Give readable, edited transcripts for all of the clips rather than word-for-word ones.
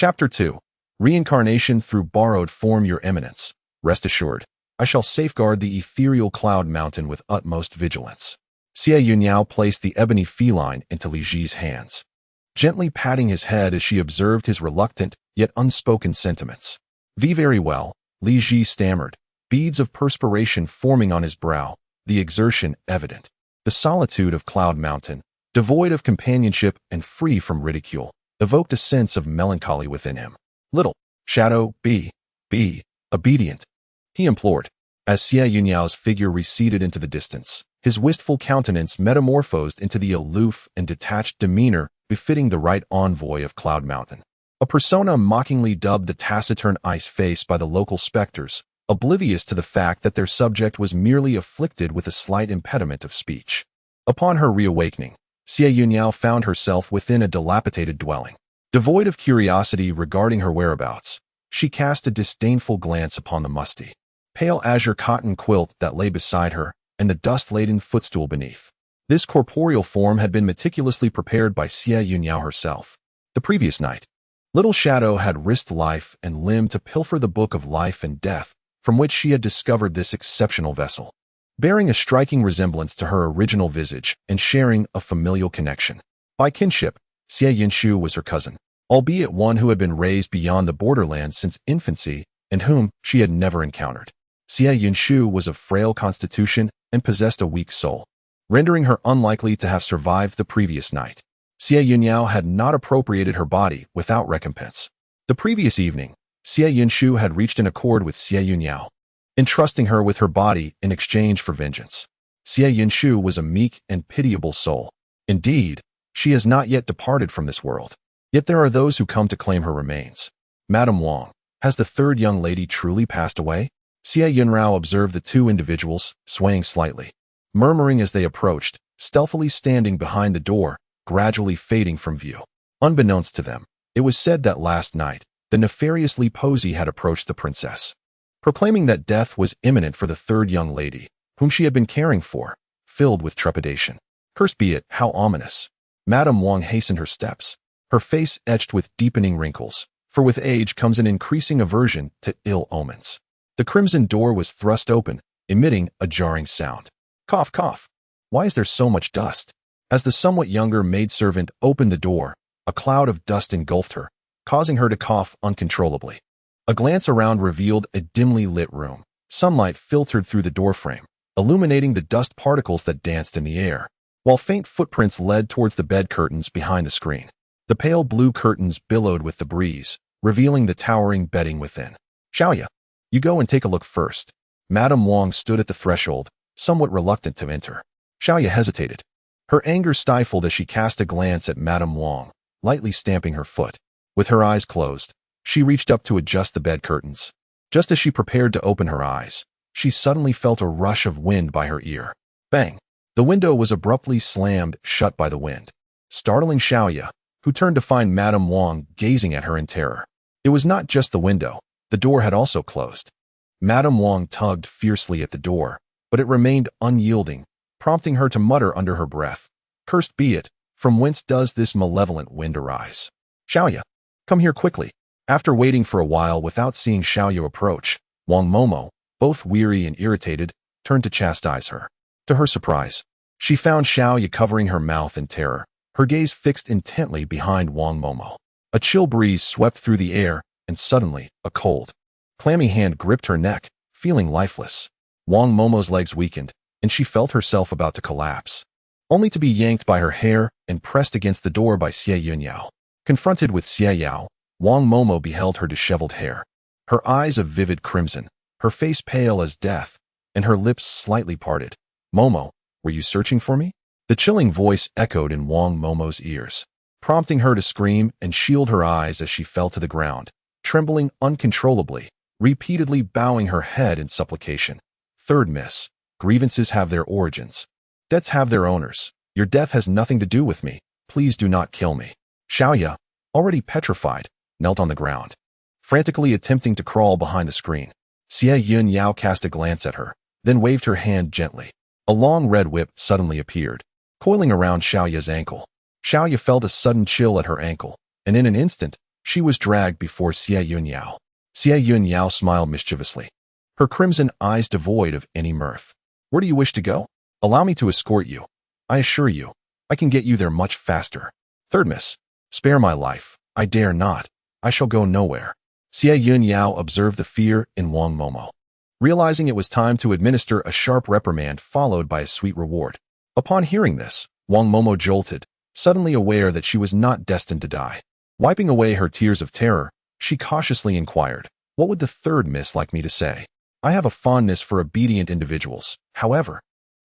Chapter 2. Reincarnation through borrowed form. Your Eminence, rest assured, I shall safeguard the ethereal cloud mountain with utmost vigilance. Xie Yun Yao placed the ebony feline into Li Ji's hands, gently patting his head as she observed his reluctant yet unspoken sentiments. Very well, Li Ji stammered, beads of perspiration forming on his brow, the exertion evident. The solitude of Cloud Mountain, devoid of companionship and free from ridicule, evoked a sense of melancholy within him. Little shadow, be obedient, he implored. As Xie Yun Yao's figure receded into the distance, his wistful countenance metamorphosed into the aloof and detached demeanor befitting the right envoy of Cloud Mountain. A persona mockingly dubbed the taciturn ice face by the local specters, oblivious to the fact that their subject was merely afflicted with a slight impediment of speech. Upon her reawakening, Xie Yun Yao found herself within a dilapidated dwelling. Devoid of curiosity regarding her whereabouts, she cast a disdainful glance upon the musty, pale azure cotton quilt that lay beside her and the dust-laden footstool beneath. This corporeal form had been meticulously prepared by Xie Yun Yao herself. The previous night, Little Shadow had risked life and limb to pilfer the book of life and death from which she had discovered this exceptional vessel, bearing a striking resemblance to her original visage and sharing a familial connection. By kinship, Xie Yunshu was her cousin, albeit one who had been raised beyond the borderlands since infancy and whom she had never encountered. Xie Yunshu was of frail constitution and possessed a weak soul, rendering her unlikely to have survived the previous night. Xie Yun Yao had not appropriated her body without recompense. The previous evening, Xie Yunshu had reached an accord with Xie Yun Yao, entrusting her with her body in exchange for vengeance. Xie Yunshu was a meek and pitiable soul. Indeed, she has not yet departed from this world. Yet there are those who come to claim her remains. Madame Wang, has the third young lady truly passed away? Xie Yunrao observed the two individuals, swaying slightly, murmuring as they approached, stealthily standing behind the door, gradually fading from view. Unbeknownst to them, it was said that last night, the nefarious Li Posey had approached the princess, proclaiming that death was imminent for the third young lady, whom she had been caring for, filled with trepidation. Cursed be it, how ominous. Madame Wang hastened her steps, her face etched with deepening wrinkles, for with age comes an increasing aversion to ill omens. The crimson door was thrust open, emitting a jarring sound. Cough, cough. Why is there so much dust? As the somewhat younger maidservant opened the door, a cloud of dust engulfed her, causing her to cough uncontrollably. A glance around revealed a dimly lit room. Sunlight filtered through the doorframe, illuminating the dust particles that danced in the air, while faint footprints led towards the bed curtains behind the screen. The pale blue curtains billowed with the breeze, revealing the towering bedding within. Xiaoya, you go and take a look first. Madame Wang stood at the threshold, somewhat reluctant to enter. Xiaoya hesitated, her anger stifled as she cast a glance at Madame Wang, lightly stamping her foot. With her eyes closed, she reached up to adjust the bed curtains. Just as she prepared to open her eyes, she suddenly felt a rush of wind by her ear. Bang! The window was abruptly slammed shut by the wind, startling Xiaoya, who turned to find Madame Wang gazing at her in terror. It was not just the window, the door had also closed. Madame Wang tugged fiercely at the door, but it remained unyielding, prompting her to mutter under her breath, "Cursed be it, from whence does this malevolent wind arise? Xiaoya, come here quickly." After waiting for a while without seeing Xiaoya approach, Wang Momo, both weary and irritated, turned to chastise her. To her surprise, she found Xiaoya covering her mouth in terror, her gaze fixed intently behind Wang Momo. A chill breeze swept through the air, and suddenly, a cold, clammy hand gripped her neck, feeling lifeless. Wang Momo's legs weakened, and she felt herself about to collapse, only to be yanked by her hair and pressed against the door by Xie Yun Yao. Confronted with Xie Yao, Wang Momo beheld her disheveled hair, her eyes of vivid crimson, her face pale as death, and her lips slightly parted. "Momo, were you searching for me?" The chilling voice echoed in Wang Momo's ears, prompting her to scream and shield her eyes as she fell to the ground, trembling uncontrollably, repeatedly bowing her head in supplication. "Third miss, grievances have their origins. Debts have their owners. Your death has nothing to do with me. Please do not kill me." Xiaoya, already petrified, knelt on the ground, frantically attempting to crawl behind the screen. Xie Yun Yao cast a glance at her, then waved her hand gently. A long red whip suddenly appeared, coiling around Xiaoya's ankle. Xiaoya felt a sudden chill at her ankle, and in an instant, she was dragged before Xie Yun Yao. Xie Yun Yao smiled mischievously, her crimson eyes devoid of any mirth. Where do you wish to go? Allow me to escort you. I assure you, I can get you there much faster. Third miss, spare my life. I dare not. I shall go nowhere. Xie Yun Yao observed the fear in Wang Momo, realizing it was time to administer a sharp reprimand followed by a sweet reward. Upon hearing this, Wang Momo jolted, suddenly aware that she was not destined to die. Wiping away her tears of terror, she cautiously inquired, what would the third miss like me to say? I have a fondness for obedient individuals. However,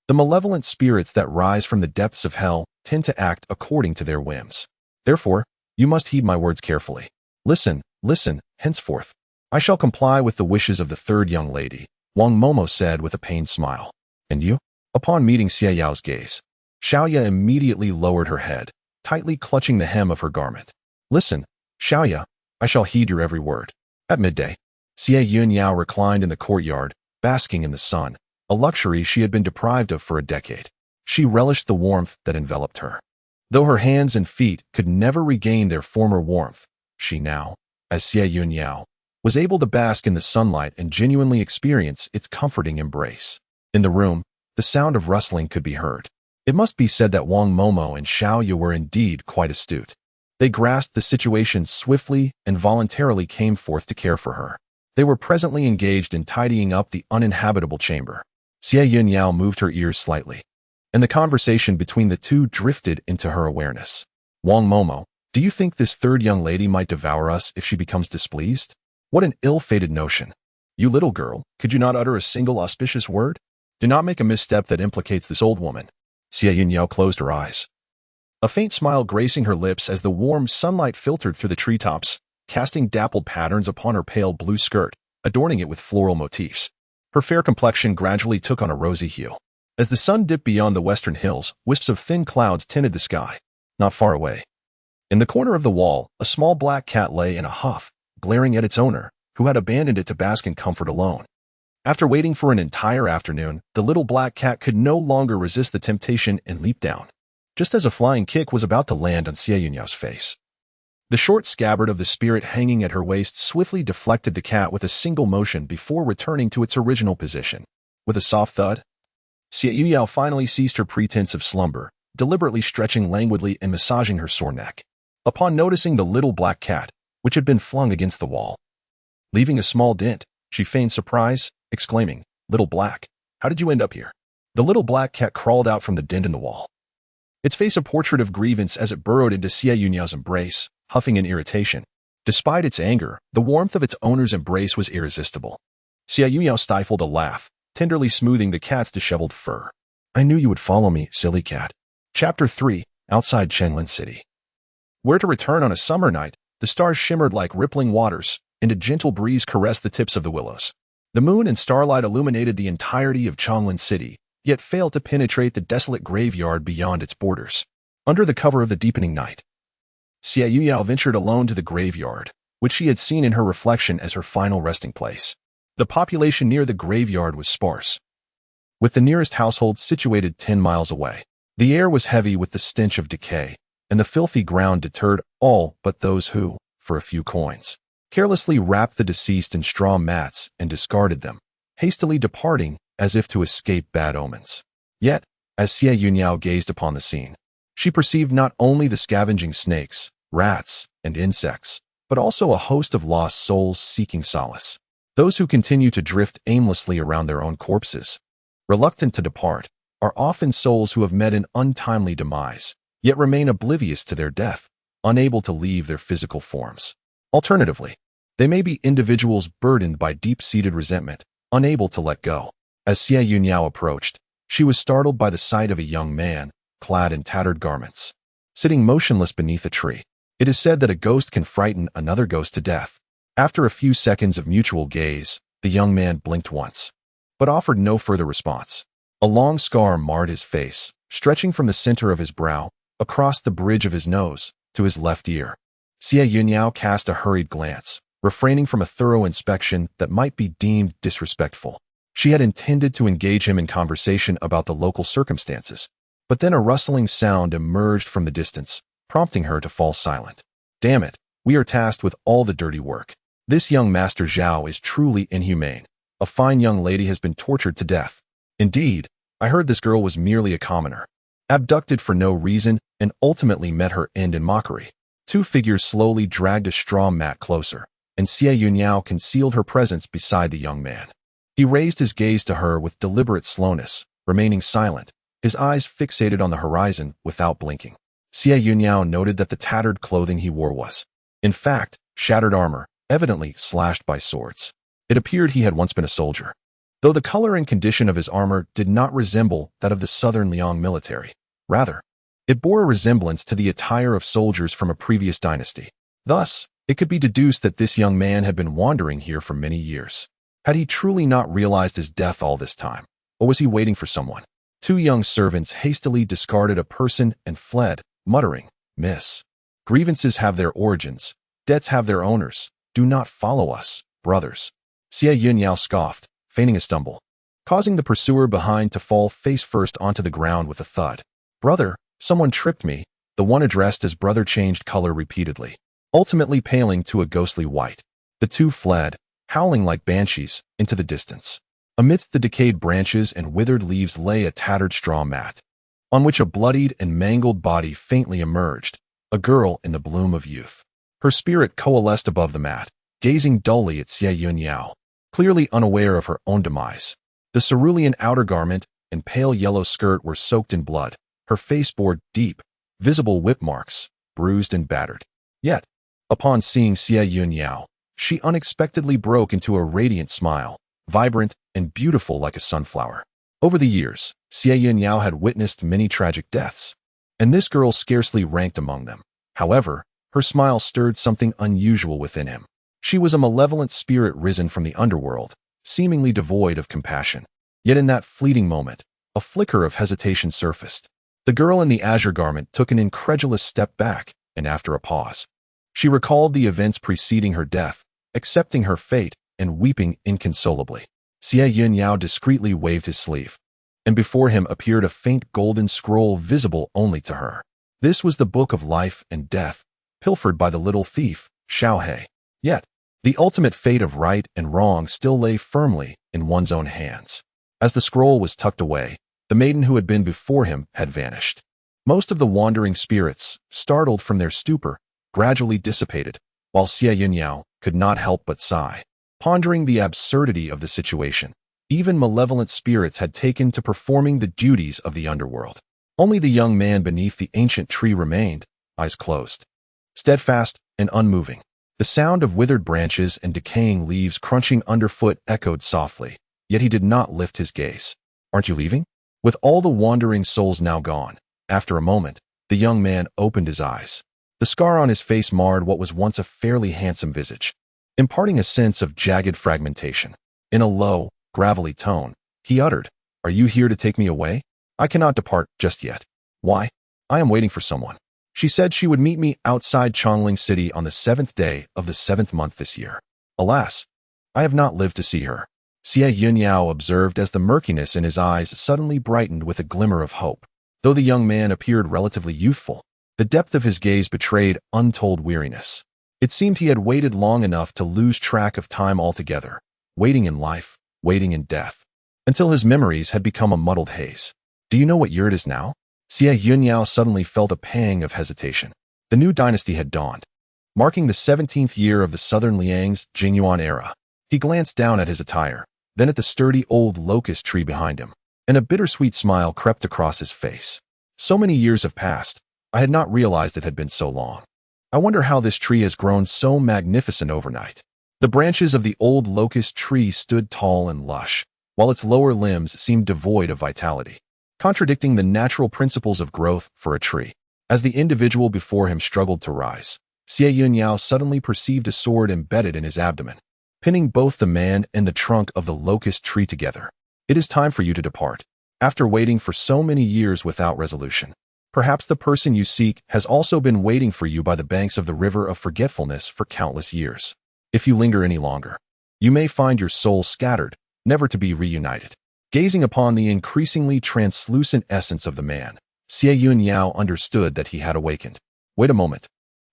the malevolent spirits that rise from the depths of hell tend to act according to their whims. Therefore, you must heed my words carefully. Listen, henceforth. I shall comply with the wishes of the third young lady, Wang Momo said with a pained smile. And you? Upon meeting Xie Yao's gaze, Xiaoya immediately lowered her head, tightly clutching the hem of her garment. Listen, Xiaoya, I shall heed your every word. At midday, Xie Yun Yao reclined in the courtyard, basking in the sun, a luxury she had been deprived of for a decade. She relished the warmth that enveloped her. Though her hands and feet could never regain their former warmth, she now, as Xie Yun Yao, was able to bask in the sunlight and genuinely experience its comforting embrace. In the room, the sound of rustling could be heard. It must be said that Wang Momo and Xiaoya were indeed quite astute. They grasped the situation swiftly and voluntarily came forth to care for her. They were presently engaged in tidying up the uninhabitable chamber. Xie Yun Yao moved her ears slightly, and the conversation between the two drifted into her awareness. Wang Momo, do you think this third young lady might devour us if she becomes displeased? What an ill-fated notion. You little girl, could you not utter a single auspicious word? Do not make a misstep that implicates this old woman. Xie Yun Yao closed her eyes, a faint smile gracing her lips as the warm sunlight filtered through the treetops, casting dappled patterns upon her pale blue skirt, adorning it with floral motifs. Her fair complexion gradually took on a rosy hue. As the sun dipped beyond the western hills, wisps of thin clouds tinted the sky. Not far away, in the corner of the wall, a small black cat lay in a huff, glaring at its owner, who had abandoned it to bask in comfort alone. After waiting for an entire afternoon, the little black cat could no longer resist the temptation and leaped down, just as a flying kick was about to land on Xie Yun Yao's face. The short scabbard of the spirit hanging at her waist swiftly deflected the cat with a single motion before returning to its original position. With a soft thud, Xie Yun Yao finally ceased her pretense of slumber, deliberately stretching languidly and massaging her sore neck. Upon noticing the little black cat, which had been flung against the wall, leaving a small dent, she feigned surprise, exclaiming, "Little Black, how did you end up here?" The little black cat crawled out from the dent in the wall, its face a portrait of grievance as it burrowed into Xie Yun Yao's embrace, huffing in irritation. Despite its anger, the warmth of its owner's embrace was irresistible. Xie Yun Yao stifled a laugh, tenderly smoothing the cat's disheveled fur. I knew you would follow me, silly cat. Chapter 3, Outside Shenlin City. Where to return on a summer night, the stars shimmered like rippling waters, and a gentle breeze caressed the tips of the willows. The moon and starlight illuminated the entirety of Changlin City, yet failed to penetrate the desolate graveyard beyond its borders. Under the cover of the deepening night, Xie Yun Yao ventured alone to the graveyard, which she had seen in her reflection as her final resting place. The population near the graveyard was sparse, with the nearest household situated 10 miles away. The air was heavy with the stench of decay, and the filthy ground deterred all but those who, for a few coins, carelessly wrapped the deceased in straw mats and discarded them, hastily departing as if to escape bad omens. Yet, as Xie Yun Yao gazed upon the scene, she perceived not only the scavenging snakes, rats, and insects, but also a host of lost souls seeking solace. Those who continue to drift aimlessly around their own corpses, reluctant to depart, are often souls who have met an untimely demise, yet remain oblivious to their death, unable to leave their physical forms. Alternatively, they may be individuals burdened by deep-seated resentment, unable to let go. As Xie Yun Yao approached, she was startled by the sight of a young man, clad in tattered garments, sitting motionless beneath a tree. It is said that a ghost can frighten another ghost to death. After a few seconds of mutual gaze, the young man blinked once, but offered no further response. A long scar marred his face, stretching from the center of his brow, across the bridge of his nose, to his left ear. Xie Yun Yao cast a hurried glance, refraining from a thorough inspection that might be deemed disrespectful. She had intended to engage him in conversation about the local circumstances, but then a rustling sound emerged from the distance, prompting her to fall silent. Damn it, We are tasked with all the dirty work. This young Master Zhao is truly inhumane. A fine young lady has been tortured to death. Indeed, I heard this girl was merely a commoner, abducted for no reason, and ultimately met her end in mockery. Two figures slowly dragged a straw mat closer, and Xie Yun Yao concealed her presence beside the young man. He raised his gaze to her with deliberate slowness, remaining silent, his eyes fixated on the horizon without blinking. Xie Yun Yao noted that the tattered clothing he wore was, in fact, shattered armor, evidently slashed by swords. It appeared he had once been a soldier, though the color and condition of his armor did not resemble that of the southern Liang military. Rather, it bore a resemblance to the attire of soldiers from a previous dynasty. Thus, it could be deduced that this young man had been wandering here for many years. Had he truly not realized his death all this time? Or was he waiting for someone? Two young servants hastily discarded a person and fled, muttering, "Miss. Grievances have their origins. Debts have their owners. Do not follow us, brothers." Xie Yun Yao scoffed, feigning a stumble, causing the pursuer behind to fall face first onto the ground with a thud. "Brother, someone tripped me." The one addressed as brother changed color repeatedly, ultimately paling to a ghostly white. The two fled, howling like banshees, into the distance. Amidst the decayed branches and withered leaves lay a tattered straw mat, on which a bloodied and mangled body faintly emerged, a girl in the bloom of youth. Her spirit coalesced above the mat, gazing dully at Xie Yun Yao, clearly unaware of her own demise. The cerulean outer garment and pale yellow skirt were soaked in blood. Her face bore deep, visible whip marks, bruised and battered. Yet, upon seeing Xie Yun Yao, she unexpectedly broke into a radiant smile, vibrant and beautiful like a sunflower. Over the years, Xie Yun Yao had witnessed many tragic deaths, and this girl scarcely ranked among them. However, her smile stirred something unusual within him. She was a malevolent spirit risen from the underworld, seemingly devoid of compassion. Yet in that fleeting moment, a flicker of hesitation surfaced. The girl in the azure garment took an incredulous step back, and after a pause, she recalled the events preceding her death, accepting her fate and weeping inconsolably. Xie Yun Yao discreetly waved his sleeve, and before him appeared a faint golden scroll visible only to her. This was the book of life and death, pilfered by the little thief, Xiao He. Yet, the ultimate fate of right and wrong still lay firmly in one's own hands. As the scroll was tucked away, the maiden who had been before him had vanished. Most of the wandering spirits, startled from their stupor, gradually dissipated, while Xie Yun Yao could not help but sigh, pondering the absurdity of the situation. Even malevolent spirits had taken to performing the duties of the underworld. Only the young man beneath the ancient tree remained, eyes closed, steadfast and unmoving. The sound of withered branches and decaying leaves crunching underfoot echoed softly, yet he did not lift his gaze. "Aren't you leaving?" With all the wandering souls now gone, after a moment, the young man opened his eyes. The scar on his face marred what was once a fairly handsome visage, imparting a sense of jagged fragmentation. In a low, gravelly tone, he uttered, "Are you here to take me away? I cannot depart just yet." "Why? I am waiting for someone. She said she would meet me outside Chongling City on the 7th day of the 7th month this year. Alas, I have not lived to see her." Xie Yun Yao observed as the murkiness in his eyes suddenly brightened with a glimmer of hope. Though the young man appeared relatively youthful, the depth of his gaze betrayed untold weariness. It seemed he had waited long enough to lose track of time altogether, waiting in life, waiting in death, until his memories had become a muddled haze. "Do you know what year it is now?" Xie Yun Yao suddenly felt a pang of hesitation. The new dynasty had dawned, marking the 17th year of the Southern Liang's Jingyuan era. He glanced down at his attire, then at the sturdy old locust tree behind him, and a bittersweet smile crept across his face. "So many years have passed, I had not realized it had been so long. I wonder how this tree has grown so magnificent overnight." The branches of the old locust tree stood tall and lush, while its lower limbs seemed devoid of vitality, contradicting the natural principles of growth for a tree. As the individual before him struggled to rise, Xie Yun Yao suddenly perceived a sword embedded in his abdomen, pinning both the man and the trunk of the locust tree together. "It is time for you to depart. After waiting for so many years without resolution, perhaps the person you seek has also been waiting for you by the banks of the river of forgetfulness for countless years. If you linger any longer, you may find your soul scattered, never to be reunited." Gazing upon the increasingly translucent essence of the man, Xie Yun Yao understood that he had awakened. "Wait a moment.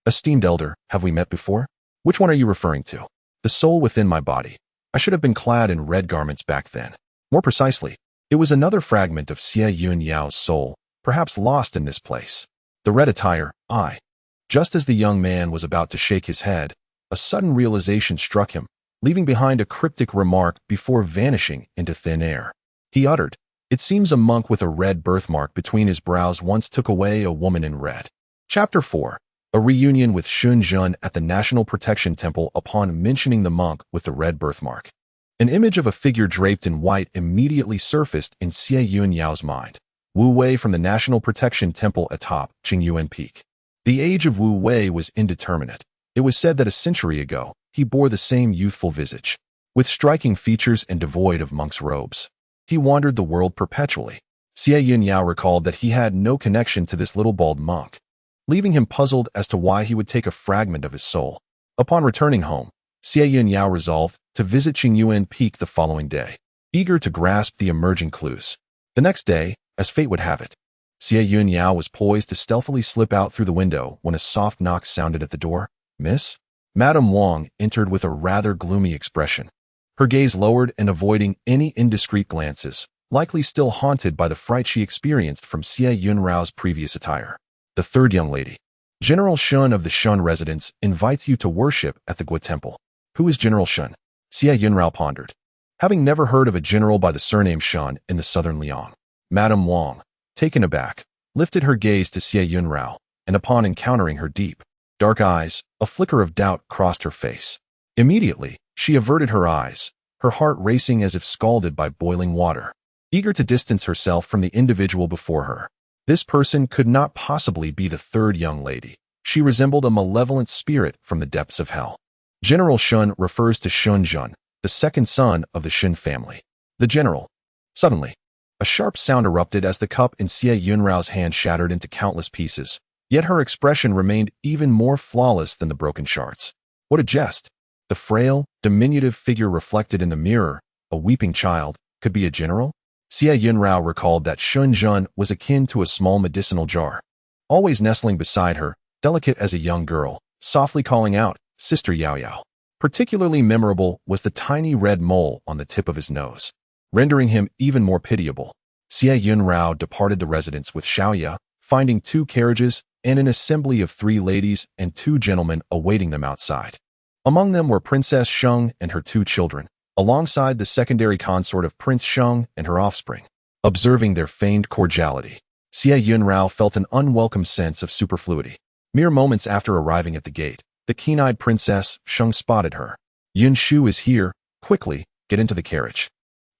Esteemed elder, have we met before? Which one are you referring to? The soul within my body. I should have been clad in red garments back then. More precisely, it was another fragment of Xie Yun Yao's soul, perhaps lost in this place. The red attire, I. Just as the young man was about to shake his head, a sudden realization struck him, leaving behind a cryptic remark before vanishing into thin air. He uttered, "It seems a monk with a red birthmark between his brows once took away a woman in red." Chapter 4. A reunion with Shen at the National Protection Temple upon mentioning the monk with the red birthmark. An image of a figure draped in white immediately surfaced in Xie Yun Yao's mind. Wu Wei from the National Protection Temple atop Qingyuan Peak. The age of Wu Wei was indeterminate. It was said that a century ago, he bore the same youthful visage, with striking features and devoid of monk's robes. He wandered the world perpetually. Xie Yun Yao recalled that he had no connection to this little bald monk, leaving him puzzled as to why he would take a fragment of his soul. Upon returning home, Xie Yun Yao resolved to visit Qingyuan Peak the following day, eager to grasp the emerging clues. The next day, as fate would have it, Xie Yun Yao was poised to stealthily slip out through the window when a soft knock sounded at the door. "Miss?" Madame Wang entered with a rather gloomy expression, her gaze lowered and avoiding any indiscreet glances, likely still haunted by the fright she experienced from Xie Yun Yao's previous attire. "The third young lady, General Shen of the Shen residence, invites you to worship at the Gua Temple." "Who is General Shen?" Xie Yun Yao pondered, having never heard of a general by the surname Shen in the southern Liang. Madame Wang, taken aback, lifted her gaze to Xie Yun Yao, and upon encountering her deep, dark eyes, a flicker of doubt crossed her face. Immediately, she averted her eyes, her heart racing as if scalded by boiling water, eager to distance herself from the individual before her. This person could not possibly be the third young lady. She resembled a malevolent spirit from the depths of hell. General Shen refers to Shen Jun, the second son of the Shen family. The general. Suddenly, a sharp sound erupted as the cup in Xie Yun Yao's hand shattered into countless pieces, yet her expression remained even more flawless than the broken shards. What a jest! The frail, diminutive figure reflected in the mirror, a weeping child, could be a general? Xie Yun Yao recalled that Shen Jun was akin to a small medicinal jar, always nestling beside her, delicate as a young girl, softly calling out, "Sister Yao Yao." Particularly memorable was the tiny red mole on the tip of his nose, rendering him even more pitiable. Xie Yun Yao departed the residence with Xiaoya, finding 2 carriages and an assembly of 3 ladies and 2 gentlemen awaiting them outside. Among them were Princess Sheng and her 2 children, alongside the secondary consort of Prince Sheng and her offspring. Observing their feigned cordiality, Xie Yun Yao felt an unwelcome sense of superfluity. Mere moments after arriving at the gate, the keen-eyed Princess Sheng spotted her. "Yun Shu is here. Quickly, get into the carriage.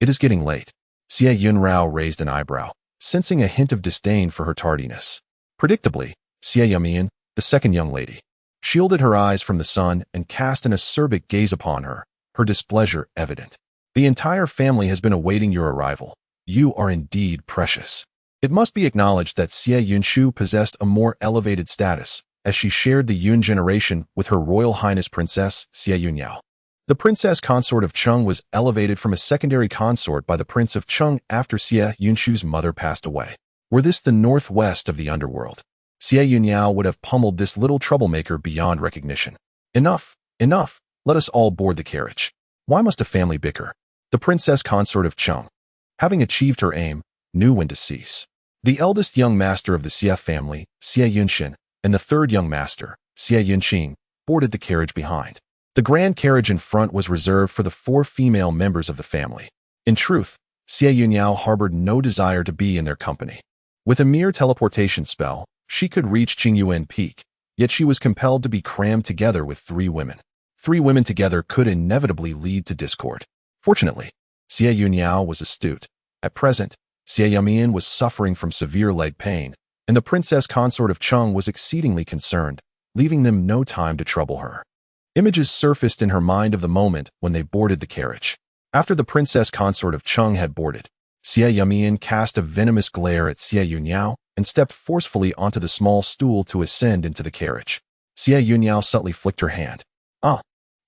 It is getting late." Xie Yun Yao raised an eyebrow, sensing a hint of disdain for her tardiness. Predictably, Xie Yamian, the second young lady, shielded her eyes from the sun and cast an acerbic gaze upon her, her displeasure evident. "The entire family has been awaiting your arrival. You are indeed precious." It must be acknowledged that Xie Yunshu possessed a more elevated status, as she shared the Yun generation with her Royal Highness Princess Xie Yun Yao. The princess consort of Cheng was elevated from a secondary consort by the Prince of Cheng after Xie Yunshu's mother passed away. Were this the northwest of the underworld, Xie Yun Yao would have pummeled this little troublemaker beyond recognition. "Enough, enough, let us all board the carriage. Why must a family bicker?" The princess consort of Cheng, having achieved her aim, knew when to cease. The eldest young master of the Xie family, Xie Yunshin, and the third young master, Xie Yunqing, boarded the carriage behind. The grand carriage in front was reserved for the 4 female members of the family. In truth, Xie Yun Yao harbored no desire to be in their company. With a mere teleportation spell, she could reach Qingyuan Peak, yet she was compelled to be crammed together with 3 women. 3 women together could inevitably lead to discord. Fortunately, Xie Yun Yao was astute. At present, Xie Yamian was suffering from severe leg pain, and the princess consort of Cheng was exceedingly concerned, leaving them no time to trouble her. Images surfaced in her mind of the moment when they boarded the carriage. After the princess consort of Cheng had boarded, Xie Yamian cast a venomous glare at Xie Yun Yao and stepped forcefully onto the small stool to ascend into the carriage. Xie Yun Yao subtly flicked her hand.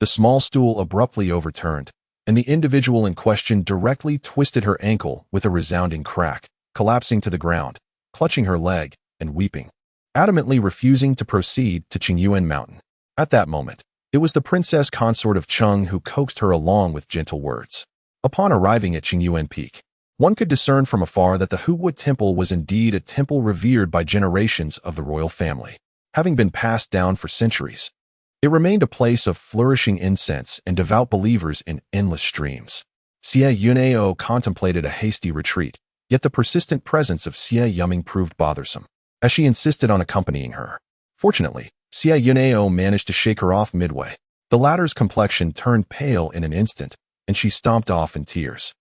The small stool abruptly overturned, and the individual in question directly twisted her ankle with a resounding crack, collapsing to the ground, clutching her leg, and weeping. adamantly refusing to proceed to Qingyuan Mountain. At that moment, it was the princess consort of Cheng who coaxed her along with gentle words. Upon arriving at Qingyuan Peak, one could discern from afar that the Huwood Temple was indeed a temple revered by generations of the royal family. Having been passed down for centuries, it remained a place of flourishing incense and devout believers in endless streams. Xie Yun Yao contemplated a hasty retreat, yet the persistent presence of Xie Yuming proved bothersome, as she insisted on accompanying her. Fortunately, Xie Yun Yao managed to shake her off midway. The latter's complexion turned pale in an instant, and she stomped off in tears.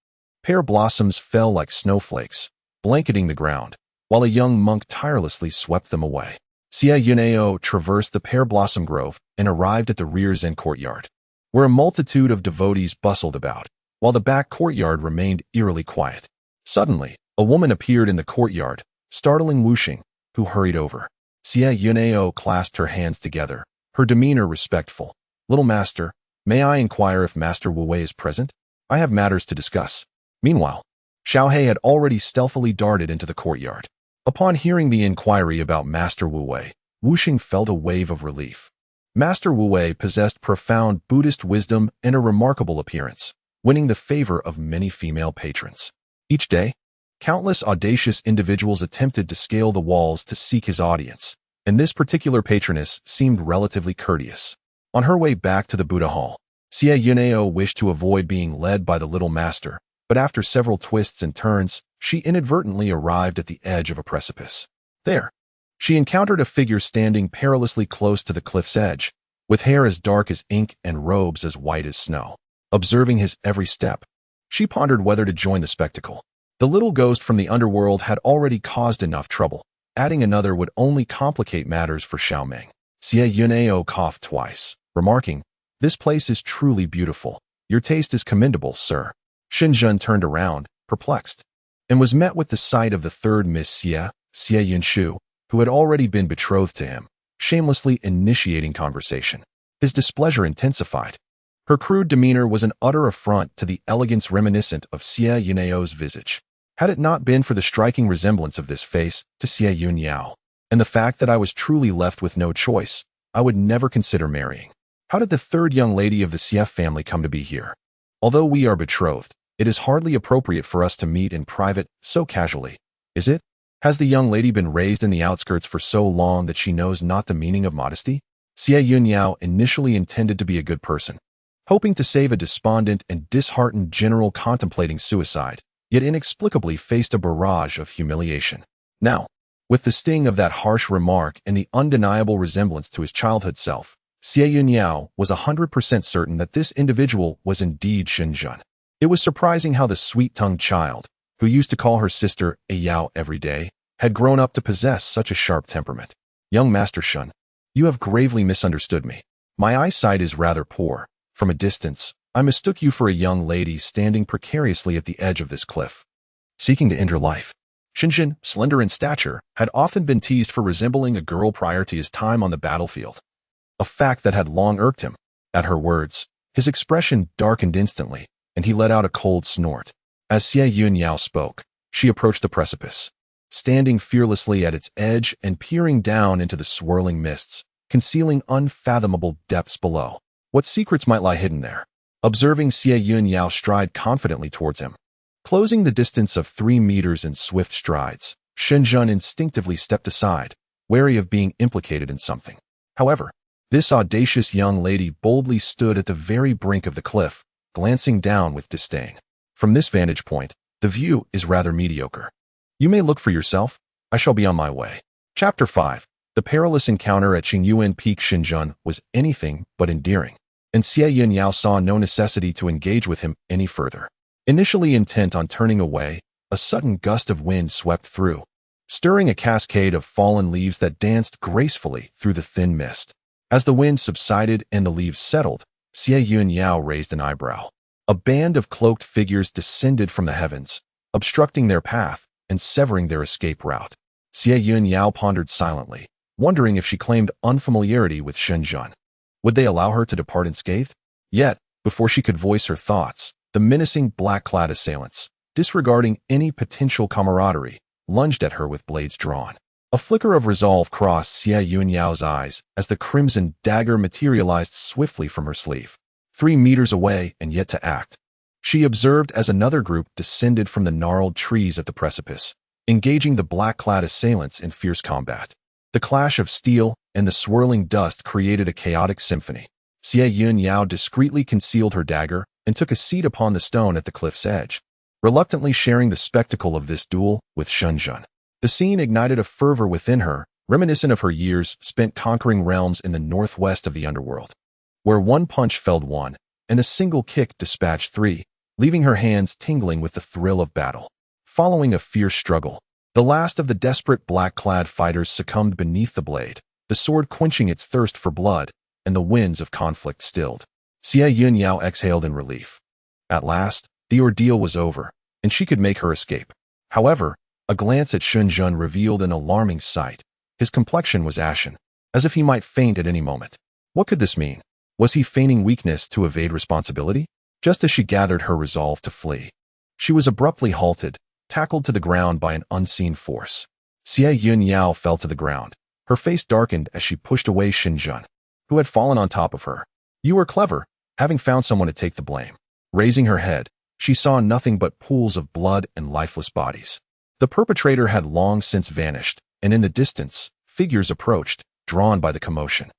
Pear blossoms fell like snowflakes, blanketing the ground, while a young monk tirelessly swept them away. Xie Yun Yao traversed the pear blossom grove and arrived at the rear's end courtyard, where a multitude of devotees bustled about, while the back courtyard remained eerily quiet. Suddenly, a woman appeared in the courtyard, startling Wu Xing, who hurried over. Xie Yun Yao clasped her hands together, her demeanor respectful. "Little master, may I inquire if Master Wu Wei is present? I have matters to discuss." Meanwhile, Xiaohe had already stealthily darted into the courtyard. Upon hearing the inquiry about Master Wu Wei, Wu Xing felt a wave of relief. Master Wu Wei possessed profound Buddhist wisdom and a remarkable appearance, winning the favor of many female patrons. Each day, countless audacious individuals attempted to scale the walls to seek his audience, and this particular patroness seemed relatively courteous. On her way back to the Buddha Hall, Xie Yun Yao wished to avoid being led by the little master, but after several twists and turns, she inadvertently arrived at the edge of a precipice. There, she encountered a figure standing perilously close to the cliff's edge, with hair as dark as ink and robes as white as snow. Observing his every step, she pondered whether to join the spectacle. The little ghost from the underworld had already caused enough trouble. Adding another would only complicate matters for Xiaoming. Xie Yun Yao coughed twice, remarking, "This place is truly beautiful. Your taste is commendable, sir." Shen turned around, perplexed, and was met with the sight of the third Miss Xie Yun Shu, who had already been betrothed to him, shamelessly initiating conversation. His displeasure intensified. Her crude demeanor was an utter affront to the elegance reminiscent of Xie Yun Yao's visage. Had it not been for the striking resemblance of this face to Xie Yun Yao, and the fact that I was truly left with no choice, I would never consider marrying. How did the third young lady of the Xie family come to be here? Although we are betrothed, it is hardly appropriate for us to meet in private so casually, is it? Has the young lady been raised in the outskirts for so long that she knows not the meaning of modesty? Xie Yun Yao initially intended to be a good person, hoping to save a despondent and disheartened general contemplating suicide, yet inexplicably faced a barrage of humiliation. Now, with the sting of that harsh remark and the undeniable resemblance to his childhood self, Xie Yun Yao was 100% certain that this individual was indeed Shen. It was surprising how the sweet-tongued child, who used to call her sister a Yao every day, had grown up to possess such a sharp temperament. "Young Master Shen, you have gravely misunderstood me. My eyesight is rather poor. From a distance, I mistook you for a young lady standing precariously at the edge of this cliff, seeking to end her life." Shen, slender in stature, had often been teased for resembling a girl prior to his time on the battlefield, a fact that had long irked him. At her words, his expression darkened instantly, and he let out a cold snort. As Xie Yun Yao spoke, she approached the precipice, standing fearlessly at its edge and peering down into the swirling mists, concealing unfathomable depths below. What secrets might lie hidden there? Observing Xie Yun Yao stride confidently towards him, closing the distance of 3 meters in swift strides, Shen instinctively stepped aside, wary of being implicated in something. However, this audacious young lady boldly stood at the very brink of the cliff, glancing down with disdain. From this vantage point, the view is rather mediocre. You may look for yourself. I shall be on my way. Chapter 5. The perilous encounter at Qingyuan Peak. Shen was anything but endearing, and Xie Yun Yao saw no necessity to engage with him any further. Initially intent on turning away, a sudden gust of wind swept through, stirring a cascade of fallen leaves that danced gracefully through the thin mist. As the wind subsided and the leaves settled, Xie Yun Yao raised an eyebrow. A band of cloaked figures descended from the heavens, obstructing their path and severing their escape route. Xie Yun Yao pondered silently, wondering if she claimed unfamiliarity with Shen. Would they allow her to depart unscathed? Yet, before she could voice her thoughts, the menacing black-clad assailants, disregarding any potential camaraderie, lunged at her with blades drawn. A flicker of resolve crossed Xie Yun Yao's eyes as the crimson dagger materialized swiftly from her sleeve. 3 meters away and yet to act. She observed as another group descended from the gnarled trees at the precipice, engaging the black-clad assailants in fierce combat. The clash of steel and the swirling dust created a chaotic symphony. Xie Yun Yao discreetly concealed her dagger and took a seat upon the stone at the cliff's edge, reluctantly sharing the spectacle of this duel with Shen. The scene ignited a fervor within her, reminiscent of her years spent conquering realms in the northwest of the underworld, where one punch felled one, and a single kick dispatched 3, leaving her hands tingling with the thrill of battle. Following a fierce struggle, the last of the desperate black-clad fighters succumbed beneath the blade, the sword quenching its thirst for blood, and the winds of conflict stilled. Xie Yun Yao exhaled in relief. At last, the ordeal was over, and she could make her escape. However, a glance at Shen revealed an alarming sight. His complexion was ashen, as if he might faint at any moment. What could this mean? Was he feigning weakness to evade responsibility? Just as she gathered her resolve to flee, she was abruptly halted, tackled to the ground by an unseen force. Xie Yun Yao fell to the ground. Her face darkened as she pushed away Shen, who had fallen on top of her. You were clever, having found someone to take the blame. Raising her head, she saw nothing but pools of blood and lifeless bodies. The perpetrator had long since vanished, and in the distance, figures approached, drawn by the commotion.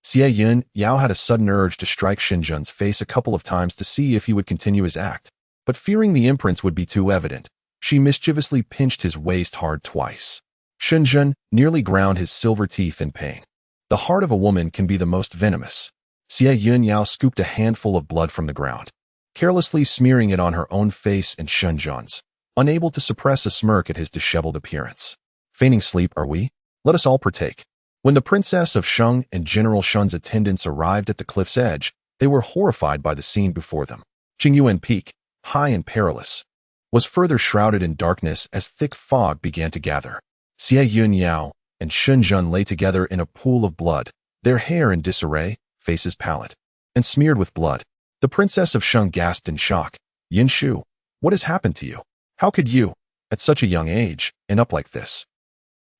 Xie Yun Yao had a sudden urge to strike Shen's face a couple of times to see if he would continue his act, but fearing the imprints would be too evident, she mischievously pinched his waist hard twice. Shen nearly ground his silver teeth in pain. The heart of a woman can be the most venomous. Xie Yun Yao scooped a handful of blood from the ground, carelessly smearing it on her own face and Shen's, unable to suppress a smirk at his disheveled appearance. Feigning sleep, are we? Let us all partake. When the Princess of Sheng and General Shen's attendants arrived at the cliff's edge, they were horrified by the scene before them. Qingyuan Peak, high and perilous, was further shrouded in darkness as thick fog began to gather. Xie Yun Yao and Shen lay together in a pool of blood, their hair in disarray, faces pallid and smeared with blood. The Princess of Sheng gasped in shock. Yin Shu, what has happened to you? How could you, at such a young age, end up like this?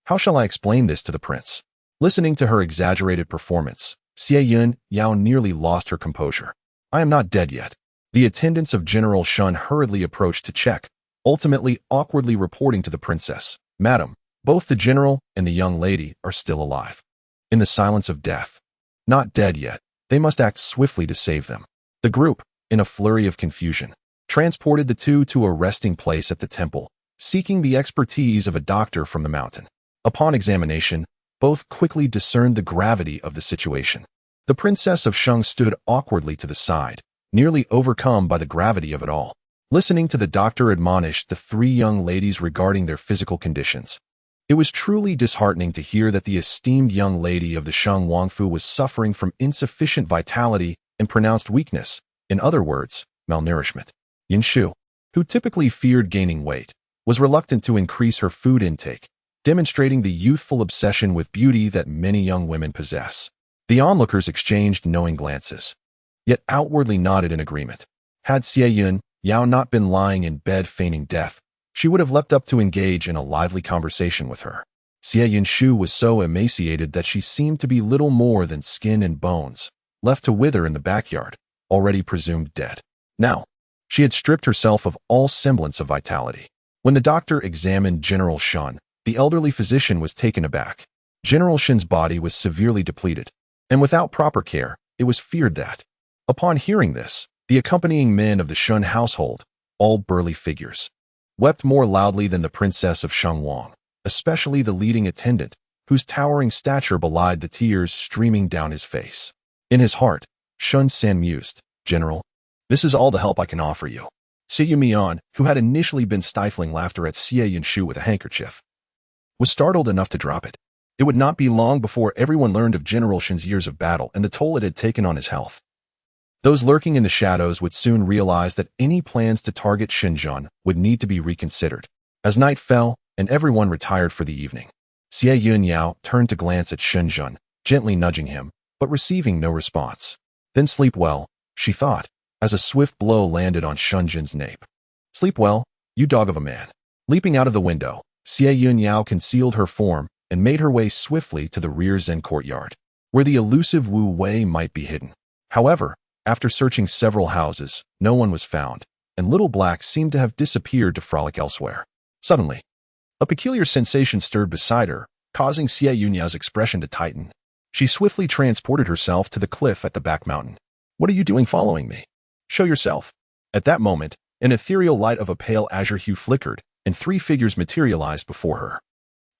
How shall I explain this to the prince? Listening to her exaggerated performance, Xie Yun Yao nearly lost her composure. I am not dead yet. The attendants of General Shen hurriedly approached to check, ultimately awkwardly reporting to the princess, Madam, both the general and the young lady are still alive. In the silence of death. Not dead yet. They must act swiftly to save them. The group, in a flurry of confusion, transported the two to a resting place at the temple, seeking the expertise of a doctor from the mountain. Upon examination, both quickly discerned the gravity of the situation. The Princess of Sheng stood awkwardly to the side, nearly overcome by the gravity of it all. Listening to the doctor admonish the 3 young ladies regarding their physical conditions. It was truly disheartening to hear that the esteemed young lady of the Sheng Wangfu was suffering from insufficient vitality and pronounced weakness, in other words, malnourishment. Yin Shu, who typically feared gaining weight, was reluctant to increase her food intake, demonstrating the youthful obsession with beauty that many young women possess. The onlookers exchanged knowing glances, yet outwardly nodded in agreement. Had Xie Yun Yao not been lying in bed feigning death, she would have leapt up to engage in a lively conversation with her. Xie Yun Shu was so emaciated that she seemed to be little more than skin and bones, left to wither in the backyard, already presumed dead. Now, she had stripped herself of all semblance of vitality. When the doctor examined General Shen, the elderly physician was taken aback. General Shen's body was severely depleted, and without proper care, it was feared that, upon hearing this, the accompanying men of the Shen household, all burly figures, wept more loudly than the Princess of Shangwang, especially the leading attendant, whose towering stature belied the tears streaming down his face. In his heart, Shen San mused, General, this is all the help I can offer you. Xie Yun Yao, who had initially been stifling laughter at Xie Yun Shu with a handkerchief, was startled enough to drop it. It would not be long before everyone learned of General Shen's years of battle and the toll it had taken on his health. Those lurking in the shadows would soon realize that any plans to target Shen would need to be reconsidered. As night fell and everyone retired for the evening, Xie Yun Yao turned to glance at Shen, gently nudging him, but receiving no response. Then sleep well, she thought, as a swift blow landed on Shen's nape. Sleep well, you dog of a man. Leaping out of the window, Xie Yun Yao concealed her form and made her way swiftly to the rear Zen courtyard, where the elusive Wu Wei might be hidden. However, after searching several houses, no one was found, and Little Black seemed to have disappeared to frolic elsewhere. Suddenly, a peculiar sensation stirred beside her, causing Xie Yun Yao's expression to tighten. She swiftly transported herself to the cliff at the back mountain. "What are you doing following me? Show yourself." At that moment, an ethereal light of a pale azure hue flickered, and 3 figures materialized before her.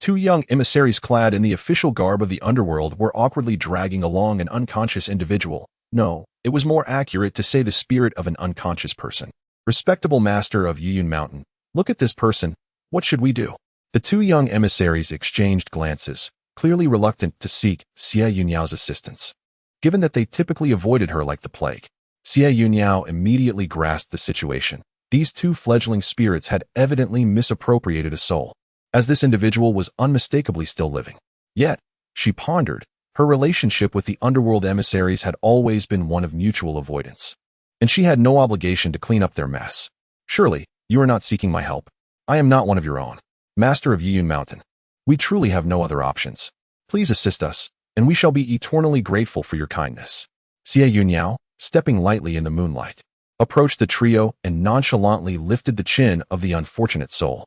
2 young emissaries clad in the official garb of the underworld were awkwardly dragging along an unconscious individual. No, it was more accurate to say the spirit of an unconscious person. "Respectable master of Xie Yun Mountain, look at this person. What should we do?" The 2 young emissaries exchanged glances, clearly reluctant to seek Xie Yun Yao's assistance. Given that they typically avoided her like the plague, Xie Yun Yao immediately grasped the situation. These 2 fledgling spirits had evidently misappropriated a soul, as this individual was unmistakably still living. Yet, she pondered, her relationship with the underworld emissaries had always been one of mutual avoidance, and she had no obligation to clean up their mess. "Surely, you are not seeking my help. I am not one of your own. Master of Xie Yun Mountain, we truly have no other options. Please assist us, and we shall be eternally grateful for your kindness." Xie Yun Yao, stepping lightly in the moonlight, approached the trio and nonchalantly lifted the chin of the unfortunate soul.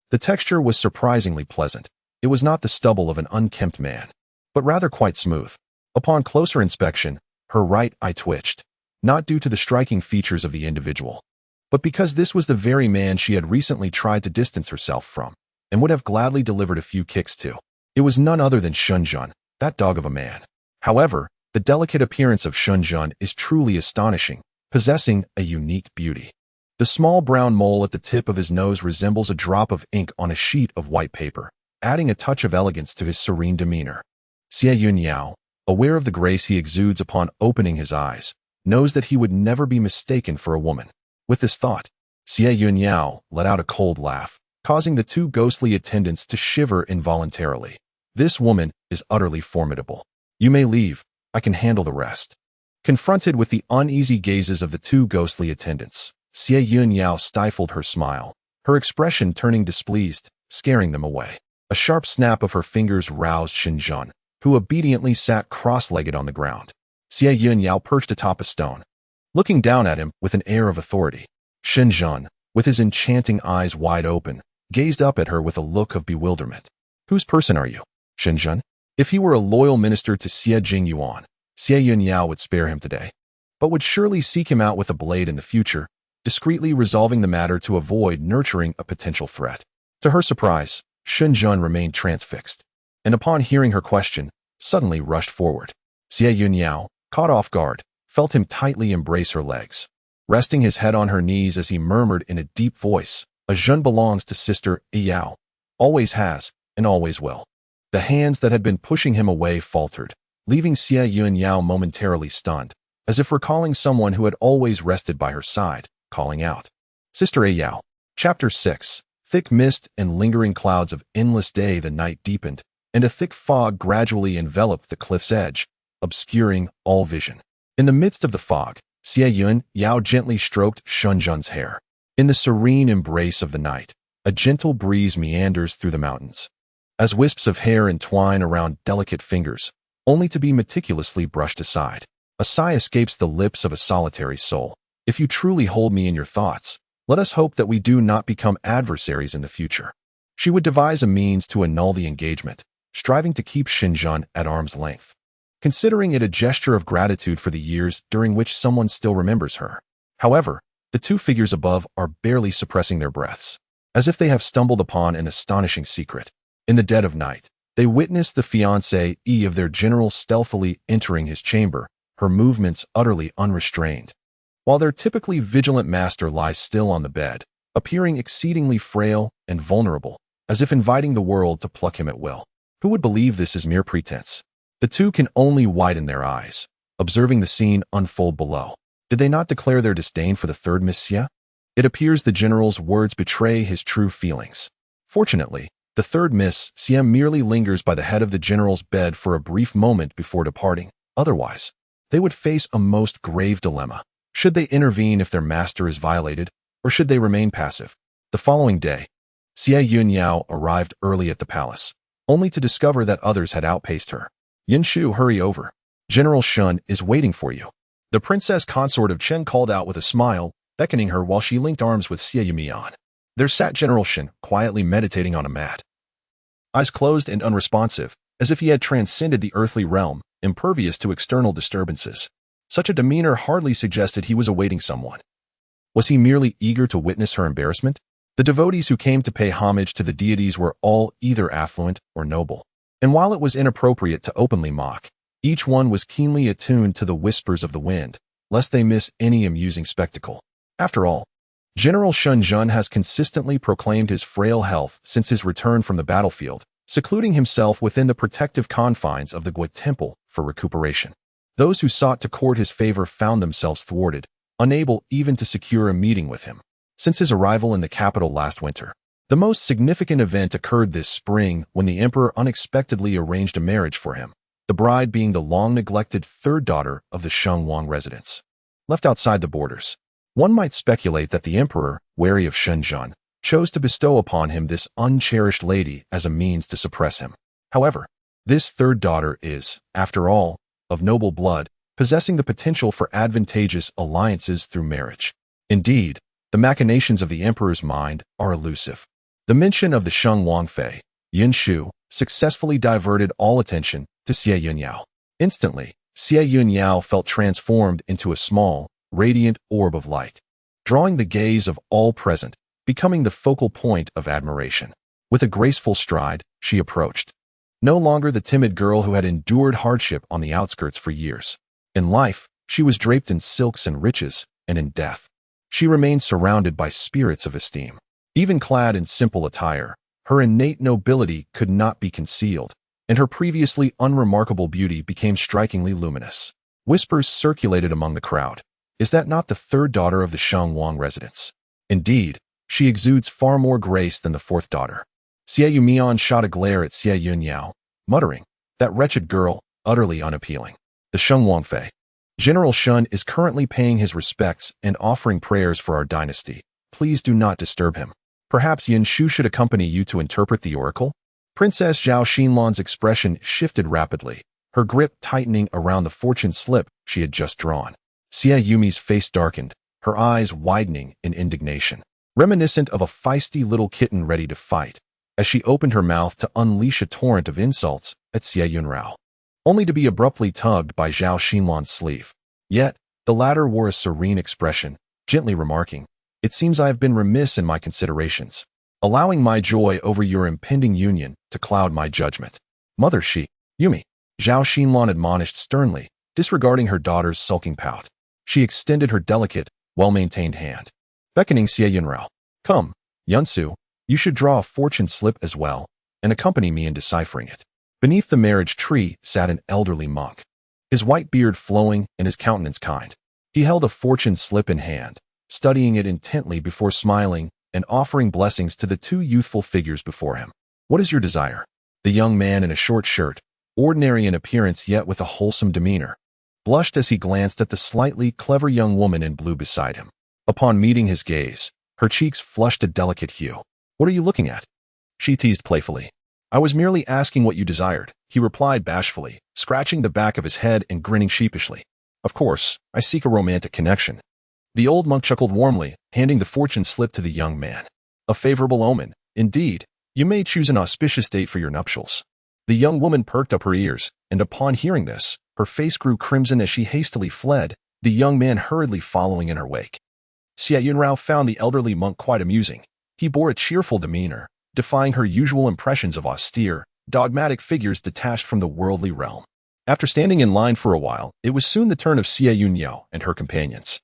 The texture was surprisingly pleasant. It was not the stubble of an unkempt man, but rather quite smooth. Upon closer inspection, her right eye twitched, not due to the striking features of the individual, but because this was the very man she had recently tried to distance herself from, and would have gladly delivered a few kicks to. It was none other than Shen, that dog of a man. However, the delicate appearance of Shen is truly astonishing, possessing a unique beauty. The small brown mole at the tip of his nose resembles a drop of ink on a sheet of white paper, adding a touch of elegance to his serene demeanor. Xie Yun Yao, aware of the grace he exudes upon opening his eyes, knows that he would never be mistaken for a woman. With this thought, Xie Yun Yao let out a cold laugh, causing the 2 ghostly attendants to shiver involuntarily. "This woman is utterly formidable. You may leave, I can handle the rest." Confronted with the uneasy gazes of the 2 ghostly attendants, Xie Yun Yao stifled her smile, her expression turning displeased, scaring them away. A sharp snap of her fingers roused Shen, who obediently sat cross-legged on the ground. Xie Yun Yao perched atop a stone, looking down at him with an air of authority. Shen, with his enchanting eyes wide open, gazed up at her with a look of bewilderment. "Whose person are you, Shen?" If he were a loyal minister to Xie Jingyuan, Xie Yun Yao would spare him today, but would surely seek him out with a blade in the future, discreetly resolving the matter to avoid nurturing a potential threat. To her surprise, Shen remained transfixed, and upon hearing her question, suddenly rushed forward. Xie Yun Yao, caught off guard, felt him tightly embrace her legs, resting his head on her knees as he murmured in a deep voice, "A Zhen belongs to Sister Yao, always has, and always will." The hands that had been pushing him away faltered, leaving Xie Yun Yao momentarily stunned, as if recalling someone who had always rested by her side, calling out, "Sister Yao." Chapter 6. Thick mist and lingering clouds of endless day. The night deepened, and a thick fog gradually enveloped the cliff's edge, obscuring all vision. In the midst of the fog, Xie Yun Yao gently stroked Shen's hair. In the serene embrace of the night, a gentle breeze meanders through the mountains, as wisps of hair entwine around delicate fingers, only to be meticulously brushed aside. A sigh escapes the lips of a solitary soul. "If you truly hold me in your thoughts, let us hope that we do not become adversaries in the future." She would devise a means to annul the engagement, striving to keep Shen at arm's length, considering it a gesture of gratitude for the years during which someone still remembers her. However, the 2 figures above are barely suppressing their breaths, as if they have stumbled upon an astonishing secret. In the dead of night, they witness the fiancée of their general stealthily entering his chamber, her movements utterly unrestrained, while their typically vigilant master lies still on the bed, appearing exceedingly frail and vulnerable, as if inviting the world to pluck him at will. Who would believe this is mere pretense? The 2 can only widen their eyes, observing the scene unfold below. Did they not declare their disdain for the 3rd Monsieur? It appears the general's words betray his true feelings. Fortunately, the 3rd Monsieur merely lingers by the head of the general's bed for a brief moment before departing. Otherwise, they would face a most grave dilemma. Should they intervene if their master is violated, or should they remain passive? The following day, Xie Yun Yao arrived early at the palace, only to discover that others had outpaced her. Yin Shu, hurry over. General Shen is waiting for you. The princess consort of Chen called out with a smile, beckoning her while she linked arms with Xie Yun Yao. There sat General Shen, quietly meditating on a mat. Eyes closed and unresponsive, as if he had transcended the earthly realm, impervious to external disturbances. Such a demeanor hardly suggested he was awaiting someone. Was he merely eager to witness her embarrassment? The devotees who came to pay homage to the deities were all either affluent or noble. And while it was inappropriate to openly mock, each one was keenly attuned to the whispers of the wind, lest they miss any amusing spectacle. After all, General Shen Zhen has consistently proclaimed his frail health since his return from the battlefield, secluding himself within the protective confines of the Gui Temple for recuperation. Those who sought to court his favor found themselves thwarted, unable even to secure a meeting with him. Since his arrival in the capital last winter, the most significant event occurred this spring when the emperor unexpectedly arranged a marriage for him, the bride being the long-neglected third daughter of the Shengwang residents. Left outside the borders, one might speculate that the emperor, wary of Shenzhen, chose to bestow upon him this uncherished lady as a means to suppress him. However, this third daughter is, after all, of noble blood, possessing the potential for advantageous alliances through marriage. Indeed, the machinations of the emperor's mind are elusive. The mention of the Shengwang Fei, Yin Shu, successfully diverted all attention to Xie Yun Yao. Instantly, Xie Yun Yao felt transformed into a small, radiant orb of light, drawing the gaze of all present, becoming the focal point of admiration. With a graceful stride, she approached. No longer the timid girl who had endured hardship on the outskirts for years. In life, she was draped in silks and riches, and in death, she remained surrounded by spirits of esteem. Even clad in simple attire, her innate nobility could not be concealed, and her previously unremarkable beauty became strikingly luminous. Whispers circulated among the crowd. Is that not the third daughter of the Shengwang residents? Indeed, she exudes far more grace than the fourth daughter. Xie Yun shot a glare at Xie Yun Yao, muttering, that wretched girl, utterly unappealing. The Shengwang Fei. General Shen is currently paying his respects and offering prayers for our dynasty. Please do not disturb him. Perhaps Yin Shu should accompany you to interpret the oracle? Princess Zhao Xinlan's expression shifted rapidly, her grip tightening around the fortune slip she had just drawn. Xie Yumi's face darkened, her eyes widening in indignation, reminiscent of a feisty little kitten ready to fight, as she opened her mouth to unleash a torrent of insults at Xie Yun Yao, only to be abruptly tugged by Zhao Xinlan's sleeve. Yet, the latter wore a serene expression, gently remarking, it seems I have been remiss in my considerations, allowing my joy over your impending union to cloud my judgment. Mother Yumi, Zhao Xinlan admonished sternly, disregarding her daughter's sulking pout. She extended her delicate, well-maintained hand, beckoning Xie Yun Yao. Come, Yunsu, you should draw a fortune slip as well, and accompany me in deciphering it. Beneath the marriage tree sat an elderly monk, his white beard flowing and his countenance kind. He held a fortune slip in hand, studying it intently before smiling and offering blessings to the two youthful figures before him. What is your desire? The young man in a short shirt, ordinary in appearance yet with a wholesome demeanor, blushed as he glanced at the slightly clever young woman in blue beside him. Upon meeting his gaze, her cheeks flushed a delicate hue. What are you looking at? She teased playfully. I was merely asking what you desired, he replied bashfully, scratching the back of his head and grinning sheepishly. Of course, I seek a romantic connection. The old monk chuckled warmly, handing the fortune slip to the young man. A favorable omen, indeed. You may choose an auspicious date for your nuptials. The young woman perked up her ears, and upon hearing this, her face grew crimson as she hastily fled, the young man hurriedly following in her wake. Xie Yun Yao found the elderly monk quite amusing. He bore a cheerful demeanor, defying her usual impressions of austere, dogmatic figures detached from the worldly realm. After standing in line for a while, it was soon the turn of Xie Yun Yao and her companions.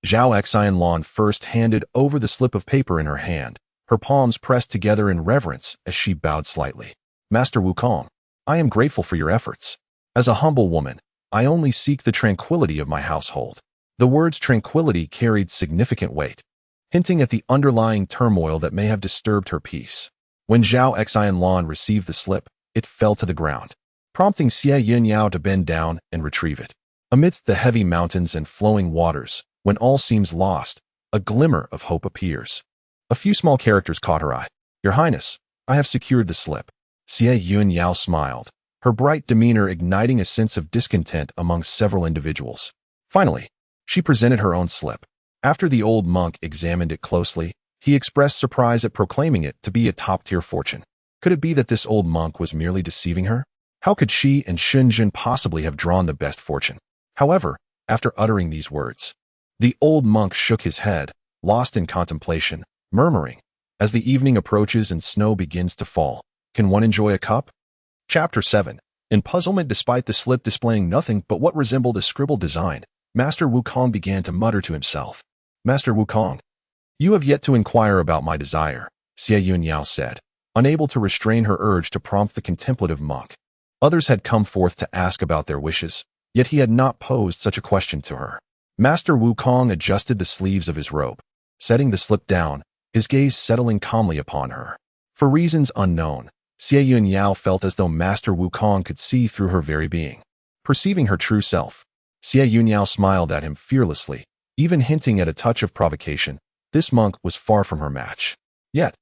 Zhao Xianlan first handed over the slip of paper in her hand, her palms pressed together in reverence as she bowed slightly. Master Wukong, I am grateful for your efforts. As a humble woman, I only seek the tranquility of my household. The words tranquility carried significant weight, hinting at the underlying turmoil that may have disturbed her peace. When Zhao Xianlan received the slip, it fell to the ground, prompting Xie Yun Yao to bend down and retrieve it. Amidst the heavy mountains and flowing waters, when all seems lost, a glimmer of hope appears. A few small characters caught her eye. Your Highness, I have secured the slip. Xie Yun Yao smiled, her bright demeanor igniting a sense of discontent among several individuals. Finally, she presented her own slip. After the old monk examined it closely, he expressed surprise at proclaiming it to be a top-tier fortune. Could it be that this old monk was merely deceiving her? How could she and Shen possibly have drawn the best fortune? However, after uttering these words, the old monk shook his head, lost in contemplation, murmuring, "As the evening approaches and snow begins to fall, can one enjoy a cup?" Chapter 7. In puzzlement despite the slip displaying nothing but what resembled a scribbled design, Master Wukong began to mutter to himself. "Master Wukong, you have yet to inquire about my desire," Xie Yun Yao said, unable to restrain her urge to prompt the contemplative monk. Others had come forth to ask about their wishes, yet he had not posed such a question to her. Master Wukong adjusted the sleeves of his robe, setting the slip down, his gaze settling calmly upon her. For reasons unknown, Xie Yun Yao felt as though Master Wukong could see through her very being. Perceiving her true self, Xie Yun Yao smiled at him fearlessly, even hinting at a touch of provocation. This monk was far from her match. Yet,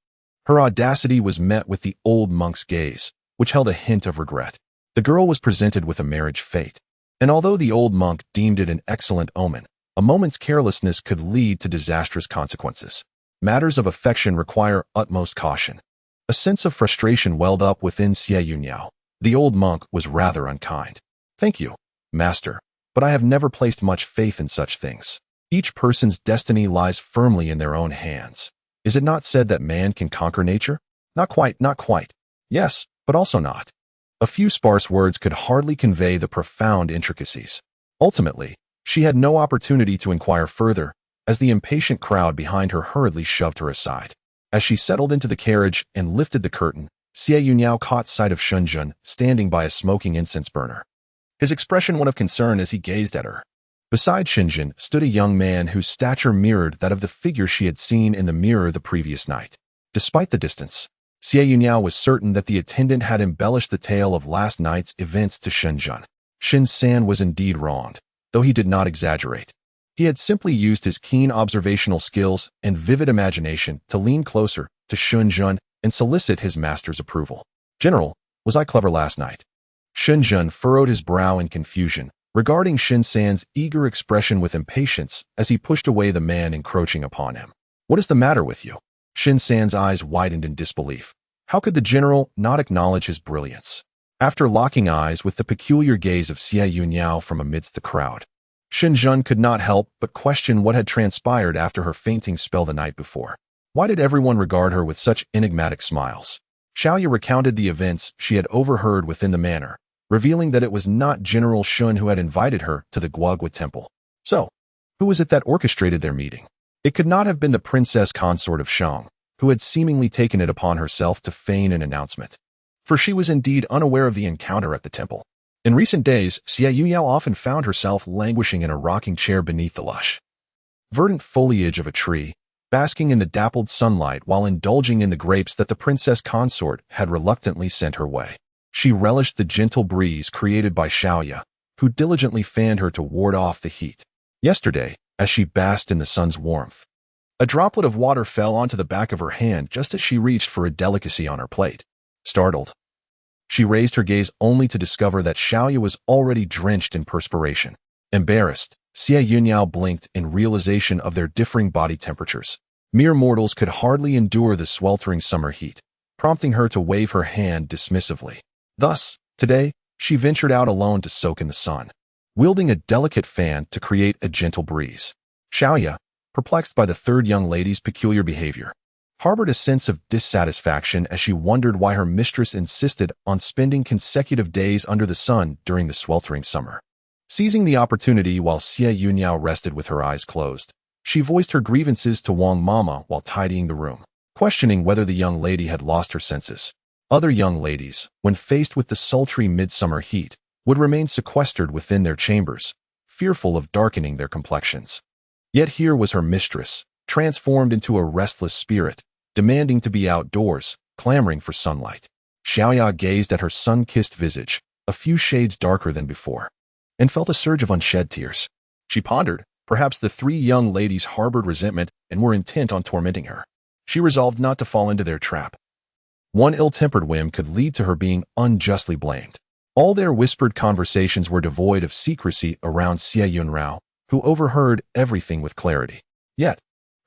her audacity was met with the old monk's gaze, which held a hint of regret. The girl was presented with a marriage fate, and although the old monk deemed it an excellent omen, a moment's carelessness could lead to disastrous consequences. Matters of affection require utmost caution. A sense of frustration welled up within Xie Yun Yao. The old monk was rather unkind. "Thank you, master, but I have never placed much faith in such things. Each person's destiny lies firmly in their own hands. Is it not said that man can conquer nature? Not quite, not quite. Yes, but also not." A few sparse words could hardly convey the profound intricacies. Ultimately, she had no opportunity to inquire further, as the impatient crowd behind her hurriedly shoved her aside. As she settled into the carriage and lifted the curtain, Xie Yun Yao caught sight of Shen standing by a smoking incense burner. His expression one of concern as he gazed at her. Beside Shen stood a young man whose stature mirrored that of the figure she had seen in the mirror the previous night. Despite the distance, Xie Yun Yao was certain that the attendant had embellished the tale of last night's events to Shen. Shen was indeed wronged, though he did not exaggerate. He had simply used his keen observational skills and vivid imagination to lean closer to Shen and solicit his master's approval. "General, was I clever last night?" Shen furrowed his brow in confusion, regarding Shen eager expression with impatience as he pushed away the man encroaching upon him. "What is the matter with you?" Shen's eyes widened in disbelief. How could the general not acknowledge his brilliance? After locking eyes with the peculiar gaze of Xie Yun Yao from amidst the crowd, Shen could not help but question what had transpired after her fainting spell the night before. Why did everyone regard her with such enigmatic smiles? Xiaoya recounted the events she had overheard within the manor, revealing that it was not General Shen who had invited her to the Guagua temple. So, who was it that orchestrated their meeting? It could not have been the princess consort of Shang, who had seemingly taken it upon herself to feign an announcement. For she was indeed unaware of the encounter at the temple. In recent days, Xie Yun Yao often found herself languishing in a rocking chair beneath the lush, verdant foliage of a tree, basking in the dappled sunlight while indulging in the grapes that the princess consort had reluctantly sent her way. She relished the gentle breeze created by Xiaoya, who diligently fanned her to ward off the heat. Yesterday, as she basked in the sun's warmth, a droplet of water fell onto the back of her hand just as she reached for a delicacy on her plate. Startled, she raised her gaze only to discover that Xiaoya was already drenched in perspiration. Embarrassed, Xie Yun Yao blinked in realization of their differing body temperatures. Mere mortals could hardly endure the sweltering summer heat, prompting her to wave her hand dismissively. Thus, today, she ventured out alone to soak in the sun, wielding a delicate fan to create a gentle breeze. Xiaoya, perplexed by the third young lady's peculiar behavior, harbored a sense of dissatisfaction as she wondered why her mistress insisted on spending consecutive days under the sun during the sweltering summer. Seizing the opportunity while Xie Yun Yao rested with her eyes closed, she voiced her grievances to Wang Mama while tidying the room, questioning whether the young lady had lost her senses. Other young ladies, when faced with the sultry midsummer heat, would remain sequestered within their chambers, fearful of darkening their complexions. Yet here was her mistress, transformed into a restless spirit, demanding to be outdoors, clamoring for sunlight. Xiaoya gazed at her sun-kissed visage, a few shades darker than before, and felt a surge of unshed tears. She pondered, perhaps the three young ladies harbored resentment and were intent on tormenting her. She resolved not to fall into their trap. One ill-tempered whim could lead to her being unjustly blamed. All their whispered conversations were devoid of secrecy around Xie Yun Yao, who overheard everything with clarity. Yet,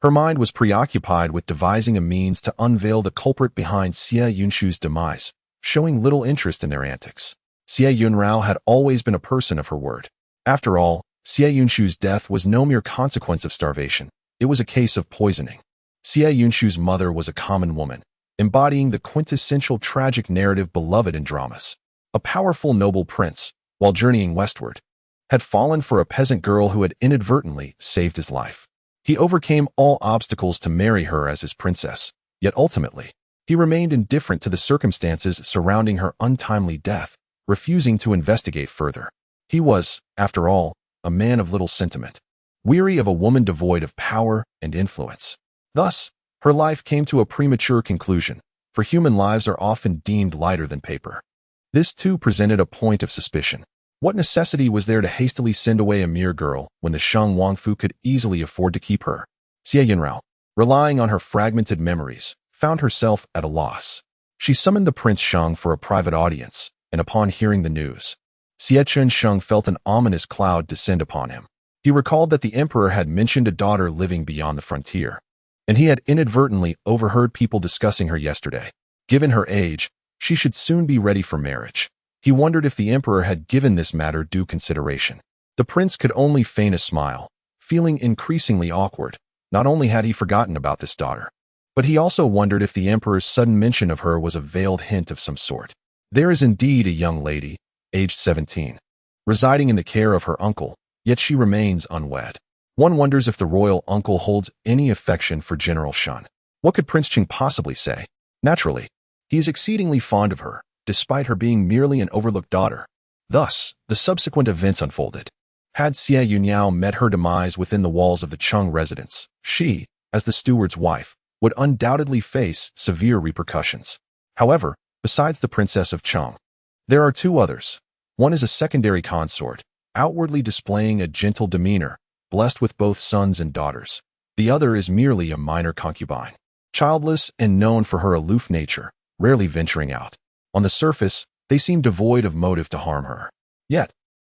her mind was preoccupied with devising a means to unveil the culprit behind Xie Yunshu's demise, showing little interest in their antics. Xie Yun Yao had always been a person of her word. After all, Xie Yunshu's death was no mere consequence of starvation. It was a case of poisoning. Xie Yunshu's mother was a common woman, embodying the quintessential tragic narrative beloved in dramas. A powerful noble prince, while journeying westward, had fallen for a peasant girl who had inadvertently saved his life. He overcame all obstacles to marry her as his princess, yet ultimately, he remained indifferent to the circumstances surrounding her untimely death, refusing to investigate further. He was, after all, a man of little sentiment, weary of a woman devoid of power and influence. Thus, her life came to a premature conclusion, for human lives are often deemed lighter than paper. This too presented a point of suspicion. What necessity was there to hastily send away a mere girl when the Shang Wangfu could easily afford to keep her? Xie Yun Yao, relying on her fragmented memories, found herself at a loss. She summoned the Prince Shang for a private audience, and upon hearing the news, Xie Chen Shang felt an ominous cloud descend upon him. He recalled that the emperor had mentioned a daughter living beyond the frontier, and he had inadvertently overheard people discussing her yesterday. Given her age, she should soon be ready for marriage. He wondered if the emperor had given this matter due consideration. The prince could only feign a smile, feeling increasingly awkward. Not only had he forgotten about this daughter, but he also wondered if the emperor's sudden mention of her was a veiled hint of some sort. There is indeed a young lady, aged 17, residing in the care of her uncle, yet she remains unwed. One wonders if the royal uncle holds any affection for General Shen. What could Prince Qing possibly say? Naturally, he is exceedingly fond of her, despite her being merely an overlooked daughter. Thus, the subsequent events unfolded. Had Xie Yun Yao met her demise within the walls of the Cheng residence, she, as the steward's wife, would undoubtedly face severe repercussions. However, besides the Princess of Cheng, there are two others. One is a secondary consort, outwardly displaying a gentle demeanor, blessed with both sons and daughters. The other is merely a minor concubine, childless and known for her aloof nature, rarely venturing out. On the surface, they seem devoid of motive to harm her. Yet,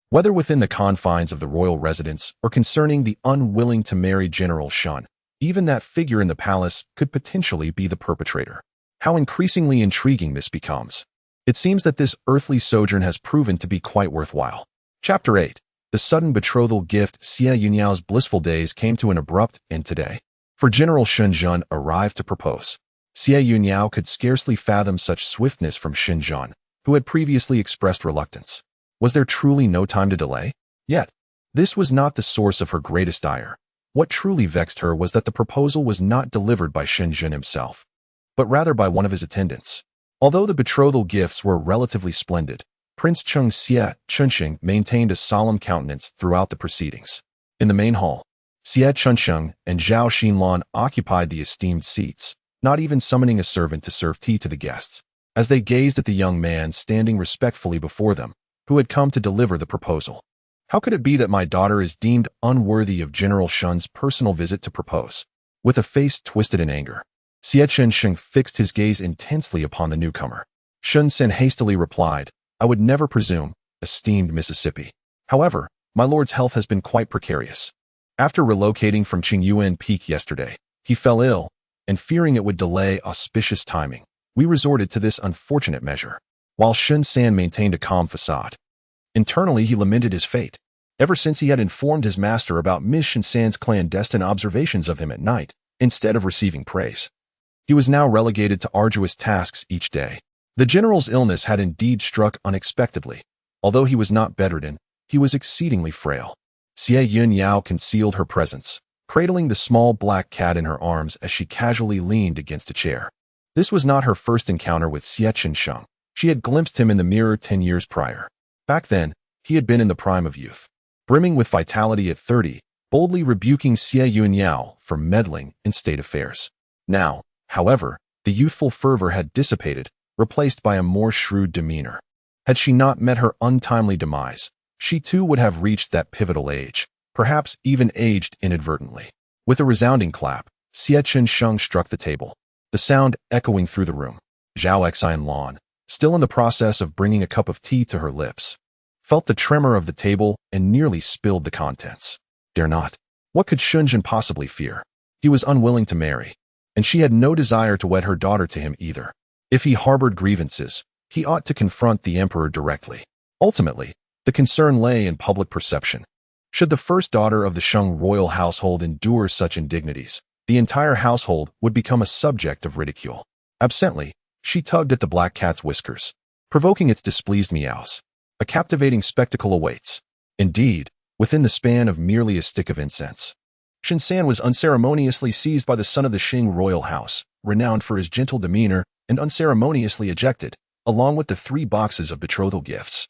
whether within the confines of the royal residence or concerning the unwilling to marry General Shen, even that figure in the palace could potentially be the perpetrator. How increasingly intriguing this becomes. It seems that this earthly sojourn has proven to be quite worthwhile. Chapter 8. The sudden betrothal gift. Xie Yun Yao's blissful days came to an abrupt end today, for General Shen Zhen arrived to propose. Xie Yun Yao could scarcely fathom such swiftness from Shen Zhen, who had previously expressed reluctance. Was there truly no time to delay? Yet, this was not the source of her greatest ire. What truly vexed her was that the proposal was not delivered by Shen Zhen himself, but rather by one of his attendants. Although the betrothal gifts were relatively splendid, Prince Cheng Xie Chunsheng maintained a solemn countenance throughout the proceedings. In the main hall, Xie Chunsheng and Zhao Xinlan occupied the esteemed seats, not even summoning a servant to serve tea to the guests, as they gazed at the young man standing respectfully before them, who had come to deliver the proposal. How could it be that my daughter is deemed unworthy of General Shen's personal visit to propose? With a face twisted in anger, Xie Chunsheng fixed his gaze intensely upon the newcomer. Shen Sen hastily replied, "I would never presume, esteemed Mississippi. However, my lord's health has been quite precarious. After relocating from Qingyuan Peak yesterday, he fell ill, and fearing it would delay auspicious timing, we resorted to this unfortunate measure." While Shen San maintained a calm facade, internally he lamented his fate. Ever since he had informed his master about Miss Shen San's clandestine observations of him at night, instead of receiving praise, he was now relegated to arduous tasks each day. The general's illness had indeed struck unexpectedly. Although he was not bedridden, he was exceedingly frail. Xie Yun Yao concealed her presence, cradling the small black cat in her arms as she casually leaned against a chair. This was not her first encounter with Xie Chunsheng. She had glimpsed him in the mirror 10 years prior. Back then, he had been in the prime of youth, brimming with vitality at 30, boldly rebuking Xie Yun Yao for meddling in state affairs. Now, however, the youthful fervor had dissipated, replaced by a more shrewd demeanor. Had she not met her untimely demise, she too would have reached that pivotal age, perhaps even aged inadvertently. With a resounding clap, Xie Chunsheng struck the table, the sound echoing through the room. Zhao Xian Lan, still in the process of bringing a cup of tea to her lips, felt the tremor of the table and nearly spilled the contents. Dare not. What could Shunjin possibly fear? He was unwilling to marry, and she had no desire to wed her daughter to him either. If he harbored grievances, he ought to confront the emperor directly. Ultimately, the concern lay in public perception. Should the first daughter of the Shang royal household endure such indignities, the entire household would become a subject of ridicule. Absently, she tugged at the black cat's whiskers, provoking its displeased meows. A captivating spectacle awaits. Indeed, within the span of merely a stick of incense, Shen San was unceremoniously seized by the son of the Qing royal house, renowned for his gentle demeanor, and unceremoniously ejected, along with the 3 boxes of betrothal gifts.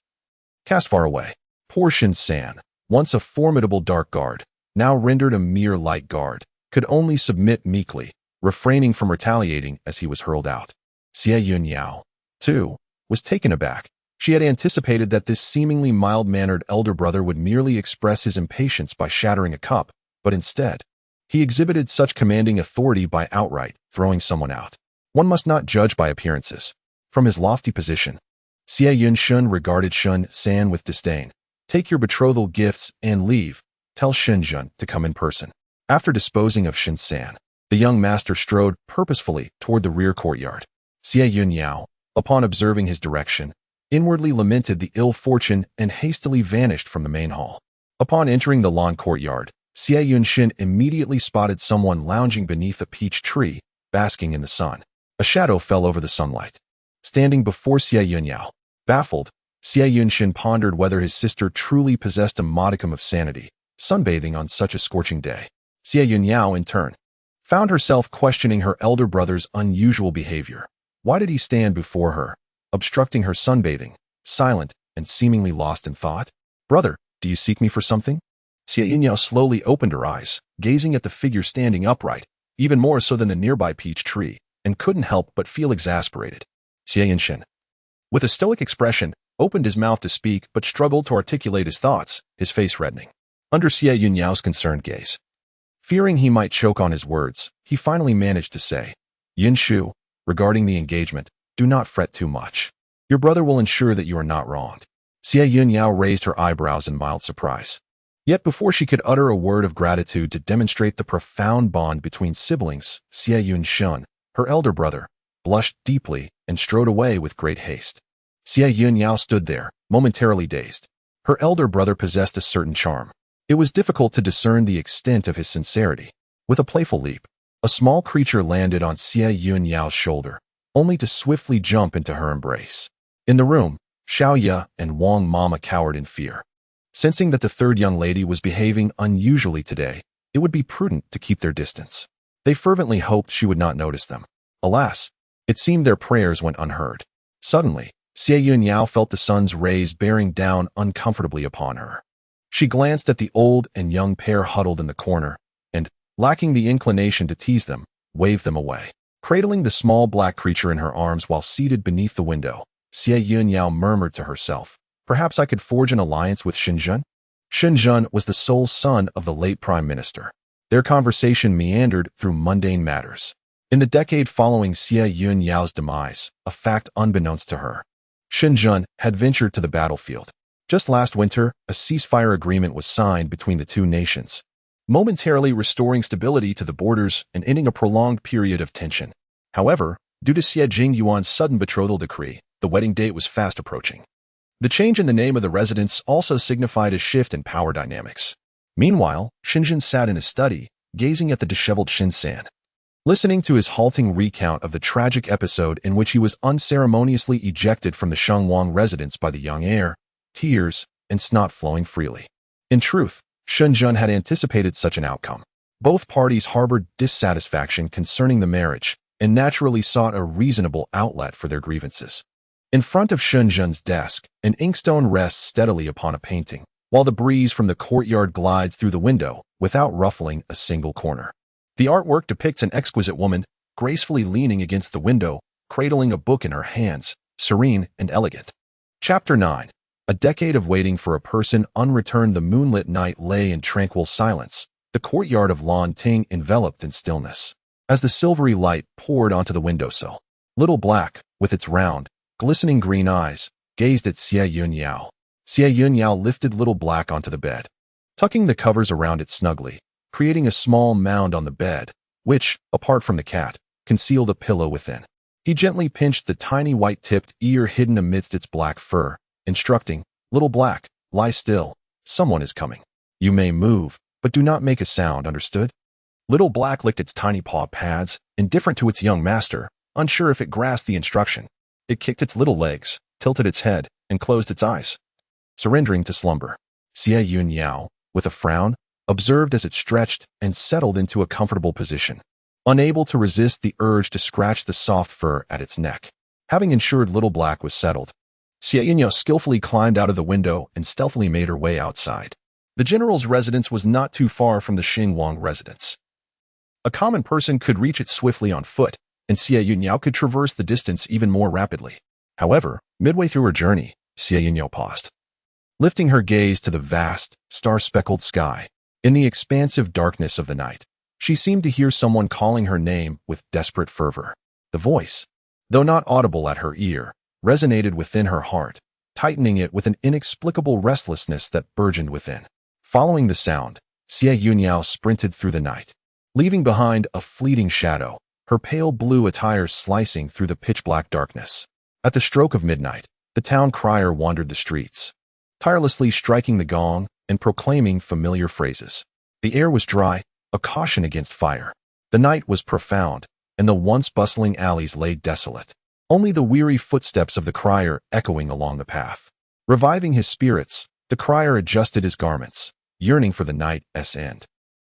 Cast far away, poor Shen San, once a formidable dark guard, now rendered a mere light guard, could only submit meekly, refraining from retaliating as he was hurled out. Xie Yun Yao, too, was taken aback. She had anticipated that this seemingly mild-mannered elder brother would merely express his impatience by shattering a cup, but instead, he exhibited such commanding authority by outright throwing someone out. One must not judge by appearances. From his lofty position, Xie Yun Shun regarded Shen San with disdain. Take your betrothal gifts and leave. Tell Shenzhen to come in person. After disposing of Shen San, the young master strode purposefully toward the rear courtyard. Xie Yun Yao, upon observing his direction, inwardly lamented the ill fortune and hastily vanished from the main hall. Upon entering the lawn courtyard, Xie Yun Shin immediately spotted someone lounging beneath a peach tree, basking in the sun. A shadow fell over the sunlight. Standing before Xie Yun Yao, baffled, Xie Yun Shin pondered whether his sister truly possessed a modicum of sanity, sunbathing on such a scorching day. Xie Yun Yao, in turn, found herself questioning her elder brother's unusual behavior. Why did he stand before her, obstructing her sunbathing, silent and seemingly lost in thought? Brother, do you seek me for something? Xie Yun Yao slowly opened her eyes, gazing at the figure standing upright, even more so than the nearby peach tree, and couldn't help but feel exasperated. Xie Yun Shin, with a stoic expression, opened his mouth to speak but struggled to articulate his thoughts, his face reddening under Xie Yun Yao's concerned gaze. Fearing he might choke on his words, he finally managed to say, Yin Shu, regarding the engagement, do not fret too much. Your brother will ensure that you are not wronged. Xie Yun Yao raised her eyebrows in mild surprise. Yet before she could utter a word of gratitude to demonstrate the profound bond between siblings, Xie Yun Shun, her elder brother, blushed deeply and strode away with great haste. Xie Yun Yao stood there, momentarily dazed. Her elder brother possessed a certain charm. It was difficult to discern the extent of his sincerity. With a playful leap, a small creature landed on Xie Yun Yao's shoulder, only to swiftly jump into her embrace. In the room, Xiao Ye and Wang Mama cowered in fear. Sensing that the third young lady was behaving unusually today, it would be prudent to keep their distance. They fervently hoped she would not notice them. Alas, it seemed their prayers went unheard. Suddenly, Xie Yun Yao felt the sun's rays bearing down uncomfortably upon her. She glanced at the old and young pair huddled in the corner, and, lacking the inclination to tease them, waved them away. Cradling the small black creature in her arms while seated beneath the window, Xie Yun Yao murmured to herself, perhaps I could forge an alliance with Shenzhen? Shenzhen was the sole son of the late prime minister. Their conversation meandered through mundane matters. In the decade following Xie Yun Yao's demise, a fact unbeknownst to her, Shenzhen had ventured to the battlefield. Just last winter, a ceasefire agreement was signed between the two nations, momentarily restoring stability to the borders and ending a prolonged period of tension. However, due to Xie Jingyuan's sudden betrothal decree, the wedding date was fast approaching. The change in the name of the residence also signified a shift in power dynamics. Meanwhile, Shenzhen sat in his study, gazing at the disheveled Shen San. Listening to his halting recount of the tragic episode in which he was unceremoniously ejected from the Shengwang residence by the young heir, tears and snot flowing freely. In truth, Shenzhen had anticipated such an outcome. Both parties harbored dissatisfaction concerning the marriage and naturally sought a reasonable outlet for their grievances. In front of Shenzhen's desk, an inkstone rests steadily upon a painting, while the breeze from the courtyard glides through the window without ruffling a single corner. The artwork depicts an exquisite woman, gracefully leaning against the window, cradling a book in her hands, serene and elegant. Chapter 9. A decade of waiting for a person unreturned. The moonlit night lay in tranquil silence, the courtyard of Lan Ting enveloped in stillness. As the silvery light poured onto the windowsill, Little Black, with its round, glistening green eyes, gazed at Xie Yun Yao. Xie Yun Yao lifted Little Black onto the bed, tucking the covers around it snugly, creating a small mound on the bed, which, apart from the cat, concealed a pillow within. He gently pinched the tiny white-tipped ear hidden amidst its black fur, instructing, "Little Black, lie still. Someone is coming. You may move, but do not make a sound, understood?" Little Black licked its tiny paw pads, indifferent to its young master, unsure if it grasped the instruction. It kicked its little legs, tilted its head, and closed its eyes, surrendering to slumber. Xie Yun Yao, with a frown, observed as it stretched and settled into a comfortable position, unable to resist the urge to scratch the soft fur at its neck. Having ensured Little Black was settled, Xie Yun Yao skillfully climbed out of the window and stealthily made her way outside. The general's residence was not too far from the Xingwang residence. A common person could reach it swiftly on foot, and Xie Yun Yao could traverse the distance even more rapidly. However, midway through her journey, Xie Yun Yao paused, lifting her gaze to the vast, star-speckled sky. In the expansive darkness of the night, she seemed to hear someone calling her name with desperate fervor. The voice, though not audible at her ear, resonated within her heart, tightening it with an inexplicable restlessness that burgeoned within. Following the sound, Xie Yun Yao sprinted through the night, leaving behind a fleeting shadow, her pale blue attire slicing through the pitch-black darkness. At the stroke of midnight, the town crier wandered the streets, tirelessly striking the gong and proclaiming familiar phrases. The air was dry, a caution against fire. The night was profound, and the once bustling alleys lay desolate, only the weary footsteps of the crier echoing along the path. Reviving his spirits, the crier adjusted his garments, yearning for the night's end.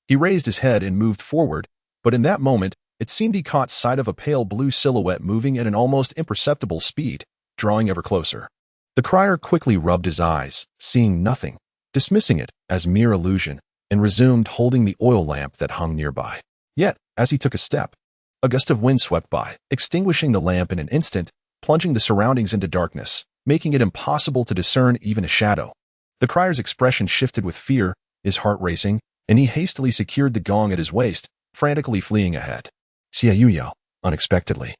He raised his head and moved forward, but in that moment, it seemed he caught sight of a pale blue silhouette moving at an almost imperceptible speed, drawing ever closer. The crier quickly rubbed his eyes, seeing nothing, dismissing it as mere illusion, and resumed holding the oil lamp that hung nearby. Yet, as he took a step, a gust of wind swept by, extinguishing the lamp in an instant, plunging the surroundings into darkness, making it impossible to discern even a shadow. The crier's expression shifted with fear, his heart racing, and he hastily secured the gong at his waist, frantically fleeing ahead. Xie Yun Yao, unexpectedly,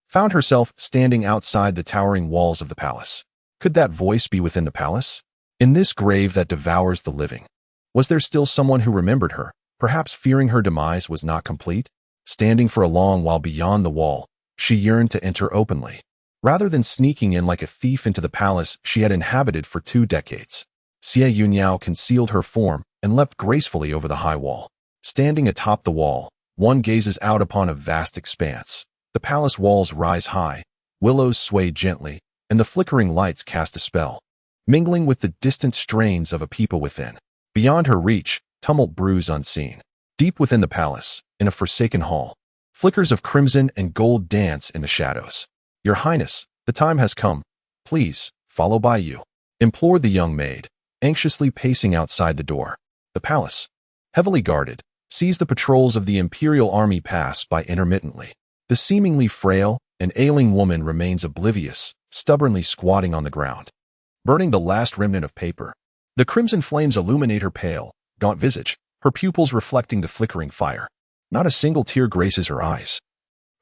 found herself standing outside the towering walls of the palace. Could that voice be within the palace? In this grave that devours the living, was there still someone who remembered her, perhaps fearing her demise was not complete? Standing for a long while beyond the wall, she yearned to enter openly, rather than sneaking in like a thief into the palace she had inhabited for 2 decades. Xie Yun Yao concealed her form and leapt gracefully over the high wall. Standing atop the wall, one gazes out upon a vast expanse. The palace walls rise high, willows sway gently, and the flickering lights cast a spell, mingling with the distant strains of a people within. Beyond her reach, tumult brews unseen. Deep within the palace, in a forsaken hall, flickers of crimson and gold dance in the shadows. "Your Highness, the time has come. Please, follow by you," implored the young maid, anxiously pacing outside the door. The palace, heavily guarded, sees the patrols of the imperial army pass by intermittently. The seemingly frail and ailing woman remains oblivious, stubbornly squatting on the ground, burning the last remnant of paper. The crimson flames illuminate her pale, gaunt visage, her pupils reflecting the flickering fire. Not a single tear graces her eyes,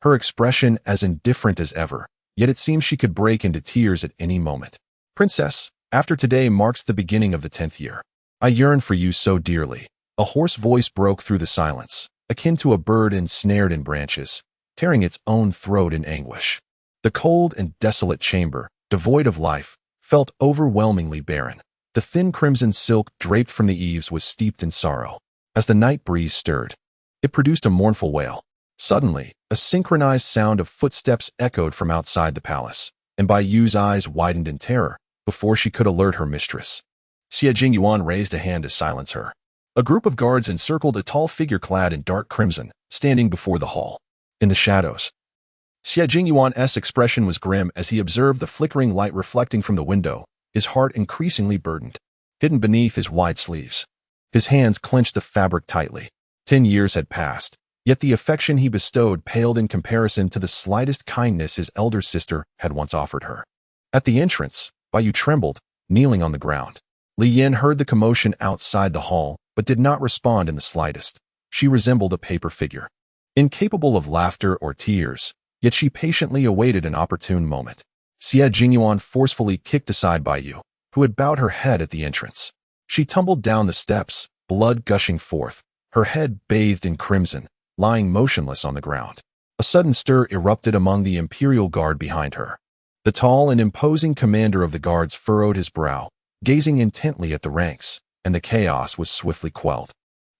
her expression as indifferent as ever, yet it seems she could break into tears at any moment. "Princess, after today marks the beginning of the 10th year. I yearn for you so dearly." A hoarse voice broke through the silence, akin to a bird ensnared in branches, tearing its own throat in anguish. The cold and desolate chamber, devoid of life, felt overwhelmingly barren. The thin crimson silk draped from the eaves was steeped in sorrow. As the night breeze stirred, it produced a mournful wail. Suddenly, a synchronized sound of footsteps echoed from outside the palace, and Bai Yu's eyes widened in terror before she could alert her mistress. Xie Jingyuan raised a hand to silence her. A group of guards encircled a tall figure clad in dark crimson, standing before the hall. In the shadows, Xie Jingyuan's expression was grim as he observed the flickering light reflecting from the window, his heart increasingly burdened, hidden beneath his wide sleeves. His hands clenched the fabric tightly. 10 years had passed, yet the affection he bestowed paled in comparison to the slightest kindness his elder sister had once offered her. At the entrance, Bai Yu trembled, kneeling on the ground. Li Yin heard the commotion outside the hall, but did not respond in the slightest. She resembled a paper figure, incapable of laughter or tears, yet she patiently awaited an opportune moment. Xie Yun Yao forcefully kicked aside Bai Yu, who had bowed her head at the entrance. She tumbled down the steps, blood gushing forth, her head bathed in crimson, lying motionless on the ground. A sudden stir erupted among the Imperial Guard behind her. The tall and imposing commander of the guards furrowed his brow, gazing intently at the ranks, and the chaos was swiftly quelled.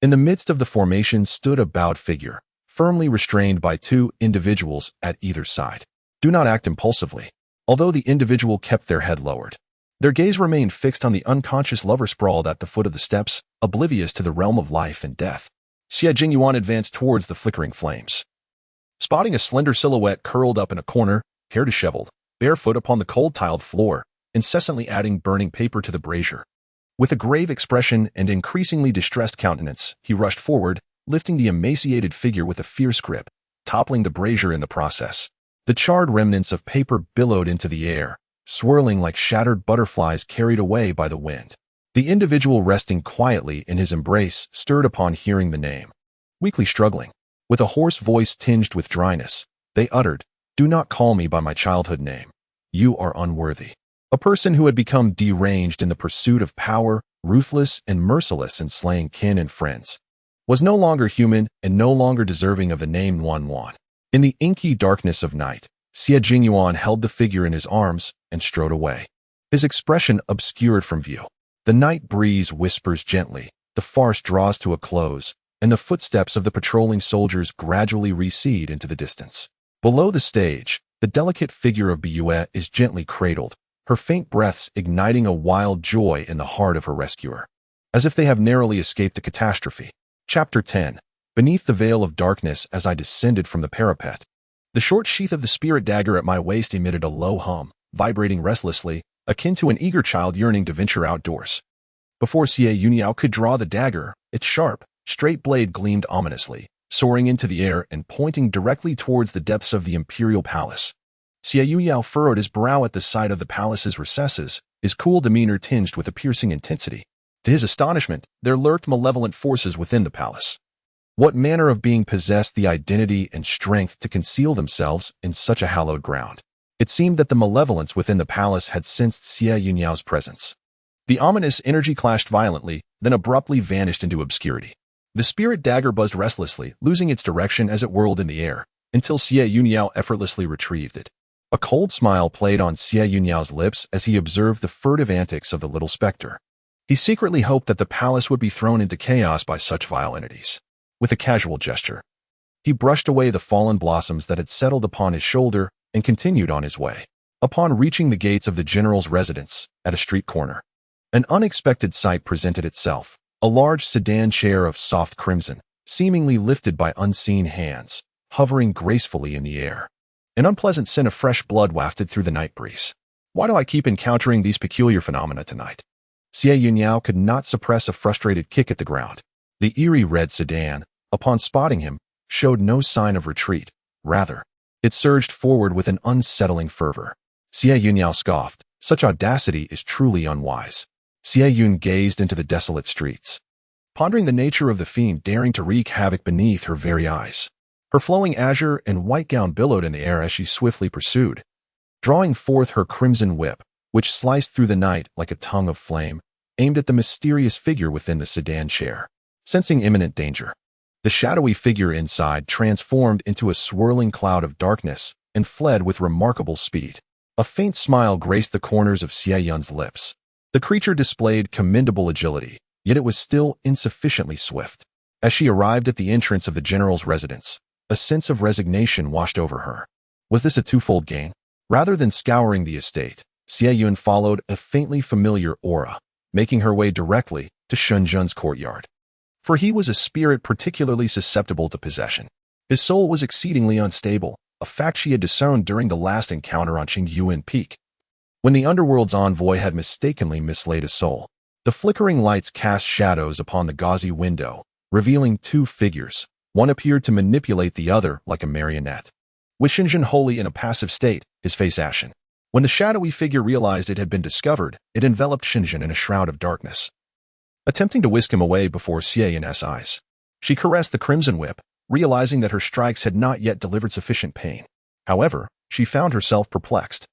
In the midst of the formation stood a bowed figure, firmly restrained by two individuals at either side. Do not act impulsively. Although the individual kept their head lowered, their gaze remained fixed on the unconscious lover sprawled at the foot of the steps, oblivious to the realm of life and death. Xie Yun Yao advanced towards the flickering flames. Spotting a slender silhouette curled up in a corner, hair disheveled, barefoot upon the cold-tiled floor, incessantly adding burning paper to the brazier. With a grave expression and increasingly distressed countenance, he rushed forward, lifting the emaciated figure with a fierce grip, toppling the brazier in the process. The charred remnants of paper billowed into the air, swirling like shattered butterflies carried away by the wind. The individual resting quietly in his embrace stirred upon hearing the name. Weakly struggling, with a hoarse voice tinged with dryness, they uttered, "Do not call me by my childhood name. You are unworthy." A person who had become deranged in the pursuit of power, ruthless and merciless in slaying kin and friends, was no longer human and no longer deserving of the name Wan. In the inky darkness of night, Xie Yun Yao held the figure in his arms and strode away, his expression obscured from view. The night breeze whispers gently, the farce draws to a close, and the footsteps of the patrolling soldiers gradually recede into the distance. Below the stage, the delicate figure of Biyue is gently cradled, her faint breaths igniting a wild joy in the heart of her rescuer, as if they have narrowly escaped a catastrophe. Chapter 10. Beneath the veil of darkness as I descended from the parapet, the short sheath of the spirit dagger at my waist emitted a low hum, vibrating restlessly, akin to an eager child yearning to venture outdoors. Before Xie Yun Yao could draw the dagger, its sharp, straight blade gleamed ominously, soaring into the air and pointing directly towards the depths of the imperial palace. Xie Yun Yao furrowed his brow at the sight of the palace's recesses, his cool demeanor tinged with a piercing intensity. To his astonishment, there lurked malevolent forces within the palace. What manner of being possessed the identity and strength to conceal themselves in such a hallowed ground? It seemed that the malevolence within the palace had sensed Xie Yun Yao's presence. The ominous energy clashed violently, then abruptly vanished into obscurity. The spirit dagger buzzed restlessly, losing its direction as it whirled in the air, until Xie Yun Yao effortlessly retrieved it. A cold smile played on Xie Yun Yao's lips as he observed the furtive antics of the little specter. He secretly hoped that the palace would be thrown into chaos by such vile entities. With a casual gesture, he brushed away the fallen blossoms that had settled upon his shoulder and continued on his way. Upon reaching the gates of the general's residence, at a street corner, an unexpected sight presented itself. A large sedan chair of soft crimson, seemingly lifted by unseen hands, hovering gracefully in the air. An unpleasant scent of fresh blood wafted through the night breeze. Why do I keep encountering these peculiar phenomena tonight? Xie Yun Yao could not suppress a frustrated kick at the ground. The eerie red sedan, upon spotting him, showed no sign of retreat. Rather, it surged forward with an unsettling fervor. Xie Yun Yao scoffed. Such audacity is truly unwise. Xie Yun gazed into the desolate streets, pondering the nature of the fiend daring to wreak havoc beneath her very eyes. Her flowing azure and white gown billowed in the air as she swiftly pursued, drawing forth her crimson whip, which sliced through the night like a tongue of flame, aimed at the mysterious figure within the sedan chair. Sensing imminent danger, the shadowy figure inside transformed into a swirling cloud of darkness and fled with remarkable speed. A faint smile graced the corners of Xie Yun's lips. The creature displayed commendable agility, yet it was still insufficiently swift. As she arrived at the entrance of the general's residence, a sense of resignation washed over her. Was this a twofold gain? Rather than scouring the estate, Xie Yun followed a faintly familiar aura, making her way directly to Shen Zhen's courtyard. For he was a spirit particularly susceptible to possession. His soul was exceedingly unstable, a fact she had discerned during the last encounter on Qingyuan Peak, when the underworld's envoy had mistakenly mislaid a soul. The flickering lights cast shadows upon the gauzy window, revealing two figures. One appeared to manipulate the other like a marionette. With Shenzhen wholly in a passive state, his face ashen. When the shadowy figure realized it had been discovered, it enveloped Shenzhen in a shroud of darkness, attempting to whisk him away before Xie Yun's eyes. She caressed the crimson whip, realizing that her strikes had not yet delivered sufficient pain. However, she found herself perplexed,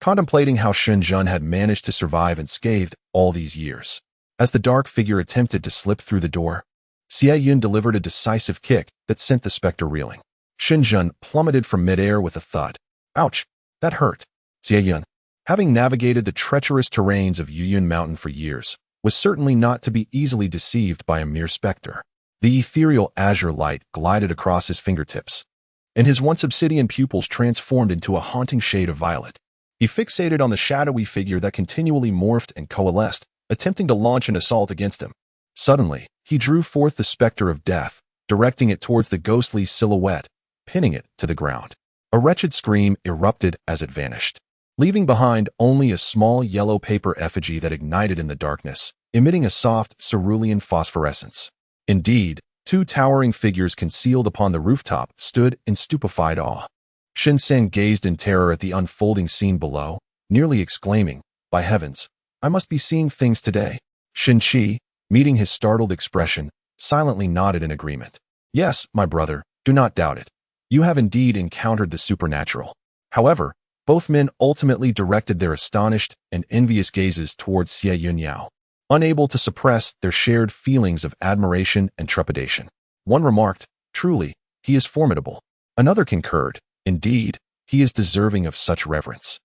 contemplating how Shen Yun had managed to survive unscathed all these years. As the dark figure attempted to slip through the door, Xie Yun delivered a decisive kick that sent the specter reeling. Shen Yun plummeted from midair with a thud. Ouch, that hurt. Xie Yun, having navigated the treacherous terrains of Yuyun Mountain for years, was certainly not to be easily deceived by a mere specter. The ethereal azure light glided across his fingertips, and his once obsidian pupils transformed into a haunting shade of violet. He fixated on the shadowy figure that continually morphed and coalesced, attempting to launch an assault against him. Suddenly, he drew forth the specter of death, directing it towards the ghostly silhouette, pinning it to the ground. A wretched scream erupted as it vanished, leaving behind only a small yellow paper effigy that ignited in the darkness, emitting a soft cerulean phosphorescence. Indeed, two towering figures concealed upon the rooftop stood in stupefied awe. Shen Sen gazed in terror at the unfolding scene below, nearly exclaiming, "By heavens, I must be seeing things today." Shen Qi, meeting his startled expression, silently nodded in agreement. "Yes, my brother, do not doubt it. You have indeed encountered the supernatural." However, both men ultimately directed their astonished and envious gazes towards Xie Yun Yao, unable to suppress their shared feelings of admiration and trepidation. One remarked, "Truly, he is formidable." Another concurred, "Indeed, he is deserving of such reverence.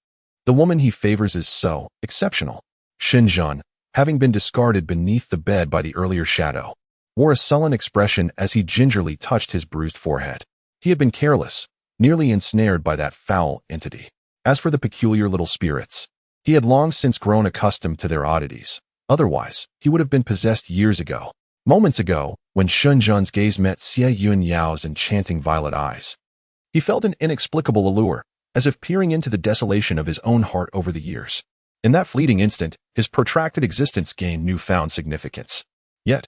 The woman he favors is so exceptional." Shen Yun, having been discarded beneath the bed by the earlier shadow, wore a sullen expression as he gingerly touched his bruised forehead. He had been careless, nearly ensnared by that foul entity. As for the peculiar little spirits, he had long since grown accustomed to their oddities. Otherwise, he would have been possessed years ago. Moments ago, when Shen Yun's gaze met Xie Yun Yao's enchanting violet eyes, he felt an inexplicable allure, as if peering into the desolation of his own heart over the years. In that fleeting instant, his protracted existence gained newfound significance. Yet,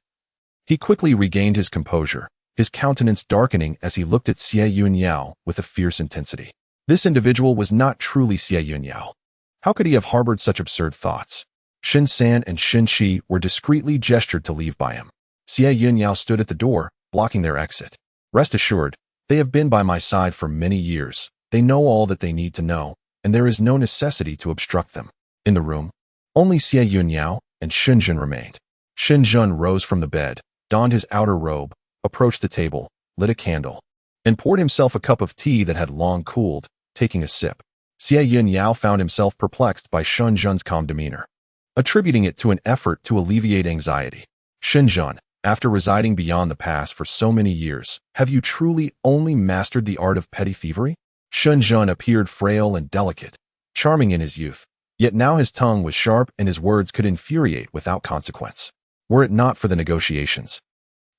he quickly regained his composure, his countenance darkening as he looked at Xie Yun Yao with a fierce intensity. This individual was not truly Xie Yun Yao. How could he have harbored such absurd thoughts? Shen San and Shen Qi were discreetly gestured to leave by him. Xie Yun Yao stood at the door, blocking their exit. "Rest assured, they have been by my side for many years. They know all that they need to know, and there is no necessity to obstruct them." In the room, only Xie Yun Yao and Shen Zhen remained. Shen Zhen rose from the bed, donned his outer robe, approached the table, lit a candle, and poured himself a cup of tea that had long cooled, taking a sip. Xie Yun Yao found himself perplexed by Shen Zhen's calm demeanor, attributing it to an effort to alleviate anxiety. "Shen Zhen, after residing beyond the pass for so many years, have you truly only mastered the art of petty thievery?" Shen Zhen appeared frail and delicate, charming in his youth, yet now his tongue was sharp and his words could infuriate without consequence. Were it not for the negotiations,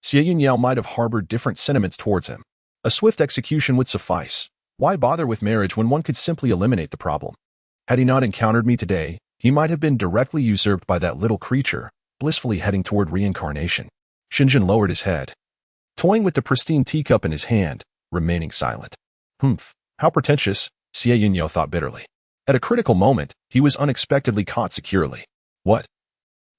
Xie Yun Yao might have harbored different sentiments towards him. A swift execution would suffice. Why bother with marriage when one could simply eliminate the problem? Had he not encountered me today, he might have been directly usurped by that little creature, blissfully heading toward reincarnation. Shen Zhen lowered his head, toying with the pristine teacup in his hand, remaining silent. Humph, how pretentious, Xie Yun Yao thought bitterly. At a critical moment, he was unexpectedly caught securely. What?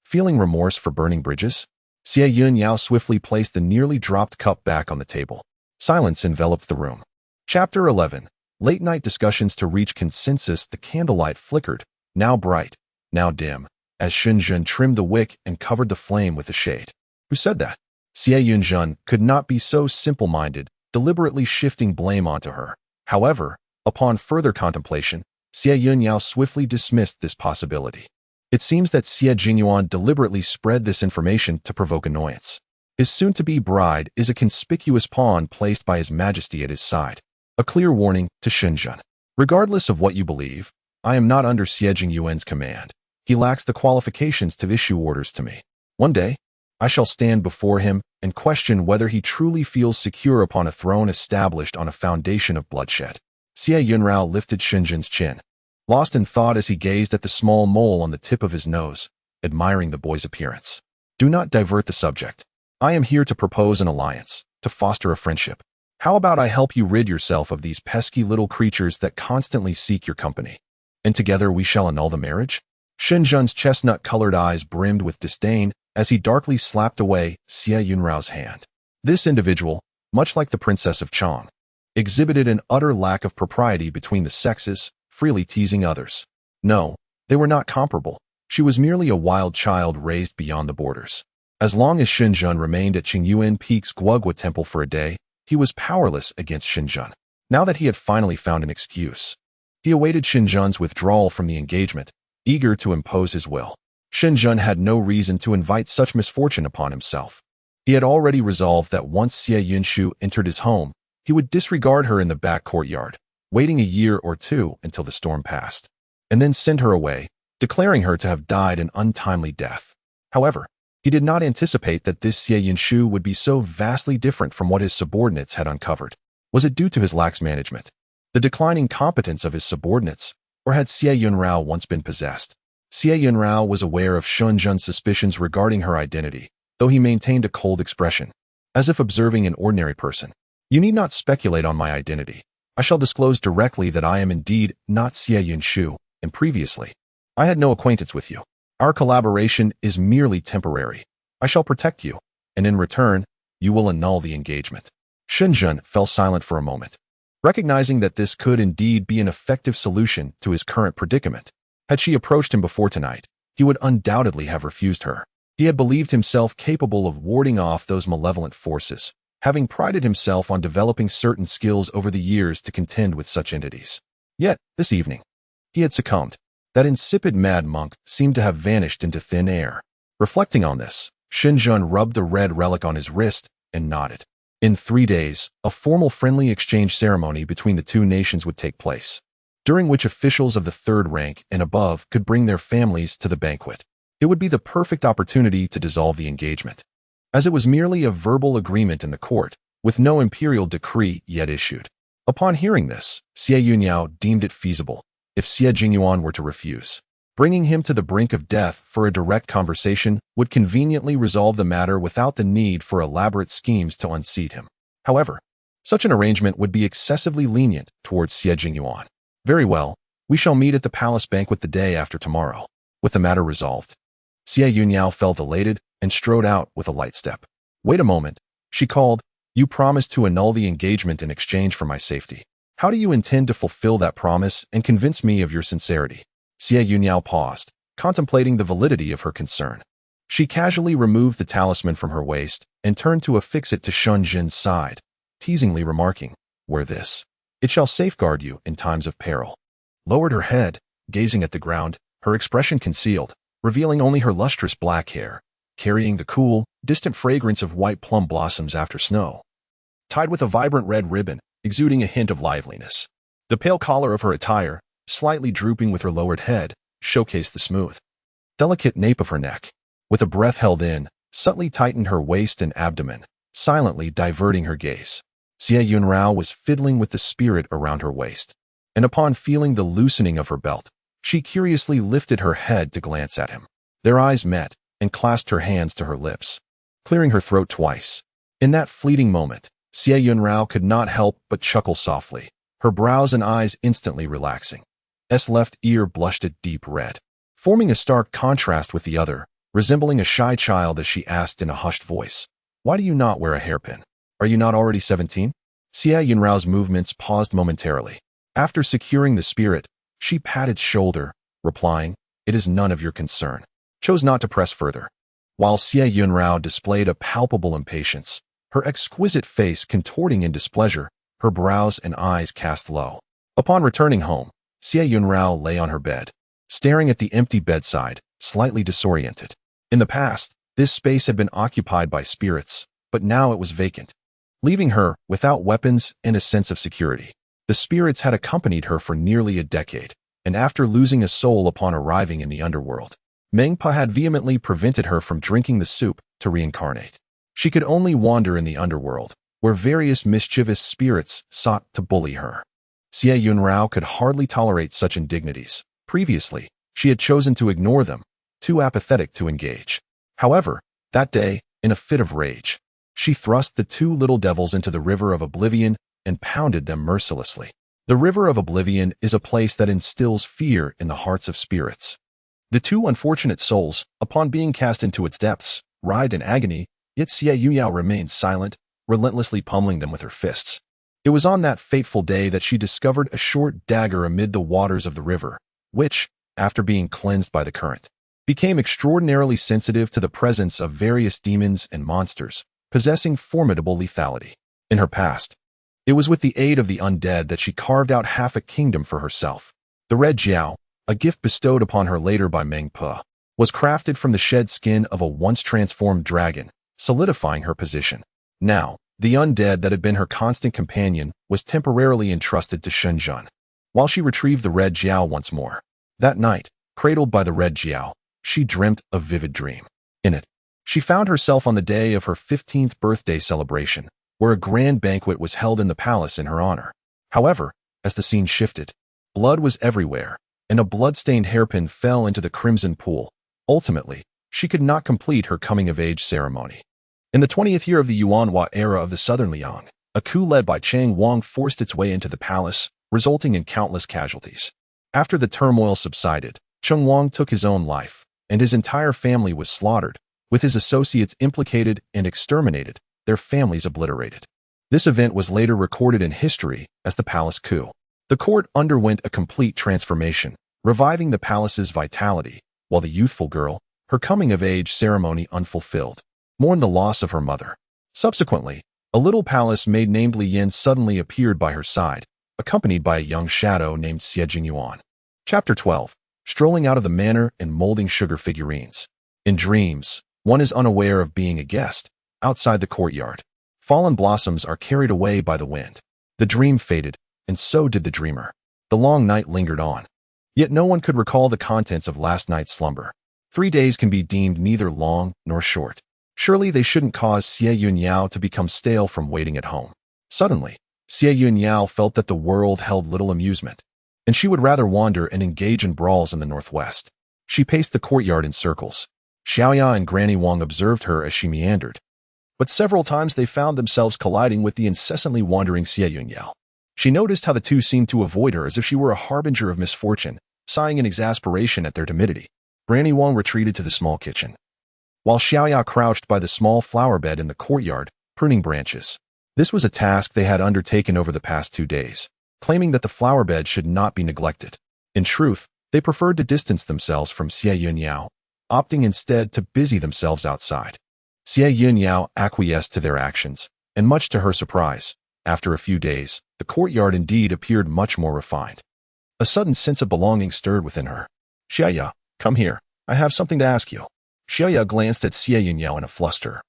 Feeling remorse for burning bridges? Xie Yun Yao swiftly placed the nearly dropped cup back on the table. Silence enveloped the room. Chapter 11. Late-night discussions to reach consensus. The candlelight flickered, now bright, now dim, as Shen Zhen trimmed the wick and covered the flame with a shade. Who said that? Xie Yun Zhen could not be so simple-minded, deliberately shifting blame onto her. However, upon further contemplation, Xie Yun Yao swiftly dismissed this possibility. It seems that Xie Jingyuan deliberately spread this information to provoke annoyance. His soon-to-be bride is a conspicuous pawn placed by His Majesty at his side. A clear warning to Shen Zhen. Regardless of what you believe, I am not under Xie Jingyuan's command. He lacks the qualifications to issue orders to me. One day, I shall stand before him and question whether he truly feels secure upon a throne established on a foundation of bloodshed. Xie Yunrao lifted Shen Zhen's chin, lost in thought as he gazed at the small mole on the tip of his nose, admiring the boy's appearance. Do not divert the subject. I am here to propose an alliance, to foster a friendship. How about I help you rid yourself of these pesky little creatures that constantly seek your company, and together we shall annul the marriage? Shen Zhen's chestnut-colored eyes brimmed with disdain as he darkly slapped away Xie Yunrao's hand. This individual, much like the Princess of Chang, exhibited an utter lack of propriety between the sexes, freely teasing others. No, they were not comparable. She was merely a wild child raised beyond the borders. As long as Shen Yun remained at Qingyuan Peak's Guogua Temple for a day, he was powerless against Shen Yun. Now that he had finally found an excuse, he awaited Shen Yun's withdrawal from the engagement, eager to impose his will. Shen Yun had no reason to invite such misfortune upon himself. He had already resolved that once Xie Yun Yao entered his home, he would disregard her in the back courtyard, waiting a year or two until the storm passed, and then send her away, declaring her to have died an untimely death. However, he did not anticipate that this Xie Yun Yao would be so vastly different from what his subordinates had uncovered. Was it due to his lax management, the declining competence of his subordinates, or had Xie Yun Yao once been possessed? Xie Yun Yao was aware of Shen Yun's suspicions regarding her identity, though he maintained a cold expression, as if observing an ordinary person. You need not speculate on my identity. I shall disclose directly that I am indeed not Xie Yun Yao, and previously, I had no acquaintance with you. Our collaboration is merely temporary. I shall protect you, and in return, you will annul the engagement. Shen Yun fell silent for a moment, recognizing that this could indeed be an effective solution to his current predicament. Had she approached him before tonight, he would undoubtedly have refused her. He had believed himself capable of warding off those malevolent forces, having prided himself on developing certain skills over the years to contend with such entities. Yet, this evening, he had succumbed. That insipid mad monk seemed to have vanished into thin air. Reflecting on this, Shen Yun rubbed the red relic on his wrist and nodded. In 3 days, a formal friendly exchange ceremony between the two nations would take place, during which officials of the third rank and above could bring their families to the banquet. It would be the perfect opportunity to dissolve the engagement, as it was merely a verbal agreement in the court, with no imperial decree yet issued. Upon hearing this, Xie Yun Yao deemed it feasible, if Xie Jingyuan were to refuse. Bringing him to the brink of death for a direct conversation would conveniently resolve the matter without the need for elaborate schemes to unseat him. However, such an arrangement would be excessively lenient towards Xie Jingyuan. Very well, we shall meet at the palace banquet the day after tomorrow. With the matter resolved, Xie Yun Yao felt elated and strode out with a light step. Wait a moment, she called. You promised to annul the engagement in exchange for my safety. How do you intend to fulfill that promise and convince me of your sincerity? Xie Yun Yao paused, contemplating the validity of her concern. She casually removed the talisman from her waist and turned to affix it to Shen Jin's side, teasingly remarking, "Wear this. It shall safeguard you in times of peril." Lowered her head, gazing at the ground, her expression concealed, revealing only her lustrous black hair, carrying the cool, distant fragrance of white plum blossoms after snow, tied with a vibrant red ribbon, exuding a hint of liveliness. The pale collar of her attire, slightly drooping with her lowered head, showcased the smooth, delicate nape of her neck. With a breath held in, subtly tightened her waist and abdomen, silently diverting her gaze. Xie Yun Yao was fiddling with the spirit around her waist, and upon feeling the loosening of her belt, she curiously lifted her head to glance at him. Their eyes met, and clasped her hands to her lips, clearing her throat twice. In that fleeting moment, Xie Yun Yao could not help but chuckle softly, her brows and eyes instantly relaxing. S left ear blushed a deep red, forming a stark contrast with the other, resembling a shy child as she asked in a hushed voice, "Why do you not wear a hairpin? Are you not already 17? Xie Yun Yao's movements paused momentarily. After securing the spirit, she patted shoulder, replying, "It is none of your concern." Chose not to press further. While Xie Yun Yao displayed a palpable impatience, her exquisite face contorting in displeasure, her brows and eyes cast low. Upon returning home, Xie Yun Yao lay on her bed, staring at the empty bedside, slightly disoriented. In the past, this space had been occupied by spirits, but now it was vacant, leaving her without weapons and a sense of security. The spirits had accompanied her for nearly a decade, and after losing a soul upon arriving in the underworld, Mengpa had vehemently prevented her from drinking the soup to reincarnate. She could only wander in the underworld, where various mischievous spirits sought to bully her. Xie Yun Yao could hardly tolerate such indignities. Previously, she had chosen to ignore them, too apathetic to engage. However, that day, in a fit of rage, she thrust the two little devils into the river of oblivion and pounded them mercilessly. The river of oblivion is a place that instills fear in the hearts of spirits. The two unfortunate souls, upon being cast into its depths, writhed in agony, yet Xie Yun Yao remained silent, relentlessly pummeling them with her fists. It was on that fateful day that she discovered a short dagger amid the waters of the river, which, after being cleansed by the current, became extraordinarily sensitive to the presence of various demons and monsters, possessing formidable lethality. In her past, it was with the aid of the undead that she carved out half a kingdom for herself. The Red Jiao, a gift bestowed upon her later by Meng Pe, was crafted from the shed skin of a once-transformed dragon, solidifying her position. Now, the undead that had been her constant companion was temporarily entrusted to Shen Yun, while she retrieved the Red Jiao once more. That night, cradled by the Red Jiao, she dreamt a vivid dream. In it, she found herself on the day of her 15th birthday celebration, where a grand banquet was held in the palace in her honor. However, as the scene shifted, blood was everywhere, and a blood-stained hairpin fell into the crimson pool. Ultimately, she could not complete her coming-of-age ceremony. In the 20th year of the Yuanhua era of the Southern Liang, a coup led by Chang Wang forced its way into the palace, resulting in countless casualties. After the turmoil subsided, Cheng Wang took his own life, and his entire family was slaughtered, with his associates implicated and exterminated, their families obliterated. This event was later recorded in history as the palace coup. The court underwent a complete transformation, reviving the palace's vitality, while the youthful girl, her coming-of-age ceremony unfulfilled, mourned the loss of her mother. Subsequently, a little palace maid named Li Yin suddenly appeared by her side, accompanied by a young shadow named Xie Yun Yao. Chapter 12. Strolling out of the manor and molding sugar figurines. In dreams, one is unaware of being a guest. Outside the courtyard, fallen blossoms are carried away by the wind. The dream faded, and so did the dreamer. The long night lingered on. Yet no one could recall the contents of last night's slumber. 3 days can be deemed neither long nor short. Surely they shouldn't cause Xie Yun Yao to become stale from waiting at home. Suddenly, Xie Yun Yao felt that the world held little amusement, and she would rather wander and engage in brawls in the northwest. She paced the courtyard in circles. Xiaoya and Granny Wang observed her as she meandered, but several times they found themselves colliding with the incessantly wandering Xie Yun Yao. She noticed how the two seemed to avoid her as if she were a harbinger of misfortune, sighing in exasperation at their timidity. Granny Wang retreated to the small kitchen, while Xiaoya crouched by the small flower bed in the courtyard, pruning branches. This was a task they had undertaken over the past 2 days, claiming that the flower bed should not be neglected. In truth, they preferred to distance themselves from Xie Yun Yao, opting instead to busy themselves outside. Xie Yun Yao acquiesced to their actions, and much to her surprise, after a few days, the courtyard indeed appeared much more refined. A sudden sense of belonging stirred within her. "Xiaoya, come here. I have something to ask you." Xiaoya glanced at Xie Yun Yao in a fluster,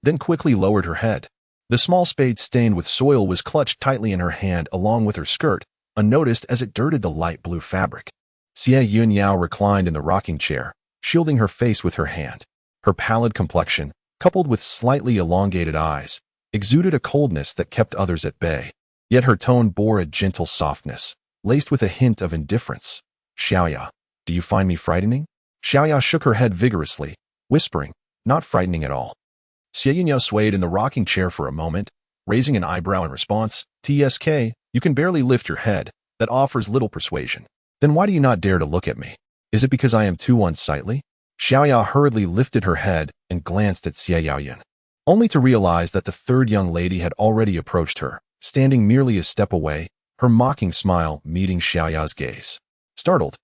then quickly lowered her head. The small spade stained with soil was clutched tightly in her hand along with her skirt, unnoticed as it dirted the light blue fabric. Xie Yun Yao reclined in the rocking chair, shielding her face with her hand. Her pallid complexion, coupled with slightly elongated eyes, exuded a coldness that kept others at bay. Yet her tone bore a gentle softness, laced with a hint of indifference. "Xiaoya, do you find me frightening?" Xiaoya shook her head vigorously, whispering, "Not frightening at all." Xie Yun Yao swayed in the rocking chair for a moment, raising an eyebrow in response. "Tsk, you can barely lift your head. That offers little persuasion. Then why do you not dare to look at me? Is it because I am too unsightly?" Xiaoya hurriedly lifted her head and glanced at Xie Yaoyan, only to realize that the third young lady had already approached her, standing merely a step away, her mocking smile meeting Xiaoya's gaze. Startled,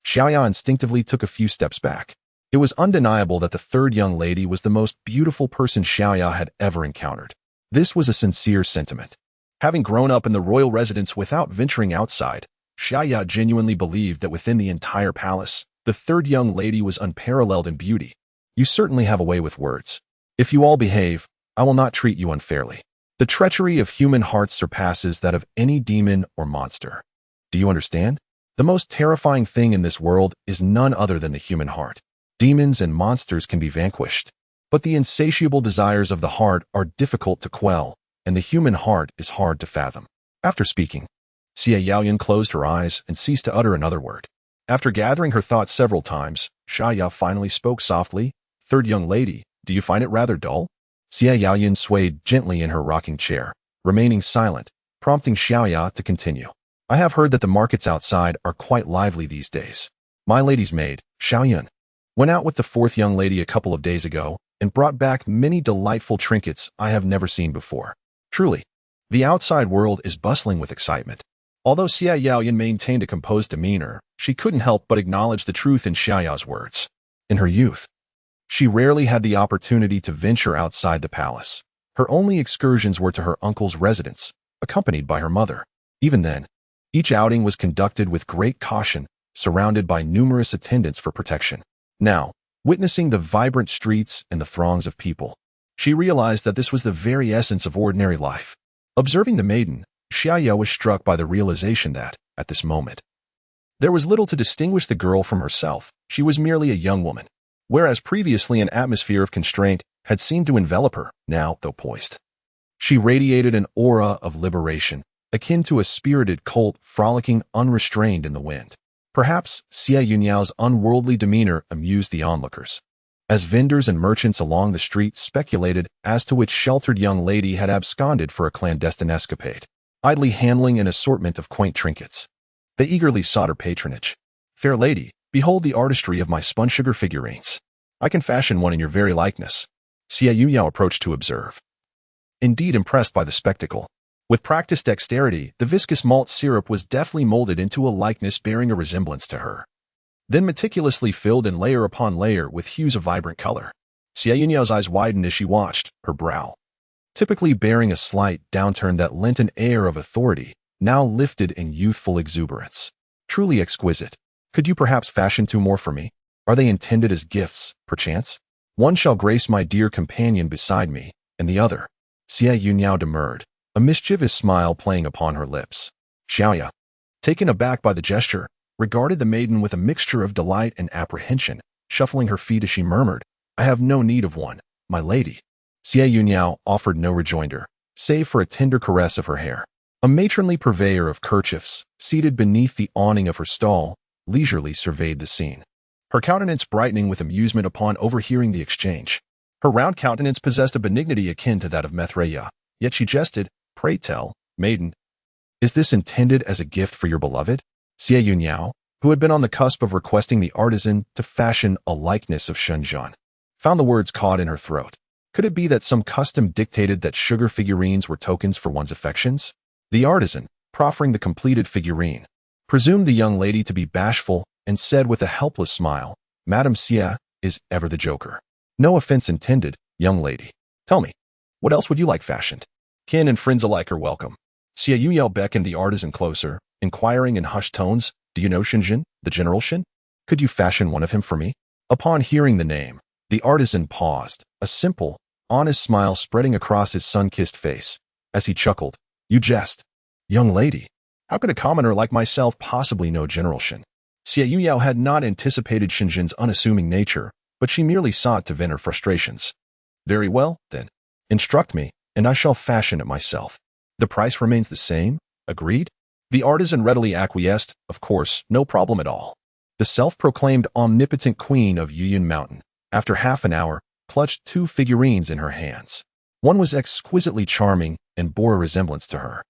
Xiaoya instinctively took a few steps back. It was undeniable that the third young lady was the most beautiful person Xiaoya had ever encountered. This was a sincere sentiment. Having grown up in the royal residence without venturing outside, Xiaoya genuinely believed that within the entire palace, the third young lady was unparalleled in beauty. "You certainly have a way with words. If you all behave, I will not treat you unfairly. The treachery of human hearts surpasses that of any demon or monster. Do you understand? The most terrifying thing in this world is none other than the human heart. Demons and monsters can be vanquished, but the insatiable desires of the heart are difficult to quell, and the human heart is hard to fathom." After speaking, Xie Yaoyan closed her eyes and ceased to utter another word. After gathering her thoughts several times, Xiaoya finally spoke softly. "Third young lady, do you find it rather dull?" Xie Yaoyan swayed gently in her rocking chair, remaining silent, prompting Xiaoya to continue. "I have heard that the markets outside are quite lively these days. My lady's maid, Xiaoyan, went out with the fourth young lady a couple of days ago and brought back many delightful trinkets I have never seen before. Truly, The outside world is bustling with excitement. Although Xie Yun maintained a composed demeanor, she couldn't help but acknowledge the truth in Xie Yao's words. In her youth, she rarely had the opportunity to venture outside the palace. Her only excursions were to her uncle's residence, accompanied by her mother. Even then, each outing was conducted with great caution, surrounded by numerous attendants for protection. Now, witnessing the vibrant streets and the throngs of people, she realized that this was the very essence of ordinary life. Observing the maiden, Xie Yao was struck by the realization that, at this moment, there was little to distinguish the girl from herself. She was merely a young woman, whereas previously an atmosphere of constraint had seemed to envelop her. Now, though poised, she radiated an aura of liberation, akin to a spirited colt frolicking unrestrained in the wind. Perhaps Xie Yun Yao's unworldly demeanor amused the onlookers, as vendors and merchants along the street speculated as to which sheltered young lady had absconded for a clandestine escapade, idly handling an assortment of quaint trinkets. They eagerly sought her patronage. "Fair lady, behold the artistry of my spun-sugar figurines. I can fashion one in your very likeness." Xie Yun Yao approached to observe. Indeed impressed by the spectacle, with practiced dexterity, the viscous malt syrup was deftly molded into a likeness bearing a resemblance to her, then meticulously filled in layer upon layer with hues of vibrant color. Xie Yun Yao's eyes widened as she watched, her brow, typically bearing a slight downturn that lent an air of authority, now lifted in youthful exuberance. "Truly exquisite. Could you perhaps fashion two more for me? Are they intended as gifts, perchance? One shall grace my dear companion beside me, and the other." Xie Yun Yao demurred, a mischievous smile playing upon her lips. Xie Yao, taken aback by the gesture, regarded the maiden with a mixture of delight and apprehension, shuffling her feet as she murmured, "I have no need of one, my lady." Xie Yun Yao offered no rejoinder, save for a tender caress of her hair. A matronly purveyor of kerchiefs, seated beneath the awning of her stall, leisurely surveyed the scene, her countenance brightening with amusement upon overhearing the exchange. Her round countenance possessed a benignity akin to that of Mithreya, yet she jested, "Pray tell, maiden, is this intended as a gift for your beloved?" Xie Yun Yao, who had been on the cusp of requesting the artisan to fashion a likeness of Shen, found the words caught in her throat. Could it be that some custom dictated that sugar figurines were tokens for one's affections? The artisan, proffering the completed figurine, presumed the young lady to be bashful and said with a helpless smile, "Madame Xie is ever the joker. No offense intended, young lady. Tell me, what else would you like fashioned? Kin and friends alike are welcome." Xie Yun Yao beckoned the artisan closer, inquiring in hushed tones, "Do you know Shen, the General Shen? Could you fashion one of him for me?" Upon hearing the name, the artisan paused, a simple, honest smile spreading across his sun-kissed face, as he chuckled, "You jest. Young lady, how could a commoner like myself possibly know General Shen?" Xie Yun Yao had not anticipated Shen's unassuming nature, but she merely sought to vent her frustrations. "Very well, then. Instruct me, and I shall fashion it myself. The price remains the same, agreed?" The artisan readily acquiesced, "Of course, no problem at all." The self-proclaimed omnipotent queen of Yuyun Mountain, after half an hour, clutched two figurines in her hands. One was exquisitely charming and bore a resemblance to her,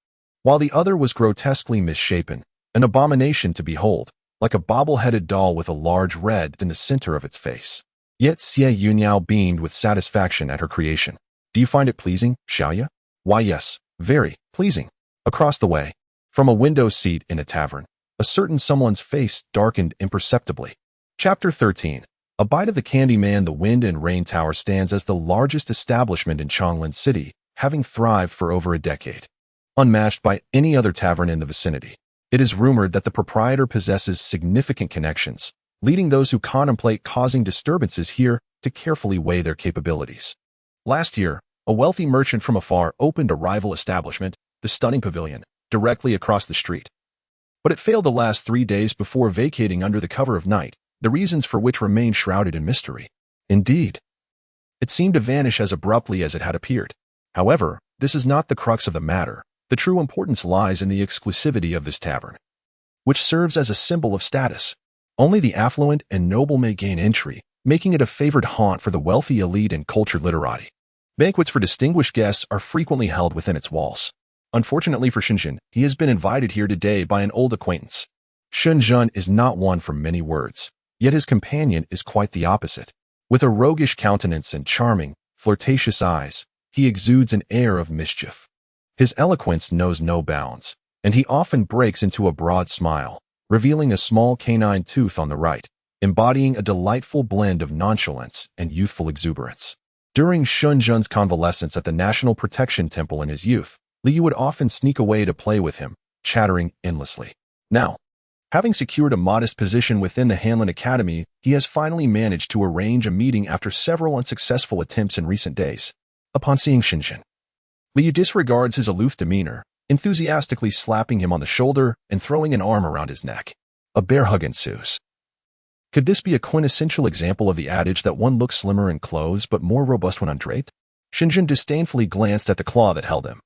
while the other was grotesquely misshapen, an abomination to behold, like a bobble-headed doll with a large red in the center of its face. Yet Xie Yun Yao beamed with satisfaction at her creation. "Do you find it pleasing, Xiaoya?" "Why yes, very pleasing." Across the way, from a window seat in a tavern, a certain someone's face darkened imperceptibly. Chapter 13. A Bite of the Candy Man. The Wind and Rain Tower stands as the largest establishment in Changlin City, having thrived for over a decade, unmatched by any other tavern in the vicinity. It is rumored that the proprietor possesses significant connections, leading those who contemplate causing disturbances here to carefully weigh their capabilities. Last year, a wealthy merchant from afar opened a rival establishment, the Stunning Pavilion, directly across the street. But it failed to last 3 days before vacating under the cover of night, the reasons for which remain shrouded in mystery. Indeed, it seemed to vanish as abruptly as it had appeared. However, this is not the crux of the matter. The true importance lies in the exclusivity of this tavern, which serves as a symbol of status. Only the affluent and noble may gain entry, making it a favored haunt for the wealthy elite and cultured literati. Banquets for distinguished guests are frequently held within its walls. Unfortunately for Shen, he has been invited here today by an old acquaintance. Shen is not one for many words, yet his companion is quite the opposite. With a roguish countenance and charming, flirtatious eyes, he exudes an air of mischief. His eloquence knows no bounds, and he often breaks into a broad smile, revealing a small canine tooth on the right, embodying a delightful blend of nonchalance and youthful exuberance. During Shen Zhen's convalescence at the National Protection Temple in his youth, Liu would often sneak away to play with him, chattering endlessly. Now, having secured a modest position within the Hanlin Academy, he has finally managed to arrange a meeting after several unsuccessful attempts in recent days. Upon seeing Shen Zhen, Liu disregards his aloof demeanor, enthusiastically slapping him on the shoulder and throwing an arm around his neck. A bear hug ensues. Could this be a quintessential example of the adage that one looks slimmer in clothes but more robust when undraped? Shen Zhen disdainfully glanced at the claw that held him.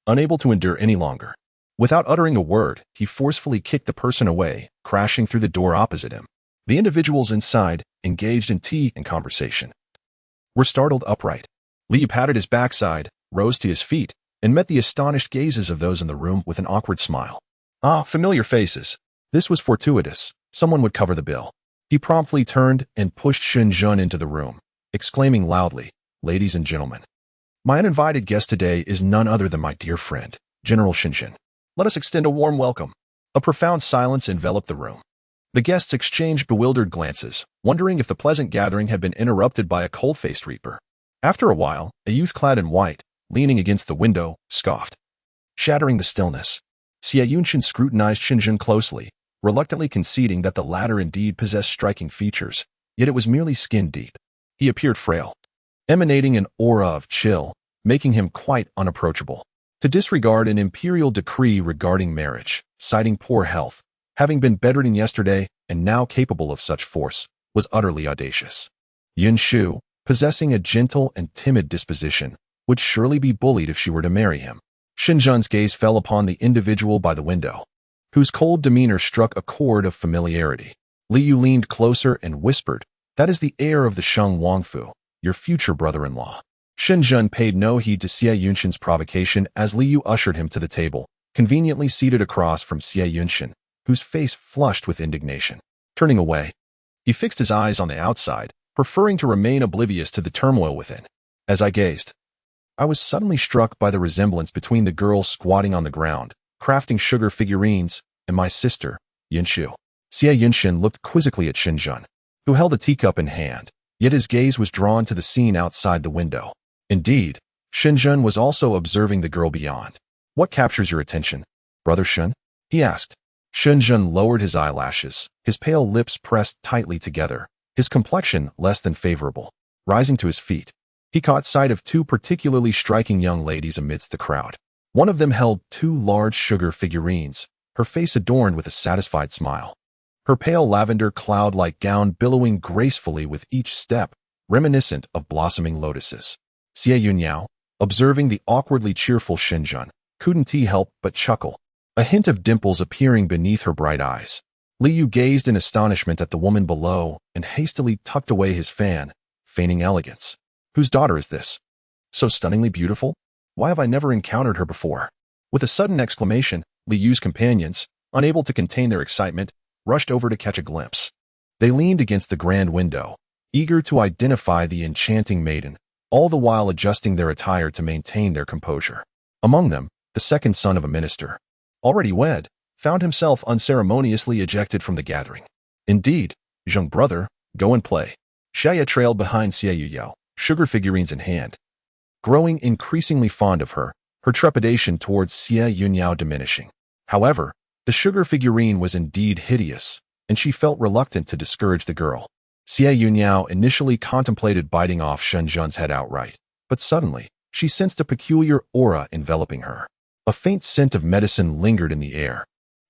Unable to endure any longer, without uttering a word, he forcefully kicked the person away, crashing through the door opposite him. The individuals inside, engaged in tea and conversation, were startled upright. Liu patted his backside, rose to his feet, and met the astonished gazes of those in the room with an awkward smile. Ah, familiar faces. This was fortuitous. Someone would cover the bill. He promptly turned and pushed Shen Zhen into the room, exclaiming loudly, "Ladies and gentlemen, my uninvited guest today is none other than my dear friend, General Shen Zhen. Let us extend a warm welcome." A profound silence enveloped the room. The guests exchanged bewildered glances, wondering if the pleasant gathering had been interrupted by a cold-faced reaper. After a while, a youth clad in white, leaning against the window, scoffed, shattering the stillness. Xie Yun Yao scrutinized Shen Zhen closely, reluctantly conceding that the latter indeed possessed striking features, yet it was merely skin-deep. He appeared frail, emanating an aura of chill, making him quite unapproachable. To disregard an imperial decree regarding marriage, citing poor health, having been bedridden yesterday and now capable of such force, was utterly audacious. Yin Shu, possessing a gentle and timid disposition, would surely be bullied if she were to marry him. Shen Zhen's gaze fell upon the individual by the window, whose cold demeanor struck a chord of familiarity. Liu leaned closer and whispered, "That is the heir of the Sheng Wangfu, your future brother-in-law." Shen Zhen paid no heed to Xie Yun Yao's provocation as Liu ushered him to the table, conveniently seated across from Xie Yun Yao, whose face flushed with indignation. Turning away, he fixed his eyes on the outside, preferring to remain oblivious to the turmoil within. As I gazed, I was suddenly struck by the resemblance between the girl squatting on the ground, crafting sugar figurines, and my sister, Yin Shu. Xie Yun Yao looked quizzically at Shen Zhen, who held a teacup in hand, yet his gaze was drawn to the scene outside the window. Indeed, Shen Zhen was also observing the girl beyond. "What captures your attention, Brother Shen?" he asked. Shen Zhen lowered his eyelashes, his pale lips pressed tightly together, his complexion less than favorable. Rising to his feet, he caught sight of two particularly striking young ladies amidst the crowd. One of them held two large sugar figurines, her face adorned with a satisfied smile, her pale lavender cloud-like gown billowing gracefully with each step, reminiscent of blossoming lotuses. Xie Yun Yao, observing the awkwardly cheerful Shen Zhen, couldn't help but chuckle, a hint of dimples appearing beneath her bright eyes. Liu gazed in astonishment at the woman below and hastily tucked away his fan, feigning elegance. "Whose daughter is this? So stunningly beautiful? Why have I never encountered her before?" With a sudden exclamation, Liu's companions, unable to contain their excitement, rushed over to catch a glimpse. They leaned against the grand window, eager to identify the enchanting maiden, all the while adjusting their attire to maintain their composure. Among them, the second son of a minister, already wed, found himself unceremoniously ejected from the gathering. "Indeed, young brother, go and play." Xie trailed behind Xie Yun Yao, sugar figurines in hand. Growing increasingly fond of her, her trepidation towards Xie Yun Yao diminishing. However, the sugar figurine was indeed hideous, and she felt reluctant to discourage the girl. Xie Yun Yao initially contemplated biting off Shen Zhen's head outright, but suddenly, she sensed a peculiar aura enveloping her. A faint scent of medicine lingered in the air,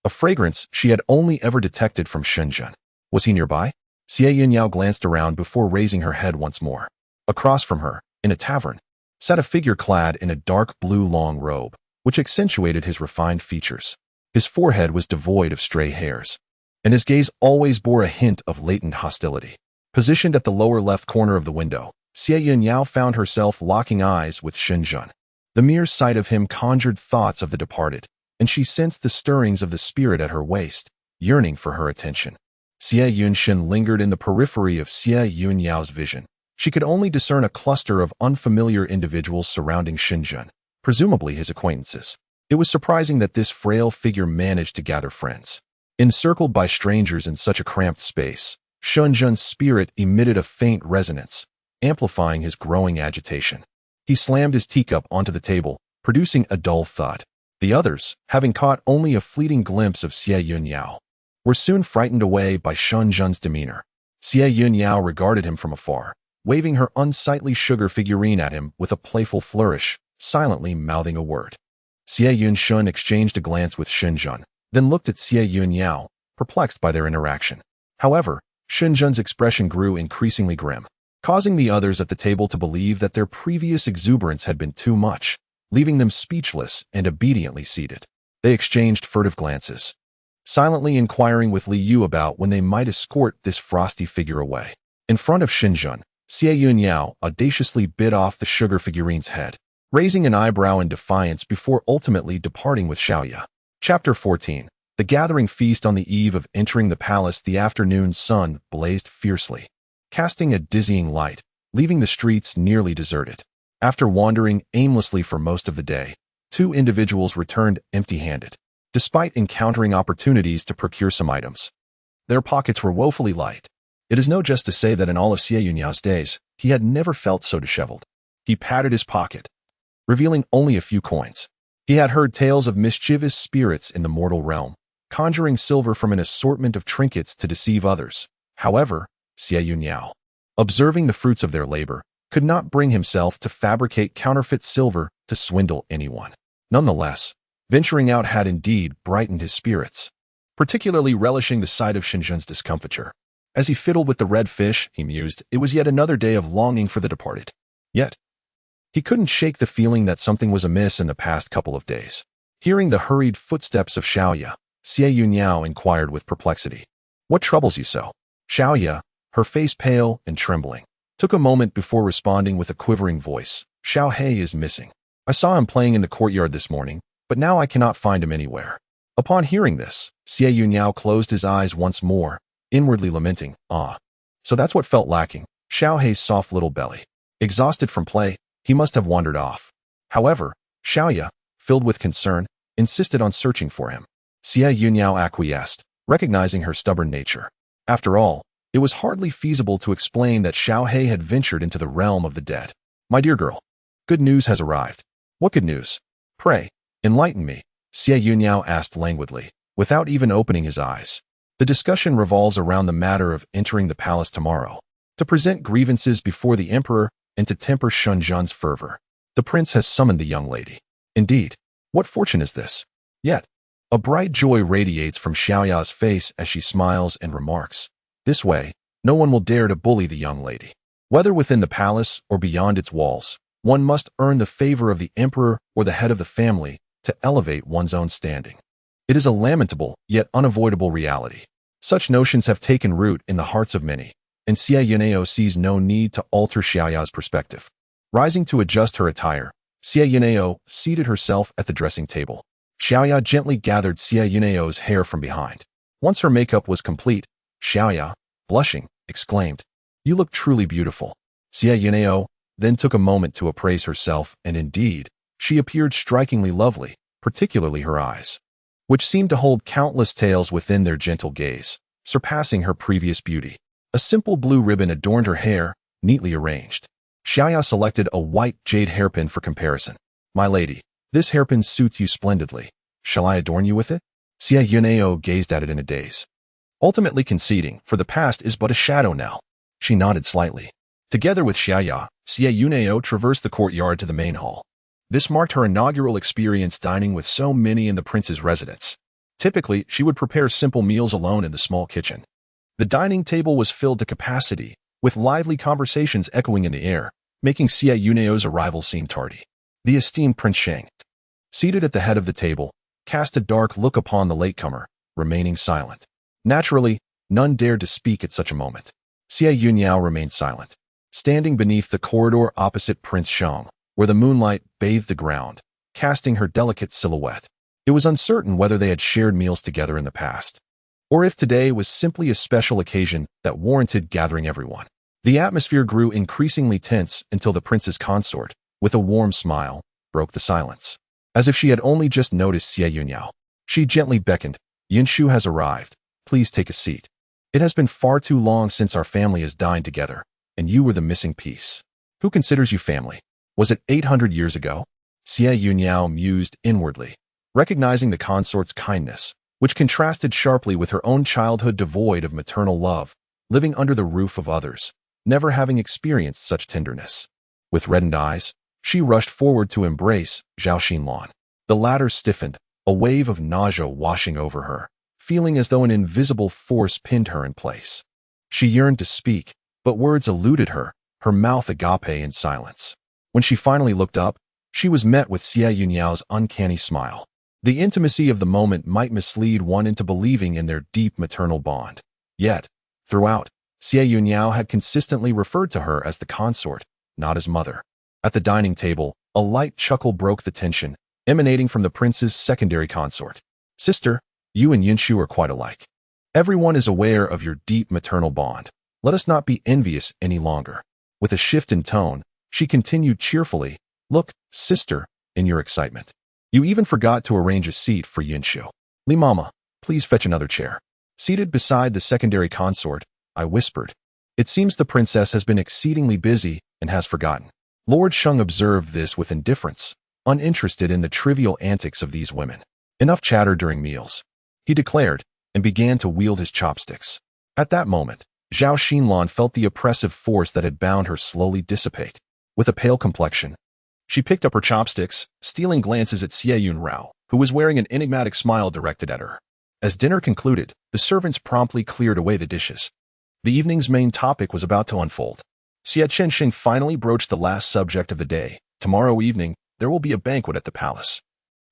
a fragrance she had only ever detected from Shen Zhen. Was he nearby? Xie Yun Yao glanced around before raising her head once more. Across from her, in a tavern, sat a figure clad in a dark blue long robe, which accentuated his refined features. His forehead was devoid of stray hairs, and his gaze always bore a hint of latent hostility. Positioned at the lower left corner of the window, Xie Yun Yao found herself locking eyes with Shen Zhen. The mere sight of him conjured thoughts of the departed, and she sensed the stirrings of the spirit at her waist, yearning for her attention. Xie Yun Yao lingered in the periphery of Xie Yun Yao's vision. She could only discern a cluster of unfamiliar individuals surrounding Shen Zhen, presumably his acquaintances. It was surprising that this frail figure managed to gather friends. Encircled by strangers in such a cramped space, Shen Yun's spirit emitted a faint resonance, amplifying his growing agitation. He slammed his teacup onto the table, producing a dull thud. The others, having caught only a fleeting glimpse of Xie Yun Yao, were soon frightened away by Shen Yun's demeanor. Xie Yun Yao regarded him from afar, waving her unsightly sugar figurine at him with a playful flourish, silently mouthing a word. Xie Yun Shun exchanged a glance with Shen Yun, then looked at Xie Yun Yao, perplexed by their interaction. However, Shen Yun's expression grew increasingly grim, causing the others at the table to believe that their previous exuberance had been too much, leaving them speechless and obediently seated. They exchanged furtive glances, silently inquiring with Li Yu about when they might escort this frosty figure away. In front of Shen Yun, Xie Yun Yao audaciously bit off the sugar figurine's head, raising an eyebrow in defiance before ultimately departing with Xiaoya. Chapter 14. The gathering feast. On the eve of entering the palace, the afternoon sun blazed fiercely, casting a dizzying light, leaving the streets nearly deserted. After wandering aimlessly for most of the day, two individuals returned empty-handed, despite encountering opportunities to procure some items. Their pockets were woefully light. It is no jest to say that in all of Xie Yun Yao's days, he had never felt so disheveled. He patted his pocket, revealing only a few coins. He had heard tales of mischievous spirits in the mortal realm, conjuring silver from an assortment of trinkets to deceive others. However, Xie Yun Yao, observing the fruits of their labor, could not bring himself to fabricate counterfeit silver to swindle anyone. Nonetheless, venturing out had indeed brightened his spirits, particularly relishing the sight of Shen Yun's discomfiture. As he fiddled with the red fish, he mused, it was yet another day of longing for the departed. Yet, he couldn't shake the feeling that something was amiss in the past couple of days. Hearing the hurried footsteps of Xiaoya, Xie Yun Yao inquired with perplexity, "What troubles you so?" Xiaoya, her face pale and trembling, took a moment before responding with a quivering voice, "Xiao He is missing. I saw him playing in the courtyard this morning, but now I cannot find him anywhere." Upon hearing this, Xie Yun Yao closed his eyes once more, inwardly lamenting, "Ah, so that's what felt lacking, Xiao He's soft little belly. Exhausted from play, he must have wandered off." However, Xiaoya, filled with concern, insisted on searching for him. Xie Yun Yao acquiesced, recognizing her stubborn nature. After all, it was hardly feasible to explain that Xiao He had ventured into the realm of the dead. "My dear girl, good news has arrived." "What good news? Pray, enlighten me," Xie Yun Yao asked languidly, without even opening his eyes. "The discussion revolves around the matter of entering the palace tomorrow, to present grievances before the emperor and to temper Shen Yun's fervor. The prince has summoned the young lady." "Indeed? What fortune is this?" "Yet." A bright joy radiates from Xiaoya's face as she smiles and remarks, "This way, no one will dare to bully the young lady. Whether within the palace or beyond its walls, one must earn the favor of the emperor or the head of the family to elevate one's own standing. It is a lamentable yet unavoidable reality. Such notions have taken root in the hearts of many, and Xie Yun Yao sees no need to alter Xiaoya's perspective." Rising to adjust her attire, Xie Yun Yao seated herself at the dressing table. Xiaoya gently gathered Xie Yun Yao's hair from behind. Once her makeup was complete, Xiaoya, blushing, exclaimed, "You look truly beautiful." Xie Yun Yao then took a moment to appraise herself, and indeed, she appeared strikingly lovely, particularly her eyes, which seemed to hold countless tales within their gentle gaze, surpassing her previous beauty. A simple blue ribbon adorned her hair, neatly arranged. Xiaoya selected a white jade hairpin for comparison. "My lady, this hairpin suits you splendidly. Shall I adorn you with it?" Xie Yun Yao gazed at it in a daze, ultimately conceding, "For the past is but a shadow now." She nodded slightly. Together with Xiaoya, Xie Yun Yao traversed the courtyard to the main hall. This marked her inaugural experience dining with so many in the prince's residence. Typically, she would prepare simple meals alone in the small kitchen. The dining table was filled to capacity, with lively conversations echoing in the air, making Xie Yun Yao's arrival seem tardy. The esteemed Prince Shen, seated at the head of the table, cast a dark look upon the latecomer, remaining silent. Naturally, none dared to speak at such a moment. Xie Yun Yao remained silent, standing beneath the corridor opposite Prince Shang, where the moonlight bathed the ground, casting her delicate silhouette. It was uncertain whether they had shared meals together in the past, or if today was simply a special occasion that warranted gathering everyone. The atmosphere grew increasingly tense until the prince's consort, with a warm smile, broke the silence. As if she had only just noticed Xie Yun Yao, she gently beckoned. Yinshu has arrived. Please take a seat. It has been far too long since our family has dined together, and you were the missing piece. Who considers you family? Was it 800 years ago? Xie Yun Yao mused inwardly, recognizing the consort's kindness, which contrasted sharply with her own childhood devoid of maternal love, living under the roof of others, never having experienced such tenderness. With reddened eyes, she rushed forward to embrace Zhao Xinlan. The latter stiffened, a wave of nausea washing over her, feeling as though an invisible force pinned her in place. She yearned to speak, but words eluded her, her mouth agape in silence. When she finally looked up, she was met with Xie Yun Yao's uncanny smile. The intimacy of the moment might mislead one into believing in their deep maternal bond. Yet, throughout, Xie Yun Yao had consistently referred to her as the consort, not as mother. At the dining table, a light chuckle broke the tension, emanating from the prince's secondary consort. Sister, you and Yinshu are quite alike. Everyone is aware of your deep maternal bond. Let us not be envious any longer. With a shift in tone, she continued cheerfully, Look, sister, in your excitement. You even forgot to arrange a seat for Yinshu. Li Mama, please fetch another chair. Seated beside the secondary consort, I whispered. It seems the princess has been exceedingly busy and has forgotten. Lord Sheng observed this with indifference, uninterested in the trivial antics of these women. Enough chatter during meals, he declared, and began to wield his chopsticks. At that moment, Zhao Xinlan felt the oppressive force that had bound her slowly dissipate. With a pale complexion, she picked up her chopsticks, stealing glances at Xie Yun Yao, who was wearing an enigmatic smile directed at her. As dinner concluded, the servants promptly cleared away the dishes. The evening's main topic was about to unfold. Xie Chenxing finally broached the last subject of the day. Tomorrow evening, there will be a banquet at the palace,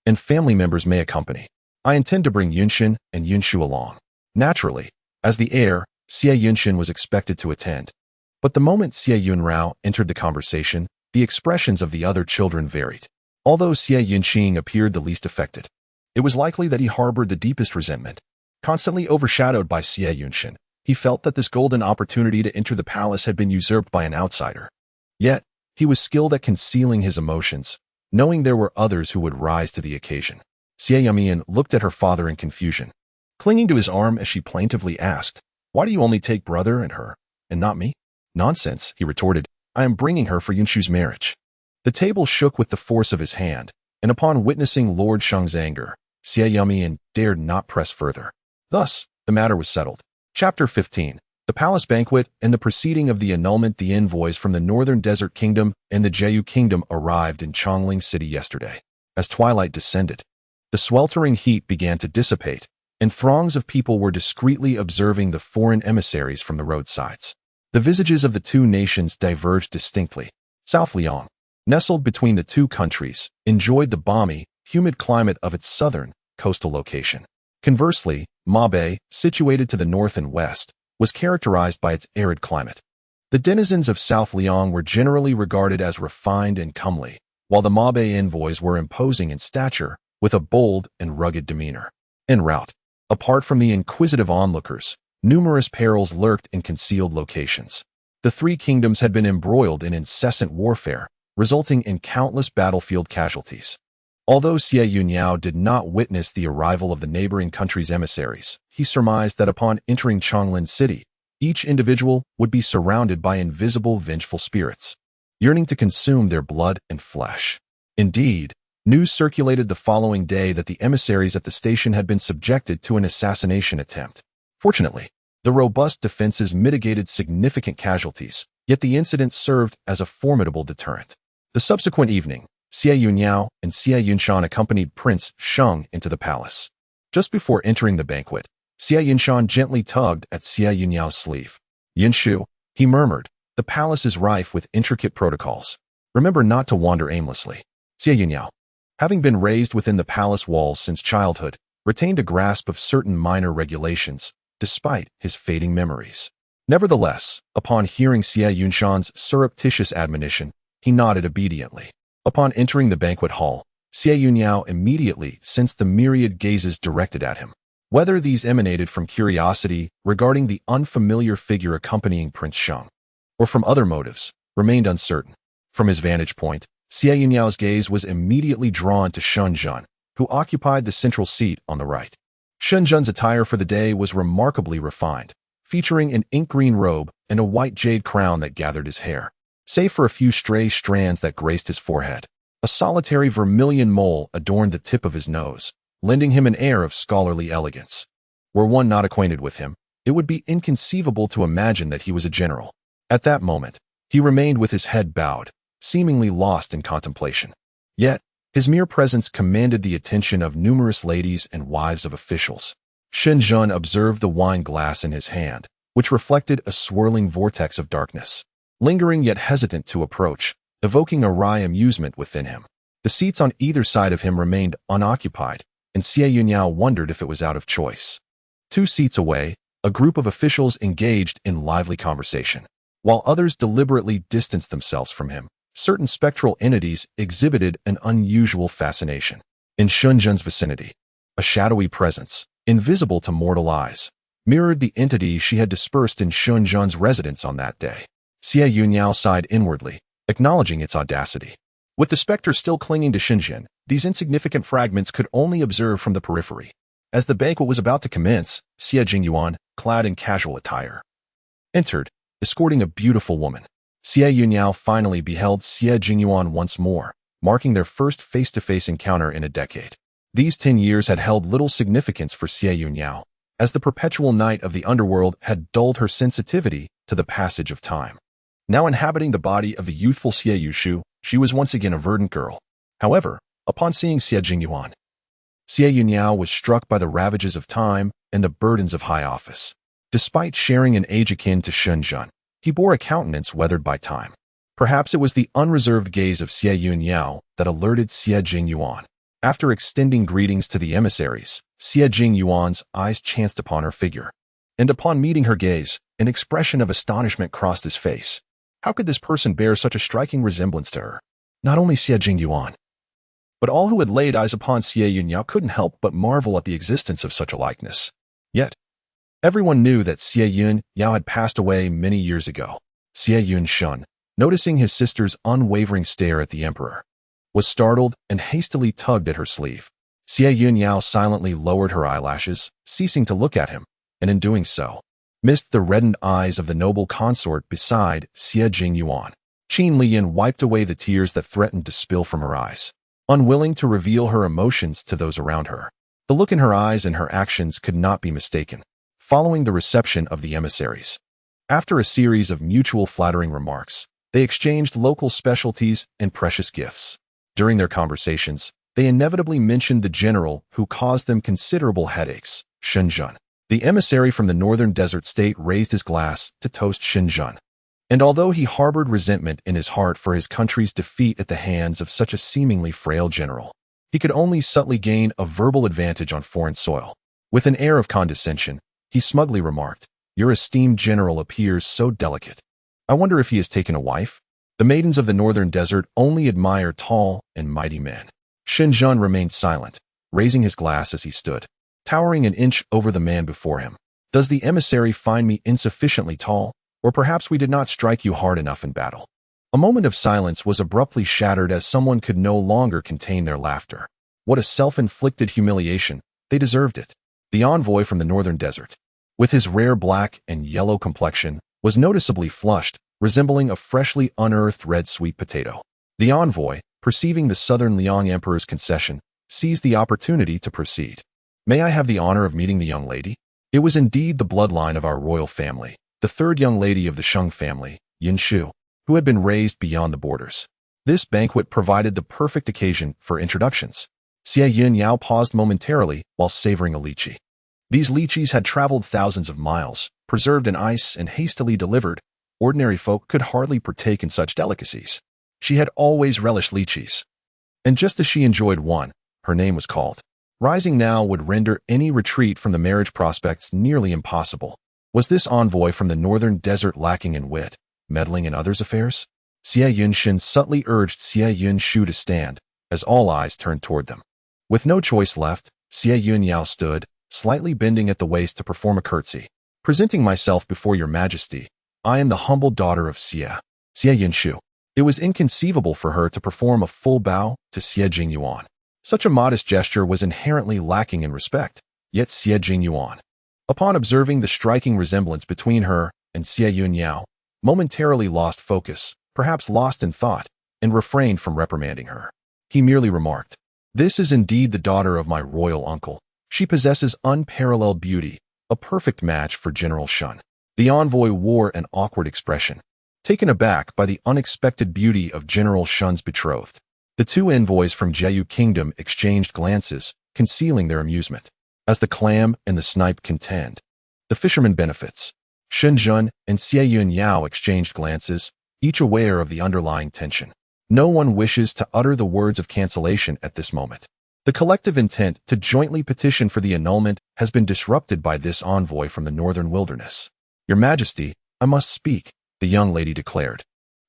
and family members may accompany. I intend to bring Yunshin and Yunshu along. Naturally, as the heir, Xie Yunshin was expected to attend. But the moment Xie Yun Yao entered the conversation, the expressions of the other children varied. Although Xie Yunxing appeared the least affected, it was likely that he harbored the deepest resentment. Constantly overshadowed by Xie Yunshin, he felt that this golden opportunity to enter the palace had been usurped by an outsider. Yet, he was skilled at concealing his emotions, knowing there were others who would rise to the occasion. Xie Yumian looked at her father in confusion, clinging to his arm as she plaintively asked, Why do you only take brother and her, and not me? Nonsense, he retorted. I am bringing her for Yunshu's marriage. The table shook with the force of his hand, and upon witnessing Lord Sheng's anger, Xie Yumian dared not press further. Thus, the matter was settled. Chapter 15. The Palace Banquet and the proceeding of the annulment. The envoys from the Northern Desert Kingdom and the Jeju Kingdom arrived in Chongling City yesterday. As twilight descended, the sweltering heat began to dissipate, and throngs of people were discreetly observing the foreign emissaries from the roadsides. The visages of the two nations diverged distinctly. South Liang, nestled between the two countries, enjoyed the balmy, humid climate of its southern, coastal location. Conversely, Mabe, situated to the north and west, was characterized by its arid climate. The denizens of South Liang were generally regarded as refined and comely, while the Mabe envoys were imposing in stature, with a bold and rugged demeanor. En route, apart from the inquisitive onlookers, numerous perils lurked in concealed locations. The three kingdoms had been embroiled in incessant warfare, resulting in countless battlefield casualties. Although Xie Yun Yao did not witness the arrival of the neighboring country's emissaries, he surmised that upon entering Chonglin City, each individual would be surrounded by invisible vengeful spirits, yearning to consume their blood and flesh. Indeed, news circulated the following day that the emissaries at the station had been subjected to an assassination attempt. Fortunately, the robust defenses mitigated significant casualties, yet the incident served as a formidable deterrent. The subsequent evening, Xie Yun Yao and Xie Yunshan accompanied Prince Sheng into the palace. Just before entering the banquet, Xie Yunshan gently tugged at Xie Yun Yao's sleeve. Yinshu, he murmured, the palace is rife with intricate protocols. Remember not to wander aimlessly. Xie Yun Yao, having been raised within the palace walls since childhood, retained a grasp of certain minor regulations, despite his fading memories. Nevertheless, upon hearing Xie Yunshan's surreptitious admonition, he nodded obediently. Upon entering the banquet hall, Xie Yun Yao immediately sensed the myriad gazes directed at him. Whether these emanated from curiosity regarding the unfamiliar figure accompanying Prince Sheng, or from other motives, remained uncertain. From his vantage point, Xie Yun Yao's gaze was immediately drawn to Shen, who occupied the central seat on the right. Shen's attire for the day was remarkably refined, featuring an ink-green robe and a white jade crown that gathered his hair. Save for a few stray strands that graced his forehead, a solitary vermilion mole adorned the tip of his nose, lending him an air of scholarly elegance. Were one not acquainted with him, it would be inconceivable to imagine that he was a general. At that moment, he remained with his head bowed, seemingly lost in contemplation. Yet, his mere presence commanded the attention of numerous ladies and wives of officials. Shen observed the wine glass in his hand, which reflected a swirling vortex of darkness, lingering yet hesitant to approach, evoking a wry amusement within him. The seats on either side of him remained unoccupied, and Xie Yun Yao wondered if it was out of choice. 2 seats away, a group of officials engaged in lively conversation. While others deliberately distanced themselves from him, certain spectral entities exhibited an unusual fascination. In Shen's vicinity, a shadowy presence, invisible to mortal eyes, mirrored the entity she had dispersed in Shen's residence on that day. Xie Yun Yao sighed inwardly, acknowledging its audacity. With the specter still clinging to Shen, these insignificant fragments could only observe from the periphery. As the banquet was about to commence, Xie Jingyuan, clad in casual attire, entered, escorting a beautiful woman. Xie Yun Yao finally beheld Xie Jingyuan once more, marking their first face-to-face encounter in a decade. These 10 years had held little significance for Xie Yun Yao, as the perpetual night of the underworld had dulled her sensitivity to the passage of time. Now inhabiting the body of the youthful Xie Yushu, she was once again a verdant girl. However, upon seeing Xie Jingyuan, Xie Yun Yao was struck by the ravages of time and the burdens of high office. Despite sharing an age akin to Shen, he bore a countenance weathered by time. Perhaps it was the unreserved gaze of Xie Yun Yao that alerted Xie Jingyuan. After extending greetings to the emissaries, Xie Jingyuan's eyes chanced upon her figure. And upon meeting her gaze, an expression of astonishment crossed his face. How could this person bear such a striking resemblance to her? Not only Xie Jingyuan, but all who had laid eyes upon Xie Yun Yao couldn't help but marvel at the existence of such a likeness. Yet, everyone knew that Xie Yun Yao had passed away many years ago. Xie Yun Shun, noticing his sister's unwavering stare at the emperor, was startled and hastily tugged at her sleeve. Xie Yun Yao silently lowered her eyelashes, ceasing to look at him, and in doing so, missed the reddened eyes of the noble consort beside Xie Jingyuan. Qin Liyan wiped away the tears that threatened to spill from her eyes, unwilling to reveal her emotions to those around her. The look in her eyes and her actions could not be mistaken. Following the reception of the emissaries, after a series of mutual flattering remarks, they exchanged local specialties and precious gifts. During their conversations, they inevitably mentioned the general who caused them considerable headaches, Shen. The emissary from the northern desert state raised his glass to toast Shen. And although he harbored resentment in his heart for his country's defeat at the hands of such a seemingly frail general, he could only subtly gain a verbal advantage on foreign soil. With an air of condescension, he smugly remarked, "Your esteemed general appears so delicate. I wonder if he has taken a wife?" The maidens of the northern desert only admire tall and mighty men. Shen remained silent, raising his glass as he stood, towering an inch over the man before him. "Does the emissary find me insufficiently tall? Or perhaps we did not strike you hard enough in battle?" A moment of silence was abruptly shattered as someone could no longer contain their laughter. What a self-inflicted humiliation. They deserved it. The envoy from the northern desert, with his rare black and yellow complexion, was noticeably flushed, resembling a freshly unearthed red sweet potato. The envoy, perceiving the southern Liang emperor's concession, seized the opportunity to proceed. "May I have the honor of meeting the young lady?" It was indeed the bloodline of our royal family, the third young lady of the Sheng family, Yin Shu, who had been raised beyond the borders. This banquet provided the perfect occasion for introductions. Xie Yun Yao paused momentarily while savoring a lychee. These lychees had traveled thousands of miles, preserved in ice and hastily delivered. Ordinary folk could hardly partake in such delicacies. She had always relished lychees. And just as she enjoyed one, her name was called. Rising now would render any retreat from the marriage prospects nearly impossible. Was this envoy from the northern desert lacking in wit, meddling in others' affairs? Xie Yunshin subtly urged Xie Yun Shu to stand, as all eyes turned toward them. With no choice left, Xie Yun Yao stood, slightly bending at the waist to perform a curtsy. "Presenting myself before your majesty, I am the humble daughter of Xie Yun Shu." It was inconceivable for her to perform a full bow to Xie Yun. Such a modest gesture was inherently lacking in respect, yet Xie Yun, upon observing the striking resemblance between her and Xie Yun Yao, momentarily lost focus, perhaps lost in thought, and refrained from reprimanding her. He merely remarked, "This is indeed the daughter of my royal uncle. She possesses unparalleled beauty, a perfect match for General Shen." The envoy wore an awkward expression, taken aback by the unexpected beauty of General Shen's betrothed. The two envoys from Jeju Kingdom exchanged glances, concealing their amusement. As the clam and the snipe contend, the fisherman benefits. Shen Zhen and Xie Yun Yao exchanged glances, each aware of the underlying tension. No one wishes to utter the words of cancellation at this moment. The collective intent to jointly petition for the annulment has been disrupted by this envoy from the northern wilderness. "Your Majesty, I must speak," the young lady declared.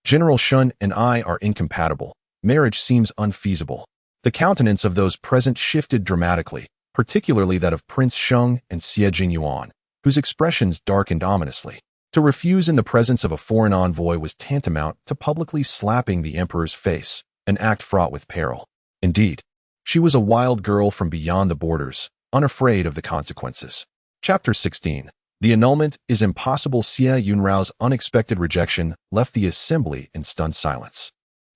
"General Shen and I are incompatible. Marriage seems unfeasible." The countenance of those present shifted dramatically, particularly that of Prince Sheng and Xie Yun, whose expressions darkened ominously. To refuse in the presence of a foreign envoy was tantamount to publicly slapping the emperor's face, an act fraught with peril. Indeed, she was a wild girl from beyond the borders, unafraid of the consequences. Chapter 16. The annulment is impossible. Xie Yunrao's unexpected rejection left the assembly in stunned silence.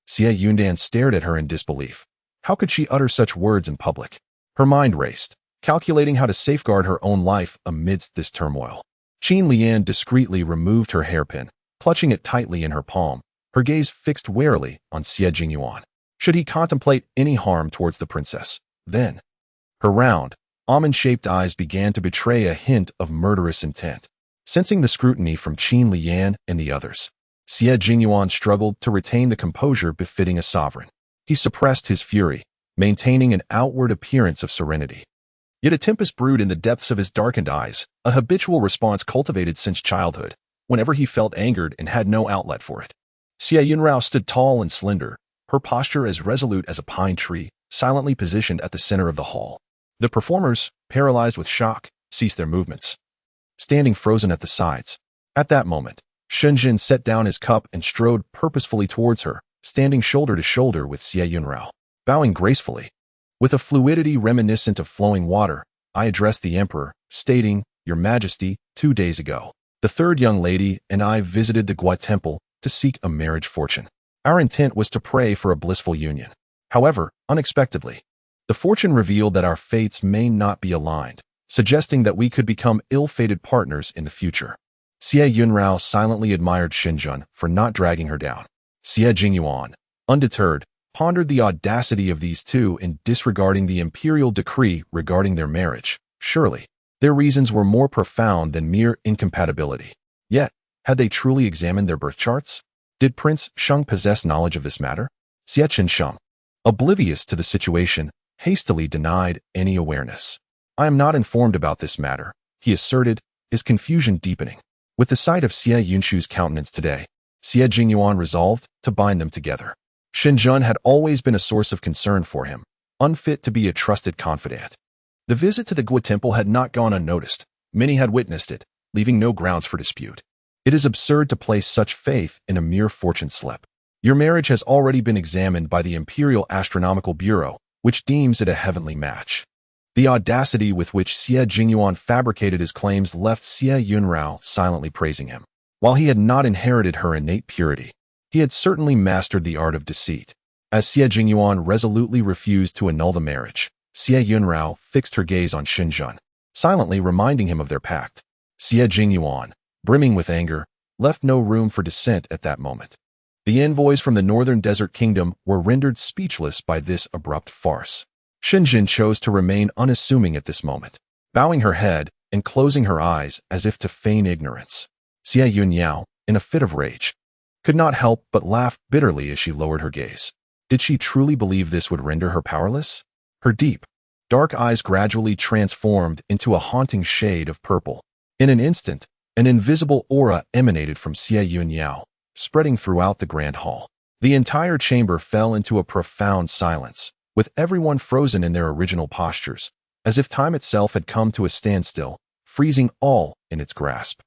Xie Yundan stared at her in disbelief. How could she utter such words in public? Her mind raced, calculating how to safeguard her own life amidst this turmoil. Qin Lian discreetly removed her hairpin, clutching it tightly in her palm, her gaze fixed warily on Xie Yun. Should he contemplate any harm towards the princess? Then, her round, almond-shaped eyes began to betray a hint of murderous intent. Sensing the scrutiny from Qin Lian and the others, Xie Yun struggled to retain the composure befitting a sovereign. He suppressed his fury, maintaining an outward appearance of serenity. Yet a tempest brewed in the depths of his darkened eyes, a habitual response cultivated since childhood, whenever he felt angered and had no outlet for it. Xie Yunrao stood tall and slender, her posture as resolute as a pine tree, silently positioned at the center of the hall. The performers, paralyzed with shock, ceased their movements, standing frozen at the sides. At that moment, Shen Zhen set down his cup and strode purposefully towards her, standing shoulder to shoulder with Xie Yunrao. Bowing gracefully, with a fluidity reminiscent of flowing water, I addressed the emperor, stating, "Your Majesty, 2 days ago, the third young lady and I visited the Gua temple to seek a marriage fortune. Our intent was to pray for a blissful union. However, unexpectedly, the fortune revealed that our fates may not be aligned, suggesting that we could become ill-fated partners in the future." Xie Yunrao silently admired Shen Zhen for not dragging her down. Xie Yun, undeterred, pondered the audacity of these two in disregarding the imperial decree regarding their marriage. Surely, their reasons were more profound than mere incompatibility. Yet, had they truly examined their birth charts? Did Prince Sheng possess knowledge of this matter? Xie Sheng, oblivious to the situation, hastily denied any awareness. "I am not informed about this matter," he asserted, his confusion deepening. With the sight of Xie Yunshu's countenance today, Xie Yun resolved to bind them together. Shen Zhen had always been a source of concern for him, unfit to be a trusted confidant. The visit to the Gua temple had not gone unnoticed. Many had witnessed it, leaving no grounds for dispute. It is absurd to place such faith in a mere fortune slip. Your marriage has already been examined by the Imperial Astronomical Bureau, which deems it a heavenly match. The audacity with which Xie Yun fabricated his claims left Xie Yunrao silently praising him. While he had not inherited her innate purity, he had certainly mastered the art of deceit. As Xie Yun resolutely refused to annul the marriage, Xie Yunrao fixed her gaze on Shen Zhen, silently reminding him of their pact. Xie Yun, brimming with anger, left no room for dissent at that moment. The envoys from the northern desert kingdom were rendered speechless by this abrupt farce. Shen Zhen chose to remain unassuming at this moment, bowing her head and closing her eyes as if to feign ignorance. Xie Yun Yao, in a fit of rage, could not help but laugh bitterly as she lowered her gaze. Did she truly believe this would render her powerless? Her deep, dark eyes gradually transformed into a haunting shade of purple. In an instant, an invisible aura emanated from Xie Yun Yao, spreading throughout the grand hall. The entire chamber fell into a profound silence, with everyone frozen in their original postures, as if time itself had come to a standstill, freezing all in its grasp.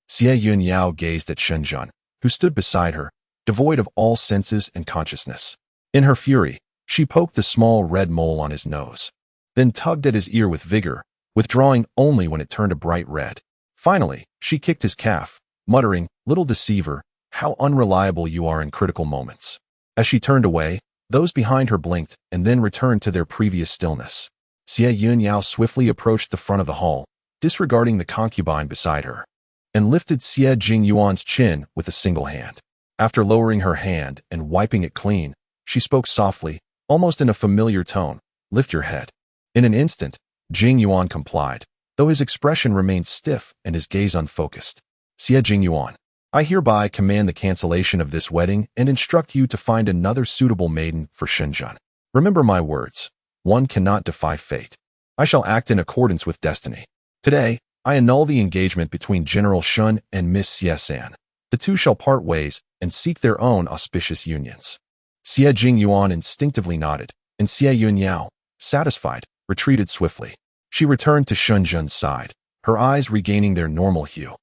Xie Yun Yao gazed at Shen Zhen, who stood beside her, devoid of all senses and consciousness. In her fury, she poked the small red mole on his nose, then tugged at his ear with vigor, withdrawing only when it turned a bright red. Finally, she kicked his calf, muttering, "Little deceiver, how unreliable you are in critical moments." As she turned away, those behind her blinked and then returned to their previous stillness. Xie Yun Yao swiftly approached the front of the hall, disregarding the concubine beside her, and lifted Xie Jingyuan's chin with a single hand. After lowering her hand and wiping it clean, she spoke softly, almost in a familiar tone, "Lift your head." In an instant, Jingyuan complied, though his expression remained stiff and his gaze unfocused. "Xie Jingyuan, I hereby command the cancellation of this wedding and instruct you to find another suitable maiden for Shenzhen. Remember my words, one cannot defy fate. I shall act in accordance with destiny. Today, I annul the engagement between General Shen and Miss Xie San. The two shall part ways and seek their own auspicious unions." Xie Jingyuan instinctively nodded, and Xie Yun Yao, satisfied, retreated swiftly. She returned to Shenzhen's side, her eyes regaining their normal hue,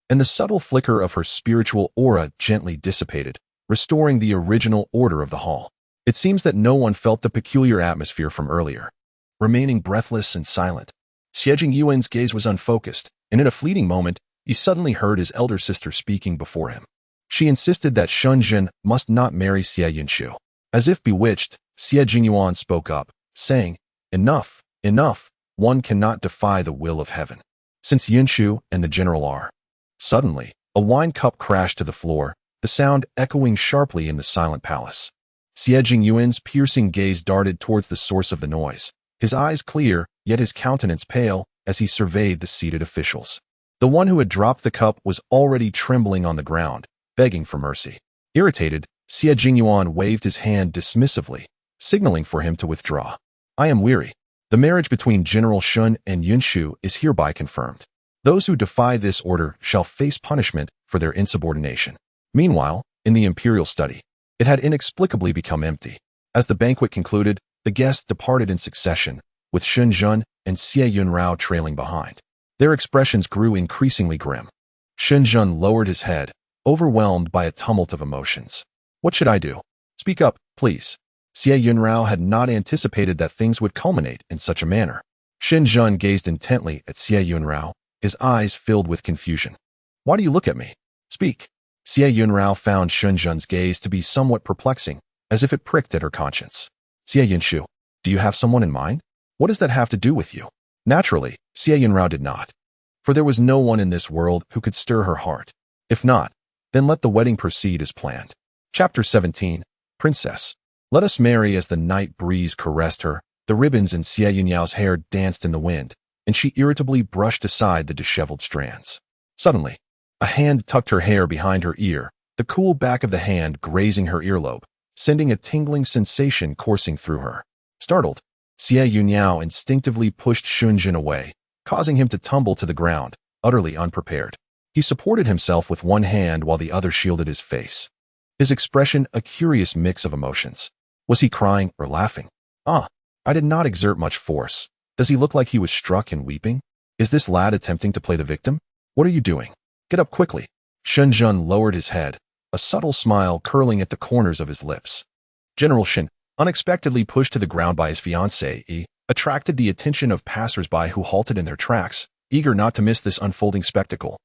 and the subtle flicker of her spiritual aura gently dissipated, restoring the original order of the hall. It seems that no one felt the peculiar atmosphere from earlier. Remaining breathless and silent, Xie Jingyuan's gaze was unfocused, and in a fleeting moment, he suddenly heard his elder sister speaking before him. She insisted that Shenzhen must not marry Xie Yunshu. As if bewitched, Xie Jingyuan spoke up, saying, "Enough, enough, one cannot defy the will of heaven. Since Yunshu and the general are..." Suddenly, a wine cup crashed to the floor, the sound echoing sharply in the silent palace. Xie Jingyuan's piercing gaze darted towards the source of the noise, his eyes clear, yet his countenance pale, as he surveyed the seated officials. The one who had dropped the cup was already trembling on the ground, begging for mercy. Irritated, Xie Jingyuan waved his hand dismissively, signaling for him to withdraw. "I am weary. The marriage between General Shen and Yunshu is hereby confirmed. Those who defy this order shall face punishment for their insubordination." Meanwhile, in the imperial study, it had inexplicably become empty. As the banquet concluded, the guests departed in succession, with Shenzhen and Xie Yun Yao trailing behind. Their expressions grew increasingly grim. Shenzhen lowered his head, overwhelmed by a tumult of emotions. "What should I do? Speak up, please." Xie Yun Yao had not anticipated that things would culminate in such a manner. Shenzhen gazed intently at Xie Yun Yao, his eyes filled with confusion. "Why do you look at me? Speak." Xie Yun Yao found Shenzhen's gaze to be somewhat perplexing, as if it pricked at her conscience. "Xie Yunshu, do you have someone in mind? What does that have to do with you?" Naturally, Xie Yun Yao did not, for there was no one in this world who could stir her heart. If not, then let the wedding proceed as planned. Chapter 17, Princess. Let us marry. As the night breeze caressed her, the ribbons in Xie Yun Yao's hair danced in the wind, and she irritably brushed aside the disheveled strands. Suddenly, a hand tucked her hair behind her ear, the cool back of the hand grazing her earlobe, sending a tingling sensation coursing through her. Startled, Xie Yun Yao instinctively pushed Shenzhen away, causing him to tumble to the ground, utterly unprepared. He supported himself with one hand while the other shielded his face. His expression a curious mix of emotions. Was he crying or laughing? "Ah, I did not exert much force. Does he look like he was struck and weeping? Is this lad attempting to play the victim? What are you doing? Get up quickly." Shenzhen lowered his head, a subtle smile curling at the corners of his lips. General Shen, unexpectedly pushed to the ground by his fiancée, attracted the attention of passers-by who halted in their tracks, eager not to miss this unfolding spectacle.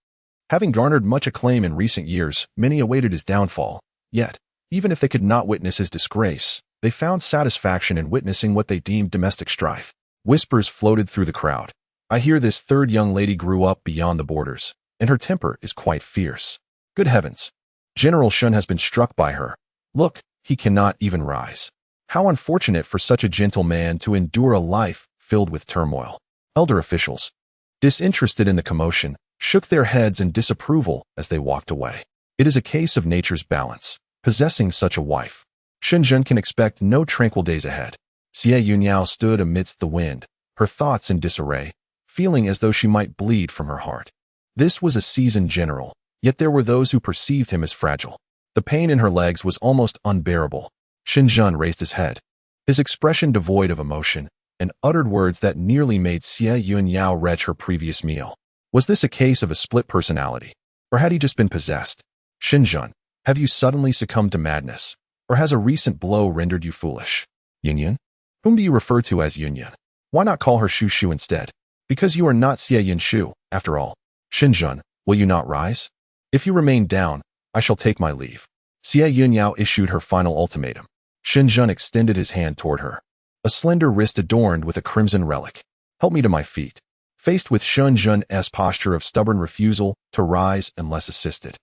Having garnered much acclaim in recent years, many awaited his downfall. Yet, even if they could not witness his disgrace, they found satisfaction in witnessing what they deemed domestic strife. Whispers floated through the crowd. "I hear this third young lady grew up beyond the borders, and her temper is quite fierce. Good heavens! General Shen has been struck by her. Look, he cannot even rise. How unfortunate for such a gentle man to endure a life filled with turmoil." Elder officials, disinterested in the commotion, shook their heads in disapproval as they walked away. It is a case of nature's balance. Possessing such a wife, Shenzhen can expect no tranquil days ahead. Xie Yun Yao stood amidst the wind, her thoughts in disarray, feeling as though she might bleed from her heart. This was a seasoned general, yet there were those who perceived him as fragile. The pain in her legs was almost unbearable. Shenzhen raised his head, his expression devoid of emotion, and uttered words that nearly made Xie Yun Yao retch her previous meal. Was this a case of a split personality, or had he just been possessed? "Shenzhen, Have you suddenly succumbed to madness? Or has a recent blow rendered you foolish? Yun Yun? Whom do you refer to as Yun Yun? Why not call her Shu Shu instead? Because you are not Xie Yun Shu, after all. Shinjun, will you not rise? If you remain down, I shall take my leave. Xie Yun Yao issued her final ultimatum. Shinjun extended his hand toward her. A slender wrist adorned with a crimson relic. Help me to my feet. Faced with Shinjun's posture of stubborn refusal to rise unless assisted,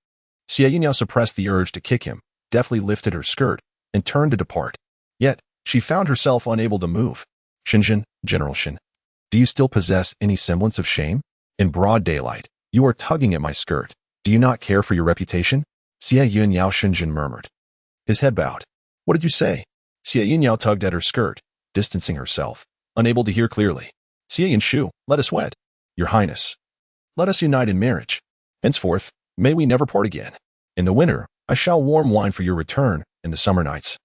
Xie Yun Yao suppressed the urge to kick him, deftly lifted her skirt, and turned to depart. Yet, she found herself unable to move. Shinjun, General Shen, do you still possess any semblance of shame? In broad daylight, you are tugging at my skirt. Do you not care for your reputation? Xie Yun Yao, Shinjun murmured. His head bowed. What did you say? Xie Yun Yao tugged at her skirt, distancing herself, unable to hear clearly. Xie Yun Shu, let us wed. Your Highness, let us unite in marriage. Henceforth, may we never part again. In the winter, I shall warm wine for your return. In the summer nights,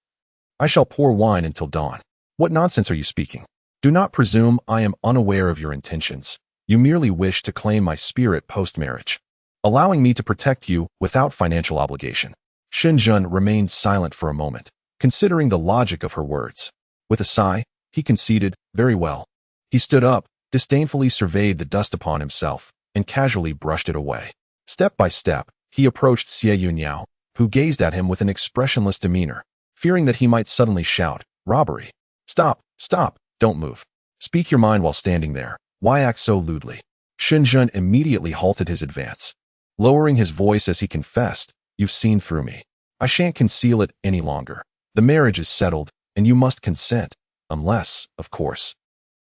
I shall pour wine until dawn. What nonsense are you speaking? Do not presume I am unaware of your intentions. You merely wish to claim my spirit post-marriage, allowing me to protect you without financial obligation. Shinjun remained silent for a moment, considering the logic of her words. With a sigh, he conceded, very well. He stood up, disdainfully surveyed the dust upon himself, and casually brushed it away. Step by step, he approached Xie Yun Yao, who gazed at him with an expressionless demeanor, fearing that he might suddenly shout, robbery. Stop, stop, don't move. Speak your mind while standing there. Why act so lewdly? Shinjun immediately halted his advance, lowering his voice as he confessed, you've seen through me. I shan't conceal it any longer. The marriage is settled, and you must consent, unless, of course,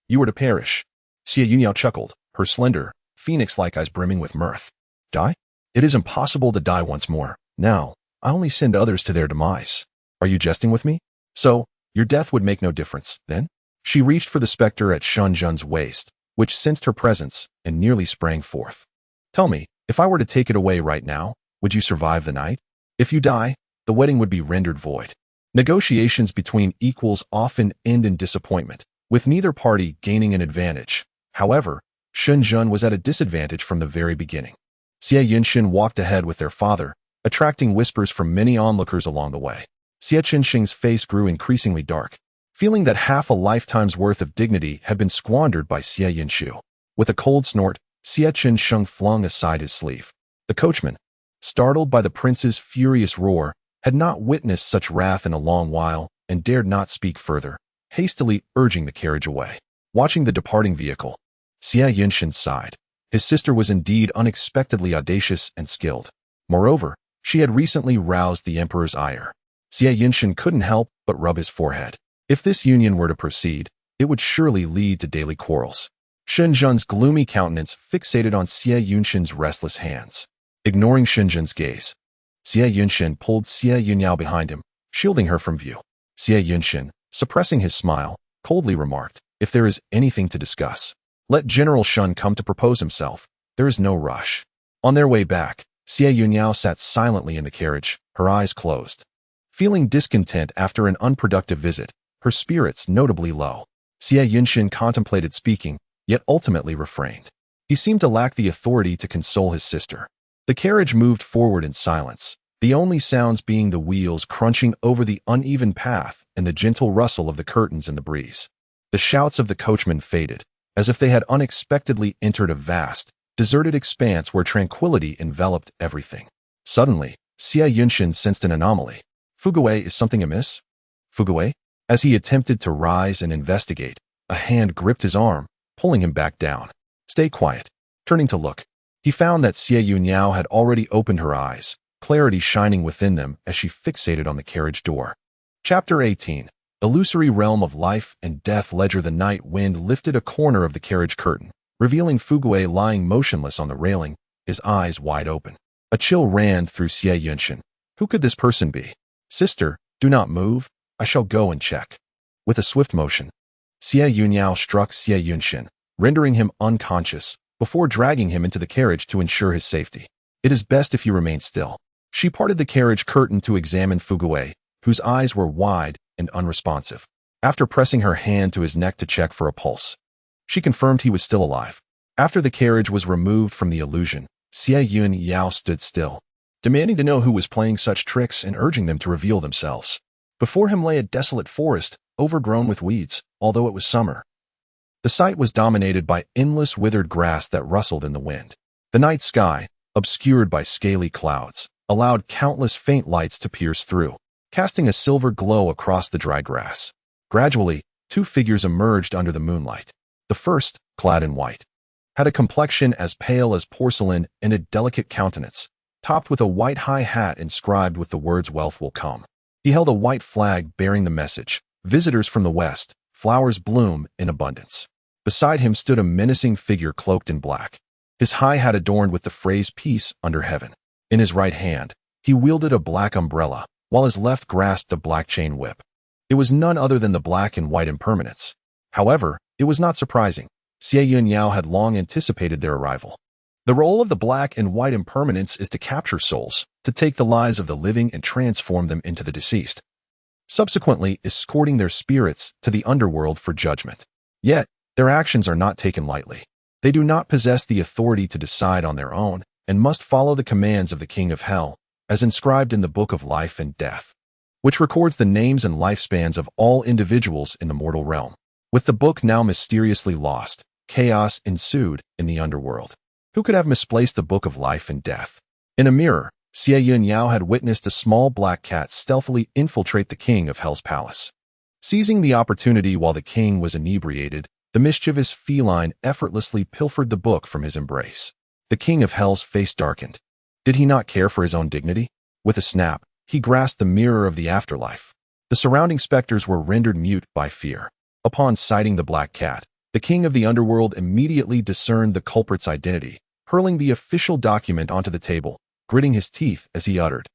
you were to perish. Xie Yun Yao chuckled, her slender, phoenix-like eyes brimming with mirth. Die? It is impossible to die once more. Now, I only send others to their demise. Are you jesting with me? So, your death would make no difference, then? She reached for the specter at Shinjun's waist, which sensed her presence and nearly sprang forth. Tell me, if I were to take it away right now, would you survive the night? If you die, the wedding would be rendered void. Negotiations between equals often end in disappointment, with neither party gaining an advantage. However, Shinjun was at a disadvantage from the very beginning. Xie Yunshin walked ahead with their father, attracting whispers from many onlookers along the way. Xie Qinsheng's face grew increasingly dark, feeling that half a lifetime's worth of dignity had been squandered by Xie Yunshu. With a cold snort, Xie Qinsheng flung aside his sleeve. The coachman, startled by the prince's furious roar, had not witnessed such wrath in a long while and dared not speak further, hastily urging the carriage away. Watching the departing vehicle, Xie Yunshin sighed. His sister was indeed unexpectedly audacious and skilled. Moreover, she had recently roused the emperor's ire. Xie Yunshin couldn't help but rub his forehead. If this union were to proceed, it would surely lead to daily quarrels. Shinjun's gloomy countenance fixated on Xie Yunshin's restless hands. Ignoring Shinjun's gaze, Xie Yunshin pulled Xie Yun Yao behind him, shielding her from view. Xie Yunshin, suppressing his smile, coldly remarked, if there is anything to discuss, let General Shen come to propose himself. There is no rush. On their way back, Xie Yun Yao sat silently in the carriage, her eyes closed. Feeling discontent after an unproductive visit, her spirits notably low, Xie Yunshin contemplated speaking, yet ultimately refrained. He seemed to lack the authority to console his sister. The carriage moved forward in silence, the only sounds being the wheels crunching over the uneven path and the gentle rustle of the curtains in the breeze. The shouts of the coachman faded, as if they had unexpectedly entered a vast, deserted expanse where tranquility enveloped everything. Suddenly, Xie Yunshin sensed an anomaly. Fuguei, is something amiss? Fuguei? As he attempted to rise and investigate, a hand gripped his arm, pulling him back down. Stay quiet. Turning to look, he found that Xie Yun Yao had already opened her eyes, clarity shining within them as she fixated on the carriage door. Chapter 18. Illusory realm of life and death. Ledger. The night wind lifted a corner of the carriage curtain, revealing Fuguei lying motionless on the railing, his eyes wide open. A chill ran through Xie Yunshin. Who could this person be? Sister, do not move. I shall go and check. With a swift motion, Xie Yun Yao struck Xie Yunshin, rendering him unconscious, before dragging him into the carriage to ensure his safety. It is best if you remain still. She parted the carriage curtain to examine Fuguei, whose eyes were wide and unresponsive. After pressing her hand to his neck to check for a pulse, she confirmed he was still alive. After the carriage was removed from the illusion, Xie Yun Yao stood still, demanding to know who was playing such tricks and urging them to reveal themselves. Before him lay a desolate forest, overgrown with weeds, although it was summer. The sight was dominated by endless withered grass that rustled in the wind. The night sky, obscured by scaly clouds, allowed countless faint lights to pierce through, casting a silver glow across the dry grass. Gradually, two figures emerged under the moonlight. The first, clad in white, had a complexion as pale as porcelain and a delicate countenance, topped with a white high hat inscribed with the words "Wealth will come." He held a white flag bearing the message, "Visitors from the West, flowers bloom in abundance." Beside him stood a menacing figure cloaked in black, his high hat adorned with the phrase "Peace under heaven." In his right hand, he wielded a black umbrella, while his left grasped a black chain whip. It was none other than the black and white impermanents. However, it was not surprising. Xie Yun Yao had long anticipated their arrival. The role of the black and white impermanents is to capture souls, to take the lives of the living and transform them into the deceased, subsequently escorting their spirits to the underworld for judgment. Yet, their actions are not taken lightly. They do not possess the authority to decide on their own and must follow the commands of the King of Hell, as inscribed in the Book of Life and Death, which records the names and lifespans of all individuals in the mortal realm. With the book now mysteriously lost, chaos ensued in the underworld. Who could have misplaced the Book of Life and Death? In a mirror, Xie Yun Yao had witnessed a small black cat stealthily infiltrate the King of Hell's palace. Seizing the opportunity while the king was inebriated, the mischievous feline effortlessly pilfered the book from his embrace. The King of Hell's face darkened. Did he not care for his own dignity? With a snap, he grasped the mirror of the afterlife. The surrounding specters were rendered mute by fear. Upon sighting the black cat, the king of the underworld immediately discerned the culprit's identity, hurling the official document onto the table, gritting his teeth as he uttered,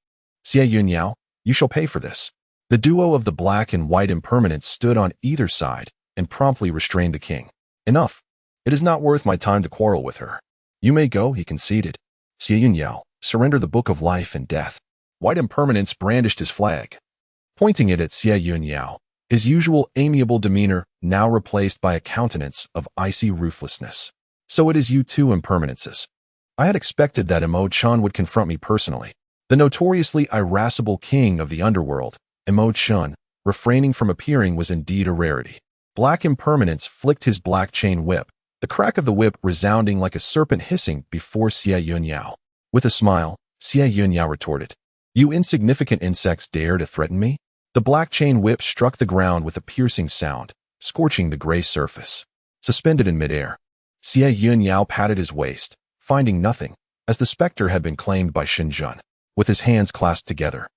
"Xie Yun Yao, you shall pay for this." The duo of the black and white impermanents stood on either side and promptly restrained the king. "Enough. It is not worth my time to quarrel with her. You may go," he conceded. "Xie Yun Yao, surrender the Book of Life and Death." White impermanence brandished his flag, pointing it at Xie Yun Yao, his usual amiable demeanor now replaced by a countenance of icy ruthlessness. "So it is you two impermanences. I had expected that Emo Chun would confront me personally." The notoriously irascible king of the underworld, Emo Chun, refraining from appearing was indeed a rarity. Black impermanence flicked his black chain whip, the crack of the whip resounding like a serpent hissing before Xie Yun Yao. With a smile, Xie Yun Yao retorted, "You insignificant insects dare to threaten me?" The black chain whip struck the ground with a piercing sound, scorching the gray surface. Suspended in midair, Xie Yun Yao patted his waist, finding nothing, as the specter had been claimed by Shen. With his hands clasped together,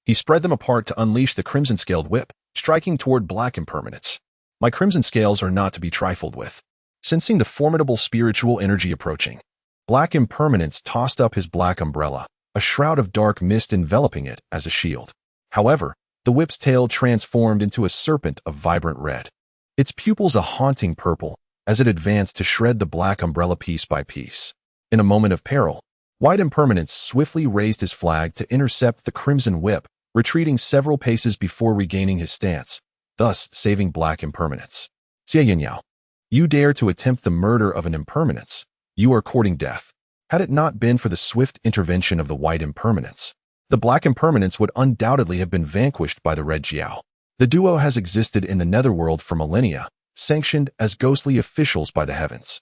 he spread them apart to unleash the crimson-scaled whip, striking toward black impermanence. "My crimson scales are not to be trifled with." Sensing the formidable spiritual energy approaching, black impermanence tossed up his black umbrella, a shroud of dark mist enveloping it as a shield. However, the whip's tail transformed into a serpent of vibrant red, its pupils a haunting purple, as it advanced to shred the black umbrella piece by piece. In a moment of peril, white impermanence swiftly raised his flag to intercept the crimson whip, retreating several paces before regaining his stance, thus saving black impermanence. "Xie Yun Yao, you dare to attempt the murder of an impermanence. You are courting death." Had it not been for the swift intervention of the white impermanence, the black impermanence would undoubtedly have been vanquished by the red Jiao. The duo has existed in the netherworld for millennia, sanctioned as ghostly officials by the heavens.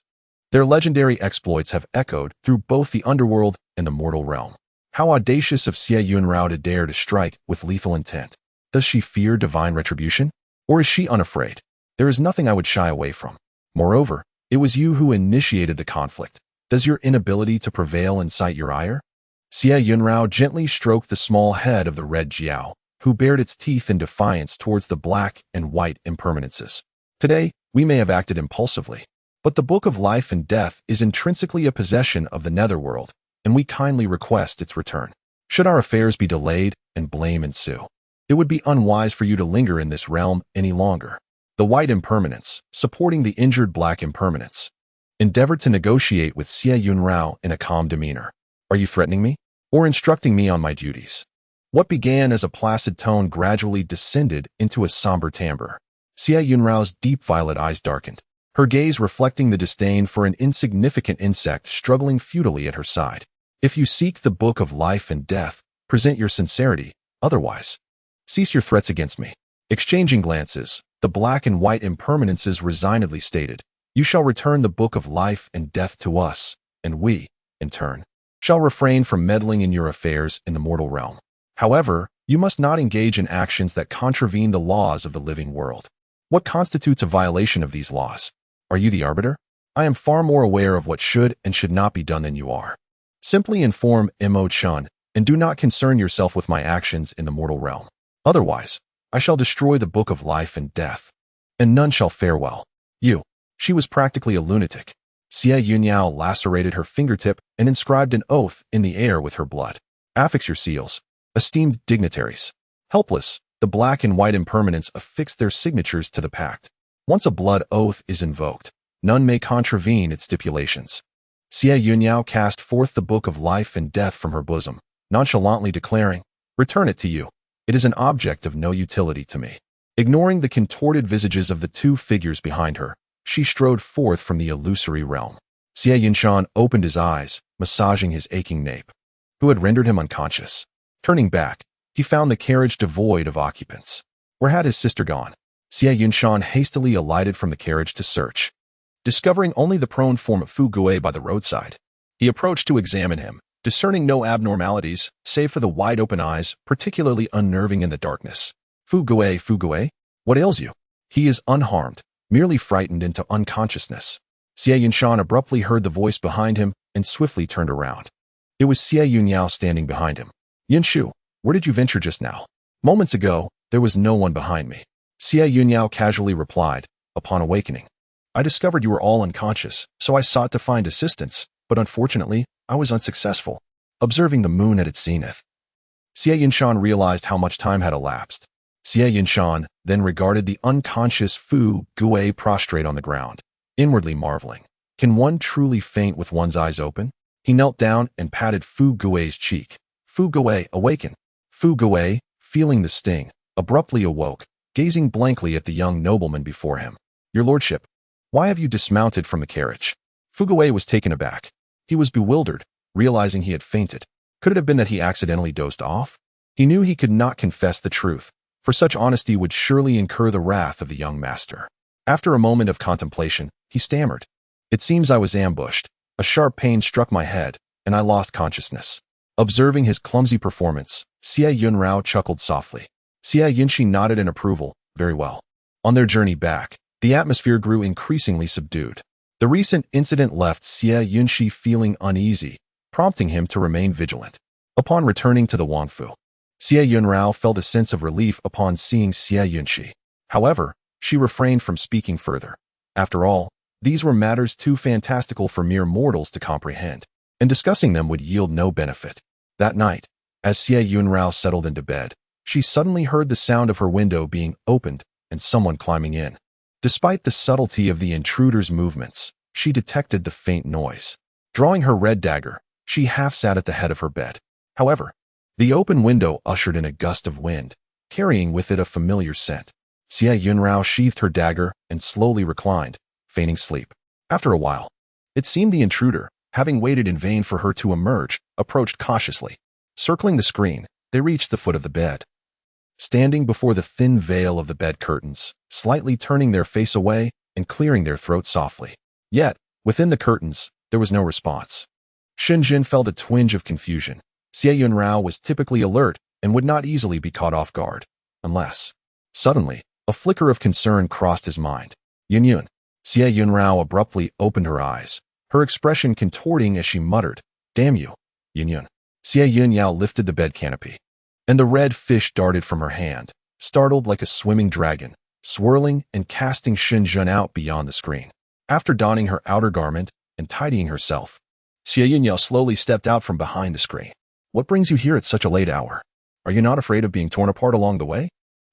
Their legendary exploits have echoed through both the underworld and the mortal realm. How audacious of Xie Yun Yao to dare to strike with lethal intent. Does she fear divine retribution? Or is she unafraid? There is nothing I would shy away from. Moreover, it was you who initiated the conflict. Does your inability to prevail incite your ire? Xie Yun Yao gently stroked the small head of the red Jiao, who bared its teeth in defiance towards the black and white impermanences. "Today, we may have acted impulsively, but the Book of Life and Death is intrinsically a possession of the netherworld, and we kindly request its return. Should our affairs be delayed and blame ensue, it would be unwise for you to linger in this realm any longer." The white impermanence, supporting the injured black impermanence, endeavored to negotiate with Xie Yun Yao in a calm demeanor. "Are you threatening me? Or instructing me on my duties?" What began as a placid tone gradually descended into a somber timbre. Xie Yun Yao's deep violet eyes darkened, her gaze reflecting the disdain for an insignificant insect struggling futilely at her side. If you seek the book of life and death, present your sincerity, otherwise, cease your threats against me. Exchanging glances, the black and white impermanences resignedly stated, you shall return the book of life and death to us, and we, in turn, shall refrain from meddling in your affairs in the mortal realm. However, you must not engage in actions that contravene the laws of the living world. What constitutes a violation of these laws? Are you the arbiter? I am far more aware of what should and should not be done than you are. Simply inform Mo Chun, and do not concern yourself with my actions in the mortal realm. Otherwise, I shall destroy the book of life and death, and none shall fare well. You. She was practically a lunatic. Xie Yun Yao lacerated her fingertip and inscribed an oath in the air with her blood. Affix your seals, esteemed dignitaries. Helpless, the black and white impermanents affixed their signatures to the pact. Once a blood oath is invoked, none may contravene its stipulations. Xie Yun Yao cast forth the book of life and death from her bosom, nonchalantly declaring, return it to you. It is an object of no utility to me. Ignoring the contorted visages of the two figures behind her, she strode forth from the illusory realm. Xie Yunshan opened his eyes, massaging his aching nape, who had rendered him unconscious. Turning back, he found the carriage devoid of occupants. Where had his sister gone? Xie Yunshan hastily alighted from the carriage to search. Discovering only the prone form of Fu Gui by the roadside, he approached to examine him, discerning no abnormalities, save for the wide-open eyes, particularly unnerving in the darkness. Fu Gui, what ails you? He is unharmed, merely frightened into unconsciousness. Xie Yunshan abruptly heard the voice behind him and swiftly turned around. It was Xie Yun Yao standing behind him. Yinshu, where did you venture just now? Moments ago, there was no one behind me. Xie Yun Yao casually replied, upon awakening. I discovered you were all unconscious, so I sought to find assistance, but unfortunately, I was unsuccessful. Observing the moon at its zenith, Xie Yunshan realized how much time had elapsed. Xie Yunshan then regarded the unconscious Fu Gui prostrate on the ground, inwardly marveling. Can one truly faint with one's eyes open? He knelt down and patted Fu Gui's cheek. Fu Gui, awaken. Fu Gui, feeling the sting, abruptly awoke, gazing blankly at the young nobleman before him. Your lordship, why have you dismounted from the carriage? Fu Gui was taken aback. He was bewildered, realizing he had fainted. Could it have been that he accidentally dozed off? He knew he could not confess the truth, for such honesty would surely incur the wrath of the young master. After a moment of contemplation, he stammered. It seems I was ambushed. A sharp pain struck my head, and I lost consciousness. Observing his clumsy performance, Xie Yun Yao chuckled softly. Xie Yunxi nodded in approval. Very well. On their journey back, the atmosphere grew increasingly subdued. The recent incident left Xie Yunxi feeling uneasy, prompting him to remain vigilant. Upon returning to the Wangfu, Xie Yunrao felt a sense of relief upon seeing Xie Yunxi. However, she refrained from speaking further. After all, these were matters too fantastical for mere mortals to comprehend, and discussing them would yield no benefit. That night, as Xie Yunrao settled into bed, she suddenly heard the sound of her window being opened and someone climbing in. Despite the subtlety of the intruder's movements, she detected the faint noise. Drawing her red dagger, she half sat at the head of her bed. However, the open window ushered in a gust of wind, carrying with it a familiar scent. Xie Yunrao sheathed her dagger and slowly reclined, feigning sleep. After a while, it seemed the intruder, having waited in vain for her to emerge, approached cautiously. Circling the screen, they reached the foot of the bed. Standing before the thin veil of the bed curtains, slightly turning their face away and clearing their throats softly. Yet, within the curtains, there was no response. Shen felt a twinge of confusion. Xie Yunrao was typically alert and would not easily be caught off guard, unless... Suddenly, a flicker of concern crossed his mind. Yun. Xie Yunrao abruptly opened her eyes, her expression contorting as she muttered, Damn you, Yun. Xie Yun Yao lifted the bed canopy, and the red fish darted from her hand, startled like a swimming dragon, swirling and casting Shen out beyond the screen. After donning her outer garment and tidying herself, Xie Yun Yao slowly stepped out from behind the screen. What brings you here at such a late hour? Are you not afraid of being torn apart along the way?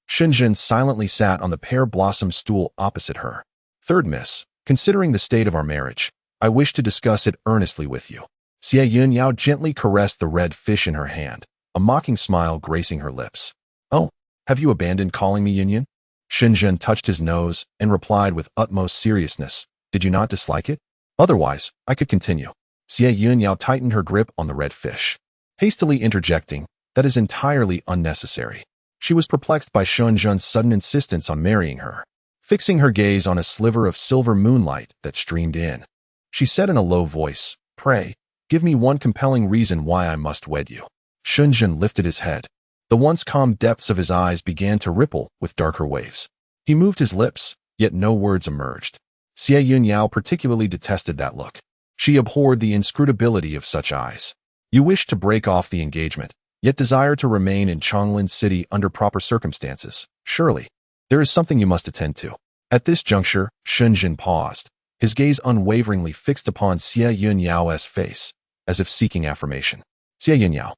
Shen silently sat on the pear-blossom stool opposite her. Third miss, considering the state of our marriage, I wish to discuss it earnestly with you. Xie Yun Yao gently caressed the red fish in her hand, a mocking smile gracing her lips. Oh, have you abandoned calling me Yun? Shen touched his nose and replied with utmost seriousness, Did you not dislike it? Otherwise, I could continue. Xie Yun Yao tightened her grip on the red fish, hastily interjecting, "That is entirely unnecessary." She was perplexed by Shen Zhen's sudden insistence on marrying her, fixing her gaze on a sliver of silver moonlight that streamed in. She said in a low voice, "Pray, give me one compelling reason why I must wed you." Shen Zhen lifted his head. The once calm depths of his eyes began to ripple with darker waves. He moved his lips, yet no words emerged. Xie Yun Yao particularly detested that look. She abhorred the inscrutability of such eyes. "You wish to break off the engagement, yet desire to remain in Changlin City under proper circumstances. Surely, there is something you must attend to." At this juncture, Shen Zhen paused, his gaze unwaveringly fixed upon Xie Yun Yao's face, as if seeking affirmation. Xie Yun Yao,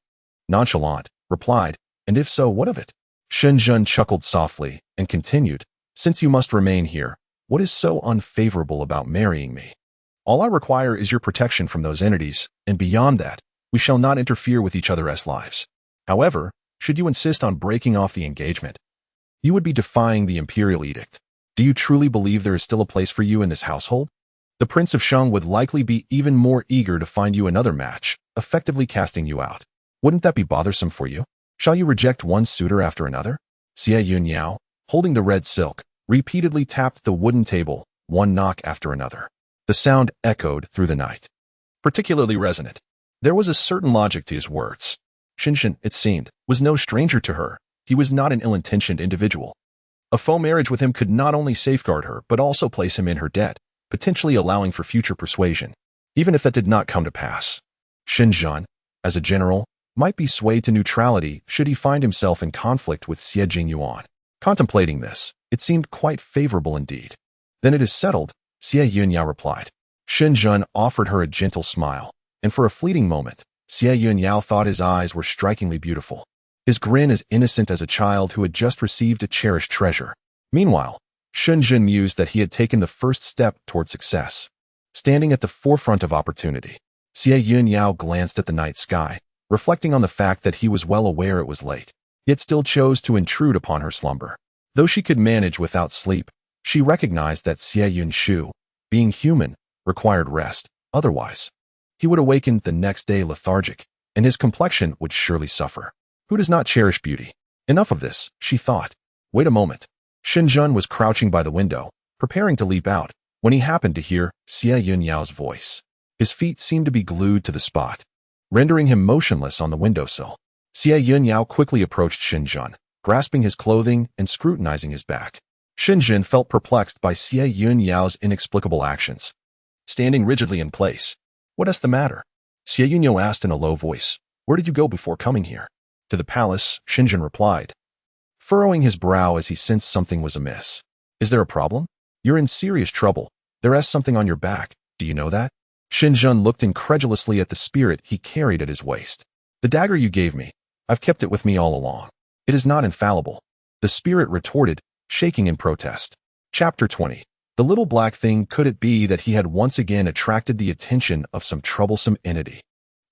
nonchalant, replied, "And if so, what of it?" Shen Zhen chuckled softly and continued, "Since you must remain here, what is so unfavorable about marrying me? All I require is your protection from those entities, and beyond that, we shall not interfere with each other's lives. However, should you insist on breaking off the engagement, you would be defying the imperial edict. Do you truly believe there is still a place for you in this household? The Prince of Shang would likely be even more eager to find you another match, effectively casting you out. Wouldn't that be bothersome for you? Shall you reject one suitor after another?" Xie Yun Yao, holding the red silk, repeatedly tapped the wooden table, one knock after another. The sound echoed through the night, particularly resonant. There was a certain logic to his words. Shen, it seemed, was no stranger to her. He was not an ill-intentioned individual. A faux marriage with him could not only safeguard her, but also place him in her debt, potentially allowing for future persuasion, even if that did not come to pass. Shen Zhen, as a general, might be swayed to neutrality should he find himself in conflict with Xie Jingyuan. Contemplating this, it seemed quite favorable indeed. "Then it is settled," Xie Yun Yao replied. Shen Zhen offered her a gentle smile, and for a fleeting moment, Xie Yun Yao thought his eyes were strikingly beautiful. His grin as innocent as a child who had just received a cherished treasure. Meanwhile, Shen Zhen mused that he had taken the first step toward success, standing at the forefront of opportunity. Xie Yun Yao glanced at the night sky, reflecting on the fact that he was well aware it was late, yet still chose to intrude upon her slumber. Though she could manage without sleep, she recognized that Xie Yun Shu, being human, required rest. Otherwise, he would awaken the next day lethargic, and his complexion would surely suffer. Who does not cherish beauty? Enough of this, she thought. Wait a moment. Shen Zhen was crouching by the window, preparing to leap out, when he happened to hear Xie Yun Yao's voice. His feet seemed to be glued to the spot, rendering him motionless on the windowsill. Xie Yun Yao quickly approached Shen Zhen, grasping his clothing and scrutinizing his back. Shen Zhen felt perplexed by Xie Yun Yao's inexplicable actions, standing rigidly in place. "What is the matter?" Xie Yun Yao asked in a low voice. "Where did you go before coming here?" "To the palace," Shen Zhen replied, furrowing his brow as he sensed something was amiss. "Is there a problem? You're in serious trouble. There is something on your back. Do you know that?" Shen Zhen looked incredulously at the spirit he carried at his waist. "The dagger you gave me. I've kept it with me all along. It is not infallible," the spirit retorted, shaking in protest. Chapter 20. The little black thing. Could it be that he had once again attracted the attention of some troublesome entity?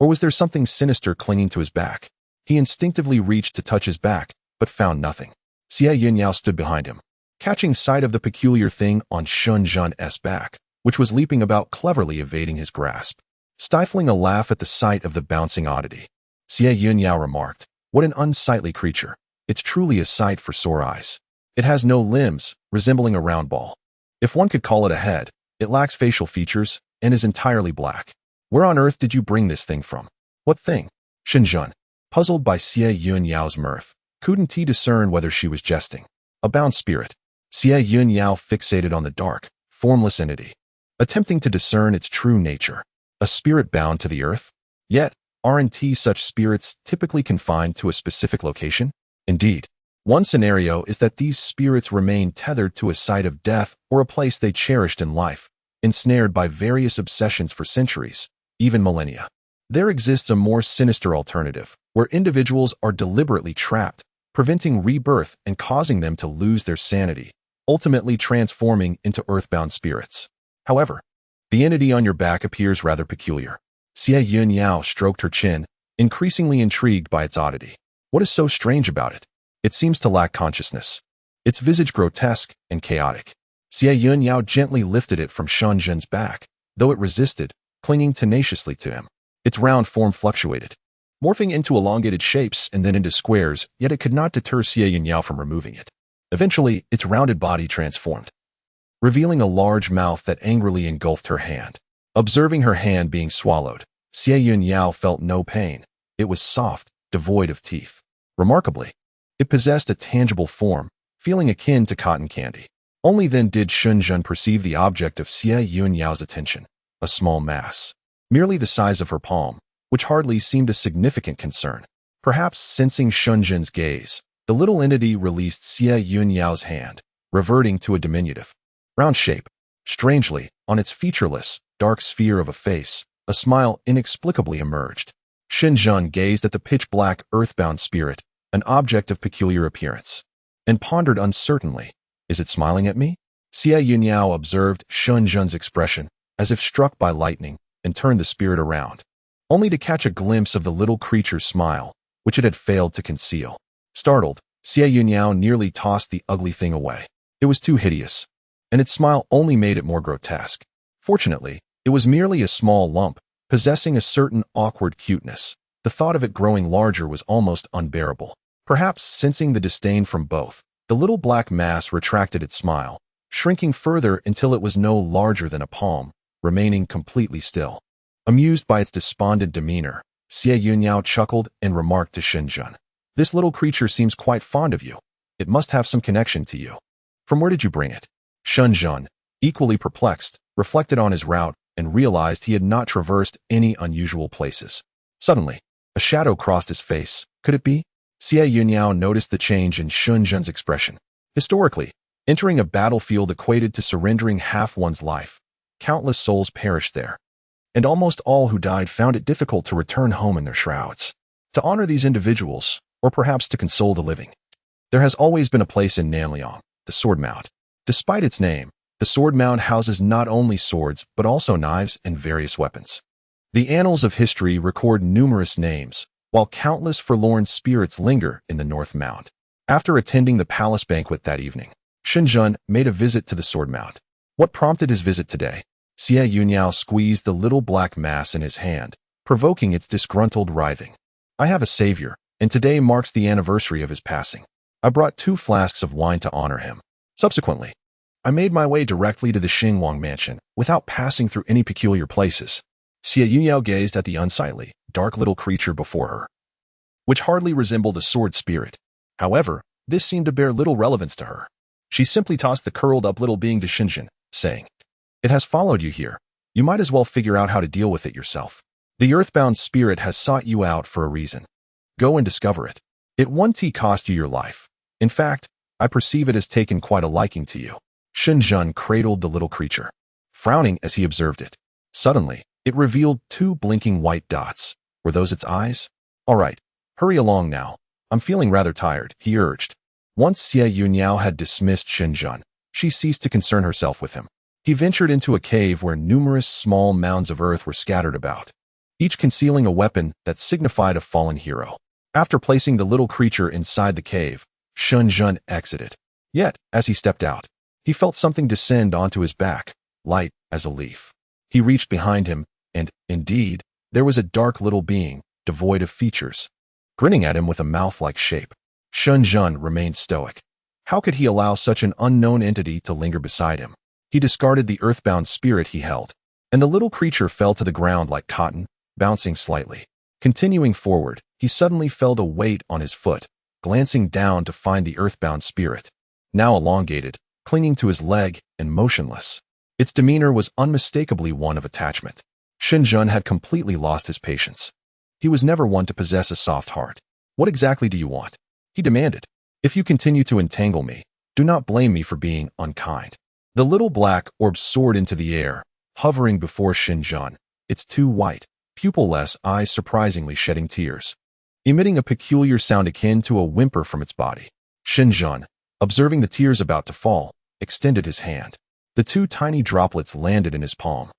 Or was there something sinister clinging to his back? He instinctively reached to touch his back, but found nothing. Xie Yun Yao stood behind him, catching sight of the peculiar thing on Shen Zhen's back, which was leaping about cleverly evading his grasp. Stifling a laugh at the sight of the bouncing oddity, Xie Yun Yao remarked, "What an unsightly creature. It's truly a sight for sore eyes. It has no limbs, resembling a round ball. If one could call it a head, it lacks facial features and is entirely black. Where on earth did you bring this thing from?" "What thing?" Shen Zhen, puzzled by Xie Yun Yao's mirth, couldn't he discern whether she was jesting. "A bound spirit." Xie Yun Yao fixated on the dark, formless entity, attempting to discern its true nature. A spirit bound to the earth? Yet, aren't such spirits typically confined to a specific location? Indeed, one scenario is that these spirits remain tethered to a site of death or a place they cherished in life, ensnared by various obsessions for centuries, even millennia. There exists a more sinister alternative, where individuals are deliberately trapped, preventing rebirth and causing them to lose their sanity, ultimately transforming into earthbound spirits. However, the entity on your back appears rather peculiar. Xie Yun Yao stroked her chin, increasingly intrigued by its oddity. What is so strange about it? It seems to lack consciousness. Its visage grotesque and chaotic. Xie Yun Yao gently lifted it from Shen Zhen's back, though it resisted, clinging tenaciously to him. Its round form fluctuated, morphing into elongated shapes and then into squares, yet it could not deter Xie Yun Yao from removing it. Eventually, its rounded body transformed, revealing a large mouth that angrily engulfed her hand. Observing her hand being swallowed, Xie Yun Yao felt no pain. It was soft, devoid of teeth. Remarkably, it possessed a tangible form, feeling akin to cotton candy. Only then did Shen Zhen perceive the object of Xie Yun Yao's attention, a small mass, merely the size of her palm, which hardly seemed a significant concern. Perhaps sensing Shen Zhen's gaze, the little entity released Xie Yun Yao's hand, reverting to a diminutive, round shape. Strangely, on its featureless, dark sphere of a face, a smile inexplicably emerged. Shen Zhen gazed at the pitch-black, earthbound spirit, an object of peculiar appearance, and pondered uncertainly, "Is it smiling at me?" Xie Yun Yao observed Shen Zhen's expression, as if struck by lightning, and turned the spirit around, only to catch a glimpse of the little creature's smile, which it had failed to conceal. Startled, Xie Yun Yao nearly tossed the ugly thing away. It was too hideous, and its smile only made it more grotesque. Fortunately, it was merely a small lump, possessing a certain awkward cuteness. The thought of it growing larger was almost unbearable. Perhaps sensing the disdain from both, the little black mass retracted its smile, shrinking further until it was no larger than a palm, remaining completely still. Amused by its despondent demeanor, Xie Yun Yao chuckled and remarked to Shen Zhen, "This little creature seems quite fond of you. It must have some connection to you. From where did you bring it?" Shen Zhen, equally perplexed, reflected on his route and realized he had not traversed any unusual places. Suddenly, a shadow crossed his face. Could it be? Xie Yun Yao noticed the change in Shen Zhen's expression. Historically, entering a battlefield equated to surrendering half one's life. Countless souls perished there, and almost all who died found it difficult to return home in their shrouds. To honor these individuals, or perhaps to console the living, there has always been a place in Nanliang, the Sword Mound. Despite its name, the Sword Mound houses not only swords but also knives and various weapons. The annals of history record numerous names, while countless forlorn spirits linger in the North Mound. After attending the palace banquet that evening, Shen Zhen made a visit to the Sword Mound. What prompted his visit today? Xie Yun Yao squeezed the little black mass in his hand, provoking its disgruntled writhing. "I have a savior, and today marks the anniversary of his passing. I brought 2 flasks of wine to honor him. Subsequently, I made my way directly to the Xingwang mansion, without passing through any peculiar places." Xie Yun Yao gazed at the unsightly, dark little creature before her, which hardly resembled a sword spirit. However, this seemed to bear little relevance to her. She simply tossed the curled-up little being to Shen Zhen, saying, "It has followed you here. You might as well figure out how to deal with it yourself. The earthbound spirit has sought you out for a reason. Go and discover it. It won't cost you your life. In fact, I perceive it has taken quite a liking to you." Shen Zhen cradled the little creature, frowning as he observed it. Suddenly, it revealed 2 blinking white dots. Were those its eyes? "All right, hurry along now. I'm feeling rather tired," he urged. Once Xie Yun Yao had dismissed Shen Zhen, she ceased to concern herself with him. He ventured into a cave where numerous small mounds of earth were scattered about, each concealing a weapon that signified a fallen hero. After placing the little creature inside the cave, Shen Zhen exited. Yet, as he stepped out, he felt something descend onto his back, light as a leaf. He reached behind him, and, indeed, there was a dark little being, devoid of features, grinning at him with a mouth-like shape. Shen Zhen remained stoic. How could he allow such an unknown entity to linger beside him? He discarded the earthbound spirit he held, and the little creature fell to the ground like cotton, bouncing slightly. Continuing forward, he suddenly felt a weight on his foot, glancing down to find the earthbound spirit, now elongated, clinging to his leg and motionless. Its demeanor was unmistakably one of attachment. Shen Zhen had completely lost his patience. He was never one to possess a soft heart. "What exactly do you want?" he demanded. "If you continue to entangle me, do not blame me for being unkind." The little black orb soared into the air, hovering before Shen Zhen, its 2 white, pupil-less eyes surprisingly shedding tears, emitting a peculiar sound akin to a whimper from its body. Shen Zhen, observing the tears about to fall, extended his hand. The 2 tiny droplets landed in his palm,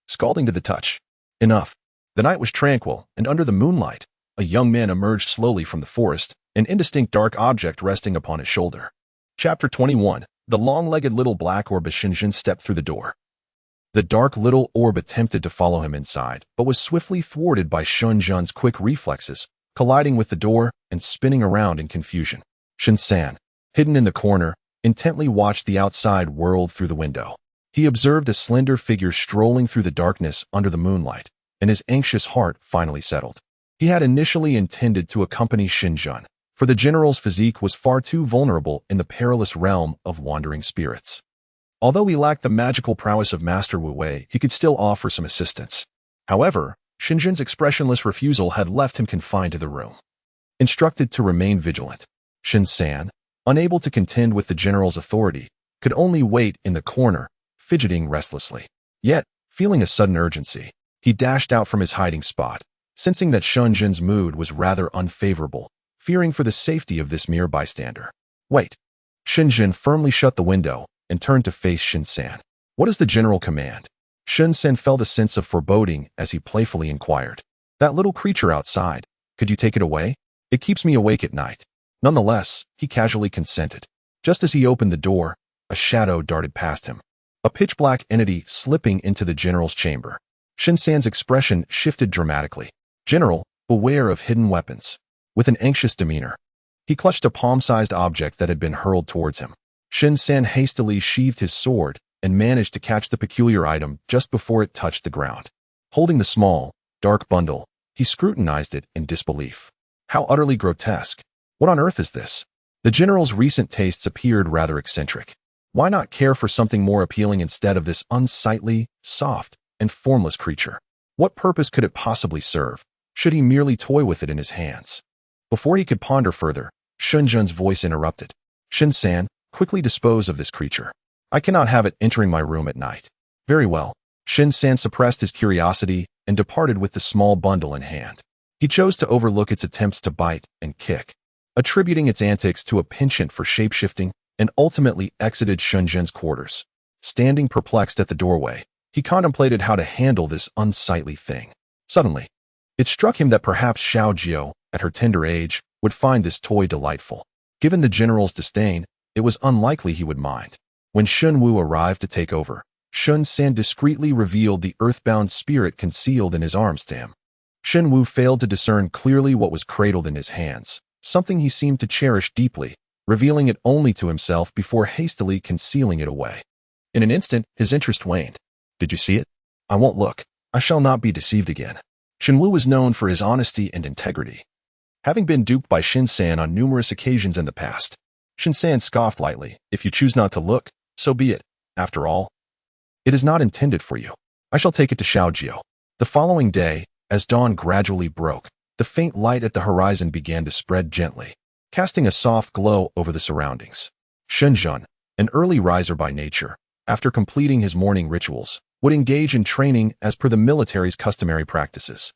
scalding to the touch. Enough. The night was tranquil, and under the moonlight, a young man emerged slowly from the forest, an indistinct dark object resting upon his shoulder. Chapter 21. The long-legged little black orb as Shen Zhen stepped through the door. The dark little orb attempted to follow him inside, but was swiftly thwarted by Shen Zhen's quick reflexes, colliding with the door and spinning around in confusion. Shen San, hidden in the corner, intently watched the outside world through the window. He observed a slender figure strolling through the darkness under the moonlight, and his anxious heart finally settled. He had initially intended to accompany Shen Zhen, for the general's physique was far too vulnerable in the perilous realm of wandering spirits. Although he lacked the magical prowess of Master Wu Wei, he could still offer some assistance. However, Shen Zhen's expressionless refusal had left him confined to the room. Instructed to remain vigilant, Shen San, unable to contend with the general's authority, could only wait in the corner, fidgeting restlessly. Yet, feeling a sudden urgency, he dashed out from his hiding spot, sensing that Shen Zhen's mood was rather unfavorable, fearing for the safety of this mere bystander. Wait. Shen Zhen firmly shut the window and turned to face Shen San. What is the general command? Shen San felt a sense of foreboding as he playfully inquired. That little creature outside, could you take it away? It keeps me awake at night. Nonetheless, he casually consented. Just as he opened the door, a shadow darted past him, a pitch-black entity slipping into the general's chamber. Shen San's expression shifted dramatically. General, beware of hidden weapons. With an anxious demeanor, he clutched a palm-sized object that had been hurled towards him. Shen San hastily sheathed his sword and managed to catch the peculiar item just before it touched the ground. Holding the small, dark bundle, he scrutinized it in disbelief. How utterly grotesque. What on earth is this? The general's recent tastes appeared rather eccentric. Why not care for something more appealing instead of this unsightly, soft, and formless creature? What purpose could it possibly serve? Should he merely toy with it in his hands? Before he could ponder further, Shen Zhen's voice interrupted. Shen San, quickly dispose of this creature. I cannot have it entering my room at night. Very well. Shen San suppressed his curiosity and departed with the small bundle in hand. He chose to overlook its attempts to bite and kick, attributing its antics to a penchant for shape-shifting, and ultimately exited Shen Zhen's quarters. Standing perplexed at the doorway, he contemplated how to handle this unsightly thing. Suddenly, it struck him that perhaps Xiao Jiao, at her tender age, would find this toy delightful. Given the general's disdain, it was unlikely he would mind. When Shen Wu arrived to take over, Shen San discreetly revealed the earthbound spirit concealed in his arms to him. Shen Wu failed to discern clearly what was cradled in his hands, something he seemed to cherish deeply, revealing it only to himself before hastily concealing it away. In an instant, his interest waned. Did you see it? I won't look. I shall not be deceived again. Shen Wu was known for his honesty and integrity. Having been duped by Shen San on numerous occasions in the past, Shen San scoffed lightly. If you choose not to look, so be it. After all, it is not intended for you. I shall take it to Xiao Jiao. The following day, as dawn gradually broke, the faint light at the horizon began to spread gently, casting a soft glow over the surroundings. Shen Zhen, an early riser by nature, after completing his morning rituals, would engage in training as per the military's customary practices.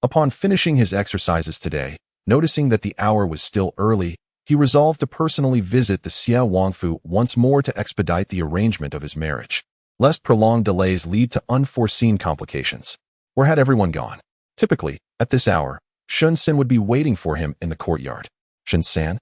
Upon finishing his exercises today, noticing that the hour was still early, he resolved to personally visit the Xie Wangfu once more to expedite the arrangement of his marriage, lest prolonged delays lead to unforeseen complications. Where had everyone gone? Typically, at this hour, Shen San would be waiting for him in the courtyard. Shen San?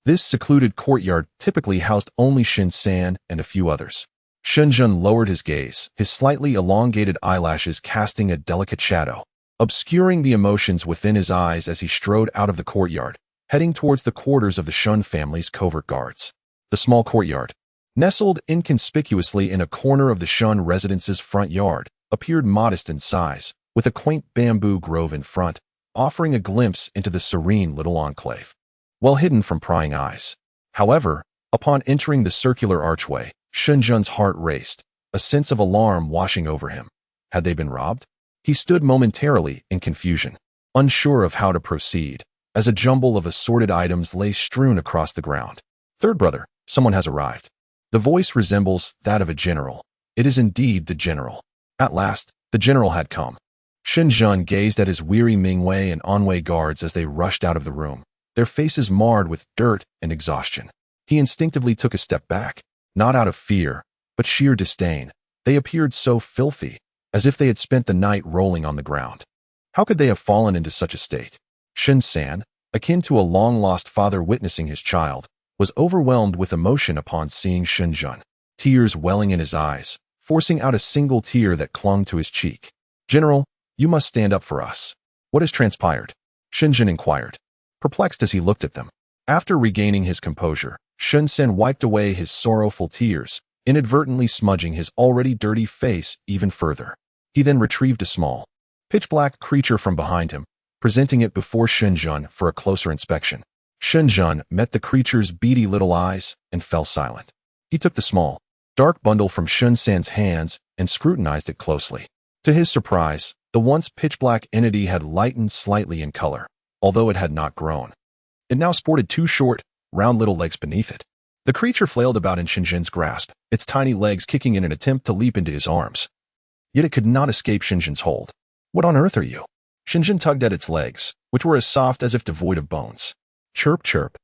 This secluded courtyard typically housed only Shen San and a few others. Shen Zhen lowered his gaze, his slightly elongated eyelashes casting a delicate shadow, obscuring the emotions within his eyes as he strode out of the courtyard, heading towards the quarters of the Shen family's covert guards. The small courtyard, nestled inconspicuously in a corner of the Shen residence's front yard, appeared modest in size, with a quaint bamboo grove in front, offering a glimpse into the serene little enclave, well hidden from prying eyes. However, upon entering the circular archway, Shen Zhen's heart raced, a sense of alarm washing over him. Had they been robbed? He stood momentarily in confusion, unsure of how to proceed, as a jumble of assorted items lay strewn across the ground. Third brother, someone has arrived. The voice resembles that of a general. It is indeed the general. At last, the general had come. Shen Zhen gazed at his weary Mingwei and Anwei guards as they rushed out of the room, their faces marred with dirt and exhaustion. He instinctively took a step back, not out of fear, but sheer disdain. They appeared so filthy, as if they had spent the night rolling on the ground. How could they have fallen into such a state? Shen San, akin to a long-lost father witnessing his child, was overwhelmed with emotion upon seeing Shen Zhen, tears welling in his eyes, forcing out a single tear that clung to his cheek. "General, you must stand up for us. What has transpired?" Shen inquired, perplexed as he looked at them. After regaining his composure, Shen wiped away his sorrowful tears, inadvertently smudging his already dirty face even further. He then retrieved a small, pitch-black creature from behind him, presenting it before Shen for a closer inspection. Shen met the creature's beady little eyes and fell silent. He took the small, dark bundle from Shen's hands and scrutinized it closely. To his surprise, the once pitch-black entity had lightened slightly in color, although it had not grown. It now sported two short, round little legs beneath it. The creature flailed about in Shen's grasp, its tiny legs kicking in an attempt to leap into his arms. Yet it could not escape Shen's hold. "What on earth are you?" Shen tugged at its legs, which were as soft as if devoid of bones. "Chirp, chirp.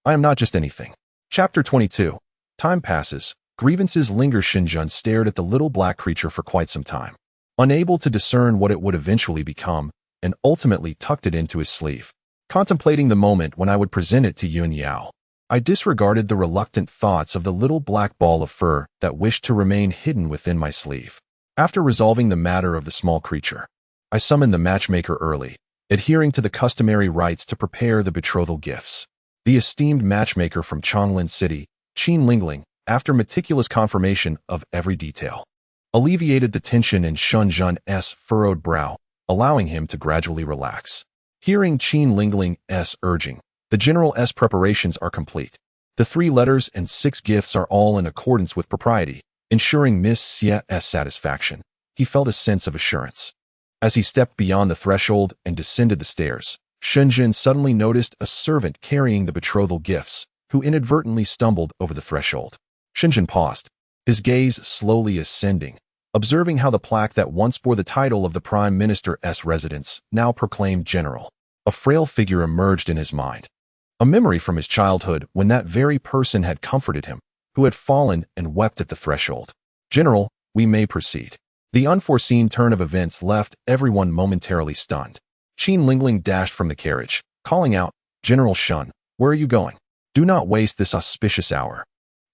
I am not just anything." Chapter 22. Time passes. Grievances linger. Shen stared at the little black creature for quite some time, unable to discern what it would eventually become, and ultimately tucked it into his sleeve. Contemplating the moment when I would present it to Yun Yao, I disregarded the reluctant thoughts of the little black ball of fur that wished to remain hidden within my sleeve. After resolving the matter of the small creature, I summoned the matchmaker early, adhering to the customary rites to prepare the betrothal gifts. The esteemed matchmaker from Chonglin City, Qin Lingling, after meticulous confirmation of every detail, alleviated the tension in Shen's furrowed brow, allowing him to gradually relax. Hearing Qin Lingling's urging, the general's preparations are complete. The 3 letters and 6 gifts are all in accordance with propriety, ensuring Miss Xie's satisfaction. He felt a sense of assurance. As he stepped beyond the threshold and descended the stairs, Shen suddenly noticed a servant carrying the betrothal gifts, who inadvertently stumbled over the threshold. Shen paused, his gaze slowly ascending, observing how the plaque that once bore the title of the Prime Minister's residence now proclaimed General. A frail figure emerged in his mind, a memory from his childhood when that very person had comforted him, who had fallen and wept at the threshold. "General, we may proceed." The unforeseen turn of events left everyone momentarily stunned. Qin Lingling dashed from the carriage, calling out, "General Shen, where are you going? Do not waste this auspicious hour."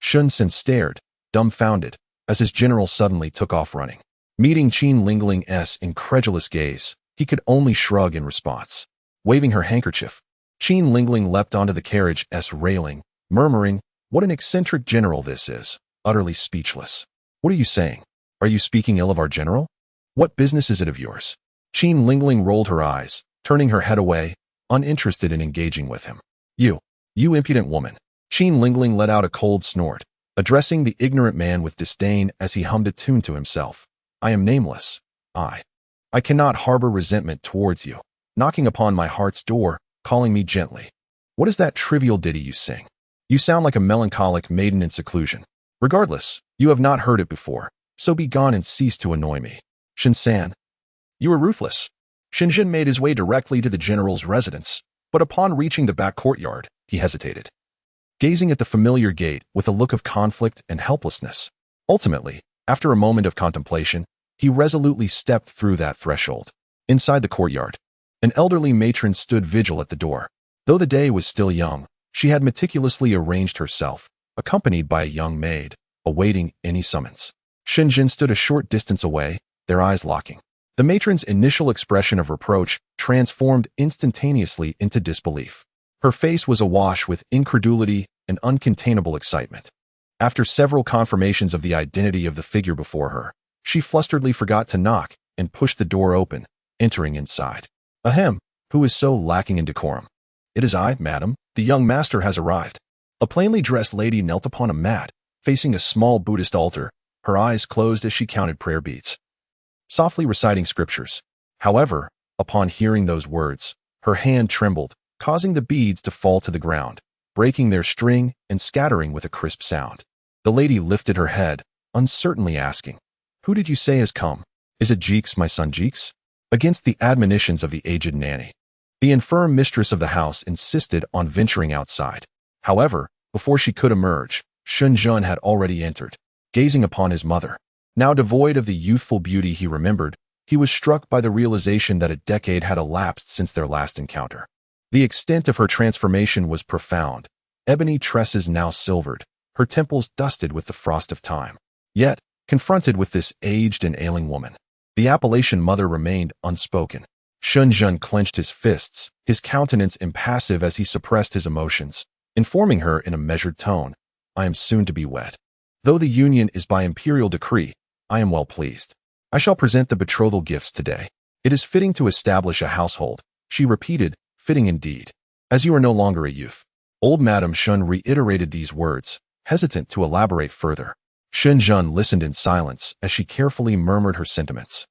Shen stared, dumbfounded, as his general suddenly took off running. Meeting Qin Lingling's incredulous gaze, he could only shrug in response. Waving her handkerchief, Qin Lingling leapt onto the carriage's railing, murmuring, "What an eccentric general this is," utterly speechless. "What are you saying? Are you speaking ill of our general? What business is it of yours?" Qin Lingling rolled her eyes, turning her head away, uninterested in engaging with him. You impudent woman." Qin Lingling let out a cold snort, addressing the ignorant man with disdain as he hummed a tune to himself. "I am nameless. I cannot harbor resentment towards you, knocking upon my heart's door, calling me gently. What is that trivial ditty you sing? You sound like a melancholic maiden in seclusion. Regardless, you have not heard it before, so be gone and cease to annoy me." "Shen, you are ruthless." Shen made his way directly to the general's residence, but upon reaching the back courtyard, he hesitated, gazing at the familiar gate with a look of conflict and helplessness. Ultimately, after a moment of contemplation, he resolutely stepped through that threshold. Inside the courtyard, an elderly matron stood vigil at the door. Though the day was still young, she had meticulously arranged herself, accompanied by a young maid, awaiting any summons. Shen stood a short distance away, their eyes locking. The matron's initial expression of reproach transformed instantaneously into disbelief. Her face was awash with incredulity and uncontainable excitement. After several confirmations of the identity of the figure before her, she flusteredly forgot to knock and pushed the door open, entering inside. "Ahem, who is so lacking in decorum?" "It is I, madam. The young master has arrived." A plainly dressed lady knelt upon a mat, facing a small Buddhist altar, her eyes closed as she counted prayer beads, softly reciting scriptures. However, upon hearing those words, her hand trembled, causing the beads to fall to the ground, breaking their string and scattering with a crisp sound. The lady lifted her head, uncertainly asking, "Who did you say has come? Is it Jeeks, my son Jeeks?" Against the admonitions of the aged nanny, the infirm mistress of the house insisted on venturing outside. However, before she could emerge, Shen had already entered. Gazing upon his mother, now devoid of the youthful beauty he remembered, he was struck by the realization that a decade had elapsed since their last encounter. The extent of her transformation was profound, ebony tresses now silvered, her temples dusted with the frost of time. Yet, Confronted with this aged and ailing woman, the Appalachian mother remained unspoken. Shen Yun clenched his fists, his countenance impassive as he suppressed his emotions, informing her in a measured tone, "I am soon to be wed. Though the union is by imperial decree, I am well pleased. I shall present the betrothal gifts today. It is fitting to establish a household," she repeated, "fitting indeed. As you are no longer a youth." Old Madame Shen reiterated these words, hesitant to elaborate further. Shen Yun listened in silence as she carefully murmured her sentiments.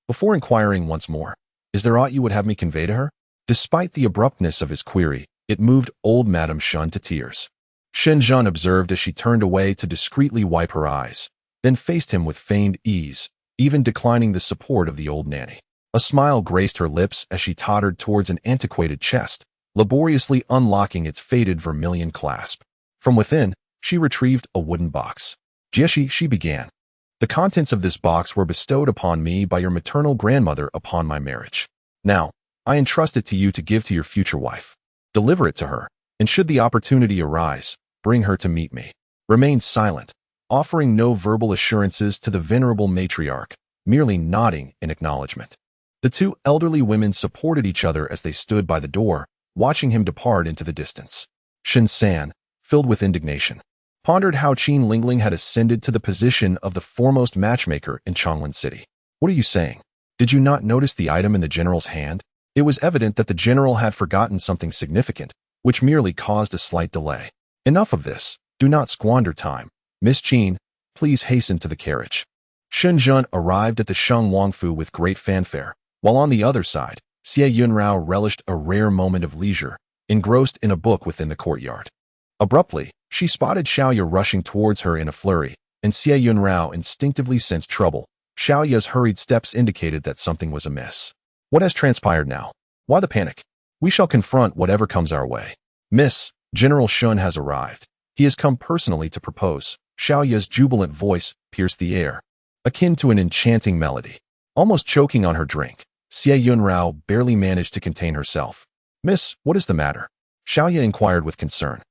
Before inquiring once more, "Is there aught you would have me convey to her?" Despite the abruptness of his query, it moved old Madame Shen to tears. Shen Yun observed as she turned away to discreetly wipe her eyes, then faced him with feigned ease, even declining the support of the old nanny. A smile graced her lips as she tottered towards an antiquated chest, laboriously unlocking its faded vermilion clasp. From within, she retrieved a wooden box. "Jieshi," she began. "The contents of this box were bestowed upon me by your maternal grandmother upon my marriage. Now, I entrust it to you to give to your future wife. Deliver it to her, and should the opportunity arise, bring her to meet me." Remained silent, offering no verbal assurances to the venerable matriarch, merely nodding in acknowledgement. The two elderly women supported each other as they stood by the door, watching him depart into the distance. Shen San, filled with indignation, pondered how Qin Lingling had ascended to the position of the foremost matchmaker in Chonglin City. "What are you saying? Did you not notice the item in the general's hand?" It was evident that the general had forgotten something significant, which merely caused a slight delay. "Enough of this. Do not squander time. Miss Qin, please hasten to the carriage." Shen Yun arrived at the Sheng Wangfu with great fanfare, while on the other side, Xie Yun Yao relished a rare moment of leisure, engrossed in a book within the courtyard. Abruptly, she spotted Xiaoya rushing towards her in a flurry, and Xie Yun Yao instinctively sensed trouble. Xiaoya's hurried steps indicated that something was amiss. "What has transpired now? Why the panic? We shall confront whatever comes our way. Miss, General Shun has arrived. He has come personally to propose." Xiaoya's jubilant voice pierced the air, akin to an enchanting melody. Almost choking on her drink, Xie Yun Yao barely managed to contain herself. "Miss, what is the matter?" Xiaoya inquired with concern.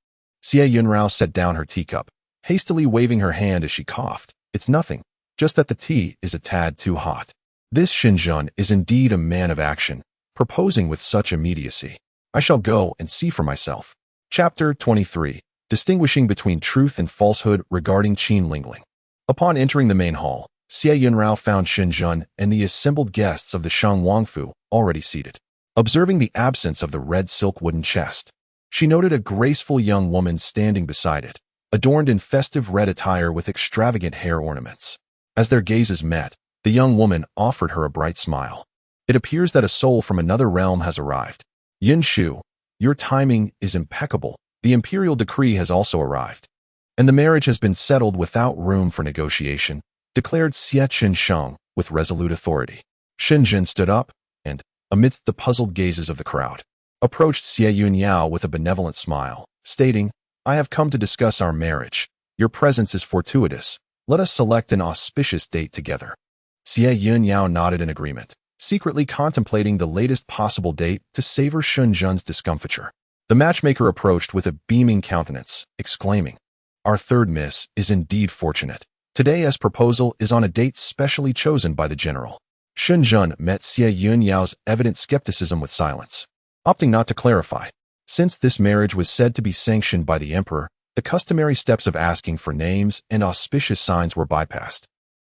Xie Yun Yao set down her teacup, hastily waving her hand as she coughed. "It's nothing, just that the tea is a tad too hot." This Shen Yun is indeed a man of action, proposing with such immediacy. "I shall go and see for myself." Chapter 23. Distinguishing between truth and falsehood regarding Qin Lingling. Upon entering the main hall, Xie Yun Yao found Shen Yun and the assembled guests of the Sheng Wangfu already seated. Observing the absence of the red silk wooden chest, she noted a graceful young woman standing beside it, adorned in festive red attire with extravagant hair ornaments. As their gazes met, the young woman offered her a bright smile. "It appears that a soul from another realm has arrived. Yin Shu, your timing is impeccable. The imperial decree has also arrived, and the marriage has been settled without room for negotiation," declared Xie Chen Sheng with resolute authority. Shen Jin stood up and, amidst the puzzled gazes of the crowd, approached Xie Yun Yao with a benevolent smile, stating, "I have come to discuss our marriage. Your presence is fortuitous. Let us select an auspicious date together." Xie Yun Yao nodded in agreement, secretly contemplating the latest possible date to savor Shen Jun's discomfiture. The matchmaker approached with a beaming countenance, exclaiming, "Our third miss is indeed fortunate. Today's proposal is on a date specially chosen by the general." Shen Jun met Xie Yun Yao's evident skepticism with silence, opting not to clarify. Since this marriage was said to be sanctioned by the emperor, the customary steps of asking for names and auspicious signs were bypassed.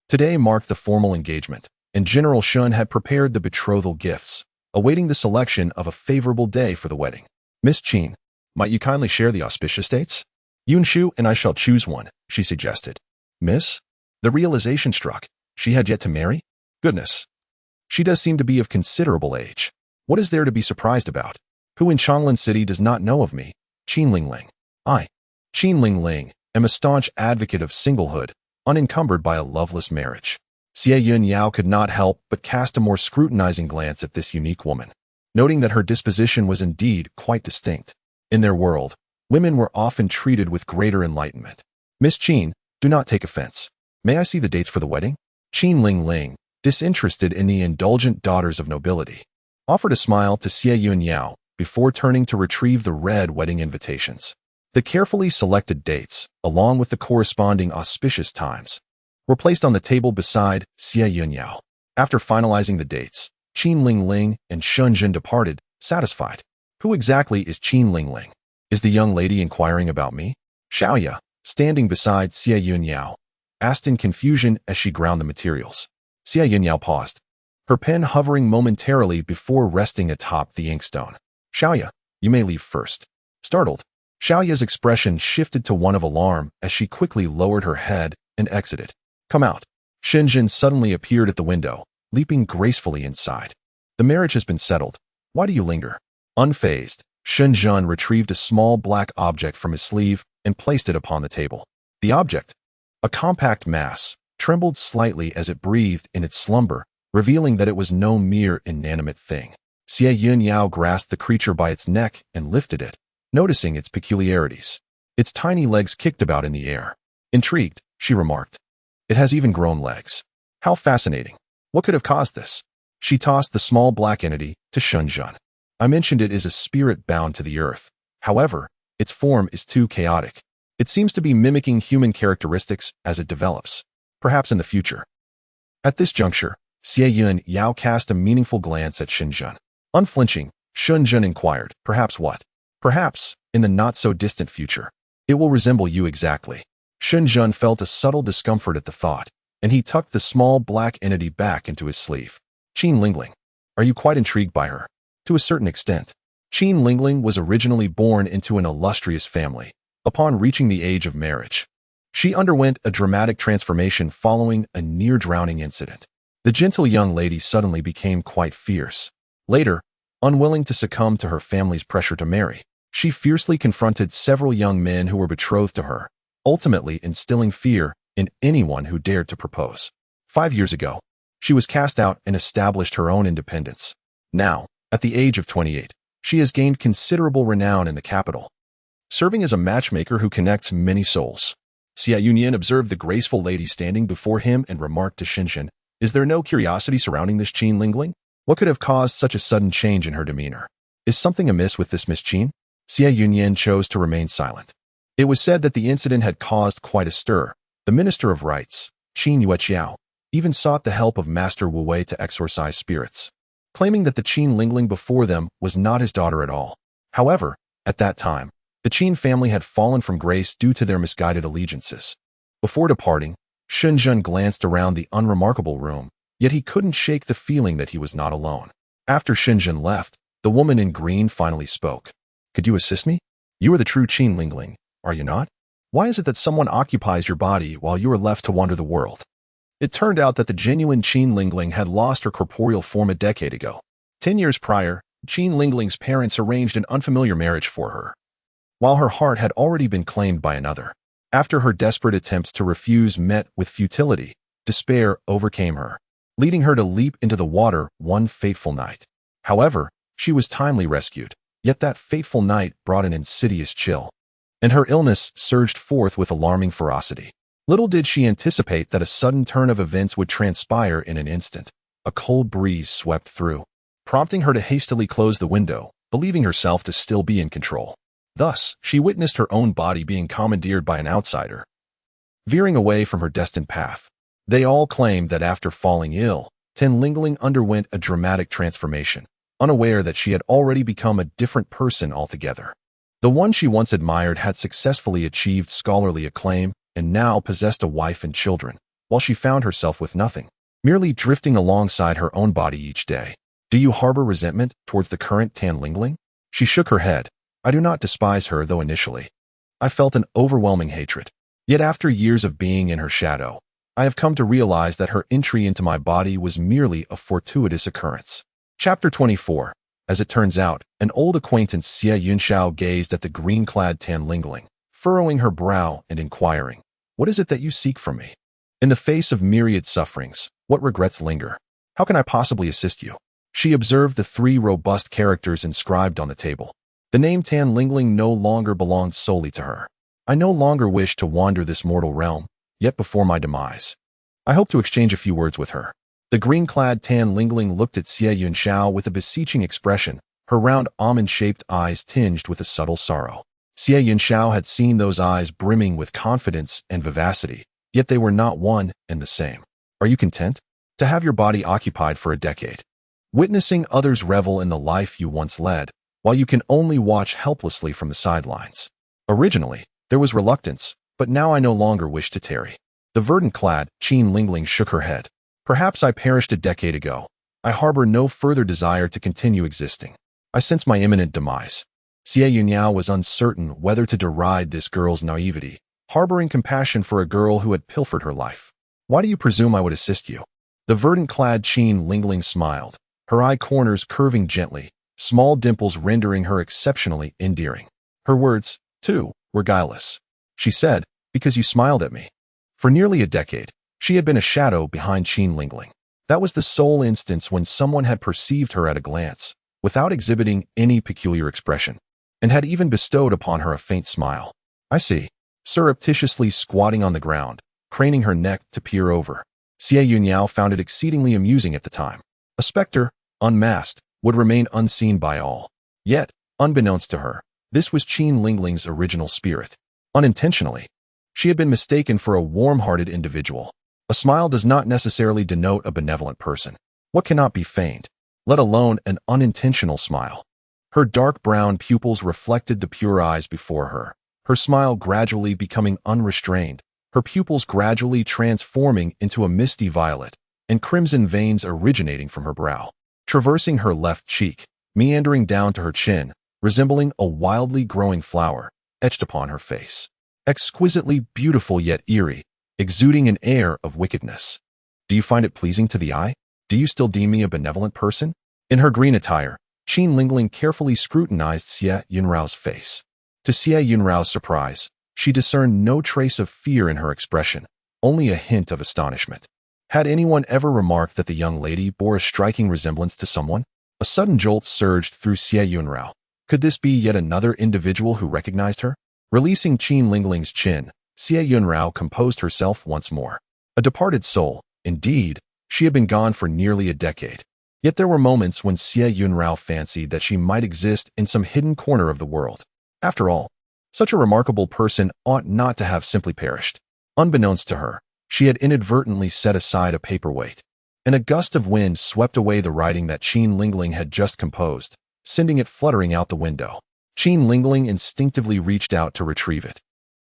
Today marked the formal engagement, and General Shun had prepared the betrothal gifts, awaiting the selection of a favorable day for the wedding. "Miss Qin, might you kindly share the auspicious dates? Yun Shu and I shall choose one," she suggested. "Miss?" The realization struck. She had yet to marry? Goodness. She does seem to be of considerable age. What is there to be surprised about? Who in Chonglin City does not know of me? Qin Lingling. I, Qin Lingling, am a staunch advocate of singlehood, unencumbered by a loveless marriage. Xie Yun Yao could not help but cast a more scrutinizing glance at this unique woman, noting that her disposition was indeed quite distinct. In their world, women were often treated with greater enlightenment. "Miss Qin, do not take offense. May I see the dates for the wedding?" Qin Lingling, disinterested in the indulgent daughters of nobility, offered a smile to Xie Yun Yao before turning to retrieve the red wedding invitations. The carefully selected dates, along with the corresponding auspicious times, were placed on the table beside Xie Yun Yao. After finalizing the dates, Qin Lingling and Shen departed, satisfied. Who exactly is Qin Lingling? Is the young lady inquiring about me? Xiaoya, standing beside Xie Yun Yao, asked in confusion as she ground the materials. Xie Yun Yao paused, her pen hovering momentarily before resting atop the inkstone. Xiaoya, you may leave first. Startled, Xiaoya's expression shifted to one of alarm as she quickly lowered her head and exited. Come out. Shen suddenly appeared at the window, leaping gracefully inside. The marriage has been settled. Why do you linger? Unfazed, Shen retrieved a small black object from his sleeve and placed it upon the table. The object, a compact mass, trembled slightly as it breathed in its slumber, revealing that it was no mere inanimate thing. Xie Yun Yao grasped the creature by its neck and lifted it, noticing its peculiarities. Its tiny legs kicked about in the air. Intrigued, she remarked, it has even grown legs. How fascinating. What could have caused this? She tossed the small black entity to Shen. I mentioned it is a spirit bound to the earth. However, its form is too chaotic. It seems to be mimicking human characteristics as it develops, perhaps in the future. At this juncture, Xie Yun Yao cast a meaningful glance at Shen. Unflinching, Shen inquired, perhaps what? Perhaps, in the not-so-distant future, it will resemble you exactly. Shen felt a subtle discomfort at the thought, and he tucked the small black entity back into his sleeve. Qin Lingling, are you quite intrigued by her? To a certain extent. Qin Lingling was originally born into an illustrious family. Upon reaching the age of marriage, she underwent a dramatic transformation following a near-drowning incident. The gentle young lady suddenly became quite fierce. Later, unwilling to succumb to her family's pressure to marry, she fiercely confronted several young men who were betrothed to her, ultimately instilling fear in anyone who dared to propose. 5 years ago, she was cast out and established her own independence. Now, at the age of 28, she has gained considerable renown in the capital, serving as a matchmaker who connects many souls. Xie Yun observed the graceful lady standing before him and remarked to Shen, is there no curiosity surrounding this Qin Lingling? What could have caused such a sudden change in her demeanor? Is something amiss with this Miss Qin? Xie Yun chose to remain silent. It was said that the incident had caused quite a stir. The Minister of Rites, Qin Yueqiao, even sought the help of Master Wu Wei to exorcise spirits, claiming that the Qin Lingling before them was not his daughter at all. However, at that time, the Qin family had fallen from grace due to their misguided allegiances. Before departing, Shen glanced around the unremarkable room, yet he couldn't shake the feeling that he was not alone. After Shen left, the woman in green finally spoke. Could you assist me? You are the true Qin Lingling, are you not? Why is it that someone occupies your body while you are left to wander the world? It turned out that the genuine Qin Lingling had lost her corporeal form a decade ago. 10 years prior, Qin Lingling's parents arranged an unfamiliar marriage for her, while her heart had already been claimed by another. After her desperate attempts to refuse met with futility, despair overcame her, leading her to leap into the water one fateful night. However, she was timely rescued, yet that fateful night brought an insidious chill, and her illness surged forth with alarming ferocity. Little did she anticipate that a sudden turn of events would transpire in an instant. A cold breeze swept through, prompting her to hastily close the window, believing herself to still be in control. Thus, she witnessed her own body being commandeered by an outsider, veering away from her destined path. They all claimed that after falling ill, Qin Lingling underwent a dramatic transformation, unaware that she had already become a different person altogether. The one she once admired had successfully achieved scholarly acclaim and now possessed a wife and children, while she found herself with nothing, merely drifting alongside her own body each day. Do you harbor resentment towards the current Qin Lingling? She shook her head. I do not despise her, though initially I felt an overwhelming hatred. Yet after years of being in her shadow, I have come to realize that her entry into my body was merely a fortuitous occurrence. Chapter 24. As it turns out, an old acquaintance Xie Yun Yao gazed at the green-clad Qin Lingling, furrowing her brow and inquiring, what is it that you seek from me? In the face of myriad sufferings, what regrets linger? How can I possibly assist you? She observed the 3 robust characters inscribed on the table. The name Qin Lingling no longer belonged solely to her. I no longer wish to wander this mortal realm, yet before my demise, I hope to exchange a few words with her. The green-clad Qin Lingling looked at Xie Yun Yao with a beseeching expression, her round almond-shaped eyes tinged with a subtle sorrow. Xie Yun Yao had seen those eyes brimming with confidence and vivacity, yet they were not one and the same. Are you content to have your body occupied for a decade, witnessing others revel in the life you once led, while you can only watch helplessly from the sidelines? Originally, there was reluctance, but now I no longer wish to tarry. The verdant-clad Qin Lingling shook her head. Perhaps I perished a decade ago. I harbor no further desire to continue existing. I sense my imminent demise. Xie Yun Yao was uncertain whether to deride this girl's naivety, harboring compassion for a girl who had pilfered her life. Why do you presume I would assist you? The verdant-clad Qin Lingling smiled, her eye corners curving gently, small dimples rendering her exceptionally endearing. Her words, too, were guileless. She said, because you smiled at me. For nearly a decade, she had been a shadow behind Qin Lingling. That was the sole instance when someone had perceived her at a glance, without exhibiting any peculiar expression, and had even bestowed upon her a faint smile. I see. Surreptitiously squatting on the ground, craning her neck to peer over. Xie Yun Yao found it exceedingly amusing at the time. A specter, unmasked, would remain unseen by all. Yet, unbeknownst to her, this was Qin Lingling's original spirit. Unintentionally, she had been mistaken for a warm-hearted individual. A smile does not necessarily denote a benevolent person. What cannot be feigned, let alone an unintentional smile? Her dark brown pupils reflected the pure eyes before her, her smile gradually becoming unrestrained, her pupils gradually transforming into a misty violet, and crimson veins originating from her brow, traversing her left cheek, meandering down to her chin, resembling a wildly growing flower, etched upon her face. Exquisitely beautiful yet eerie, exuding an air of wickedness. Do you find it pleasing to the eye? Do you still deem me a benevolent person? In her green attire, Qin Lingling carefully scrutinized Xie Yun Yao's face. To Xie Yun Yao's surprise, she discerned no trace of fear in her expression, only a hint of astonishment. Had anyone ever remarked that the young lady bore a striking resemblance to someone? A sudden jolt surged through Xie Yun Yao. Could this be yet another individual who recognized her? Releasing Qin Lingling's chin, Xie Yun Yao composed herself once more. A departed soul, indeed, she had been gone for nearly a decade. Yet there were moments when Xie Yun Yao fancied that she might exist in some hidden corner of the world. After all, such a remarkable person ought not to have simply perished. Unbeknownst to her, she had inadvertently set aside a paperweight, and a gust of wind swept away the writing that Qin Lingling had just composed, sending it fluttering out the window. Qin Lingling instinctively reached out to retrieve it,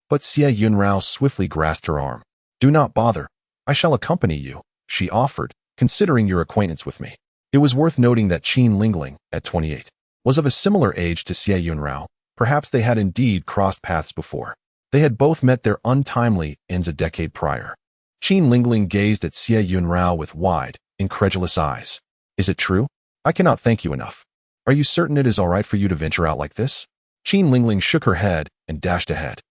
but Xie Yun Yao swiftly grasped her arm. Do not bother. I shall accompany you, she offered, considering your acquaintance with me. It was worth noting that Qin Lingling, at 28, was of a similar age to Xie Yun Yao. Perhaps they had indeed crossed paths before. They had both met their untimely ends a decade prior. Qin Lingling gazed at Xie Yun Yao with wide, incredulous eyes. Is it true? I cannot thank you enough. Are you certain it is all right for you to venture out like this? Qin Lingling shook her head and dashed ahead.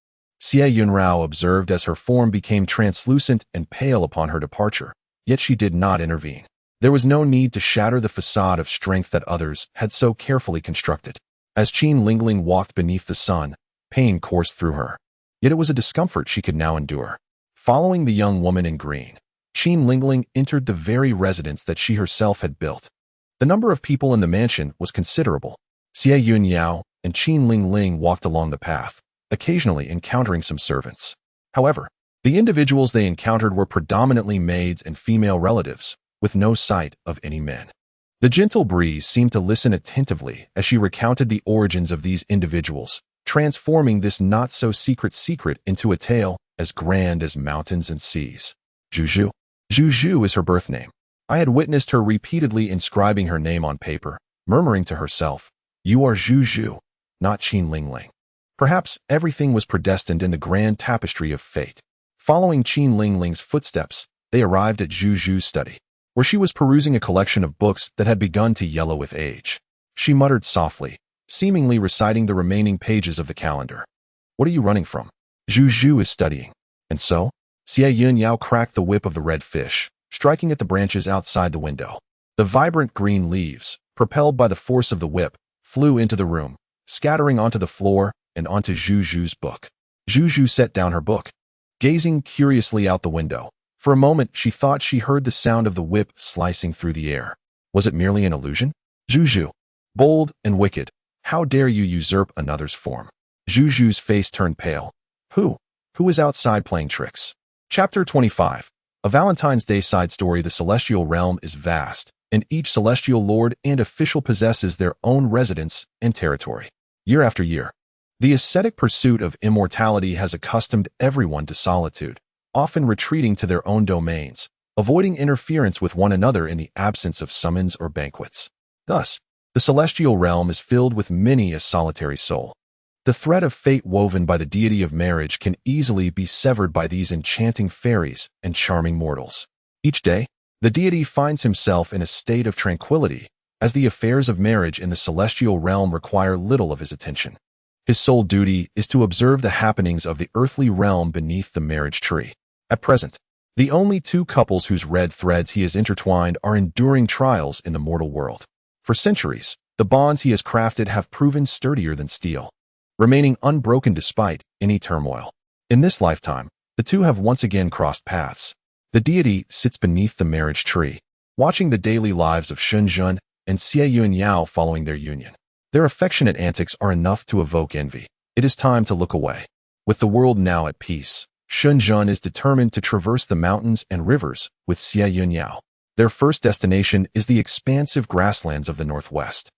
Xie Yun Yao observed as her form became translucent and pale upon her departure, yet she did not intervene. There was no need to shatter the facade of strength that others had so carefully constructed. As Qin Lingling walked beneath the sun, pain coursed through her. Yet it was a discomfort she could now endure. Following the young woman in green, Qin Lingling entered the very residence that she herself had built. The number of people in the mansion was considerable. Xie Yun Yao and Qin Lingling walked along the path, occasionally encountering some servants. However, the individuals they encountered were predominantly maids and female relatives, with no sight of any men. The gentle breeze seemed to listen attentively as she recounted the origins of these individuals, transforming this not-so-secret secret into a tale as grand as mountains and seas. Zhu Zhu is her birth name. I had witnessed her repeatedly inscribing her name on paper, murmuring to herself, "You are Zhu, not Qin Lingling." Perhaps everything was predestined in the grand tapestry of fate. Following Qin Lingling's footsteps, they arrived at Zhu's study, where she was perusing a collection of books that had begun to yellow with age. She muttered softly, seemingly reciting the remaining pages of the calendar. What are you running from? Zhu is studying. And so? Xie Yun Yao cracked the whip of the red fish, striking at the branches outside the window. The vibrant green leaves, propelled by the force of the whip, flew into the room, scattering onto the floor and onto Zhu's book. Zhu set down her book, gazing curiously out the window. For a moment, she thought she heard the sound of the whip slicing through the air. Was it merely an illusion? Zhu, bold and wicked, how dare you usurp another's form? Zhu's face turned pale. Who is outside playing tricks? Chapter 25. A Valentine's Day side story. The celestial realm is vast, and each celestial lord and official possesses their own residence and territory. Year after year, the ascetic pursuit of immortality has accustomed everyone to solitude, often retreating to their own domains, avoiding interference with one another in the absence of summons or banquets. Thus, the celestial realm is filled with many a solitary soul. The thread of fate woven by the deity of marriage can easily be severed by these enchanting fairies and charming mortals. Each day, the deity finds himself in a state of tranquility, as the affairs of marriage in the celestial realm require little of his attention. His sole duty is to observe the happenings of the earthly realm beneath the marriage tree. At present, the only two couples whose red threads he has intertwined are enduring trials in the mortal world. For centuries, the bonds he has crafted have proven sturdier than steel, remaining unbroken despite any turmoil. In this lifetime, the two have once again crossed paths. The deity sits beneath the marriage tree, watching the daily lives of Shen and Xie Yun Yao following their union. Their affectionate antics are enough to evoke envy. It is time to look away. With the world now at peace, Shen is determined to traverse the mountains and rivers with Xie Yun Yao. Their first destination is the expansive grasslands of the northwest.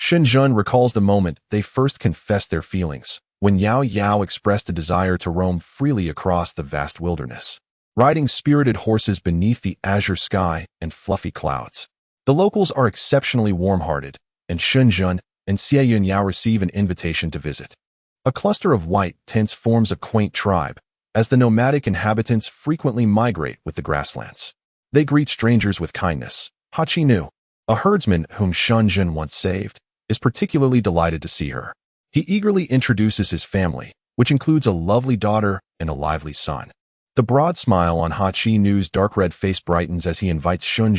Shen recalls the moment they first confessed their feelings, when Yao expressed a desire to roam freely across the vast wilderness, riding spirited horses beneath the azure sky and fluffy clouds. The locals are exceptionally warm-hearted, and Shen and Xie Yun Yao receive an invitation to visit. A cluster of white tents forms a quaint tribe, as the nomadic inhabitants frequently migrate with the grasslands. They greet strangers with kindness. Hachi Nu, a herdsman whom Shen once saved, is particularly delighted to see her. He eagerly introduces his family, which includes a lovely daughter and a lively son. The broad smile on Hachi Nu's dark red face brightens as he invites Shen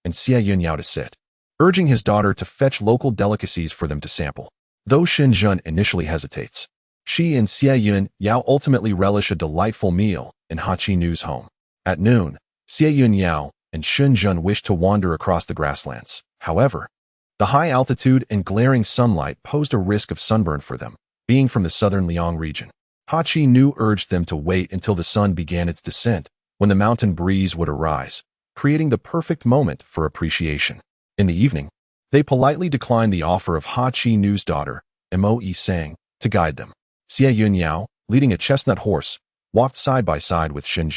and Xie Yun Yao to sit, urging his daughter to fetch local delicacies for them to sample. Though Shen initially hesitates, she and Xie Yun Yao ultimately relish a delightful meal in Hachi Nu's home. At noon, Xie Yun Yao and Shen wish to wander across the grasslands. However, the high altitude and glaring sunlight posed a risk of sunburn for them, being from the southern Liang region. Hachi Nu urged them to wait until the sun began its descent, when the mountain breeze would arise, creating the perfect moment for appreciation. In the evening, they politely declined the offer of Hachi Nu's daughter, Mo Sang, to guide them. Xie Yun Yao, leading a chestnut horse, walked side by side with Shen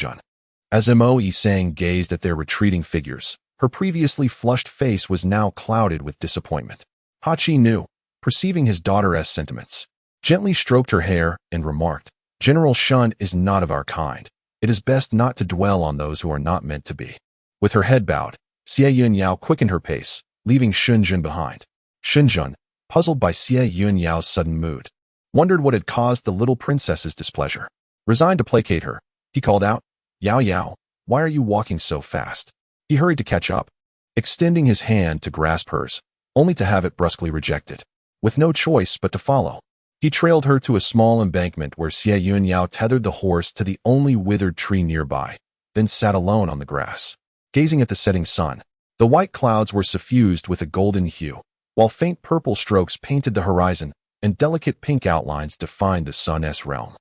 As Mo Sang gazed at their retreating figures, her previously flushed face was now clouded with disappointment. Hachi Nu, perceiving his daughter's sentiments, gently stroked her hair and remarked, "General Shen is not of our kind. It is best not to dwell on those who are not meant to be." With her head bowed, Xie Yun Yao quickened her pace, leaving Shen behind. Shen, puzzled by Xie Yun Yao's sudden mood, wondered what had caused the little princess's displeasure. Resigned to placate her, he called out, Yao, why are you walking so fast?" He hurried to catch up, extending his hand to grasp hers, only to have it brusquely rejected. With no choice but to follow, he trailed her to a small embankment where Xie Yun Yao tethered the horse to the only withered tree nearby, then sat alone on the grass, gazing at the setting sun. The white clouds were suffused with a golden hue, while faint purple strokes painted the horizon and delicate pink outlines defined the sun's realm.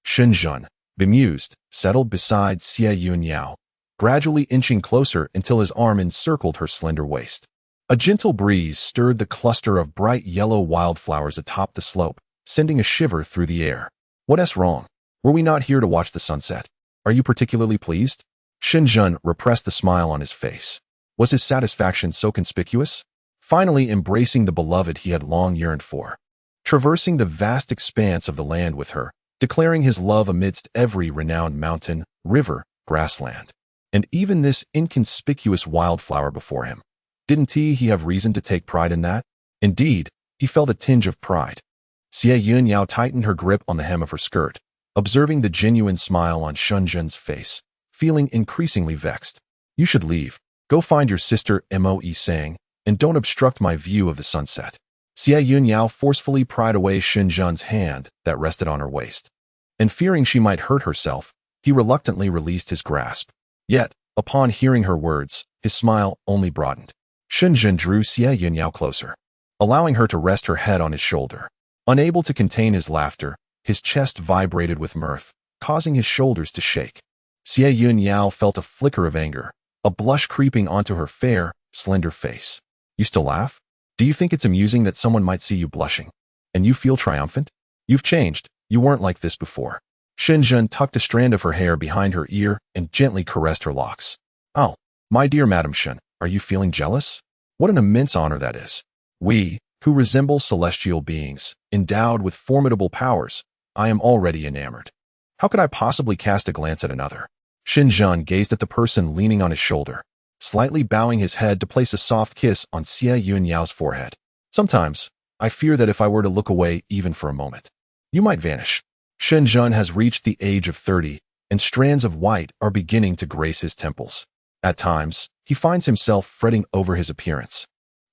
Shen, bemused, settled beside Xie Yun Yao, gradually inching closer until his arm encircled her slender waist. A gentle breeze stirred the cluster of bright yellow wildflowers atop the slope, sending a shiver through the air. "What's wrong? Were we not here to watch the sunset? Are you particularly pleased?" Shen repressed the smile on his face. Was his satisfaction so conspicuous? Finally embracing the beloved he had long yearned for, traversing the vast expanse of the land with her, declaring his love amidst every renowned mountain, river, grassland, and even this inconspicuous wildflower before him. Didn't he have reason to take pride in that? Indeed, he felt a tinge of pride. Xie Yun Yao tightened her grip on the hem of her skirt, observing the genuine smile on Shen's face, feeling increasingly vexed. "You should leave. Go find your sister Mo Sang, and don't obstruct my view of the sunset." Xie Yun Yao forcefully pried away Shen's hand that rested on her waist, and fearing she might hurt herself, he reluctantly released his grasp. Yet, upon hearing her words, his smile only broadened. Shen drew Xie Yun Yao closer, allowing her to rest her head on his shoulder. Unable to contain his laughter, his chest vibrated with mirth, causing his shoulders to shake. Xie Yun Yao felt a flicker of anger, a blush creeping onto her fair, slender face. You still laugh? Do you think it's amusing that someone might see you blushing? And you feel triumphant? You've changed. You weren't like this before. Shen tucked a strand of her hair behind her ear and gently caressed her locks. Oh, my dear Madam Shen, are you feeling jealous? What an immense honor that is. We, who resemble celestial beings, endowed with formidable powers, I am already enamored. How could I possibly cast a glance at another? Shen gazed at the person leaning on his shoulder, slightly bowing his head to place a soft kiss on Xie Yun Yao's forehead. Sometimes, I fear that if I were to look away even for a moment, you might vanish. Shen has reached the age of 30, and strands of white are beginning to grace his temples. At times, he finds himself fretting over his appearance,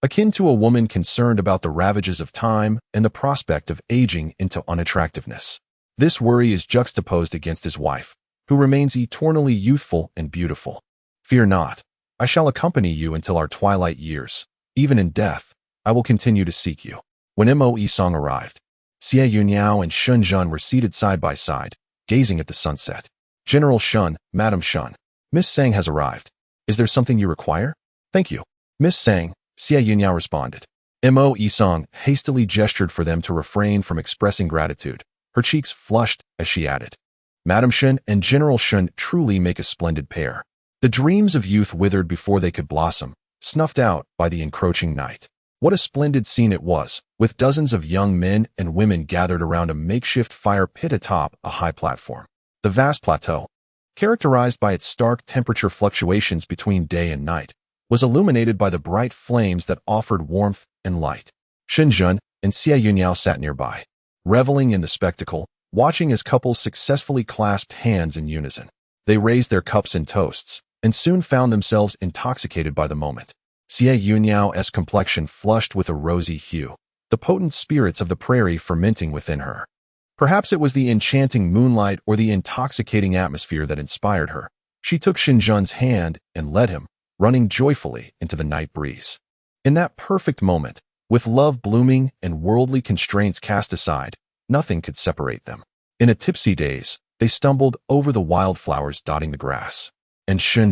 akin to a woman concerned about the ravages of time and the prospect of aging into unattractiveness. This worry is juxtaposed against his wife, who remains eternally youthful and beautiful. Fear not. I shall accompany you until our twilight years. Even in death, I will continue to seek you. When Mo Song arrived, Xie Yun Yao and Shen were seated side by side, gazing at the sunset. General Shen, Madam Shen, Miss Sang has arrived. Is there something you require? Thank you. Miss Sang, Xie Yun Yao responded. Mo Song hastily gestured for them to refrain from expressing gratitude. Her cheeks flushed as she added, Madam Shen and General Shen truly make a splendid pair. The dreams of youth withered before they could blossom, snuffed out by the encroaching night. What a splendid scene it was, with dozens of young men and women gathered around a makeshift fire pit atop a high platform. The vast plateau, characterized by its stark temperature fluctuations between day and night, was illuminated by the bright flames that offered warmth and light. Shen and Xie Yun Yao sat nearby, reveling in the spectacle, watching as couples successfully clasped hands in unison. They raised their cups in toasts, and soon found themselves intoxicated by the moment. Xie Yun Yao's complexion flushed with a rosy hue, the potent spirits of the prairie fermenting within her. Perhaps it was the enchanting moonlight or the intoxicating atmosphere that inspired her. She took Shen hand and led him, running joyfully into the night breeze. In that perfect moment, with love blooming and worldly constraints cast aside, nothing could separate them. In a tipsy daze, they stumbled over the wildflowers dotting the grass. And Shen,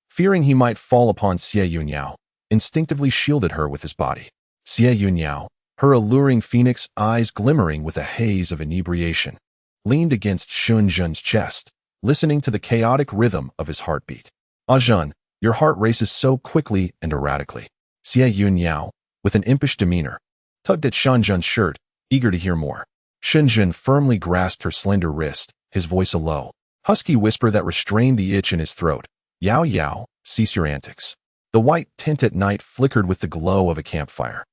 fearing he might fall upon Xie Yun Yao, instinctively shielded her with his body. Xie Yun Yao, her alluring phoenix eyes glimmering with a haze of inebriation, leaned against Shen's chest, listening to the chaotic rhythm of his heartbeat. Zhen, your heart races so quickly and erratically. Xie Yun Yao, with an impish demeanor, tugged at Shen's shirt, eager to hear more. Shen firmly grasped her slender wrist, his voice a low, husky whisper that restrained the itch in his throat. Yao Yao, cease your antics. The white tint at night flickered with the glow of a campfire,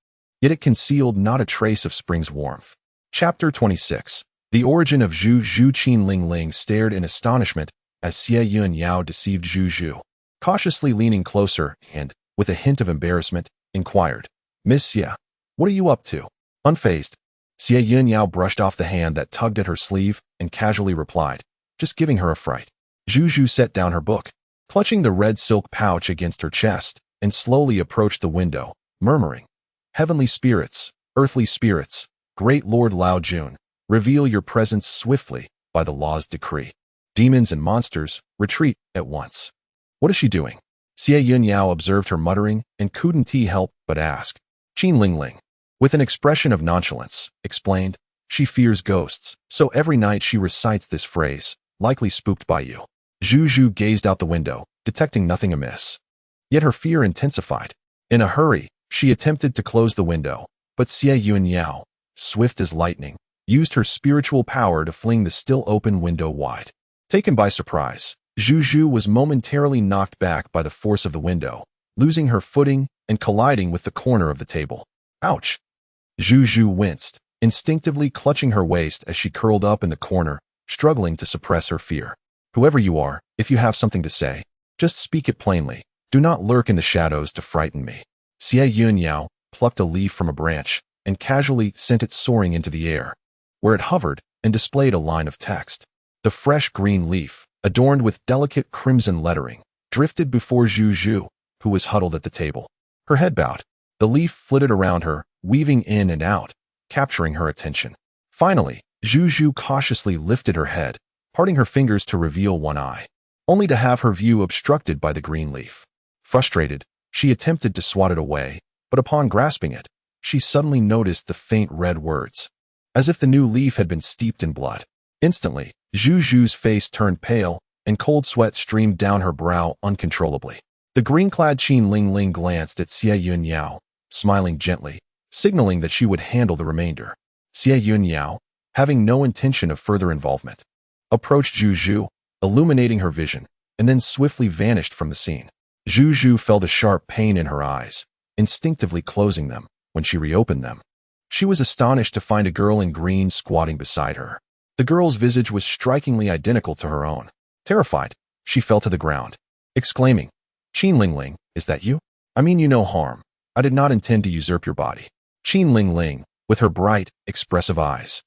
yet it concealed not a trace of spring's warmth. Chapter 26. The origin of Zhu Qin Ling stared in astonishment as Xie Yun Yao deceived Zhu, cautiously leaning closer and, with a hint of embarrassment, inquired, Miss Xie, what are you up to? Unfazed, Xie Yun Yao brushed off the hand that tugged at her sleeve and casually replied, just giving her a fright. Zhu set down her book, clutching the red silk pouch against her chest, and slowly approached the window, murmuring, Heavenly spirits, earthly spirits, great Lord Lao Jun, reveal your presence swiftly by the law's decree. Demons and monsters, retreat at once. What is she doing? Xie Yun Yao observed her muttering and couldn't help but ask. Qin Ling, with an expression of nonchalance, explained, she fears ghosts, so every night she recites this phrase, likely spooked by you. Zhu gazed out the window, detecting nothing amiss. Yet her fear intensified. In a hurry, she attempted to close the window, but Xie Yun Yao, swift as lightning, used her spiritual power to fling the still open window wide. Taken by surprise, Zhu was momentarily knocked back by the force of the window, losing her footing and colliding with the corner of the table. Ouch! Zhu winced, instinctively clutching her waist as she curled up in the corner, struggling to suppress her fear. Whoever you are, if you have something to say, just speak it plainly. Do not lurk in the shadows to frighten me. Xie Yun Yao plucked a leaf from a branch and casually sent it soaring into the air, where it hovered and displayed a line of text. The fresh green leaf, adorned with delicate crimson lettering, drifted before Zhu, who was huddled at the table. Her head bowed. The leaf flitted around her, weaving in and out, capturing her attention. Finally, Zhu cautiously lifted her head, parting her fingers to reveal one eye. only to have her view obstructed by the green leaf. Frustrated, she attempted to swat it away, but upon grasping it, she suddenly noticed the faint red words, as if the new leaf had been steeped in blood. Instantly, Zhu Zhu's face turned pale, and cold sweat streamed down her brow uncontrollably. The green-clad Qin Lingling glanced at Xie Yun Yao, smiling gently, signaling that she would handle the remainder. Xie Yun Yao, having no intention of further involvement, approached Zhu Zhu, illuminating her vision, and then swiftly vanished from the scene. Zhu Zhu felt a sharp pain in her eyes, instinctively closing them. When she reopened them, she was astonished to find a girl in green squatting beside her. The girl's visage was strikingly identical to her own. Terrified, she fell to the ground, exclaiming, "Qin Lingling, is that you? I mean you no harm. I did not intend to usurp your body." Qin Lingling, with her bright, expressive eyes,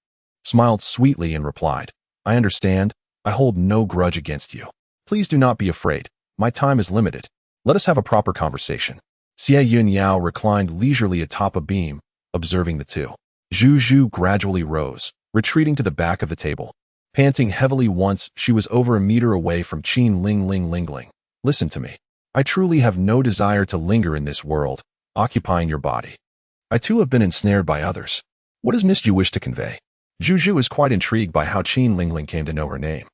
smiled sweetly and replied, "I understand. I hold no grudge against you. Please do not be afraid. My time is limited. Let us have a proper conversation." Xie Yun Yao reclined leisurely atop a beam, observing the two. Zhu Zhu gradually rose, retreating to the back of the table. Panting heavily once she was over a meter away from Qin Lingling. "Listen to me. I truly have no desire to linger in this world, occupying your body. I too have been ensnared by others. What does Miss Zhu wish to convey?" Zhu Zhu is quite intrigued by how Qin Lingling came to know her name,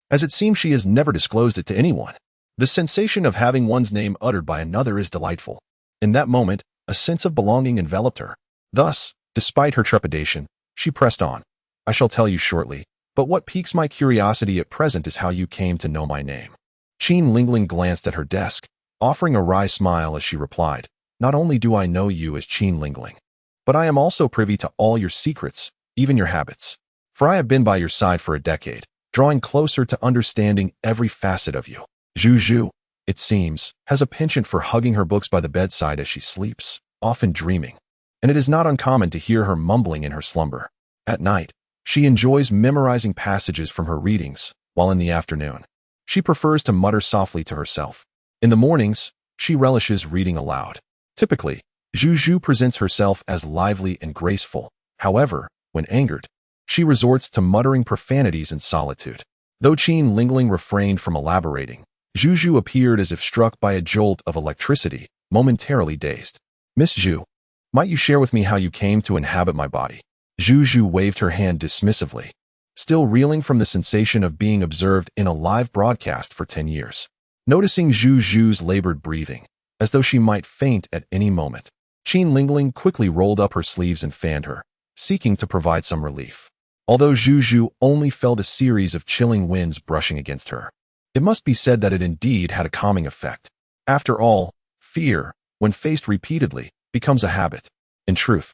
as it seems she has never disclosed it to anyone. The sensation of having one's name uttered by another is delightful. In that moment, a sense of belonging enveloped her. Thus, despite her trepidation, she pressed on. "I shall tell you shortly, but what piques my curiosity at present is how you came to know my name." Qin Lingling glanced at her desk, offering a wry smile as she replied, "Not only do I know you as Qin Lingling, but I am also privy to all your secrets, even your habits. For I have been by your side for a decade, drawing closer to understanding every facet of you." Zhu Zhu, it seems, has a penchant for hugging her books by the bedside as she sleeps, often dreaming, and it is not uncommon to hear her mumbling in her slumber. At night, she enjoys memorizing passages from her readings, while in the afternoon, she prefers to mutter softly to herself. In the mornings, she relishes reading aloud. Typically, Zhu Zhu presents herself as lively and graceful. However, when angered, she resorts to muttering profanities in solitude. Though Qin Lingling refrained from elaborating, Zhu Zhu appeared as if struck by a jolt of electricity, momentarily dazed. "Miss Zhu, might you share with me how you came to inhabit my body?" Zhu Zhu waved her hand dismissively, still reeling from the sensation of being observed in a live broadcast for 10 years. Noticing Zhu Zhu's labored breathing, as though she might faint at any moment, Qin Lingling quickly rolled up her sleeves and fanned her, seeking to provide some relief. Although Zhu Zhu only felt a series of chilling winds brushing against her, it must be said that it indeed had a calming effect. After all, fear, when faced repeatedly, becomes a habit. In truth,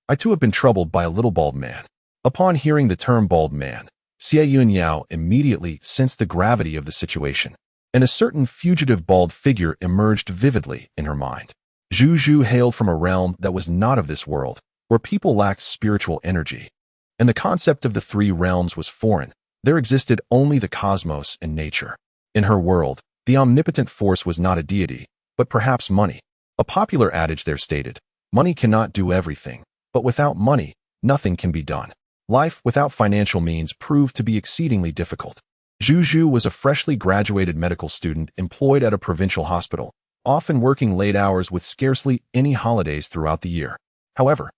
I too have been troubled by a little bald man. Upon hearing the term bald man, Xie Yun Yao immediately sensed the gravity of the situation, and a certain fugitive bald figure emerged vividly in her mind. Zhu Zhu hailed from a realm that was not of this world, where people lacked spiritual energy, and the concept of the three realms was foreign. There existed only the cosmos and nature. In her world, the omnipotent force was not a deity, but perhaps money. A popular adage there stated, "Money cannot do everything, but without money, nothing can be done." Life without financial means proved to be exceedingly difficult. Zhu Zhu was a freshly graduated medical student employed at a provincial hospital, often working late hours with scarcely any holidays throughout the year. However,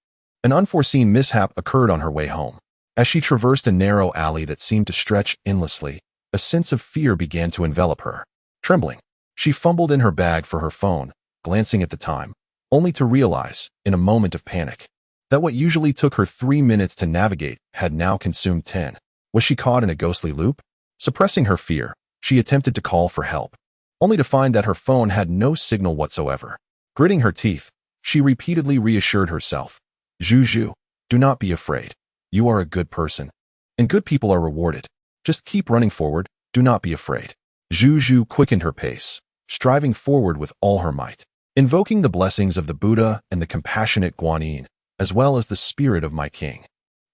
an unforeseen mishap occurred on her way home. As she traversed a narrow alley that seemed to stretch endlessly, a sense of fear began to envelop her. Trembling, she fumbled in her bag for her phone, glancing at the time, only to realize, in a moment of panic, that what usually took her 3 minutes to navigate had now consumed 10. Was she caught in a ghostly loop? Suppressing her fear, she attempted to call for help, only to find that her phone had no signal whatsoever. Gritting her teeth, she repeatedly reassured herself, "Zhu Zhu, do not be afraid. You are a good person, and good people are rewarded. Just keep running forward, do not be afraid." Zhu Zhu quickened her pace, striving forward with all her might, invoking the blessings of the Buddha and the compassionate Guanyin, as well as the spirit of my king.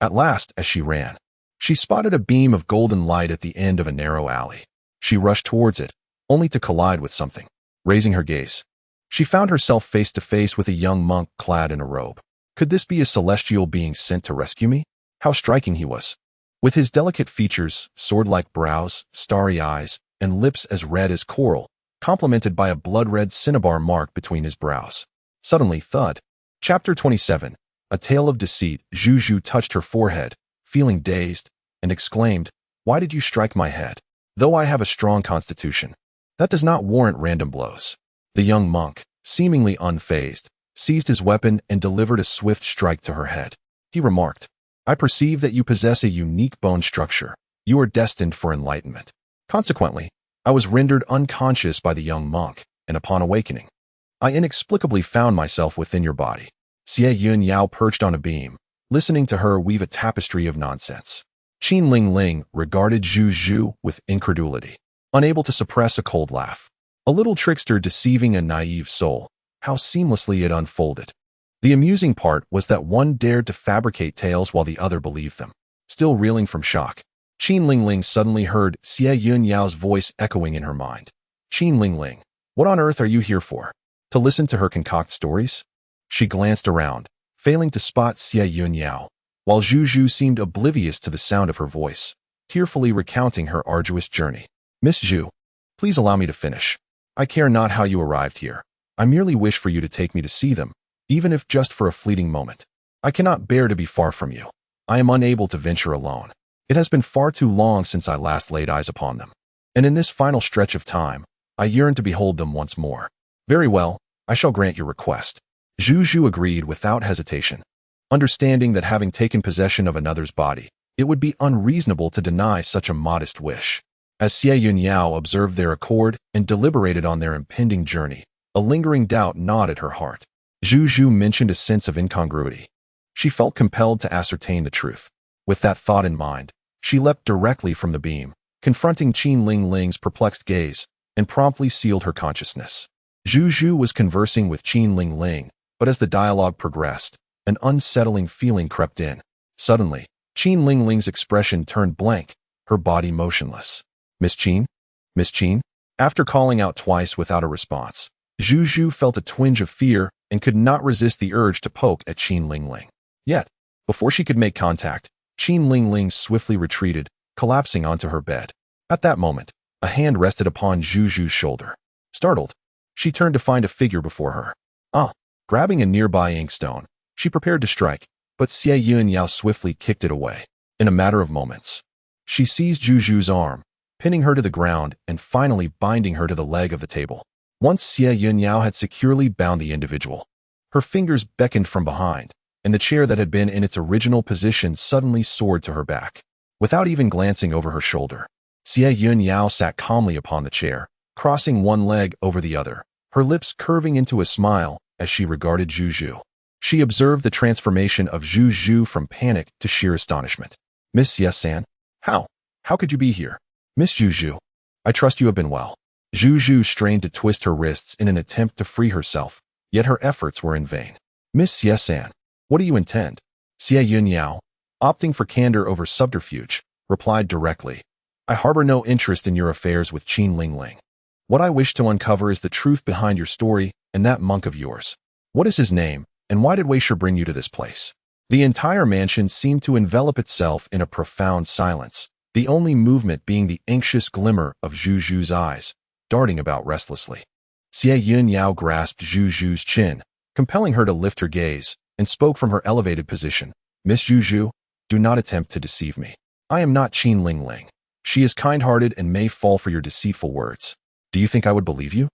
At last, as she ran, she spotted a beam of golden light at the end of a narrow alley. She rushed towards it, only to collide with something. Raising her gaze, she found herself face to face with a young monk clad in a robe. Could this be a celestial being sent to rescue me? How striking he was! With his delicate features, sword-like brows, starry eyes, and lips as red as coral, complemented by a blood-red cinnabar mark between his brows. Suddenly, thud. Chapter 27. A Tale of Deceit. Xu Zhu touched her forehead, feeling dazed, and exclaimed, "Why did you strike my head? Though I have a strong constitution, that does not warrant random blows." The young monk, seemingly unfazed, seized his weapon and delivered a swift strike to her head. He remarked, "I perceive that you possess a unique bone structure. You are destined for enlightenment." Consequently, I was rendered unconscious by the young monk, and upon awakening, I inexplicably found myself within your body. Xie Yun Yao perched on a beam, listening to her weave a tapestry of nonsense. Qin Ling Ling regarded Xu Zhu with incredulity, unable to suppress a cold laugh. A little trickster deceiving a naive soul, how seamlessly it unfolded. The amusing part was that one dared to fabricate tales while the other believed them. Still reeling from shock, Qin Ling Ling suddenly heard Xie Yun Yao's voice echoing in her mind. "Qin Ling Ling, what on earth are you here for? To listen to her concoct stories?" She glanced around, failing to spot Xie Yun Yao, while Xu Zhu seemed oblivious to the sound of her voice, tearfully recounting her arduous journey. "Miss Zhu, please allow me to finish. I care not how you arrived here. I merely wish for you to take me to see them, even if just for a fleeting moment. I cannot bear to be far from you. I am unable to venture alone. It has been far too long since I last laid eyes upon them. And in this final stretch of time, I yearn to behold them once more." "Very well, I shall grant your request." Xu Zhu agreed without hesitation, understanding that having taken possession of another's body, it would be unreasonable to deny such a modest wish. As Xie Yun Yao observed their accord and deliberated on their impending journey, a lingering doubt gnawed at her heart. Xu Zhu mentioned a sense of incongruity. She felt compelled to ascertain the truth. With that thought in mind, she leapt directly from the beam, confronting Qin Ling Ling's perplexed gaze, and promptly sealed her consciousness. Xu Zhu was conversing with Qin Ling Ling, but as the dialogue progressed, an unsettling feeling crept in. Suddenly, Qin Ling Ling's expression turned blank, her body motionless. "Miss Qin? Miss Qin?" After calling out twice without a response, Xu Zhu felt a twinge of fear and could not resist the urge to poke at Qin Ling Ling. Yet, before she could make contact, Qin Ling Ling swiftly retreated, collapsing onto her bed. At that moment, a hand rested upon Xu Zhu's shoulder. Startled, she turned to find a figure before her. Grabbing a nearby inkstone, she prepared to strike, but Xie Yun Yao swiftly kicked it away. In a matter of moments, she seized Xu Zhu's arm, pinning her to the ground and finally binding her to the leg of the table. Once Xie Yun Yao had securely bound the individual, her fingers beckoned from behind, and the chair that had been in its original position suddenly soared to her back. Without even glancing over her shoulder, Xie Yun Yao sat calmly upon the chair, crossing one leg over the other, her lips curving into a smile as she regarded Xu Zhu. She observed the transformation of Xu Zhu from panic to sheer astonishment. "Miss Xie-san, how could you be here?" "Miss Xu Zhu, I trust you have been well." Xu Zhu strained to twist her wrists in an attempt to free herself, yet her efforts were in vain. "Miss Xie-san, what do you intend?" Xie Yun Yao, opting for candor over subterfuge, replied directly, "I harbor no interest in your affairs with Qin Ling Ling. What I wish to uncover is the truth behind your story and that monk of yours. What is his name, and why did Wei Shi bring you to this place?" The entire mansion seemed to envelop itself in a profound silence, the only movement being the anxious glimmer of Xu Zhu's eyes, darting about restlessly. Xie Yun Yao grasped Xu Zhu's chin, compelling her to lift her gaze, and spoke from her elevated position. "Miss Xu Zhu, do not attempt to deceive me. I am not Qin Ling Ling. She is kind-hearted and may fall for your deceitful words. Do you think I would believe you?"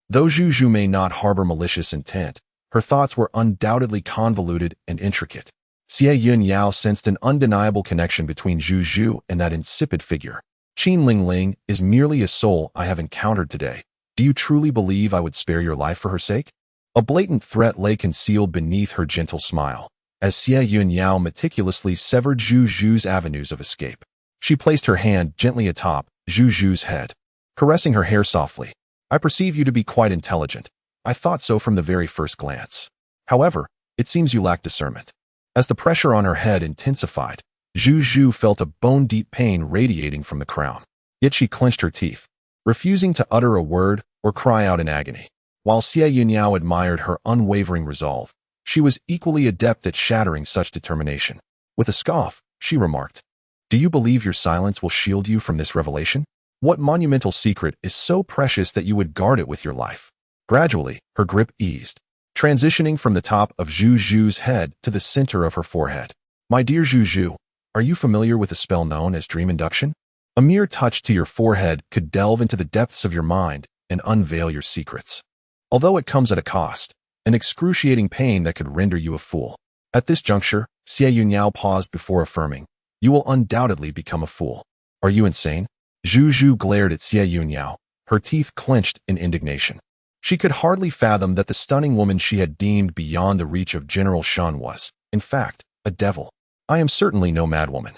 Though Xu Zhu may not harbor malicious intent, her thoughts were undoubtedly convoluted and intricate. Xie Yun Yao sensed an undeniable connection between Xu Zhu and that insipid figure. "Qin Ling Ling is merely a soul I have encountered today. Do you truly believe I would spare your life for her sake?" A blatant threat lay concealed beneath her gentle smile, as Xie Yun Yao meticulously severed Xu Zhu's avenues of escape. She placed her hand gently atop Xu Zhu's head, caressing her hair softly. "I perceive you to be quite intelligent. I thought so from the very first glance. However, it seems you lack discernment." As the pressure on her head intensified, Xu Zhu felt a bone-deep pain radiating from the crown. Yet she clenched her teeth, refusing to utter a word or cry out in agony. While Xie Yun Yao admired her unwavering resolve, she was equally adept at shattering such determination. With a scoff, she remarked, "Do you believe your silence will shield you from this revelation?" What monumental secret is so precious that you would guard it with your life? Gradually, her grip eased, transitioning from the top of Zhu Zhu's head to the center of her forehead. My dear Zhu Zhu, are you familiar with a spell known as dream induction? A mere touch to your forehead could delve into the depths of your mind and unveil your secrets. Although it comes at a cost, an excruciating pain that could render you a fool. At this juncture, Xie Yun Yao paused before affirming, you will undoubtedly become a fool. Are you insane? Zhu Zhu glared at Xie Yun Yao, her teeth clenched in indignation. She could hardly fathom that the stunning woman she had deemed beyond the reach of General Shen was, in fact, a devil. I am certainly no madwoman.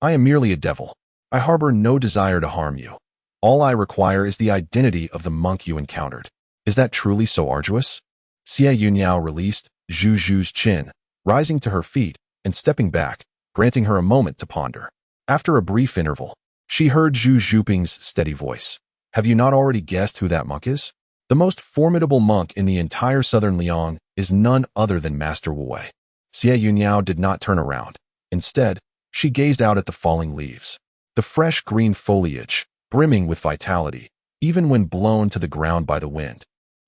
I am merely a devil. I harbor no desire to harm you. All I require is the identity of the monk you encountered. Is that truly so arduous? Xie Yun Yao released Zhu Zhu's chin, rising to her feet and stepping back, granting her a moment to ponder. After a brief interval, she heard Zhu Zhuping's steady voice. Have you not already guessed who that monk is? The most formidable monk in the entire southern Liang is none other than Master Wu Wei. Xie Yun Yao did not turn around. Instead, she gazed out at the falling leaves. The fresh green foliage, brimming with vitality, even when blown to the ground by the wind,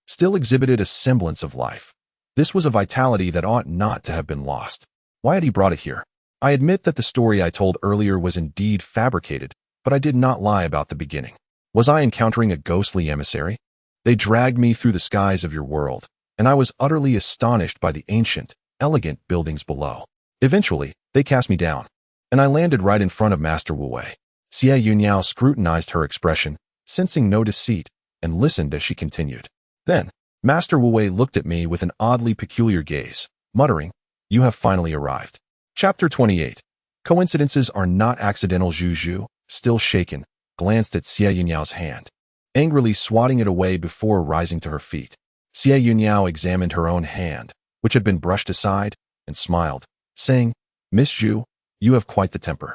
still exhibited a semblance of life. This was a vitality that ought not to have been lost. Why had he brought it here? I admit that the story I told earlier was indeed fabricated, but I did not lie about the beginning. Was I encountering a ghostly emissary? They dragged me through the skies of your world, and I was utterly astonished by the ancient, elegant buildings below. Eventually, they cast me down, and I landed right in front of Master Wu Wei. Xie Yun Yao scrutinized her expression, sensing no deceit, and listened as she continued. Then, Master Wu Wei looked at me with an oddly peculiar gaze, muttering, you have finally arrived. Chapter 28. Coincidences are not accidental. Zhu Zhu, still shaken, glanced at Xie Yun Yao's hand, angrily swatting it away before rising to her feet. Xie Yun Yao examined her own hand, which had been brushed aside, and smiled, saying, Miss Zhu, you have quite the temper.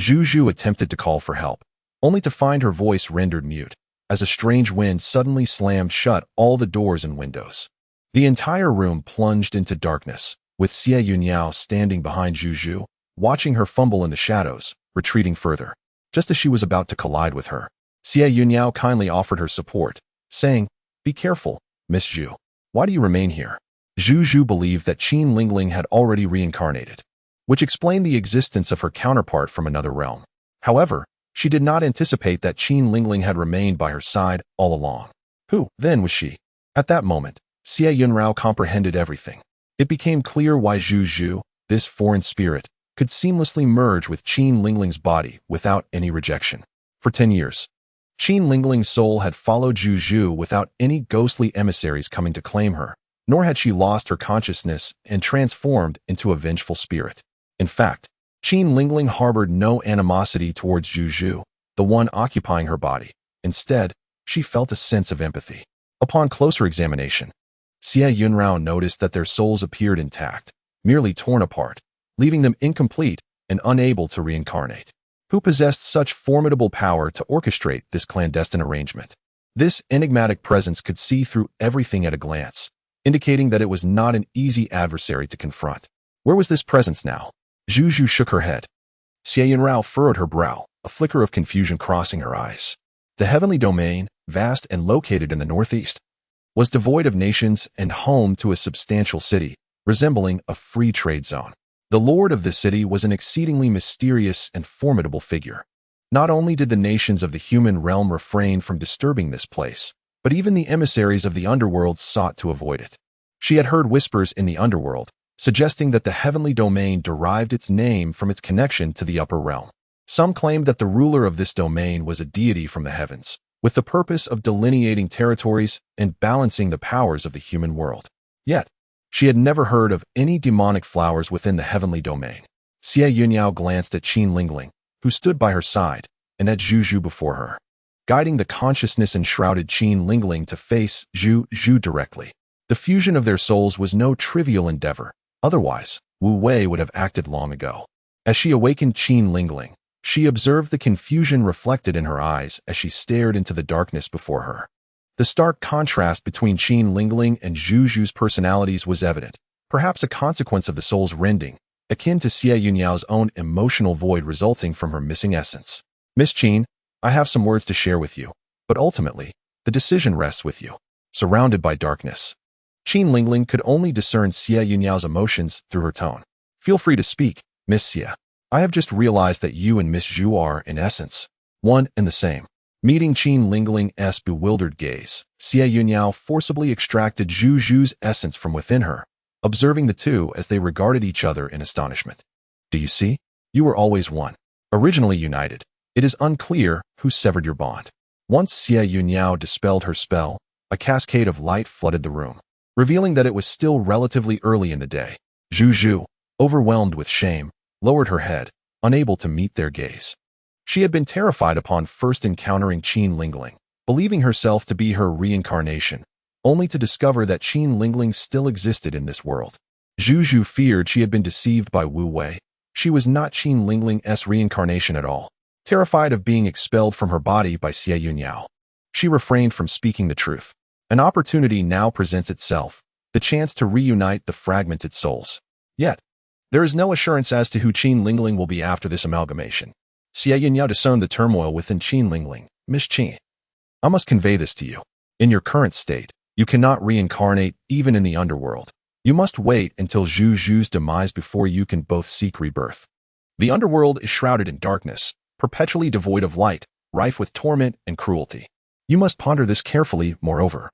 Zhu Zhu attempted to call for help, only to find her voice rendered mute, as a strange wind suddenly slammed shut all the doors and windows. The entire room plunged into darkness, with Xie Yun Yao standing behind Zhu Zhu, watching her fumble in the shadows, retreating further. Just as she was about to collide with her, Xie Yun Yao kindly offered her support, saying, be careful, Miss Zhu. Why do you remain here? Zhu Zhu believed that Qin Lingling had already reincarnated, which explained the existence of her counterpart from another realm. However, she did not anticipate that Qin Lingling had remained by her side all along. Who, then, was she? At that moment, Xie Yun Yao comprehended everything. It became clear why Zhu Zhu, this foreign spirit, could seamlessly merge with Qin Lingling's body without any rejection. For 10 years, Qin Lingling's soul had followed Zhu Zhu without any ghostly emissaries coming to claim her, nor had she lost her consciousness and transformed into a vengeful spirit. In fact, Qin Lingling harbored no animosity towards Zhu Zhu, the one occupying her body. Instead, she felt a sense of empathy. Upon closer examination, Xie Yun Yao noticed that their souls appeared intact, merely torn apart, leaving them incomplete and unable to reincarnate. Who possessed such formidable power to orchestrate this clandestine arrangement? This enigmatic presence could see through everything at a glance, indicating that it was not an easy adversary to confront. Where was this presence now? Zhu Zhu shook her head. Xie Yun Yao furrowed her brow, a flicker of confusion crossing her eyes. The heavenly domain, vast and located in the northeast, was devoid of nations and home to a substantial city, resembling a free trade zone. The lord of the city was an exceedingly mysterious and formidable figure. Not only did the nations of the human realm refrain from disturbing this place, but even the emissaries of the underworld sought to avoid it. She had heard whispers in the underworld, suggesting that the heavenly domain derived its name from its connection to the upper realm. Some claimed that the ruler of this domain was a deity from the heavens, with the purpose of delineating territories and balancing the powers of the human world. Yet, she had never heard of any demonic flowers within the heavenly domain. Xie Yun Yao glanced at Qin Lingling, who stood by her side, and at Zhu Zhu before her, guiding the consciousness-enshrouded Qin Lingling to face Zhu Zhu directly. The fusion of their souls was no trivial endeavor. Otherwise, Wu Wei would have acted long ago. As she awakened Qin Lingling, she observed the confusion reflected in her eyes as she stared into the darkness before her. The stark contrast between Qin Lingling and Zhu Zhu's personalities was evident, perhaps a consequence of the soul's rending, akin to Xie Yun Yao's own emotional void resulting from her missing essence. Miss Qin, I have some words to share with you, but ultimately, the decision rests with you. Surrounded by darkness, Qin Lingling could only discern Xie Yun Yao's emotions through her tone. Feel free to speak, Miss Xie. I have just realized that you and Miss Zhu are, in essence, one and the same. Meeting Qin Lingling's bewildered gaze, Xie Yun Yao forcibly extracted Zhu Zhu's essence from within her, observing the two as they regarded each other in astonishment. Do you see? You were always one. Originally united. It is unclear who severed your bond. Once Xie Yun Yao dispelled her spell, a cascade of light flooded the room, revealing that it was still relatively early in the day. Zhu Zhu, overwhelmed with shame, lowered her head, unable to meet their gaze. She had been terrified upon first encountering Qin Lingling, believing herself to be her reincarnation, only to discover that Qin Lingling still existed in this world. Zhu Zhu feared she had been deceived by Wu Wei. She was not Qin Lingling's reincarnation at all. Terrified of being expelled from her body by Xie Yun Yao, she refrained from speaking the truth. An opportunity now presents itself, the chance to reunite the fragmented souls. Yet, there is no assurance as to who Qin Lingling will be after this amalgamation. Xie Yun Yao discerned the turmoil within Qin Lingling. Miss Qin, I must convey this to you. In your current state, you cannot reincarnate even in the underworld. You must wait until Zhu Zhu's demise before you can both seek rebirth. The underworld is shrouded in darkness, perpetually devoid of light, rife with torment and cruelty. You must ponder this carefully, moreover.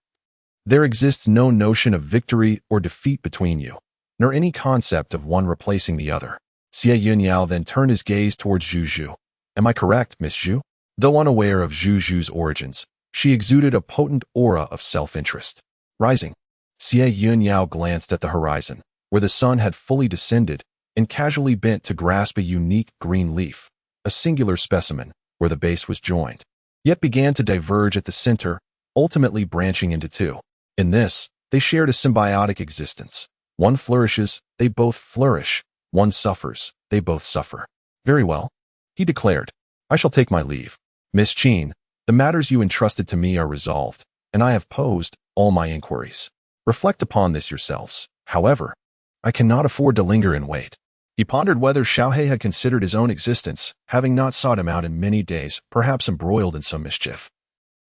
There exists no notion of victory or defeat between you, nor any concept of one replacing the other. Xie Yun Yao then turned his gaze towards Zhu Zhu. Am I correct, Miss Zhu? Though unaware of Zhu Zhu's origins, she exuded a potent aura of self-interest. Rising, Xie Yun Yao glanced at the horizon, where the sun had fully descended, and casually bent to grasp a unique green leaf, a singular specimen, where the base was joined, yet began to diverge at the center, ultimately branching into two. In this, they shared a symbiotic existence. One flourishes, they both flourish. One suffers, they both suffer. Very well, he declared. I shall take my leave. Miss Qin, the matters you entrusted to me are resolved, and I have posed all my inquiries. Reflect upon this yourselves. However, I cannot afford to linger and wait. He pondered whether Xiaohe had considered his own existence, having not sought him out in many days, perhaps embroiled in some mischief,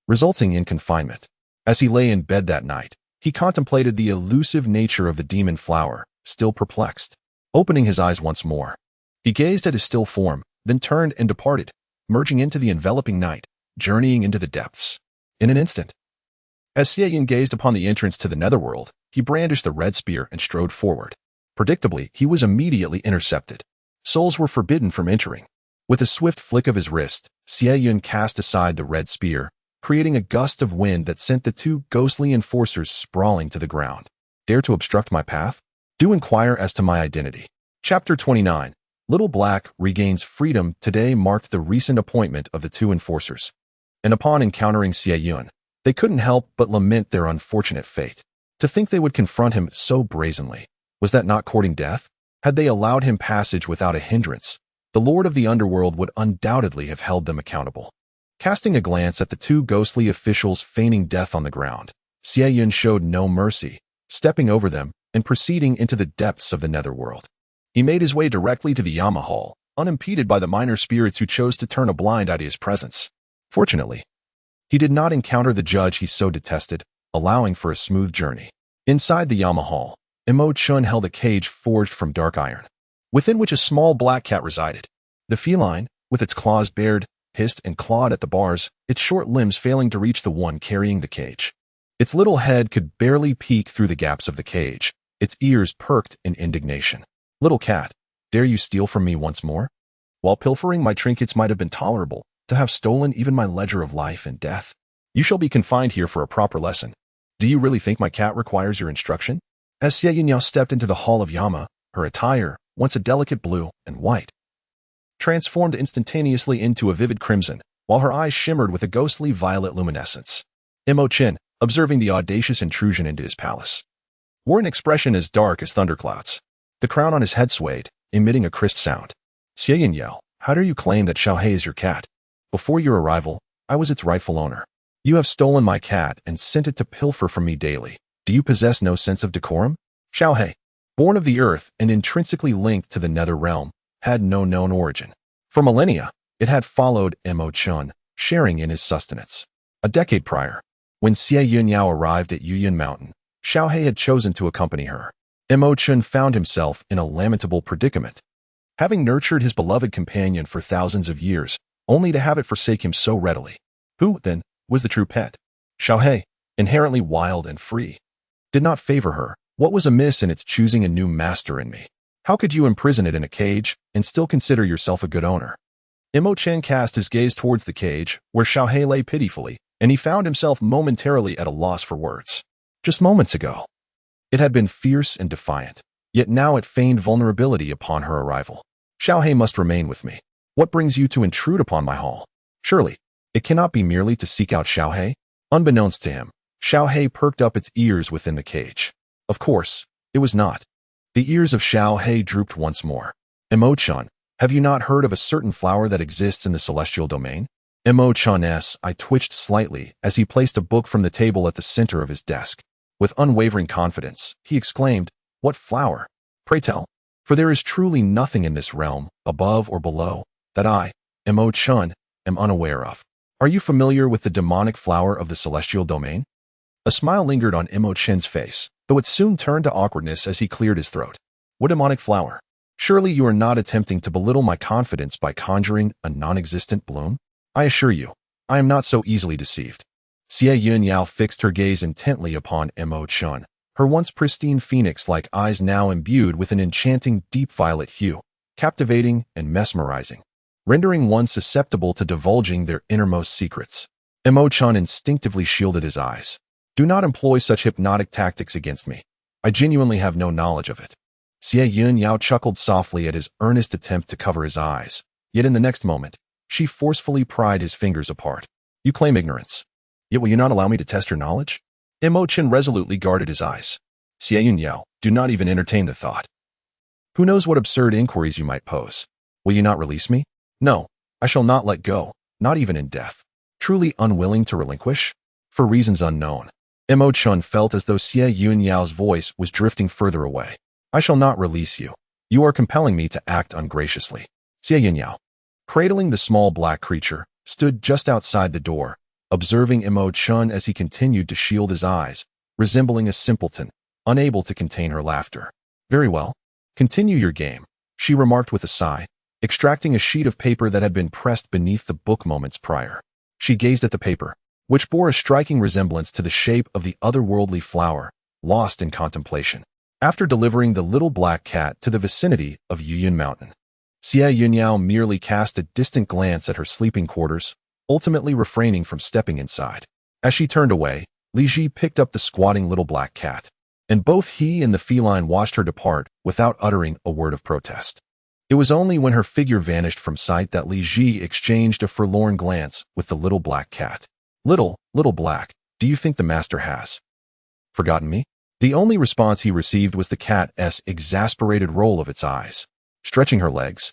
resulting in confinement. As he lay in bed that night, he contemplated the elusive nature of the demon flower, still perplexed. Opening his eyes once more, he gazed at his still form, then turned and departed, merging into the enveloping night, journeying into the depths. In an instant, as Xie Yun gazed upon the entrance to the netherworld, he brandished the red spear and strode forward. Predictably, he was immediately intercepted. Souls were forbidden from entering. With a swift flick of his wrist, Xie Yun cast aside the red spear, creating a gust of wind that sent the two ghostly enforcers sprawling to the ground. Dare to obstruct my path? Do inquire as to my identity. Chapter 29. Little Black regains freedom. Today marked the recent appointment of the two enforcers, and upon encountering Xie Yun, they couldn't help but lament their unfortunate fate. To think they would confront him so brazenly. Was that not courting death? Had they allowed him passage without a hindrance, the Lord of the Underworld would undoubtedly have held them accountable. Casting a glance at the two ghostly officials feigning death on the ground, Xie Yun showed no mercy, stepping over them and proceeding into the depths of the netherworld. He made his way directly to the Yama Hall, unimpeded by the minor spirits who chose to turn a blind eye to his presence. Fortunately, he did not encounter the judge he so detested, allowing for a smooth journey. Inside the Yama Hall, Imo Chun held a cage forged from dark iron, within which a small black cat resided. The feline, with its claws bared, hissed and clawed at the bars, its short limbs failing to reach the one carrying the cage. Its little head could barely peek through the gaps of the cage, its ears perked in indignation. Little cat, dare you steal from me once more? While pilfering my trinkets might have been tolerable, to have stolen even my ledger of life and death. You shall be confined here for a proper lesson. Do you really think my cat requires your instruction? As Xie Yun Yao stepped into the hall of Yama, her attire, once a delicate blue and white, transformed instantaneously into a vivid crimson, while her eyes shimmered with a ghostly violet luminescence. Imo Chin, observing the audacious intrusion into his palace, wore an expression as dark as thunderclouds. The crown on his head swayed, emitting a crisp sound. Xie Yun Yao, how dare you claim that Xiaohe is your cat? Before your arrival, I was its rightful owner. You have stolen my cat and sent it to pilfer from me daily. Do you possess no sense of decorum? Xiaohe, born of the earth and intrinsically linked to the nether realm, had no known origin. For millennia, it had followed Imo Chun, sharing in his sustenance. A decade prior, when Xie Yun Yao arrived at Yuyun Mountain, Xiaohe had chosen to accompany her. Imochen found himself in a lamentable predicament. Having nurtured his beloved companion for thousands of years, only to have it forsake him so readily. Who, then, was the true pet? Xiaohe, inherently wild and free, did not favor her. What was amiss in its choosing a new master in me? How could you imprison it in a cage and still consider yourself a good owner? Imochen cast his gaze towards the cage, where Xiaohe lay pitifully, and he found himself momentarily at a loss for words. Just moments ago, it had been fierce and defiant, yet now it feigned vulnerability upon her arrival. Xiaohe must remain with me. What brings you to intrude upon my hall? Surely, it cannot be merely to seek out Xiaohe? Unbeknownst to him, Xiaohe perked up its ears within the cage. Of course, it was not. The ears of Xiaohe drooped once more. Imochen, have you not heard of a certain flower that exists in the celestial domain? Imochen's eye twitched slightly as he placed a book from the table at the center of his desk. With unwavering confidence, he exclaimed, "What flower? Pray tell, for there is truly nothing in this realm, above or below, that I, Imochen, am unaware of. Are you familiar with the demonic flower of the celestial domain?" A smile lingered on Imochen's face, though it soon turned to awkwardness as he cleared his throat. "What demonic flower? Surely you are not attempting to belittle my confidence by conjuring a non-existent bloom? I assure you, I am not so easily deceived." Xie Yun Yao fixed her gaze intently upon Imochen, her once pristine phoenix-like eyes now imbued with an enchanting deep violet hue, captivating and mesmerizing, rendering one susceptible to divulging their innermost secrets. Imochen instinctively shielded his eyes. "Do not employ such hypnotic tactics against me. I genuinely have no knowledge of it." Xie Yun Yao chuckled softly at his earnest attempt to cover his eyes, yet in the next moment, she forcefully pried his fingers apart. "You claim ignorance. Yet will you not allow me to test your knowledge?" Imochen resolutely guarded his eyes. "Xie Yun Yao, do not even entertain the thought. Who knows what absurd inquiries you might pose? Will you not release me?" "No, I shall not let go, not even in death." Truly unwilling to relinquish? For reasons unknown. Imochen felt as though Xie Yun Yao's voice was drifting further away. "I shall not release you. You are compelling me to act ungraciously." Xie Yun Yao, cradling the small black creature, stood just outside the door, observing Imochen as he continued to shield his eyes, resembling a simpleton, unable to contain her laughter. "Very well. Continue your game," she remarked with a sigh, extracting a sheet of paper that had been pressed beneath the book moments prior. She gazed at the paper, which bore a striking resemblance to the shape of the otherworldly flower, lost in contemplation. After delivering the little black cat to the vicinity of Yuyun Mountain, Xie Yun Yao merely cast a distant glance at her sleeping quarters, ultimately refraining from stepping inside. As she turned away, Li Ji picked up the squatting little black cat, and both he and the feline watched her depart without uttering a word of protest. It was only when her figure vanished from sight that Li Ji exchanged a forlorn glance with the little black cat. Little black, do you think the master has forgotten me?" The only response he received was the cat's exasperated roll of its eyes. Stretching her legs,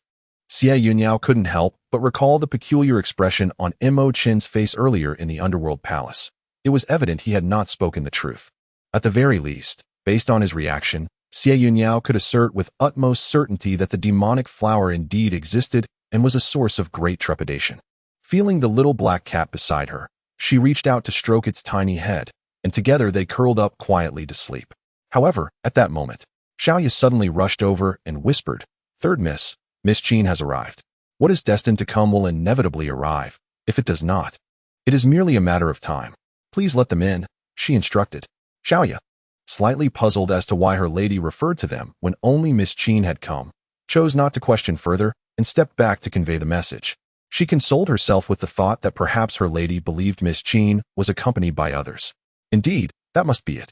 Xie Yun Yao couldn't help but recall the peculiar expression on Imochen's face earlier in the underworld palace. It was evident he had not spoken the truth. At the very least, based on his reaction, Xie Yun Yao could assert with utmost certainty that the demonic flower indeed existed and was a source of great trepidation. Feeling the little black cat beside her, she reached out to stroke its tiny head, and together they curled up quietly to sleep. However, at that moment, Xiaoya suddenly rushed over and whispered, "Third Miss Qin has arrived. What is destined to come will inevitably arrive. If it does not, it is merely a matter of time. Please let them in," she instructed. Xiaoya, slightly puzzled as to why her lady referred to them when only Miss Qin had come, chose not to question further and stepped back to convey the message. She consoled herself with the thought that perhaps her lady believed Miss Qin was accompanied by others. Indeed, that must be it.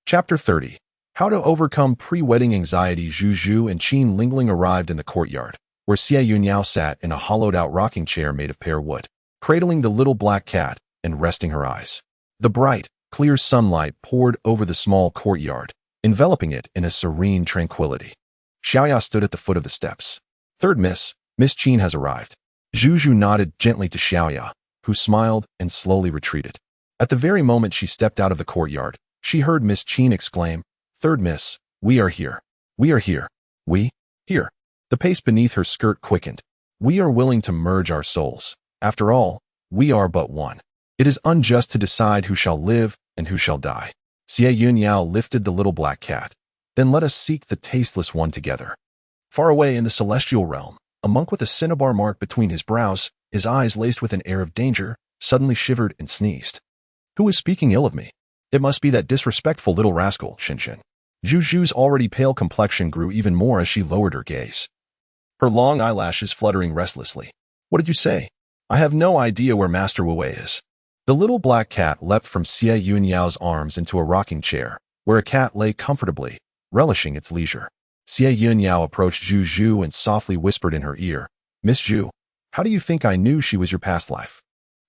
Chapter 30. How to overcome pre-wedding anxiety. Zhu and Qin Lingling arrived in the courtyard, where Xie Yun Yao sat in a hollowed-out rocking chair made of pear wood, cradling the little black cat and resting her eyes. The bright, clear sunlight poured over the small courtyard, enveloping it in a serene tranquility. Xiaoya stood at the foot of the steps. "Third Miss Qin has arrived." Zhu nodded gently to Xiaoya, who smiled and slowly retreated. At the very moment she stepped out of the courtyard, she heard Miss Qin exclaim, "Third Miss, we are here. We are here. We? Here." The pace beneath her skirt quickened. "We are willing to merge our souls. After all, We are but one. It is unjust to decide who shall live and who shall die. Xie Yun Yao lifted the little black cat. Then let us seek the tasteless one together. Far away in the celestial realm, a monk with a cinnabar mark between his brows, his eyes laced with an air of danger, suddenly shivered and sneezed. Who is speaking ill of me? It must be that disrespectful little rascal, Shen. Zhu Zhu's already pale complexion grew even more as she lowered her gaze, her long eyelashes fluttering restlessly. What did you say? I have no idea where Master Wu Wei is. The little black cat leapt from Xie Yun Yao's arms into a rocking chair, where a cat lay comfortably, relishing its leisure. Xie Yun Yao approached Zhu Zhu and softly whispered in her ear, Miss Zhu, how do you think I knew she was your past life?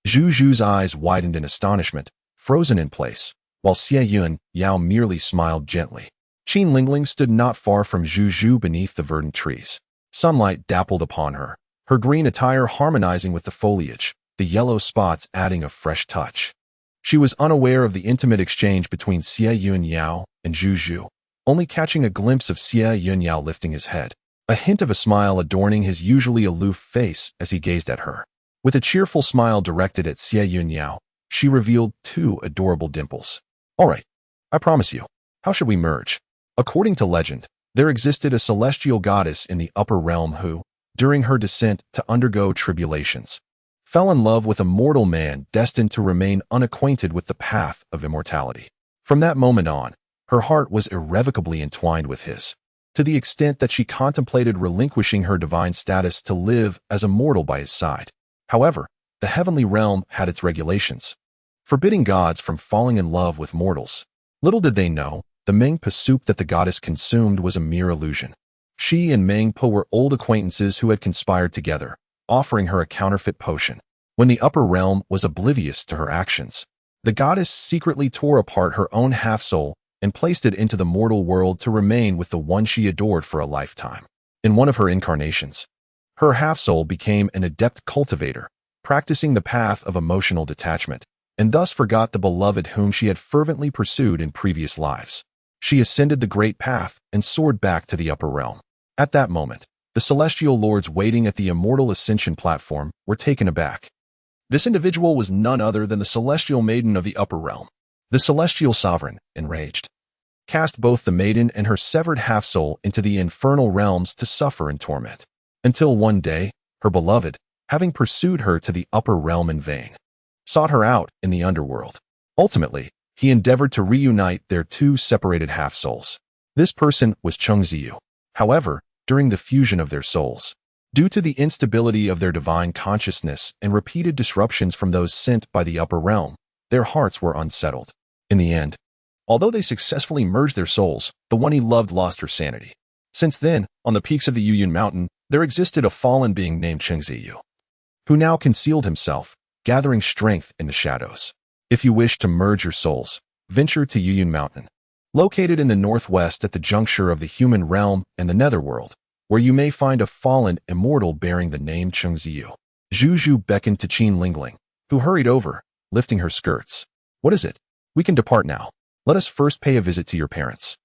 Zhu Zhu's eyes widened in astonishment, frozen in place, while Xie Yun Yao merely smiled gently. Qin Lingling stood not far from Zhu Zhu beneath the verdant trees. Sunlight dappled upon her, her green attire harmonizing with the foliage, the yellow spots adding a fresh touch. She was unaware of the intimate exchange between Xie Yun Yao and Zhu Zhu, only catching a glimpse of Xie Yun Yao lifting his head, a hint of a smile adorning his usually aloof face as he gazed at her. With a cheerful smile directed at Xie Yun Yao, she revealed 2 adorable dimples. All right, I promise you. How should we merge? According to legend, there existed a celestial goddess in the upper realm who, during her descent to undergo tribulations, fell in love with a mortal man destined to remain unacquainted with the path of immortality. From that moment on, her heart was irrevocably entwined with his, to the extent that she contemplated relinquishing her divine status to live as a mortal by his side. However, the heavenly realm had its regulations, forbidding gods from falling in love with mortals. Little did they know, the Mengpa soup that the goddess consumed was a mere illusion. She and Mengpa were old acquaintances who had conspired together, offering her a counterfeit potion. When the upper realm was oblivious to her actions, the goddess secretly tore apart her own half-soul and placed it into the mortal world to remain with the one she adored for a lifetime. In one of her incarnations, her half-soul became an adept cultivator, practicing the path of emotional detachment, and thus forgot the beloved whom she had fervently pursued in previous lives. She ascended the great path and soared back to the upper realm. At that moment, the celestial lords waiting at the immortal ascension platform were taken aback. This individual was none other than the celestial maiden of the upper realm. The celestial sovereign, enraged, cast both the maiden and her severed half-soul into the infernal realms to suffer in torment, until one day, her beloved, having pursued her to the upper realm in vain, sought her out in the underworld. Ultimately, he endeavored to reunite their 2 separated half-souls. This person was Chengziyu. However, during the fusion of their souls, due to the instability of their divine consciousness and repeated disruptions from those sent by the upper realm, their hearts were unsettled. In the end, although they successfully merged their souls, the one he loved lost her sanity. Since then, on the peaks of the Yuyun Mountain, there existed a fallen being named Chengziyu, who now concealed himself, gathering strength in the shadows. If you wish to merge your souls, venture to Yuyun Mountain, located in the northwest at the juncture of the human realm and the netherworld, where you may find a fallen immortal bearing the name Chengziyu. Zhu Zhu beckoned to Qin Lingling, who hurried over, lifting her skirts. What is it? We can depart now. Let us first pay a visit to your parents,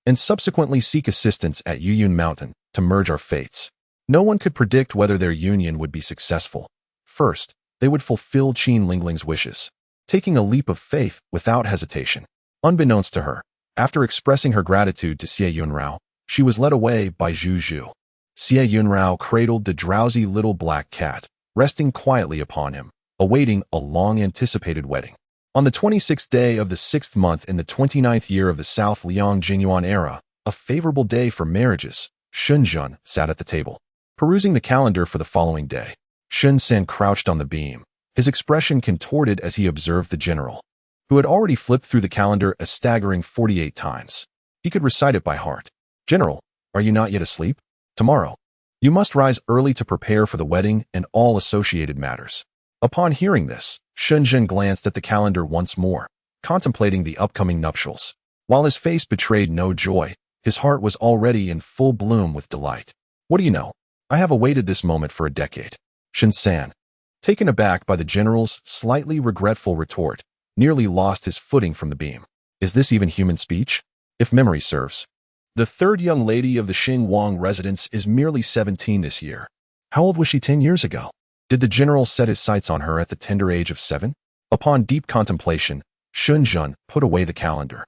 and subsequently seek assistance at Yuyun Mountain to merge our fates. No one could predict whether their union would be successful. First, they would fulfill Qin Lingling's wishes, taking a leap of faith without hesitation. Unbeknownst to her, after expressing her gratitude to Xie Yun Yao, she was led away by Zhu Zhu. Xie Yun Yao cradled the drowsy little black cat, resting quietly upon him, awaiting a long-anticipated wedding. On the 26th day of the 6th month in the 29th year of the South Liang Jinyuan era, a favorable day for marriages, Shen sat at the table, perusing the calendar for the following day. Shen crouched on the beam, his expression contorted as he observed the general, who had already flipped through the calendar a staggering 48 times. He could recite it by heart. General, are you not yet asleep? Tomorrow, you must rise early to prepare for the wedding and all associated matters. Upon hearing this, Shen glanced at the calendar once more, contemplating the upcoming nuptials. While his face betrayed no joy, his heart was already in full bloom with delight. What do you know? I have awaited this moment for a decade. Shen, taken aback by the general's slightly regretful retort, nearly lost his footing from the beam. Is this even human speech? If memory serves, the 3rd young lady of the Xing Wang residence is merely 17 this year. How old was she 10 years ago? Did the general set his sights on her at the tender age of 7? Upon deep contemplation, Xun Yun put away the calendar.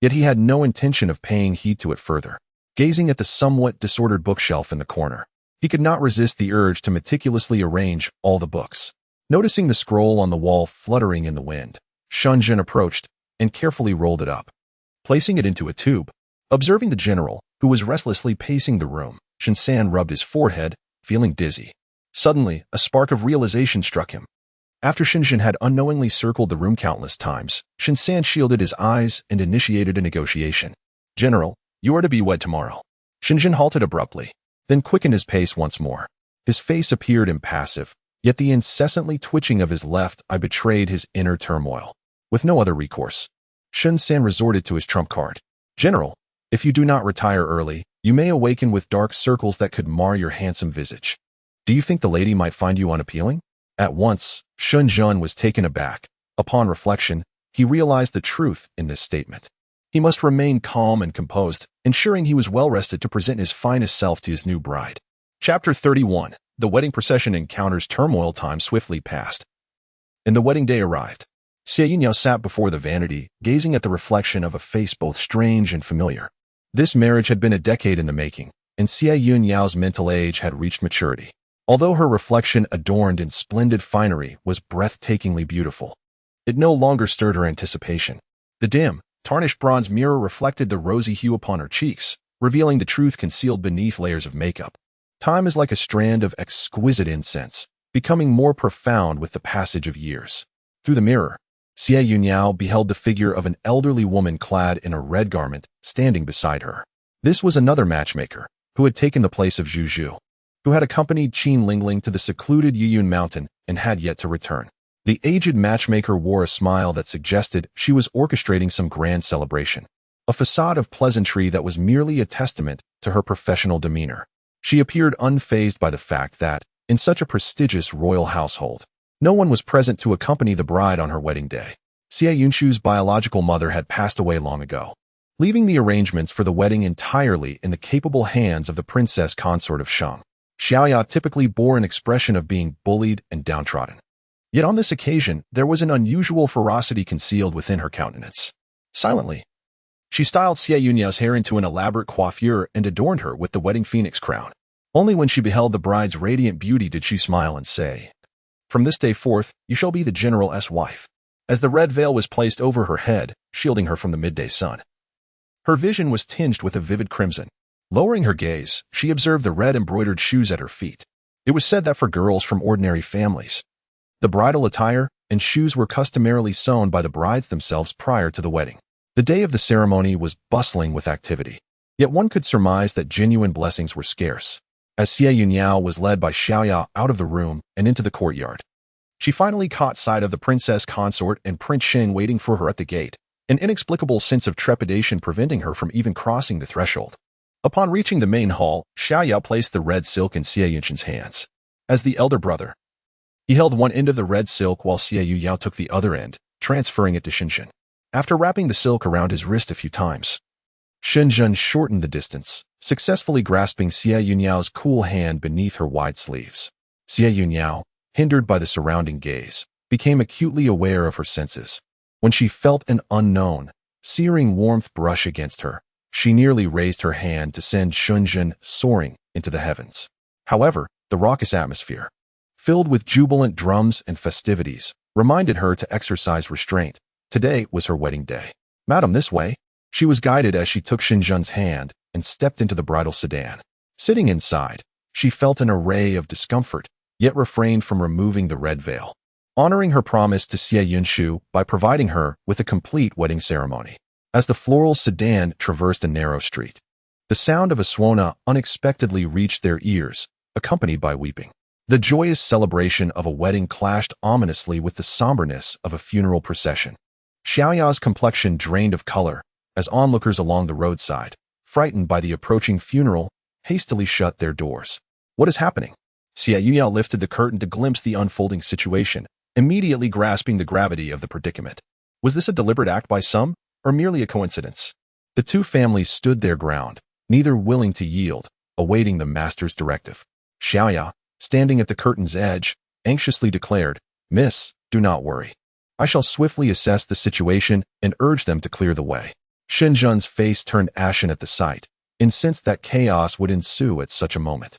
Yet he had no intention of paying heed to it further. Gazing at the somewhat disordered bookshelf in the corner, he could not resist the urge to meticulously arrange all the books. Noticing the scroll on the wall fluttering in the wind, Xun Yun approached and carefully rolled it up, placing it into a tube. Observing the general, who was restlessly pacing the room, Shen San rubbed his forehead, feeling dizzy. Suddenly, a spark of realization struck him. After Shen Zhen had unknowingly circled the room countless times, Shen San shielded his eyes and initiated a negotiation. "General, you are to be wed tomorrow." Shen Zhen halted abruptly, then quickened his pace once more. His face appeared impassive, yet the incessantly twitching of his left eye betrayed his inner turmoil. With no other recourse, Shen San resorted to his trump card. "General, if you do not retire early, you may awaken with dark circles that could mar your handsome visage. Do you think the lady might find you unappealing?" At once, Xun Yun was taken aback. Upon reflection, he realized the truth in this statement. He must remain calm and composed, ensuring he was well rested to present his finest self to his new bride. Chapter 31. The wedding procession encounters turmoil. Time swiftly passed, and the wedding day arrived. Xie Yun Yao sat before the vanity, gazing at the reflection of a face both strange and familiar. This marriage had been a decade in the making, and Xie Yun Yao's mental age had reached maturity. Although her reflection, adorned in splendid finery, was breathtakingly beautiful, it no longer stirred her anticipation. The dim, tarnished bronze mirror reflected the rosy hue upon her cheeks, revealing the truth concealed beneath layers of makeup. Time is like a strand of exquisite incense, becoming more profound with the passage of years. Through the mirror, Xie Yun Yao beheld the figure of an elderly woman clad in a red garment, standing beside her. This was another matchmaker, who had taken the place of Zhu Zhu, who had accompanied Qin Lingling to the secluded Yiyun Mountain and had yet to return. The aged matchmaker wore a smile that suggested she was orchestrating some grand celebration, a facade of pleasantry that was merely a testament to her professional demeanor. She appeared unfazed by the fact that, in such a prestigious royal household, no one was present to accompany the bride on her wedding day. Xie Yunshu's biological mother had passed away long ago, leaving the arrangements for the wedding entirely in the capable hands of the princess consort of Shang. Xiaoya typically bore an expression of being bullied and downtrodden. Yet on this occasion, there was an unusual ferocity concealed within her countenance. Silently, she styled Xie Yun Yao's hair into an elaborate coiffure and adorned her with the wedding phoenix crown. Only when she beheld the bride's radiant beauty did she smile and say, "From this day forth, you shall be the general's wife." As the red veil was placed over her head, shielding her from the midday sun, her vision was tinged with a vivid crimson. Lowering her gaze, she observed the red embroidered shoes at her feet. It was said that for girls from ordinary families, the bridal attire and shoes were customarily sewn by the brides themselves prior to the wedding. The day of the ceremony was bustling with activity, yet one could surmise that genuine blessings were scarce. As Xie Yun Yao was led by Xiaoya out of the room and into the courtyard, she finally caught sight of the princess consort and Prince Sheng waiting for her at the gate, an inexplicable sense of trepidation preventing her from even crossing the threshold. Upon reaching the main hall, Xiaoya placed the red silk in Xie Yunshen's hands. As the elder brother, he held one end of the red silk while Xie Yun Yao took the other end, transferring it to Shen Zhen. After wrapping the silk around his wrist a few times, Shen Zhen shortened the distance, successfully grasping Xie Yun Yao's cool hand beneath her wide sleeves. Xie Yun Yao, hindered by the surrounding gaze, became acutely aware of her senses. When she felt an unknown, searing warmth brush against her, she nearly raised her hand to send Shen Zhen soaring into the heavens. However, the raucous atmosphere, filled with jubilant drums and festivities, reminded her to exercise restraint. Today was her wedding day. "Madam, this way." She was guided as she took Shen Zhen's hand and stepped into the bridal sedan. Sitting inside, she felt an array of discomfort, yet refrained from removing the red veil, honoring her promise to Xie Yunshu by providing her with a complete wedding ceremony. As the floral sedan traversed a narrow street, the sound of a swana unexpectedly reached their ears, accompanied by weeping. The joyous celebration of a wedding clashed ominously with the somberness of a funeral procession. Xiaoya's complexion drained of color as onlookers along the roadside, frightened by the approaching funeral, hastily shut their doors. "What is happening?" Xie Yun Yao lifted the curtain to glimpse the unfolding situation, immediately grasping the gravity of the predicament. Was this a deliberate act by some, or merely a coincidence? The two families stood their ground, neither willing to yield, awaiting the master's directive. Xiaoya, standing at the curtain's edge, anxiously declared, "Miss, do not worry. I shall swiftly assess the situation and urge them to clear the way." Shen Zhen's face turned ashen at the sight, incensed that chaos would ensue at such a moment.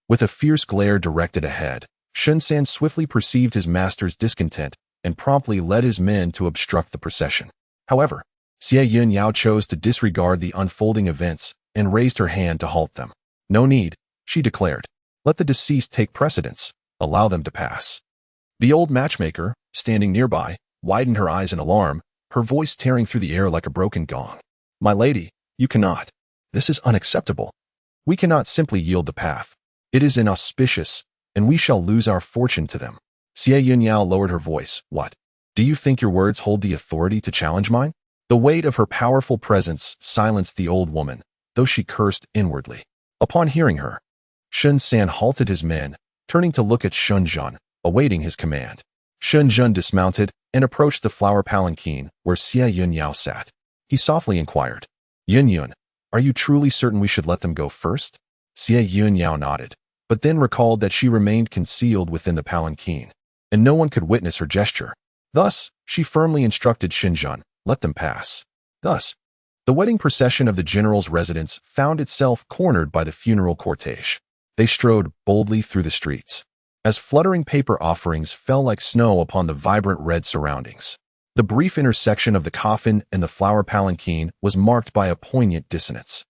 With a fierce glare directed ahead, Shen San swiftly perceived his master's discontent and promptly led his men to obstruct the procession. However, Xie Yun Yao chose to disregard the unfolding events and raised her hand to halt them. "No need," she declared. "Let the deceased take precedence. Allow them to pass." The old matchmaker, standing nearby, widened her eyes in alarm, her voice tearing through the air like a broken gong. "My lady, you cannot. This is unacceptable. We cannot simply yield the path. It is inauspicious, and we shall lose our fortune to them." Xie Yun Yao lowered her voice. "What? Do you think your words hold the authority to challenge mine?" The weight of her powerful presence silenced the old woman, though she cursed inwardly. Upon hearing her, Shen San halted his men, turning to look at Shen Zhen, awaiting his command. Shen Zhen dismounted and approached the flower palanquin where Xie Yun Yao sat. He softly inquired, "Yun Yun, are you truly certain we should let them go first?" Xie Yun Yao nodded, but then recalled that she remained concealed within the palanquin, and no one could witness her gesture. Thus, she firmly instructed Shen Zhen, "Let them pass." Thus, the wedding procession of the general's residence found itself cornered by the funeral cortege. They strode boldly through the streets, as fluttering paper offerings fell like snow upon the vibrant red surroundings. The brief intersection of the coffin and the flower palanquin was marked by a poignant dissonance.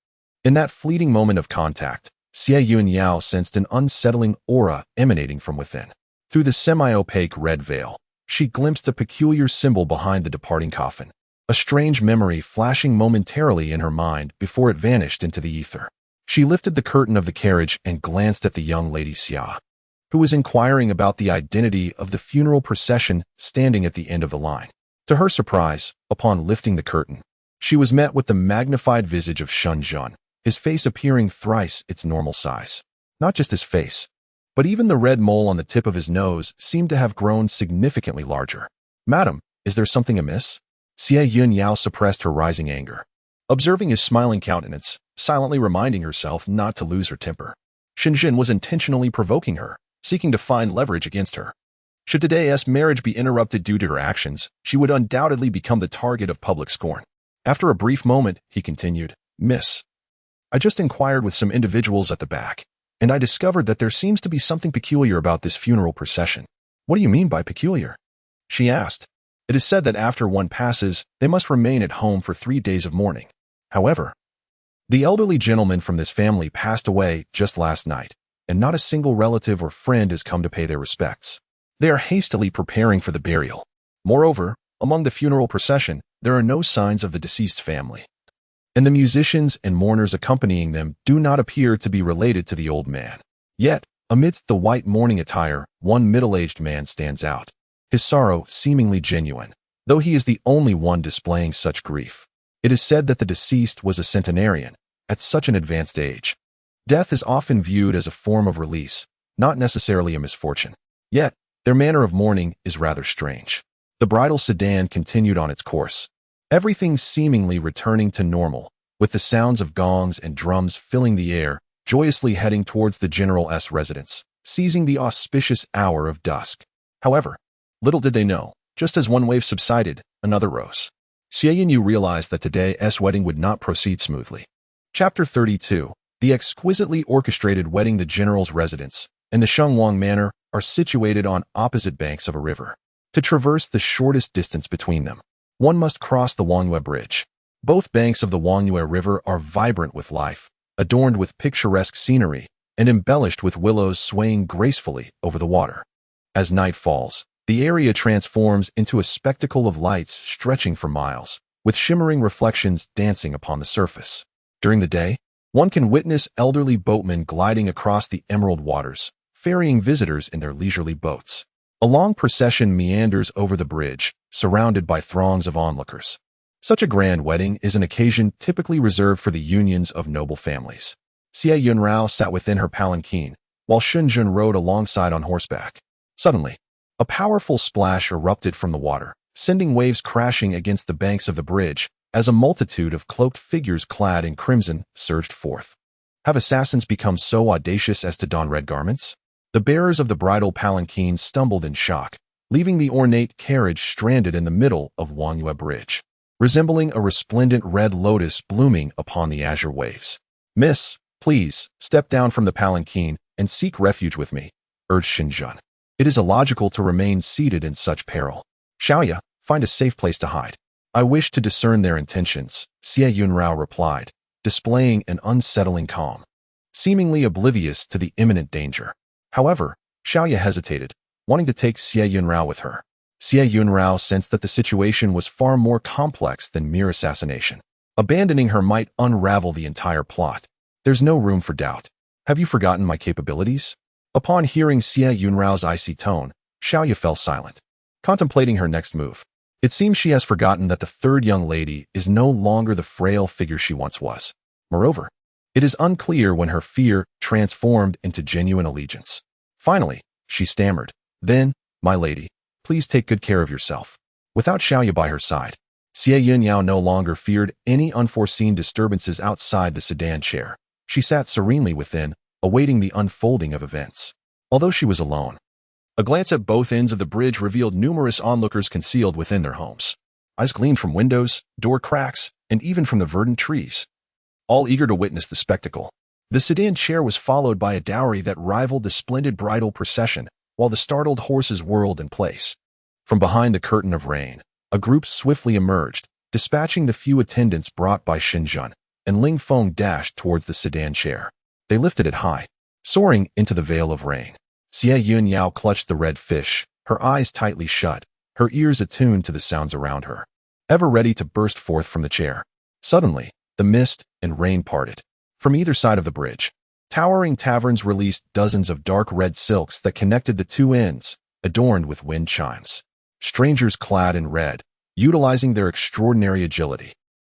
In that fleeting moment of contact, Xie Yun Yao sensed an unsettling aura emanating from within. Through the semi-opaque red veil, she glimpsed a peculiar symbol behind the departing coffin, a strange memory flashing momentarily in her mind before it vanished into the ether. She lifted the curtain of the carriage and glanced at the young lady Xia, who was inquiring about the identity of the funeral procession standing at the end of the line. To her surprise, upon lifting the curtain, she was met with the magnified visage of Shen Zhen, his face appearing thrice its normal size. Not just his face, but even the red mole on the tip of his nose seemed to have grown significantly larger. "Madam, is there something amiss?" Xie Yun Yao suppressed her rising anger, observing his smiling countenance, silently reminding herself not to lose her temper. Shen Zhen was intentionally provoking her, seeking to find leverage against her. Should today's marriage be interrupted due to her actions, she would undoubtedly become the target of public scorn. After a brief moment, he continued, "Miss, I just inquired with some individuals at the back, and I discovered that there seems to be something peculiar about this funeral procession." "What do you mean by peculiar?" she asked. "It is said that after one passes, they must remain at home for 3 days of mourning. However, the elderly gentleman from this family passed away just last night, and not a single relative or friend has come to pay their respects. They are hastily preparing for the burial. Moreover, among the funeral procession, there are no signs of the deceased family, and the musicians and mourners accompanying them do not appear to be related to the old man. Yet, amidst the white mourning attire, one middle-aged man stands out, his sorrow seemingly genuine, though he is the only one displaying such grief. It is said that the deceased was a centenarian, at such an advanced age. Death is often viewed as a form of release, not necessarily a misfortune. Yet, their manner of mourning is rather strange." The bridal sedan continued on its course, everything seemingly returning to normal, with the sounds of gongs and drums filling the air, joyously heading towards the general's residence, seizing the auspicious hour of dusk. However, little did they know, just as one wave subsided, another rose. Xie Yun Yao realized that today's wedding would not proceed smoothly. Chapter 32. The exquisitely orchestrated wedding. The general's residence and the Shengwang Manor are situated on opposite banks of a river. To traverse the shortest distance between them, one must cross the Wangyue Bridge. Both banks of the Wangyue River are vibrant with life, adorned with picturesque scenery, and embellished with willows swaying gracefully over the water. As night falls, the area transforms into a spectacle of lights stretching for miles, with shimmering reflections dancing upon the surface. During the day, one can witness elderly boatmen gliding across the emerald waters, ferrying visitors in their leisurely boats. A long procession meanders over the bridge, surrounded by throngs of onlookers. Such a grand wedding is an occasion typically reserved for the unions of noble families. Xie Yun Yao sat within her palanquin, while Shen Zhen rode alongside on horseback. Suddenly, a powerful splash erupted from the water, sending waves crashing against the banks of the bridge as a multitude of cloaked figures clad in crimson surged forth. Have assassins become so audacious as to don red garments? The bearers of the bridal palanquin stumbled in shock, leaving the ornate carriage stranded in the middle of Wangyue Bridge, resembling a resplendent red lotus blooming upon the azure waves. "Miss, please, step down from the palanquin and seek refuge with me," urged Shen Yun. "It is illogical to remain seated in such peril. Xiaoya, find a safe place to hide." "I wish to discern their intentions," Xie Yun Yao replied, displaying an unsettling calm, seemingly oblivious to the imminent danger. However, Xiaoya hesitated, wanting to take Xie Yun Yao with her. Xie Yun Yao sensed that the situation was far more complex than mere assassination. Abandoning her might unravel the entire plot. "There's no room for doubt. Have you forgotten my capabilities?" Upon hearing Xie Yun Yao's icy tone, Xiaoya fell silent, contemplating her next move. It seems she has forgotten that the third young lady is no longer the frail figure she once was. Moreover, it is unclear when her fear transformed into genuine allegiance. Finally, she stammered, "Then, my lady, please take good care of yourself." Without Xiaoya by her side, Xie Yun Yao no longer feared any unforeseen disturbances outside the sedan chair. She sat serenely within, awaiting the unfolding of events. Although she was alone, a glance at both ends of the bridge revealed numerous onlookers concealed within their homes. Eyes gleamed from windows, door cracks, and even from the verdant trees, all eager to witness the spectacle. The sedan chair was followed by a dowry that rivaled the splendid bridal procession, while the startled horses whirled in place. From behind the curtain of rain, a group swiftly emerged, dispatching the few attendants brought by Shen Yun, and Ling Feng dashed towards the sedan chair. They lifted it high, soaring into the veil of rain. Xie Yun Yao clutched the red fish, her eyes tightly shut, her ears attuned to the sounds around her, ever ready to burst forth from the chair. Suddenly, the mist and rain parted. From either side of the bridge, towering taverns released dozens of dark red silks that connected the two ends, adorned with wind chimes. Strangers clad in red, utilizing their extraordinary agility,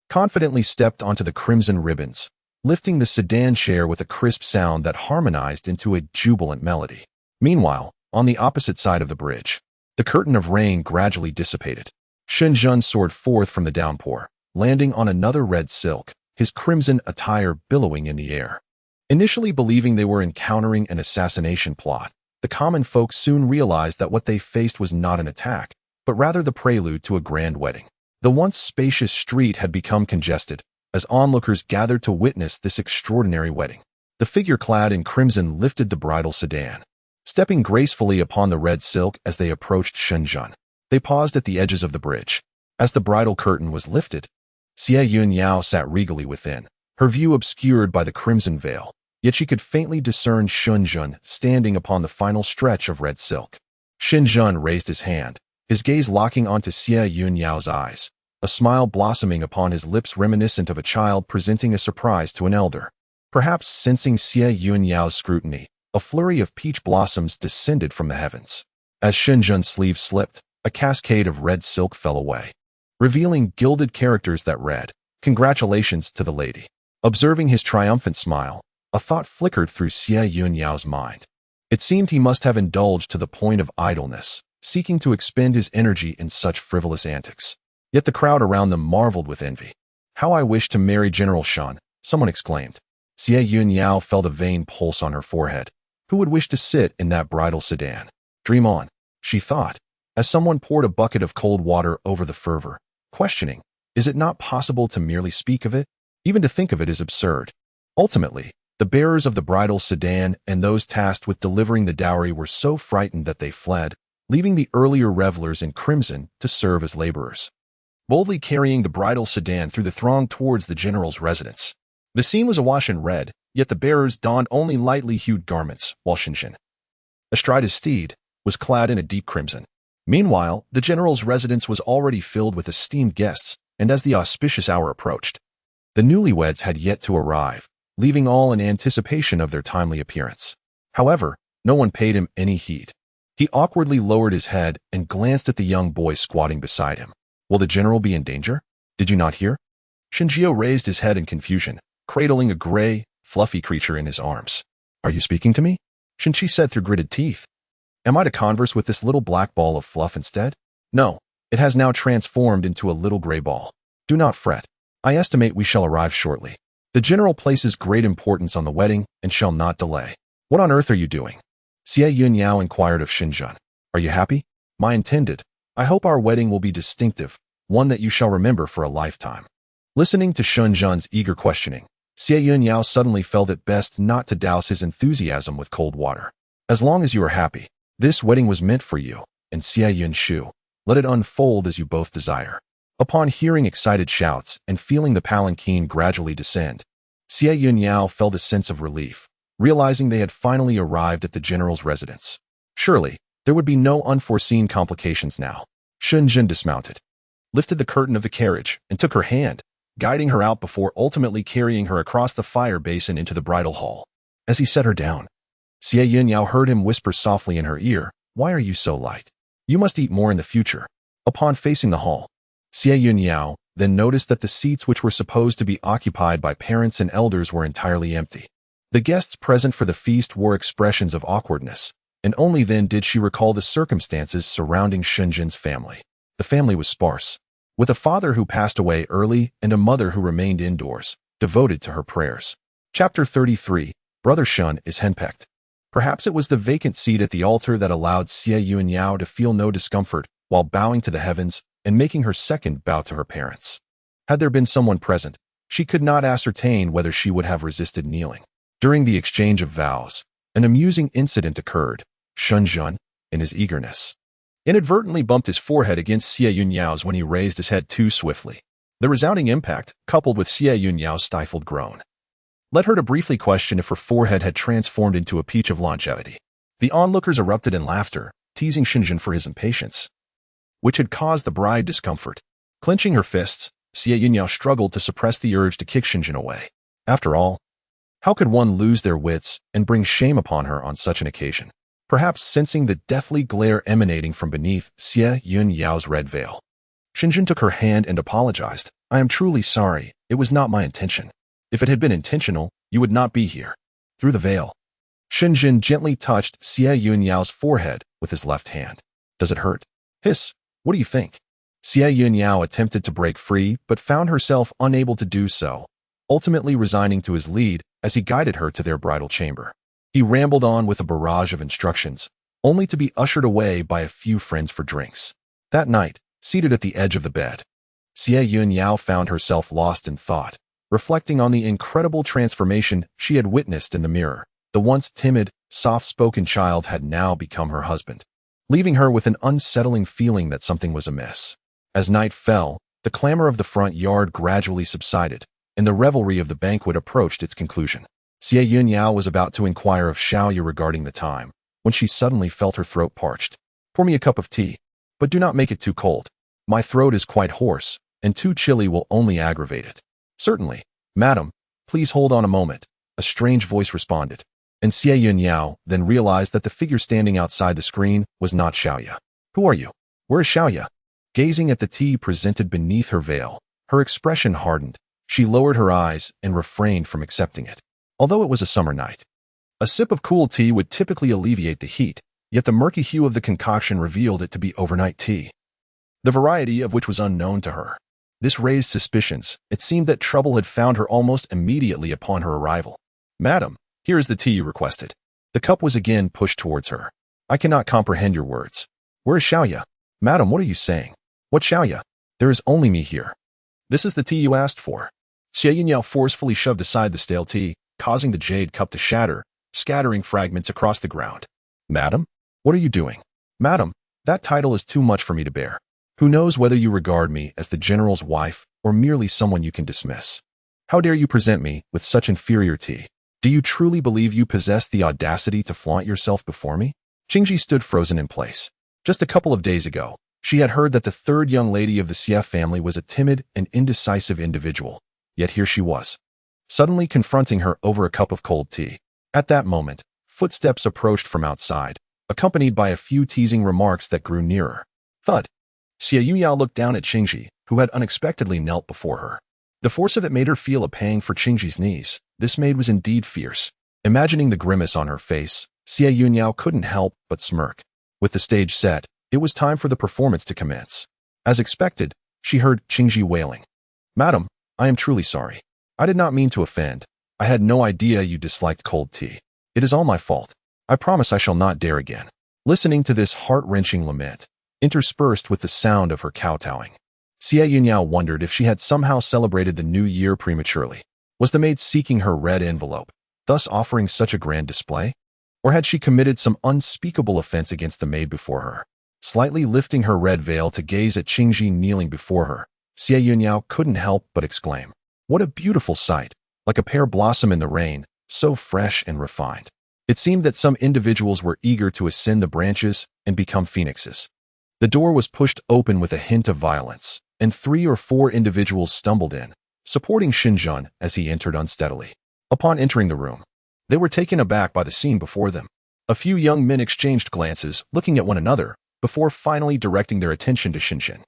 confidently stepped onto the crimson ribbons, lifting the sedan chair with a crisp sound that harmonized into a jubilant melody. Meanwhile, on the opposite side of the bridge, the curtain of rain gradually dissipated. Shen Yun soared forth from the downpour, landing on another red silk, his crimson attire billowing in the air. Initially believing they were encountering an assassination plot, the common folk soon realized that what they faced was not an attack, but rather the prelude to a grand wedding. The once spacious street had become congested, as onlookers gathered to witness this extraordinary wedding. The figure clad in crimson lifted the bridal sedan, stepping gracefully upon the red silk as they approached Shen Yun. They paused at the edges of the bridge. As the bridal curtain was lifted, Xie Yun Yao sat regally within, her view obscured by the crimson veil, yet she could faintly discern Shen Yun standing upon the final stretch of red silk. Shen Yun raised his hand, his gaze locking onto Xie Yun Yao's eyes, a smile blossoming upon his lips reminiscent of a child presenting a surprise to an elder. Perhaps sensing Xie Yun Yao's scrutiny, a flurry of peach blossoms descended from the heavens. As Shen Yun's sleeve slipped, a cascade of red silk fell away, revealing gilded characters that read, "Congratulations to the lady." Observing his triumphant smile, a thought flickered through Xie Yun Yao's mind. It seemed he must have indulged to the point of idleness, seeking to expend his energy in such frivolous antics. Yet the crowd around them marveled with envy. "How I wish to marry General Shen," someone exclaimed. Xie Yun Yao felt a vain pulse on her forehead. Who would wish to sit in that bridal sedan? Dream on, she thought, as someone poured a bucket of cold water over the fervor, questioning, is it not possible to merely speak of it? Even to think of it is absurd. Ultimately, the bearers of the bridal sedan and those tasked with delivering the dowry were so frightened that they fled, leaving the earlier revelers in crimson to serve as laborers, boldly carrying the bridal sedan through the throng towards the general's residence. The scene was awash in red, yet the bearers donned only lightly hued garments, while Shen, astride his steed, was clad in a deep crimson. Meanwhile, the general's residence was already filled with esteemed guests, and as the auspicious hour approached, the newlyweds had yet to arrive, leaving all in anticipation of their timely appearance. However, no one paid him any heed. He awkwardly lowered his head and glanced at the young boy squatting beside him. Will the general be in danger? Did you not hear? Shinjio raised his head in confusion, cradling a gray, fluffy creature in his arms. Are you speaking to me? Shinchi said through gritted teeth. Am I to converse with this little black ball of fluff instead? No, it has now transformed into a little gray ball. Do not fret. I estimate we shall arrive shortly. The general places great importance on the wedding and shall not delay. What on earth are you doing? Xie Yun Yao inquired of Shenzhen. Are you happy? My intended. I hope our wedding will be distinctive, one that you shall remember for a lifetime. Listening to Shenzhen's eager questioning, Xie Yun Yao suddenly felt it best not to douse his enthusiasm with cold water. As long as you are happy, this wedding was meant for you, and Xie Yun Shu, let it unfold as you both desire. Upon hearing excited shouts and feeling the palanquin gradually descend, Xie Yun Yao felt a sense of relief, realizing they had finally arrived at the general's residence. Surely, there would be no unforeseen complications now. Shenzhen dismounted, lifted the curtain of the carriage, and took her hand, guiding her out before ultimately carrying her across the fire basin into the bridal hall. As he set her down, Xie Yun Yao heard him whisper softly in her ear, "Why are you so light? You must eat more in the future." Upon facing the hall, Xie Yun Yao then noticed that the seats which were supposed to be occupied by parents and elders were entirely empty. The guests present for the feast wore expressions of awkwardness, and only then did she recall the circumstances surrounding Shenzhen's family. The family was sparse, with a father who passed away early and a mother who remained indoors, devoted to her prayers. Chapter 33, Brother Shen is henpecked. Perhaps it was the vacant seat at the altar that allowed Xie Yun Yao to feel no discomfort while bowing to the heavens and making her second bow to her parents. Had there been someone present, she could not ascertain whether she would have resisted kneeling. During the exchange of vows, an amusing incident occurred. Shenzhen, in his eagerness, inadvertently bumped his forehead against Xie Yun Yao's when he raised his head too swiftly. The resounding impact, coupled with Xie Yun Yao's stifled groan, led her to briefly question if her forehead had transformed into a peach of longevity. The onlookers erupted in laughter, teasing Shenzhen for his impatience, which had caused the bride discomfort. Clenching her fists, Xie Yun Yao struggled to suppress the urge to kick Shenzhen away. After all, how could one lose their wits and bring shame upon her on such an occasion? Perhaps sensing the deathly glare emanating from beneath Xie Yun Yao's red veil, Shenzhen took her hand and apologized. "I am truly sorry. It was not my intention. If it had been intentional, you would not be here." Through the veil, Shenzhen gently touched Xie Yun Yao's forehead with his left hand. "Does it hurt?" "Hiss. What do you think?" Xie Yun Yao attempted to break free but found herself unable to do so, ultimately resigning to his lead as he guided her to their bridal chamber. He rambled on with a barrage of instructions, only to be ushered away by a few friends for drinks. That night, seated at the edge of the bed, Xie Yun Yao found herself lost in thought, reflecting on the incredible transformation she had witnessed in the mirror. The once timid, soft-spoken child had now become her husband, leaving her with an unsettling feeling that something was amiss. As night fell, the clamor of the front yard gradually subsided, and the revelry of the banquet approached its conclusion. Xie Yun Yao was about to inquire of Xiaoya regarding the time, when she suddenly felt her throat parched. "Pour me a cup of tea, but do not make it too cold. My throat is quite hoarse, and too chilly will only aggravate it." "Certainly, madam. Please hold on a moment," a strange voice responded, and Xie Yun Yao then realized that the figure standing outside the screen was not Xiaoya. "Who are you? Where is Xiaoya?" Gazing at the tea presented beneath her veil, her expression hardened. She lowered her eyes and refrained from accepting it. Although it was a summer night, a sip of cool tea would typically alleviate the heat, yet the murky hue of the concoction revealed it to be overnight tea, the variety of which was unknown to her. This raised suspicions. It seemed that trouble had found her almost immediately upon her arrival. "Madam, here is the tea you requested." The cup was again pushed towards her. "I cannot comprehend your words. Where is Xiaoya?" "Madam, what are you saying?" "What Xiaoya? There is only me here." "This is the tea you asked for." Xie Yun Yao forcefully shoved aside the stale tea, causing the jade cup to shatter, scattering fragments across the ground. "Madam, what are you doing?" "Madam, that title is too much for me to bear. Who knows whether you regard me as the general's wife or merely someone you can dismiss? How dare you present me with such inferior tea? Do you truly believe you possess the audacity to flaunt yourself before me?" Qingji stood frozen in place. Just a couple of days ago, she had heard that the third young lady of the Xie family was a timid and indecisive individual, yet here she was, suddenly confronting her over a cup of cold tea. At that moment, footsteps approached from outside, accompanied by a few teasing remarks that grew nearer. Thud! Xie Yun Yao looked down at Qingji, who had unexpectedly knelt before her. The force of it made her feel a pang for Qingji's knees. This maid was indeed fierce. Imagining the grimace on her face, Xie Yun Yao couldn't help but smirk. With the stage set, it was time for the performance to commence. As expected, she heard Qingji wailing. "Madam, I am truly sorry. I did not mean to offend. I had no idea you disliked cold tea. It is all my fault. I promise I shall not dare again. Listening to this heart-wrenching lament, interspersed with the sound of her kowtowing, Xie Yun Yao wondered if she had somehow celebrated the new year prematurely. Was the maid seeking her red envelope, thus offering such a grand display? Or had she committed some unspeakable offense against the maid before her? Slightly lifting her red veil to gaze at Qingji kneeling before her, Xie Yun Yao couldn't help but exclaim, "What a beautiful sight, like a pear blossom in the rain, so fresh and refined." It seemed that some individuals were eager to ascend the branches and become phoenixes. The door was pushed open with a hint of violence, and 3 or 4 individuals stumbled in, supporting Xinjun as he entered unsteadily. Upon entering the room, they were taken aback by the scene before them. A few young men exchanged glances, looking at one another, before finally directing their attention to Xinjun.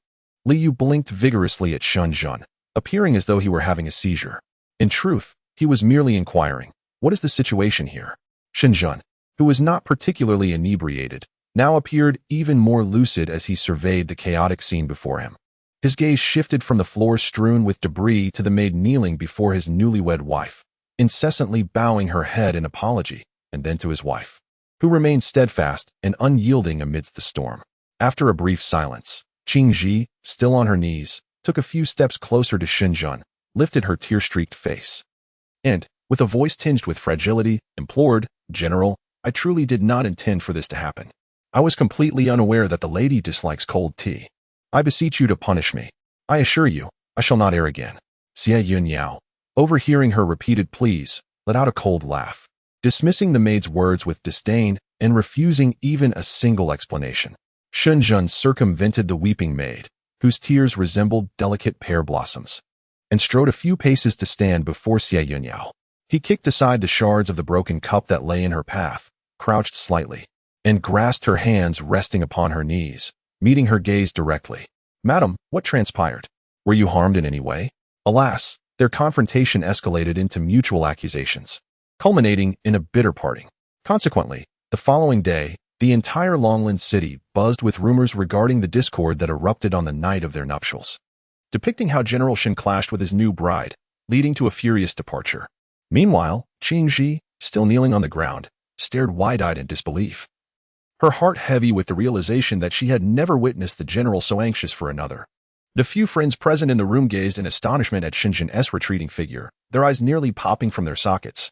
Li Yu blinked vigorously at Xinjun, appearing as though he were having a seizure. In truth, he was merely inquiring, "What is the situation here?" Xinjun, who was not particularly inebriated, now appeared even more lucid as he surveyed the chaotic scene before him. His gaze shifted from the floor strewn with debris to the maid kneeling before his newlywed wife, incessantly bowing her head in apology, and then to his wife, who remained steadfast and unyielding amidst the storm. After a brief silence, Qingji, still on her knees, took a few steps closer to Xinjun, lifted her tear-streaked face, and, with a voice tinged with fragility, implored, "General, I truly did not intend for this to happen. I was completely unaware that the lady dislikes cold tea. I beseech you to punish me. I assure you, I shall not err again." Xie Yun Yao, overhearing her repeated pleas, let out a cold laugh, dismissing the maid's words with disdain and refusing even a single explanation. Xinjun circumvented the weeping maid, whose tears resembled delicate pear blossoms, and strode a few paces to stand before Xie Yun Yao. He kicked aside the shards of the broken cup that lay in her path, crouched slightly, and grasped her hands resting upon her knees, meeting her gaze directly. "Madam, what transpired? Were you harmed in any way?" Alas, their confrontation escalated into mutual accusations, culminating in a bitter parting. Consequently, the following day, the entire Longland city buzzed with rumors regarding the discord that erupted on the night of their nuptials, depicting how General Shen clashed with his new bride, leading to a furious departure. Meanwhile, Qingji, still kneeling on the ground, stared wide-eyed in disbelief, her heart heavy with the realization that she had never witnessed the general so anxious for another. The few friends present in the room gazed in astonishment at Xinjun's retreating figure, their eyes nearly popping from their sockets,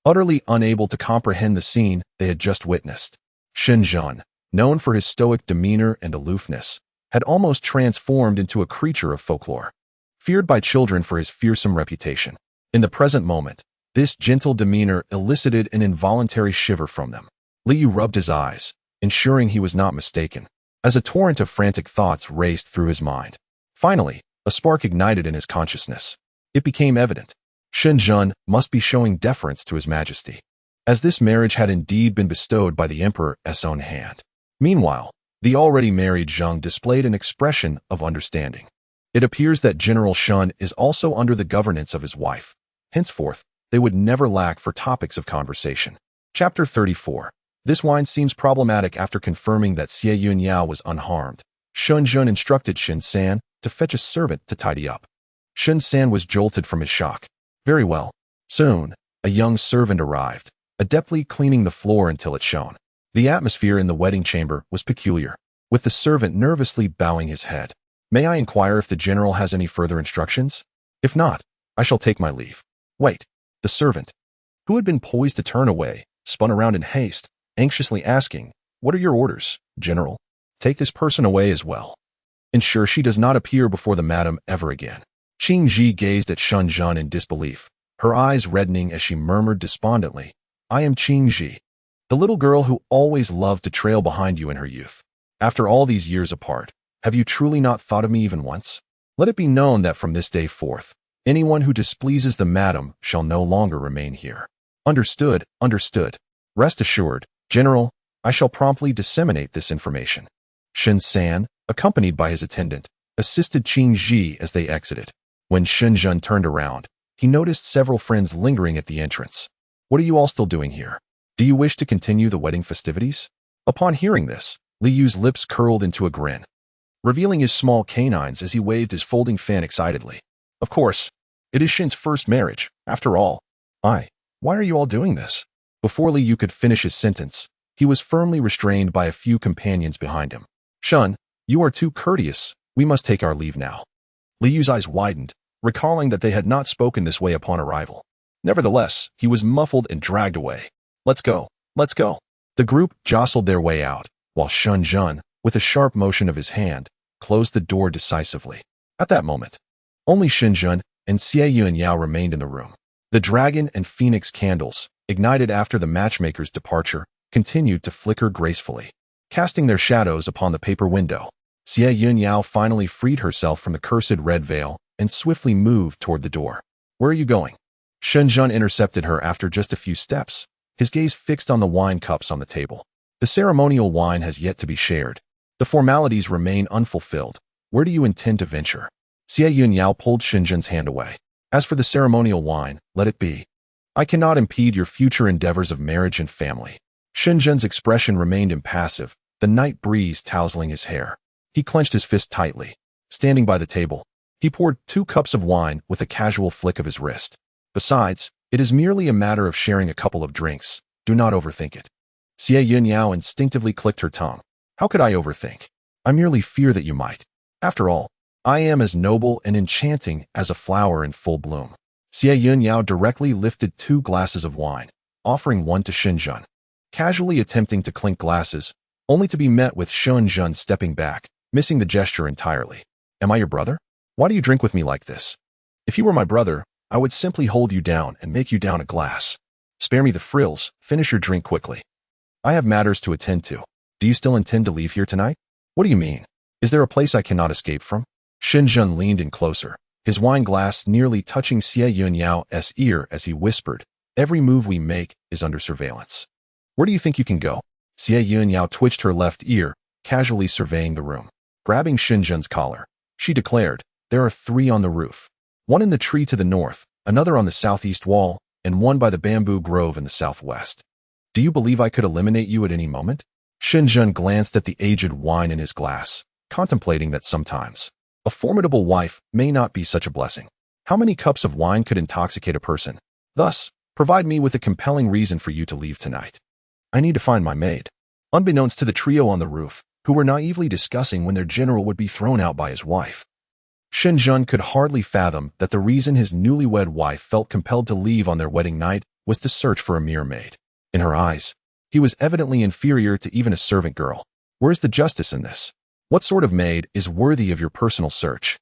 utterly unable to comprehend the scene they had just witnessed. Xinjun, known for his stoic demeanor and aloofness, had almost transformed into a creature of folklore, feared by children for his fearsome reputation. In the present moment, this gentle demeanor elicited an involuntary shiver from them. Li Yu rubbed his eyes, ensuring he was not mistaken, as a torrent of frantic thoughts raced through his mind. Finally, a spark ignited in his consciousness. It became evident. Xinjun must be showing deference to his majesty, as this marriage had indeed been bestowed by the emperor's own hand. Meanwhile, the already married Zheng displayed an expression of understanding. It appears that General Shen is also under the governance of his wife. Henceforth, they would never lack for topics of conversation. Chapter 34. This wine seems problematic. After confirming that Xie Yun Yao was unharmed, Xinjun instructed Shen San to fetch a servant to tidy up. Shen San was jolted from his shock. Very well. Soon, a young servant arrived, adeptly cleaning the floor until it shone. The atmosphere in the wedding chamber was peculiar, with the servant nervously bowing his head. "May I inquire if the general has any further instructions? If not, I shall take my leave." "Wait." The servant, who had been poised to turn away, spun around in haste, anxiously asking, "What are your orders, General?" "Take this person away as well. Ensure she does not appear before the madam ever again." Qingji gazed at Xinjun in disbelief, her eyes reddening as she murmured despondently, "I am Qingji, the little girl who always loved to trail behind you in her youth. After all these years apart, have you truly not thought of me even once? Let it be known that from this day forth, anyone who displeases the madam shall no longer remain here." "Understood, understood. Rest assured, General, I shall promptly disseminate this information." Shen San, accompanied by his attendant, assisted Qingji as they exited. When Xinjun turned around, he noticed several friends lingering at the entrance. "What are you all still doing here? Do you wish to continue the wedding festivities?" Upon hearing this, Li Yu's lips curled into a grin, revealing his small canines as he waved his folding fan excitedly. "Of course, it is Shen's first marriage, after all. Why are you all doing this?" Before Li Yu could finish his sentence, he was firmly restrained by a few companions behind him. Shen, you are too courteous. We must take our leave now. Li Yu's eyes widened, recalling that they had not spoken this way upon arrival. Nevertheless, he was muffled and dragged away. Let's go. Let's go. The group jostled their way out, while Shen Zhen, with a sharp motion of his hand, closed the door decisively. At that moment, only Shen Zhen and Xie Yun Yao remained in the room. The dragon and phoenix candles, ignited after the matchmaker's departure, continued to flicker gracefully, casting their shadows upon the paper window. Xie Yun Yao finally freed herself from the cursed red veil and swiftly moved toward the door. Where are you going? Shen Zhen intercepted her after just a few steps, his gaze fixed on the wine cups on the table. The ceremonial wine has yet to be shared. The formalities remain unfulfilled. Where do you intend to venture? Xie Yun Yao pulled Shen Zhen's hand away. As for the ceremonial wine, let it be. I cannot impede your future endeavors of marriage and family. Shen Zhen's expression remained impassive, the night breeze tousling his hair. He clenched his fist tightly. Standing by the table, he poured 2 cups of wine with a casual flick of his wrist. Besides, it is merely a matter of sharing a couple of drinks. Do not overthink it. Xie Yun Yao instinctively clicked her tongue. How could I overthink? I merely fear that you might. After all, I am as noble and enchanting as a flower in full bloom. Xie Yun Yao directly lifted 2 glasses of wine, offering one to Shen Zhen, casually attempting to clink glasses, only to be met with Shen Zhen stepping back, missing the gesture entirely. Am I your brother? Why do you drink with me like this? If you were my brother, I would simply hold you down and make you down a glass. Spare me the frills, finish your drink quickly. I have matters to attend to. Do you still intend to leave here tonight? What do you mean? Is there a place I cannot escape from? Shen Zhen leaned in closer, his wine glass nearly touching Xie Yun Yao's ear as he whispered, every move we make is under surveillance. Where do you think you can go? Xie Yun Yao twitched her left ear, casually surveying the room. Grabbing Shen Zhen's collar, she declared, there are 3 on the roof. One in the tree to the north, another on the southeast wall, and one by the bamboo grove in the southwest. Do you believe I could eliminate you at any moment? Shen Zhen glanced at the aged wine in his glass, contemplating that sometimes a formidable wife may not be such a blessing. How many cups of wine could intoxicate a person? Thus, provide me with a compelling reason for you to leave tonight. I need to find my maid. Unbeknownst to the trio on the roof, who were naively discussing when their general would be thrown out by his wife, Shen Zhen could hardly fathom that the reason his newlywed wife felt compelled to leave on their wedding night was to search for a mere maid. In her eyes, he was evidently inferior to even a servant girl. Where's the justice in this? What sort of maid is worthy of your personal search?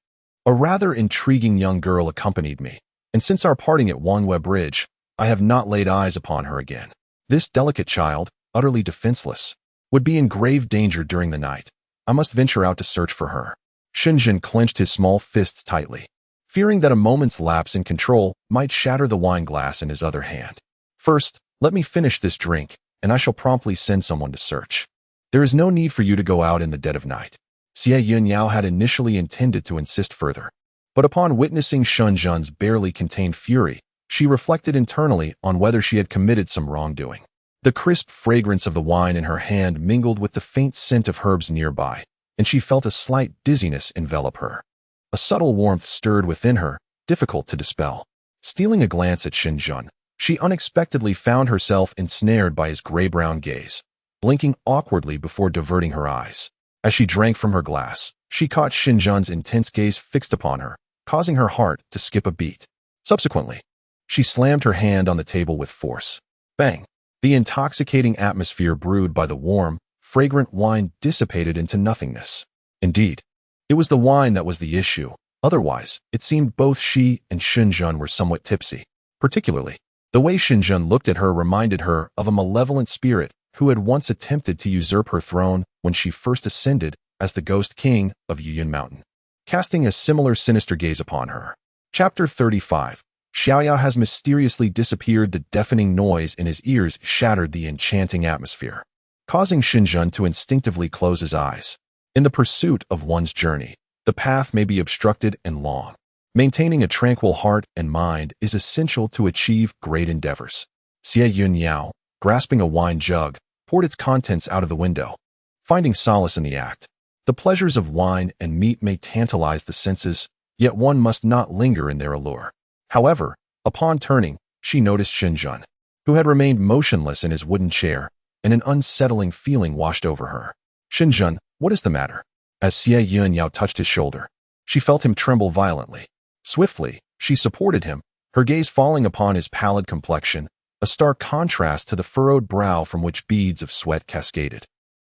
A rather intriguing young girl accompanied me, and since our parting at Wanhua Bridge, I have not laid eyes upon her again. This delicate child, utterly defenseless, would be in grave danger during the night. I must venture out to search for her. Shen Zhen clenched his small fists tightly, fearing that a moment's lapse in control might shatter the wine glass in his other hand. First, let me finish this drink, and I shall promptly send someone to search. There is no need for you to go out in the dead of night. Xie Yun Yao had initially intended to insist further, but upon witnessing Shen Zhen's barely contained fury, she reflected internally on whether she had committed some wrongdoing. The crisp fragrance of the wine in her hand mingled with the faint scent of herbs nearby, and she felt a slight dizziness envelop her. A subtle warmth stirred within her, difficult to dispel. Stealing a glance at Shen Zhen, she unexpectedly found herself ensnared by his gray-brown gaze, blinking awkwardly before diverting her eyes. As she drank from her glass, she caught Shen Zhen's intense gaze fixed upon her, causing her heart to skip a beat. Subsequently, she slammed her hand on the table with force. Bang! The intoxicating atmosphere brewed by the warm, fragrant wine dissipated into nothingness. Indeed, it was the wine that was the issue. Otherwise, it seemed both she and Shen Zhen were somewhat tipsy. Particularly, the way Shen Zhen looked at her reminded her of a malevolent spirit who had once attempted to usurp her throne when she first ascended as the ghost king of Yuyun Mountain, casting a similar sinister gaze upon her. Chapter 35. Xiaoyao has mysteriously disappeared. The deafening noise in his ears shattered the enchanting atmosphere, causing Shen Zhen to instinctively close his eyes. In the pursuit of one's journey, the path may be obstructed and long. Maintaining a tranquil heart and mind is essential to achieve great endeavors. Xie Yun Yao, grasping a wine jug, poured its contents out of the window, finding solace in the act. The pleasures of wine and meat may tantalize the senses, yet one must not linger in their allure. However, upon turning, she noticed Shen Zhen. who had remained motionless in his wooden chair, and an unsettling feeling washed over her. "Shen, what is the matter?" As Xie Yun Yao touched his shoulder, she felt him tremble violently. Swiftly, she supported him, her gaze falling upon his pallid complexion, a stark contrast to the furrowed brow from which beads of sweat cascaded,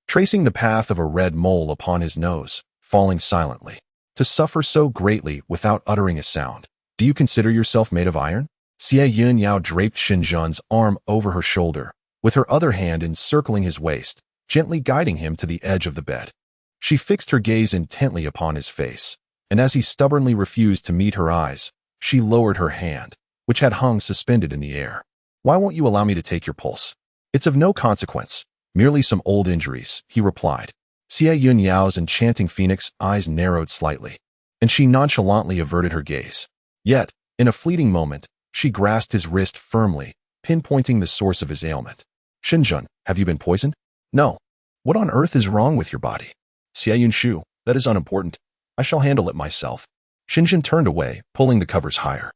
tracing the path of a red mole upon his nose, falling silently. To suffer so greatly without uttering a sound. "Do you consider yourself made of iron?" Xie Yun Yao draped Shen's arm over her shoulder, with her other hand encircling his waist, gently guiding him to the edge of the bed. She fixed her gaze intently upon his face, and as he stubbornly refused to meet her eyes, she lowered her hand, which had hung suspended in the air. "Why won't you allow me to take your pulse?" "It's of no consequence, merely some old injuries," he replied. Xie Yun Yao's enchanting phoenix eyes narrowed slightly, and she nonchalantly averted her gaze. Yet, in a fleeting moment, she grasped his wrist firmly, pinpointing the source of his ailment. "Shen, have you been poisoned?" "No." "What on earth is wrong with your body?" "Xie Yun Shu, that is unimportant. I shall handle it myself." Shen turned away, pulling the covers higher,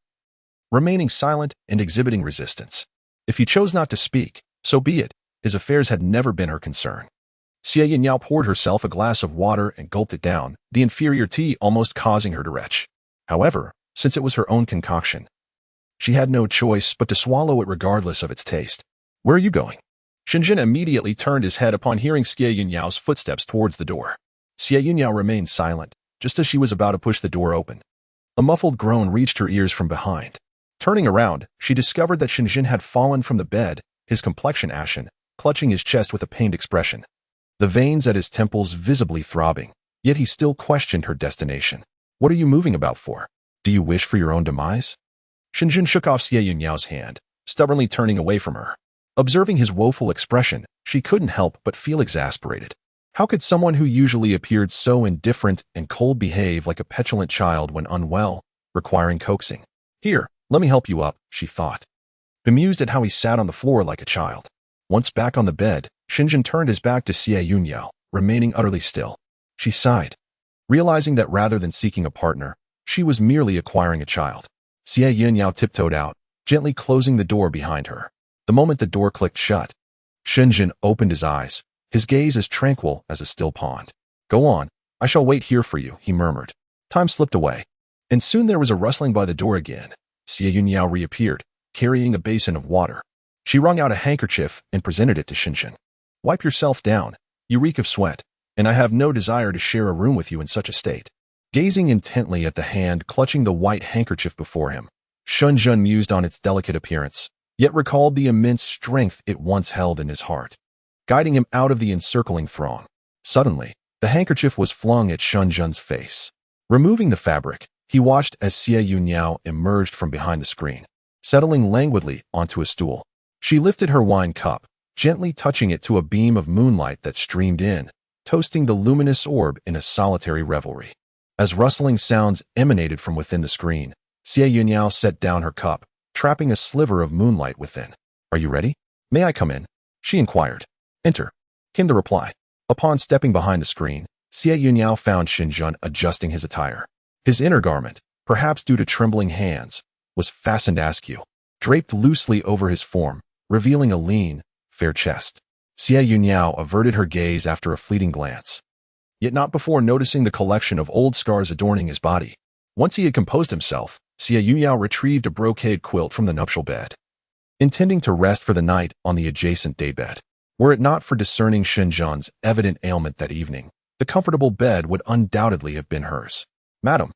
remaining silent and exhibiting resistance. If he chose not to speak, so be it. His affairs had never been her concern. Xie Yun Yao poured herself a glass of water and gulped it down, the inferior tea almost causing her to retch. However, since it was her own concoction, she had no choice but to swallow it regardless of its taste. "Where are you going?" Shen immediately turned his head upon hearing Xie Yun Yao's footsteps towards the door. Xie Yun Yao remained silent, just as she was about to push the door open. A muffled groan reached her ears from behind. Turning around, she discovered that Shen had fallen from the bed, his complexion ashen, clutching his chest with a pained expression, the veins at his temples visibly throbbing, yet he still questioned her destination. "What are you moving about for? Do you wish for your own demise?" Shen shook off Xie Yun Yao's hand, stubbornly turning away from her. Observing his woeful expression, she couldn't help but feel exasperated. How could someone who usually appeared so indifferent and cold behave like a petulant child when unwell, requiring coaxing? "Here, let me help you up," she thought, bemused at how he sat on the floor like a child. Once back on the bed, Shen turned his back to Xie Yun Yao, remaining utterly still. She sighed, realizing that rather than seeking a partner, she was merely acquiring a child. Xie Yun Yao tiptoed out, gently closing the door behind her. The moment the door clicked shut, Shen opened his eyes, his gaze as tranquil as a still pond. "Go on, I shall wait here for you," he murmured. Time slipped away, and soon there was a rustling by the door again. Xie Yun Yao reappeared, carrying a basin of water. She wrung out a handkerchief and presented it to Shen. "Wipe yourself down. You reek of sweat, and I have no desire to share a room with you in such a state." Gazing intently at the hand clutching the white handkerchief before him, Shen mused on its delicate appearance, yet recalled the immense strength it once held in his heart, guiding him out of the encircling throng. Suddenly, the handkerchief was flung at Shen's face. Removing the fabric, he watched as Xie Yun Yao emerged from behind the screen, settling languidly onto a stool. She lifted her wine cup, gently touching it to a beam of moonlight that streamed in, toasting the luminous orb in a solitary revelry. As rustling sounds emanated from within the screen, Xie Yun Yao set down her cup, trapping a sliver of moonlight within. "Are you ready? May I come in?" she inquired. "Enter," came the reply. Upon stepping behind the screen, Xie Yun Yao found Shen adjusting his attire. His inner garment, perhaps due to trembling hands, was fastened askew, draped loosely over his form, revealing a lean, fair chest. Xie Yun Yao averted her gaze after a fleeting glance, yet not before noticing the collection of old scars adorning his body. Once he had composed himself, Xie Yun Yao retrieved a brocade quilt from the nuptial bed, intending to rest for the night on the adjacent daybed. Were it not for discerning Shen's evident ailment that evening, the comfortable bed would undoubtedly have been hers. "Madam,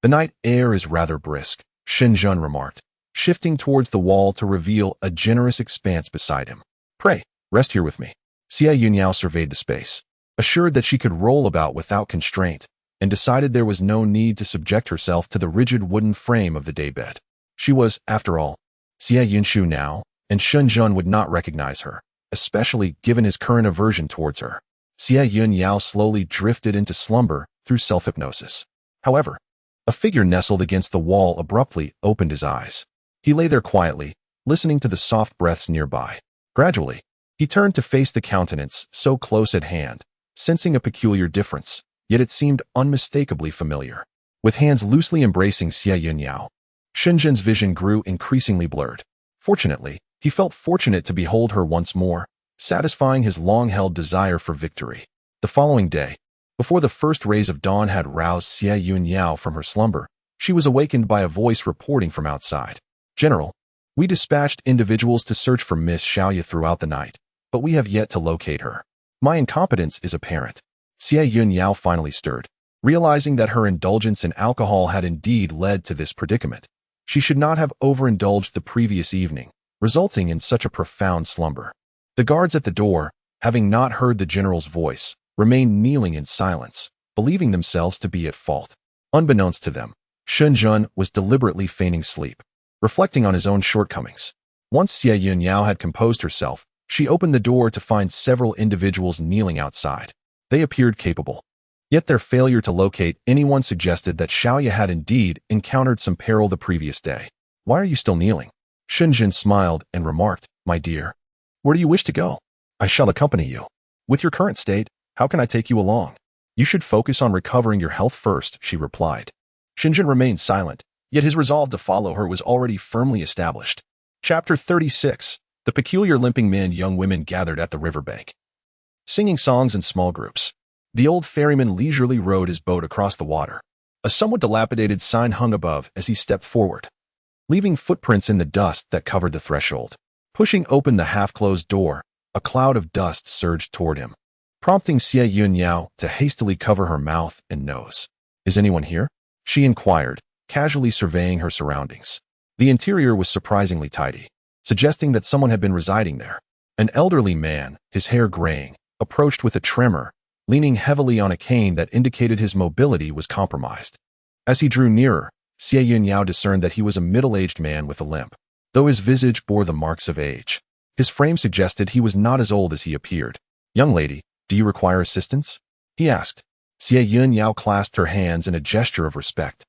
the night air is rather brisk," Shen remarked, shifting towards the wall to reveal a generous expanse beside him. "Pray, rest here with me." Xie Yun Yao surveyed the space, assured that she could roll about without constraint, and decided there was no need to subject herself to the rigid wooden frame of the daybed. She was, after all, Xie Yun Shu now, and Shen would not recognize her, especially given his current aversion towards her. Xie Yun Yao slowly drifted into slumber through self-hypnosis. However, a figure nestled against the wall abruptly opened his eyes. He lay there quietly, listening to the soft breaths nearby. Gradually, he turned to face the countenance so close at hand, sensing a peculiar difference, yet it seemed unmistakably familiar. With hands loosely embracing Xie Yun Yao, Shen's vision grew increasingly blurred. Fortunately, He felt fortunate to behold her once more, satisfying his long-held desire for victory. The following day, before the first rays of dawn had roused Xie Yun Yao from her slumber, she was awakened by a voice reporting from outside. "General, we dispatched individuals to search for Miss Xiaoya throughout the night, but we have yet to locate her. My incompetence is apparent." Xie Yun Yao finally stirred, realizing that her indulgence in alcohol had indeed led to this predicament. She should not have overindulged the previous evening, resulting in such a profound slumber. The guards at the door, having not heard the general's voice, remained kneeling in silence, believing themselves to be at fault. Unbeknownst to them, Shen was deliberately feigning sleep, reflecting on his own shortcomings. Once Xie Yun Yao had composed herself, she opened the door to find several individuals kneeling outside. They appeared capable. Yet their failure to locate anyone suggested that Xiaoya had indeed encountered some peril the previous day. "Why are you still kneeling?" Shen smiled and remarked, "My dear, where do you wish to go? I shall accompany you. With your current state, how can I take you along? You should focus on recovering your health first," she replied. Shen remained silent, yet his resolve to follow her was already firmly established. Chapter 36. The peculiar limping men. Young women gathered at the riverbank, singing songs in small groups. The old ferryman leisurely rowed his boat across the water. A somewhat dilapidated sign hung above as he stepped forward, leaving footprints in the dust that covered the threshold. Pushing open the half-closed door, a cloud of dust surged toward him, prompting Xie Yun Yao to hastily cover her mouth and nose. "Is anyone here?" she inquired, casually surveying her surroundings. The interior was surprisingly tidy, suggesting that someone had been residing there. An elderly man, his hair graying, approached with a tremor, leaning heavily on a cane that indicated his mobility was compromised. As he drew nearer, Xie Yun Yao discerned that he was a middle-aged man with a limp, though his visage bore the marks of age. His frame suggested he was not as old as he appeared. "Young lady, do you require assistance?" he asked. Xie Yun Yao clasped her hands in a gesture of respect.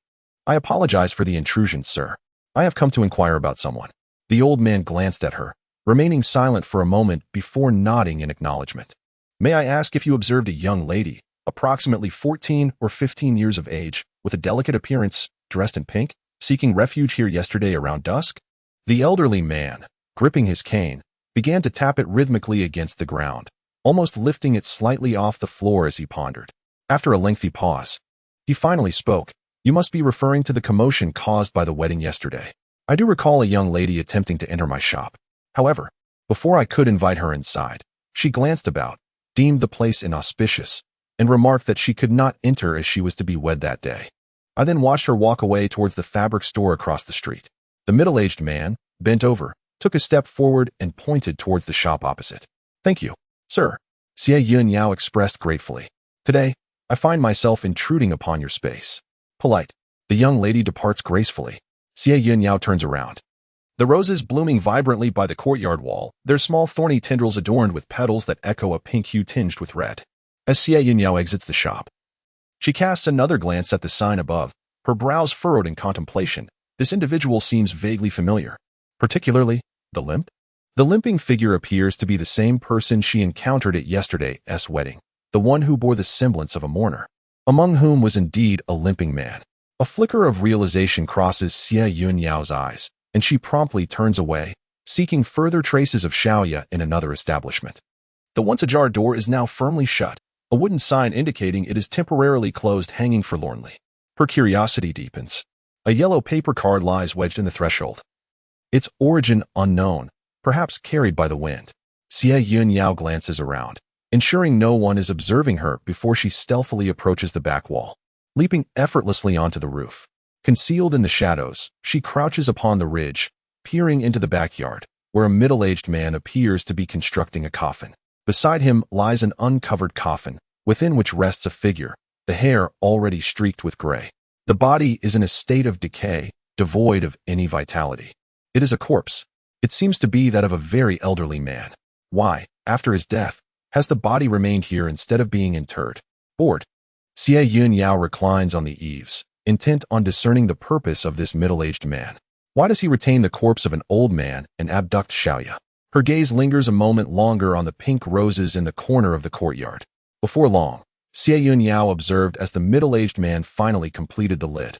"I apologize for the intrusion, sir. I have come to inquire about someone." The old man glanced at her, remaining silent for a moment before nodding in acknowledgement. "May I ask if you observed a young lady, approximately 14 or 15 years of age, with a delicate appearance, dressed in pink, seeking refuge here yesterday around dusk?" The elderly man, gripping his cane, began to tap it rhythmically against the ground, almost lifting it slightly off the floor as he pondered. After a lengthy pause, he finally spoke. "You must be referring to the commotion caused by the wedding yesterday. I do recall a young lady attempting to enter my shop. However, before I could invite her inside, she glanced about, deemed the place inauspicious, and remarked that she could not enter as she was to be wed that day. I then watched her walk away towards the fabric store across the street." The middle-aged man, bent over, took a step forward and pointed towards the shop opposite. "Thank you, sir," Xie Yun Yao expressed gratefully. "Today, I find myself intruding upon your space." Polite. The young lady departs gracefully. Xie Yun Yao turns around. The roses blooming vibrantly by the courtyard wall, their small thorny tendrils adorned with petals that echo a pink hue tinged with red. As Xie Yun Yao exits the shop, she casts another glance at the sign above, her brows furrowed in contemplation. This individual seems vaguely familiar. Particularly, the limp? The limping figure appears to be the same person she encountered at yesterday's wedding, the one who bore the semblance of a mourner, among whom was indeed a limping man. A flicker of realization crosses Xie Yun Yao's eyes, and she promptly turns away, seeking further traces of Xiaoya in another establishment. The once-ajar door is now firmly shut, a wooden sign indicating it is temporarily closed hanging forlornly. Her curiosity deepens. A yellow paper card lies wedged in the threshold, its origin unknown, perhaps carried by the wind. Xie Yun Yao glances around, ensuring no one is observing her before she stealthily approaches the back wall, leaping effortlessly onto the roof. Concealed in the shadows, she crouches upon the ridge, peering into the backyard, where a middle-aged man appears to be constructing a coffin. Beside him lies an uncovered coffin, within which rests a figure, the hair already streaked with gray. The body is in a state of decay, devoid of any vitality. It is a corpse. It seems to be that of a very elderly man. Why, after his death, has the body remained here instead of being interred? Bored, Xie Yun Yao reclines on the eaves, intent on discerning the purpose of this middle-aged man. Why does he retain the corpse of an old man and abduct Xiaoya? Her gaze lingers a moment longer on the pink roses in the corner of the courtyard. Before long, Xie Yun Yao observed as the middle-aged man finally completed the lid,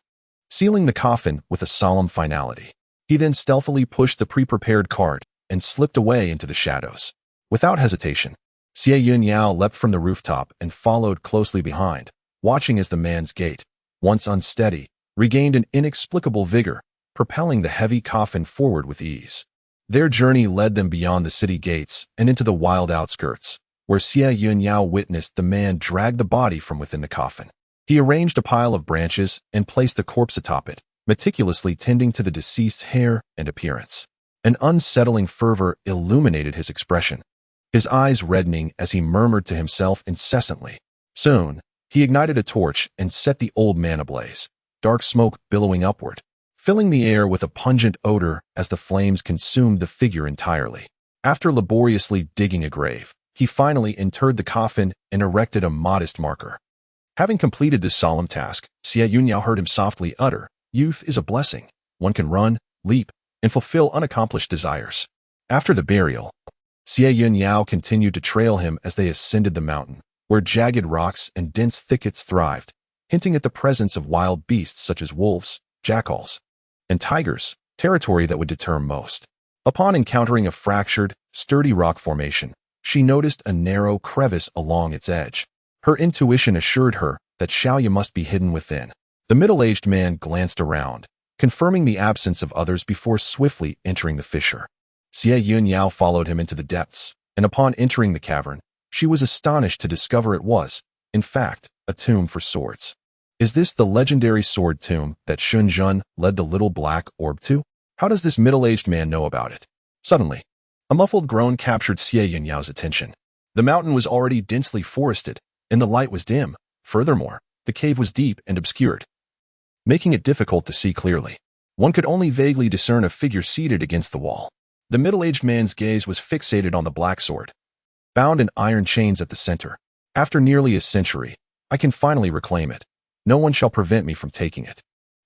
sealing the coffin with a solemn finality. He then stealthily pushed the pre-prepared card and slipped away into the shadows. Without hesitation, Xie Yun Yao leapt from the rooftop and followed closely behind, watching as the man's gait, once unsteady, regained an inexplicable vigor, propelling the heavy coffin forward with ease. Their journey led them beyond the city gates and into the wild outskirts, where Xie Yun Yao witnessed the man drag the body from within the coffin. He arranged a pile of branches and placed the corpse atop it, meticulously tending to the deceased's hair and appearance. An unsettling fervor illuminated his expression, his eyes reddening as he murmured to himself incessantly. Soon, he ignited a torch and set the old man ablaze, dark smoke billowing upward, filling the air with a pungent odor as the flames consumed the figure entirely. After laboriously digging a grave, he finally interred the coffin and erected a modest marker. Having completed this solemn task, Xie Yun Yao heard him softly utter, "Youth is a blessing. One can run, leap, and fulfill unaccomplished desires." After the burial, Xie Yun Yao continued to trail him as they ascended the mountain, where jagged rocks and dense thickets thrived, hinting at the presence of wild beasts such as wolves, jackals, and tigers, territory that would deter most. Upon encountering a fractured, sturdy rock formation, she noticed a narrow crevice along its edge. Her intuition assured her that Xiaoya must be hidden within. The middle-aged man glanced around, confirming the absence of others before swiftly entering the fissure. Xie Yun Yao followed him into the depths, and upon entering the cavern, she was astonished to discover it was, in fact, a tomb for swords. Is this the legendary sword tomb that Shun Jun led the little black orb to? How does this middle-aged man know about it? Suddenly, a muffled groan captured Xie Yun Yao's attention. The mountain was already densely forested, and the light was dim. Furthermore, the cave was deep and obscured, making it difficult to see clearly. One could only vaguely discern a figure seated against the wall. The middle-aged man's gaze was fixated on the black sword, bound in iron chains at the center. After nearly a century, I can finally reclaim it. No one shall prevent me from taking it.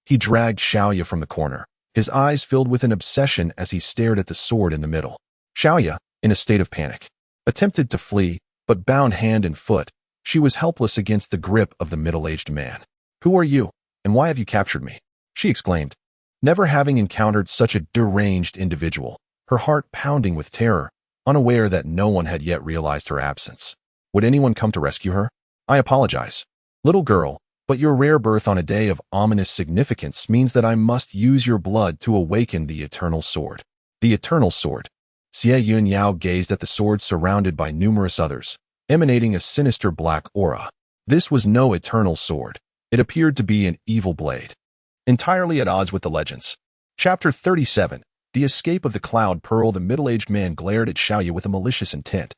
He dragged Xiaoya from the corner, his eyes filled with an obsession as he stared at the sword in the middle. Xiaoya, in a state of panic, attempted to flee, but bound hand and foot, she was helpless against the grip of the middle-aged man. "Who are you, and why have you captured me?" she exclaimed, never having encountered such a deranged individual, her heart pounding with terror, unaware that no one had yet realized her absence. Would anyone come to rescue her? "I apologize, little girl, but your rare birth on a day of ominous significance means that I must use your blood to awaken the eternal sword." The eternal sword. Xie Yun Yao gazed at the sword surrounded by numerous others, emanating a sinister black aura. This was no eternal sword. It appeared to be an evil blade, entirely at odds with the legends. Chapter 37. The Escape of the Cloud Pearl. The middle-aged man glared at Xiaoya with a malicious intent,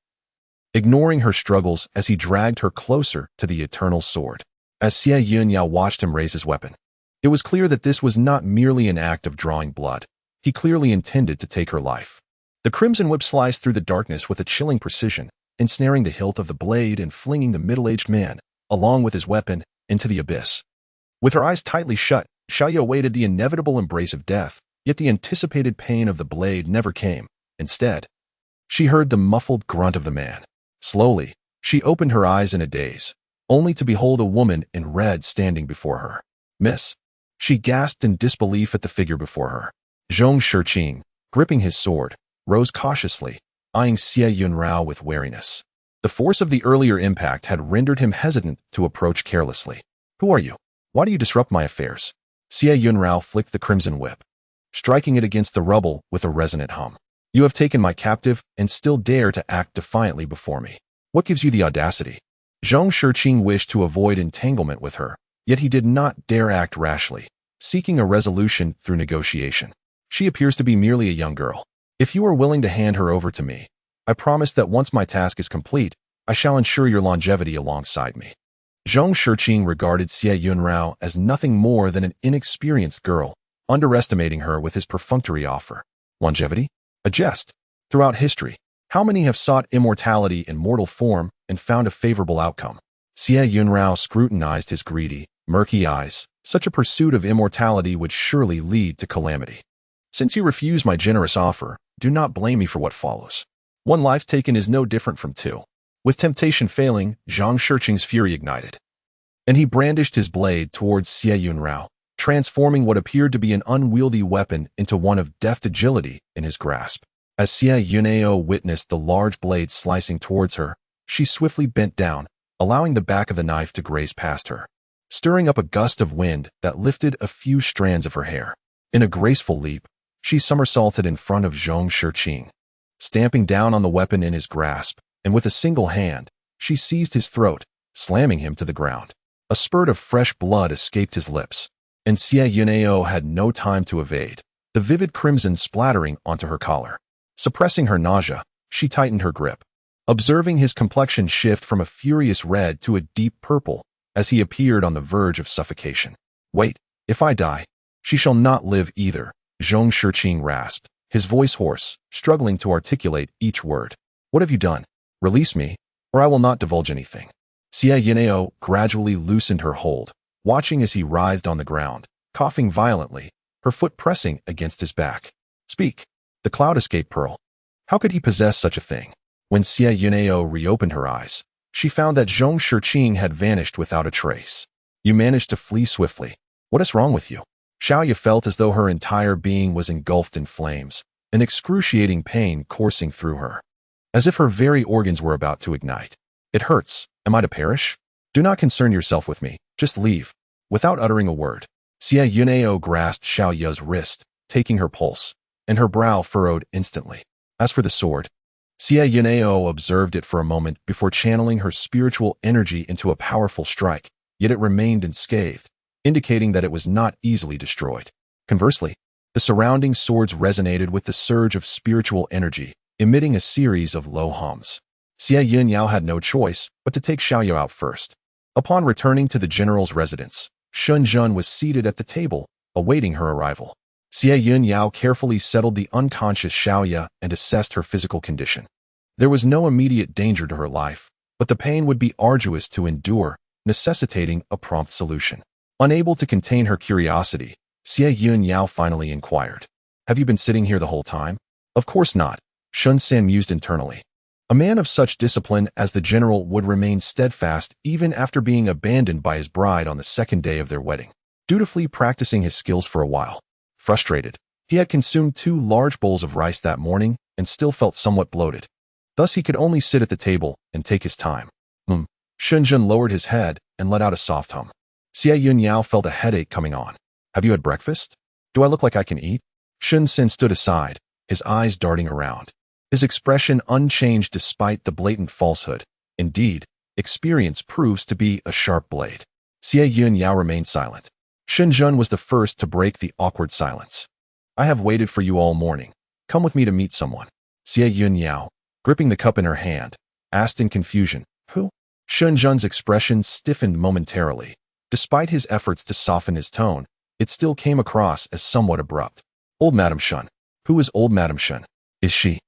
ignoring her struggles as he dragged her closer to the eternal sword. As Xie Yun Yao watched him raise his weapon, it was clear that this was not merely an act of drawing blood. He clearly intended to take her life. The crimson whip sliced through the darkness with a chilling precision, ensnaring the hilt of the blade and flinging the middle-aged man, along with his weapon, into the abyss. With her eyes tightly shut, Xiaoya awaited the inevitable embrace of death, yet the anticipated pain of the blade never came. Instead, she heard the muffled grunt of the man. Slowly, she opened her eyes in a daze, only to behold a woman in red standing before her. "Miss," she gasped in disbelief at the figure before her. Zhong Shiqing, gripping his sword, rose cautiously, eyeing Xie Yun Yao with wariness. The force of the earlier impact had rendered him hesitant to approach carelessly. "Who are you? Why do you disrupt my affairs?" Xie Yun Yao flicked the crimson whip, striking it against the rubble with a resonant hum. "You have taken my captive and still dare to act defiantly before me. What gives you the audacity?" Zhong Shiqing wished to avoid entanglement with her, yet he did not dare act rashly, seeking a resolution through negotiation. "She appears to be merely a young girl. If you are willing to hand her over to me, I promise that once my task is complete, I shall ensure your longevity alongside me." Zhong Shiqing regarded Xie Yun Yao as nothing more than an inexperienced girl, underestimating her with his perfunctory offer. Longevity? A jest. Throughout history, how many have sought immortality in mortal form and found a favorable outcome? Xie Yun Yao scrutinized his greedy, murky eyes. Such a pursuit of immortality would surely lead to calamity. "Since you refuse my generous offer, do not blame me for what follows. One life taken is no different from two." With temptation failing, Zhang Shiqing's fury ignited, and he brandished his blade towards Xie Yun Yao, transforming what appeared to be an unwieldy weapon into one of deft agility in his grasp. As Xie Yun Yao witnessed the large blade slicing towards her, she swiftly bent down, allowing the back of the knife to graze past her, stirring up a gust of wind that lifted a few strands of her hair. In a graceful leap, she somersaulted in front of Zhong Shiqing, stamping down on the weapon in his grasp, and with a single hand, she seized his throat, slamming him to the ground. A spurt of fresh blood escaped his lips, and Xie Yun Yao had no time to evade, the vivid crimson splattering onto her collar. Suppressing her nausea, she tightened her grip, observing his complexion shift from a furious red to a deep purple as he appeared on the verge of suffocation. Wait, if I die, she shall not live either, Zhong Shiqing rasped, his voice hoarse, struggling to articulate each word. What have you done? Release me, or I will not divulge anything. Xie Yun Yao gradually loosened her hold, watching as he writhed on the ground, coughing violently, her foot pressing against his back. Speak. The cloud escape pearl. How could he possess such a thing? When Xie Yun Yao reopened her eyes, she found that Zhong Shiqing had vanished without a trace. You managed to flee swiftly. What is wrong with you? Xiaoya felt as though her entire being was engulfed in flames, an excruciating pain coursing through her, as if her very organs were about to ignite. It hurts. Am I to perish? Do not concern yourself with me. Just leave. Without uttering a word, Xie Yun Yao grasped Xiaoya's wrist, taking her pulse, and her brow furrowed instantly. As for the sword, Xie Yun Yao observed it for a moment before channeling her spiritual energy into a powerful strike, yet it remained unscathed, indicating that it was not easily destroyed. Conversely, the surrounding swords resonated with the surge of spiritual energy, emitting a series of low hums. Xie Yun Yao had no choice but to take Xiaoya out first. Upon returning to the general's residence, Shen was seated at the table, awaiting her arrival. Xie Yun Yao carefully settled the unconscious Xiaoya and assessed her physical condition. There was no immediate danger to her life, but the pain would be arduous to endure, necessitating a prompt solution. Unable to contain her curiosity, Xie Yun Yao finally inquired, "Have you been sitting here the whole time?" "Of course not," Shen mused internally. A man of such discipline as the general would remain steadfast even after being abandoned by his bride on the second day of their wedding, dutifully practicing his skills for a while. Frustrated, he had consumed 2 large bowls of rice that morning and still felt somewhat bloated. Thus he could only sit at the table and take his time. Shen lowered his head and let out a soft hum. Xie Yun Yao felt a headache coming on. "Have you had breakfast? Do I look like I can eat?" Shen stood aside, his eyes darting around, his expression unchanged despite the blatant falsehood. Indeed, experience proves to be a sharp blade. Xie Yun Yao remained silent. Shen was the first to break the awkward silence. "I have waited for you all morning. Come with me to meet someone." Xie Yun Yao, gripping the cup in her hand, asked in confusion, "Who?" Shen's expression stiffened momentarily. Despite his efforts to soften his tone, it still came across as somewhat abrupt. "Old Madame Shen." "Who is old Madame Shen? Is she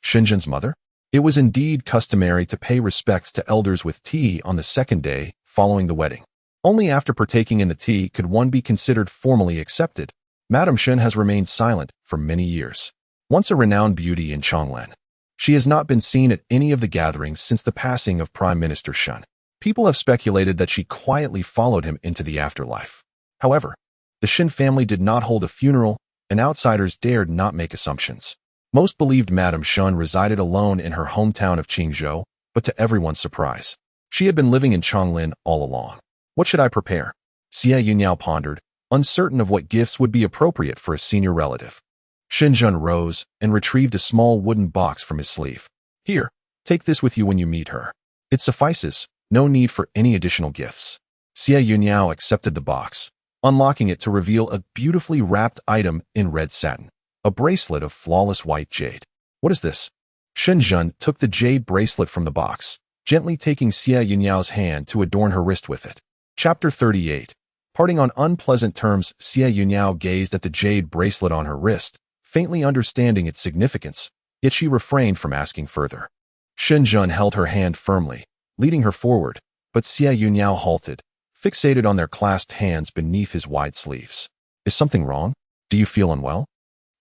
Shen's mother?" It was indeed customary to pay respects to elders with tea on the second day following the wedding. Only after partaking in the tea could one be considered formally accepted. Madame Shen has remained silent for many years. Once a renowned beauty in Chonglen, she has not been seen at any of the gatherings since the passing of Prime Minister Shen. People have speculated that she quietly followed him into the afterlife. However, the Shen family did not hold a funeral, and outsiders dared not make assumptions. Most believed Madame Shen resided alone in her hometown of Qingzhou, but to everyone's surprise, she had been living in Chonglen all along. What should I prepare? Xie Yun Yao pondered, uncertain of what gifts would be appropriate for a senior relative. Shen rose and retrieved a small wooden box from his sleeve. "Here, take this with you when you meet her. It suffices, no need for any additional gifts." Xie Yun Yao accepted the box, unlocking it to reveal a beautifully wrapped item in red satin, a bracelet of flawless white jade. "What is this?" Shen took the jade bracelet from the box, gently taking Xie Yun Yao's hand to adorn her wrist with it. Chapter 38. Parting on unpleasant terms, Xie Yun Yao gazed at the jade bracelet on her wrist, faintly understanding its significance, yet she refrained from asking further. Shen held her hand firmly, leading her forward, but Xie Yun Yao halted, fixated on their clasped hands beneath his wide sleeves. "Is something wrong? Do you feel unwell?"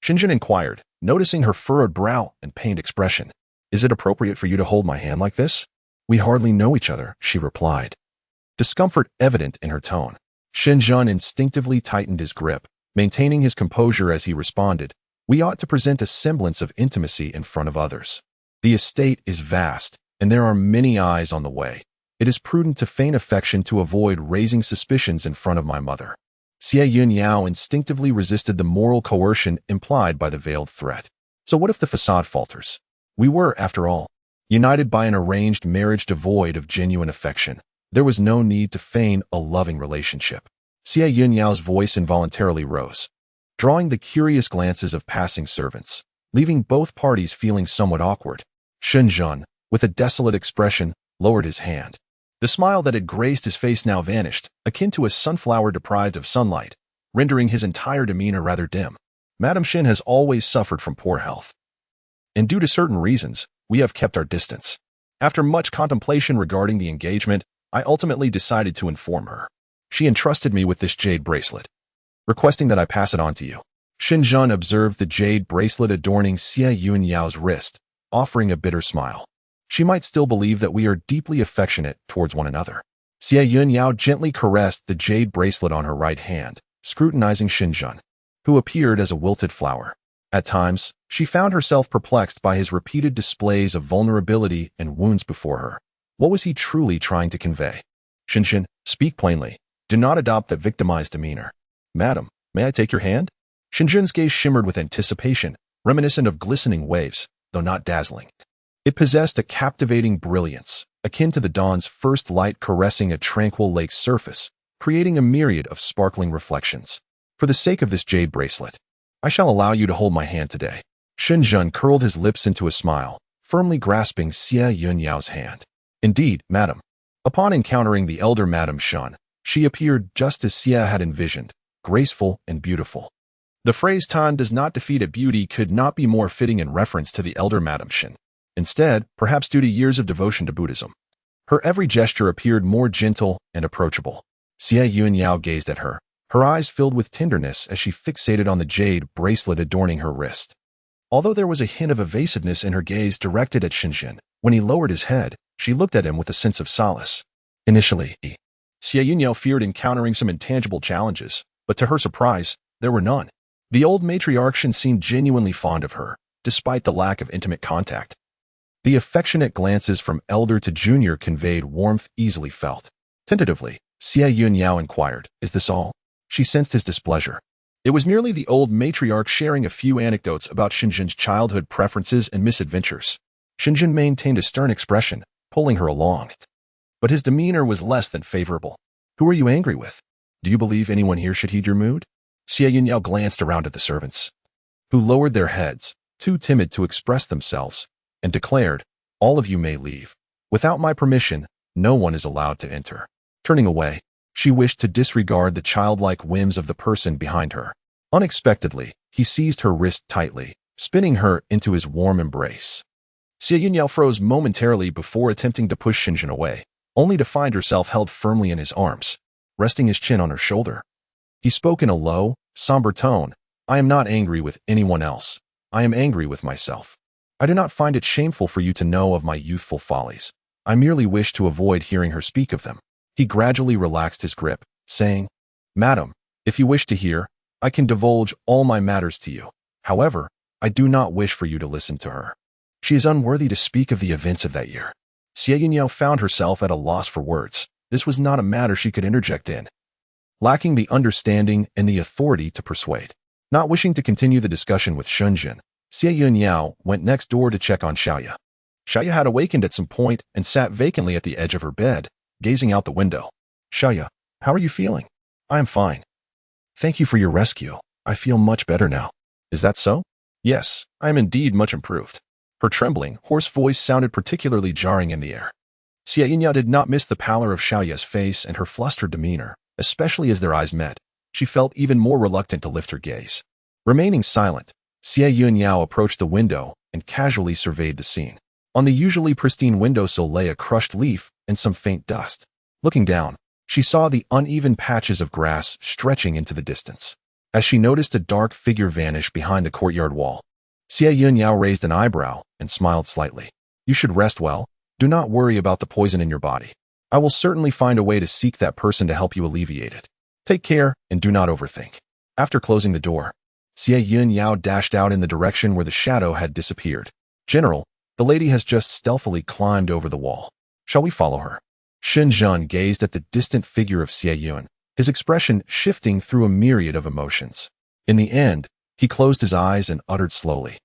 Shen inquired, noticing her furrowed brow and pained expression. "Is it appropriate for you to hold my hand like this?" "We hardly know each other," she replied, discomfort evident in her tone. Shen instinctively tightened his grip, maintaining his composure as he responded, We ought to present a semblance of intimacy in front of others. The estate is vast, and there are many eyes on the way. It is prudent to feign affection to avoid raising suspicions in front of my mother. Xie Yun Yao instinctively resisted the moral coercion implied by the veiled threat. So what if the facade falters? We were, after all, united by an arranged marriage devoid of genuine affection. There was no need to feign a loving relationship. Xie Yun Yao's voice involuntarily rose, drawing the curious glances of passing servants, leaving both parties feeling somewhat awkward. Shen, with a desolate expression, lowered his hand. The smile that had graced his face now vanished, akin to a sunflower deprived of sunlight, rendering his entire demeanor rather dim. Madame Shen has always suffered from poor health, and due to certain reasons, we have kept our distance. After much contemplation regarding the engagement, I ultimately decided to inform her. She entrusted me with this jade bracelet, requesting that I pass it on to you. Shen observed the jade bracelet adorning Xie Yun Yao's wrist, offering a bitter smile. She might still believe that we are deeply affectionate towards one another. Xie Yun Yao gently caressed the jade bracelet on her right hand, scrutinizing Shen, who appeared as a wilted flower. At times, she found herself perplexed by his repeated displays of vulnerability and wounds before her. What was he truly trying to convey? Shen, speak plainly. Do not adopt that victimized demeanor. Madam, may I take your hand? Shen's gaze shimmered with anticipation, reminiscent of glistening waves, though not dazzling. It possessed a captivating brilliance, akin to the dawn's first light caressing a tranquil lake's surface, creating a myriad of sparkling reflections. For the sake of this jade bracelet, I shall allow you to hold my hand today. Shen curled his lips into a smile, firmly grasping Xie Yun Yao's hand. Indeed, madam. Upon encountering the elder Madame Shen, she appeared just as Xie had envisioned, graceful and beautiful. The phrase "tan does not defeat a beauty" could not be more fitting in reference to the elder Madame Shen. Instead, perhaps due to years of devotion to Buddhism, her every gesture appeared more gentle and approachable. Xie Yun Yao gazed at her, her eyes filled with tenderness as she fixated on the jade bracelet adorning her wrist. Although there was a hint of evasiveness in her gaze directed at Shen, when he lowered his head, she looked at him with a sense of solace. Initially, Xie Yun Yao feared encountering some intangible challenges, but to her surprise, there were none. The old matriarch Shen seemed genuinely fond of her, despite the lack of intimate contact. The affectionate glances from elder to junior conveyed warmth easily felt. Tentatively, Xie Yun Yao inquired, "Is this all?" She sensed his displeasure. It was merely the old matriarch sharing a few anecdotes about Shen's childhood preferences and misadventures. Shen maintained a stern expression, pulling her along. But his demeanor was less than favorable. "Who are you angry with? Do you believe anyone here should heed your mood?" Xie Yun Yao glanced around at the servants, who lowered their heads, too timid to express themselves, and declared, "All of you may leave. Without my permission, no one is allowed to enter." Turning away, she wished to disregard the childlike whims of the person behind her. Unexpectedly, he seized her wrist tightly, spinning her into his warm embrace. Xie Yun Yao froze momentarily before attempting to push Shen away, only to find herself held firmly in his arms, resting his chin on her shoulder. He spoke in a low, somber tone, "I am not angry with anyone else. I am angry with myself. I do not find it shameful for you to know of my youthful follies. I merely wish to avoid hearing her speak of them." He gradually relaxed his grip, saying, "Madam, if you wish to hear, I can divulge all my matters to you. However, I do not wish for you to listen to her. She is unworthy to speak of the events of that year." Xie Yun Yao found herself at a loss for words. This was not a matter she could interject in, lacking the understanding and the authority to persuade. Not wishing to continue the discussion with Shen, Xie Yun Yao went next door to check on Xiaoya. Xiaoya had awakened at some point and sat vacantly at the edge of her bed, gazing out the window. "Xiaoya, how are you feeling?" "I am fine. Thank you for your rescue. I feel much better now." "Is that so?" "Yes, I am indeed much improved." Her trembling, hoarse voice sounded particularly jarring in the air. Xie Yun Yao did not miss the pallor of Xiaoya's face and her flustered demeanor, especially as their eyes met. She felt even more reluctant to lift her gaze. Remaining silent, Xie Yun Yao approached the window and casually surveyed the scene. On the usually pristine windowsill lay a crushed leaf and some faint dust. Looking down, she saw the uneven patches of grass stretching into the distance. As she noticed a dark figure vanish behind the courtyard wall, Xie Yun Yao raised an eyebrow and smiled slightly. "You should rest well. Do not worry about the poison in your body. I will certainly find a way to seek that person to help you alleviate it. Take care and do not overthink." After closing the door, Xie Yun Yao dashed out in the direction where the shadow had disappeared. General, the lady has just stealthily climbed over the wall. Shall we follow her? Shen Zhen gazed at the distant figure of Xie Yun, his expression shifting through a myriad of emotions. In the end, he closed his eyes and uttered slowly,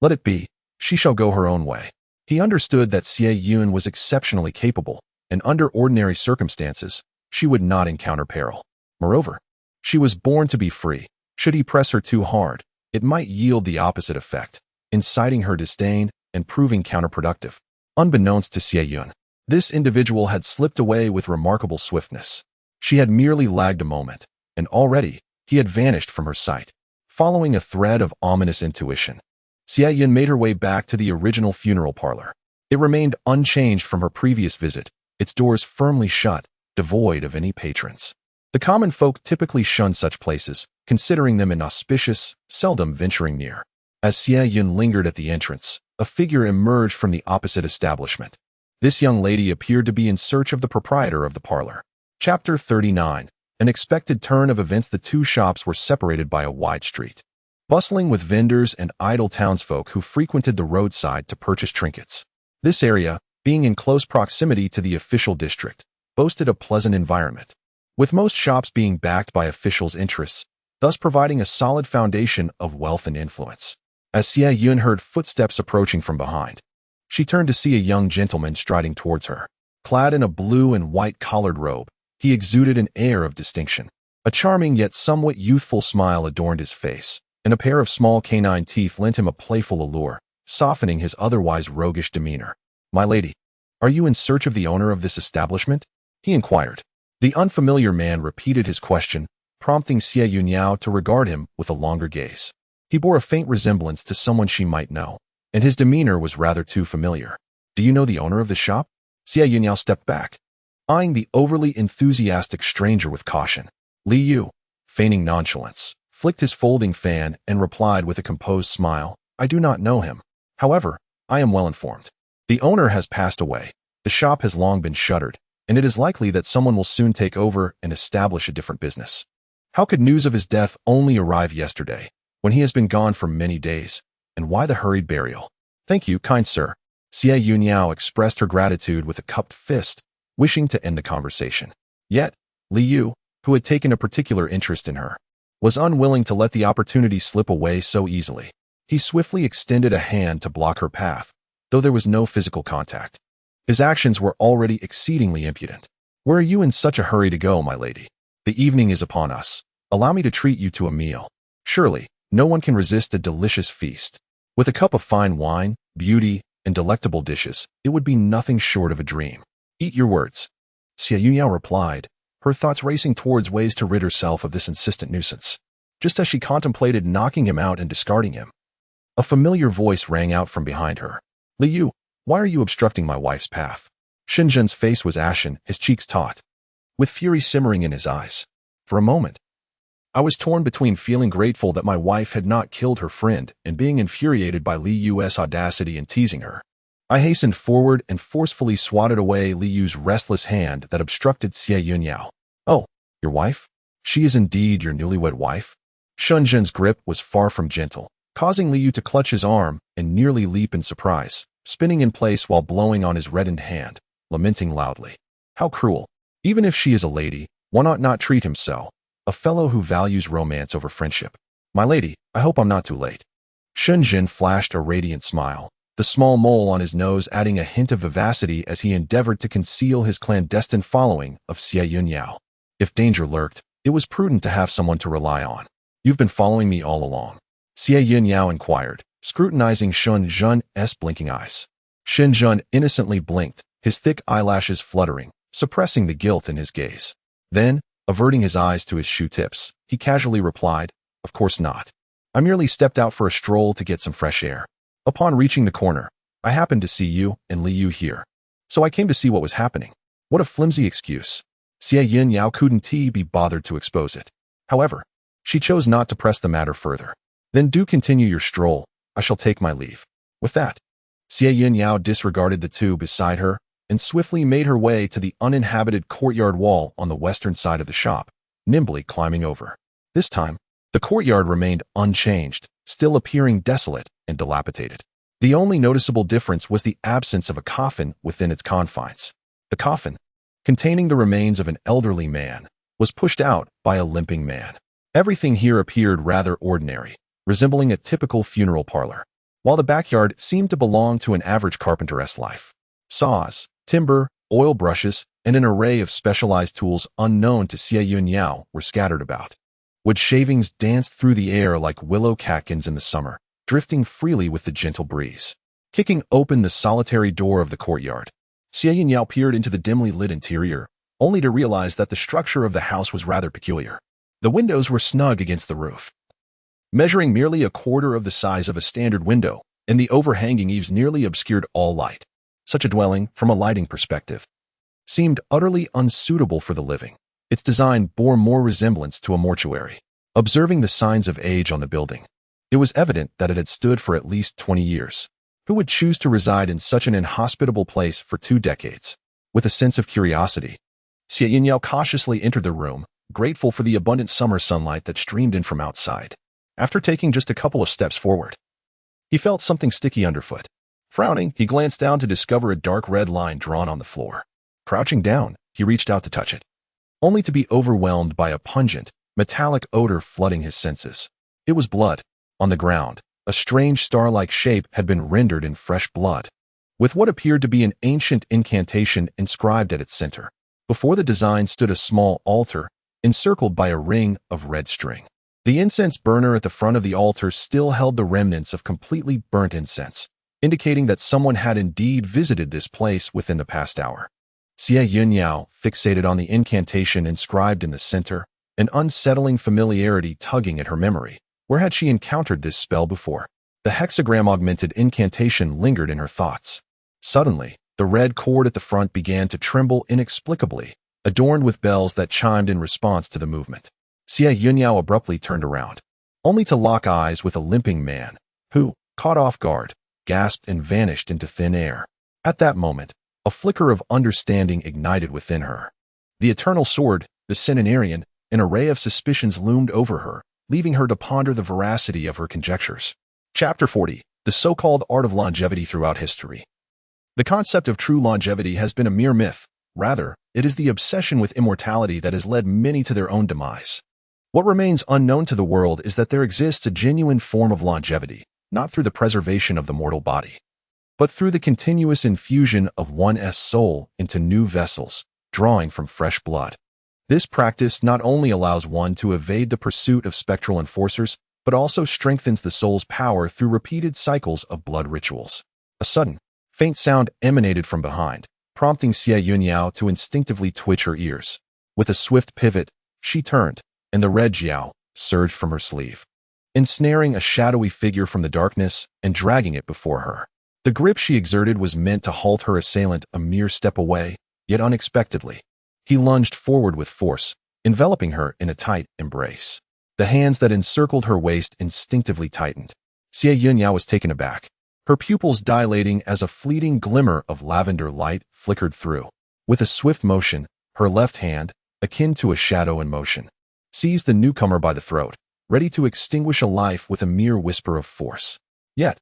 "Let it be. She shall go her own way." He understood that Xie Yun was exceptionally capable, and under ordinary circumstances, she would not encounter peril. Moreover, she was born to be free. Should he press her too hard, it might yield the opposite effect, inciting her disdain and proving counterproductive. Unbeknownst to Xie Yun, this individual had slipped away with remarkable swiftness. She had merely lagged a moment, and already he had vanished from her sight. Following a thread of ominous intuition, Xie Yun made her way back to the original funeral parlor. It remained unchanged from her previous visit, its doors firmly shut, devoid of any patrons. The common folk typically shunned such places, considering them inauspicious, seldom venturing near. As Xie Yun lingered at the entrance, a figure emerged from the opposite establishment. This young lady appeared to be in search of the proprietor of the parlor. Chapter 39. An expected turn of events. The two shops were separated by a wide street, bustling with vendors and idle townsfolk who frequented the roadside to purchase trinkets. This area, being in close proximity to the official district, boasted a pleasant environment, with most shops being backed by officials' interests, thus providing a solid foundation of wealth and influence. As Xie Yun heard footsteps approaching from behind, she turned to see a young gentleman striding towards her. Clad in a blue and white collared robe, he exuded an air of distinction. A charming yet somewhat youthful smile adorned his face, and a pair of small canine teeth lent him a playful allure, softening his otherwise roguish demeanor. "My lady, are you in search of the owner of this establishment?" he inquired. The unfamiliar man repeated his question, prompting Xie Yun Yao to regard him with a longer gaze. He bore a faint resemblance to someone she might know, and his demeanor was rather too familiar. "Do you know the owner of the shop?" Xie Yun Yao stepped back, eyeing the overly enthusiastic stranger with caution. Li Yu, feigning nonchalance, flicked his folding fan and replied with a composed smile, "I do not know him. However, I am well informed. The owner has passed away, the shop has long been shuttered, and it is likely that someone will soon take over and establish a different business. How could news of his death only arrive yesterday, when he has been gone for many days, and why the hurried burial?" "Thank you, kind sir." Xie Yun Yao expressed her gratitude with a cupped fist, wishing to end the conversation. Yet, Li Yu, who had taken a particular interest in her, was unwilling to let the opportunity slip away so easily. He swiftly extended a hand to block her path, though there was no physical contact. His actions were already exceedingly impudent. "Where are you in such a hurry to go, my lady? The evening is upon us. Allow me to treat you to a meal. Surely, no one can resist a delicious feast. With a cup of fine wine, beauty, and delectable dishes, it would be nothing short of a dream. Eat your words." Xie Yun Yao replied, her thoughts racing towards ways to rid herself of this insistent nuisance. Just as she contemplated knocking him out and discarding him, a familiar voice rang out from behind her. "Li Yu, why are you obstructing my wife's path?" Shen Zhen's face was ashen, his cheeks taut, with fury simmering in his eyes. For a moment, I was torn between feeling grateful that my wife had not killed her friend and being infuriated by Li Yu's audacity in teasing her. I hastened forward and forcefully swatted away Li Yu's restless hand that obstructed Xie Yun Yao. "Oh, your wife? She is indeed your newlywed wife?" Shen Zhen's grip was far from gentle, causing Li Yu to clutch his arm and nearly leap in surprise, spinning in place while blowing on his reddened hand, lamenting loudly. "How cruel! Even if she is a lady, one ought not treat him so. A fellow who values romance over friendship. My lady, I hope I'm not too late." Shen Zhen flashed a radiant smile, the small mole on his nose adding a hint of vivacity as he endeavored to conceal his clandestine following of Xie Yun Yao. If danger lurked, it was prudent to have someone to rely on. "You've been following me all along?" Xie Yun Yao inquired, scrutinizing Shen Zhen's blinking eyes. Shen Zhen innocently blinked, his thick eyelashes fluttering, suppressing the guilt in his gaze. Then, averting his eyes to his shoe tips, he casually replied, "Of course not. I merely stepped out for a stroll to get some fresh air. Upon reaching the corner, I happened to see you and Li Yu here, so I came to see what was happening." What a flimsy excuse. Xie Yun Yao couldn't be bothered to expose it. However, she chose not to press the matter further. "Then do continue your stroll. I shall take my leave." With that, Xie Yun Yao disregarded the two beside her and swiftly made her way to the uninhabited courtyard wall on the western side of the shop, nimbly climbing over. This time, The courtyard remained unchanged, still appearing desolate and dilapidated. The only noticeable difference was the absence of a coffin within its confines. The coffin, containing the remains of an elderly man, was pushed out by a limping man. Everything here appeared rather ordinary, resembling a typical funeral parlor, while the backyard seemed to belong to an average carpenter's life. Saws, timber, oil brushes, and an array of specialized tools unknown to Xie Yun Yao were scattered about. Wood shavings danced through the air like willow catkins in the summer, drifting freely with the gentle breeze. Kicking open the solitary door of the courtyard, Xie Yun Yao peered into the dimly lit interior, only to realize that the structure of the house was rather peculiar. The windows were snug against the roof, measuring merely a quarter of the size of a standard window, and the overhanging eaves nearly obscured all light. Such a dwelling, from a lighting perspective, seemed utterly unsuitable for the living. Its design bore more resemblance to a mortuary. Observing the signs of age on the building, it was evident that it had stood for at least 20 years. Who would choose to reside in such an inhospitable place for 2 decades? With a sense of curiosity, Xie Yun Yao cautiously entered the room, grateful for the abundant summer sunlight that streamed in from outside. After taking just a couple of steps forward, he felt something sticky underfoot. Frowning, he glanced down to discover a dark red line drawn on the floor. Crouching down, he reached out to touch it, only to be overwhelmed by a pungent, metallic odor flooding his senses. It was blood. On the ground, a strange star-like shape had been rendered in fresh blood, with what appeared to be an ancient incantation inscribed at its center. Before the design stood a small altar, encircled by a ring of red string. The incense burner at the front of the altar still held the remnants of completely burnt incense, indicating that someone had indeed visited this place within the past hour. Xie Yun Yao fixated on the incantation inscribed in the center, an unsettling familiarity tugging at her memory. Where had she encountered this spell before? The hexagram-augmented incantation lingered in her thoughts. Suddenly, the red cord at the front began to tremble inexplicably, adorned with bells that chimed in response to the movement. Xie Yun Yao abruptly turned around, only to lock eyes with a limping man, who, caught off guard, gasped and vanished into thin air. At that moment, a flicker of understanding ignited within her. The eternal sword, the centenarian, an array of suspicions loomed over her, leaving her to ponder the veracity of her conjectures. Chapter 40. The so-called art of longevity throughout history. The concept of true longevity has been a mere myth. Rather, it is the obsession with immortality that has led many to their own demise. What remains unknown to the world is that there exists a genuine form of longevity, not through the preservation of the mortal body, but through the continuous infusion of one's soul into new vessels, drawing from fresh blood. This practice not only allows one to evade the pursuit of spectral enforcers, but also strengthens the soul's power through repeated cycles of blood rituals. A sudden, faint sound emanated from behind, prompting Xie Yun Yao to instinctively twitch her ears. With a swift pivot, she turned, and the red jiao surged from her sleeve, ensnaring a shadowy figure from the darkness and dragging it before her. The grip she exerted was meant to halt her assailant a mere step away, yet unexpectedly, he lunged forward with force, enveloping her in a tight embrace. The hands that encircled her waist instinctively tightened. Xie Yun Yao was taken aback, her pupils dilating as a fleeting glimmer of lavender light flickered through. With a swift motion, her left hand, akin to a shadow in motion, seized the newcomer by the throat, ready to extinguish a life with a mere whisper of force. Yet,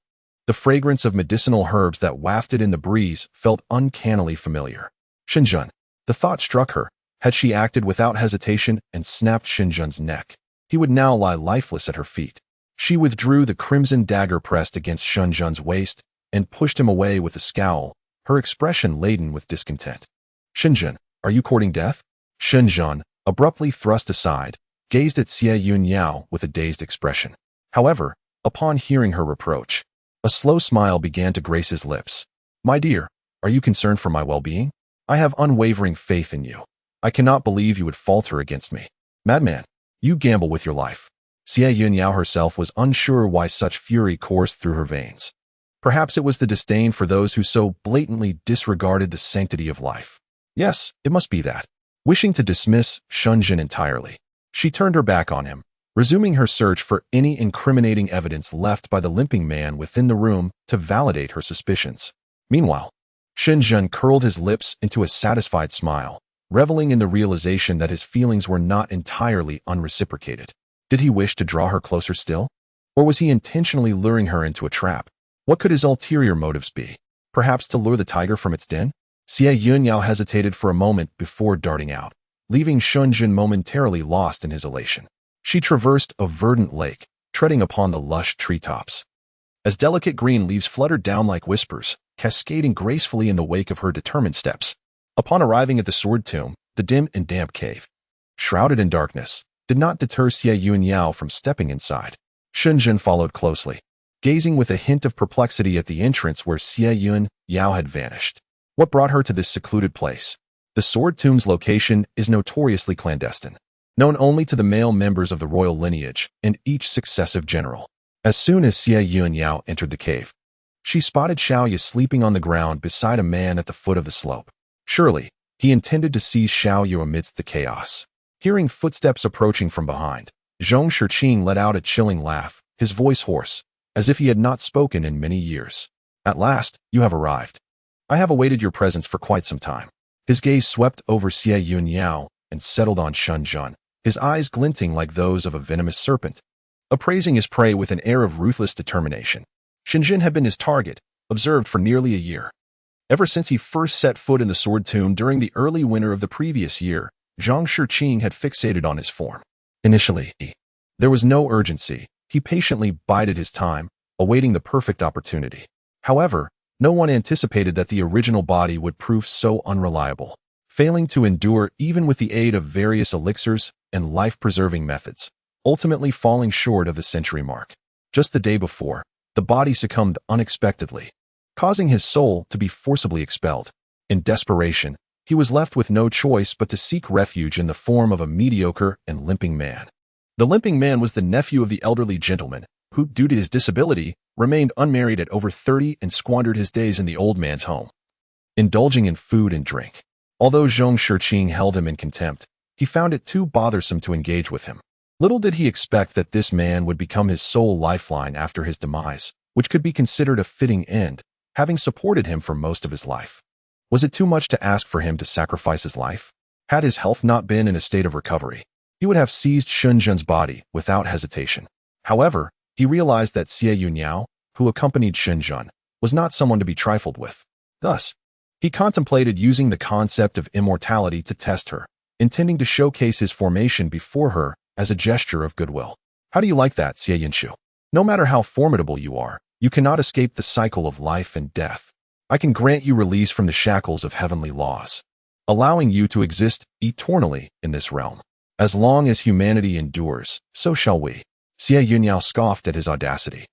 the fragrance of medicinal herbs that wafted in the breeze felt uncannily familiar. Shen. The thought struck her. Had she acted without hesitation and snapped Shen's neck, he would now lie lifeless at her feet. She withdrew the crimson dagger pressed against Shen's waist and pushed him away with a scowl, her expression laden with discontent. Shen, are you courting death? Shen, abruptly thrust aside, gazed at Xie Yun Yao with a dazed expression. However, upon hearing her reproach, a slow smile began to grace his lips. My dear, are you concerned for my well-being? I have unwavering faith in you. I cannot believe you would falter against me. Madman, you gamble with your life. Xie Yun Yao herself was unsure why such fury coursed through her veins. Perhaps it was the disdain for those who so blatantly disregarded the sanctity of life. Yes, it must be that. Wishing to dismiss Shen entirely, she turned her back on him, resuming her search for any incriminating evidence left by the limping man within the room to validate her suspicions. Meanwhile, Shen curled his lips into a satisfied smile, reveling in the realization that his feelings were not entirely unreciprocated. Did he wish to draw her closer still? Or was he intentionally luring her into a trap? What could his ulterior motives be? Perhaps to lure the tiger from its den? Xie Yun Yao hesitated for a moment before darting out, leaving Shen momentarily lost in his elation. She traversed a verdant lake, treading upon the lush treetops. As delicate green leaves fluttered down like whispers, cascading gracefully in the wake of her determined steps. Upon arriving at the sword tomb, the dim and damp cave, shrouded in darkness, did not deter Xie Yun Yao from stepping inside. Shen followed closely, gazing with a hint of perplexity at the entrance where Xie Yun Yao had vanished. What brought her to this secluded place? The sword tomb's location is notoriously clandestine, known only to the male members of the royal lineage and each successive general. As soon as Xie Yun Yao entered the cave, she spotted Xiaoya sleeping on the ground beside a man at the foot of the slope. Surely, he intended to seize Xiaoya amidst the chaos. Hearing footsteps approaching from behind, Zhong Shiqing let out a chilling laugh, his voice hoarse, as if he had not spoken in many years. At last, you have arrived. I have awaited your presence for quite some time. His gaze swept over Xie Yun Yao and settled on Shen, his eyes glinting like those of a venomous serpent, appraising his prey with an air of ruthless determination. Shen had been his target, observed for nearly a year. Ever since he first set foot in the sword tomb during the early winter of the previous year, Zhong Shiqing had fixated on his form. Initially, there was no urgency. He patiently bided his time, awaiting the perfect opportunity. However, no one anticipated that the original body would prove so unreliable, failing to endure even with the aid of various elixirs and life-preserving methods, ultimately falling short of the century mark. Just the day before, the body succumbed unexpectedly, causing his soul to be forcibly expelled. In desperation, he was left with no choice but to seek refuge in the form of a mediocre and limping man. The limping man was the nephew of the elderly gentleman, who, due to his disability, remained unmarried at over 30 and squandered his days in the old man's home, indulging in food and drink. Although Zhong Shiqing held him in contempt, he found it too bothersome to engage with him. Little did he expect that this man would become his sole lifeline after his demise, which could be considered a fitting end, having supported him for most of his life. Was it too much to ask for him to sacrifice his life? Had his health not been in a state of recovery, he would have seized Shen's body without hesitation. However, he realized that Xie Yun Yao, who accompanied Shen, was not someone to be trifled with. Thus, he contemplated using the concept of immortality to test her, intending to showcase his formation before her as a gesture of goodwill. How do you like that, Xie Yun? No matter how formidable you are, you cannot escape the cycle of life and death. I can grant you release from the shackles of heavenly laws, allowing you to exist eternally in this realm. As long as humanity endures, so shall we. Xie Yun Yao scoffed at his audacity.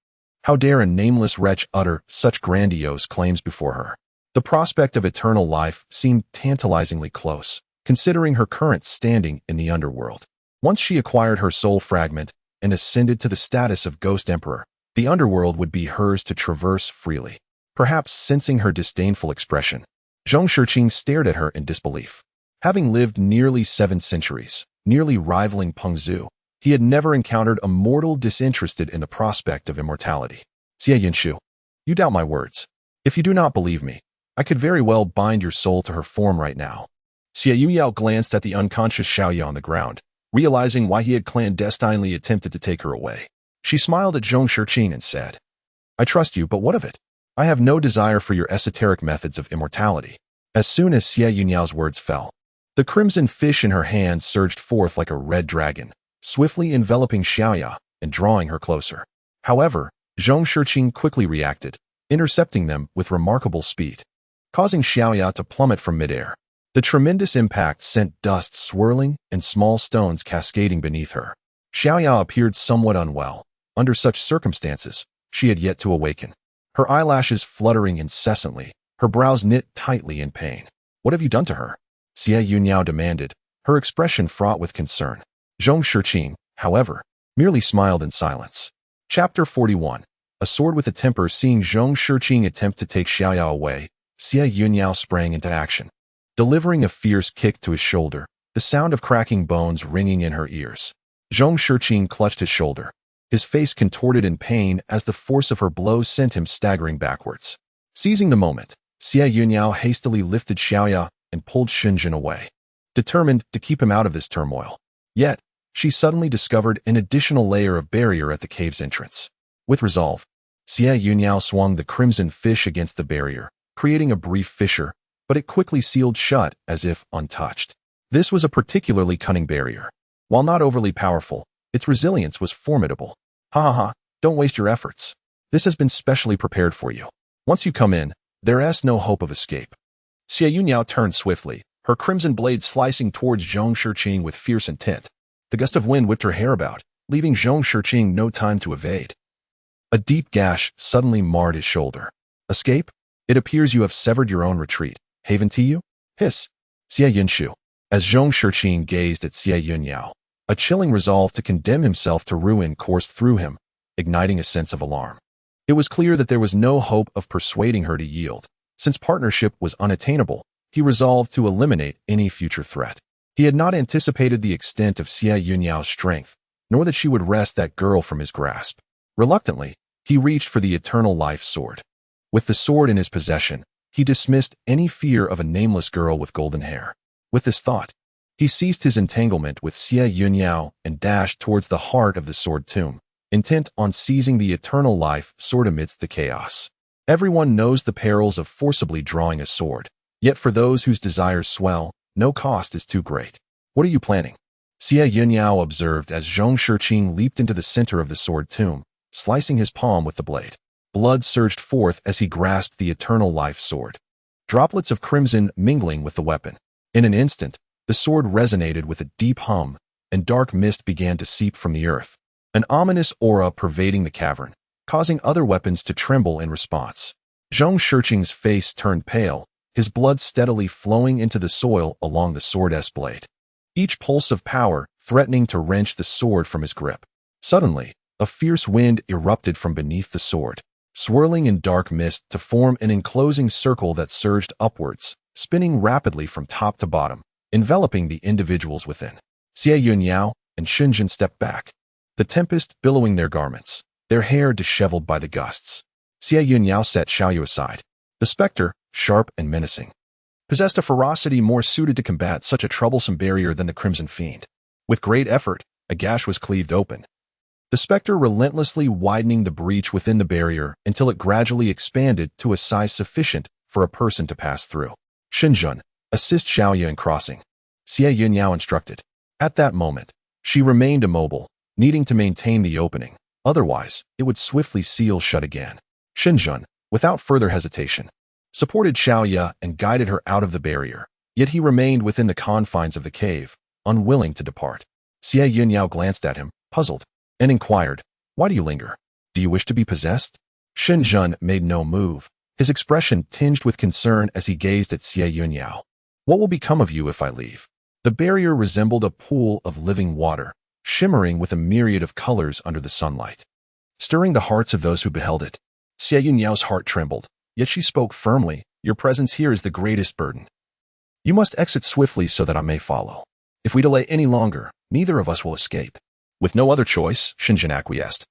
How dare a nameless wretch utter such grandiose claims before her? The prospect of eternal life seemed tantalizingly close, considering her current standing in the underworld. Once she acquired her soul fragment and ascended to the status of Ghost Emperor, the underworld would be hers to traverse freely. Perhaps sensing her disdainful expression, Zhong Shiqing stared at her in disbelief. Having lived nearly 7 centuries, nearly rivaling Pengzu, he had never encountered a mortal disinterested in the prospect of immortality. Xie Yun, you doubt my words. If you do not believe me, I could very well bind your soul to her form right now. Xie Yun Yao glanced at the unconscious Xiaoya on the ground, realizing why he had clandestinely attempted to take her away. She smiled at Zhong Shiqing and said, I trust you, but what of it? I have no desire for your esoteric methods of immortality. As soon as Xie Yun Yao's words fell, the crimson fish in her hand surged forth like a red dragon, swiftly enveloping Xiaoya and drawing her closer. However, Zhong Shiqing quickly reacted, intercepting them with remarkable speed, causing Xiaoya to plummet from midair. The tremendous impact sent dust swirling and small stones cascading beneath her. Xiaoya appeared somewhat unwell. Under such circumstances, she had yet to awaken. Her eyelashes fluttering incessantly, her brows knit tightly in pain. What have you done to her? Xie Yun Yao demanded, her expression fraught with concern. Zhong Shiqing, however, merely smiled in silence. Chapter 41. A sword with a temper. Seeing Zhong Shiqing attempt to take Xiaoya away, Xie Yun Yao sprang into action, delivering a fierce kick to his shoulder, the sound of cracking bones ringing in her ears. Zhong Shiqing clutched his shoulder, his face contorted in pain as the force of her blows sent him staggering backwards. Seizing the moment, Xie Yun Yao hastily lifted Xiaoya and pulled Shen away, determined to keep him out of this turmoil. Yet, she suddenly discovered an additional layer of barrier at the cave's entrance. With resolve, Xie Yun Yao swung the crimson fish against the barrier, creating a brief fissure, but it quickly sealed shut as if untouched. This was a particularly cunning barrier. While not overly powerful, its resilience was formidable. Ha ha ha, don't waste your efforts. This has been specially prepared for you. Once you come in, there is no hope of escape. Xie Yun Yao turned swiftly, her crimson blade slicing towards Zhong Shiqing with fierce intent. The gust of wind whipped her hair about, leaving Zhong Shiqing no time to evade. A deep gash suddenly marred his shoulder. Escape? It appears you have severed your own retreat. Haven to you? Hiss. Xie Yunshu. As Zhong Shiqing gazed at Xie Yun Yao, a chilling resolve to condemn himself to ruin coursed through him, igniting a sense of alarm. It was clear that there was no hope of persuading her to yield. Since partnership was unattainable, he resolved to eliminate any future threat. He had not anticipated the extent of Xie Yun Yao's strength, nor that she would wrest that girl from his grasp. Reluctantly, he reached for the eternal life sword. With the sword in his possession, he dismissed any fear of a nameless girl with golden hair. With this thought, he ceased his entanglement with Xie Yun Yao and dashed towards the heart of the sword tomb, intent on seizing the eternal life sword amidst the chaos. Everyone knows the perils of forcibly drawing a sword, yet for those whose desires swell, no cost is too great. What are you planning? Xie Yun Yao observed as Zhong Shiqing leaped into the center of the sword tomb, slicing his palm with the blade. Blood surged forth as he grasped the eternal life sword, droplets of crimson mingling with the weapon. In an instant, the sword resonated with a deep hum, and dark mist began to seep from the earth, an ominous aura pervading the cavern, causing other weapons to tremble in response. Zhong Shiqing's face turned pale, his blood steadily flowing into the soil along the sword's blade, each pulse of power threatening to wrench the sword from his grip. Suddenly, a fierce wind erupted from beneath the sword, swirling in dark mist to form an enclosing circle that surged upwards, spinning rapidly from top to bottom, enveloping the individuals within. Xie Yun Yao and Shen stepped back, the tempest billowing their garments, their hair disheveled by the gusts. Xie Yun Yao set Xiaoyu aside. The specter, sharp and menacing, possessed a ferocity more suited to combat such a troublesome barrier than the Crimson Fiend. With great effort, a gash was cleaved open, the specter relentlessly widening the breach within the barrier until it gradually expanded to a size sufficient for a person to pass through. Shen, assist Xiaoyu in crossing, Xie Yun Yao instructed. At that moment, she remained immobile, needing to maintain the opening, otherwise it would swiftly seal shut again. Shen, without further hesitation, supported Xiaoyu and guided her out of the barrier, yet he remained within the confines of the cave, unwilling to depart. Xie Yun Yao glanced at him, puzzled, and inquired, "Why do you linger? Do you wish to be possessed?" Shen made no move, his expression tinged with concern as he gazed at Xie Yun Yao. "What will become of you if I leave?" The barrier resembled a pool of living water, shimmering with a myriad of colors under the sunlight, stirring the hearts of those who beheld it. Xie Yun Yao's heart trembled, yet she spoke firmly, "Your presence here is the greatest burden. You must exit swiftly so that I may follow. If we delay any longer, neither of us will escape." With no other choice, Shen acquiesced,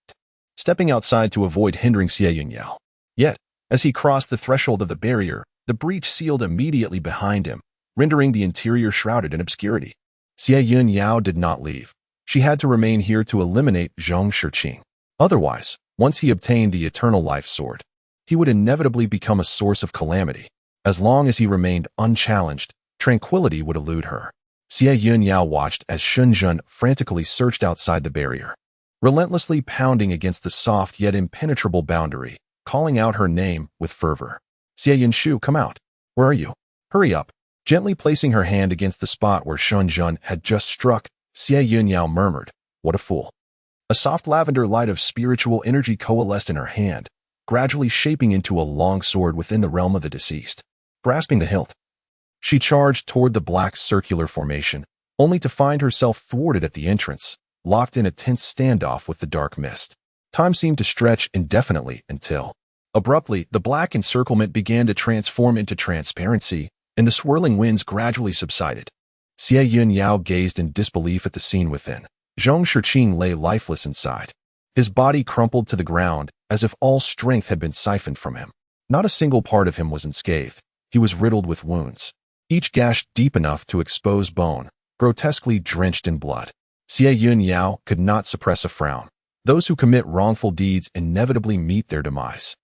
stepping outside to avoid hindering Xie Yun Yao. Yet, as he crossed the threshold of the barrier, the breach sealed immediately behind him, rendering the interior shrouded in obscurity. Xie Yun Yao did not leave. She had to remain here to eliminate Zhong Shiqing. Otherwise, once he obtained the eternal life sword, he would inevitably become a source of calamity. As long as he remained unchallenged, tranquility would elude her. Xie Yun Yao watched as Shen frantically searched outside the barrier, relentlessly pounding against the soft yet impenetrable boundary, calling out her name with fervor. "Xie Yunshu, come out. Where are you? Hurry up." Gently placing her hand against the spot where Shen had just struck, Xie Yun Yao murmured, "What a fool." A soft lavender light of spiritual energy coalesced in her hand, gradually shaping into a long sword within the realm of the deceased. Grasping the hilt, she charged toward the black circular formation, only to find herself thwarted at the entrance, locked in a tense standoff with the dark mist. Time seemed to stretch indefinitely until, abruptly, the black encirclement began to transform into transparency, and the swirling winds gradually subsided. Xie Yun Yao gazed in disbelief at the scene within. Zhong Shiqing lay lifeless inside. His body crumpled to the ground, as if all strength had been siphoned from him. Not a single part of him was unscathed. He was riddled with wounds, each gash deep enough to expose bone, grotesquely drenched in blood. Xie Yun Yao could not suppress a frown. Those who commit wrongful deeds inevitably meet their demise.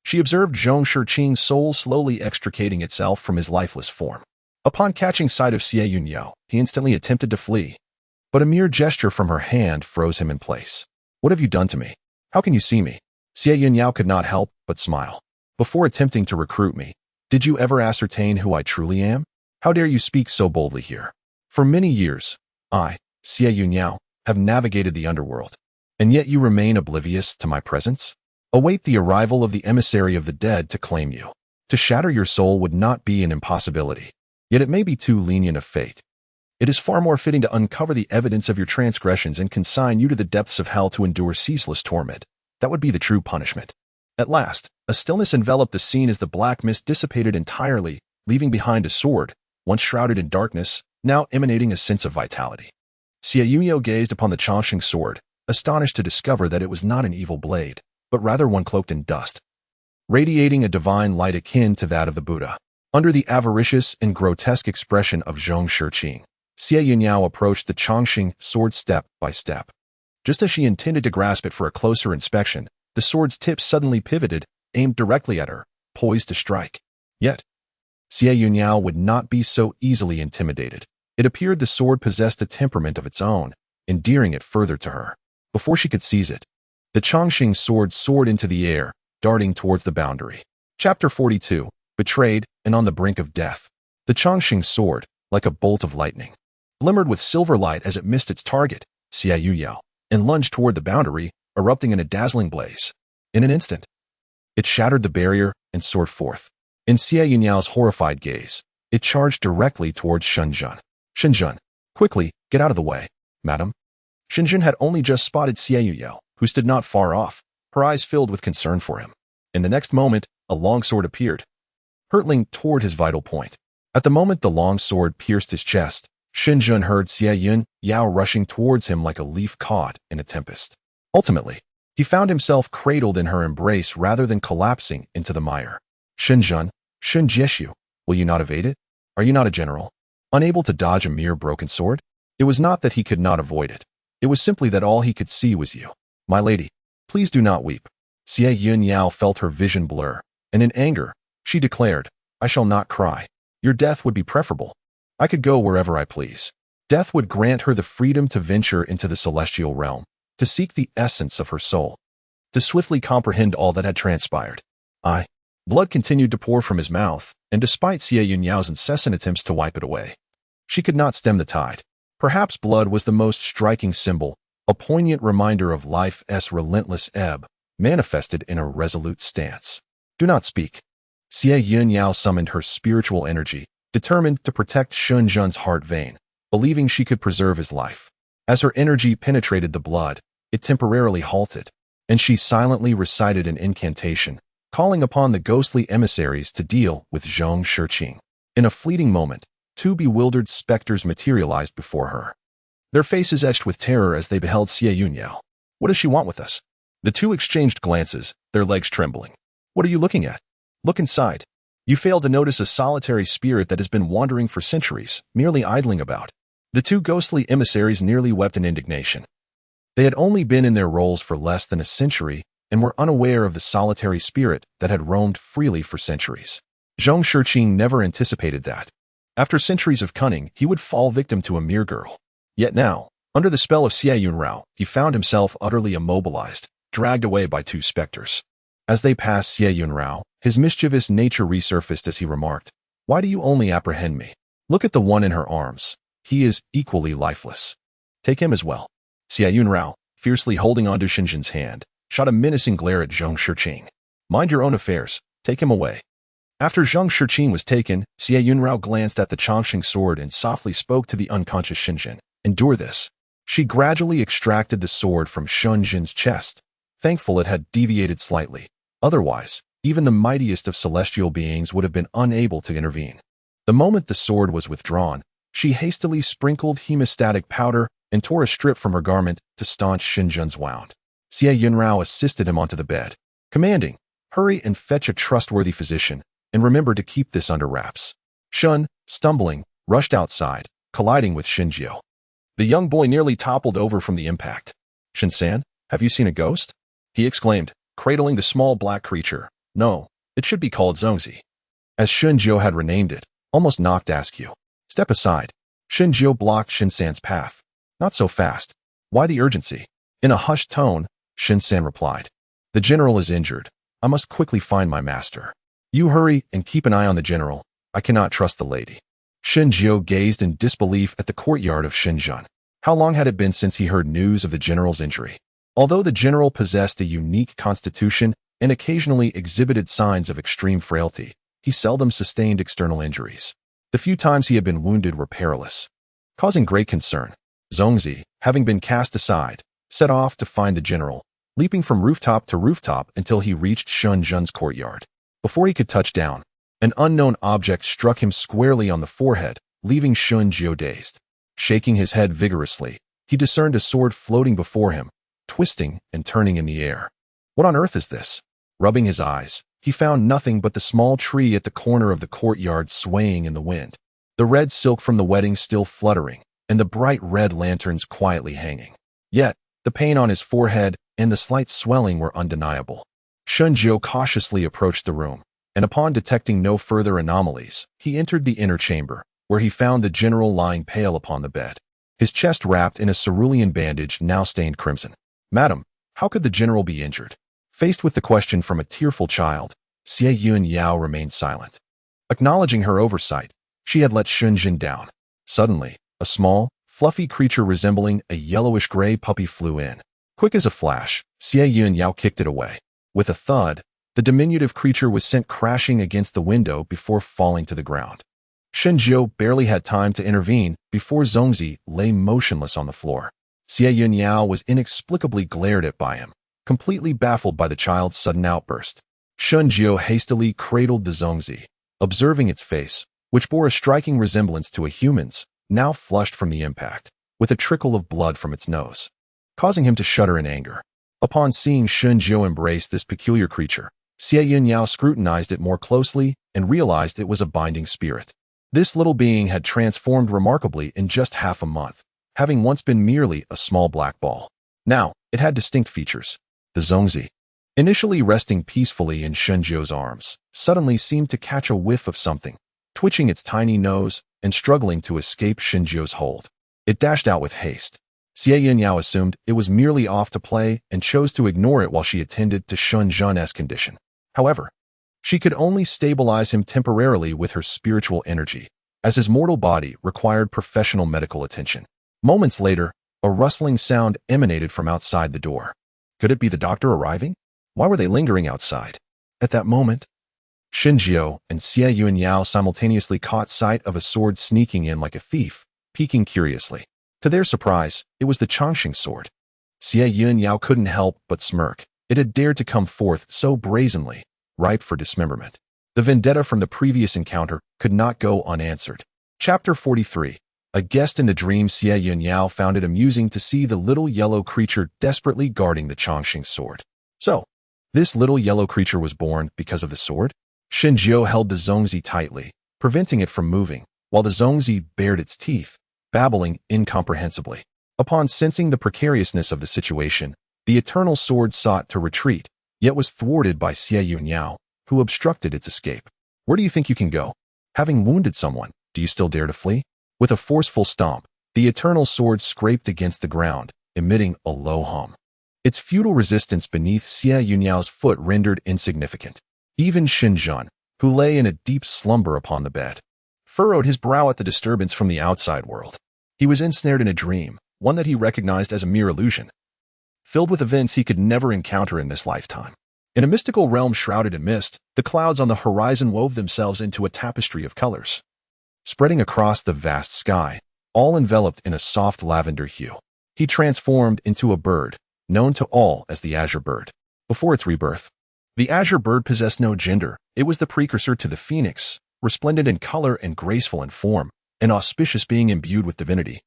She observed Zhong Shiqing's soul slowly extricating itself from his lifeless form. Upon catching sight of Xie Yun Yao, he instantly attempted to flee. But a mere gesture from her hand froze him in place. What have you done to me? How can you see me? Xie Yun Yao could not help but smile. Before attempting to recruit me, did you ever ascertain who I truly am? How dare you speak so boldly here? For many years, I, Xie Yun Yao, have navigated the underworld, and yet you remain oblivious to my presence? Await the arrival of the emissary of the dead to claim you. To shatter your soul would not be an impossibility, yet it may be too lenient a fate. It is far more fitting to uncover the evidence of your transgressions and consign you to the depths of hell to endure ceaseless torment. That would be the true punishment. At last, a stillness enveloped the scene as the black mist dissipated entirely, leaving behind a sword, once shrouded in darkness, now emanating a sense of vitality. Xie Yun Yao gazed upon the Chongqing sword, astonished to discover that it was not an evil blade, but rather one cloaked in dust, radiating a divine light akin to that of the Buddha. Under the avaricious and grotesque expression of Zhong Shiqing, Xie Yun Yao approached the Chongqing sword step by step. Just as she intended to grasp it for a closer inspection, the sword's tip suddenly pivoted, aimed directly at her, poised to strike. Yet, Xie Yun Yao would not be so easily intimidated. It appeared the sword possessed a temperament of its own, endearing it further to her. Before she could seize it, the Chongqing sword soared into the air, darting towards the boundary. Chapter 42, Betrayed and on the brink of death. The Chongqing sword, like a bolt of lightning, glimmered with silver light as it missed its target, Xie Yun Yao, and lunged toward the boundary, erupting in a dazzling blaze. In an instant, it shattered the barrier and soared forth. In Xie Yun Yao's horrified gaze, it charged directly towards Shen. Shen, quickly, get out of the way, madam. Shen had only just spotted Xie Yun Yao, who stood not far off, her eyes filled with concern for him. In the next moment, a long sword appeared, hurtling toward his vital point. At the moment the long sword pierced his chest, Shen heard Xie Yun Yao rushing towards him like a leaf caught in a tempest. Ultimately, he found himself cradled in her embrace rather than collapsing into the mire. Shen Jieshu, will you not evade it? Are you not a general, unable to dodge a mere broken sword? It was not that he could not avoid it. It was simply that all he could see was you. My lady, please do not weep. Xie Yun Yao felt her vision blur, and in anger, she declared, I shall not cry. Your death would be preferable. I could go wherever I please. Death would grant her the freedom to venture into the celestial realm, to seek the essence of her soul, to swiftly comprehend all that had transpired. Blood continued to pour from his mouth, and despite Xie Yun Yao's incessant attempts to wipe it away, she could not stem the tide. Perhaps blood was the most striking symbol, a poignant reminder of life's relentless ebb, manifested in a resolute stance. Do not speak. Xie Yun Yao summoned her spiritual energy, determined to protect Shen Zhen's heart vein, believing she could preserve his life. As her energy penetrated the blood, it temporarily halted, and she silently recited an incantation, calling upon the ghostly emissaries to deal with Zhong Shiqing. In a fleeting moment, two bewildered specters materialized before her, their faces etched with terror as they beheld Xie Yun Yao. What does she want with us? The two exchanged glances, their legs trembling. What are you looking at? Look inside. You fail to notice a solitary spirit that has been wandering for centuries, merely idling about. The two ghostly emissaries nearly wept in indignation. They had only been in their roles for less than a century and were unaware of the solitary spirit that had roamed freely for centuries. Zhong Shiqing never anticipated that, after centuries of cunning, he would fall victim to a mere girl. Yet now, under the spell of Xie Yun Yao, he found himself utterly immobilized, dragged away by two specters. As they passed Xie Yun Yao, his mischievous nature resurfaced as he remarked, Why do you only apprehend me? Look at the one in her arms. He is equally lifeless. Take him as well. Xie Yun Yao, fiercely holding onto Shen Zhen's hand, shot a menacing glare at Zhong Shiqing. Mind your own affairs. Take him away. After Zhong Shiqing was taken, Xie Yun Yao glanced at the Chongqing sword and softly spoke to the unconscious Shen Zhen. Endure this. She gradually extracted the sword from Shen Zhen's chest, thankful it had deviated slightly. Otherwise, even the mightiest of celestial beings would have been unable to intervene. The moment the sword was withdrawn, she hastily sprinkled hemostatic powder and tore a strip from her garment to staunch Shen Zhen's wound. Xie Yun Yao assisted him onto the bed, commanding, Hurry and fetch a trustworthy physician, and remember to keep this under wraps. Shen, stumbling, rushed outside, colliding with Shen Jiao. The young boy nearly toppled over from the impact. "Shin-san, have you seen a ghost?" he exclaimed, cradling the small black creature. "No, it should be called Zongzi, as Shinjo had renamed it, almost knocked Askew. "Step aside." Shinjo blocked Shin-san's path. "Not so fast. Why the urgency?" In a hushed tone, Shin-san replied. "The general is injured. I must quickly find my master. You hurry and keep an eye on the general. I cannot trust the lady." Shinjo gazed in disbelief at the courtyard of Shinjun. How long had it been since he heard news of the general's injury? Although the general possessed a unique constitution and occasionally exhibited signs of extreme frailty, he seldom sustained external injuries. The few times he had been wounded were perilous, causing great concern. Zongzi, having been cast aside, set off to find the general, leaping from rooftop to rooftop until he reached Shunjun's courtyard. Before he could touch down, an unknown object struck him squarely on the forehead, leaving Shunjo dazed. Shaking his head vigorously, he discerned a sword floating before him, twisting and turning in the air. What on earth is this? Rubbing his eyes, he found nothing but the small tree at the corner of the courtyard swaying in the wind, the red silk from the wedding still fluttering, and the bright red lanterns quietly hanging. Yet, the pain on his forehead and the slight swelling were undeniable. Shunjo cautiously approached the room, and upon detecting no further anomalies, he entered the inner chamber, where he found the general lying pale upon the bed, his chest wrapped in a cerulean bandage now stained crimson. "Madam, how could the general be injured?" Faced with the question from a tearful child, Xie Yun Yao remained silent. Acknowledging her oversight, she had let Shunjin down. Suddenly, a small, fluffy creature resembling a yellowish-gray puppy flew in. Quick as a flash, Xie Yun Yao kicked it away. With a thud, the diminutive creature was sent crashing against the window before falling to the ground. Shinjo barely had time to intervene before Zongzi lay motionless on the floor. Xie Yun Yao was inexplicably glared at by him, completely baffled by the child's sudden outburst. Shunjo hastily cradled the Zongzi, observing its face, which bore a striking resemblance to a human's, now flushed from the impact, with a trickle of blood from its nose, causing him to shudder in anger. Upon seeing Shunjo embrace this peculiar creature, Xie Yun Yao scrutinized it more closely and realized it was a binding spirit. This little being had transformed remarkably in just half a month, having once been merely a small black ball. Now, it had distinct features. The Zongzi, initially resting peacefully in Shunjo's arms, suddenly seemed to catch a whiff of something, twitching its tiny nose and struggling to escape Shinjo's hold. It dashed out with haste. Xie Yun Yao assumed it was merely off to play and chose to ignore it while she attended to Shunjun's condition. However, she could only stabilize him temporarily with her spiritual energy, as his mortal body required professional medical attention. Moments later, a rustling sound emanated from outside the door. Could it be the doctor arriving? Why were they lingering outside? At that moment, Shinjo and Xie Yun Yao simultaneously caught sight of a sword sneaking in like a thief, peeking curiously. To their surprise, it was the Changxing sword. Xie Yun Yao couldn't help but smirk. It had dared to come forth so brazenly, ripe for dismemberment. The vendetta from the previous encounter could not go unanswered. Chapter 43. A guest in the dream. Xie Yun Yao found it amusing to see the little yellow creature desperately guarding the Changxing sword. So, this little yellow creature was born because of the sword? Shinjo held the Zongzi tightly, preventing it from moving, while the Zongzi bared its teeth, babbling incomprehensibly. Upon sensing the precariousness of the situation, the eternal sword sought to retreat, yet was thwarted by Xie Yun Yao, who obstructed its escape. "Where do you think you can go? Having wounded someone, do you still dare to flee?" With a forceful stomp, the eternal sword scraped against the ground, emitting a low hum. Its futile resistance beneath Xie Yun Yao's foot rendered insignificant. Even Shinjun, who lay in a deep slumber upon the bed, furrowed his brow at the disturbance from the outside world. He was ensnared in a dream, one that he recognized as a mere illusion, filled with events he could never encounter in this lifetime. In a mystical realm shrouded in mist, the clouds on the horizon wove themselves into a tapestry of colors, spreading across the vast sky, all enveloped in a soft lavender hue. He transformed into a bird, known to all as the azure bird. Before its rebirth, the azure bird possessed no gender. It was the precursor to the phoenix, resplendent in color and graceful in form, an auspicious being imbued with divinity,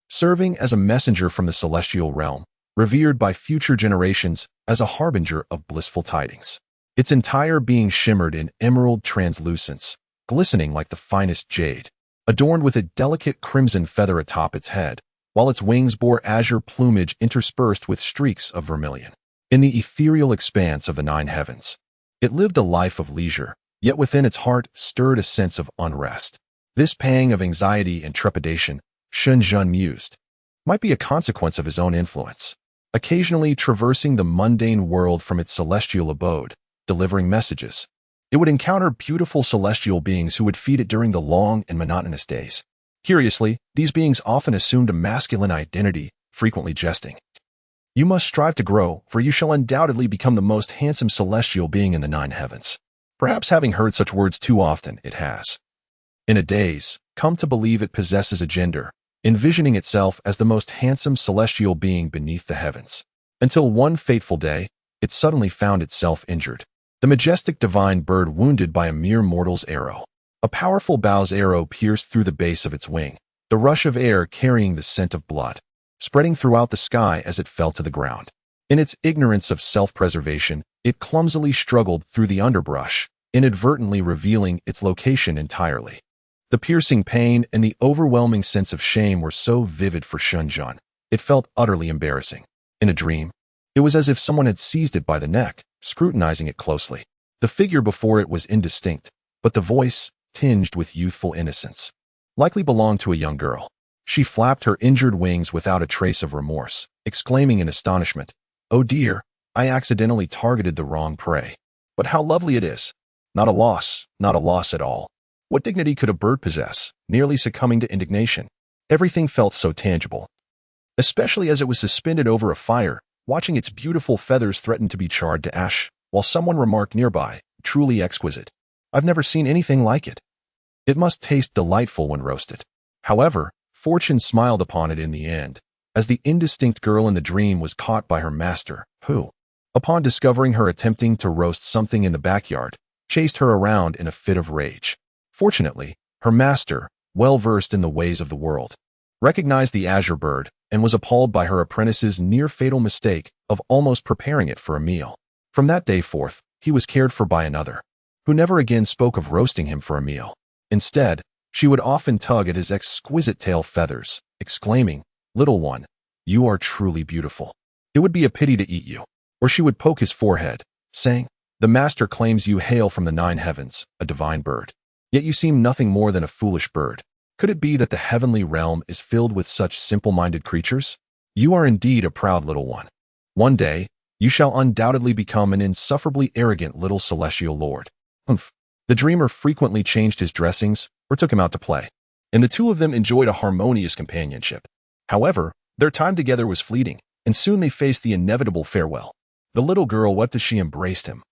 serving as a messenger from the celestial realm, revered by future generations as a harbinger of blissful tidings. Its entire being shimmered in emerald translucence, glistening like the finest jade. Adorned with a delicate crimson feather atop its head, while its wings bore azure plumage interspersed with streaks of vermilion. In the ethereal expanse of the nine heavens, it lived a life of leisure, yet within its heart stirred a sense of unrest. This pang of anxiety and trepidation, Shen Yun mused, might be a consequence of his own influence, occasionally traversing the mundane world from its celestial abode, delivering messages. It would encounter beautiful celestial beings who would feed it during the long and monotonous days. Curiously, these beings often assumed a masculine identity, frequently jesting. You must strive to grow, for you shall undoubtedly become the most handsome celestial being in the nine heavens. Perhaps having heard such words too often, it has, in a daze, come to believe it possesses a gender, envisioning itself as the most handsome celestial being beneath the heavens. Until one fateful day, it suddenly found itself injured. The majestic divine bird wounded by a mere mortal's arrow. A powerful bow's arrow pierced through the base of its wing, the rush of air carrying the scent of blood, spreading throughout the sky as it fell to the ground. In its ignorance of self-preservation, it clumsily struggled through the underbrush, inadvertently revealing its location entirely. The piercing pain and the overwhelming sense of shame were so vivid for Shen Yun, it felt utterly embarrassing. In a dream, it was as if someone had seized it by the neck, scrutinizing it closely. The figure before it was indistinct, but the voice, tinged with youthful innocence, likely belonged to a young girl. She flapped her injured wings without a trace of remorse, exclaiming in astonishment, "Oh dear, I accidentally targeted the wrong prey. But how lovely it is! Not a loss at all. What dignity could a bird possess?" Nearly succumbing to indignation. Everything felt so tangible, especially as it was suspended over a fire, watching its beautiful feathers threaten to be charred to ash, while someone remarked nearby, "Truly exquisite. I've never seen anything like it. It must taste delightful when roasted." However, fortune smiled upon it in the end, as the indistinct girl in the dream was caught by her master, who, upon discovering her attempting to roast something in the backyard, chased her around in a fit of rage. Fortunately, her master, well versed in the ways of the world, recognized the azure bird and was appalled by her apprentice's near-fatal mistake of almost preparing it for a meal. From that day forth, he was cared for by another, who never again spoke of roasting him for a meal. Instead, she would often tug at his exquisite tail feathers, exclaiming, "Little one, you are truly beautiful. It would be a pity to eat you." Or she would poke his forehead, saying, "The master claims you hail from the nine heavens, a divine bird. Yet you seem nothing more than a foolish bird. Could it be that the heavenly realm is filled with such simple-minded creatures? You are indeed a proud little one. One day, you shall undoubtedly become an insufferably arrogant little celestial lord." Humph. The dreamer frequently changed his dressings or took him out to play, and the two of them enjoyed a harmonious companionship. However, their time together was fleeting, and soon they faced the inevitable farewell. The little girl wept as she embraced him,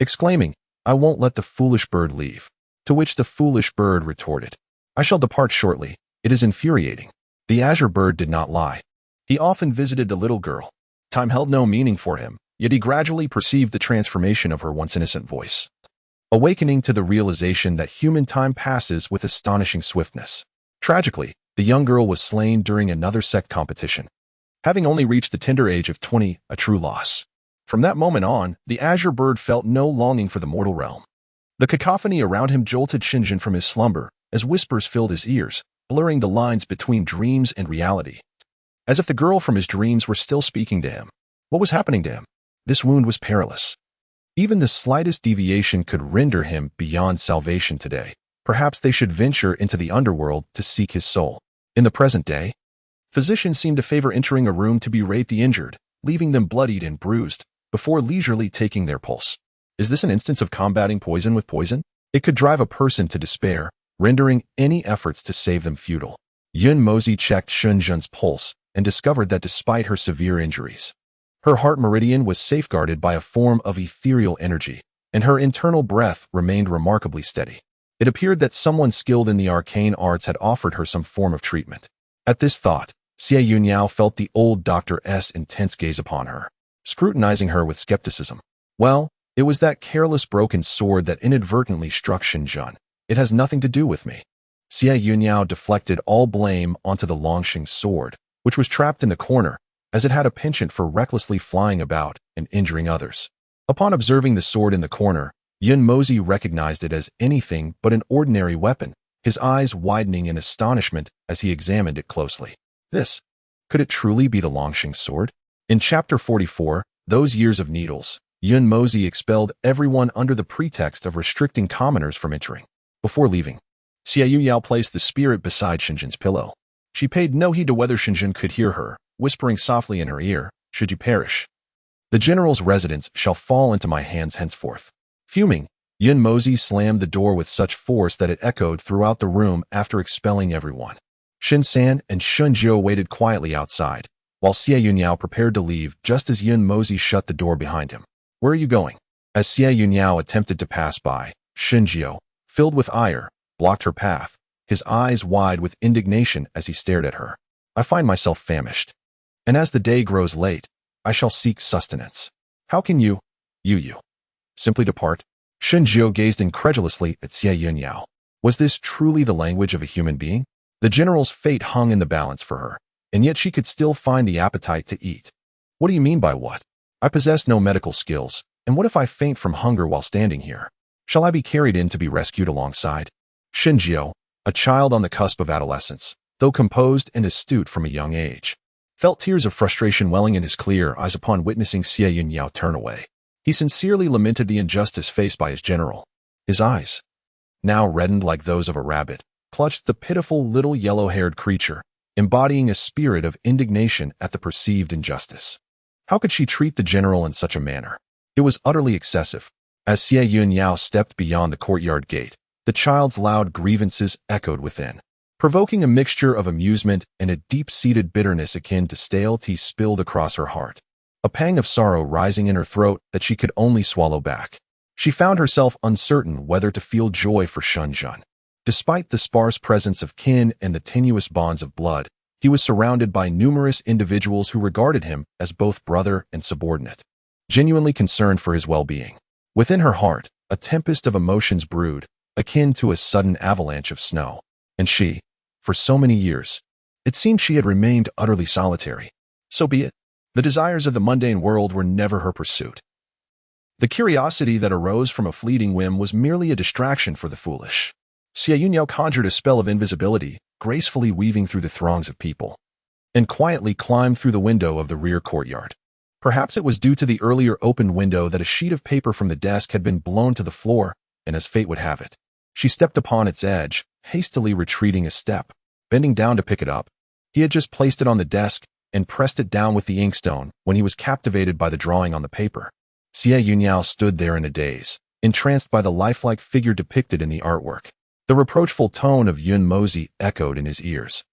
exclaiming, "I won't let the foolish bird leave." To which the foolish bird retorted, "I shall depart shortly. It is infuriating." The azure bird did not lie. He often visited the little girl. Time held no meaning for him, yet he gradually perceived the transformation of her once innocent voice, awakening to the realization that human time passes with astonishing swiftness. Tragically, the young girl was slain during another sect competition, having only reached the tender age of 20, a true loss. From that moment on, the azure bird felt no longing for the mortal realm. The cacophony around him jolted Shen Yun from his slumber, as whispers filled his ears, blurring the lines between dreams and reality. As if the girl from his dreams were still speaking to him. What was happening to him? This wound was perilous. Even the slightest deviation could render him beyond salvation today. Perhaps they should venture into the underworld to seek his soul. In the present day, physicians seem to favor entering a room to berate the injured, leaving them bloodied and bruised, before leisurely taking their pulse. Is this an instance of combating poison with poison? It could drive a person to despair, rendering any efforts to save them futile. Yun Mozi checked Shen Yun's pulse and discovered that despite her severe injuries, her heart meridian was safeguarded by a form of ethereal energy, and her internal breath remained remarkably steady. It appeared that someone skilled in the arcane arts had offered her some form of treatment. At this thought, Xie Yun Yao felt the old doctor's intense gaze upon her, scrutinizing her with skepticism. Well, it was that careless broken sword that inadvertently struck Shen Yun. It has nothing to do with me. Xie Yun Yao deflected all blame onto the Longxing sword, which was trapped in the corner, as it had a penchant for recklessly flying about and injuring others. Upon observing the sword in the corner, Yun Mozi recognized it as anything but an ordinary weapon, his eyes widening in astonishment as he examined it closely. This Could it truly be the Longxing sword? In Chapter 44, Those Years of Needles, Yun Mozi expelled everyone under the pretext of restricting commoners from entering. Before leaving, Xie Yun Yao placed the spirit beside Shenjin's pillow. She paid no heed to whether Shenjin could hear her, whispering softly in her ear, "Should you perish, the general's residence shall fall into my hands henceforth." Fuming, Yun Mozi slammed the door with such force that it echoed throughout the room after expelling everyone. Shen San and Shun Jiu waited quietly outside, while Xie Yun Yao prepared to leave just as Yun Mozi shut the door behind him. "Where are you going?" As Xie Yun Yao attempted to pass by, Shun Jiu, filled with ire, blocked her path, his eyes wide with indignation as he stared at her. "I find myself famished, and as the day grows late, I shall seek sustenance. How can you simply depart?" Shun Jiu gazed incredulously at Xie Yun Yao. Was this truly the language of a human being? The general's fate hung in the balance for her, and yet she could still find the appetite to eat. "What do you mean by what? I possess no medical skills, and what if I faint from hunger while standing here? Shall I be carried in to be rescued alongside?" Shen Jiu, a child on the cusp of adolescence, though composed and astute from a young age, felt tears of frustration welling in his clear eyes upon witnessing Xie Yun Yao turn away. He sincerely lamented the injustice faced by his general. His eyes, now reddened like those of a rabbit, clutched the pitiful little yellow-haired creature, embodying a spirit of indignation at the perceived injustice. How could she treat the general in such a manner? It was utterly excessive. As Xie Yun Yao stepped beyond the courtyard gate, the child's loud grievances echoed within, provoking a mixture of amusement and a deep-seated bitterness akin to stale tea spilled across her heart. A pang of sorrow rising in her throat that she could only swallow back. She found herself uncertain whether to feel joy for Shun Jun. Despite the sparse presence of kin and the tenuous bonds of blood, he was surrounded by numerous individuals who regarded him as both brother and subordinate, genuinely concerned for his well-being. Within her heart, a tempest of emotions brewed, akin to a sudden avalanche of snow. And she, for so many years, it seemed she had remained utterly solitary. So be it. The desires of the mundane world were never her pursuit. The curiosity that arose from a fleeting whim was merely a distraction for the foolish. Xie Yun Yao conjured a spell of invisibility, gracefully weaving through the throngs of people, and quietly climbed through the window of the rear courtyard. Perhaps it was due to the earlier opened window that a sheet of paper from the desk had been blown to the floor, and as fate would have it, she stepped upon its edge, hastily retreating a step, bending down to pick it up. He had just placed it on the desk and pressed it down with the inkstone when he was captivated by the drawing on the paper. Xie Yun Yao stood there in a daze, entranced by the lifelike figure depicted in the artwork. The reproachful tone of Yun Mozi echoed in his ears,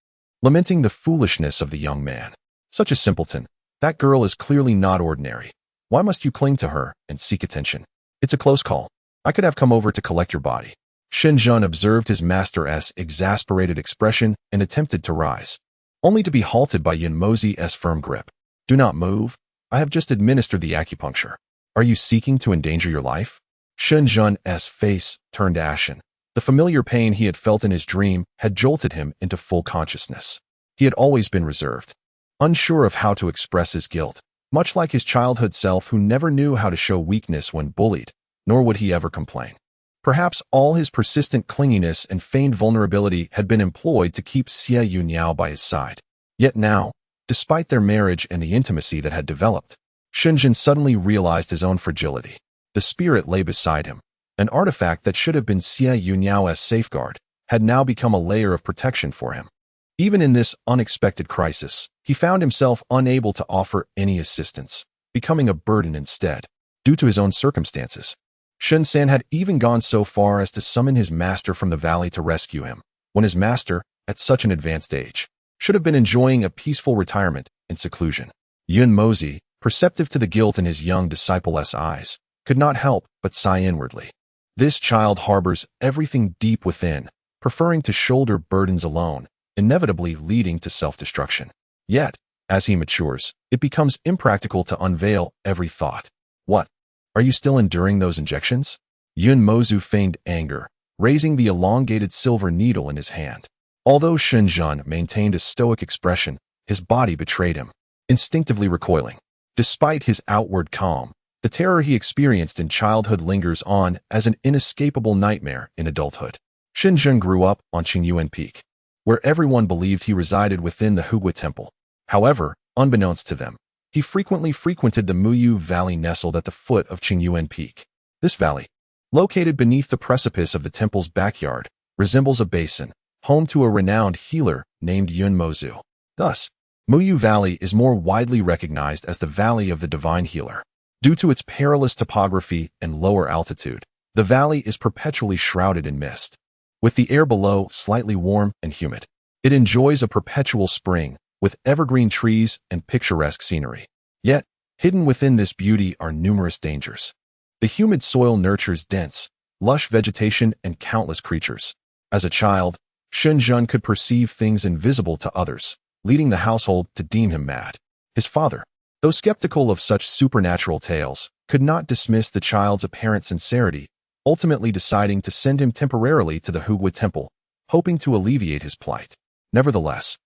lamenting the foolishness of the young man. Such a simpleton. That girl is clearly not ordinary. Why must you cling to her and seek attention? It's a close call. I could have come over to collect your body. Shen Jun observed his master's exasperated expression and attempted to rise, only to be halted by Yun Mozi's firm grip. "Do not move. I have just administered the acupuncture. Are you seeking to endanger your life?" Shen Jun's face turned ashen. The familiar pain he had felt in his dream had jolted him into full consciousness. He had always been reserved, unsure of how to express his guilt, much like his childhood self who never knew how to show weakness when bullied, nor would he ever complain. Perhaps all his persistent clinginess and feigned vulnerability had been employed to keep Xie Yun Yao by his side. Yet now, despite their marriage and the intimacy that had developed, Shenjin suddenly realized his own fragility. The spirit lay beside him. An artifact that should have been Xie Yun Yao's safeguard had now become a layer of protection for him. Even in this unexpected crisis, he found himself unable to offer any assistance, becoming a burden instead, due to his own circumstances. Shen San had even gone so far as to summon his master from the valley to rescue him, when his master, at such an advanced age, should have been enjoying a peaceful retirement in seclusion. Yun Mozi, perceptive to the guilt in his young disciple's eyes, could not help but sigh inwardly. This child harbors everything deep within, preferring to shoulder burdens alone, inevitably leading to self-destruction. Yet, as he matures, it becomes impractical to unveil every thought. "What? Are you still enduring those injections?" Yun Mozi feigned anger, raising the elongated silver needle in his hand. Although Shen Jun maintained a stoic expression, his body betrayed him, instinctively recoiling. Despite his outward calm, the terror he experienced in childhood lingers on as an inescapable nightmare in adulthood. Shen Jun grew up on Qingyuan Peak, where everyone believed he resided within the Hugui Temple. However, unbeknownst to them, he frequently frequented the Muyu Valley nestled at the foot of Qingyuan Peak. This valley, located beneath the precipice of the temple's backyard, resembles a basin, home to a renowned healer named Yun Mozu. Thus, Muyu Valley is more widely recognized as the Valley of the Divine Healer. Due to its perilous topography and lower altitude, the valley is perpetually shrouded in mist. With the air below slightly warm and humid, it enjoys a perpetual spring with evergreen trees and picturesque scenery. Yet, hidden within this beauty are numerous dangers. The humid soil nurtures dense, lush vegetation and countless creatures. As a child, Shen Yun could perceive things invisible to others, leading the household to deem him mad. His father, though skeptical of such supernatural tales, could not dismiss the child's apparent sincerity, ultimately deciding to send him temporarily to the Hugua Temple, hoping to alleviate his plight. Nevertheless,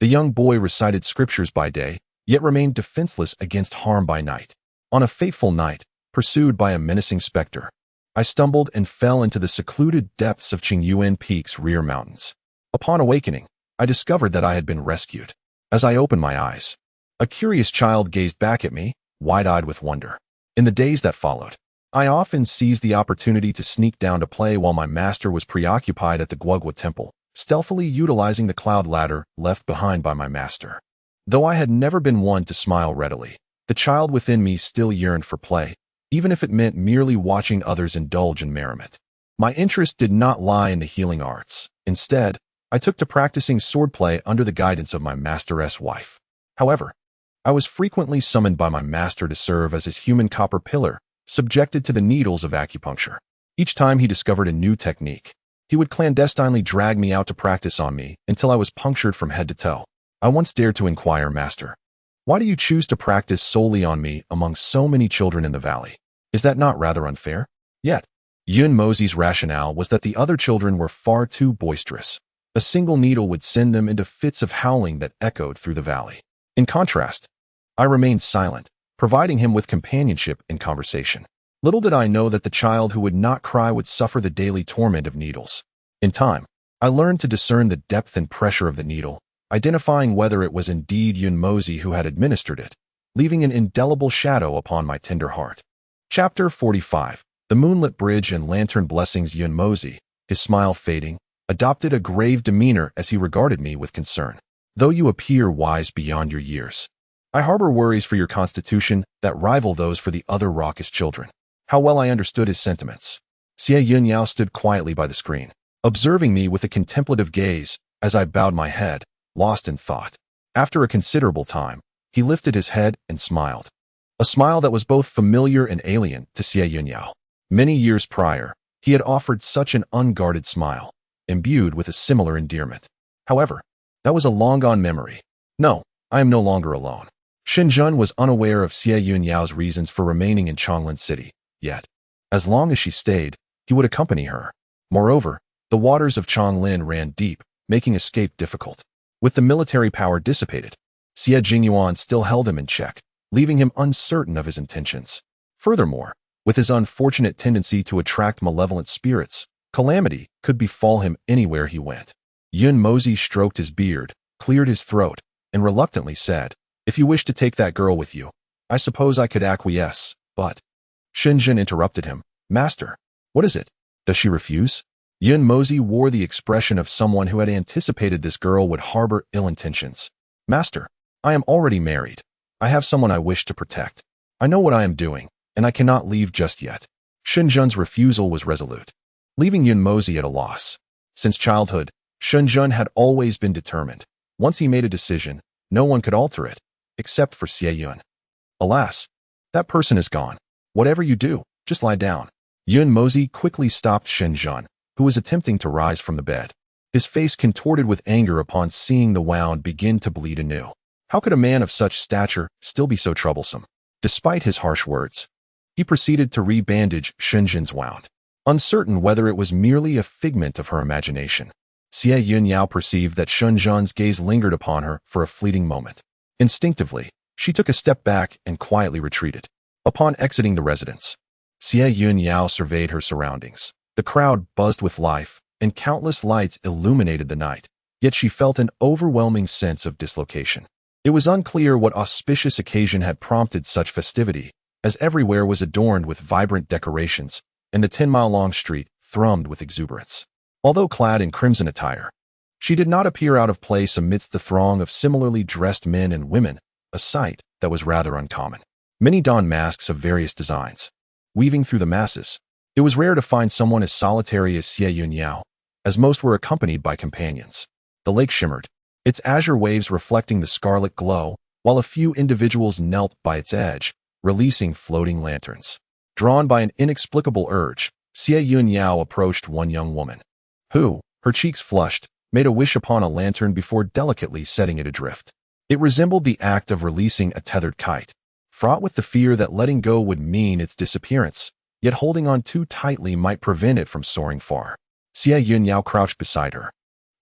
the young boy recited scriptures by day, yet remained defenseless against harm by night. On a fateful night, pursued by a menacing specter, I stumbled and fell into the secluded depths of Qingyuan Peak's rear mountains. Upon awakening, I discovered that I had been rescued. As I opened my eyes, a curious child gazed back at me, wide-eyed with wonder. In the days that followed, I often seized the opportunity to sneak down to play while my master was preoccupied at the Hugua Temple, stealthily utilizing the cloud ladder left behind by my master. Though I had never been one to smile readily, the child within me still yearned for play, even if it meant merely watching others indulge in merriment. My interest did not lie in the healing arts. Instead, I took to practicing swordplay under the guidance of my master's wife. However, I was frequently summoned by my master to serve as his human copper pillar, subjected to the needles of acupuncture. Each time he discovered a new technique, he would clandestinely drag me out to practice on me until I was punctured from head to toe. I once dared to inquire, "Master, why do you choose to practice solely on me among so many children in the valley? Is that not rather unfair?" Yet, Yun Mozi's rationale was that the other children were far too boisterous. A single needle would send them into fits of howling that echoed through the valley. In contrast, I remained silent, providing him with companionship and conversation. Little did I know that the child who would not cry would suffer the daily torment of needles. In time, I learned to discern the depth and pressure of the needle, identifying whether it was indeed Yun Mozi who had administered it, leaving an indelible shadow upon my tender heart. Chapter 45. The Moonlit Bridge and Lantern Blessings. Yun Mozi, his smile fading, adopted a grave demeanor as he regarded me with concern. "Though you appear wise beyond your years, I harbor worries for your constitution that rival those for the other raucous children." How well I understood his sentiments. Xie Yun Yao stood quietly by the screen, observing me with a contemplative gaze as I bowed my head, lost in thought. After a considerable time, he lifted his head and smiled. A smile that was both familiar and alien to Xie Yun Yao. Many years prior, he had offered such an unguarded smile, imbued with a similar endearment. However, that was a long-gone memory. No, I am no longer alone. Shen Yun was unaware of Xie Yun Yao's reasons for remaining in Changlin City. Yet, as long as she stayed, he would accompany her. Moreover, the waters of Changlin ran deep, making escape difficult. With the military power dissipated, Xie Jingyuan still held him in check, leaving him uncertain of his intentions. Furthermore, with his unfortunate tendency to attract malevolent spirits, calamity could befall him anywhere he went. Yun Mozi stroked his beard, cleared his throat, and reluctantly said, "If you wish to take that girl with you, I suppose I could acquiesce, but—" Shen Yun interrupted him. "Master, what is it? Does she refuse?" Yun Mozi wore the expression of someone who had anticipated this girl would harbor ill intentions. "Master, I am already married. I have someone I wish to protect. I know what I am doing, and I cannot leave just yet." Shen Yun's refusal was resolute, leaving Yun Mozi at a loss. Since childhood, Shen Yun had always been determined. Once he made a decision, no one could alter it, except for Xie Yun. Alas, that person is gone. "Whatever you do, just lie down." Yun Mozi quickly stopped Shen Yun, who was attempting to rise from the bed. His face contorted with anger upon seeing the wound begin to bleed anew. How could a man of such stature still be so troublesome? Despite his harsh words, he proceeded to re-bandage Shen Yun's wound, uncertain whether it was merely a figment of her imagination. Xie Yun Yao perceived that Shen Yun's gaze lingered upon her for a fleeting moment. Instinctively, she took a step back and quietly retreated. Upon exiting the residence, Xie Yun Yao surveyed her surroundings. The crowd buzzed with life, and countless lights illuminated the night, yet she felt an overwhelming sense of dislocation. It was unclear what auspicious occasion had prompted such festivity, as everywhere was adorned with vibrant decorations, and the 10-mile-long street thrummed with exuberance. Although clad in crimson attire, she did not appear out of place amidst the throng of similarly dressed men and women, a sight that was rather uncommon. Many donned masks of various designs, weaving through the masses. It was rare to find someone as solitary as Xie Yun Yao, as most were accompanied by companions. The lake shimmered, its azure waves reflecting the scarlet glow, while a few individuals knelt by its edge, releasing floating lanterns. Drawn by an inexplicable urge, Xie Yun Yao approached one young woman, who, her cheeks flushed, made a wish upon a lantern before delicately setting it adrift. It resembled the act of releasing a tethered kite, fraught with the fear that letting go would mean its disappearance, yet holding on too tightly might prevent it from soaring far. Xie Yun Yao crouched beside her,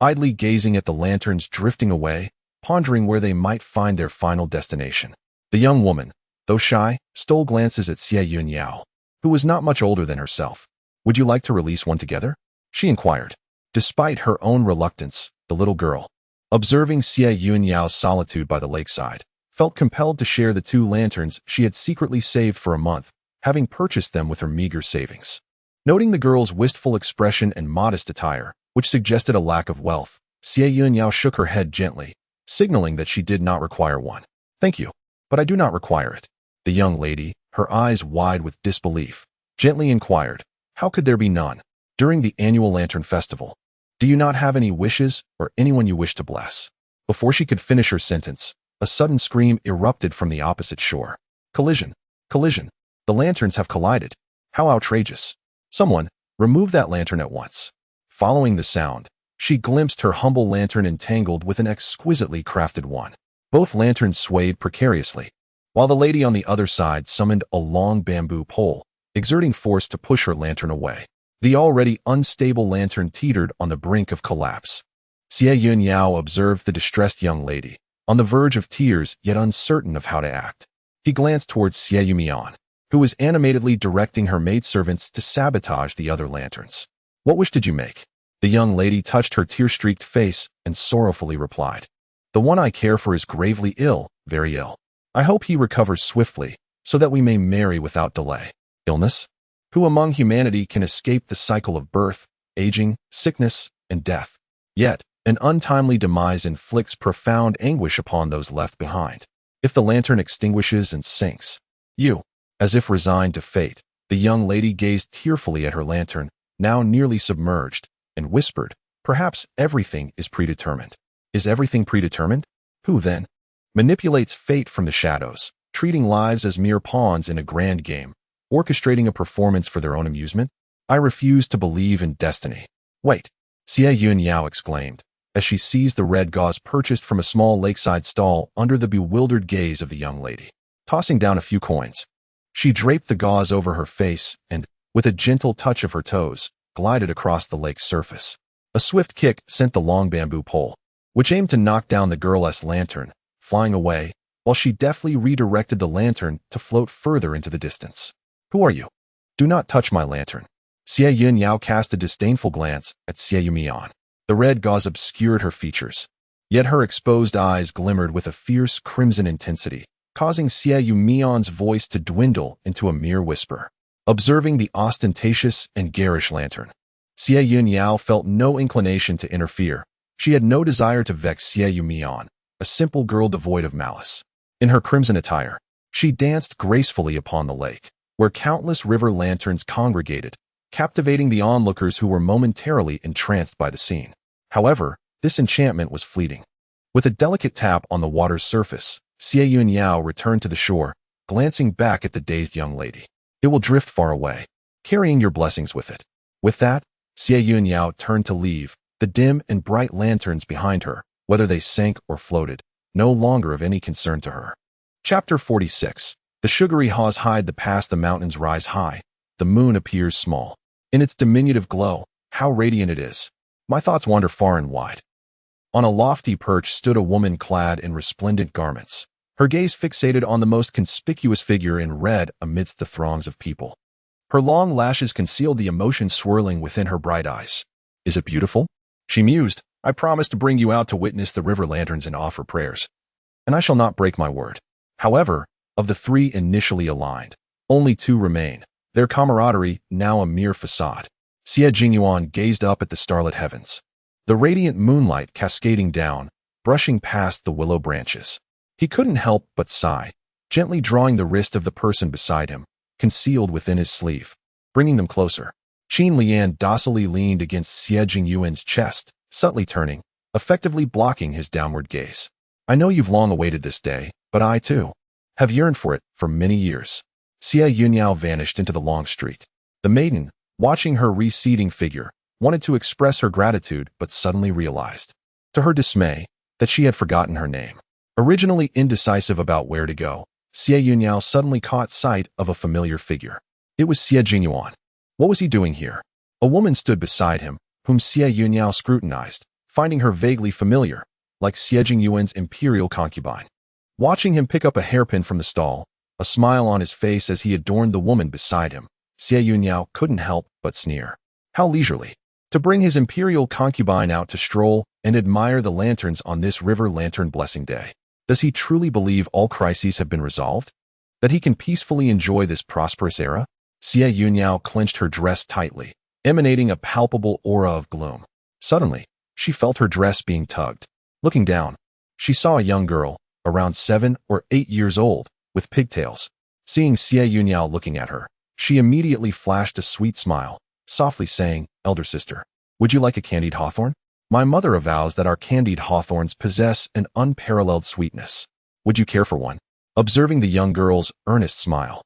idly gazing at the lanterns drifting away, pondering where they might find their final destination. The young woman, though shy, stole glances at Xie Yun Yao, who was not much older than herself. "Would you like to release one together?" she inquired. Despite her own reluctance, the little girl, observing Xie Yun Yao's solitude by the lakeside, felt compelled to share the 2 lanterns she had secretly saved for a month, having purchased them with her meager savings. Noting the girl's wistful expression and modest attire, which suggested a lack of wealth, Xie Yun Yao shook her head gently, signaling that she did not require one. "Thank you, but I do not require it." The young lady, her eyes wide with disbelief, gently inquired, "How could there be none? During the annual Lantern Festival, do you not have any wishes or anyone you wish to bless?" Before she could finish her sentence, a sudden scream erupted from the opposite shore. "Collision! Collision! The lanterns have collided! How outrageous! Someone, remove that lantern at once." Following the sound, she glimpsed her humble lantern entangled with an exquisitely crafted one. Both lanterns swayed precariously, while the lady on the other side summoned a long bamboo pole, exerting force to push her lantern away. The already unstable lantern teetered on the brink of collapse. Xie Yun Yao observed the distressed young lady, on the verge of tears yet uncertain of how to act. He glanced towards Xie Yun Yao, who was animatedly directing her maidservants to sabotage the other lanterns. "What wish did you make?" The young lady touched her tear-streaked face and sorrowfully replied, "The one I care for is gravely ill, very ill. I hope he recovers swiftly, so that we may marry without delay." Illness? Who among humanity can escape the cycle of birth, aging, sickness, and death? Yet, an untimely demise inflicts profound anguish upon those left behind. If the lantern extinguishes and sinks, you, as if resigned to fate, the young lady gazed tearfully at her lantern, now nearly submerged, and whispered, "Perhaps everything is predetermined." Is everything predetermined? Who, then, manipulates fate from the shadows, treating lives as mere pawns in a grand game, orchestrating a performance for their own amusement? I refuse to believe in destiny. "Wait," Xie Yun Yao exclaimed, as she seized the red gauze purchased from a small lakeside stall under the bewildered gaze of the young lady. Tossing down a few coins, she draped the gauze over her face and, with a gentle touch of her toes, glided across the lake's surface. A swift kick sent the long bamboo pole, which aimed to knock down the girl's lantern, flying away, while she deftly redirected the lantern to float further into the distance. "Who are you? Do not touch my lantern." Xie Yun Yao cast a disdainful glance at Xie Yun Yao. The red gauze obscured her features, yet her exposed eyes glimmered with a fierce crimson intensity, causing Xie Yun Yao's voice to dwindle into a mere whisper. Observing the ostentatious and garish lantern, Xie Yun Yao felt no inclination to interfere. She had no desire to vex Xie Yun Yao, a simple girl devoid of malice. In her crimson attire, she danced gracefully upon the lake, where countless river lanterns congregated, captivating the onlookers who were momentarily entranced by the scene. However, this enchantment was fleeting. With a delicate tap on the water's surface, Xie Yun Yao returned to the shore, glancing back at the dazed young lady. "It will drift far away, carrying your blessings with it." With that, Xie Yun Yao turned to leave, the dim and bright lanterns behind her, whether they sank or floated, no longer of any concern to her. Chapter 46. The sugary haws hide the past, the mountains rise high, the moon appears small. In its diminutive glow, how radiant it is. My thoughts wander far and wide. On a lofty perch stood a woman clad in resplendent garments, her gaze fixated on the most conspicuous figure in red amidst the throngs of people. Her long lashes concealed the emotion swirling within her bright eyes. "Is it beautiful?" she mused. "I promised to bring you out to witness the river lanterns and offer prayers." and I shall not break my word. However, of the three initially aligned, only two remain, their camaraderie now a mere facade. Xie Yun gazed up at the starlit heavens, the radiant moonlight cascading down, brushing past the willow branches. He couldn't help but sigh, gently drawing the wrist of the person beside him, concealed within his sleeve, bringing them closer. Qin Lian docilely leaned against Xie Yuan's chest, subtly turning, effectively blocking his downward gaze. I know you've long awaited this day, but I, too, have yearned for it for many years. Xie Yun Yao vanished into the long street. The maiden, watching her receding figure, wanted to express her gratitude but suddenly realized, to her dismay, that she had forgotten her name. Originally indecisive about where to go, Xie Yun Yao suddenly caught sight of a familiar figure. It was Xie Yuan. What was he doing here? A woman stood beside him, whom Xie Yun Yao scrutinized, finding her vaguely familiar, like Xie Yuan's imperial concubine. Watching him pick up a hairpin from the stall, a smile on his face as he adorned the woman beside him, Xie Yun Yao couldn't help but sneer. How leisurely. To bring his imperial concubine out to stroll and admire the lanterns on this river lantern blessing day. Does he truly believe all crises have been resolved? That he can peacefully enjoy this prosperous era? Xie Yun Yao clenched her dress tightly, emanating a palpable aura of gloom. Suddenly, she felt her dress being tugged. Looking down, she saw a young girl, around 7 or 8 years old, with pigtails. Seeing Xie Yun Yao looking at her, she immediately flashed a sweet smile, softly saying, "Elder sister, would you like a candied hawthorn? My mother avows that our candied hawthorns possess an unparalleled sweetness. Would you care for one?" Observing the young girl's earnest smile,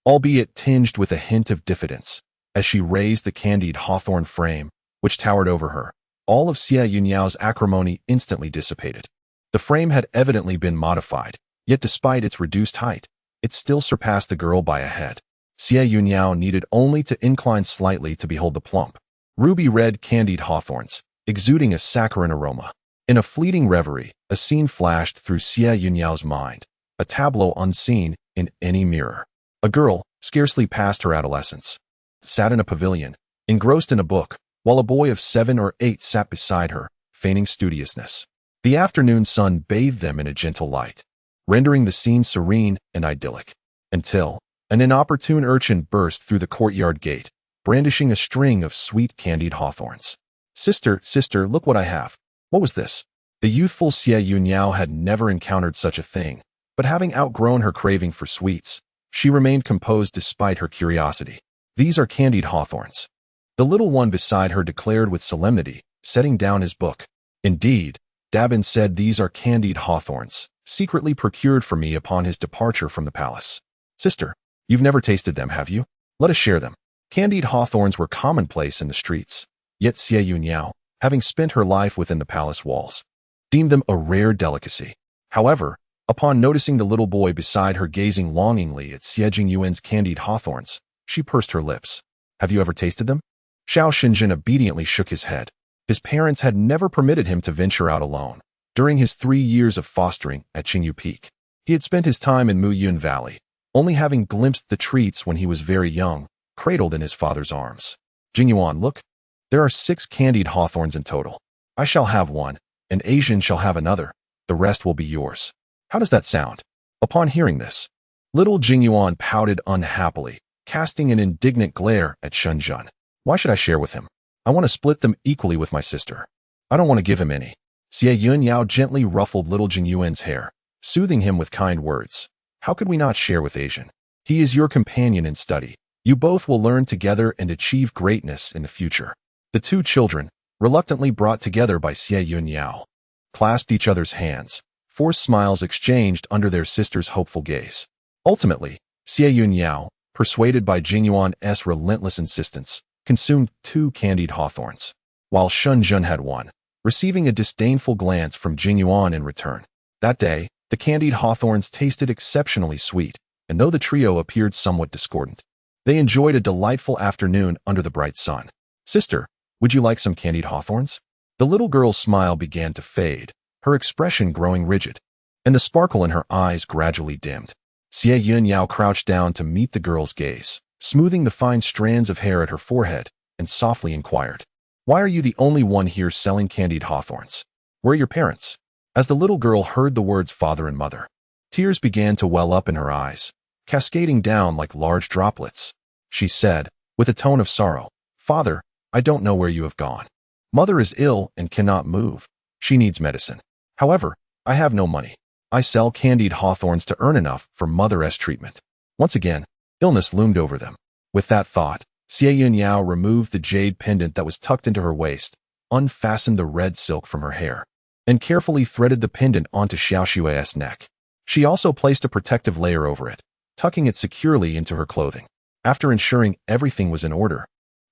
albeit tinged with a hint of diffidence, as she raised the candied hawthorn frame, which towered over her, all of Xie Yun Yao's acrimony instantly dissipated. The frame had evidently been modified, yet despite its reduced height, it still surpassed the girl by a head. Xie Yun Yao needed only to incline slightly to behold the plump, ruby-red candied hawthorns, exuding a saccharine aroma. In a fleeting reverie, a scene flashed through Xie Yun Yao's mind, a tableau unseen in any mirror. A girl, scarcely past her adolescence, sat in a pavilion, engrossed in a book, while a boy of 7 or 8 sat beside her, feigning studiousness. The afternoon sun bathed them in a gentle light, rendering the scene serene and idyllic, until an inopportune urchin burst through the courtyard gate, brandishing a string of sweet candied hawthorns. Sister, look what I have." What was this? The youthful Xie Yun Yao had never encountered such a thing, but having outgrown her craving for sweets, she remained composed despite her curiosity. "These are candied hawthorns," the little one beside her declared with solemnity, setting down his book. "Indeed," Dabin said, "these are candied hawthorns, secretly procured for me upon his departure from the palace." "Sister, you've never tasted them, have you? Let us share them." Candied hawthorns were commonplace in the streets, yet Xie Yun Yao, having spent her life within the palace walls, deemed them a rare delicacy. However, upon noticing the little boy beside her gazing longingly at Xie Yuan's candied hawthorns, she pursed her lips. "Have you ever tasted them?" Xiao Xinjin obediently shook his head. His parents had never permitted him to venture out alone. During his 3 years of fostering at Qingyu Peak, he had spent his time in Muyun Valley, only having glimpsed the treats when he was very young, cradled in his father's arms. "Jingyuan, look. There are 6 candied hawthorns in total. I shall have one, and Asian shall have another. The rest will be yours. How does that sound?" Upon hearing this, little Jingyuan pouted unhappily, casting an indignant glare at Shenzhen. "Why should I share with him? I want to split them equally with my sister. I don't want to give him any." Xie Yun Yao gently ruffled little Jingyuan's hair, soothing him with kind words. "How could we not share with Asian? He is your companion in study. You both will learn together and achieve greatness in the future." The two children, reluctantly brought together by Xie Yun Yao, clasped each other's hands, forced smiles exchanged under their sister's hopeful gaze. Ultimately, Xie Yun Yao, persuaded by Jingyuan's relentless insistence, consumed 2 candied hawthorns, while Shenzhen had one, receiving a disdainful glance from Jingyuan in return. That day, the candied hawthorns tasted exceptionally sweet, and though the trio appeared somewhat discordant, they enjoyed a delightful afternoon under the bright sun. "Sister, would you like some candied hawthorns?" The little girl's smile began to fade, her expression growing rigid, and the sparkle in her eyes gradually dimmed. Xie Yun Yao crouched down to meet the girl's gaze, smoothing the fine strands of hair at her forehead, and softly inquired, "Why are you the only one here selling candied hawthorns? Where are your parents?" As the little girl heard the words father and mother, tears began to well up in her eyes, cascading down like large droplets. She said, with a tone of sorrow, "Father, I don't know where you have gone. Mother is ill and cannot move. She needs medicine. However, I have no money. I sell candied hawthorns to earn enough for mother's treatment." Once again, illness loomed over them. With that thought, Xie Yun Yao removed the jade pendant that was tucked into her waist, unfastened the red silk from her hair, and carefully threaded the pendant onto Xiao Shui's neck. She also placed a protective layer over it, tucking it securely into her clothing. After ensuring everything was in order,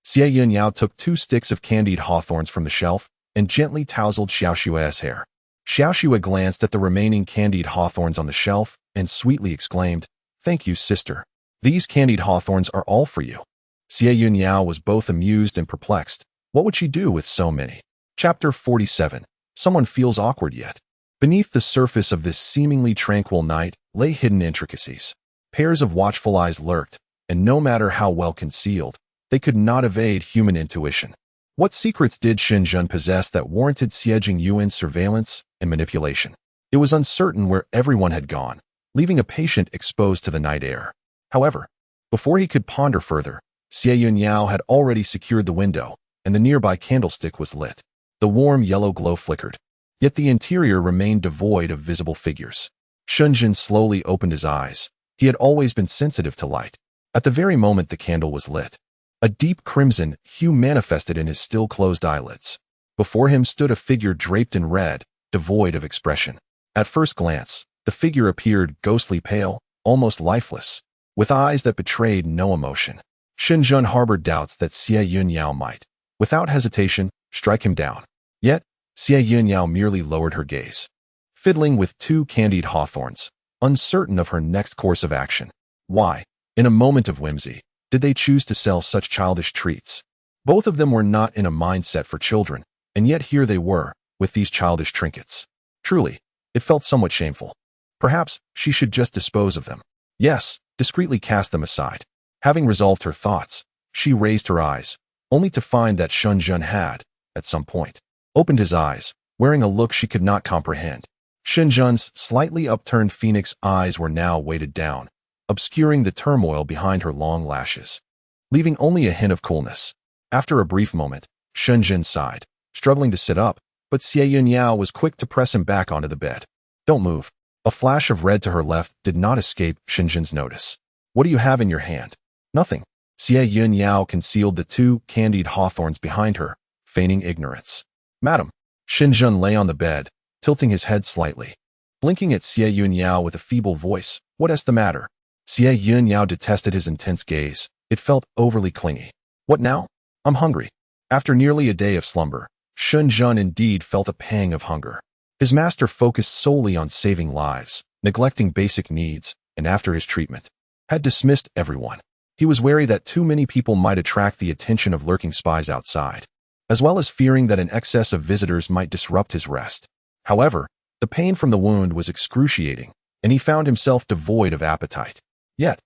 Xie Yun Yao took 2 sticks of candied hawthorns from the shelf and gently tousled Xiao Shui's hair. Xiao Shui glanced at the remaining candied hawthorns on the shelf and sweetly exclaimed, "Thank you, sister. These candied hawthorns are all for you." Xie Yun Yao was both amused and perplexed. What would she do with so many? Chapter 47. Someone feels awkward yet. Beneath the surface of this seemingly tranquil night lay hidden intricacies. Pairs of watchful eyes lurked, and no matter how well concealed, they could not evade human intuition. What secrets did Shen possess that warranted Xie Jingyuan's surveillance and manipulation? It was uncertain where everyone had gone, leaving a patient exposed to the night air. However, before he could ponder further, Xie Yun Yao had already secured the window, and the nearby candlestick was lit. The warm yellow glow flickered, yet the interior remained devoid of visible figures. Shunjin slowly opened his eyes. He had always been sensitive to light. At the very moment the candle was lit, a deep crimson hue manifested in his still closed eyelids. Before him stood a figure draped in red, devoid of expression. At first glance, the figure appeared ghostly pale, almost lifeless, with eyes that betrayed no emotion. Shenjun harbored doubts that Xie Yun Yao might, without hesitation, strike him down. Yet, Xie Yun Yao merely lowered her gaze, fiddling with 2 candied hawthorns, uncertain of her next course of action. Why, in a moment of whimsy, did they choose to sell such childish treats? Both of them were not in a mindset for children, and yet here they were, with these childish trinkets. Truly, it felt somewhat shameful. Perhaps she should just dispose of them. Yes, discreetly cast them aside. Having resolved her thoughts, she raised her eyes, only to find that Shunjun had, at some point, opened his eyes, wearing a look she could not comprehend. Shunjun's slightly upturned phoenix eyes were now weighted down, obscuring the turmoil behind her long lashes, leaving only a hint of coolness. After a brief moment, Shunjun sighed, struggling to sit up, but Xie Yun Yao was quick to press him back onto the bed. "Don't move." A flash of red to her left did not escape Shunjun's notice. "What do you have in your hand?" "Nothing." Xie Yun Yao concealed the 2 candied hawthorns behind her, feigning ignorance. "Madam." Shunjun lay on the bed, tilting his head slightly, blinking at Xie Yun Yao with a feeble voice. "What is the matter?" Xie Yun Yao detested his intense gaze. It felt overly clingy. "What now?" "I'm hungry." After nearly a day of slumber, Shunjun indeed felt a pang of hunger. His master focused solely on saving lives, neglecting basic needs, and after his treatment, had dismissed everyone. He was wary that too many people might attract the attention of lurking spies outside, as well as fearing that an excess of visitors might disrupt his rest. However, the pain from the wound was excruciating, and he found himself devoid of appetite. Yet,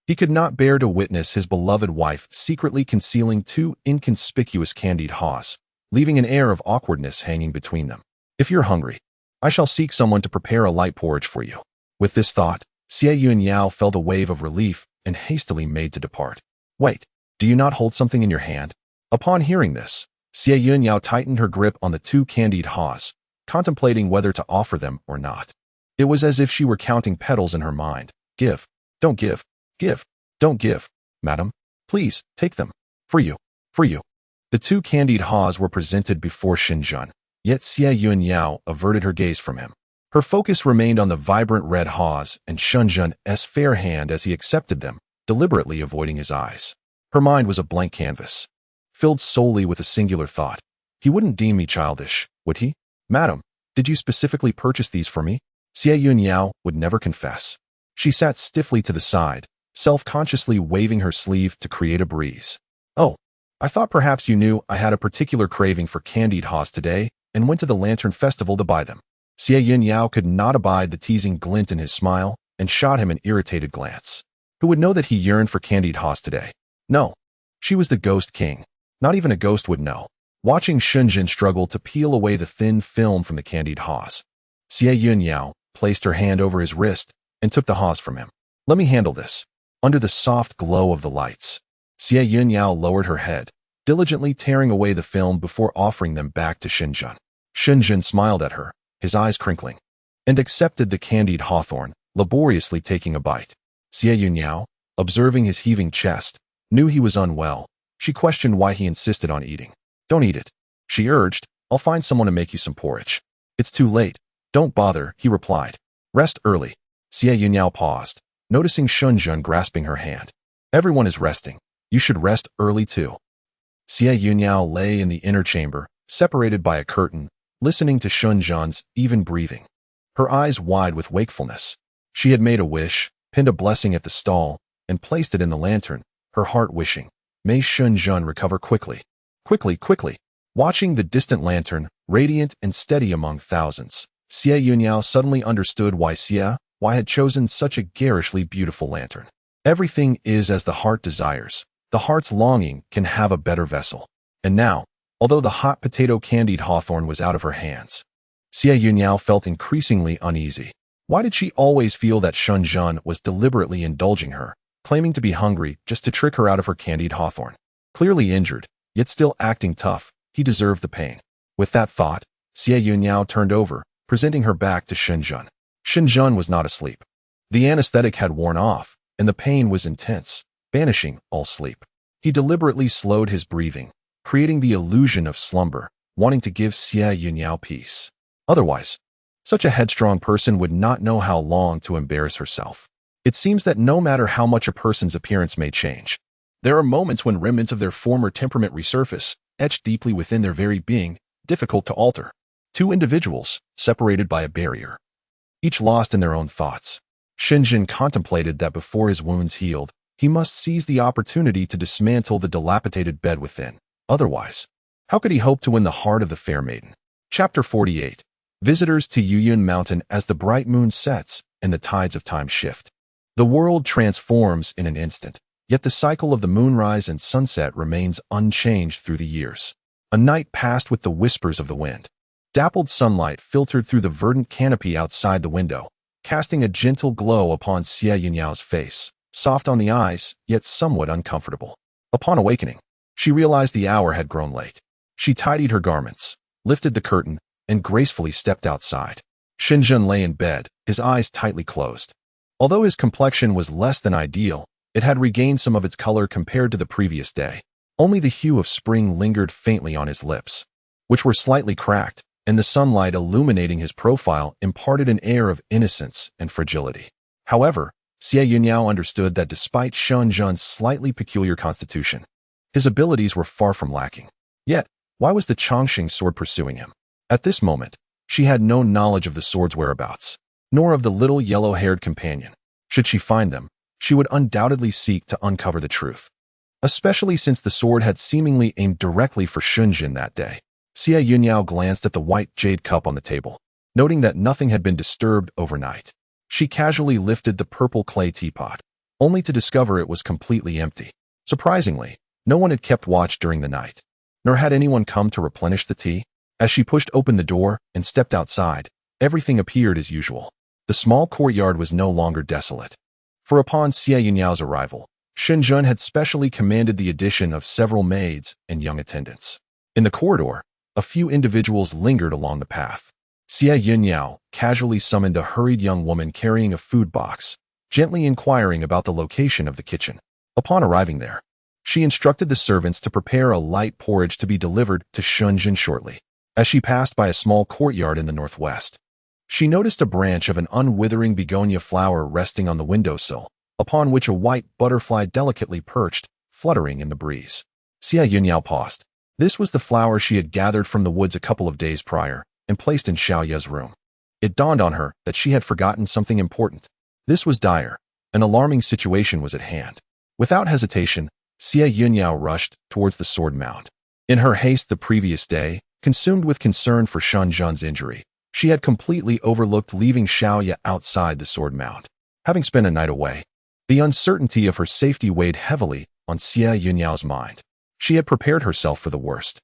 he could not bear to witness his beloved wife secretly concealing 2 inconspicuous candied haws, leaving an air of awkwardness hanging between them. "If you're hungry, I shall seek someone to prepare a light porridge for you." With this thought, Xie Yun Yao felt a wave of relief and hastily made to depart. "Wait, do you not hold something in your hand?" Upon hearing this, Xie Yun Yao tightened her grip on the 2 candied haws, contemplating whether to offer them or not. It was as if she were counting petals in her mind. "Give. Don't give. Give. Don't give. Madam, please, take them. For you. For you." The 2 candied haws were presented before Shunjun, yet Xie Yun Yao averted her gaze from him. Her focus remained on the vibrant red haws and Shunjun's fair hand as he accepted them, deliberately avoiding his eyes. Her mind was a blank canvas, filled solely with a singular thought. He wouldn't deem me childish, would he? "Madam, did you specifically purchase these for me?" Xie Yun Yao would never confess. She sat stiffly to the side, self-consciously waving her sleeve to create a breeze. "Oh, I thought perhaps you knew I had a particular craving for candied haws today and went to the Lantern Festival to buy them." Xie Yun Yao could not abide the teasing glint in his smile and shot him an irritated glance. Who would know that he yearned for candied haws today? No. She was the Ghost King. Not even a ghost would know. Watching Shunjin struggle to peel away the thin film from the candied haws, Xie Yun Yao placed her hand over his wrist and took the hawse from him. Let me handle this. Under the soft glow of the lights, Xie Yun Yao lowered her head, diligently tearing away the film before offering them back to Shen Yun. Shen Yun smiled at her, his eyes crinkling, and accepted the candied hawthorn, laboriously taking a bite. Xie Yun Yao, observing his heaving chest, knew he was unwell. She questioned why he insisted on eating. Don't eat it, she urged. I'll find someone to make you some porridge. It's too late. Don't bother, he replied. Rest early. Xie Yun Yao paused, noticing Shen Yun grasping her hand. Everyone is resting. You should rest early too. Xie Yun Yao lay in the inner chamber, separated by a curtain, listening to Shen Yun's even breathing. Her eyes wide with wakefulness. She had made a wish, pinned a blessing at the stall, and placed it in the lantern, her heart wishing, may Shen Yun recover quickly. Quickly. Watching the distant lantern, radiant and steady among thousands, Xie Yun Yao suddenly understood why had chosen such a garishly beautiful lantern. Everything is as the heart desires. The heart's longing can have a better vessel. And now, although the hot potato candied hawthorn was out of her hands, Xie Yun Yao felt increasingly uneasy. Why did she always feel that Shen Yun was deliberately indulging her, claiming to be hungry just to trick her out of her candied hawthorn? Clearly injured, yet still acting tough, he deserved the pain. With that thought, Xie Yun Yao turned over, presenting her back to Shen Yun. Shen Yun was not asleep. The anesthetic had worn off, and the pain was intense, banishing all sleep. He deliberately slowed his breathing, creating the illusion of slumber, wanting to give Xie Yun Yao peace. Otherwise, such a headstrong person would not know how long to embarrass herself. It seems that no matter how much a person's appearance may change, there are moments when remnants of their former temperament resurface, etched deeply within their very being, difficult to alter. Two individuals, separated by a barrier, each lost in their own thoughts. Shen Yun contemplated that before his wounds healed, he must seize the opportunity to dismantle the dilapidated bed within. Otherwise, how could he hope to win the heart of the fair maiden? Chapter 48. Visitors to Yuyun Mountain as the bright moon sets and the tides of time shift. The world transforms in an instant, yet the cycle of the moonrise and sunset remains unchanged through the years. A night passed with the whispers of the wind. Dappled sunlight filtered through the verdant canopy outside the window, casting a gentle glow upon Xie Yun Yao's face, soft on the eyes, yet somewhat uncomfortable. Upon awakening, she realized the hour had grown late. She tidied her garments, lifted the curtain, and gracefully stepped outside. Shen Yun lay in bed, his eyes tightly closed. Although his complexion was less than ideal, it had regained some of its color compared to the previous day. Only the hue of spring lingered faintly on his lips, which were slightly cracked, and the sunlight illuminating his profile imparted an air of innocence and fragility. However, Xie Yun Yao understood that despite Shen Yun's slightly peculiar constitution, his abilities were far from lacking. Yet, why was the Chongqing sword pursuing him? At this moment, she had no knowledge of the sword's whereabouts, nor of the little yellow-haired companion. Should she find them, she would undoubtedly seek to uncover the truth, especially since the sword had seemingly aimed directly for Shen Yun that day. Xie Yun Yao glanced at the white jade cup on the table, noting that nothing had been disturbed overnight. She casually lifted the purple clay teapot, only to discover it was completely empty. Surprisingly, no one had kept watch during the night, nor had anyone come to replenish the tea. As she pushed open the door and stepped outside, everything appeared as usual. The small courtyard was no longer desolate. For upon Xie Yun Yao's arrival, Shen Yun had specially commanded the addition of several maids and young attendants. In the corridor, a few individuals lingered along the path. Xie Yun Yao casually summoned a hurried young woman carrying a food box, gently inquiring about the location of the kitchen. Upon arriving there, she instructed the servants to prepare a light porridge to be delivered to Shen Yun shortly. As she passed by a small courtyard in the northwest, she noticed a branch of an unwithering begonia flower resting on the windowsill, upon which a white butterfly delicately perched, fluttering in the breeze. Xie Yun Yao paused. This was the flower she had gathered from the woods a couple of days prior and placed in Xiao Ye's room. It dawned on her that she had forgotten something important. This was dire. An alarming situation was at hand. Without hesitation, Xie Yun Yao rushed towards the sword mound. In her haste the previous day, consumed with concern for Shen Yun's injury, she had completely overlooked leaving Xiao Ye outside the sword mound. Having spent a night away, the uncertainty of her safety weighed heavily on Xie Yun Yao's mind. She had prepared herself for the worst.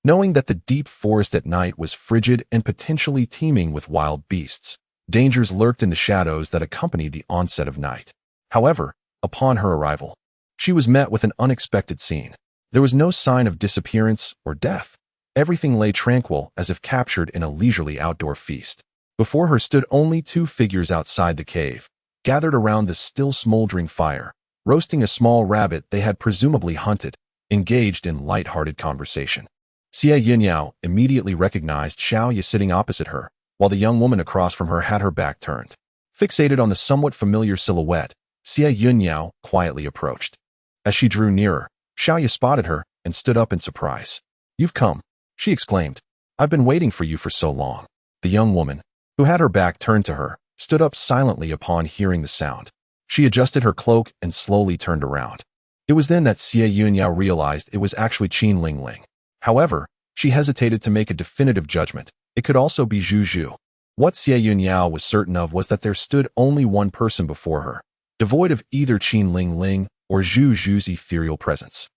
knowing that the deep forest at night was frigid and potentially teeming with wild beasts. Dangers lurked in the shadows that accompanied the onset of night. However, upon her arrival, she was met with an unexpected scene. There was no sign of disappearance or death. Everything lay tranquil as if captured in a leisurely outdoor feast. Before her stood only two figures outside the cave, gathered around the still smoldering fire, roasting a small rabbit they had presumably hunted, engaged in light-hearted conversation. Xie Yun Yao immediately recognized Xiao Ye sitting opposite her, while the young woman across from her had her back turned. Fixated on the somewhat familiar silhouette, Xie Yun Yao quietly approached. As she drew nearer, Xiao Ye spotted her and stood up in surprise. "You've come," she exclaimed. "I've been waiting for you for so long." The young woman, who had her back turned to her, stood up silently upon hearing the sound. She adjusted her cloak and slowly turned around. It was then that Xie Yun Yao realized it was actually Qin Lingling. However, she hesitated to make a definitive judgment. It could also be Zhu Zhu. What Xie Yun Yao was certain of was that there stood only one person before her, devoid of either Qin Lingling or Zhu Zhu's ethereal presence.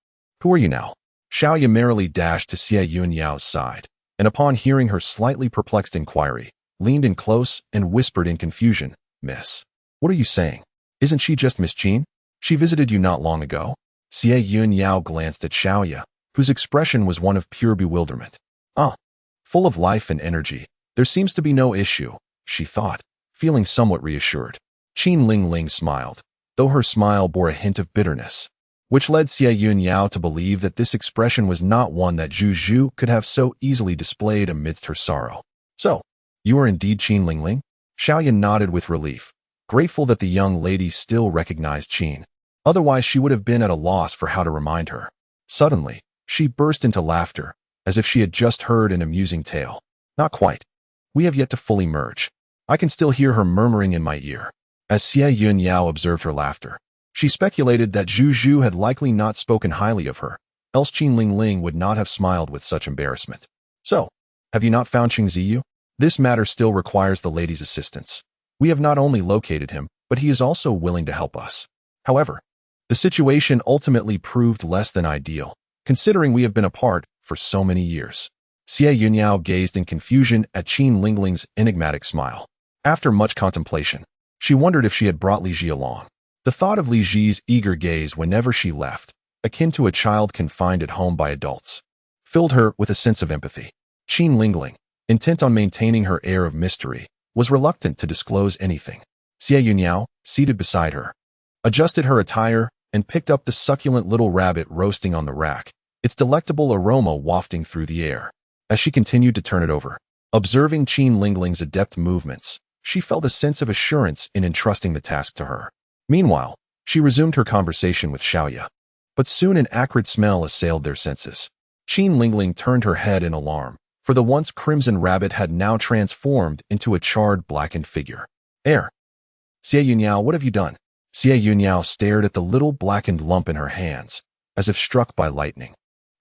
"Who are you now?" Xiao Ye merrily dashed to Xie Yun Yao's side, and upon hearing her slightly perplexed inquiry, leaned in close and whispered in confusion, "Miss, what are you saying? Isn't she just Miss Qin? She visited you not long ago?" Xie Yun Yao glanced at Xiao Ye, whose expression was one of pure bewilderment. "Ah, full of life and energy. There seems to be no issue," she thought, feeling somewhat reassured. Qin Lingling smiled, though her smile bore a hint of bitterness, which led Xie Yun Yao to believe that this expression was not one that Zhu Zhu could have so easily displayed amidst her sorrow. "So, you are indeed Qin Lingling?" Xiao Ye nodded with relief, grateful that the young lady still recognized Qin. Otherwise, she would have been at a loss for how to remind her. Suddenly, she burst into laughter, as if she had just heard an amusing tale. "Not quite. We have yet to fully merge. I can still hear her murmuring in my ear." As Xie Yun Yao observed her laughter, she speculated that Zhu Zhu had likely not spoken highly of her, else Qin Lingling would not have smiled with such embarrassment. "So, have you not found Qing Ziyu? This matter still requires the lady's assistance. We have not only located him, but he is also willing to help us. However, the situation ultimately proved less than ideal, considering we have been apart for so many years." Xie Yun Yao gazed in confusion at Qin Lingling's enigmatic smile. After much contemplation, she wondered if she had brought Li Ji along. The thought of Li Ji's eager gaze whenever she left, akin to a child confined at home by adults, filled her with a sense of empathy. Qin Lingling, intent on maintaining her air of mystery, was reluctant to disclose anything. Xie Yun Yao, seated beside her, adjusted her attire and picked up the succulent little rabbit roasting on the rack, its delectable aroma wafting through the air. As she continued to turn it over, observing Qin Lingling's adept movements, she felt a sense of assurance in entrusting the task to her. Meanwhile, she resumed her conversation with Xiao Ye. But soon an acrid smell assailed their senses. Qin Lingling turned her head in alarm, for the once crimson rabbit had now transformed into a charred, blackened figure. "Air! Xie Yun Yao, what have you done?" Xie Yun Yao stared at the little blackened lump in her hands, as if struck by lightning.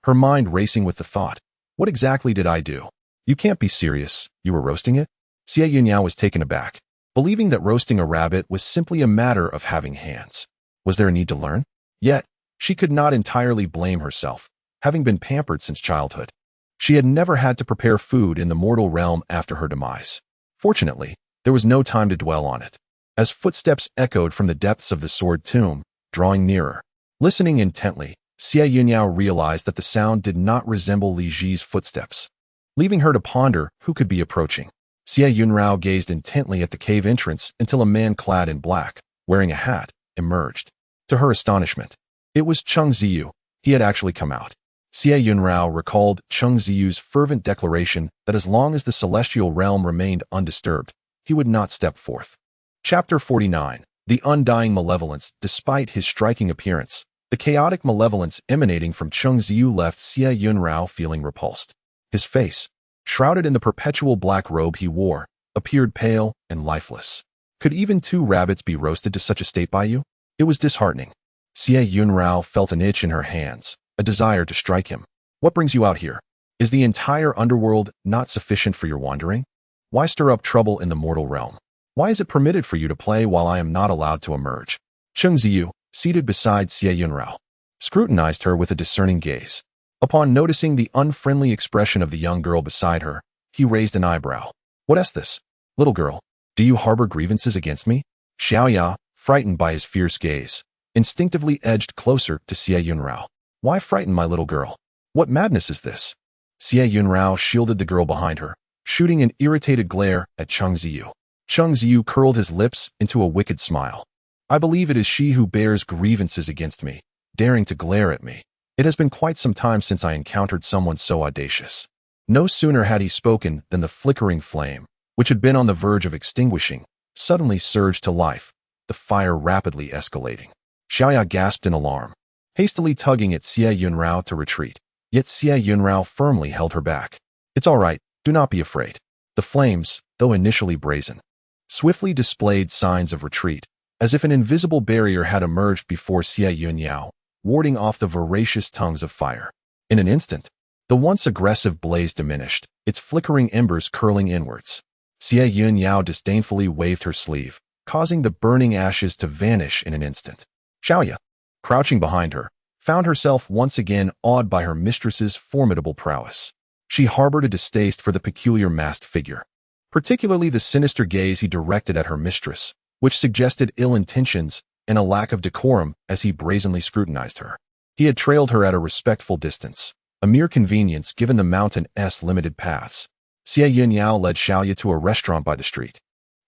Her mind racing with the thought, "What exactly did I do? You can't be serious. You were roasting it?" Xie Yun Yao was taken aback, believing that roasting a rabbit was simply a matter of having hands. Was there a need to learn? Yet, she could not entirely blame herself, having been pampered since childhood. She had never had to prepare food in the mortal realm after her demise. Fortunately, there was no time to dwell on it, as footsteps echoed from the depths of the sword tomb, drawing nearer. Listening intently, Xie Yun Yao realized that the sound did not resemble Li Ji's footsteps. Leaving her to ponder who could be approaching, Xie Yun Yao gazed intently at the cave entrance until a man clad in black, wearing a hat, emerged. To her astonishment, it was Cheng Ziyu. He had actually come out. Xie Yun Yao recalled Cheng Ziyu's fervent declaration that as long as the celestial realm remained undisturbed, he would not step forth. Chapter 49. The Undying Malevolence. Despite his striking appearance, the chaotic malevolence emanating from Cheng Ziyu left Xie Yun Yao feeling repulsed. His face, shrouded in the perpetual black robe he wore, appeared pale and lifeless. Could even two rabbits be roasted to such a state by you? It was disheartening. Xie Yun Yao felt an itch in her hands, a desire to strike him. What brings you out here? Is the entire underworld not sufficient for your wandering? Why stir up trouble in the mortal realm? Why is it permitted for you to play while I am not allowed to emerge? Cheng Ziyu, seated beside Xie Yun Yao, scrutinized her with a discerning gaze. Upon noticing the unfriendly expression of the young girl beside her, he raised an eyebrow. What is this? Little girl, do you harbor grievances against me? Xie Yun, frightened by his fierce gaze, instinctively edged closer to Xie Yun Yao. Why frighten my little girl? What madness is this? Xie Yun Yao shielded the girl behind her, shooting an irritated glare at Xie Yu. Xie Yu curled his lips into a wicked smile. I believe it is she who bears grievances against me, daring to glare at me. It has been quite some time since I encountered someone so audacious. No sooner had he spoken than the flickering flame, which had been on the verge of extinguishing, suddenly surged to life, the fire rapidly escalating. Xiaoya gasped in alarm, hastily tugging at Xie Yun Yao to retreat. Yet Xie Yun Yao firmly held her back. It's all right, do not be afraid. The flames, though initially brazen, swiftly displayed signs of retreat, as if an invisible barrier had emerged before Xie Yun Yao, warding off the voracious tongues of fire. In an instant, the once aggressive blaze diminished, its flickering embers curling inwards. Xie Yun Yao disdainfully waved her sleeve, causing the burning ashes to vanish in an instant. Xiaoya, crouching behind her, found herself once again awed by her mistress's formidable prowess. She harbored a distaste for the peculiar masked figure, particularly the sinister gaze he directed at her mistress, which suggested ill intentions and a lack of decorum as he brazenly scrutinized her. He had trailed her at a respectful distance, a mere convenience given the mountain's limited paths. Xie Yun Yao led Xiaoya to a restaurant by the street,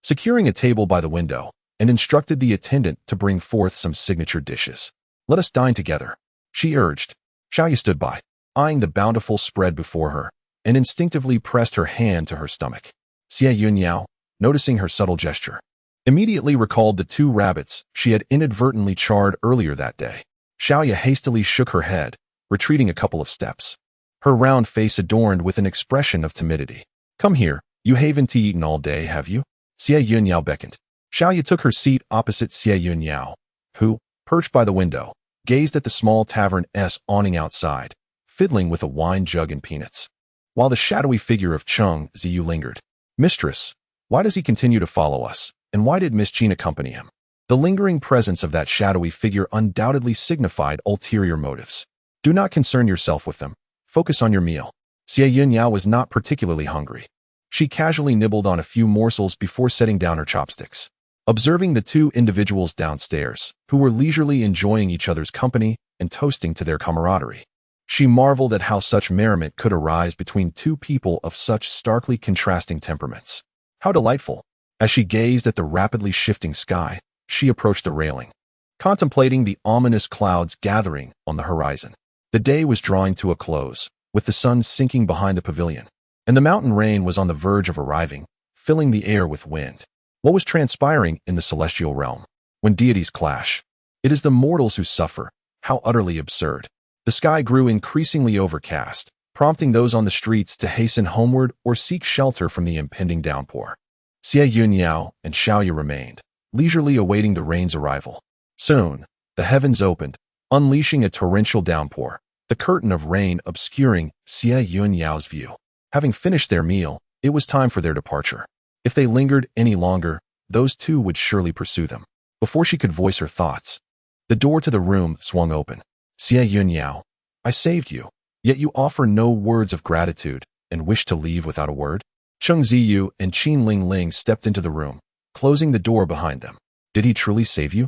securing a table by the window, and instructed the attendant to bring forth some signature dishes. Let us dine together, she urged. Xiaoya stood by, eyeing the bountiful spread before her, and instinctively pressed her hand to her stomach. Xie Yun Yao, noticing her subtle gesture, immediately recalled the 2 rabbits she had inadvertently charred earlier that day. Xiaoya hastily shook her head, retreating a couple of steps, her round face adorned with an expression of timidity. Come here, you haven't eaten all day, have you? Xie Yun Yao beckoned. Xiaoya took her seat opposite Xie Yun Yao, who, perched by the window, gazed at the small tavern's awning outside, fiddling with a wine jug and peanuts, while the shadowy figure of Xie Yu lingered. Mistress, why does he continue to follow us, and why did Miss Jean accompany him? The lingering presence of that shadowy figure undoubtedly signified ulterior motives. Do not concern yourself with them. Focus on your meal. Xie Yun Yao was not particularly hungry. She casually nibbled on a few morsels before setting down her chopsticks. Observing the 2 individuals downstairs, who were leisurely enjoying each other's company and toasting to their camaraderie, she marveled at how such merriment could arise between 2 people of such starkly contrasting temperaments. How delightful! As she gazed at the rapidly shifting sky, she approached the railing, contemplating the ominous clouds gathering on the horizon. The day was drawing to a close, with the sun sinking behind the pavilion, and the mountain rain was on the verge of arriving, filling the air with wind. What was transpiring in the celestial realm? When deities clash, it is the mortals who suffer. How utterly absurd. The sky grew increasingly overcast, prompting those on the streets to hasten homeward or seek shelter from the impending downpour. Xie Yun Yao and Xiaoya remained, leisurely awaiting the rain's arrival. Soon, the heavens opened, unleashing a torrential downpour, the curtain of rain obscuring Xie Yun Yao's view. Having finished their meal, it was time for their departure. If they lingered any longer, those 2 would surely pursue them. Before she could voice her thoughts, the door to the room swung open. Xie Yun Yao, I saved you, yet you offer no words of gratitude and wish to leave without a word? Xie Yu and Qin Ling Ling stepped into the room, closing the door behind them. Did he truly save you?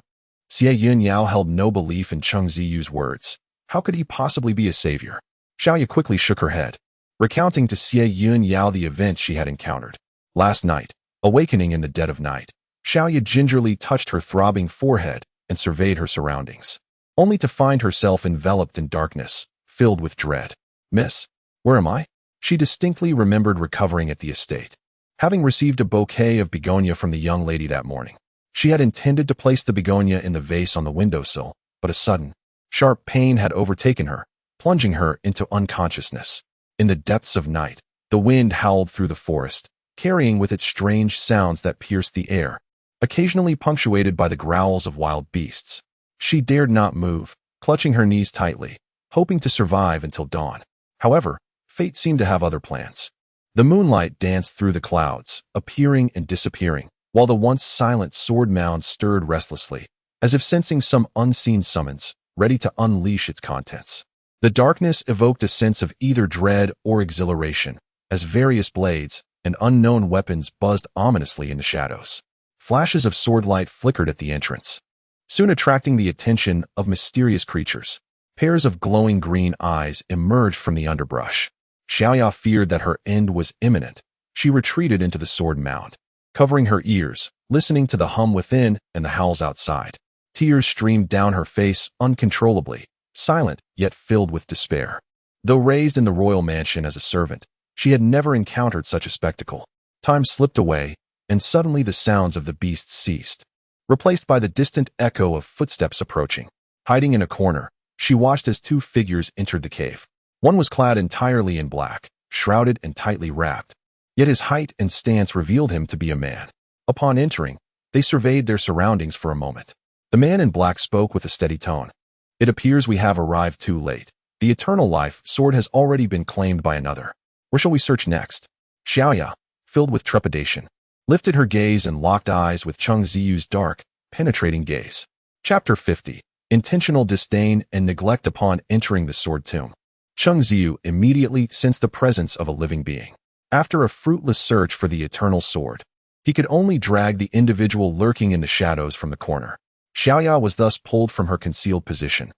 Xie Yun Yao held no belief in Xie Yu's words. How could he possibly be a savior? Xiaoya quickly shook her head, recounting to Xie Yun Yao the events she had encountered. Last night, awakening in the dead of night, Xiaoya gingerly touched her throbbing forehead and surveyed her surroundings, only to find herself enveloped in darkness, filled with dread. Miss, where am I? She distinctly remembered recovering at the estate, having received a bouquet of begonia from the young lady that morning. She had intended to place the begonia in the vase on the windowsill, but a sudden, sharp pain had overtaken her, plunging her into unconsciousness. In the depths of night, the wind howled through the forest, carrying with it strange sounds that pierced the air, occasionally punctuated by the growls of wild beasts. She dared not move, clutching her knees tightly, hoping to survive until dawn. However, fate seemed to have other plans. The moonlight danced through the clouds, appearing and disappearing, while the once silent sword mound stirred restlessly, as if sensing some unseen summons, ready to unleash its contents. The darkness evoked a sense of either dread or exhilaration, as various blades and unknown weapons buzzed ominously in the shadows. Flashes of swordlight flickered at the entrance, soon attracting the attention of mysterious creatures. Pairs of glowing green eyes emerged from the underbrush. Xie Yun feared that her end was imminent. She retreated into the sword mound, covering her ears, listening to the hum within and the howls outside. Tears streamed down her face uncontrollably, silent yet filled with despair. Though raised in the royal mansion as a servant, she had never encountered such a spectacle. Time slipped away, and suddenly the sounds of the beasts ceased, replaced by the distant echo of footsteps approaching. Hiding in a corner, she watched as two figures entered the cave. One was clad entirely in black, shrouded and tightly wrapped, yet his height and stance revealed him to be a man. Upon entering, they surveyed their surroundings for a moment. The man in black spoke with a steady tone. "It appears we have arrived too late. The eternal life sword has already been claimed by another. Where shall we search next?" Xie Yun, filled with trepidation, lifted her gaze and locked eyes with Cheng Ziyu's dark, penetrating gaze. Chapter 50. Intentional disdain and neglect upon entering the sword tomb. Cheng Ziyu immediately sensed the presence of a living being. After a fruitless search for the eternal sword, he could only drag the individual lurking in the shadows from the corner. Xie Yun was thus pulled from her concealed position,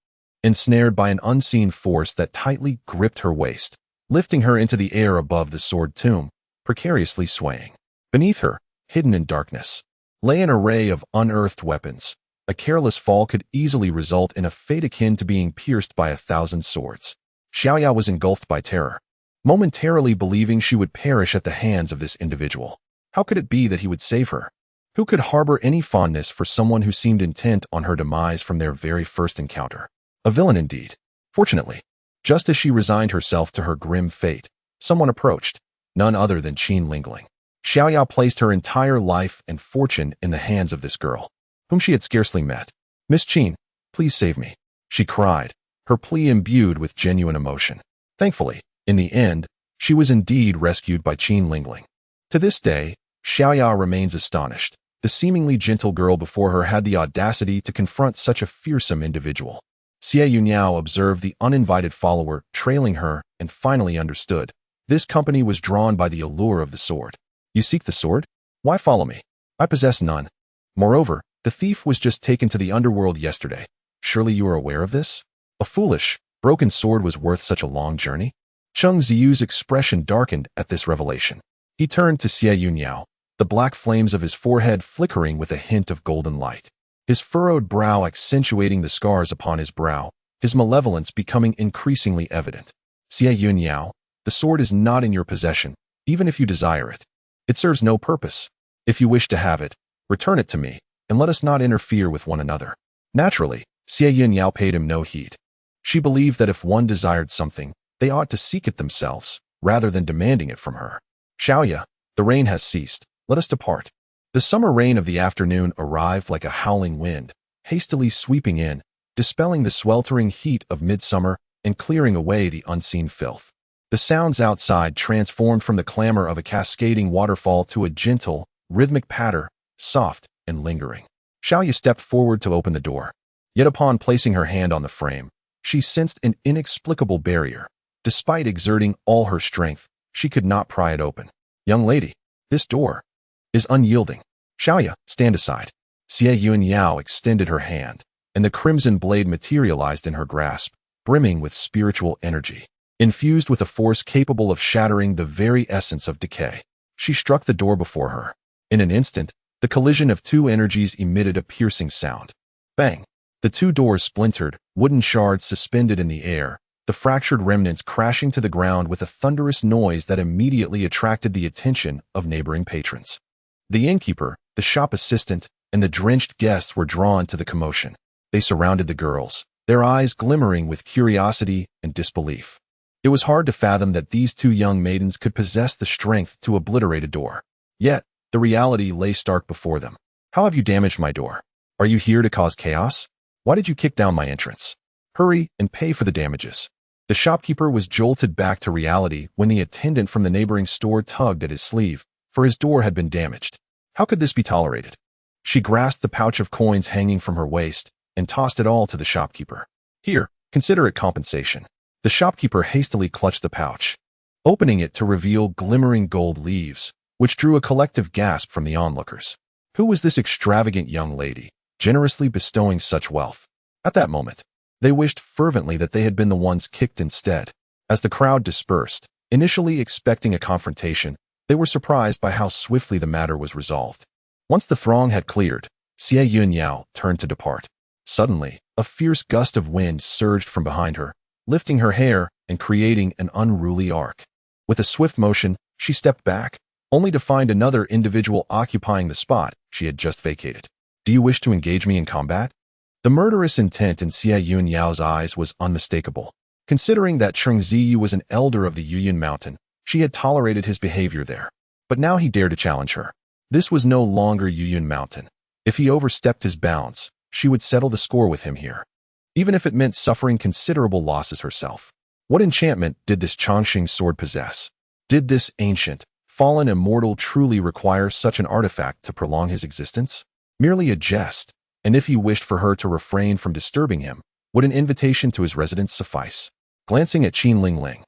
ensnared by an unseen force that tightly gripped her waist, lifting her into the air above the sword tomb, precariously swaying. Beneath her, hidden in darkness, lay an array of unearthed weapons. A careless fall could easily result in a fate akin to being pierced by 1,000 swords. Xie Yun was engulfed by terror, momentarily believing she would perish at the hands of this individual. How could it be that he would save her? Who could harbor any fondness for someone who seemed intent on her demise from their very first encounter? A villain indeed. Fortunately, just as she resigned herself to her grim fate, someone approached, none other than Qin Lingling. Xie Yun placed her entire life and fortune in the hands of this girl, whom she had scarcely met. "Miss Qin, please save me," she cried, her plea imbued with genuine emotion. Thankfully, in the end, she was indeed rescued by Qin Lingling. To this day, Xie Yun remains astonished. The seemingly gentle girl before her had the audacity to confront such a fearsome individual. Xie Yun Yao observed the uninvited follower trailing her and finally understood. This company was drawn by the allure of the sword. "You seek the sword? Why follow me? I possess none. Moreover, the thief was just taken to the underworld yesterday. Surely you are aware of this? A foolish, broken sword was worth such a long journey?" Cheng Ziyu's expression darkened at this revelation. He turned to Xie Yun Yao, the black flames of his forehead flickering with a hint of golden light. His furrowed brow accentuating the scars upon his brow, his malevolence becoming increasingly evident. "Xie Yun Yao, the sword is not in your possession, even if you desire it. It serves no purpose. If you wish to have it, return it to me, and let us not interfere with one another." Naturally, Xie Yun Yao paid him no heed. She believed that if one desired something, they ought to seek it themselves, rather than demanding it from her. "Xie Yun, the rain has ceased. Let us depart." The summer rain of the afternoon arrived like a howling wind, hastily sweeping in, dispelling the sweltering heat of midsummer and clearing away the unseen filth. The sounds outside transformed from the clamor of a cascading waterfall to a gentle, rhythmic patter, soft and lingering. Xie Yun stepped forward to open the door. Yet upon placing her hand on the frame, she sensed an inexplicable barrier. Despite exerting all her strength, she could not pry it open. "Young lady, this door is unyielding. Xie Yun, stand aside." Xie Yun Yao extended her hand, and the crimson blade materialized in her grasp, brimming with spiritual energy, infused with a force capable of shattering the very essence of decay. She struck the door before her. In an instant, the collision of two energies emitted a piercing sound. Bang! The two doors splintered, wooden shards suspended in the air, the fractured remnants crashing to the ground with a thunderous noise that immediately attracted the attention of neighboring patrons. The innkeeper, the shop assistant, and the drenched guests were drawn to the commotion. They surrounded the girls, their eyes glimmering with curiosity and disbelief. It was hard to fathom that these two young maidens could possess the strength to obliterate a door. Yet, the reality lay stark before them. "How have you damaged my door? Are you here to cause chaos? Why did you kick down my entrance? Hurry and pay for the damages." The shopkeeper was jolted back to reality when the attendant from the neighboring store tugged at his sleeve, for his door had been damaged. How could this be tolerated? She grasped the pouch of coins hanging from her waist and tossed it all to the shopkeeper. "Here, consider it compensation." The shopkeeper hastily clutched the pouch, opening it to reveal glimmering gold leaves, which drew a collective gasp from the onlookers. Who was this extravagant young lady, generously bestowing such wealth? At that moment, they wished fervently that they had been the ones kicked instead. As the crowd dispersed, initially expecting a confrontation, they were surprised by how swiftly the matter was resolved. Once the throng had cleared, Xie Yun Yao turned to depart. Suddenly, a fierce gust of wind surged from behind her, lifting her hair and creating an unruly arc. With a swift motion, she stepped back, only to find another individual occupying the spot she had just vacated. Do you wish to engage me in combat? The murderous intent in Xie Yun Yao's eyes was unmistakable. Considering that Xie Yu was an elder of the Yuyun Mountain, she had tolerated his behavior there. But now he dared to challenge her. This was no longer Yuyun Mountain. If he overstepped his bounds, she would settle the score with him here, even if it meant suffering considerable losses herself. What enchantment did this Chongqing sword possess? Did this ancient, fallen immortal truly require such an artifact to prolong his existence? Merely a jest, and if he wished for her to refrain from disturbing him, would an invitation to his residence suffice? Glancing at Qin Lingling,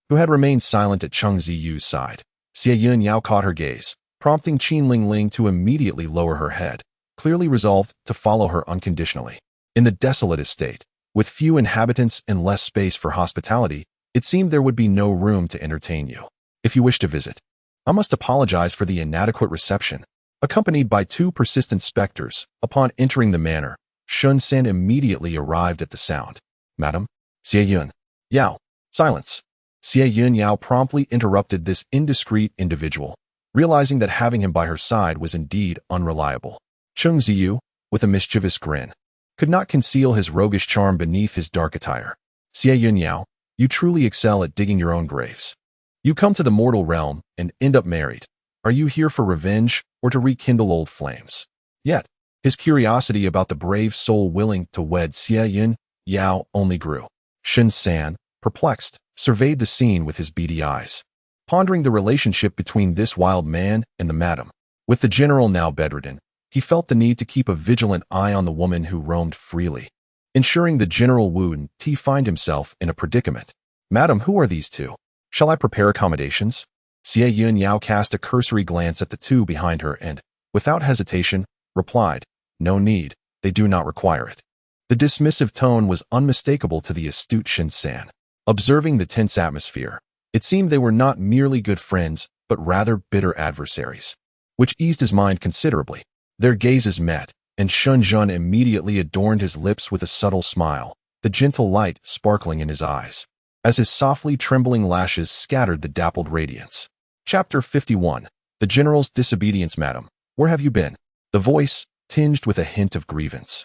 who had remained silent at Xie Yu's side, Xie Yun Yao caught her gaze, prompting Qin Lingling to immediately lower her head, clearly resolved to follow her unconditionally. In the desolate estate, with few inhabitants and less space for hospitality, it seemed there would be no room to entertain you. If you wish to visit, I must apologize for the inadequate reception. Accompanied by two persistent specters, upon entering the manor, Shen immediately arrived at the sound. Madam, Xie Yun Yao, silence. Xie Yun Yao promptly interrupted this indiscreet individual, realizing that having him by her side was indeed unreliable. Xie Yu, with a mischievous grin, could not conceal his roguish charm beneath his dark attire. Xie Yun Yao, you truly excel at digging your own graves. You come to the mortal realm and end up married. Are you here for revenge or to rekindle old flames? Yet, his curiosity about the brave soul willing to wed Xie Yun Yao only grew. Shen, perplexed, surveyed the scene with his beady eyes, pondering the relationship between this wild man and the madam. With the general now bedridden, he felt the need to keep a vigilant eye on the woman who roamed freely. Ensuring the general wouldn't find himself in a predicament. Madam, who are these two? Shall I prepare accommodations? Xie Yun Yao cast a cursory glance at the two behind her and, without hesitation, replied, No need, they do not require it. The dismissive tone was unmistakable to the astute Shen. Observing the tense atmosphere, it seemed they were not merely good friends, but rather bitter adversaries, which eased his mind considerably. Their gazes met, and Shen immediately adorned his lips with a subtle smile, the gentle light sparkling in his eyes, as his softly trembling lashes scattered the dappled radiance. Chapter 51. The General's Disobedience. Madam, where have you been? The voice, tinged with a hint of grievance,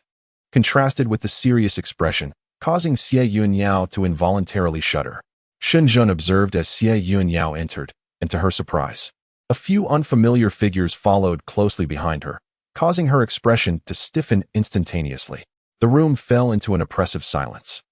contrasted with the serious expression, causing Xie Yun Yao to involuntarily shudder. Shen observed as Xie Yun Yao entered, and to her surprise, a few unfamiliar figures followed closely behind her, causing her expression to stiffen instantaneously. The room fell into an oppressive silence.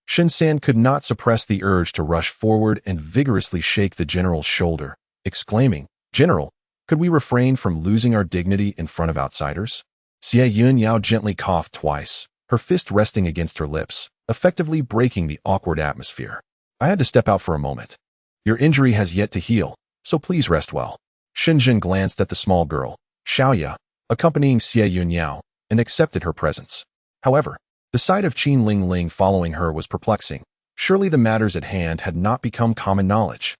Shen could not suppress the urge to rush forward and vigorously shake the general's shoulder, exclaiming, General, could we refrain from losing our dignity in front of outsiders? Xie Yun Yao gently coughed twice, her fist resting against her lips, effectively breaking the awkward atmosphere. I had to step out for a moment. Your injury has yet to heal, so please rest well. Shen glanced at the small girl, Xiaoya, accompanying Xie Yun Yao, and accepted her presence. However, the sight of Qin Lingling following her was perplexing. Surely the matters at hand had not become common knowledge.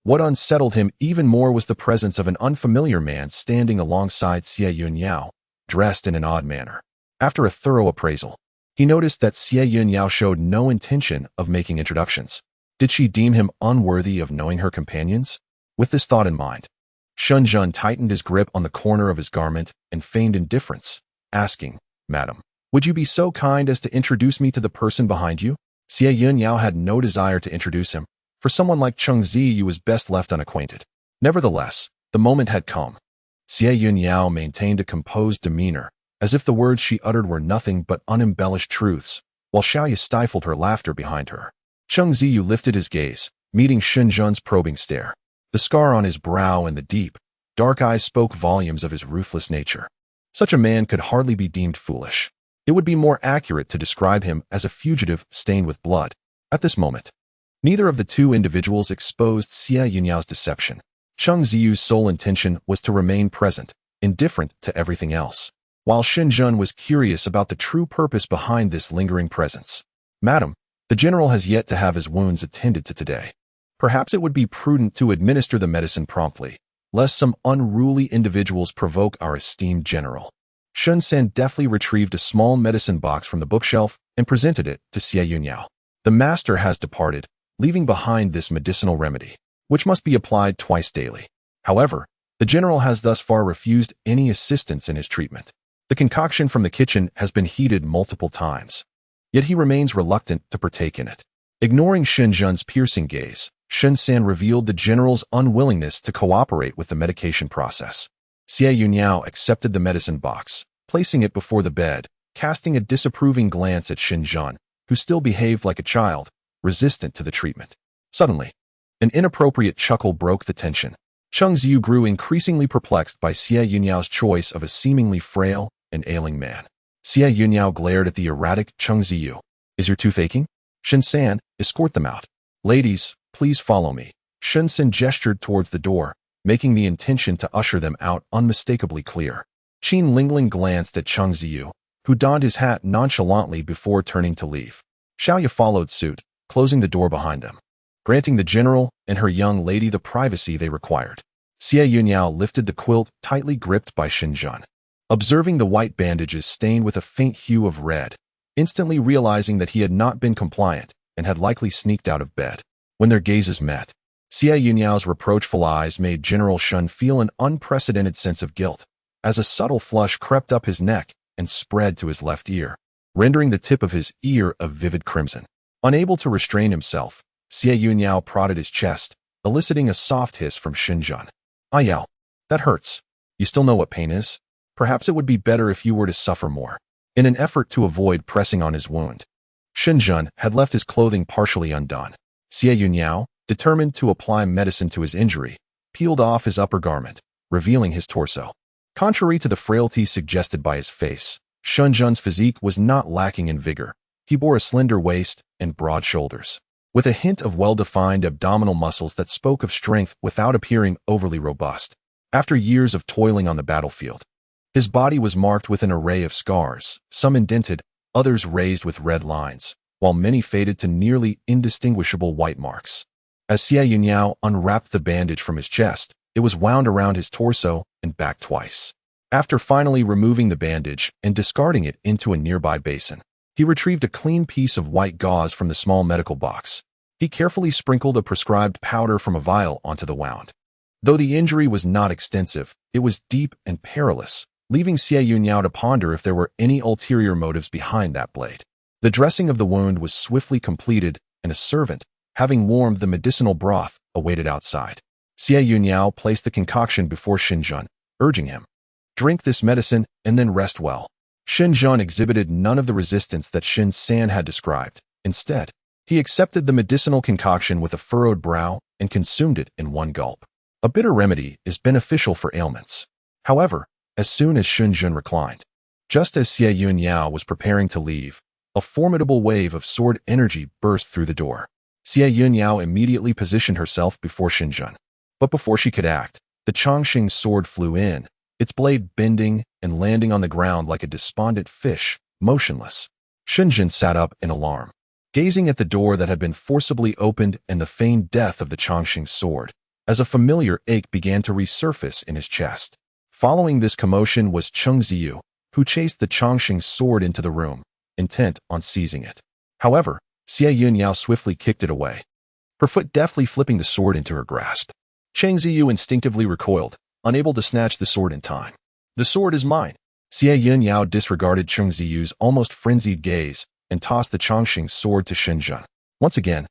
What unsettled him even more was the presence of an unfamiliar man standing alongside Xie Yun Yao, dressed in an odd manner. After a thorough appraisal, he noticed that Xie Yun Yao showed no intention of making introductions. Did she deem him unworthy of knowing her companions? With this thought in mind, Shen tightened his grip on the corner of his garment and feigned indifference, asking, Madam, would you be so kind as to introduce me to the person behind you? Xie Yun Yao had no desire to introduce him. For someone like Xie Yu was best left unacquainted. Nevertheless, the moment had come. Xie Yun Yao maintained a composed demeanor, as if the words she uttered were nothing but unembellished truths, while Xiaoya stifled her laughter behind her. Xie Yu lifted his gaze, meeting Shen probing stare. The scar on his brow and the deep, dark eyes spoke volumes of his ruthless nature. Such a man could hardly be deemed foolish. It would be more accurate to describe him as a fugitive stained with blood. At this moment, Neither of the two individuals exposed Xie Yun Yao's deception. Cheng Ziyu's sole intention was to remain present, indifferent to everything else, while Shen Zhen was curious about the true purpose behind this lingering presence. Madam, the general has yet to have his wounds attended to today. Perhaps it would be prudent to administer the medicine promptly, lest some unruly individuals provoke our esteemed general. Shen San deftly retrieved a small medicine box from the bookshelf and presented it to Xie Yun Yao. The master has departed, leaving behind this medicinal remedy, which must be applied twice daily. However, the general has thus far refused any assistance in his treatment. The concoction from the kitchen has been heated multiple times, yet he remains reluctant to partake in it. Ignoring Shen Zhen's piercing gaze, Shen San revealed the general's unwillingness to cooperate with the medication process. Xie Yun Yao accepted the medicine box, placing it before the bed, casting a disapproving glance at Shen Zhen, who still behaved like a child, resistant to the treatment. Suddenly, an inappropriate chuckle broke the tension. Cheng Ziyu grew increasingly perplexed by Xie Yun Yao's choice of a seemingly frail and ailing man. Xie Yun Yao glared at the erratic Cheng Ziyu. Is your tooth aching? Shen San, escort them out. Ladies, please follow me. Shen San gestured towards the door, making the intention to usher them out unmistakably clear. Qin Lingling glanced at Cheng Ziyu, who donned his hat nonchalantly before turning to leave. Xiaoya followed suit, closing the door behind them, granting the general and her young lady the privacy they required. Xie Yun Yao lifted the quilt tightly gripped by Shen Zhen. Observing the white bandages stained with a faint hue of red, instantly realizing that he had not been compliant and had likely sneaked out of bed. When their gazes met, Xie Yun Yao's reproachful eyes made General Shen feel an unprecedented sense of guilt, as a subtle flush crept up his neck and spread to his left ear, rendering the tip of his ear a vivid crimson. Unable to restrain himself, Xie Yun Yao prodded his chest, eliciting a soft hiss from Shen Zhen. Ah Yao, that hurts. You still know what pain is? Perhaps it would be better if you were to suffer more. In an effort to avoid pressing on his wound, Shen Zhen had left his clothing partially undone. Xie Yun Yao, determined to apply medicine to his injury, peeled off his upper garment, revealing his torso. Contrary to the frailty suggested by his face, Shen Zhen's physique was not lacking in vigor. He bore a slender waist and broad shoulders, with a hint of well-defined abdominal muscles that spoke of strength without appearing overly robust. After years of toiling on the battlefield, his body was marked with an array of scars, some indented, others raised with red lines, while many faded to nearly indistinguishable white marks. As Xie Yun Yao unwrapped the bandage from his chest, it was wound around his torso and back twice. After finally removing the bandage and discarding it into a nearby basin, he retrieved a clean piece of white gauze from the small medical box. He carefully sprinkled a prescribed powder from a vial onto the wound. Though the injury was not extensive, it was deep and perilous, leaving Xie Yun Yao to ponder if there were any ulterior motives behind that blade. The dressing of the wound was swiftly completed, and a servant, having warmed the medicinal broth, awaited outside. Xie Yun Yao placed the concoction before Shen Zhen, urging him, "Drink this medicine and then rest well." Shen Zhen exhibited none of the resistance that Shen San had described. Instead, he accepted the medicinal concoction with a furrowed brow and consumed it in one gulp. A bitter remedy is beneficial for ailments. However, as soon as Shen Zhen reclined, just as Xie Yun Yao was preparing to leave, a formidable wave of sword energy burst through the door. Xie Yun Yao immediately positioned herself before Shen Zhen. But before she could act, the Chongqing sword flew in, its blade bending and landing on the ground like a despondent fish, motionless. Shen Zhen sat up in alarm, gazing at the door that had been forcibly opened and the feigned death of the Chongqing sword, as a familiar ache began to resurface in his chest. Following this commotion was Cheng Ziyu, who chased the Chongqing sword into the room, intent on seizing it. However, Xie Yun Yao swiftly kicked it away, her foot deftly flipping the sword into her grasp. Cheng Ziyu instinctively recoiled, unable to snatch the sword in time. "The sword is mine." Xie Yun Yao disregarded Cheng Ziyu's almost frenzied gaze and tossed the Chongqing sword to Shen Zhen. Once again,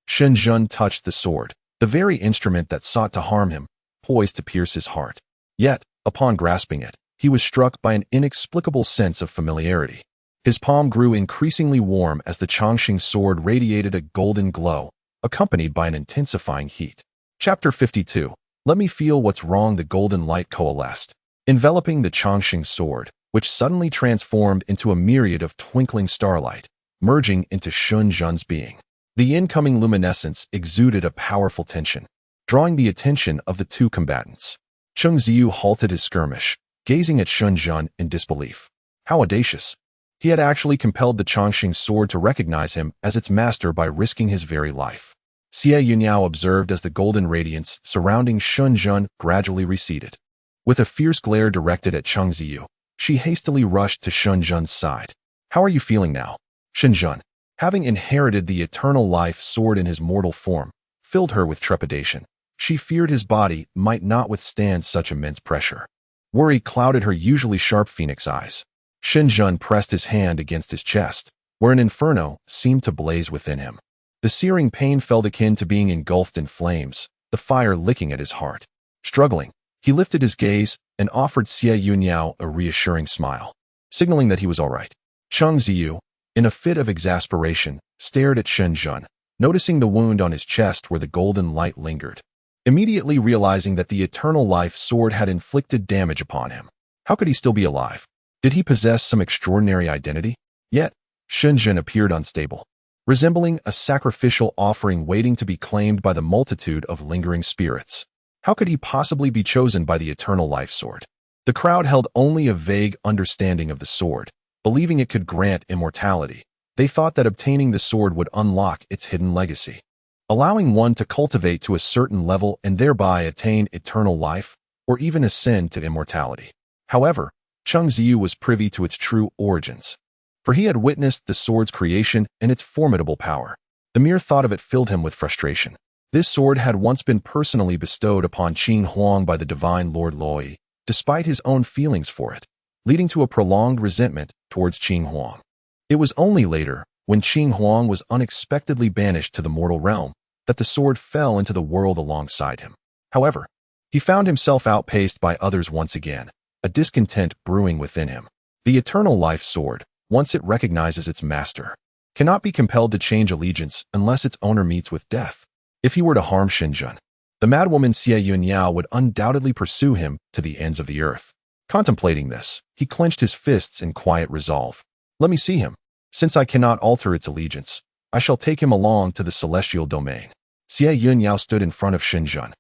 Shen Zhen touched the sword, the very instrument that sought to harm him, poised to pierce his heart. Yet, upon grasping it, he was struck by an inexplicable sense of familiarity. His palm grew increasingly warm as the Chongqing sword radiated a golden glow, accompanied by an intensifying heat. Chapter 52. Let me feel what's wrong. The golden light coalesced, enveloping the Chongqing sword, which suddenly transformed into a myriad of twinkling starlight, merging into Shen Zhen's being. The incoming luminescence exuded a powerful tension, drawing the attention of the two combatants. Xie Yun Yao halted his skirmish, gazing at Shen Zhen in disbelief. How audacious! He had actually compelled the Chongqing sword to recognize him as its master by risking his very life. Xie Yun Yao observed as the golden radiance surrounding Shen Zhen gradually receded. With a fierce glare directed at Xie Yun Yao, she hastily rushed to Shen Zhen's side. How are you feeling now? Shen Zhen, having inherited the eternal life sword in his mortal form, filled her with trepidation. She feared his body might not withstand such immense pressure. Worry clouded her usually sharp phoenix eyes. Shen Zhen pressed his hand against his chest, where an inferno seemed to blaze within him. The searing pain felt akin to being engulfed in flames, the fire licking at his heart. Struggling, he lifted his gaze and offered Xie Yun Yao a reassuring smile, signaling that he was all right. Xie Yun, in a fit of exasperation, stared at Shen Zhen, noticing the wound on his chest where the golden light lingered. Immediately realizing that the eternal life sword had inflicted damage upon him. How could he still be alive? Did he possess some extraordinary identity? Yet, Shen Zhen appeared unstable, resembling a sacrificial offering waiting to be claimed by the multitude of lingering spirits. How could he possibly be chosen by the eternal life sword? The crowd held only a vague understanding of the sword, believing it could grant immortality. They thought that obtaining the sword would unlock its hidden legacy, allowing one to cultivate to a certain level and thereby attain eternal life, or even ascend to immortality. However, Xie Yun was privy to its true origins, for he had witnessed the sword's creation and its formidable power. The mere thought of it filled him with frustration. This sword had once been personally bestowed upon Qing Huang by the divine Lord Loi, despite his own feelings for it, leading to a prolonged resentment towards Qing Huang. It was only later, when Qing Huang was unexpectedly banished to the mortal realm, that the sword fell into the world alongside him. However, he found himself outpaced by others once again, a discontent brewing within him. The eternal life sword, once it recognizes its master, cannot be compelled to change allegiance unless its owner meets with death. If he were to harm Shen Zhen, the madwoman Xie Yun Yao would undoubtedly pursue him to the ends of the earth. Contemplating this, he clenched his fists in quiet resolve. Let me see him. Since I cannot alter its allegiance, I shall take him along to the celestial domain. Xie Yun Yao stood in front of Shen Zhen,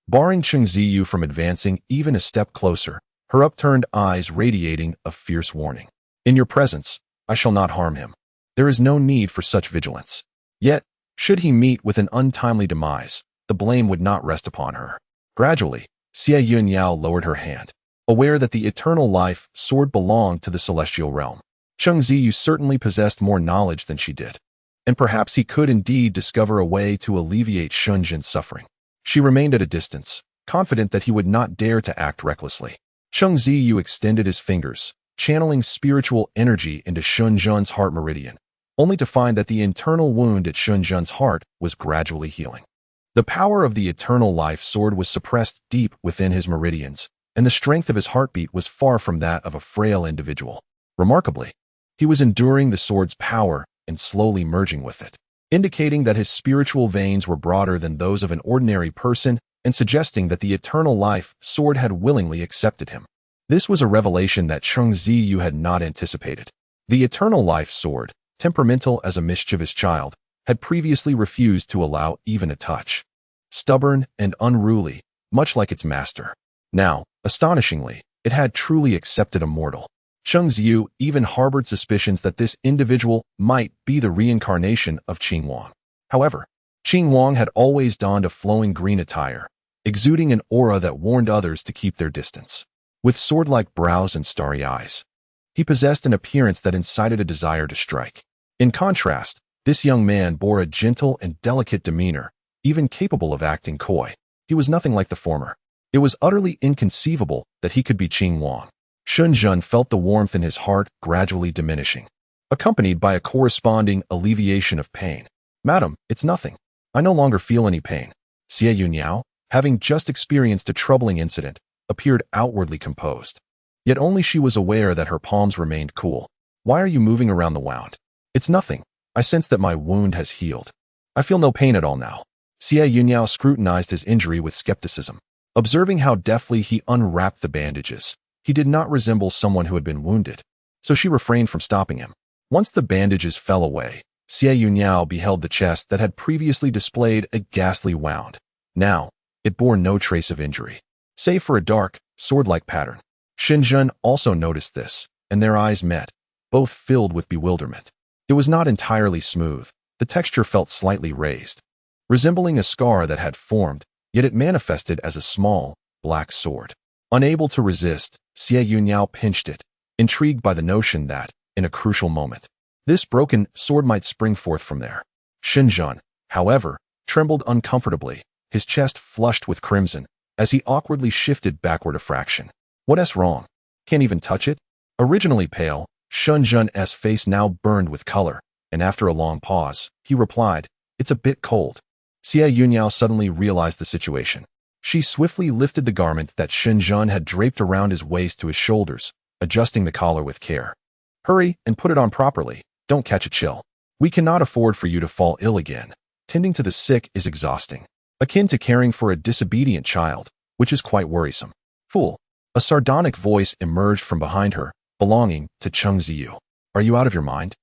barring Xie Yun from advancing even a step closer, her upturned eyes radiating a fierce warning. In your presence, I shall not harm him. There is no need for such vigilance. Yet, should he meet with an untimely demise, the blame would not rest upon her. Gradually, Xie Yun Yao lowered her hand, aware that the eternal life sword belonged to the celestial realm. Xie Yun certainly possessed more knowledge than she did, and perhaps he could indeed discover a way to alleviate Shen Zhen's suffering. She remained at a distance, confident that he would not dare to act recklessly. Xie Yun extended his fingers, channeling spiritual energy into Shen Zhen's heart meridian, only to find that the internal wound at Shen Zhen's heart was gradually healing. The power of the eternal life sword was suppressed deep within his meridians, and the strength of his heartbeat was far from that of a frail individual. Remarkably, he was enduring the sword's power and slowly merging with it, indicating that his spiritual veins were broader than those of an ordinary person and suggesting that the eternal life sword had willingly accepted him. This was a revelation that Xie Yun had not anticipated. The eternal life sword, temperamental as a mischievous child, had previously refused to allow even a touch. Stubborn and unruly, much like its master. Now, astonishingly, it had truly accepted a mortal. Xie Yun even harbored suspicions that this individual might be the reincarnation of Qing Huang. However, Qing Huang had always donned a flowing green attire, exuding an aura that warned others to keep their distance. With sword-like brows and starry eyes, he possessed an appearance that incited a desire to strike. In contrast, this young man bore a gentle and delicate demeanor, even capable of acting coy. He was nothing like the former. It was utterly inconceivable that he could be Qing Huang. Shen Zhen felt the warmth in his heart gradually diminishing, accompanied by a corresponding alleviation of pain. Madam, it's nothing. I no longer feel any pain. Xie Yun Yao, having just experienced a troubling incident, appeared outwardly composed. Yet only she was aware that her palms remained cool. Why are you moving around the wound? It's nothing. I sense that my wound has healed. I feel no pain at all now. Xie Yun Yao scrutinized his injury with skepticism. Observing how deftly he unwrapped the bandages, he did not resemble someone who had been wounded, so she refrained from stopping him. Once the bandages fell away, Xie Yun Yao beheld the chest that had previously displayed a ghastly wound. Now, it bore no trace of injury, save for a dark, sword-like pattern. Shen also noticed this, and their eyes met, both filled with bewilderment. It was not entirely smooth. The texture felt slightly raised, resembling a scar that had formed, yet it manifested as a small, black sword. Unable to resist, Xie Yun Yao pinched it, intrigued by the notion that, in a crucial moment, this broken sword might spring forth from there. Shen, however, trembled uncomfortably, his chest flushed with crimson, as he awkwardly shifted backward a fraction. What's wrong? Can't even touch it? Originally pale, Shen's face now burned with color, and after a long pause, he replied, "It's a bit cold." Xie Yun Yao suddenly realized the situation. She swiftly lifted the garment that Shen had draped around his waist to his shoulders, adjusting the collar with care. "Hurry and put it on properly. Don't catch a chill. We cannot afford for you to fall ill again. Tending to the sick is exhausting, akin to caring for a disobedient child, which is quite worrisome." "Fool." A sardonic voice emerged from behind her, belonging to Xie. "Are you out of your mind?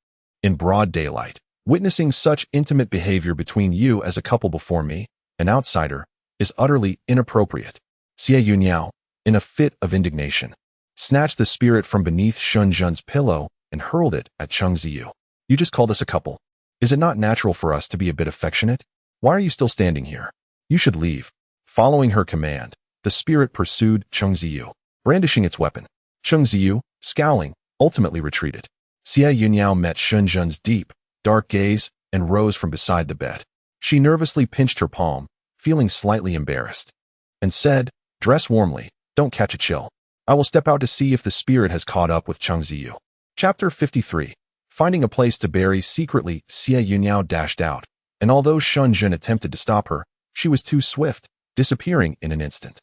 In broad daylight, witnessing such intimate behavior between you as a couple before me, an outsider, is utterly inappropriate." Xie Yun Yao, in a fit of indignation, snatched the spirit from beneath Shen's pillow and hurled it at Xie. "You just called us a couple. Is it not natural for us to be a bit affectionate? Why are you still standing here? You should leave." Following her command, the spirit pursued Xie, brandishing its weapon. Xie, scowling, ultimately retreated. Xie Yun Yao met Shen's deep, dark gaze and rose from beside the bed. She nervously pinched her palm, feeling slightly embarrassed, and said, "Dress warmly, don't catch a chill. I will step out to see if the spirit has caught up with Xie." Chapter 53. Finding a place to bury secretly, Xie Yun Yao dashed out, and although Shen attempted to stop her, she was too swift, disappearing in an instant.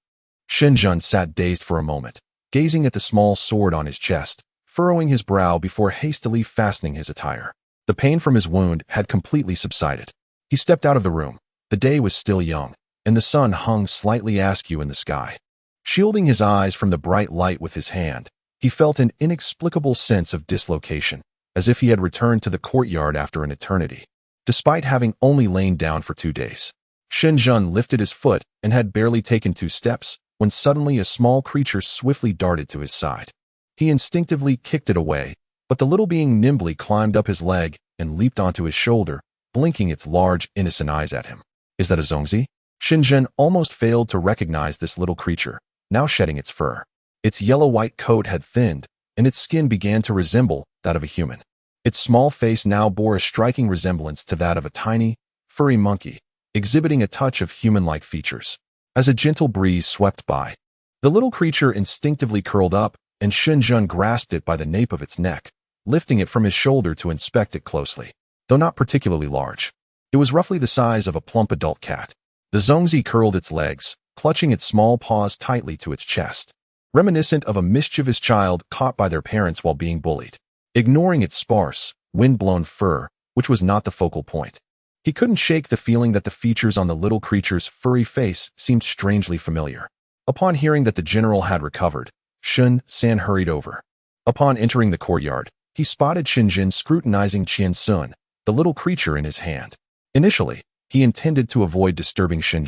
Shen sat dazed for a moment, gazing at the small sword on his chest, furrowing his brow before hastily fastening his attire. The pain from his wound had completely subsided. He stepped out of the room. The day was still young, and the sun hung slightly askew in the sky. Shielding his eyes from the bright light with his hand, he felt an inexplicable sense of dislocation, as if he had returned to the courtyard after an eternity, despite having only lain down for 2 days. Shen lifted his foot and had barely taken 2 steps, when suddenly a small creature swiftly darted to his side. He instinctively kicked it away, but the little being nimbly climbed up his leg and leaped onto his shoulder, blinking its large, innocent eyes at him. "Is that a Zongzi?" Shen almost failed to recognize this little creature, now shedding its fur. Its yellow-white coat had thinned, and its skin began to resemble that of a human. Its small face now bore a striking resemblance to that of a tiny, furry monkey, exhibiting a touch of human-like features. As a gentle breeze swept by, the little creature instinctively curled up, and Shen grasped it by the nape of its neck, lifting it from his shoulder to inspect it closely. Though not particularly large, it was roughly the size of a plump adult cat. The Zongzi curled its legs, clutching its small paws tightly to its chest, reminiscent of a mischievous child caught by their parents while being bullied. Ignoring its sparse, wind-blown fur, which was not the focal point, he couldn't shake the feeling that the features on the little creature's furry face seemed strangely familiar. Upon hearing that the general had recovered, Shen hurried over. Upon entering the courtyard, he spotted Shen scrutinizing Qian Sun, the little creature in his hand. Initially, he intended to avoid disturbing Shen,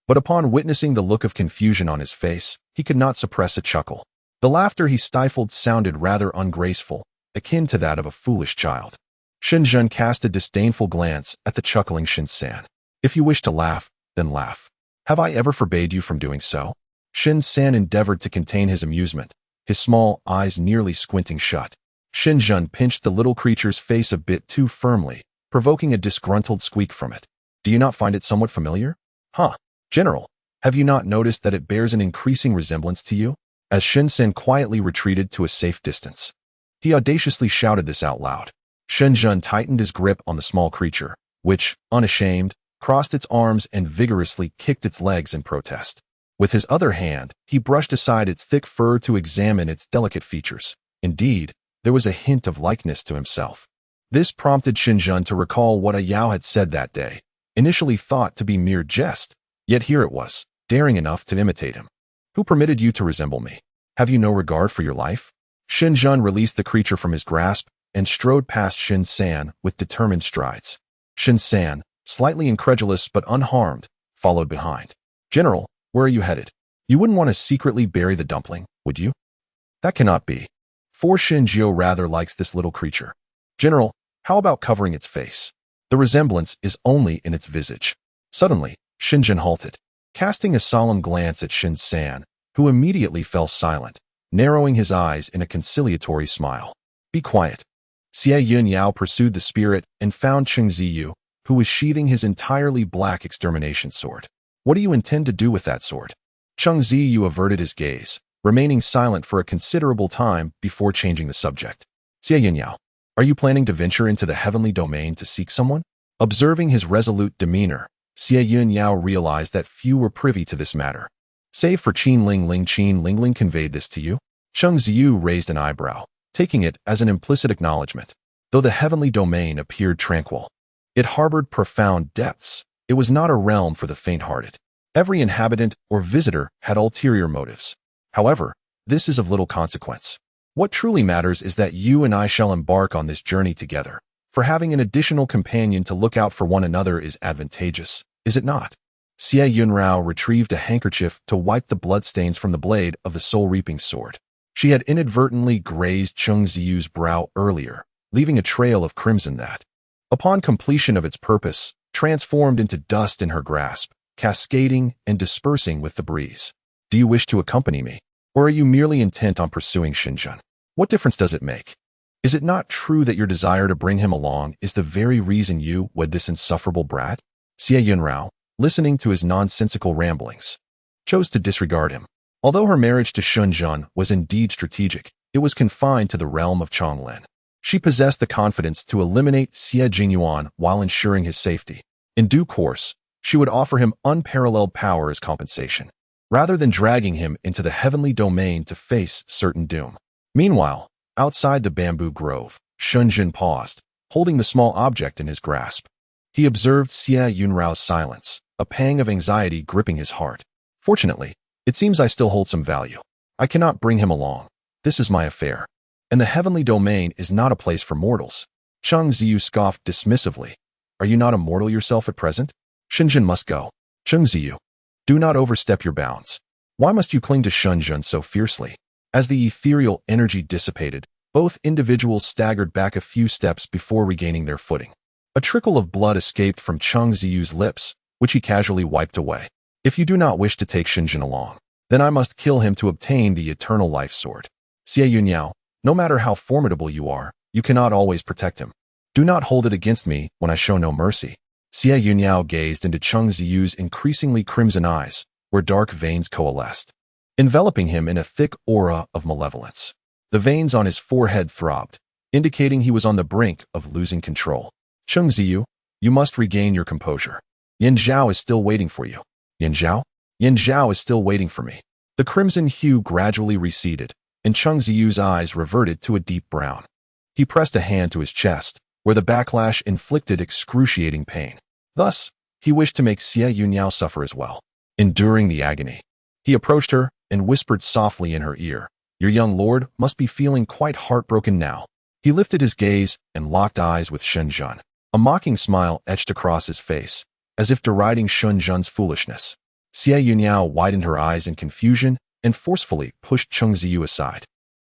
but upon witnessing the look of confusion on his face, he could not suppress a chuckle. The laughter he stifled sounded rather ungraceful, akin to that of a foolish child. Shen cast a disdainful glance at the chuckling Shen-san. "If you wish to laugh, then laugh. Have I ever forbade you from doing so?" Shen-san endeavored to contain his amusement, his small eyes nearly squinting shut. Shen pinched the little creature's face a bit too firmly, provoking a disgruntled squeak from it. "Do you not find it somewhat familiar?" "Huh. General, have you not noticed that it bears an increasing resemblance to you?" As Shen quietly retreated to a safe distance, he audaciously shouted this out loud. Shen tightened his grip on the small creature, which, unashamed, crossed its arms and vigorously kicked its legs in protest. With his other hand, he brushed aside its thick fur to examine its delicate features. Indeed, there was a hint of likeness to himself. This prompted Shen to recall what Yao had said that day, initially thought to be mere jest, yet here it was, daring enough to imitate him. "Who permitted you to resemble me? Have you no regard for your life?" Shen released the creature from his grasp and strode past Shen San with determined strides. Shen San, slightly incredulous but unharmed, followed behind. "General, where are you headed? You wouldn't want to secretly bury the dumpling, would you?" "That cannot be. For Shen Jiao rather likes this little creature. General, how about covering its face? The resemblance is only in its visage." Suddenly, Shinjin halted, casting a solemn glance at Shen San, who immediately fell silent, narrowing his eyes in a conciliatory smile. "Be quiet." Xie Yun Yao pursued the spirit and found Cheng Ziyu, who was sheathing his entirely black extermination sword. "What do you intend to do with that sword?" Cheng Ziyu averted his gaze, remaining silent for a considerable time before changing the subject. "Xie Yun Yao, are you planning to venture into the heavenly domain to seek someone?" Observing his resolute demeanor, Xie Yun Yao realized that few were privy to this matter. "Save for Qin Lingling conveyed this to you?" Cheng Ziyu raised an eyebrow, taking it as an implicit acknowledgement. Though the heavenly domain appeared tranquil, it harbored profound depths. It was not a realm for the faint-hearted. Every inhabitant or visitor had ulterior motives. However, this is of little consequence. What truly matters is that you and I shall embark on this journey together. For having an additional companion to look out for one another is advantageous, is it not? Xie Yun Yao retrieved a handkerchief to wipe the bloodstains from the blade of the soul-reaping sword. She had inadvertently grazed Cheng Ziyu's brow earlier, leaving a trail of crimson that, upon completion of its purpose, transformed into dust in her grasp, cascading and dispersing with the breeze. "Do you wish to accompany me? Or are you merely intent on pursuing Xinjun? What difference does it make? Is it not true that your desire to bring him along is the very reason you wed this insufferable brat?" Xie Yun Yao, listening to his nonsensical ramblings, chose to disregard him. Although her marriage to Xinjun was indeed strategic, it was confined to the realm of Chonglin. She possessed the confidence to eliminate Xie Jingyuan while ensuring his safety. In due course, she would offer him unparalleled power as compensation, rather than dragging him into the heavenly domain to face certain doom. Meanwhile, outside the bamboo grove, Shunjin paused, holding the small object in his grasp. He observed Xie Yun Yao's silence, a pang of anxiety gripping his heart. "Fortunately, it seems I still hold some value. I cannot bring him along. This is my affair. And the heavenly domain is not a place for mortals." Cheng Ziyu scoffed dismissively. "Are you not a mortal yourself at present? Shenzhen must go." "Cheng Ziyu, do not overstep your bounds. Why must you cling to Shenzhen so fiercely?" As the ethereal energy dissipated, both individuals staggered back a few steps before regaining their footing. A trickle of blood escaped from Cheng Ziyu's lips, which he casually wiped away. "If you do not wish to take Shenzhen along, then I must kill him to obtain the eternal life sword. Xie Yun Yao, no matter how formidable you are, you cannot always protect him. Do not hold it against me when I show no mercy." Xie Yun Yao gazed into Cheng Ziyu's increasingly crimson eyes, where dark veins coalesced, enveloping him in a thick aura of malevolence. The veins on his forehead throbbed, indicating he was on the brink of losing control. "Cheng Ziyu, you must regain your composure. Yin Zhao is still waiting for you." "Yin Zhao? Yin Zhao is still waiting for me." The crimson hue gradually receded, and Cheng Ziyu's eyes reverted to a deep brown. He pressed a hand to his chest, where the backlash inflicted excruciating pain. Thus, he wished to make Xie Yun Yao suffer as well, enduring the agony. He approached her and whispered softly in her ear, "Your young lord must be feeling quite heartbroken now." He lifted his gaze and locked eyes with Shenzhen. A mocking smile etched across his face, as if deriding Shenzhen's foolishness. Xie Yun Yao widened her eyes in confusion and forcefully pushed Cheng Ziyu aside.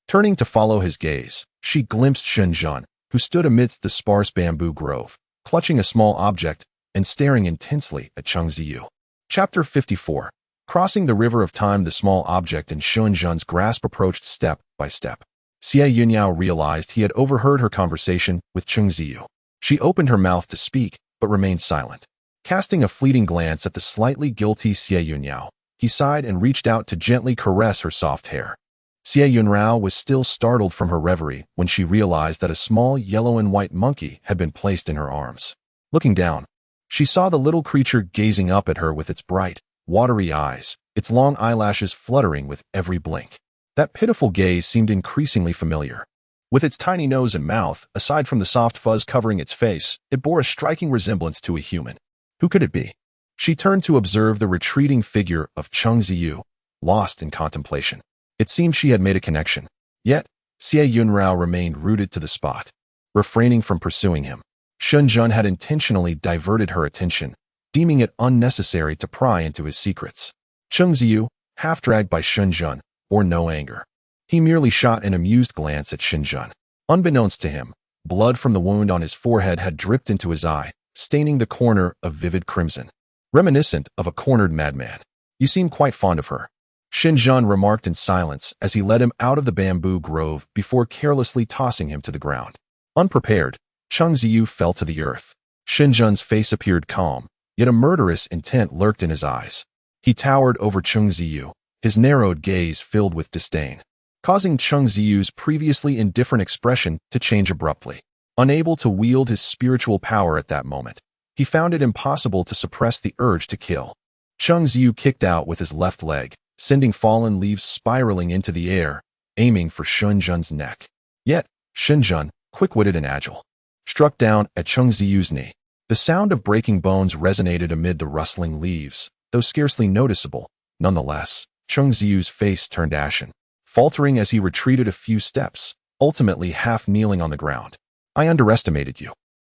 Turning to follow his gaze, she glimpsed Shenzhen, who stood amidst the sparse bamboo grove, clutching a small object and staring intensely at Cheng Ziyu. Chapter 54. Crossing the river of time, the small object in Shenzhen's grasp approached step by step. Xie Yun Yao realized he had overheard her conversation with Cheng Ziyu. She opened her mouth to speak, but remained silent. Casting a fleeting glance at the slightly guilty Xie Yun Yao, he sighed and reached out to gently caress her soft hair. Xie Yun Yao was still startled from her reverie when she realized that a small yellow and white monkey had been placed in her arms. Looking down, she saw the little creature gazing up at her with its bright, watery eyes, its long eyelashes fluttering with every blink. That pitiful gaze seemed increasingly familiar. With its tiny nose and mouth, aside from the soft fuzz covering its face, it bore a striking resemblance to a human. Who could it be? She turned to observe the retreating figure of Cheng Ziyu, lost in contemplation. It seemed she had made a connection. Yet, Xie Yun Yao remained rooted to the spot. refraining from pursuing him. Shen Yun had intentionally diverted her attention, deeming it unnecessary to pry into his secrets. Cheng Ziyu, half dragged by Shen Yun, bore no anger. He merely shot an amused glance at Shen Yun. Unbeknownst to him, blood from the wound on his forehead had dripped into his eye, staining the corner of vivid crimson, reminiscent of a cornered madman. You seem quite fond of her, Shen Yun remarked in silence as he led him out of the bamboo grove before carelessly tossing him to the ground. Unprepared, Cheng Ziyu fell to the earth. Shen Yun's face appeared calm, yet a murderous intent lurked in his eyes. He towered over Cheng Ziyu, his narrowed gaze filled with disdain, causing Cheng Ziyu's previously indifferent expression to change abruptly. Unable to wield his spiritual power at that moment, he found it impossible to suppress the urge to kill. Cheng Ziyu kicked out with his left leg, sending fallen leaves spiraling into the air, aiming for Shen Yun's neck. Yet, Shen Yun, quick-witted and agile, struck down at Cheng Ziyu's knee. The sound of breaking bones resonated amid the rustling leaves, though scarcely noticeable. Nonetheless, Cheng Ziyu's face turned ashen, faltering as he retreated a few steps, ultimately half-kneeling on the ground. I underestimated you.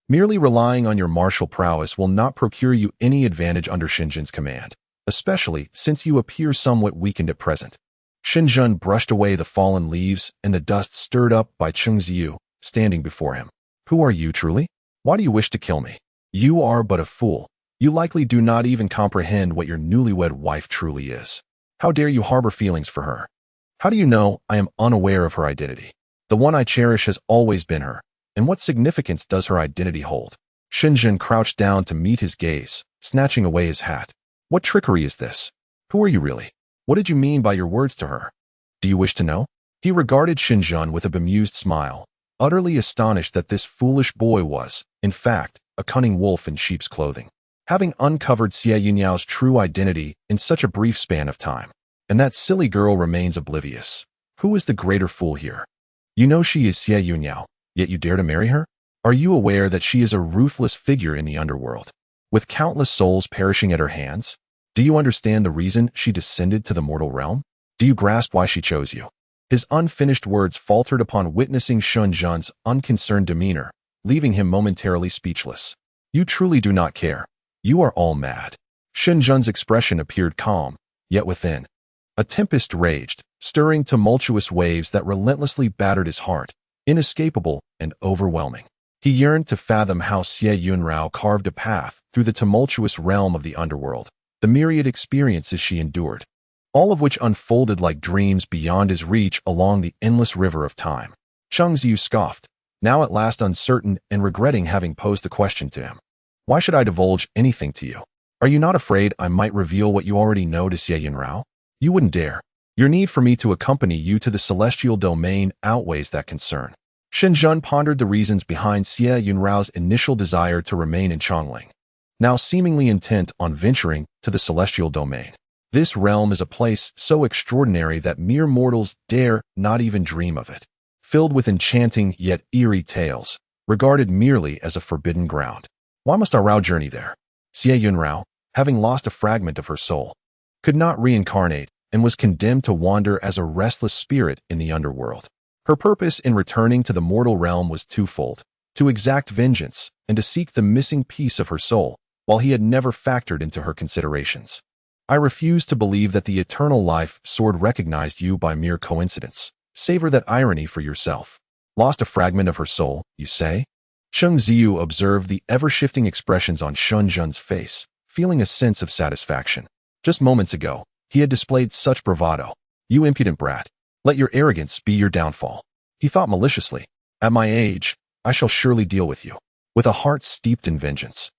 Merely relying on your martial prowess will not procure you any advantage under Shen Yun's command, especially since you appear somewhat weakened at present. Shen Yun brushed away the fallen leaves and the dust stirred up by Cheng Ziyu, standing before him. Who are you truly? Why do you wish to kill me? You are but a fool. You likely do not even comprehend what your newlywed wife truly is. How dare you harbor feelings for her? How do you know I am unaware of her identity? The one I cherish has always been her. And what significance does her identity hold? Shen Yun crouched down to meet his gaze, snatching away his hat. What trickery is this? Who are you really? What did you mean by your words to her? Do you wish to know? He regarded Shen Yun with a bemused smile, utterly astonished that this foolish boy was, in fact, a cunning wolf in sheep's clothing, having uncovered Xie Yun Yao's true identity in such a brief span of time. And that silly girl remains oblivious. Who is the greater fool here? You know she is Xie Yun Yao, yet you dare to marry her? Are you aware that she is a ruthless figure in the underworld, with countless souls perishing at her hands? Do you understand the reason she descended to the mortal realm? Do you grasp why she chose you? His unfinished words faltered upon witnessing Shen Yun's unconcerned demeanor, leaving him momentarily speechless. You truly do not care. You are all mad. Shen Yun's expression appeared calm, yet within, a tempest raged, stirring tumultuous waves that relentlessly battered his heart, inescapable and overwhelming. He yearned to fathom how Xie Yun Yao carved a path through the tumultuous realm of the underworld, the myriad experiences she endured, all of which unfolded like dreams beyond his reach along the endless river of time. Cheng Ziyu scoffed, now at last uncertain and regretting having posed the question to him. Why should I divulge anything to you? Are you not afraid I might reveal what you already know to Xie Yun Yao? You wouldn't dare. Your need for me to accompany you to the celestial domain outweighs that concern. Shen Yun pondered the reasons behind Xie Yun Yao's initial desire to remain in Chongling, now seemingly intent on venturing to the celestial domain. This realm is a place so extraordinary that mere mortals dare not even dream of it, filled with enchanting yet eerie tales, regarded merely as a forbidden ground. Why must our Rao journey there? Xie Yun Yao, having lost a fragment of her soul, could not reincarnate and was condemned to wander as a restless spirit in the underworld. Her purpose in returning to the mortal realm was twofold: to exact vengeance and to seek the missing piece of her soul, while he had never factored into her considerations. I refuse to believe that the eternal life sword recognized you by mere coincidence. Savor that irony for yourself. Lost a fragment of her soul, you say? Cheng Ziyu observed the ever-shifting expressions on Shen Yun's face, feeling a sense of satisfaction. Just moments ago, he had displayed such bravado. You impudent brat. Let your arrogance be your downfall. He thought maliciously. At my age, I shall surely deal with you. With a heart steeped in vengeance.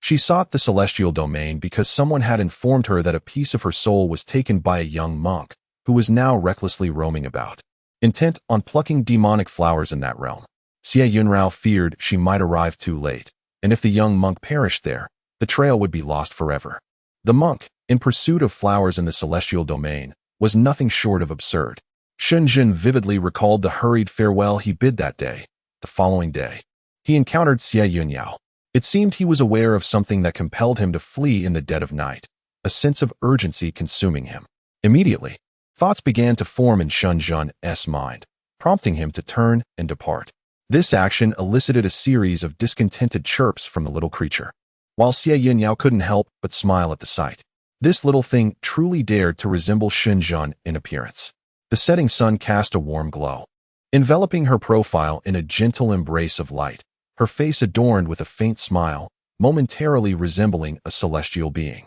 She sought the celestial domain because someone had informed her that a piece of her soul was taken by a young monk, who was now recklessly roaming about, intent on plucking demonic flowers in that realm. Xie Yun Yao feared she might arrive too late, and if the young monk perished there, the trail would be lost forever. The monk, in pursuit of flowers in the celestial domain, was nothing short of absurd. Shen Yun vividly recalled the hurried farewell he bid that day. The following day, he encountered Xie Yun Yao. It seemed he was aware of something that compelled him to flee in the dead of night, a sense of urgency consuming him. Immediately, thoughts began to form in Shen Yun's mind, prompting him to turn and depart. This action elicited a series of discontented chirps from the little creature, while Xie Yun Yao couldn't help but smile at the sight. This little thing truly dared to resemble Shen in appearance. The setting sun cast a warm glow, enveloping her profile in a gentle embrace of light, her face adorned with a faint smile, momentarily resembling a celestial being.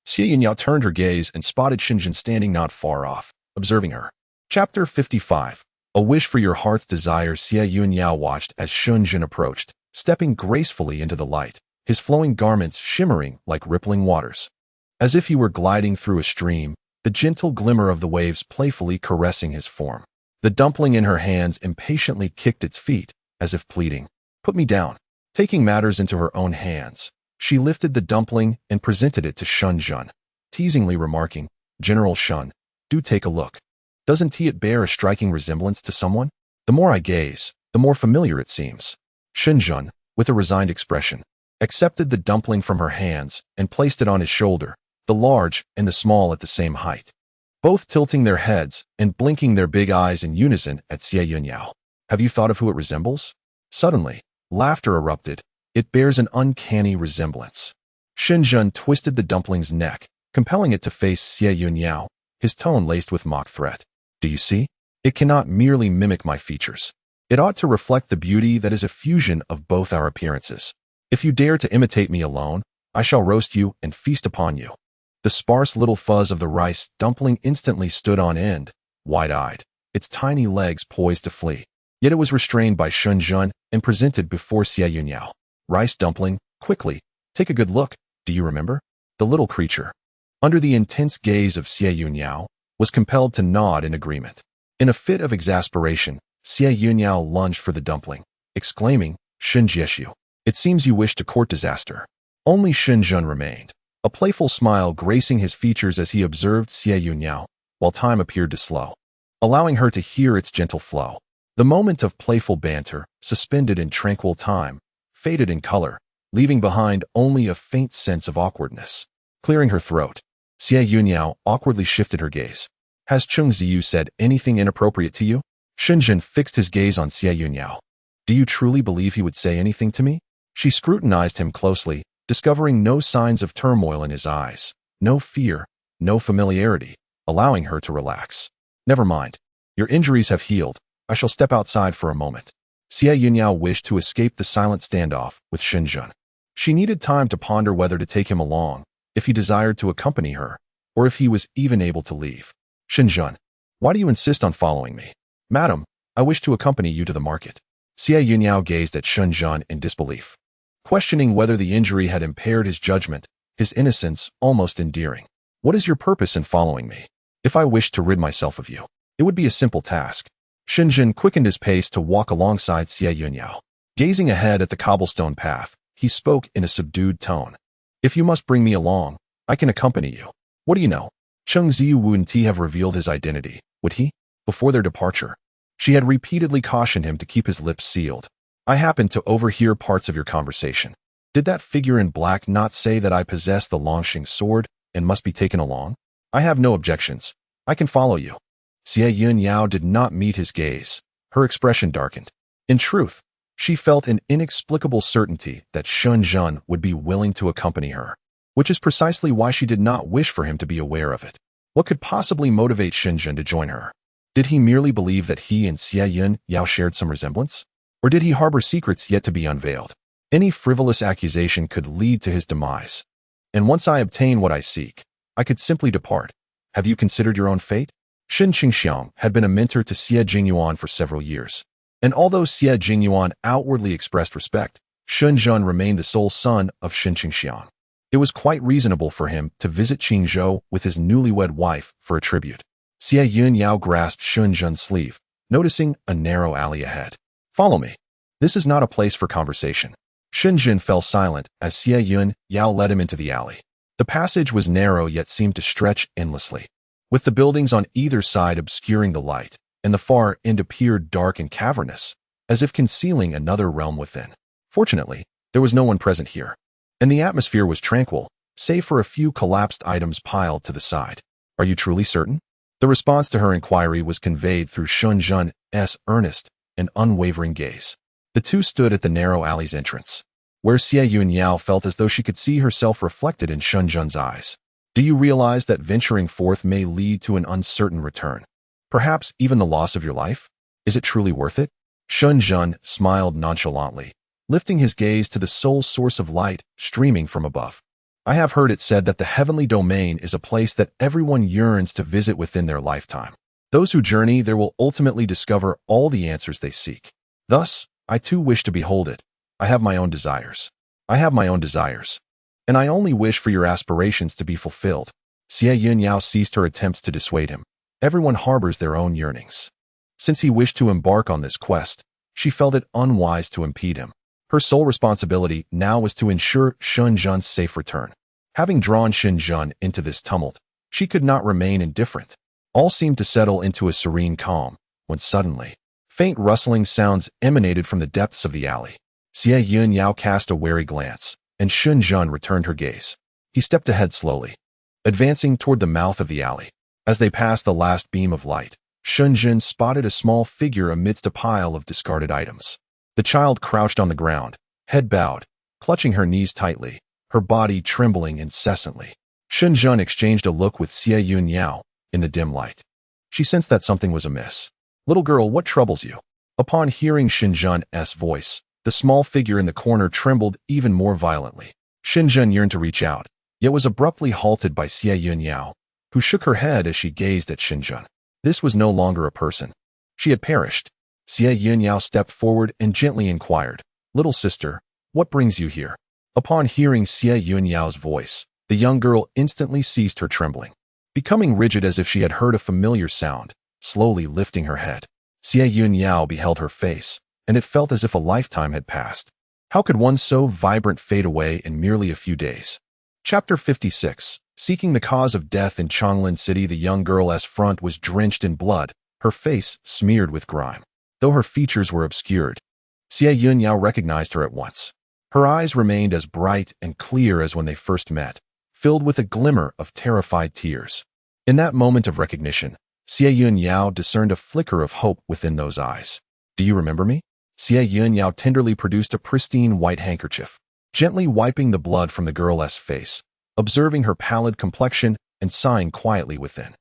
Xie Yun Yao turned her gaze and spotted Shen standing not far off, observing her. Chapter 55. A wish for your heart's desire. Xie Yun Yao watched as Shen approached, stepping gracefully into the light, his flowing garments shimmering like rippling waters. As if he were gliding through a stream, the gentle glimmer of the waves playfully caressing his form. The dumpling in her hands impatiently kicked its feet, as if pleading, "Put me down." Taking matters into her own hands, she lifted the dumpling and presented it to Shen, teasingly remarking, "General Shen, do take a look. Doesn't it bear a striking resemblance to someone? The more I gaze, the more familiar it seems." Shen, with a resigned expression, accepted the dumpling from her hands and placed it on his shoulder, the large and the small at the same height, both tilting their heads and blinking their big eyes in unison at Xie Yun Yao. "Have you thought of who it resembles?" Suddenly, laughter erupted. "It bears an uncanny resemblance." Shen twisted the dumpling's neck, compelling it to face Xie Yun Yao, his tone laced with mock threat. "Do you see? It cannot merely mimic my features. It ought to reflect the beauty that is a fusion of both our appearances. If you dare to imitate me alone, I shall roast you and feast upon you." The sparse little fuzz of the rice dumpling instantly stood on end, wide-eyed, its tiny legs poised to flee. Yet it was restrained by Shen and presented before Xie Yun Yao. "Rice dumpling, quickly, take a good look. Do you remember?" The little creature, under the intense gaze of Xie Yun Yao, was compelled to nod in agreement. In a fit of exasperation, Xie Yun Yao lunged for the dumpling, exclaiming, "Shen Jieshu, it seems you wish to court disaster." Only Shen remained, a playful smile gracing his features as he observed Xie Yun Yao, while time appeared to slow, allowing her to hear its gentle flow. The moment of playful banter, suspended in tranquil time, faded in color, leaving behind only a faint sense of awkwardness. Clearing her throat, Xie Yun Yao awkwardly shifted her gaze. "Has Chung Ziyu said anything inappropriate to you?" Shen fixed his gaze on Xie Yun Yao. "Do you truly believe he would say anything to me?" She scrutinized him closely, discovering no signs of turmoil in his eyes, no fear, no familiarity, allowing her to relax. "Never mind. Your injuries have healed. I shall step outside for a moment." Xie Yun Yao wished to escape the silent standoff with Shen. She needed time to ponder whether to take him along, if he desired to accompany her, or if he was even able to leave. "Shen, why do you insist on following me?" "Madam, I wish to accompany you to the market." Xie Yun Yao gazed at Shen in disbelief, questioning whether the injury had impaired his judgment, his innocence almost endearing. "What is your purpose in following me? If I wished to rid myself of you, it would be a simple task." Shen quickened his pace to walk alongside Xie Yun Yao. Gazing ahead at the cobblestone path, he spoke in a subdued tone. "If you must bring me along, I can accompany you. What do you know? Chung Ziyu wouldn't have revealed his identity, would he?" Before their departure, she had repeatedly cautioned him to keep his lips sealed. "I happened to overhear parts of your conversation. Did that figure in black not say that I possess the Longxing sword and must be taken along?" "I have no objections. I can follow you." Xie Yun Yao did not meet his gaze. Her expression darkened. In truth, she felt an inexplicable certainty that Shen would be willing to accompany her, which is precisely why she did not wish for him to be aware of it. What could possibly motivate Shen to join her? Did he merely believe that he and Xie Yun Yao shared some resemblance? Or did he harbor secrets yet to be unveiled? Any frivolous accusation could lead to his demise. "And once I obtain what I seek, I could simply depart. Have you considered your own fate?" Shen Qingxiang had been a mentor to Xie Jingyuan for several years, and although Xie Jingyuan outwardly expressed respect, Shen remained the sole son of Shen Qingxiang. It was quite reasonable for him to visit Qingzhou with his newlywed wife for a tribute. Xie Yun Yao grasped Shen sleeve, noticing a narrow alley ahead. "Follow me. This is not a place for conversation." Shen fell silent as Xie Yun Yao led him into the alley. The passage was narrow yet seemed to stretch endlessly, with the buildings on either side obscuring the light, and the far end appeared dark and cavernous, as if concealing another realm within. Fortunately, there was no one present here, and the atmosphere was tranquil, save for a few collapsed items piled to the side. "Are you truly certain?" The response to her inquiry was conveyed through Shen Jun's earnest and unwavering gaze. The two stood at the narrow alley's entrance, where Xie Yun Yao felt as though she could see herself reflected in Shen Jun's eyes. Do you realize that venturing forth may lead to an uncertain return? Perhaps even the loss of your life? Is it truly worth it? Shen Jun smiled nonchalantly, lifting his gaze to the sole source of light streaming from above. I have heard it said that the heavenly domain is a place that everyone yearns to visit within their lifetime. Those who journey there will ultimately discover all the answers they seek. Thus, I too wish to behold it. I have my own desires. I have my own desires. And I only wish for your aspirations to be fulfilled. Xie Yun Yao ceased her attempts to dissuade him. Everyone harbors their own yearnings. Since he wished to embark on this quest, she felt it unwise to impede him. Her sole responsibility now was to ensure Shen Jun's safe return. Having drawn Shen Jun into this tumult, she could not remain indifferent. All seemed to settle into a serene calm, when suddenly, faint rustling sounds emanated from the depths of the alley. Xie Yun Yao cast a wary glance, and Shen Jun returned her gaze. He stepped ahead slowly, advancing toward the mouth of the alley. As they passed the last beam of light, Shen Jun spotted a small figure amidst a pile of discarded items. The child crouched on the ground, head bowed, clutching her knees tightly, her body trembling incessantly. Shen Jun exchanged a look with Xie Yun Yao in the dim light. She sensed that something was amiss. "Little girl, what troubles you?" Upon hearing Shen Jun's voice, the small figure in the corner trembled even more violently. Shen Jun yearned to reach out, yet was abruptly halted by Xie Yun Yao, who shook her head as she gazed at Shen Jun. This was no longer a person. She had perished. Xie Yun Yao stepped forward and gently inquired, "Little sister, what brings you here?" Upon hearing Xie Yun Yao's voice, the young girl instantly ceased her trembling, becoming rigid as if she had heard a familiar sound, slowly lifting her head. Xie Yun Yao beheld her face, and it felt as if a lifetime had passed. How could one so vibrant fade away in merely a few days? Chapter 56. Seeking the cause of death in Changlin City, the young girl's front was drenched in blood, her face smeared with grime. Though her features were obscured, Xie Yun Yao recognized her at once. Her eyes remained as bright and clear as when they first met, filled with a glimmer of terrified tears. In that moment of recognition, Xie Yun Yao discerned a flicker of hope within those eyes. "Do you remember me?" Xie Yun Yao tenderly produced a pristine white handkerchief, gently wiping the blood from the girl's face, observing her pallid complexion and sighing quietly within.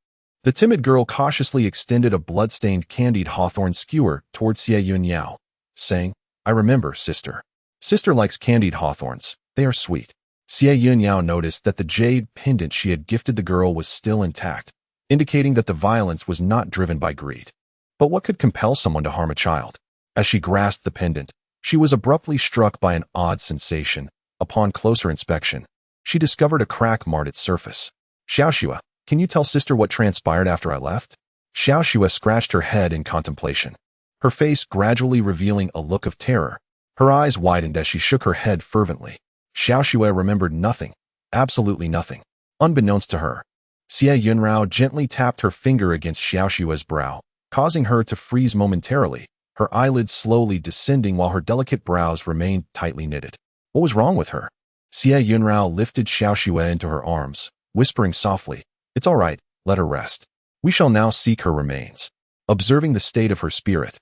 The timid girl cautiously extended a blood-stained candied hawthorn skewer towards Xie Yun Yao, saying, "I remember, sister. Sister likes candied hawthorns. They are sweet." Xie Yun Yao noticed that the jade pendant she had gifted the girl was still intact, indicating that the violence was not driven by greed. But what could compel someone to harm a child? As she grasped the pendant, she was abruptly struck by an odd sensation. Upon closer inspection, she discovered a crack marked its surface. "Xiaoxue, can you tell sister what transpired after I left?" Xiaoxue scratched her head in contemplation, her face gradually revealing a look of terror. Her eyes widened as she shook her head fervently. Xiaoxue remembered nothing, absolutely nothing. Unbeknownst to her, Xie Yunrao gently tapped her finger against Xiaoxue's brow, causing her to freeze momentarily, her eyelids slowly descending while her delicate brows remained tightly knitted. What was wrong with her? Xie Yunrao lifted Xiaoxue into her arms, whispering softly, "It's all right, let her rest. We shall now seek her remains." Observing the state of her spirit,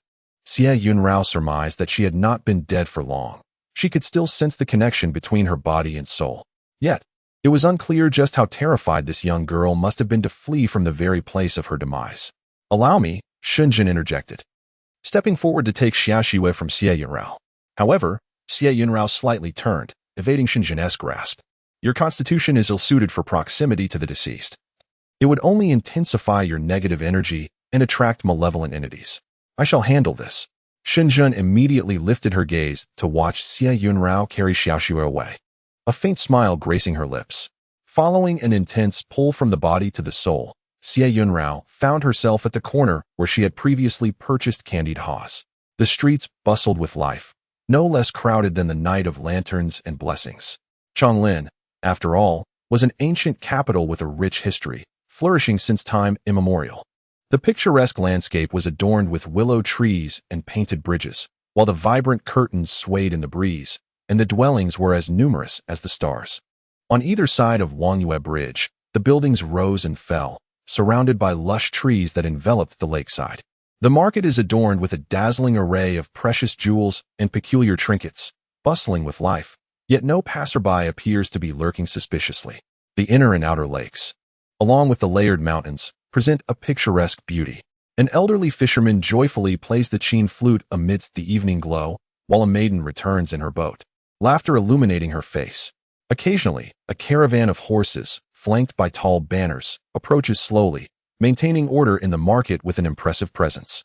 Xie Yunrao surmised that she had not been dead for long. She could still sense the connection between her body and soul. Yet, it was unclear just how terrified this young girl must have been to flee from the very place of her demise. "Allow me," Shen Jun interjected, stepping forward to take Xiaoxue from Xie Yunrao. However, Xie Yunrao slightly turned, evading Shen Jun's grasp. "Your constitution is ill-suited for proximity to the deceased. It would only intensify your negative energy and attract malevolent entities. I shall handle this." Shen Jun immediately lifted her gaze to watch Xie Yunrao carry Xiaoxue away, a faint smile gracing her lips. Following an intense pull from the body to the soul, Xie Yunrao found herself at the corner where she had previously purchased candied haws. The streets bustled with life, no less crowded than the night of lanterns and blessings. Changlin, after all, was an ancient capital with a rich history, flourishing since time immemorial. The picturesque landscape was adorned with willow trees and painted bridges, while the vibrant curtains swayed in the breeze, and the dwellings were as numerous as the stars. On either side of Wangyue Bridge, the buildings rose and fell, surrounded by lush trees that enveloped the lakeside. The market is adorned with a dazzling array of precious jewels and peculiar trinkets, bustling with life, yet no passerby appears to be lurking suspiciously. The inner and outer lakes, along with the layered mountains, present a picturesque beauty. An elderly fisherman joyfully plays the Qin flute amidst the evening glow, while a maiden returns in her boat, laughter illuminating her face. Occasionally, a caravan of horses, flanked by tall banners, approaches slowly, maintaining order in the market with an impressive presence.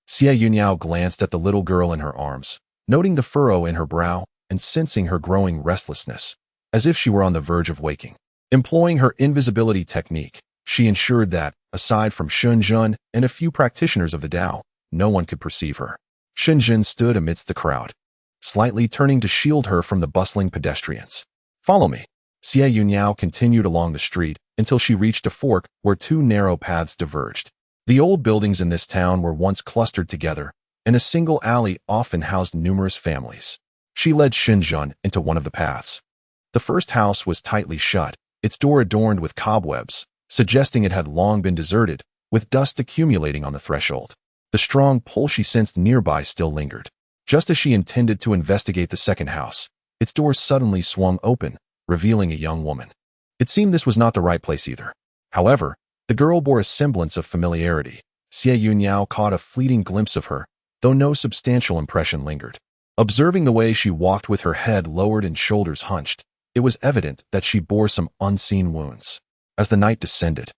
Xie Yun Yao glanced at the little girl in her arms, noting the furrow in her brow and sensing her growing restlessness, as if she were on the verge of waking. Employing her invisibility technique, she ensured that, aside from Shen Zhen and a few practitioners of the Tao, no one could perceive her. Shen Zhen stood amidst the crowd, slightly turning to shield her from the bustling pedestrians. "Follow me." Xie Yun Yao continued along the street until she reached a fork where two narrow paths diverged. The old buildings in this town were once clustered together, and a single alley often housed numerous families. She led Shen Zhen into one of the paths. The first house was tightly shut, its door adorned with cobwebs, suggesting it had long been deserted, with dust accumulating on the threshold. The strong pull she sensed nearby still lingered. Just as she intended to investigate the second house, its door suddenly swung open, revealing a young woman. It seemed this was not the right place either. However, the girl bore a semblance of familiarity. Xie Yun Yao caught a fleeting glimpse of her, though no substantial impression lingered. Observing the way she walked with her head lowered and shoulders hunched, it was evident that she bore some unseen wounds. As the night descended,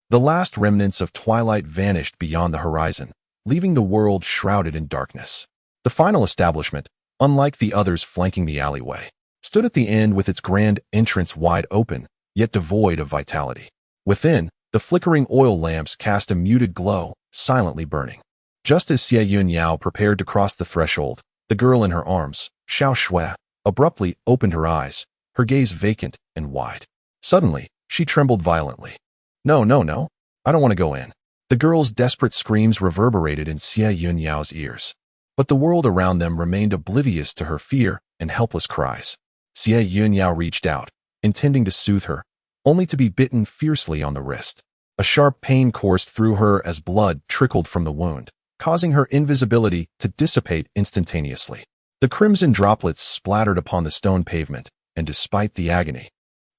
the last remnants of twilight vanished beyond the horizon, leaving the world shrouded in darkness. The final establishment, unlike the others flanking the alleyway, stood at the end with its grand entrance wide open, yet devoid of vitality. Within, the flickering oil lamps cast a muted glow, silently burning. Just as Xie Yun Yao prepared to cross the threshold, the girl in her arms, Xiao Shui, abruptly opened her eyes, her gaze vacant and wide. Suddenly, she trembled violently. No, I don't want to go in." The girl's desperate screams reverberated in Xie Yun Yao's ears, but the world around them remained oblivious to her fear and helpless cries. Xie Yun Yao reached out, intending to soothe her, only to be bitten fiercely on the wrist. A sharp pain coursed through her as blood trickled from the wound, causing her invisibility to dissipate instantaneously. The crimson droplets splattered upon the stone pavement, and despite the agony,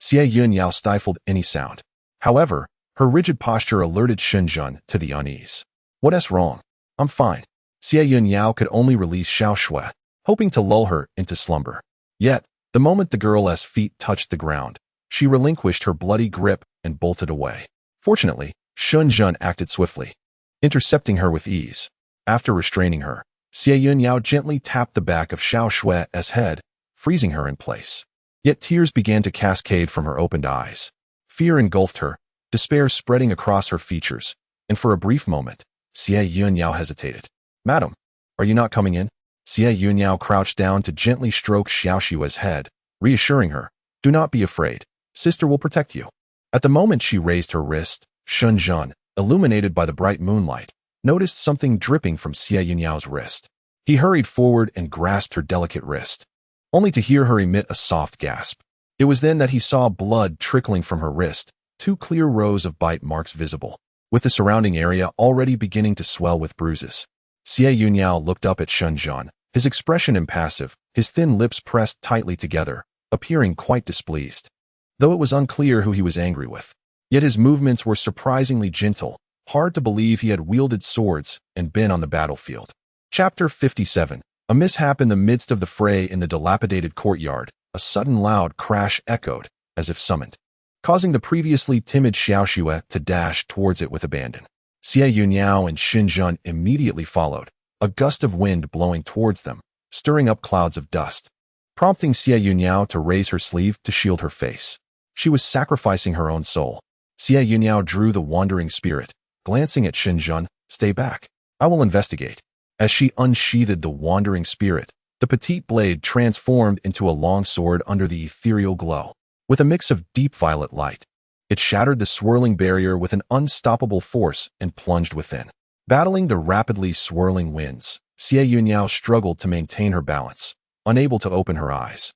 Xie Yun Yao stifled any sound. However, her rigid posture alerted Shen Zhen to the unease. "What's wrong?" "I'm fine." Xie Yun Yao could only release Xiao Shui, hoping to lull her into slumber. Yet, the moment the girl's feet touched the ground, she relinquished her bloody grip and bolted away. Fortunately, Shen Zhen acted swiftly, intercepting her with ease. After restraining her, Xie Yun Yao gently tapped the back of Xiao Shui's head, freezing her in place. Yet tears began to cascade from her opened eyes. Fear engulfed her, despair spreading across her features, and for a brief moment, Xie Yun Yao hesitated. "Madam, are you not coming in?" Xie Yun Yao crouched down to gently stroke Xiao Shui's head, reassuring her, "Do not be afraid. Sister will protect you." At the moment she raised her wrist, Shen Zhen, illuminated by the bright moonlight, noticed something dripping from Xie Yun Yao's wrist. He hurried forward and grasped her delicate wrist, only to hear her emit a soft gasp. It was then that he saw blood trickling from her wrist, 2 clear rows of bite marks visible, with the surrounding area already beginning to swell with bruises. Xie Yun Yao looked up at Shen Zhen, his expression impassive, his thin lips pressed tightly together, appearing quite displeased. Though it was unclear who he was angry with, yet his movements were surprisingly gentle, hard to believe he had wielded swords and been on the battlefield. Chapter 57. A mishap in the midst of the fray in the dilapidated courtyard, a sudden loud crash echoed, as if summoned, causing the previously timid Xiao Shui to dash towards it with abandon. Xie Yun Yao and Shen Zhen immediately followed, a gust of wind blowing towards them, stirring up clouds of dust, prompting Xie Yun Yao to raise her sleeve to shield her face. She was sacrificing her own soul. Xie Yun Yao drew the wandering spirit, glancing at Shen Zhen. "Stay back. I will investigate." As she unsheathed the wandering spirit, the petite blade transformed into a long sword under the ethereal glow. With a mix of deep violet light, it shattered the swirling barrier with an unstoppable force and plunged within. Battling the rapidly swirling winds, Xie Yun Yao struggled to maintain her balance, unable to open her eyes.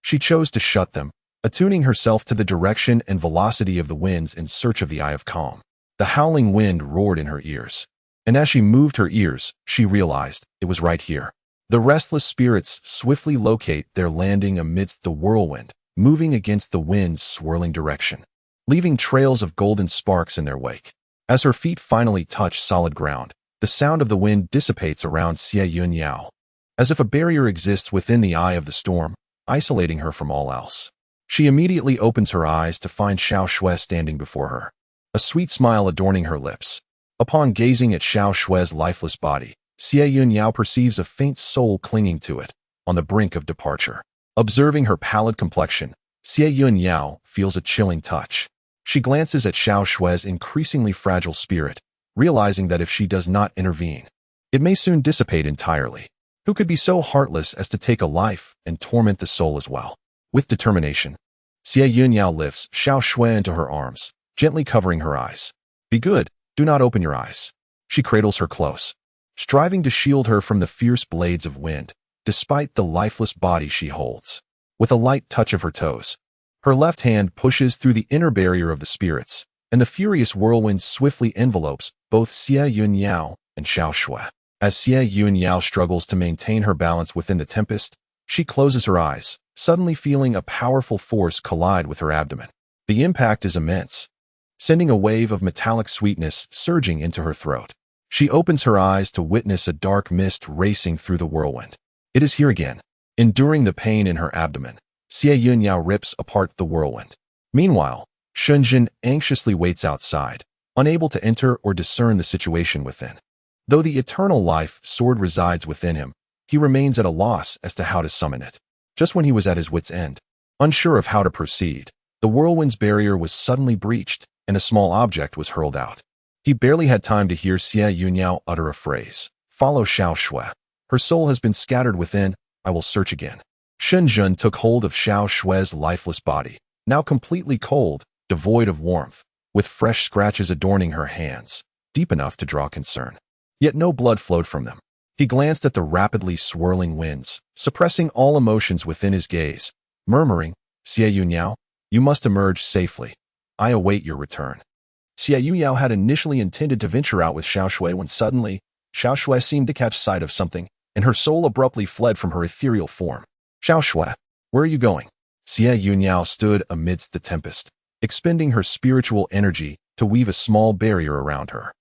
She chose to shut them, attuning herself to the direction and velocity of the winds in search of the Eye of Calm. The howling wind roared in her ears, and as she moved her ears, she realized it was right here. The restless spirits swiftly locate their landing amidst the whirlwind, moving against the wind's swirling direction, leaving trails of golden sparks in their wake. As her feet finally touch solid ground, the sound of the wind dissipates around Xie Yun Yao, as if a barrier exists within the eye of the storm, isolating her from all else. She immediately opens her eyes to find Xiao Shui standing before her, a sweet smile adorning her lips. Upon gazing at Xiao Shui's lifeless body, Xie Yun Yao perceives a faint soul clinging to it, on the brink of departure. Observing her pallid complexion, Xie Yun Yao feels a chilling touch. She glances at Xiao Shui's increasingly fragile spirit, realizing that if she does not intervene, it may soon dissipate entirely. Who could be so heartless as to take a life and torment the soul as well? With determination, Xie Yun Yao lifts Xiao Shui into her arms, gently covering her eyes. Be good, do not open your eyes. She cradles her close, striving to shield her from the fierce blades of wind, despite the lifeless body she holds. With a light touch of her toes, her left hand pushes through the inner barrier of the spirits, and the furious whirlwind swiftly envelopes both Xie Yun Yao and Xiao Shui. As Xie Yun Yao struggles to maintain her balance within the tempest, she closes her eyes, suddenly feeling a powerful force collide with her abdomen. The impact is immense, sending a wave of metallic sweetness surging into her throat. She opens her eyes to witness a dark mist racing through the whirlwind. It is here again. Enduring the pain in her abdomen, Xie Yun Yao rips apart the whirlwind. Meanwhile, Shenzhen anxiously waits outside, unable to enter or discern the situation within. Though the eternal life sword resides within him, he remains at a loss as to how to summon it. Just when he was at his wit's end, unsure of how to proceed, the whirlwind's barrier was suddenly breached, and a small object was hurled out. He barely had time to hear Xie Yun Yao utter a phrase. Follow Xiao Shui. Her soul has been scattered within, I will search again. Shenzhen took hold of Xiao Shui's lifeless body, now completely cold, devoid of warmth, with fresh scratches adorning her hands, deep enough to draw concern. Yet no blood flowed from them. He glanced at the rapidly swirling winds, suppressing all emotions within his gaze, murmuring, Xie Yun Yao, you must emerge safely. I await your return. Xie Yun Yao had initially intended to venture out with Xiao Shui when suddenly, Xiao Shui seemed to catch sight of something, and her soul abruptly fled from her ethereal form. Xiao Shui, where are you going? Xie Yun Yao stood amidst the tempest, expending her spiritual energy to weave a small barrier around her.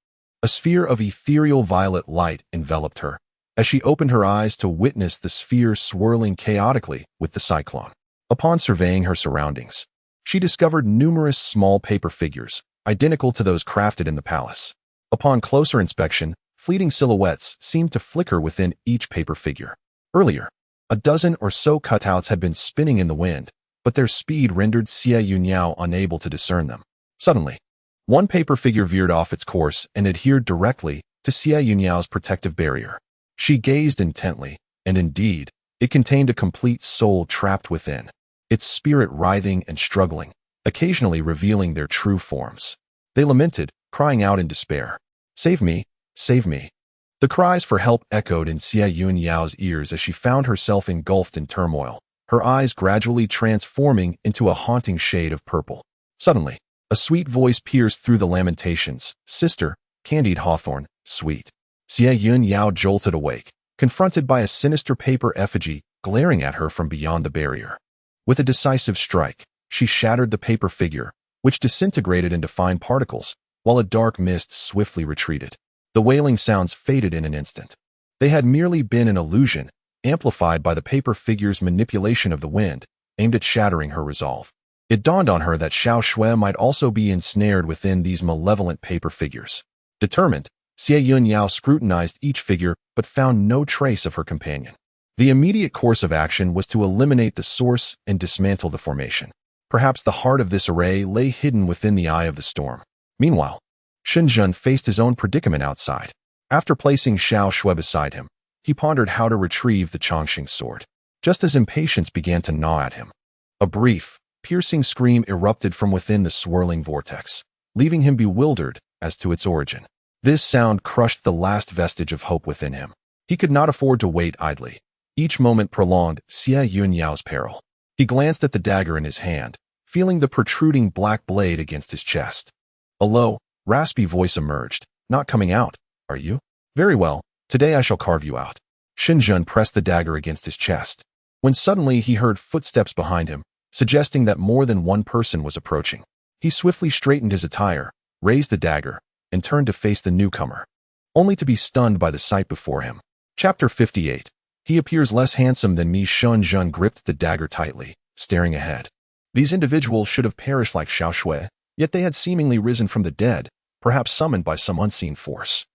A sphere of ethereal violet light enveloped her, as she opened her eyes to witness the sphere swirling chaotically with the cyclone. Upon surveying her surroundings, she discovered numerous small paper figures, identical to those crafted in the palace. Upon closer inspection, fleeting silhouettes seemed to flicker within each paper figure. Earlier, a dozen or so cutouts had been spinning in the wind, but their speed rendered Xie Yun Yao unable to discern them. Suddenly, one paper figure veered off its course and adhered directly to Xie Yun Yao's protective barrier. She gazed intently, and indeed, it contained a complete soul trapped within, its spirit writhing and struggling, occasionally revealing their true forms. They lamented, crying out in despair. Save me, save me. The cries for help echoed in Xie Yun Yao's ears as she found herself engulfed in turmoil, her eyes gradually transforming into a haunting shade of purple. Suddenly, a sweet voice pierced through the lamentations. Sister, candied hawthorn, sweet. Xie Yun Yao jolted awake, confronted by a sinister paper effigy glaring at her from beyond the barrier. With a decisive strike, she shattered the paper figure, which disintegrated into fine particles, while a dark mist swiftly retreated. The wailing sounds faded in an instant. They had merely been an illusion, amplified by the paper figure's manipulation of the wind, aimed at shattering her resolve. It dawned on her that Xiao Shui might also be ensnared within these malevolent paper figures. Determined, Xie Yun Yao scrutinized each figure but found no trace of her companion. The immediate course of action was to eliminate the source and dismantle the formation. Perhaps the heart of this array lay hidden within the eye of the storm. Meanwhile, Shenzhen faced his own predicament outside. After placing Xiao Shui beside him, he pondered how to retrieve the Chongqing sword, just as impatience began to gnaw at him. A brief, piercing scream erupted from within the swirling vortex, leaving him bewildered as to its origin. This sound crushed the last vestige of hope within him. He could not afford to wait idly. Each moment prolonged Xie Yun Yao's peril. He glanced at the dagger in his hand, feeling the protruding black blade against his chest. A low, raspy voice emerged, not coming out, are you? Very well, today I shall carve you out. Shen Yun pressed the dagger against his chest, when suddenly he heard footsteps behind him, suggesting that more than one person was approaching. He swiftly straightened his attire, raised the dagger, and turned to face the newcomer, only to be stunned by the sight before him. Chapter 58. He appears less handsome than me. Shen Yun gripped the dagger tightly, staring ahead. These individuals should have perished like Xiao Shui, yet they had seemingly risen from the dead, perhaps summoned by some unseen force.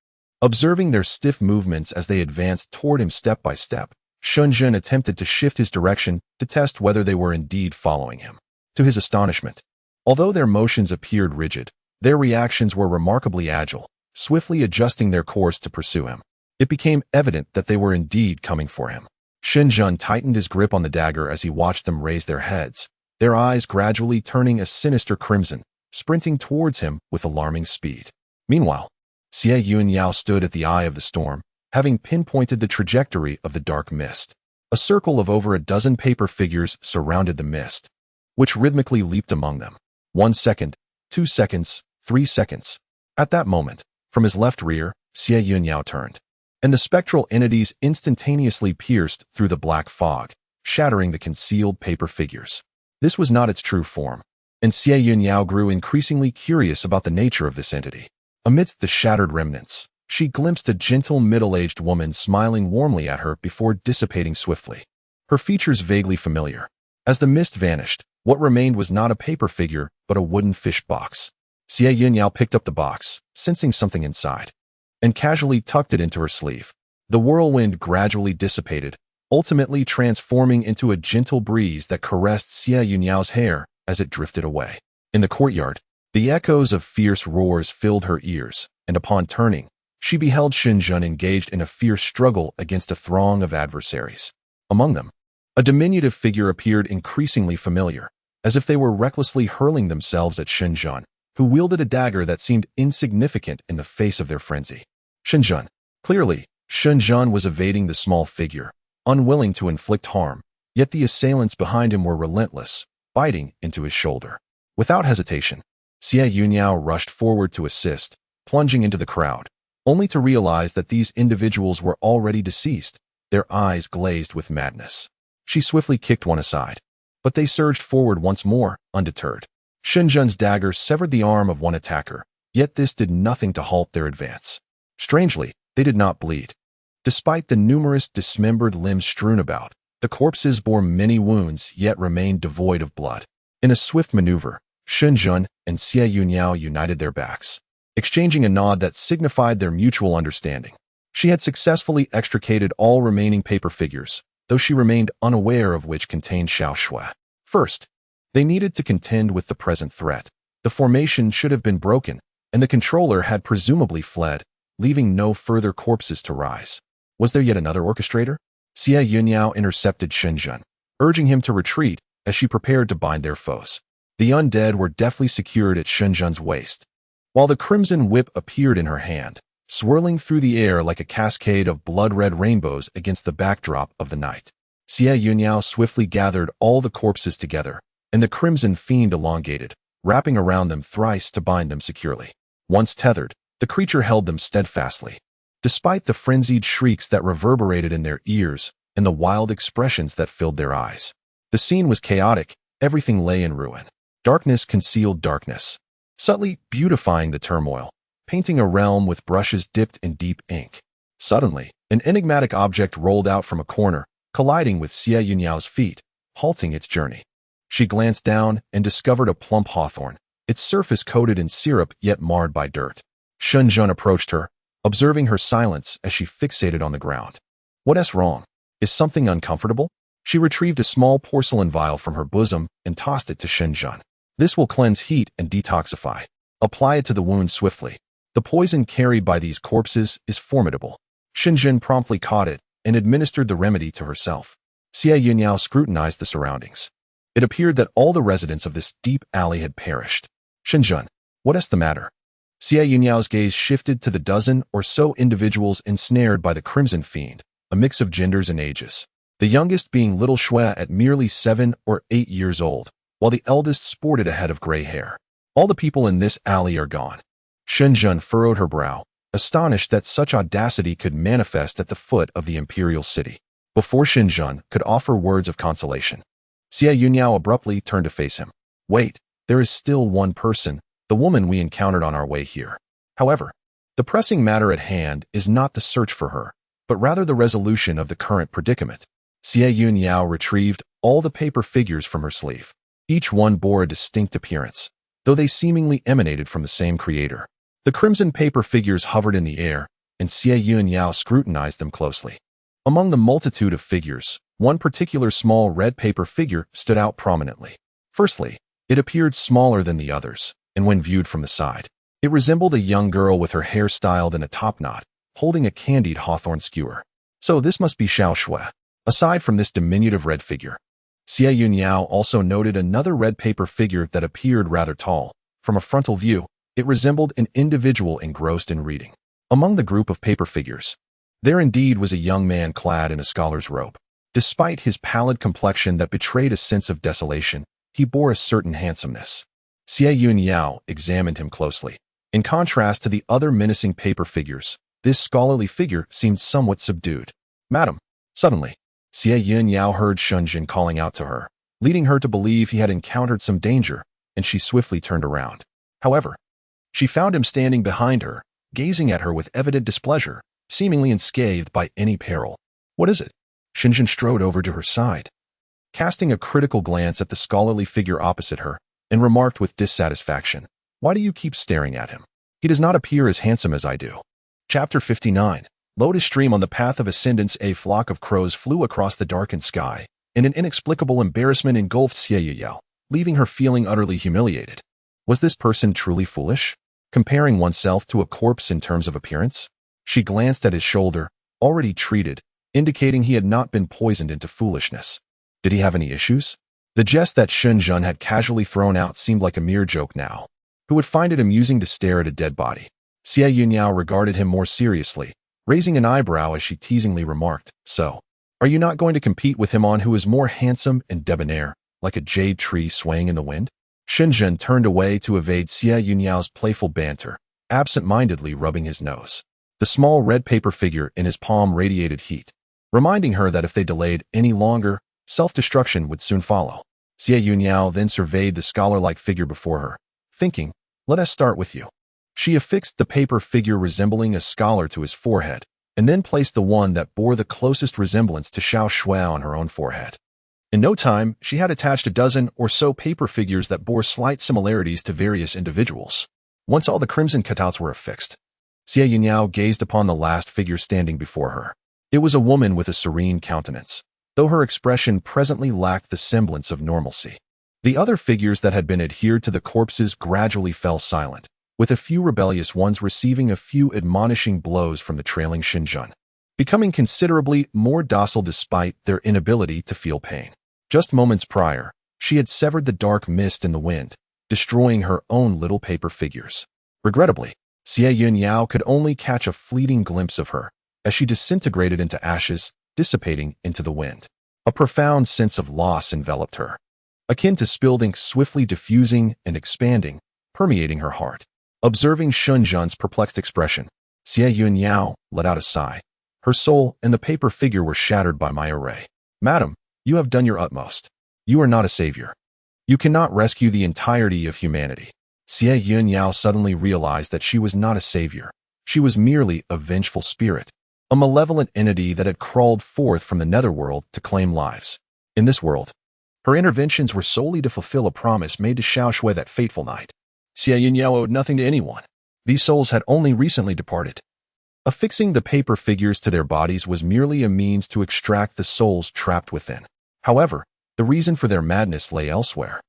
Observing their stiff movements as they advanced toward him step by step, Shen Yun attempted to shift his direction to test whether they were indeed following him. To his astonishment, although their motions appeared rigid, their reactions were remarkably agile, swiftly adjusting their course to pursue him. It became evident that they were indeed coming for him. Shen Yun tightened his grip on the dagger as he watched them raise their heads, their eyes gradually turning a sinister crimson, sprinting towards him with alarming speed. Meanwhile, Xie Yun Yao stood at the eye of the storm, having pinpointed the trajectory of the dark mist. A circle of over a dozen paper figures surrounded the mist, which rhythmically leaped among them. 1 second, 2 seconds, 3 seconds. At that moment, from his left rear, Xie Yun Yao turned, and the spectral entities instantaneously pierced through the black fog, shattering the concealed paper figures. This was not its true form, and Xie Yun Yao grew increasingly curious about the nature of this entity. Amidst the shattered remnants, she glimpsed a gentle middle-aged woman smiling warmly at her before dissipating swiftly, her features vaguely familiar. As the mist vanished, what remained was not a paper figure, but a wooden fish box. Xie Yun Yao picked up the box, sensing something inside, and casually tucked it into her sleeve. The whirlwind gradually dissipated, ultimately transforming into a gentle breeze that caressed Xie Yun Yao's hair as it drifted away. In the courtyard, the echoes of fierce roars filled her ears, and upon turning, she beheld Shen Yun engaged in a fierce struggle against a throng of adversaries. Among them, a diminutive figure appeared increasingly familiar, as if they were recklessly hurling themselves at Shen Yun, who wielded a dagger that seemed insignificant in the face of their frenzy. Shen Yun. Clearly, Shen Yun was evading the small figure, unwilling to inflict harm, yet the assailants behind him were relentless, biting into his shoulder. Without hesitation, Xie Yun Yao rushed forward to assist, plunging into the crowd, only to realize that these individuals were already deceased, their eyes glazed with madness. She swiftly kicked one aside, but they surged forward once more, undeterred. Shen Yun's dagger severed the arm of one attacker, yet this did nothing to halt their advance. Strangely, they did not bleed. Despite the numerous dismembered limbs strewn about, the corpses bore many wounds yet remained devoid of blood. In a swift maneuver, Shen Yun and Xie Yun Yao united their backs, exchanging a nod that signified their mutual understanding. She had successfully extricated all remaining paper figures, though she remained unaware of which contained Xiao Shui. First, they needed to contend with the present threat. The formation should have been broken, and the controller had presumably fled, leaving no further corpses to rise. Was there yet another orchestrator? Xie Yun Yao intercepted Shen Yun, urging him to retreat as she prepared to bind their foes. The undead were deftly secured at Shen Yun's waist, while the crimson whip appeared in her hand, swirling through the air like a cascade of blood-red rainbows against the backdrop of the night. Xie Yun Yao swiftly gathered all the corpses together, and the crimson fiend elongated, wrapping around them thrice to bind them securely. Once tethered, the creature held them steadfastly. Despite the frenzied shrieks that reverberated in their ears and the wild expressions that filled their eyes, the scene was chaotic, everything lay in ruin. Darkness concealed darkness, subtly beautifying the turmoil, painting a realm with brushes dipped in deep ink. Suddenly, an enigmatic object rolled out from a corner, colliding with Xie Yun Yao's feet, halting its journey. She glanced down and discovered a plump hawthorn, its surface coated in syrup yet marred by dirt. Shen Yun approached her, observing her silence as she fixated on the ground. What's wrong? Is something uncomfortable? She retrieved a small porcelain vial from her bosom and tossed it to Shen Yun. This will cleanse heat and detoxify. Apply it to the wound swiftly. The poison carried by these corpses is formidable. Shen Yun promptly caught it and administered the remedy to herself. Xie Yun Yao scrutinized the surroundings. It appeared that all the residents of this deep alley had perished. Shen Yun, what's the matter? Xie Yun Yao's gaze shifted to the dozen or so individuals ensnared by the Crimson Fiend, a mix of genders and ages. The youngest being little Shui at merely 7 or 8 years old, while the eldest sported a head of gray hair. All the people in this alley are gone. Shen Yun furrowed her brow, astonished that such audacity could manifest at the foot of the imperial city. Before Xinjun could offer words of consolation, Xie Yun Yao abruptly turned to face him. Wait, there is still one person, the woman we encountered on our way here. However, the pressing matter at hand is not the search for her, but rather the resolution of the current predicament. Xie Yun Yao retrieved all the paper figures from her sleeve. Each one bore a distinct appearance, though they seemingly emanated from the same creator. The crimson paper figures hovered in the air, and Xie Yun Yao scrutinized them closely. Among the multitude of figures, one particular small red paper figure stood out prominently. Firstly, it appeared smaller than the others, and when viewed from the side, it resembled a young girl with her hair styled in a topknot, holding a candied hawthorn skewer. So this must be Xiao Shui. Aside from this diminutive red figure, Xie Yun Yao also noted another red paper figure that appeared rather tall. From a frontal view, it resembled an individual engrossed in reading. Among the group of paper figures, there indeed was a young man clad in a scholar's robe. Despite his pallid complexion that betrayed a sense of desolation, he bore a certain handsomeness. Xie Yun Yao examined him closely. In contrast to the other menacing paper figures, this scholarly figure seemed somewhat subdued. Madam, suddenly, Xie Yun Yao heard Shunjin calling out to her, leading her to believe he had encountered some danger, and she swiftly turned around. However, she found him standing behind her, gazing at her with evident displeasure, seemingly unscathed by any peril. What is it? Shunjin strode over to her side, casting a critical glance at the scholarly figure opposite her, and remarked with dissatisfaction, "Why do you keep staring at him? He does not appear as handsome as I do." Chapter 59. Lotus Stream. On the path of ascendance, a flock of crows flew across the darkened sky, and an inexplicable embarrassment engulfed Xie Yun Yao, leaving her feeling utterly humiliated. Was this person truly foolish, comparing oneself to a corpse in terms of appearance? She glanced at his shoulder, already treated, indicating he had not been poisoned into foolishness. Did he have any issues? The jest that Shunjun had casually thrown out seemed like a mere joke now. Who would find it amusing to stare at a dead body? Xie Yun Yao regarded him more seriously, raising an eyebrow as she teasingly remarked, "So, are you not going to compete with him on who is more handsome and debonair, like a jade tree swaying in the wind?" Shunjun turned away to evade Xie Yun Yao's playful banter, absent-mindedly rubbing his nose. The small red paper figure in his palm radiated heat, reminding her that if they delayed any longer, self-destruction would soon follow. Xie Yun Yao then surveyed the scholar-like figure before her, thinking, "Let us start with you." She affixed the paper figure resembling a scholar to his forehead, and then placed the one that bore the closest resemblance to Xiao Shui on her own forehead. In no time, she had attached a dozen or so paper figures that bore slight similarities to various individuals. Once all the crimson cutouts were affixed, Xie Yun Yao gazed upon the last figure standing before her. It was a woman with a serene countenance, though her expression presently lacked the semblance of normalcy. The other figures that had been adhered to the corpses gradually fell silent, with a few rebellious ones receiving a few admonishing blows from the trailing Xinjun, becoming considerably more docile despite their inability to feel pain. Just moments prior, she had severed the dark mist in the wind, destroying her own little paper figures. Regrettably, Xie Yun Yao could only catch a fleeting glimpse of her, as she disintegrated into ashes, dissipating into the wind. A profound sense of loss enveloped her, akin to spilled ink swiftly diffusing and expanding, permeating her heart. Observing Shunjun's perplexed expression, Xie Yun Yao let out a sigh. Her soul and the paper figure were shattered by my array. "Madam, you have done your utmost. You are not a savior. You cannot rescue the entirety of humanity." Xie Yun Yao suddenly realized that she was not a savior. She was merely a vengeful spirit, a malevolent entity that had crawled forth from the netherworld to claim lives. In this world, her interventions were solely to fulfill a promise made to Xiao Shui that fateful night. Xie Yun Yao owed nothing to anyone. These souls had only recently departed. Affixing the paper figures to their bodies was merely a means to extract the souls trapped within. However, the reason for their madness lay elsewhere.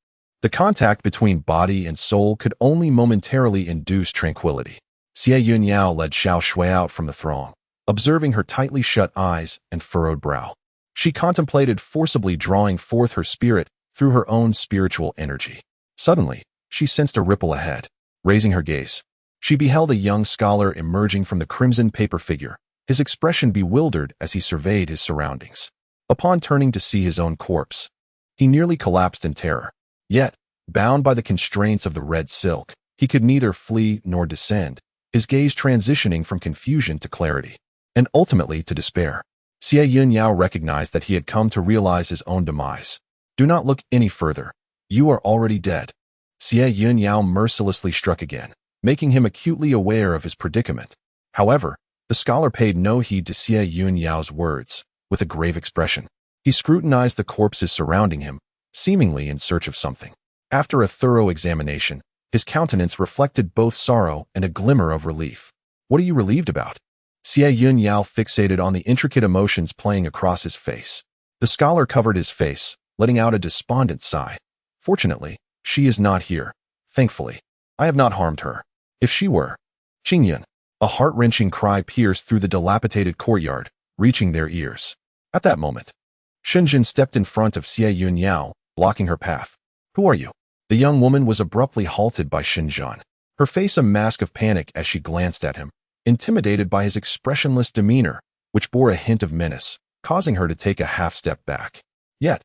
The contact between body and soul could only momentarily induce tranquility. Xie Yun Yao led Xiao Shui out from the throng, observing her tightly shut eyes and furrowed brow. She contemplated forcibly drawing forth her spirit through her own spiritual energy. Suddenly, she sensed a ripple ahead. Raising her gaze, she beheld a young scholar emerging from the crimson paper figure, his expression bewildered as he surveyed his surroundings. Upon turning to see his own corpse, he nearly collapsed in terror. Yet, bound by the constraints of the red silk, he could neither flee nor descend, his gaze transitioning from confusion to clarity, and ultimately to despair. Xie Yun Yao recognized that he had come to realize his own demise. Do not look any further. You are already dead. Xie Yun Yao mercilessly struck again, making him acutely aware of his predicament. However, the scholar paid no heed to Xie Yun Yao's words. With a grave expression, he scrutinized the corpses surrounding him, seemingly in search of something. After a thorough examination, his countenance reflected both sorrow and a glimmer of relief. What are you relieved about? Xie Yun Yao fixated on the intricate emotions playing across his face. The scholar covered his face, letting out a despondent sigh. Fortunately, she is not here. Thankfully, I have not harmed her. If she were. Qingyun. A heart-wrenching cry pierced through the dilapidated courtyard, reaching their ears. At that moment, Shen stepped in front of Xie Yun Yao, blocking her path. Who are you? The young woman was abruptly halted by Shen, her face a mask of panic as she glanced at him, intimidated by his expressionless demeanor, which bore a hint of menace, causing her to take a half-step back. Yet,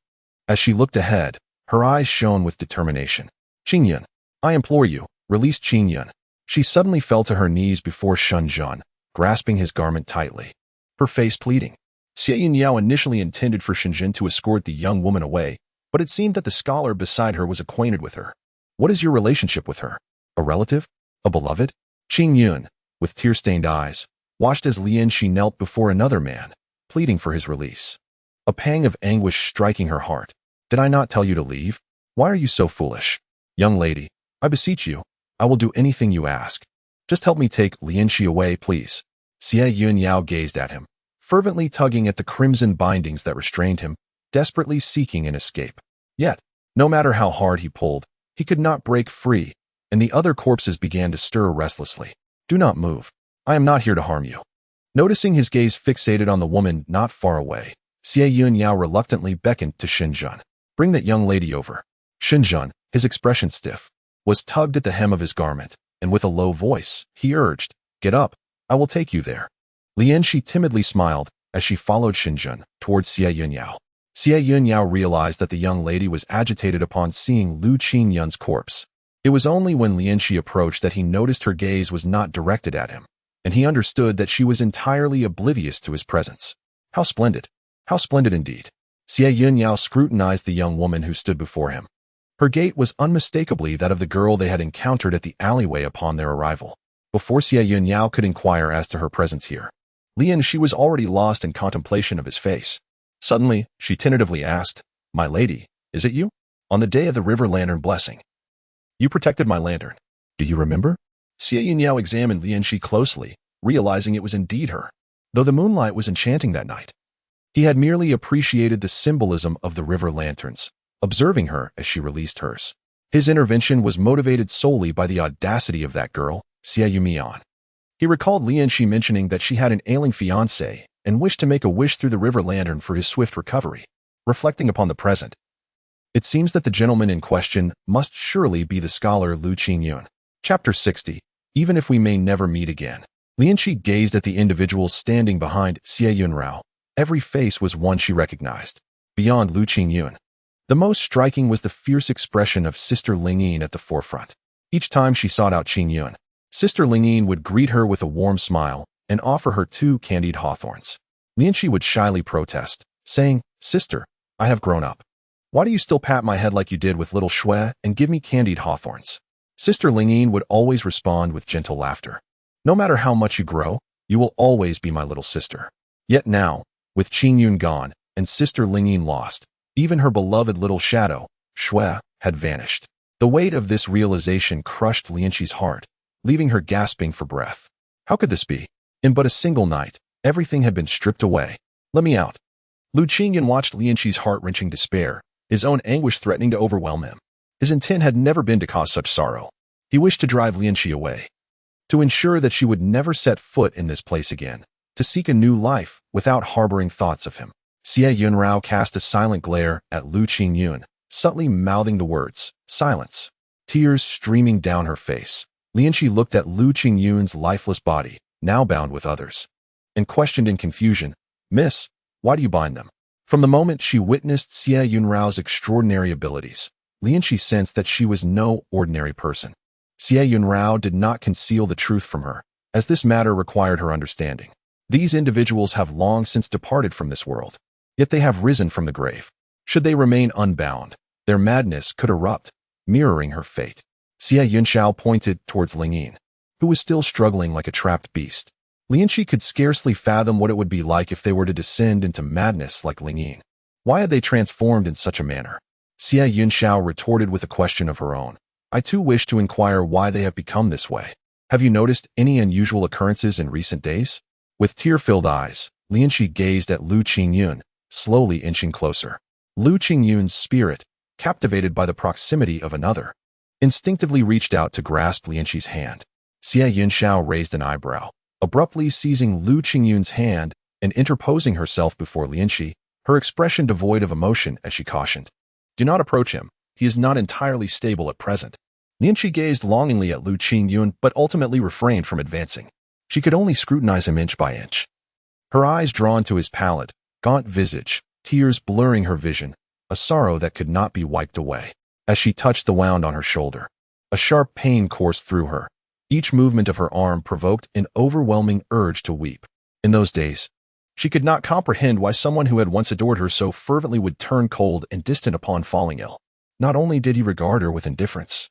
as she looked ahead, her eyes shone with determination. Qingyun, I implore you, release Qingyun. She suddenly fell to her knees before Shen, grasping his garment tightly, her face pleading. Xie Yun Yao initially intended for Shen to escort the young woman away, but it seemed that the scholar beside her was acquainted with her. What is your relationship with her? A relative? A beloved? Qingyun, with tear-stained eyes, watched as Lianxi knelt before another man, pleading for his release. A pang of anguish striking her heart. Did I not tell you to leave? Why are you so foolish? Young lady, I beseech you, I will do anything you ask. Just help me take Lianxi away, please. Xie Yun Yao gazed at him, fervently tugging at the crimson bindings that restrained him, desperately seeking an escape. Yet, no matter how hard he pulled, he could not break free, and the other corpses began to stir restlessly. Do not move. I am not here to harm you. Noticing his gaze fixated on the woman not far away, Xie Yun Yao reluctantly beckoned to Shen. Bring that young lady over. Shen, his expression stiff, was tugged at the hem of his garment, and with a low voice, he urged, Get up, I will take you there. Lianxi timidly smiled as she followed Shen towards Xie Yun Yao. Xie Yun Yao realized that the young lady was agitated upon seeing Lu Qingyun's corpse. It was only when Lianxi approached that he noticed her gaze was not directed at him, and he understood that she was entirely oblivious to his presence. How splendid! How splendid indeed! Xie Yun Yao scrutinized the young woman who stood before him. Her gait was unmistakably that of the girl they had encountered at the alleyway upon their arrival. Before Xie Yun Yao could inquire as to her presence here, Lianxi was already lost in contemplation of his face. Suddenly, she tentatively asked, My lady, is it you? On the day of the river lantern blessing, you protected my lantern. Do you remember? Xie Yun Yao examined Lianxi closely, realizing it was indeed her. Though the moonlight was enchanting that night, he had merely appreciated the symbolism of the river lanterns, observing her as she released hers. His intervention was motivated solely by the audacity of that girl, Xie Yun Yao. He recalled Lianxi mentioning that she had an ailing fiancé and wished to make a wish through the river lantern for his swift recovery. Reflecting upon the present, it seems that the gentleman in question must surely be the scholar Lu Qingyun. Chapter 60. Even if we may never meet again. Lianxi gazed at the individuals standing behind Xie Yun Yao. Every face was one she recognized. Beyond Lu Qingyun, the most striking was the fierce expression of Sister Lingyin at the forefront. Each time she sought out Qingyun, Sister Lingyin would greet her with a warm smile and offer her 2 candied hawthorns. Lianxi would shyly protest, saying, Sister, I have grown up. Why do you still pat my head like you did with little Xue and give me candied hawthorns? Sister Lingyin would always respond with gentle laughter. No matter how much you grow, you will always be my little sister. Yet now, with Qingyun gone and Sister Lingyin lost, even her beloved little shadow, Xue, had vanished. The weight of this realization crushed Lianxi's heart, leaving her gasping for breath. How could this be? In but a single night, everything had been stripped away. Let me out. Lu Qingyun watched Lianxi's heart-wrenching despair, his own anguish threatening to overwhelm him. His intent had never been to cause such sorrow. He wished to drive Lianxi away, to ensure that she would never set foot in this place again, to seek a new life without harboring thoughts of him. Xie Yun Yao cast a silent glare at Lu Qingyun, subtly mouthing the words, Silence. Tears streaming down her face, Lianxi looked at Lu Qingyun's lifeless body, now bound with others, and questioned in confusion, Miss, why do you bind them? From the moment she witnessed Xie Yun Yao's extraordinary abilities, Lianxi sensed that she was no ordinary person. Xie Yun Yao did not conceal the truth from her. as this matter required her understanding. These individuals have long since departed from this world, yet they have risen from the grave. Should they remain unbound, their madness could erupt, mirroring her fate. Xie Yun Yao pointed towards Lingyin, who was still struggling like a trapped beast. Lianqi could scarcely fathom what it would be like if they were to descend into madness like Lingyin. Why had they transformed in such a manner? Xie Yun Yao retorted with a question of her own. I too wish to inquire why they have become this way. Have you noticed any unusual occurrences in recent days? With tear-filled eyes, Lianqi gazed at Lu Qingyun, slowly inching closer. Lu Qingyun's spirit, captivated by the proximity of another, instinctively reached out to grasp Lianqi's hand. Xie Yun Yao raised an eyebrow, abruptly seizing Lu Qingyun's hand and interposing herself before Lianqi, her expression devoid of emotion as she cautioned. Do not approach him. He is not entirely stable at present. Lianqi gazed longingly at Lu Qingyun but ultimately refrained from advancing. She could only scrutinize him inch by inch. Her eyes drawn to his pallid, gaunt visage, tears blurring her vision, a sorrow that could not be wiped away. As she touched the wound on her shoulder, a sharp pain coursed through her. Each movement of her arm provoked an overwhelming urge to weep. In those days, she could not comprehend why someone who had once adored her so fervently would turn cold and distant upon falling ill. Not only did he regard her with indifference,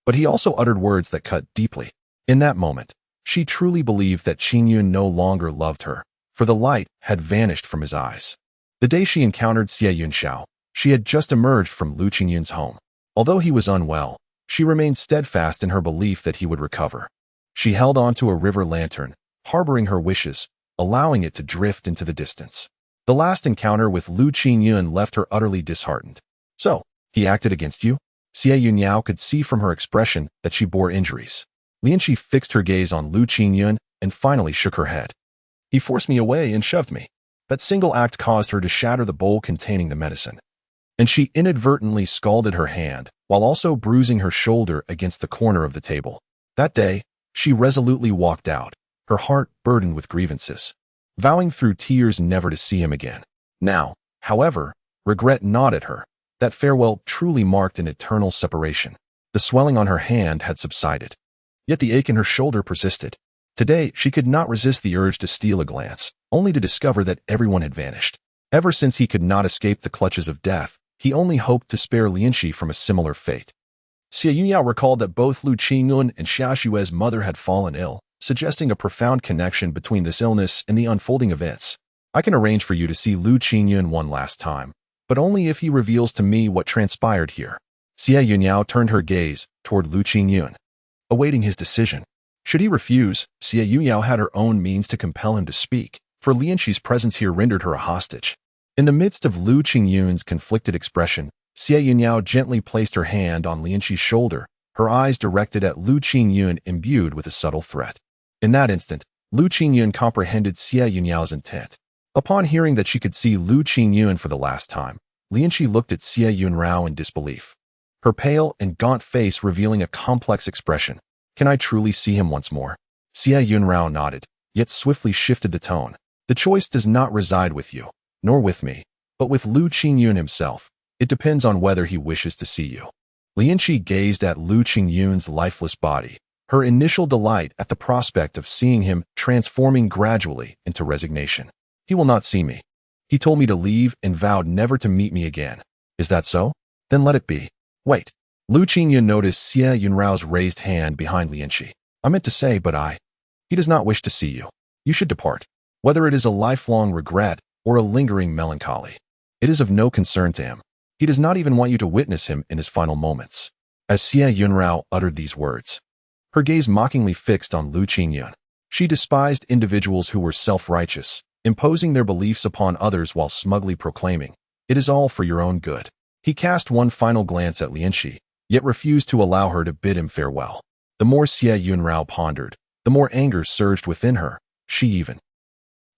but he also uttered words that cut deeply. In that moment, she truly believed that Qingyun no longer loved her, for the light had vanished from his eyes. The day she encountered Xie Yun Yao, she had just emerged from Lu Qingyun's home. Although he was unwell, she remained steadfast in her belief that he would recover. She held on to a river lantern, harboring her wishes, allowing it to drift into the distance. The last encounter with Lu Qingyun left her utterly disheartened. So, he acted against you? Xie Yun Yao could see from her expression that she bore injuries. Lianqi fixed her gaze on Lu Qingyun and finally shook her head. He forced me away and shoved me. That single act caused her to shatter the bowl containing the medicine. And she inadvertently scalded her hand, while also bruising her shoulder against the corner of the table. That day, she resolutely walked out, her heart burdened with grievances, vowing through tears never to see him again. Now, however, regret gnawed at her. That farewell truly marked an eternal separation. The swelling on her hand had subsided, yet the ache in her shoulder persisted. Today, she could not resist the urge to steal a glance, only to discover that everyone had vanished. Ever since he could not escape the clutches of death, he only hoped to spare Lianqi from a similar fate. Xie Yun Yao recalled that both Lu Qingyun and Xia Xue's mother had fallen ill, suggesting a profound connection between this illness and the unfolding events. I can arrange for you to see Lu Qingyun one last time, but only if he reveals to me what transpired here. Xie Yun Yao turned her gaze toward Lu Qingyun, awaiting his decision. Should he refuse, Xie Yun Yao had her own means to compel him to speak, for Lianqi's presence here rendered her a hostage. In the midst of Lu Qingyun's conflicted expression, Xie Yun Yao gently placed her hand on Lianqi's shoulder, her eyes directed at Lu Qingyun imbued with a subtle threat. In that instant, Lu Qingyun comprehended Xie Yun Yao's intent. Upon hearing that she could see Lu Qingyun for the last time, Lianqi looked at Xie Yun Yao in disbelief, her pale and gaunt face revealing a complex expression. Can I truly see him once more? Xie Yun Yao nodded, yet swiftly shifted the tone. The choice does not reside with you, nor with me, but with Lu Qingyun himself. It depends on whether he wishes to see you. Lianqi gazed at Lu Qingyun's lifeless body, her initial delight at the prospect of seeing him transforming gradually into resignation. He will not see me. He told me to leave and vowed never to meet me again. Is that so? Then let it be. Wait. Lu Qingyun noticed Xie Yun Yao's raised hand behind Lianqi. I meant to say, but he does not wish to see you. You should depart. Whether it is a lifelong regret or a lingering melancholy, it is of no concern to him. He does not even want you to witness him in his final moments. As Xie Yun Yao uttered these words, her gaze mockingly fixed on Lu Qingyun. She despised individuals who were self-righteous, imposing their beliefs upon others while smugly proclaiming, "It is all for your own good." He cast one final glance at Lianqi, yet refused to allow her to bid him farewell. The more Xie Yun Yao pondered, the more anger surged within her. She even,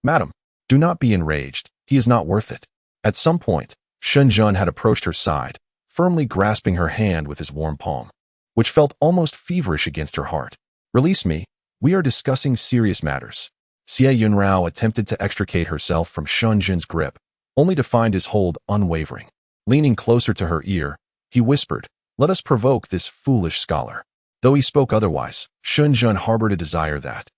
"Madam, do not be enraged. He is not worth it." At some point, Shen had approached her side, firmly grasping her hand with his warm palm, which felt almost feverish against her heart. "Release me. We are discussing serious matters." Xie Yun Yao attempted to extricate herself from Shen Zhen's grip, only to find his hold unwavering. Leaning closer to her ear, he whispered, "Let us provoke this foolish scholar." Though he spoke otherwise, Shen Zhen harbored a desire that,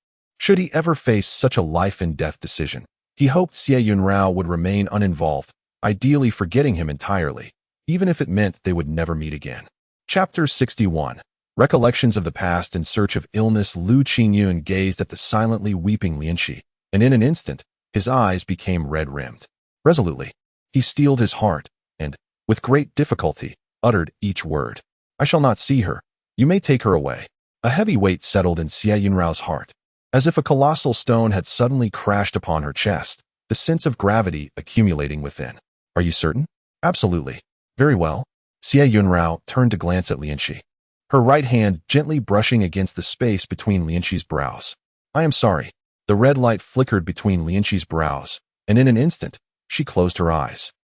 Should he ever face such a life-and-death decision, he hoped Xie Yun Yao would remain uninvolved, ideally forgetting him entirely, even if it meant they would never meet again. Chapter 61. Recollections of the past in search of illness. Lu Qingyun gazed at the silently weeping Lianxi, and in an instant, his eyes became red-rimmed. Resolutely, he steeled his heart, and, with great difficulty, uttered each word. I shall not see her. You may take her away. A heavy weight settled in Xie Yun Yao's heart. As if a colossal stone had suddenly crashed upon her chest, the sense of gravity accumulating within. Are you certain? Absolutely. Very well. Xie Yun Yao turned to glance at Lianxi, her right hand gently brushing against the space between Lianxi's brows. I am sorry. The red light flickered between Lianxi's brows, and in an instant, she closed her eyes,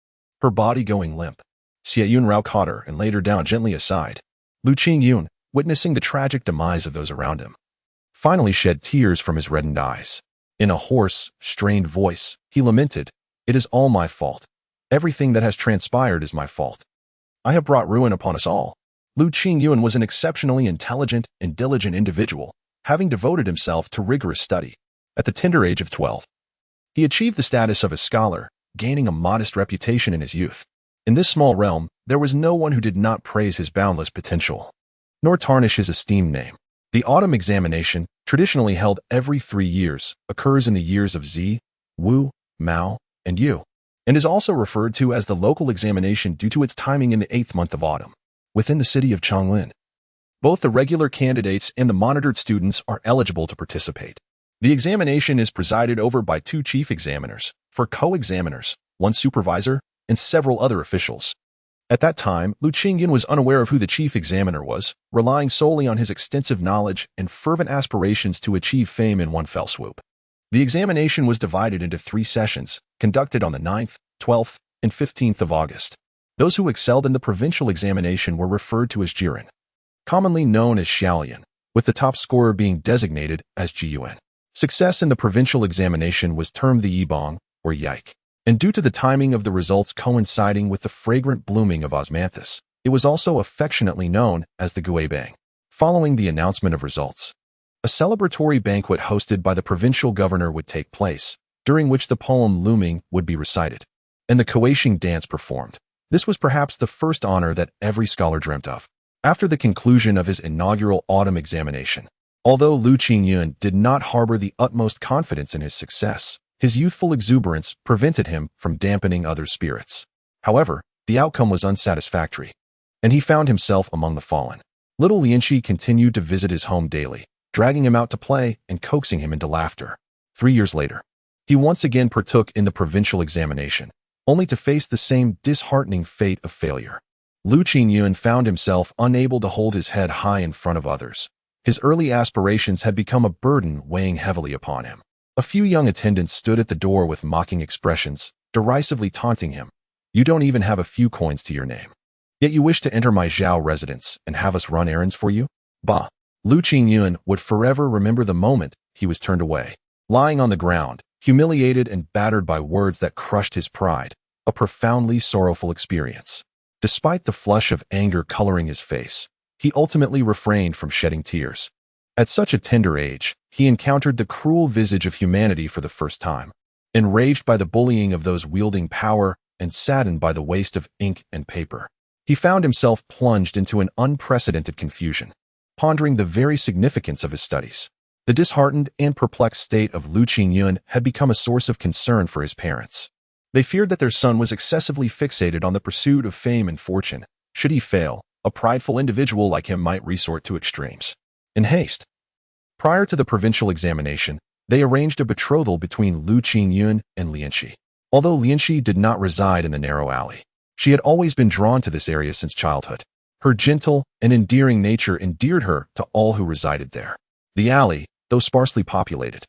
her body going limp. Xie Yun Yao caught her and laid her down gently aside. Lu Qingyun, witnessing the tragic demise of those around him, finally shed tears from his reddened eyes. In a hoarse, strained voice, he lamented, "It is all my fault. Everything that has transpired is my fault. I have brought ruin upon us all." Lu Qingyun was an exceptionally intelligent and diligent individual, having devoted himself to rigorous study. At the tender age of 12, he achieved the status of a scholar, gaining a modest reputation in his youth. In this small realm, there was no one who did not praise his boundless potential, nor tarnish his esteemed name. The autumn examination, traditionally held every 3 years, occurs in the years of Zi, Wu, Mao, and Yu, and is also referred to as the local examination due to its timing in the 8th month of autumn, within the city of Changlin. Both the regular candidates and the monitored students are eligible to participate. The examination is presided over by 2 chief examiners, 4 co-examiners, 1 supervisor, and several other officials. At that time, Lu Qingyun was unaware of who the chief examiner was, relying solely on his extensive knowledge and fervent aspirations to achieve fame in one fell swoop. The examination was divided into 3 sessions, conducted on the 9th, 12th, and 15th of August. Those who excelled in the provincial examination were referred to as Jiren, commonly known as Xiaoyan, with the top scorer being designated as Jiyuan. Success in the provincial examination was termed the Yibong, or Yike. And due to the timing of the results coinciding with the fragrant blooming of osmanthus, it was also affectionately known as the Guibang. Following the announcement of results, a celebratory banquet hosted by the provincial governor would take place, during which the poem Looming would be recited, and the Kuaishing dance performed. This was perhaps the first honor that every scholar dreamt of. After the conclusion of his inaugural autumn examination, although Lu Qingyun did not harbor the utmost confidence in his success, his youthful exuberance prevented him from dampening others' spirits. However, the outcome was unsatisfactory, and he found himself among the fallen. Little Lianxi continued to visit his home daily, dragging him out to play and coaxing him into laughter. 3 years later, he once again partook in the provincial examination, only to face the same disheartening fate of failure. Lu Qingyun found himself unable to hold his head high in front of others. His early aspirations had become a burden weighing heavily upon him. A few young attendants stood at the door with mocking expressions, derisively taunting him. You don't even have a few coins to your name. Yet you wish to enter my Zhao residence and have us run errands for you? Bah! Lu Qingyun would forever remember the moment he was turned away. Lying on the ground, humiliated and battered by words that crushed his pride, a profoundly sorrowful experience. Despite the flush of anger coloring his face, he ultimately refrained from shedding tears. At such a tender age, he encountered the cruel visage of humanity for the first time. Enraged by the bullying of those wielding power and saddened by the waste of ink and paper, he found himself plunged into an unprecedented confusion, pondering the very significance of his studies. The disheartened and perplexed state of Lu Qingyun had become a source of concern for his parents. They feared that their son was excessively fixated on the pursuit of fame and fortune. Should he fail, a prideful individual like him might resort to extremes. In haste, prior to the provincial examination, they arranged a betrothal between Lu Qingyun and Lianxi. Although Lianxi did not reside in the narrow alley, she had always been drawn to this area since childhood. Her gentle and endearing nature endeared her to all who resided there. The alley, though sparsely populated,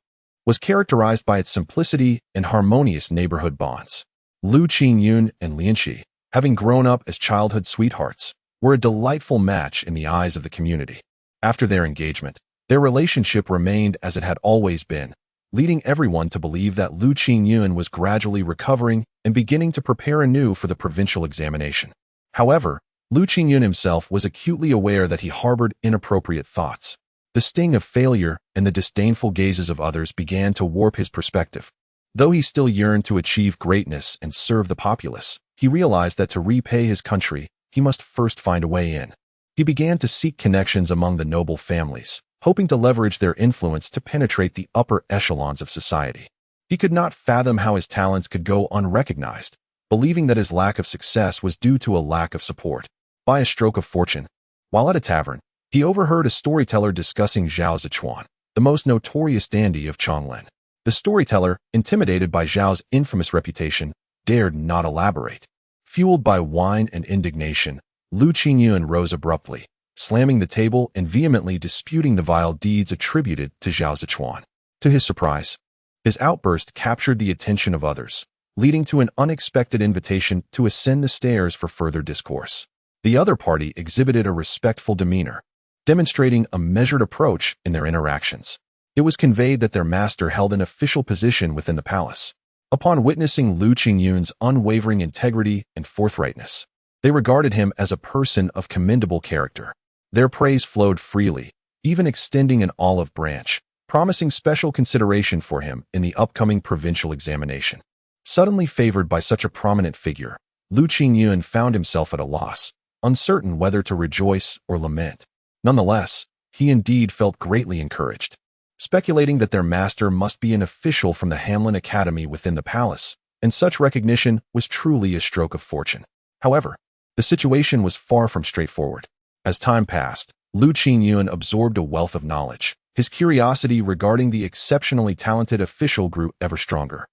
was characterized by its simplicity and harmonious neighborhood bonds. Lu Qingyun and Lianxi, having grown up as childhood sweethearts, were a delightful match in the eyes of the community. After their engagement, their relationship remained as it had always been, leading everyone to believe that Lu Qingyun was gradually recovering and beginning to prepare anew for the provincial examination. However, Lu Qingyun himself was acutely aware that he harbored inappropriate thoughts. The sting of failure and the disdainful gazes of others began to warp his perspective. Though he still yearned to achieve greatness and serve the populace, he realized that to repay his country, he must first find a way in. He began to seek connections among the noble families, hoping to leverage their influence to penetrate the upper echelons of society. He could not fathom how his talents could go unrecognized, believing that his lack of success was due to a lack of support. By a stroke of fortune, while at a tavern, he overheard a storyteller discussing Zhao Zichuan, the most notorious dandy of Chonglin. The storyteller, intimidated by Zhao's infamous reputation, dared not elaborate. Fueled by wine and indignation, Lu Qingyun rose abruptly, slamming the table and vehemently disputing the vile deeds attributed to Zhao Zichuan. To his surprise, his outburst captured the attention of others, leading to an unexpected invitation to ascend the stairs for further discourse. The other party exhibited a respectful demeanor, demonstrating a measured approach in their interactions. It was conveyed that their master held an official position within the palace. Upon witnessing Lu Qingyun's unwavering integrity and forthrightness, they regarded him as a person of commendable character. Their praise flowed freely, even extending an olive branch, promising special consideration for him in the upcoming provincial examination. Suddenly favored by such a prominent figure, Lu Qingyun found himself at a loss, uncertain whether to rejoice or lament. Nonetheless, he indeed felt greatly encouraged. Speculating that their master must be an official from the Hamlin Academy within the palace, and such recognition was truly a stroke of fortune. However, the situation was far from straightforward. As time passed, Lu Qingyun absorbed a wealth of knowledge. His curiosity regarding the exceptionally talented official grew ever stronger,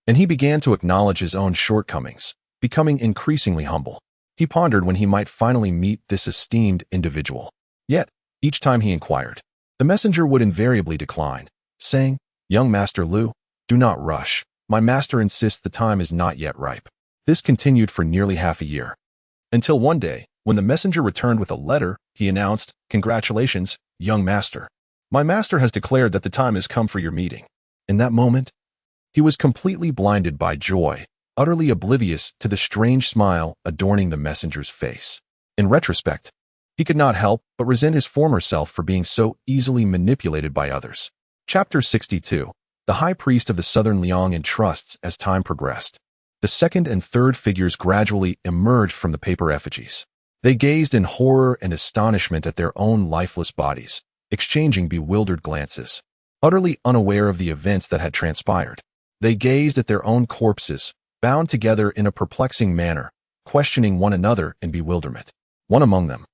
and he began to acknowledge his own shortcomings, becoming increasingly humble. He pondered when he might finally meet this esteemed individual. Yet, each time he inquired, the messenger would invariably decline, saying, "Young Master Lu, do not rush. My master insists the time is not yet ripe." This continued for nearly half a year. Until one day, when the messenger returned with a letter, he announced, "Congratulations, young master. My master has declared that the time has come for your meeting." In that moment, he was completely blinded by joy, utterly oblivious to the strange smile adorning the messenger's face. In retrospect, he could not help but resent his former self for being so easily manipulated by others. Chapter 62. The High Priest of the Southern Liang entrusts as time progressed. The second and third figures gradually emerged from the paper effigies. They gazed in horror and astonishment at their own lifeless bodies, exchanging bewildered glances. Utterly unaware of the events that had transpired, they gazed at their own corpses, bound together in a perplexing manner, questioning one another in bewilderment. One among them,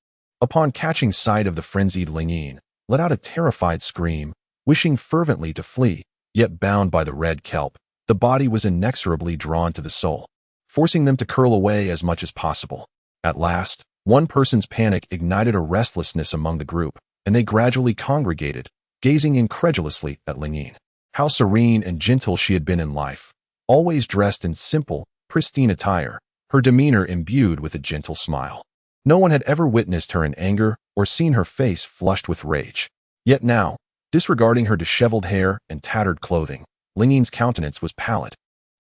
upon catching sight of the frenzied Lingyin, let out a terrified scream, wishing fervently to flee, yet bound by the red kelp. The body was inexorably drawn to the soul, forcing them to curl away as much as possible. At last, one person's panic ignited a restlessness among the group, and they gradually congregated, gazing incredulously at Lingyin. How serene and gentle she had been in life, always dressed in simple, pristine attire, her demeanor imbued with a gentle smile. No one had ever witnessed her in anger or seen her face flushed with rage. Yet now, disregarding her disheveled hair and tattered clothing, Lingyin's countenance was pallid,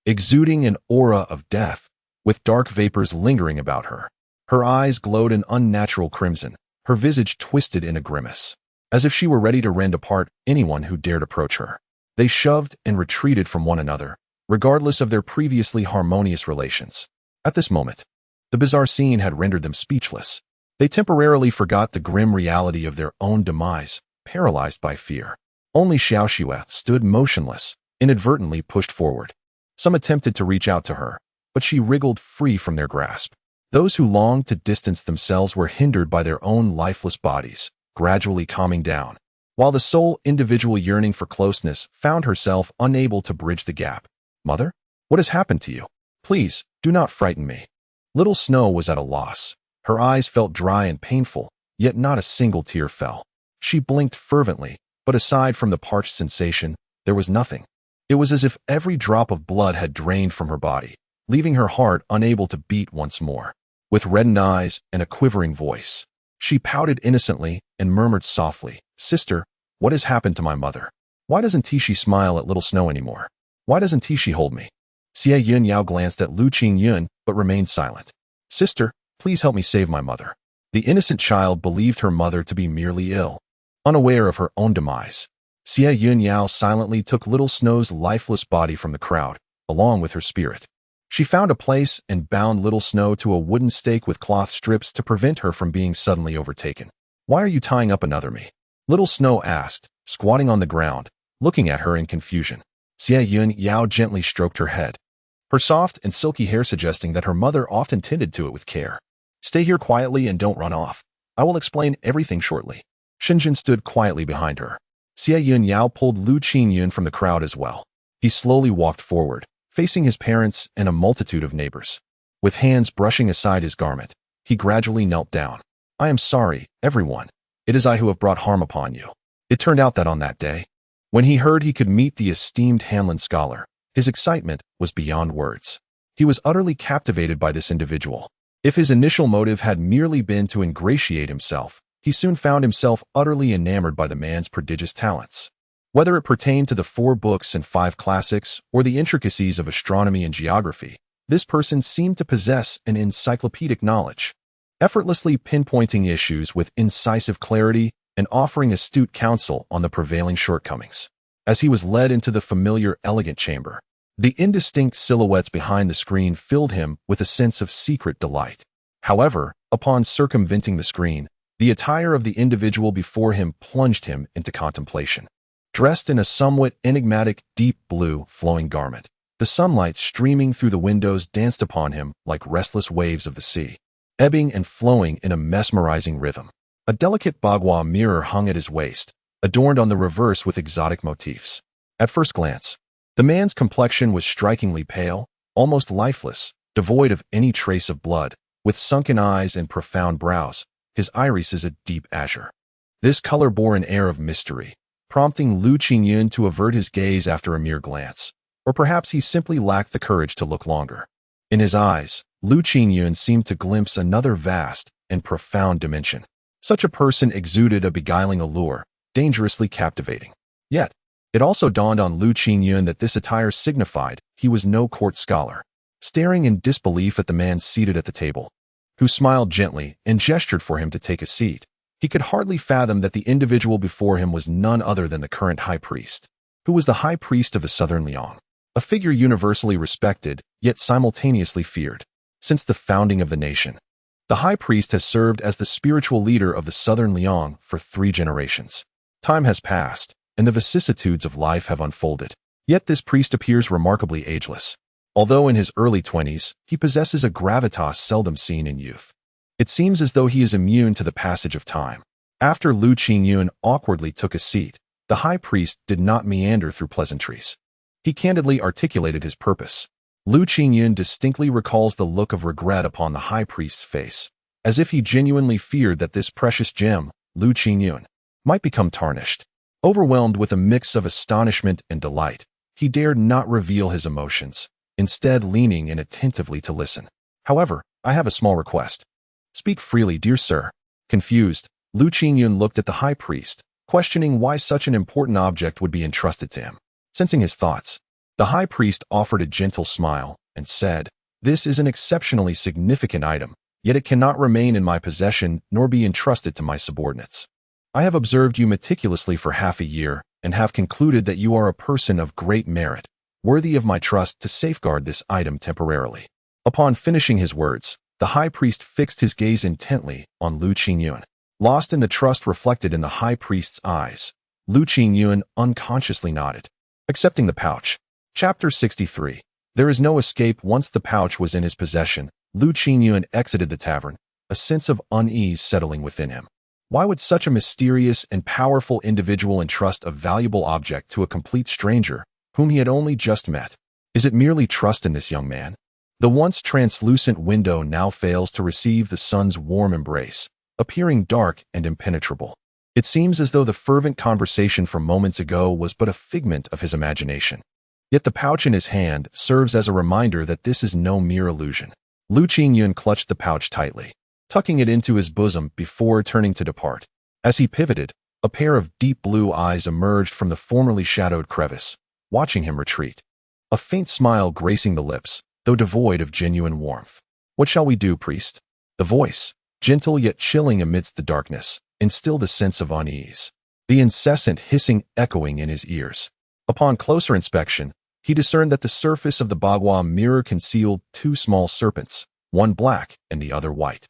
exuding an aura of death, with dark vapors lingering about her. Her eyes glowed an unnatural crimson, her visage twisted in a grimace, as if she were ready to rend apart anyone who dared approach her. They shoved and retreated from one another, regardless of their previously harmonious relations. At this moment, the bizarre scene had rendered them speechless. They temporarily forgot the grim reality of their own demise, paralyzed by fear. Only Xiao Xue stood motionless, inadvertently pushed forward. Some attempted to reach out to her, but she wriggled free from their grasp. Those who longed to distance themselves were hindered by their own lifeless bodies, gradually calming down, while the sole individual yearning for closeness found herself unable to bridge the gap. "Mother, what has happened to you? Please, do not frighten me." Little Snow was at a loss. Her eyes felt dry and painful, yet not a single tear fell. She blinked fervently, but aside from the parched sensation, there was nothing. It was as if every drop of blood had drained from her body, leaving her heart unable to beat once more. With reddened eyes and a quivering voice, she pouted innocently and murmured softly, "Sister, what has happened to my mother? Why doesn't Tishi smile at Little Snow anymore? Why doesn't Tishi hold me?" Xie Yun Yao glanced at Lu Qingyun, but remained silent. "Sister, please help me save my mother." The innocent child believed her mother to be merely ill. Unaware of her own demise, Xie Yun Yao silently took Little Snow's lifeless body from the crowd, along with her spirit. She found a place and bound Little Snow to a wooden stake with cloth strips to prevent her from being suddenly overtaken. "Why are you tying up another me?" Little Snow asked, squatting on the ground, looking at her in confusion. Xie Yun Yao gently stroked her head, her soft and silky hair suggesting that her mother often tended to it with care. "Stay here quietly and don't run off. I will explain everything shortly." Shen stood quietly behind her. Xie Yun Yao pulled Lu Qingyun from the crowd as well. He slowly walked forward, facing his parents and a multitude of neighbors. With hands brushing aside his garment, he gradually knelt down. "I am sorry, everyone. It is I who have brought harm upon you." It turned out that on that day, when he heard he could meet the esteemed Hanlin scholar, his excitement was beyond words. He was utterly captivated by this individual. If his initial motive had merely been to ingratiate himself, he soon found himself utterly enamored by the man's prodigious talents. Whether it pertained to the 4 books and 5 classics or the intricacies of astronomy and geography, this person seemed to possess an encyclopedic knowledge, effortlessly pinpointing issues with incisive clarity and offering astute counsel on the prevailing shortcomings. As he was led into the familiar, elegant chamber, the indistinct silhouettes behind the screen filled him with a sense of secret delight. However, upon circumventing the screen, the attire of the individual before him plunged him into contemplation. Dressed in a somewhat enigmatic, deep blue, flowing garment, the sunlight streaming through the windows danced upon him like restless waves of the sea, ebbing and flowing in a mesmerizing rhythm. A delicate bagua mirror hung at his waist, adorned on the reverse with exotic motifs. At first glance, the man's complexion was strikingly pale, almost lifeless, devoid of any trace of blood, with sunken eyes and profound brows, his irises a deep azure. This color bore an air of mystery, prompting Lu Qingyun to avert his gaze after a mere glance, or perhaps he simply lacked the courage to look longer. In his eyes, Lu Qingyun seemed to glimpse another vast and profound dimension. Such a person exuded a beguiling allure, dangerously captivating. Yet, it also dawned on Lu Qingyun that this attire signified he was no court scholar. Staring in disbelief at the man seated at the table, who smiled gently and gestured for him to take a seat, he could hardly fathom that the individual before him was none other than the current high priest, who was the high priest of the southern Liang, a figure universally respected, yet simultaneously feared. Since the founding of the nation, the high priest has served as the spiritual leader of the southern Liang for 3 generations. Time has passed, and the vicissitudes of life have unfolded. Yet this priest appears remarkably ageless. Although in his early 20s, he possesses a gravitas seldom seen in youth. It seems as though he is immune to the passage of time. After Lu Qingyun awkwardly took a seat, the high priest did not meander through pleasantries. He candidly articulated his purpose. Lu Qingyun distinctly recalls the look of regret upon the high priest's face, as if he genuinely feared that this precious gem, Lu Qingyun, might become tarnished. Overwhelmed with a mix of astonishment and delight, he dared not reveal his emotions, instead leaning in attentively to listen. "However, I have a small request." "Speak freely, dear sir." Confused, Lu Qingyun looked at the high priest, questioning why such an important object would be entrusted to him. Sensing his thoughts, the high priest offered a gentle smile and said, "This is an exceptionally significant item, yet it cannot remain in my possession nor be entrusted to my subordinates. I have observed you meticulously for half a year and have concluded that you are a person of great merit, worthy of my trust to safeguard this item temporarily." Upon finishing his words, the high priest fixed his gaze intently on Lu Qingyun. Lost in the trust reflected in the high priest's eyes, Lu Qingyun unconsciously nodded. Accepting the pouch. Chapter 63. There is no escape. Once the pouch was in his possession, Lu Qingyun exited the tavern, a sense of unease settling within him. Why would such a mysterious and powerful individual entrust a valuable object to a complete stranger, whom he had only just met? Is it merely trust in this young man? The once translucent window now fails to receive the sun's warm embrace, appearing dark and impenetrable. It seems as though the fervent conversation from moments ago was but a figment of his imagination. Yet the pouch in his hand serves as a reminder that this is no mere illusion. Lu Qingyun clutched the pouch tightly, tucking it into his bosom before turning to depart. As he pivoted, a pair of deep blue eyes emerged from the formerly shadowed crevice, watching him retreat. A faint smile gracing the lips, though devoid of genuine warmth. "What shall we do, priest?" The voice, gentle yet chilling amidst the darkness, instilled a sense of unease. the incessant hissing echoing in his ears. Upon closer inspection, he discerned that the surface of the bagua mirror concealed two small serpents, one black and the other white,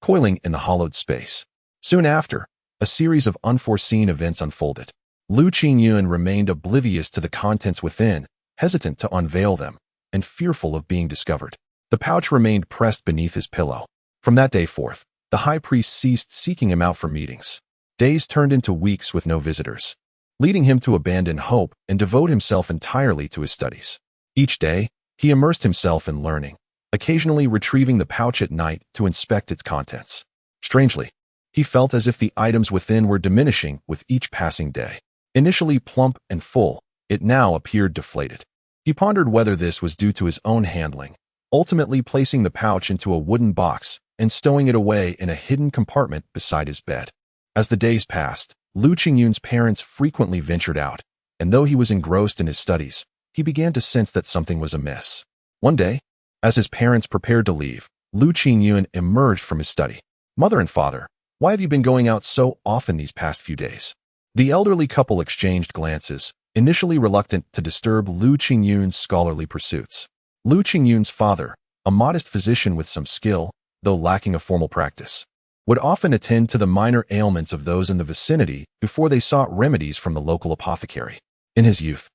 coiling in the hollowed space. Soon after, a series of unforeseen events unfolded. Xie Yun remained oblivious to the contents within, hesitant to unveil them, and fearful of being discovered. The pouch remained pressed beneath his pillow. From that day forth, the high priest ceased seeking him out for meetings. Days turned into weeks with no visitors, leading him to abandon hope and devote himself entirely to his studies. Each day, he immersed himself in learning, occasionally retrieving the pouch at night to inspect its contents. Strangely, he felt as if the items within were diminishing with each passing day. Initially plump and full, it now appeared deflated. He pondered whether this was due to his own handling, ultimately placing the pouch into a wooden box and stowing it away in a hidden compartment beside his bed. As the days passed, Xie Yun's parents frequently ventured out, and though he was engrossed in his studies, he began to sense that something was amiss. One day, as his parents prepared to leave, Xie Yun emerged from his study. "Mother and father, why have you been going out so often these past few days?" The elderly couple exchanged glances, initially reluctant to disturb Xie Yun's scholarly pursuits. Xie Yun's father, a modest physician with some skill, though lacking a formal practice, would often attend to the minor ailments of those in the vicinity before they sought remedies from the local apothecary. In his youth,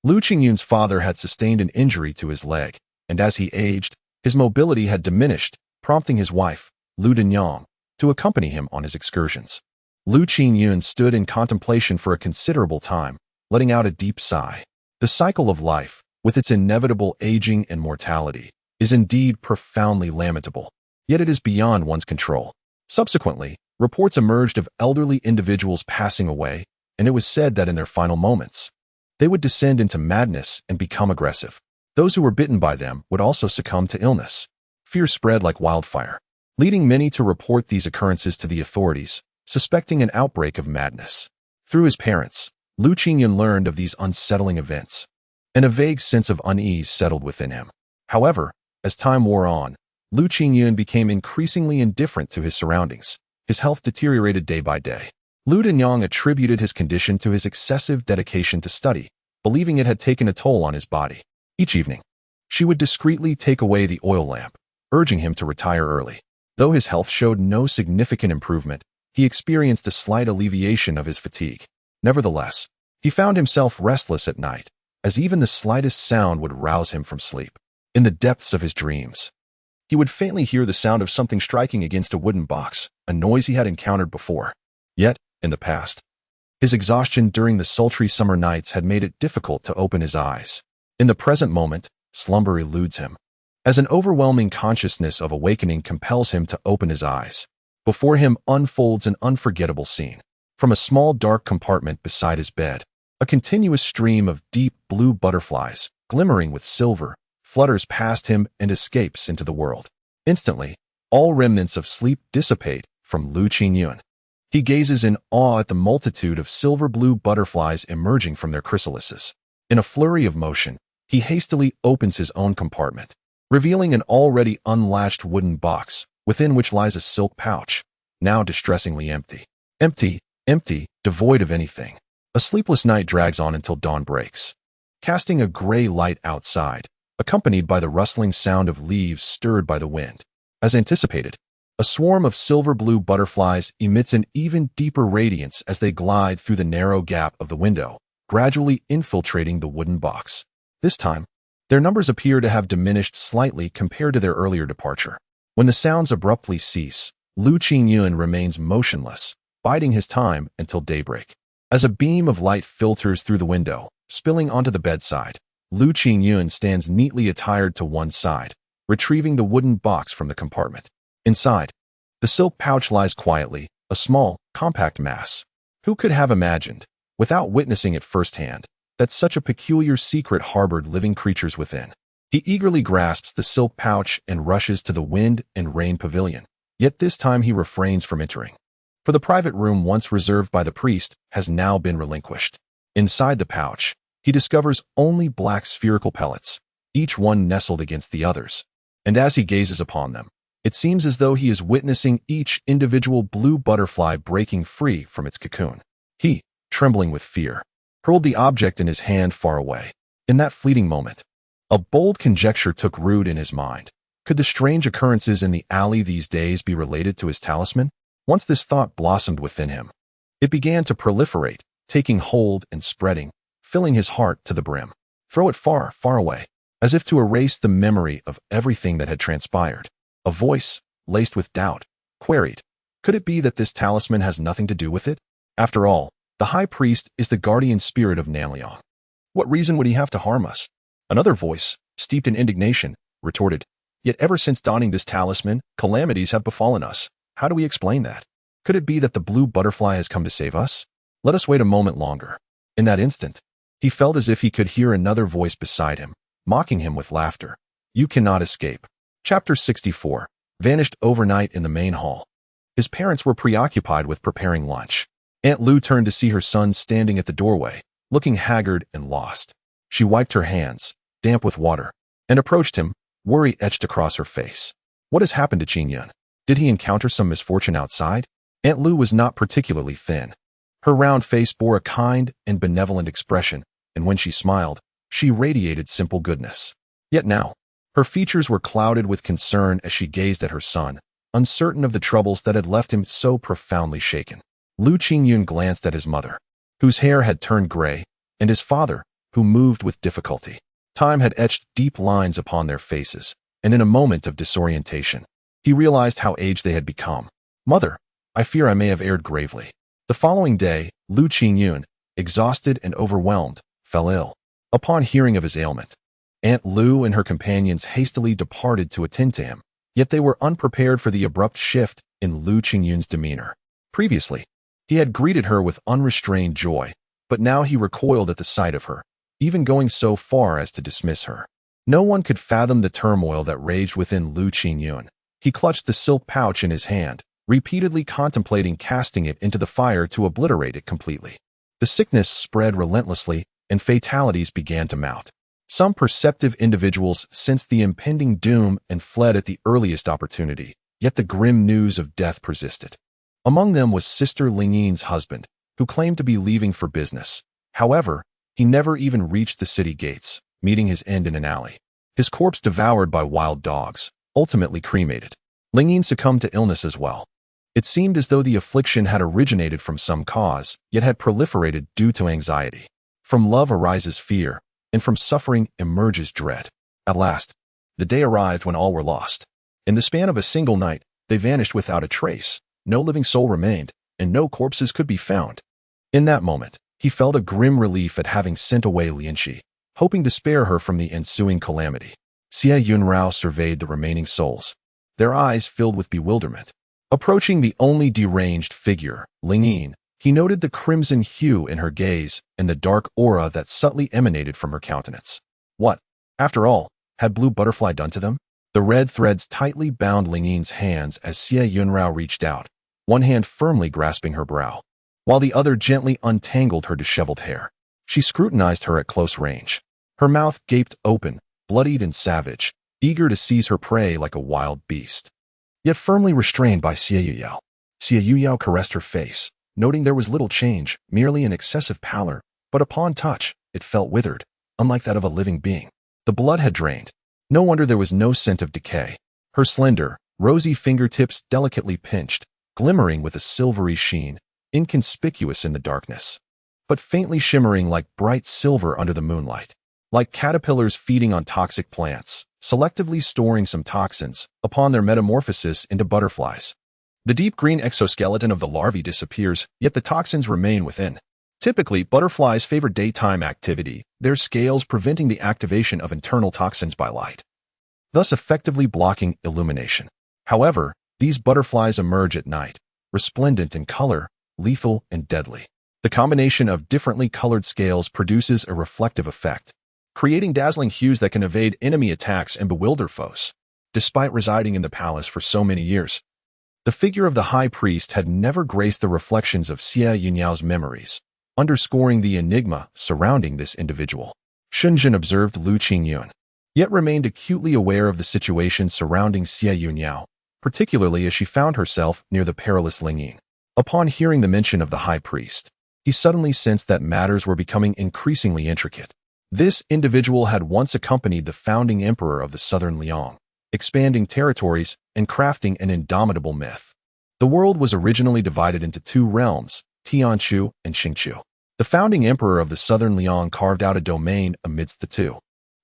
Xie Yun's father had sustained an injury to his leg, and as he aged, his mobility had diminished, prompting his wife, Lu Denyang, to accompany him on his excursions. Xie Yun stood in contemplation for a considerable time, letting out a deep sigh. The cycle of life, with its inevitable aging and mortality, is indeed profoundly lamentable, yet it is beyond one's control. Subsequently, reports emerged of elderly individuals passing away, and it was said that in their final moments, they would descend into madness and become aggressive. Those who were bitten by them would also succumb to illness. Fear spread like wildfire, leading many to report these occurrences to the authorities, suspecting an outbreak of madness. Through his parents, Xie Yun learned of these unsettling events, and a vague sense of unease settled within him. However, as time wore on, Xie Yun became increasingly indifferent to his surroundings. His health deteriorated day by day. Lu Denyang attributed his condition to his excessive dedication to study, believing it had taken a toll on his body. Each evening, she would discreetly take away the oil lamp, urging him to retire early. Though his health showed no significant improvement, he experienced a slight alleviation of his fatigue. Nevertheless, he found himself restless at night, as even the slightest sound would rouse him from sleep. In the depths of his dreams, he would faintly hear the sound of something striking against a wooden box, a noise he had encountered before. Yet, in the past, his exhaustion during the sultry summer nights had made it difficult to open his eyes. In the present moment, slumber eludes him, as an overwhelming consciousness of awakening compels him to open his eyes. Before him unfolds an unforgettable scene. From a small dark compartment beside his bed, a continuous stream of deep blue butterflies, glimmering with silver, flutters past him and escapes into the world. Instantly, all remnants of sleep dissipate from Xie Yun. He gazes in awe at the multitude of silver blue butterflies emerging from their chrysalises. In a flurry of motion, he hastily opens his own compartment, revealing an already unlatched wooden box, within which lies a silk pouch, now distressingly empty. Empty, devoid of anything. A sleepless night drags on until dawn breaks, casting a gray light outside, accompanied by the rustling sound of leaves stirred by the wind. As anticipated, a swarm of silver-blue butterflies emits an even deeper radiance as they glide through the narrow gap of the window, gradually infiltrating the wooden box. This time, their numbers appear to have diminished slightly compared to their earlier departure. When the sounds abruptly cease, Xie Yun remains motionless, biding his time until daybreak. As a beam of light filters through the window, spilling onto the bedside, Xie Yun stands neatly attired to one side, retrieving the wooden box from the compartment. Inside, the silk pouch lies quietly, a small, compact mass. Who could have imagined, without witnessing it firsthand, that such a peculiar secret harbored living creatures within? He eagerly grasps the silk pouch and rushes to the wind and rain pavilion, yet this time he refrains from entering. For the private room once reserved by the priest has now been relinquished. Inside the pouch, he discovers only black spherical pellets, each one nestled against the others. And as he gazes upon them, it seems as though he is witnessing each individual blue butterfly breaking free from its cocoon. He, trembling with fear, hurled the object in his hand far away. In that fleeting moment, a bold conjecture took root in his mind. Could the strange occurrences in the alley these days be related to his talisman? Once this thought blossomed within him, it began to proliferate, taking hold and spreading, filling his heart to the brim. Throw it far, far away, as if to erase the memory of everything that had transpired. A voice, laced with doubt, queried, could it be that this talisman has nothing to do with it? After all, the high priest is the guardian spirit of Nanliang. What reason would he have to harm us? Another voice, steeped in indignation, retorted, yet ever since donning this talisman, calamities have befallen us. How do we explain that? Could it be that the blue butterfly has come to save us? Let us wait a moment longer. In that instant, he felt as if he could hear another voice beside him, mocking him with laughter. You cannot escape. Chapter 64. Vanished overnight in the main hall. His parents were preoccupied with preparing lunch. Aunt Lu turned to see her son standing at the doorway, looking haggard and lost. She wiped her hands, damp with water, and approached him, worry etched across her face. What has happened to Xie Yun? Did he encounter some misfortune outside? Aunt Lu was not particularly thin. Her round face bore a kind and benevolent expression, and when she smiled, she radiated simple goodness. Yet now, her features were clouded with concern as she gazed at her son, uncertain of the troubles that had left him so profoundly shaken. Xie Yun glanced at his mother, whose hair had turned gray, and his father, who moved with difficulty. Time had etched deep lines upon their faces, and in a moment of disorientation, he realized how aged they had become. Mother, I fear I may have erred gravely. The following day, Xie Yun, exhausted and overwhelmed, fell ill. Upon hearing of his ailment, Aunt Lu and her companions hastily departed to attend to him, yet they were unprepared for the abrupt shift in Xie Yun's demeanor. Previously, he had greeted her with unrestrained joy, but now he recoiled at the sight of her, even going so far as to dismiss her. No one could fathom the turmoil that raged within Xie Yun. He clutched the silk pouch in his hand, repeatedly contemplating casting it into the fire to obliterate it completely. The sickness spread relentlessly, and fatalities began to mount. Some perceptive individuals sensed the impending doom and fled at the earliest opportunity, yet the grim news of death persisted. Among them was Sister Lingyi's husband, who claimed to be leaving for business. However, he never even reached the city gates, meeting his end in an alley. His corpse devoured by wild dogs, ultimately cremated. Lingyin succumbed to illness as well. It seemed as though the affliction had originated from some cause, yet had proliferated due to anxiety. From love arises fear, and from suffering emerges dread. At last, the day arrived when all were lost. In the span of a single night, they vanished without a trace. No living soul remained, and no corpses could be found. In that moment, he felt a grim relief at having sent away Lianxi, hoping to spare her from the ensuing calamity. Xie Yun Yao surveyed the remaining souls, their eyes filled with bewilderment. Approaching the only deranged figure, Lingyin, he noted the crimson hue in her gaze and the dark aura that subtly emanated from her countenance. What, after all, had Blue Butterfly done to them? The red threads tightly bound Lingyin's hands as Xie Yun Yao reached out, one hand firmly grasping her brow, while the other gently untangled her disheveled hair. She scrutinized her at close range. Her mouth gaped open, bloodied and savage, eager to seize her prey like a wild beast. Yet firmly restrained by Xie Yun Yao. Xie Yun Yao caressed her face, noting there was little change, merely an excessive pallor, but upon touch, it felt withered, unlike that of a living being. The blood had drained. No wonder there was no scent of decay. Her slender, rosy fingertips delicately pinched, glimmering with a silvery sheen, inconspicuous in the darkness, but faintly shimmering like bright silver under the moonlight. Like caterpillars feeding on toxic plants, selectively storing some toxins upon their metamorphosis into butterflies. The deep green exoskeleton of the larvae disappears, yet the toxins remain within. Typically, butterflies favor daytime activity, their scales preventing the activation of internal toxins by light, thus effectively blocking illumination. However, these butterflies emerge at night, resplendent in color, lethal and deadly. The combination of differently colored scales produces a reflective effect, creating dazzling hues that can evade enemy attacks and bewilder foes. Despite residing in the palace for so many years, the figure of the high priest had never graced the reflections of Xie Yun Yao's memories, underscoring the enigma surrounding this individual. Shenzhen observed Xie Yun, yet remained acutely aware of the situation surrounding Xie Yun Yao, particularly as she found herself near the perilous Lingyin. Upon hearing the mention of the high priest, he suddenly sensed that matters were becoming increasingly intricate. This individual had once accompanied the founding emperor of the southern Liang, expanding territories and crafting an indomitable myth. The world was originally divided into two realms, Tianchu and Xingqiu. The founding emperor of the southern Liang carved out a domain amidst the two.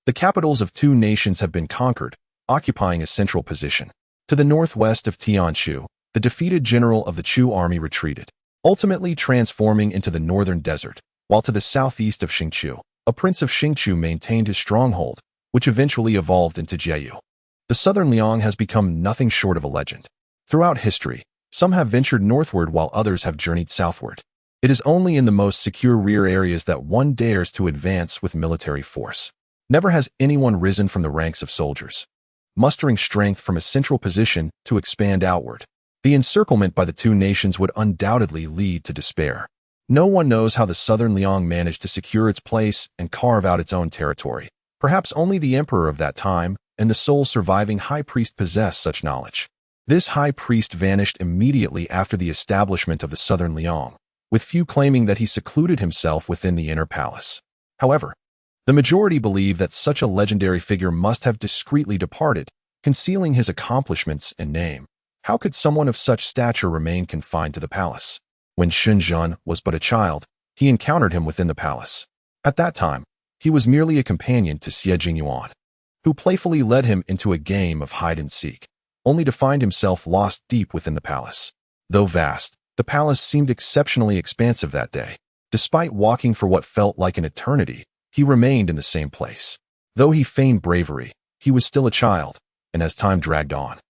The capitals of two nations have been conquered, occupying a central position. To the northwest of Tianchu, the defeated general of the Chu army retreated, ultimately transforming into the northern desert, while to the southeast of Xingqiu, a prince of Xingqiu maintained his stronghold, which eventually evolved into Xie Yun. The southern Liang has become nothing short of a legend. Throughout history, some have ventured northward while others have journeyed southward. It is only in the most secure rear areas that one dares to advance with military force. Never has anyone risen from the ranks of soldiers, mustering strength from a central position to expand outward. The encirclement by the two nations would undoubtedly lead to despair. No one knows how the southern Liang managed to secure its place and carve out its own territory. Perhaps only the emperor of that time and the sole surviving high priest possess such knowledge. This high priest vanished immediately after the establishment of the southern Liang, with few claiming that he secluded himself within the inner palace. However, the majority believe that such a legendary figure must have discreetly departed, concealing his accomplishments and name. How could someone of such stature remain confined to the palace? When Shen Yun was but a child, he encountered him within the palace. At that time, he was merely a companion to Xie Yun Yao, who playfully led him into a game of hide-and-seek, only to find himself lost deep within the palace. Though vast, the palace seemed exceptionally expansive that day. Despite walking for what felt like an eternity, he remained in the same place. Though he feigned bravery, he was still a child, and as time dragged on,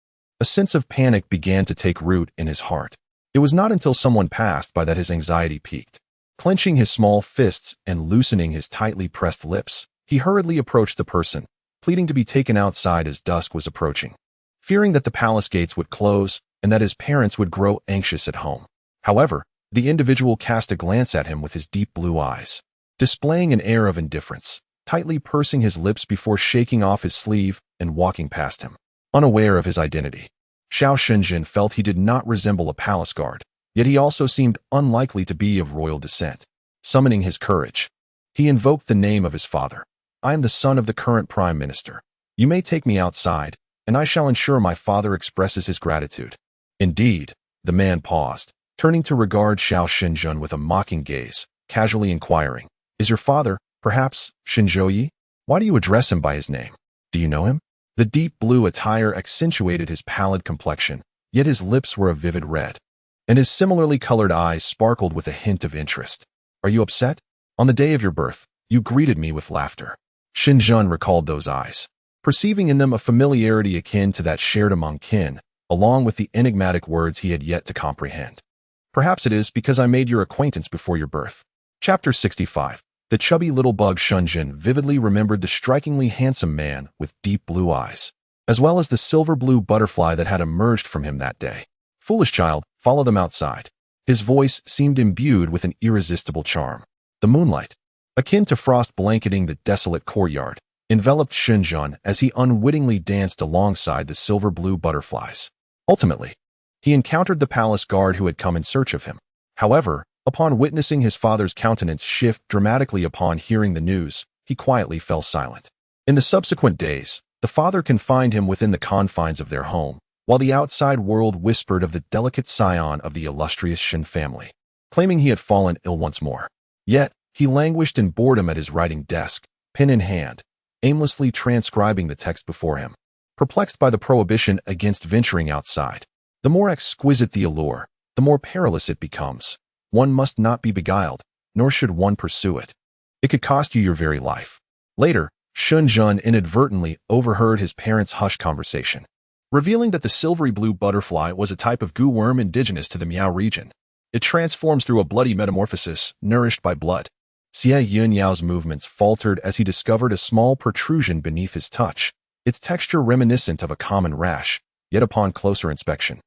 a sense of panic began to take root in his heart. It was not until someone passed by that his anxiety peaked. Clenching his small fists and loosening his tightly pressed lips, he hurriedly approached the person, pleading to be taken outside as dusk was approaching, fearing that the palace gates would close and that his parents would grow anxious at home. However, the individual cast a glance at him with his deep blue eyes, displaying an air of indifference, tightly pursing his lips before shaking off his sleeve and walking past him. Unaware of his identity, Xiao Shenzhen felt he did not resemble a palace guard, yet he also seemed unlikely to be of royal descent. Summoning his courage, he invoked the name of his father. I am the son of the current prime minister. You may take me outside, and I shall ensure my father expresses his gratitude. Indeed, the man paused, turning to regard Xiao Shenzhen with a mocking gaze, casually inquiring, Is your father, perhaps, Shinzhouyi? Why do you address him by his name? Do you know him? The deep blue attire accentuated his pallid complexion, yet his lips were a vivid red, and his similarly colored eyes sparkled with a hint of interest. Are you upset? On the day of your birth, you greeted me with laughter. Shenzhen recalled those eyes, perceiving in them a familiarity akin to that shared among kin, along with the enigmatic words he had yet to comprehend. Perhaps it is because I made your acquaintance before your birth. Chapter 65. The chubby little bug Shenzhen vividly remembered the strikingly handsome man with deep blue eyes, as well as the silver blue butterfly that had emerged from him that day. Foolish child, follow them outside. His voice seemed imbued with an irresistible charm. The moonlight, akin to frost blanketing the desolate courtyard, enveloped Shenzhen as he unwittingly danced alongside the silver blue butterflies. Ultimately, he encountered the palace guard who had come in search of him. However, upon witnessing his father's countenance shift dramatically upon hearing the news, he quietly fell silent. In the subsequent days, the father confined him within the confines of their home, while the outside world whispered of the delicate scion of the illustrious Shen family, claiming he had fallen ill once more. Yet, he languished in boredom at his writing desk, pen in hand, aimlessly transcribing the text before him. Perplexed by the prohibition against venturing outside, the more exquisite the allure, the more perilous it becomes. One must not be beguiled, nor should one pursue it. It could cost you your very life. Later, Shenzhen inadvertently overheard his parents' hushed conversation, revealing that the silvery blue butterfly was a type of goo worm indigenous to the Miao region. It transforms through a bloody metamorphosis, nourished by blood. Xie Yun Yao's movements faltered as he discovered a small protrusion beneath his touch, its texture reminiscent of a common rash, yet upon closer inspection,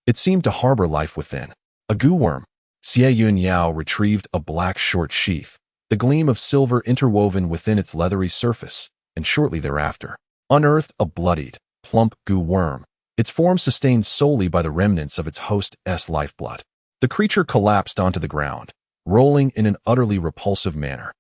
it seemed to harbor life within. A goo worm. Xie Yun Yao retrieved a black short sheath, the gleam of silver interwoven within its leathery surface, and shortly thereafter, unearthed a bloodied, plump goo worm, its form sustained solely by the remnants of its host's lifeblood. The creature collapsed onto the ground, rolling in an utterly repulsive manner.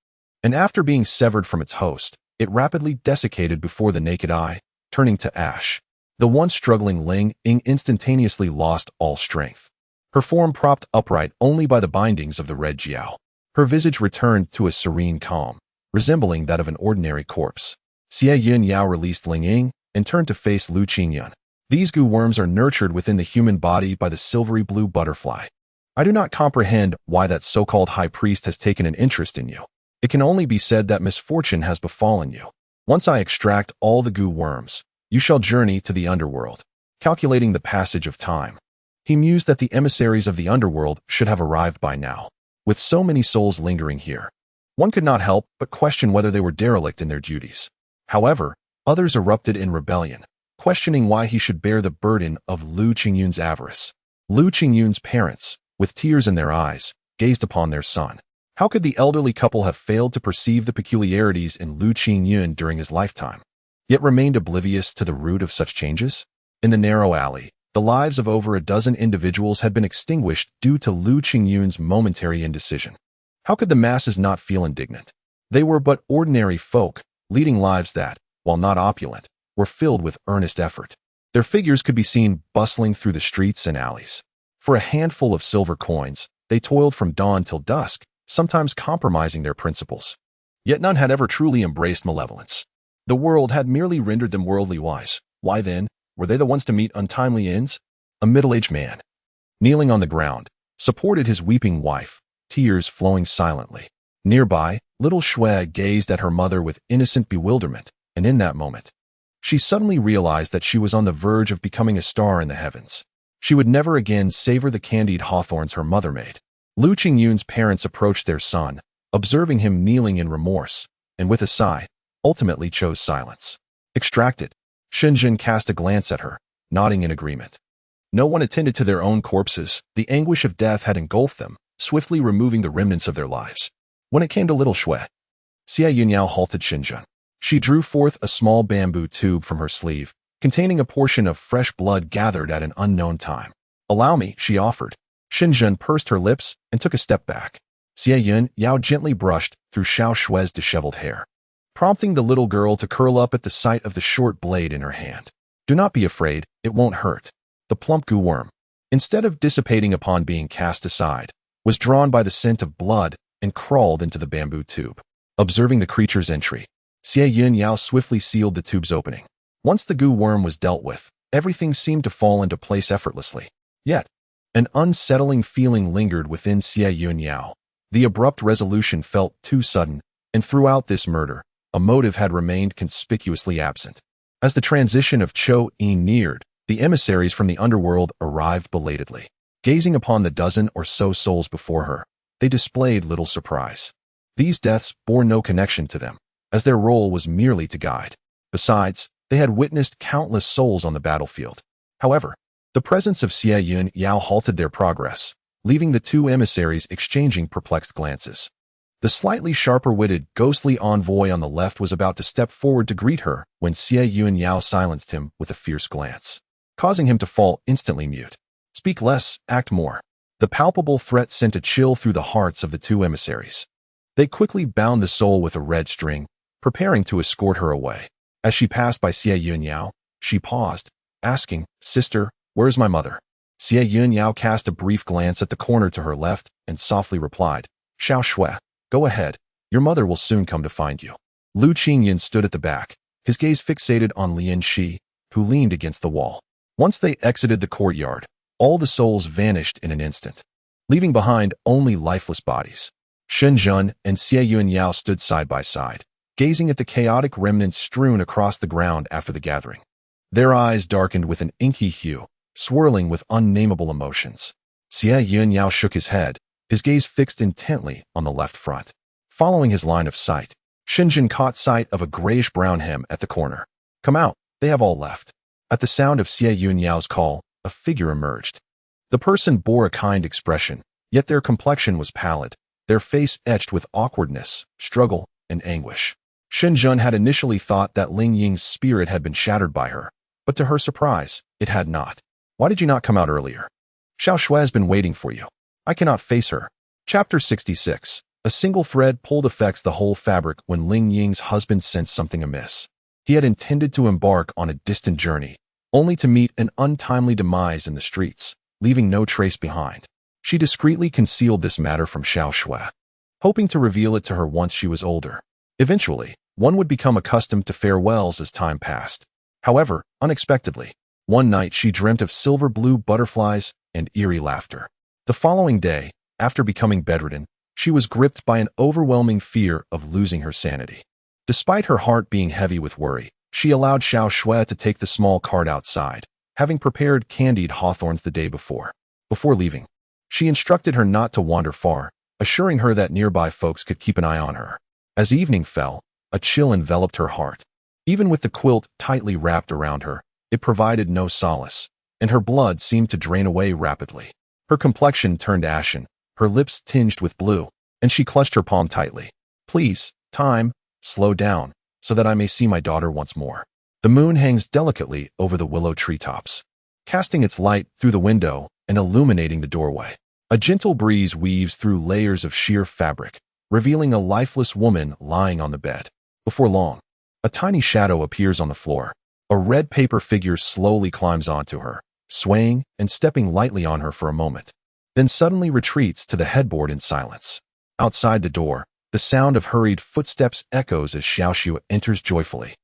And after being severed from its host, it rapidly desiccated before the naked eye, turning to ash. The once struggling Ling Ying instantaneously lost all strength. Her form propped upright only by the bindings of the red jiao. Her visage returned to a serene calm, resembling that of an ordinary corpse. Xie Yun Yao released Ling Ying and turned to face Lu Qingyun. These goo worms are nurtured within the human body by the silvery blue butterfly. I do not comprehend why that so-called high priest has taken an interest in you. It can only be said that misfortune has befallen you. Once I extract all the goo worms, you shall journey to the underworld, calculating the passage of time. He mused that the emissaries of the underworld should have arrived by now. With so many souls lingering here, one could not help but question whether they were derelict in their duties. However, others erupted in rebellion, questioning why he should bear the burden of Lu Qingyun's avarice. Lu Qingyun's parents, with tears in their eyes, gazed upon their son. How could the elderly couple have failed to perceive the peculiarities in Lu Qingyun during his lifetime, yet remained oblivious to the root of such changes? In the narrow alley, the lives of over a dozen individuals had been extinguished due to Lu Qingyun's momentary indecision. How could the masses not feel indignant? They were but ordinary folk, leading lives that, while not opulent, were filled with earnest effort. Their figures could be seen bustling through the streets and alleys. For a handful of silver coins, they toiled from dawn till dusk, sometimes compromising their principles. Yet none had ever truly embraced malevolence. The world had merely rendered them worldly wise. Why then, were they the ones to meet untimely ends? A middle-aged man, kneeling on the ground, supported his weeping wife, tears flowing silently. Nearby, little Xue gazed at her mother with innocent bewilderment, and in that moment, she suddenly realized that she was on the verge of becoming a star in the heavens. She would never again savor the candied hawthorns her mother made. Lu Qingyun's parents approached their son, observing him kneeling in remorse, and with a sigh, ultimately chose silence. Extracted, Shen cast a glance at her, nodding in agreement. No one attended to their own corpses. The anguish of death had engulfed them, swiftly removing the remnants of their lives. When it came to little Xue, Xie Yun Yao halted Shen. She drew forth a small bamboo tube from her sleeve, containing a portion of fresh blood gathered at an unknown time. Allow me, she offered. Shen pursed her lips and took a step back. Xie Yun Yao gently brushed through Xiao Xue's disheveled hair, prompting the little girl to curl up at the sight of the short blade in her hand. Do not be afraid, it won't hurt. The plump goo worm, instead of dissipating upon being cast aside, was drawn by the scent of blood and crawled into the bamboo tube. Observing the creature's entry, Xie Yun Yao swiftly sealed the tube's opening. Once the goo worm was dealt with, everything seemed to fall into place effortlessly. Yet, an unsettling feeling lingered within Xie Yun Yao. The abrupt resolution felt too sudden, and throughout this murder, a motive had remained conspicuously absent. As the transition of Chou Yin neared, the emissaries from the underworld arrived belatedly. Gazing upon the dozen or so souls before her, they displayed little surprise. These deaths bore no connection to them, as their role was merely to guide. Besides, they had witnessed countless souls on the battlefield. However, the presence of Xie Yun Yao halted their progress, leaving the two emissaries exchanging perplexed glances. The slightly sharper-witted, ghostly envoy on the left was about to step forward to greet her when Xie Yun Yao silenced him with a fierce glance, causing him to fall instantly mute. Speak less, act more. The palpable threat sent a chill through the hearts of the two emissaries. They quickly bound the soul with a red string, preparing to escort her away. As she passed by Xie Yun Yao, she paused, asking, "Sister, where is my mother?" Xie Yun Yao cast a brief glance at the corner to her left and softly replied, "Xiao Xue, go ahead. Your mother will soon come to find you." Lu Qingyun stood at the back, his gaze fixated on Lian Shi, who leaned against the wall. Once they exited the courtyard, all the souls vanished in an instant, leaving behind only lifeless bodies. Shen and Xie Yun Yao stood side by side, gazing at the chaotic remnants strewn across the ground after the gathering. Their eyes darkened with an inky hue, swirling with unnameable emotions. Xie Yun Yao shook his head, his gaze fixed intently on the left front. Following his line of sight, Shen caught sight of a grayish-brown hem at the corner. "Come out, they have all left." At the sound of Xie Yun Yao's call, a figure emerged. The person bore a kind expression, yet their complexion was pallid, their face etched with awkwardness, struggle, and anguish. Shen had initially thought that Ling Ying's spirit had been shattered by her, but to her surprise, it had not. "Why did you not come out earlier? Xiao Xue has been waiting for you." "I cannot face her. Chapter 66. A single thread pulled affects the whole fabric when Ling Ying's husband sensed something amiss. He had intended to embark on a distant journey, only to meet an untimely demise in the streets, leaving no trace behind. She discreetly concealed this matter from Xiao Shui, hoping to reveal it to her once she was older. Eventually, one would become accustomed to farewells as time passed. However, unexpectedly, one night she dreamt of silver-blue butterflies and eerie laughter. The following day, after becoming bedridden, she was gripped by an overwhelming fear of losing her sanity. Despite her heart being heavy with worry, she allowed Xiao Shui to take the small cart outside, having prepared candied hawthorns the day before. Before leaving, she instructed her not to wander far, assuring her that nearby folks could keep an eye on her. As evening fell, a chill enveloped her heart. Even with the quilt tightly wrapped around her, it provided no solace, and her blood seemed to drain away rapidly. Her complexion turned ashen, her lips tinged with blue, and she clutched her palm tightly. Please, time, slow down, so that I may see my daughter once more. The moon hangs delicately over the willow treetops, casting its light through the window and illuminating the doorway. A gentle breeze weaves through layers of sheer fabric, revealing a lifeless woman lying on the bed. Before long, a tiny shadow appears on the floor. A red paper figure slowly climbs onto her, swaying and stepping lightly on her for a moment, then suddenly retreats to the headboard in silence. Outside the door, the sound of hurried footsteps echoes as Xiao Shui enters joyfully,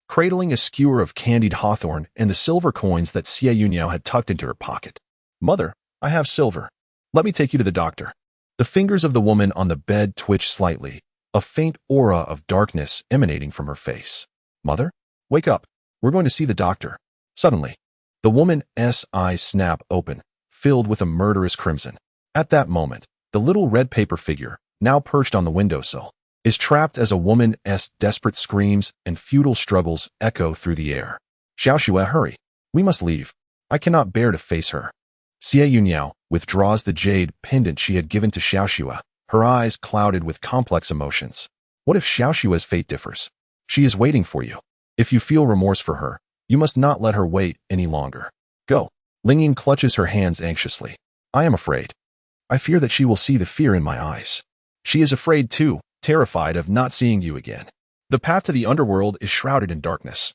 cradling a skewer of candied hawthorn and the silver coins that Xie Yun Yao had tucked into her pocket. Mother, I have silver. Let me take you to the doctor. The fingers of the woman on the bed twitch slightly, a faint aura of darkness emanating from her face. Mother, wake up. We're going to see the doctor. Suddenly, the woman's eyes snap open, filled with a murderous crimson. At that moment, the little red paper figure, now perched on the windowsill, is trapped as a woman's desperate screams and futile struggles echo through the air. Xiao Shui, hurry. We must leave. I cannot bear to face her. Xie Yun Yao withdraws the jade pendant she had given to Xiao Shui, her eyes clouded with complex emotions. What if Xiao Shui's fate differs? She is waiting for you. If you feel remorse for her, you must not let her wait any longer. Go. Ling Ying clutches her hands anxiously. I am afraid. I fear that she will see the fear in my eyes. She is afraid too, terrified of not seeing you again. The path to the underworld is shrouded in darkness.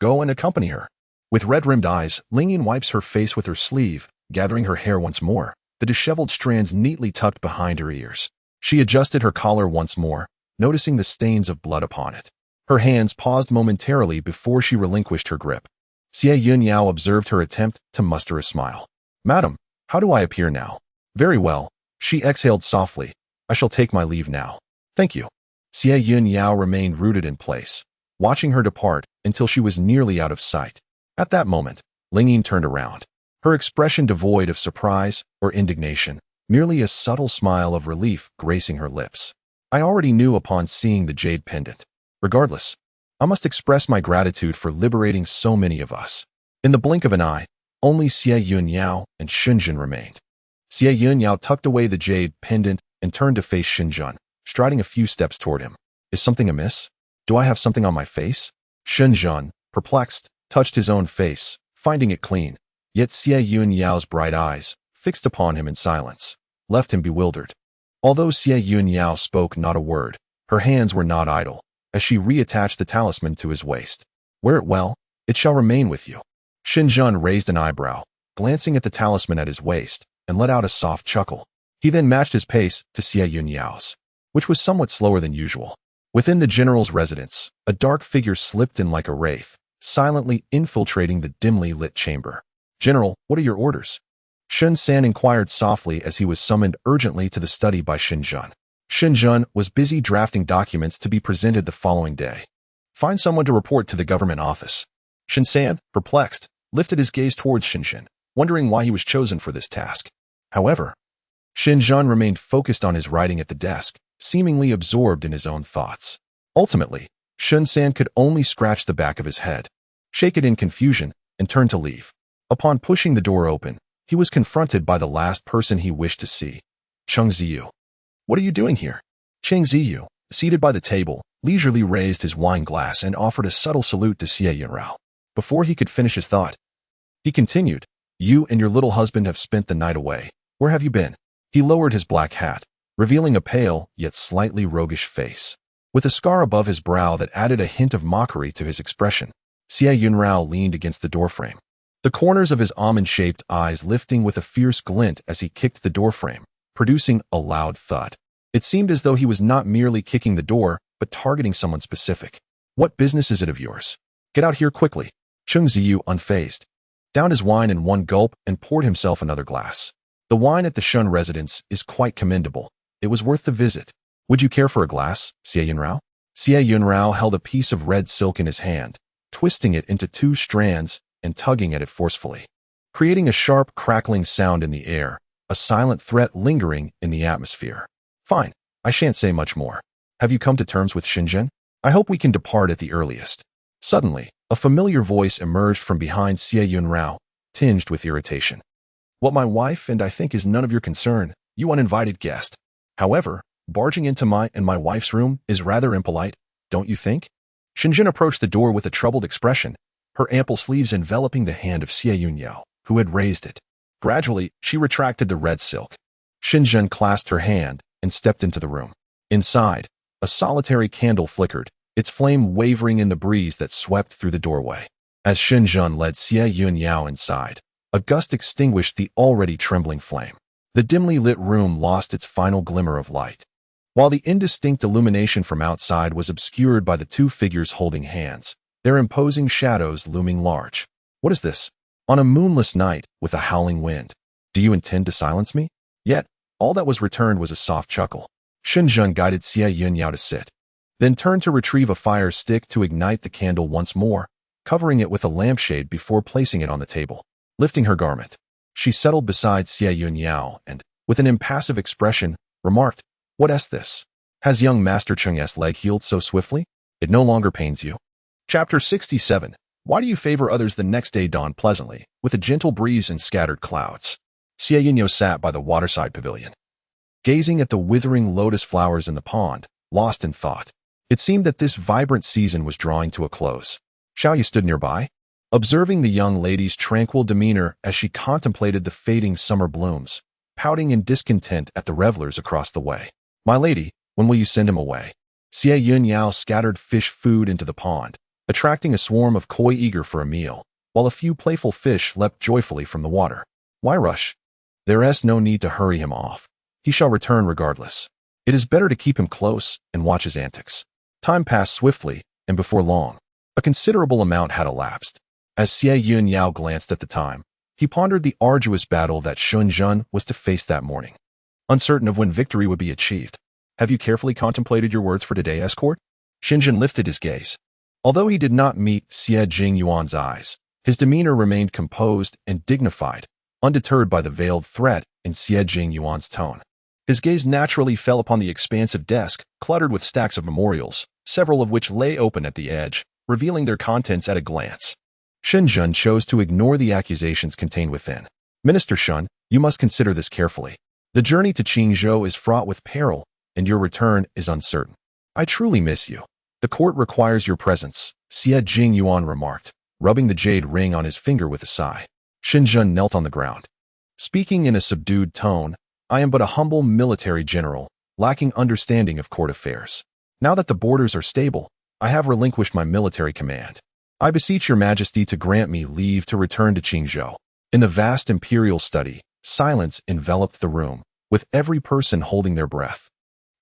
Go and accompany her. With red-rimmed eyes, Ling Ying wipes her face with her sleeve, gathering her hair once more, the disheveled strands neatly tucked behind her ears. She adjusted her collar once more, noticing the stains of blood upon it. Her hands paused momentarily before she relinquished her grip. Xie Yun Yao observed her attempt to muster a smile. Madam, how do I appear now? Very well. She exhaled softly. I shall take my leave now. Thank you. Xie Yun Yao remained rooted in place, watching her depart until she was nearly out of sight. At that moment, Ling Ying turned around, her expression devoid of surprise or indignation, merely a subtle smile of relief gracing her lips. I already knew upon seeing the jade pendant. Regardless, I must express my gratitude for liberating so many of us. In the blink of an eye, only Xie Yun Yao and Shen remained. Xie Yun Yao tucked away the jade pendant and turned to face Shen, striding a few steps toward him. Is something amiss? Do I have something on my face? Shen, perplexed, touched his own face, finding it clean. Yet Xie Yun Yao's bright eyes, fixed upon him in silence, left him bewildered. Although Xie Yun Yao spoke not a word, her hands were not idle, as she reattached the talisman to his waist. Wear it well, it shall remain with you. Shen raised an eyebrow, glancing at the talisman at his waist, and let out a soft chuckle. He then matched his pace to Xie Yun Yao's, which was somewhat slower than usual. Within the general's residence, a dark figure slipped in like a wraith, silently infiltrating the dimly lit chamber. General, what are your orders? Shen inquired softly as he was summoned urgently to the study by Shen. Shen was busy drafting documents to be presented the following day. Find someone to report to the government office. Shen, perplexed, lifted his gaze towards Shen, wondering why he was chosen for this task. However, Shen remained focused on his writing at the desk, seemingly absorbed in his own thoughts. Ultimately, Shen could only scratch the back of his head, shake it in confusion, and turn to leave. Upon pushing the door open, he was confronted by the last person he wished to see, Cheng Ziyu. What are you doing here? Cheng Ziyu, seated by the table, leisurely raised his wine glass and offered a subtle salute to Xie Yun Yao. Before he could finish his thought, he continued, You and your little husband have spent the night away. Where have you been? He lowered his black hat, revealing a pale, yet slightly roguish face. With a scar above his brow that added a hint of mockery to his expression, Xie Yun Yao leaned against the doorframe, the corners of his almond-shaped eyes lifting with a fierce glint as he kicked the doorframe, producing a loud thud. It seemed as though he was not merely kicking the door, but targeting someone specific. "What business is it of yours? Get out here quickly." Chung Ziyu, unfazed, downed his wine in one gulp and poured himself another glass. "The wine at the Shen residence is quite commendable. It was worth the visit. Would you care for a glass, Xie Yun Yao?" Xie Yun Yao held a piece of red silk in his hand, twisting it into two strands and tugging at it forcefully, creating a sharp, crackling sound in the air, a silent threat lingering in the atmosphere. "Fine, I shan't say much more. Have you come to terms with Shenzhen? I hope we can depart at the earliest." Suddenly, a familiar voice emerged from behind Xie Yun Yao, tinged with irritation. "What my wife and I think is none of your concern, you uninvited guest. However, barging into my and my wife's room is rather impolite, don't you think?" Shenzhen approached the door with a troubled expression, her ample sleeves enveloping the hand of Xie Yun Yao, who had raised it. Gradually, she retracted the red silk. Shenzhen clasped her hand and stepped into the room. Inside, a solitary candle flickered, its flame wavering in the breeze that swept through the doorway. As Shenzhen led Xie Yun Yao inside, a gust extinguished the already trembling flame. The dimly lit room lost its final glimmer of light, while the indistinct illumination from outside was obscured by the two figures holding hands, their imposing shadows looming large. "What is this? On a moonless night, with a howling wind. Do you intend to silence me?" Yet, all that was returned was a soft chuckle. Shenzhen guided Xie Yun Yao to sit, then turned to retrieve a fire stick to ignite the candle once more, covering it with a lampshade before placing it on the table. Lifting her garment, she settled beside Xie Yun Yao and, with an impassive expression, remarked, "What is this? Has young Master Cheng's leg healed so swiftly? It no longer pains you?" Chapter 67. Why do you favor others? The next day dawned pleasantly, with a gentle breeze and scattered clouds. Xie Yun Yao sat by the waterside pavilion, gazing at the withering lotus flowers in the pond, lost in thought. It seemed that this vibrant season was drawing to a close. Xiao Yu stood nearby, observing the young lady's tranquil demeanor as she contemplated the fading summer blooms, pouting in discontent at the revelers across the way. "My lady, when will you send him away?" Xie Yun Yao scattered fish food into the pond, attracting a swarm of koi eager for a meal, while a few playful fish leapt joyfully from the water. "Why rush? There is no need to hurry him off. He shall return regardless. It is better to keep him close and watch his antics." Time passed swiftly, and before long, a considerable amount had elapsed. As Xie Yun Yao glanced at the time, he pondered the arduous battle that Shenzhen was to face that morning, uncertain of when victory would be achieved. "Have you carefully contemplated your words for today's escort?" Shenzhen lifted his gaze. Although he did not meet Xie Jing Yuan's eyes, his demeanor remained composed and dignified, undeterred by the veiled threat in Xie Jing Yuan's tone. His gaze naturally fell upon the expansive desk, cluttered with stacks of memorials, several of which lay open at the edge, revealing their contents at a glance. Shenzhen chose to ignore the accusations contained within. "Minister Shen, you must consider this carefully. The journey to Qingzhou is fraught with peril, and your return is uncertain. I truly miss you. The court requires your presence," Xie Jing Yuan remarked, rubbing the jade ring on his finger with a sigh. Shenzhen knelt on the ground, speaking in a subdued tone. "I am but a humble military general, lacking understanding of court affairs. Now that the borders are stable, I have relinquished my military command. I beseech your majesty to grant me leave to return to Qingzhou." In the vast imperial study, silence enveloped the room, with every person holding their breath.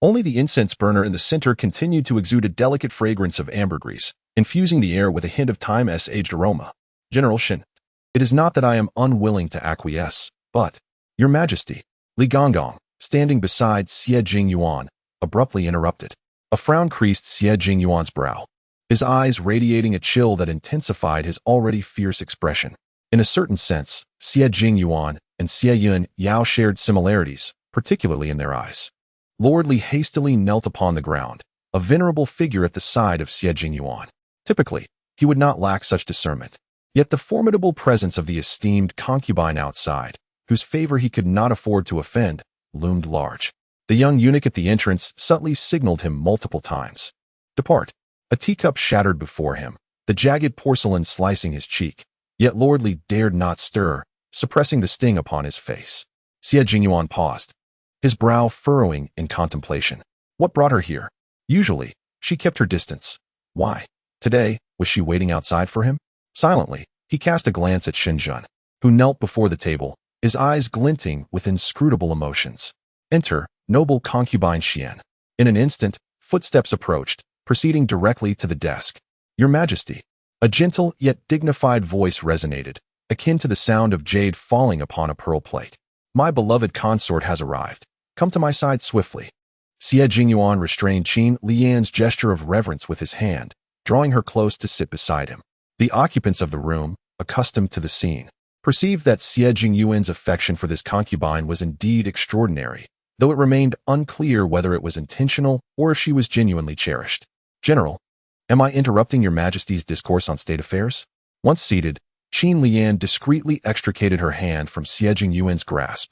Only the incense burner in the center continued to exude a delicate fragrance of ambergris, infusing the air with a hint of time-aged aroma. "General Shen, it is not that I am unwilling to acquiesce, but, your majesty," Li Gonggong, standing beside Xie Jing Yuan, abruptly interrupted. A frown creased Xie Jing Yuan's brow, his eyes radiating a chill that intensified his already fierce expression. In a certain sense, Xie Jing Yuan and Xie Yun Yao shared similarities, particularly in their eyes. Lord Li hastily knelt upon the ground, a venerable figure at the side of Xie Jing Yuan. Typically, he would not lack such discernment. Yet the formidable presence of the esteemed concubine outside, whose favor he could not afford to offend, loomed large. The young eunuch at the entrance subtly signaled him multiple times. "Depart." A teacup shattered before him, the jagged porcelain slicing his cheek. Yet Lord Li dared not stir, suppressing the sting upon his face. Xie Jingyuan paused, his brow furrowing in contemplation. What brought her here? Usually, she kept her distance. Why? Today, was she waiting outside for him? Silently, he cast a glance at Shen Yun, who knelt before the table, his eyes glinting with inscrutable emotions. Enter, noble concubine Xian. In an instant, footsteps approached, proceeding directly to the desk. Your Majesty. A gentle yet dignified voice resonated, akin to the sound of jade falling upon a pearl plate. My beloved consort has arrived. Come to my side swiftly. Xie Yun Yao restrained Qin Lian's gesture of reverence with his hand, drawing her close to sit beside him. The occupants of the room, accustomed to the scene, perceived that Xie Yun Yao's affection for this concubine was indeed extraordinary, though it remained unclear whether it was intentional or if she was genuinely cherished. General, am I interrupting your Majesty's discourse on state affairs? Once seated, Qin Lian discreetly extricated her hand from Xie Yun Yao's grasp,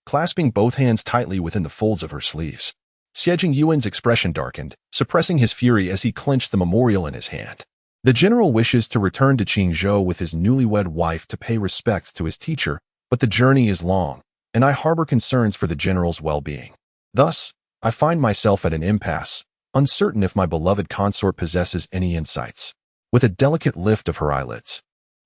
clasping both hands tightly within the folds of her sleeves. Xie Yun Yao's expression darkened, suppressing his fury as he clenched the memorial in his hand. The general wishes to return to Qingzhou with his newlywed wife to pay respects to his teacher, but the journey is long, and I harbor concerns for the general's well-being. Thus, I find myself at an impasse, uncertain if my beloved consort possesses any insights. With a delicate lift of her eyelids,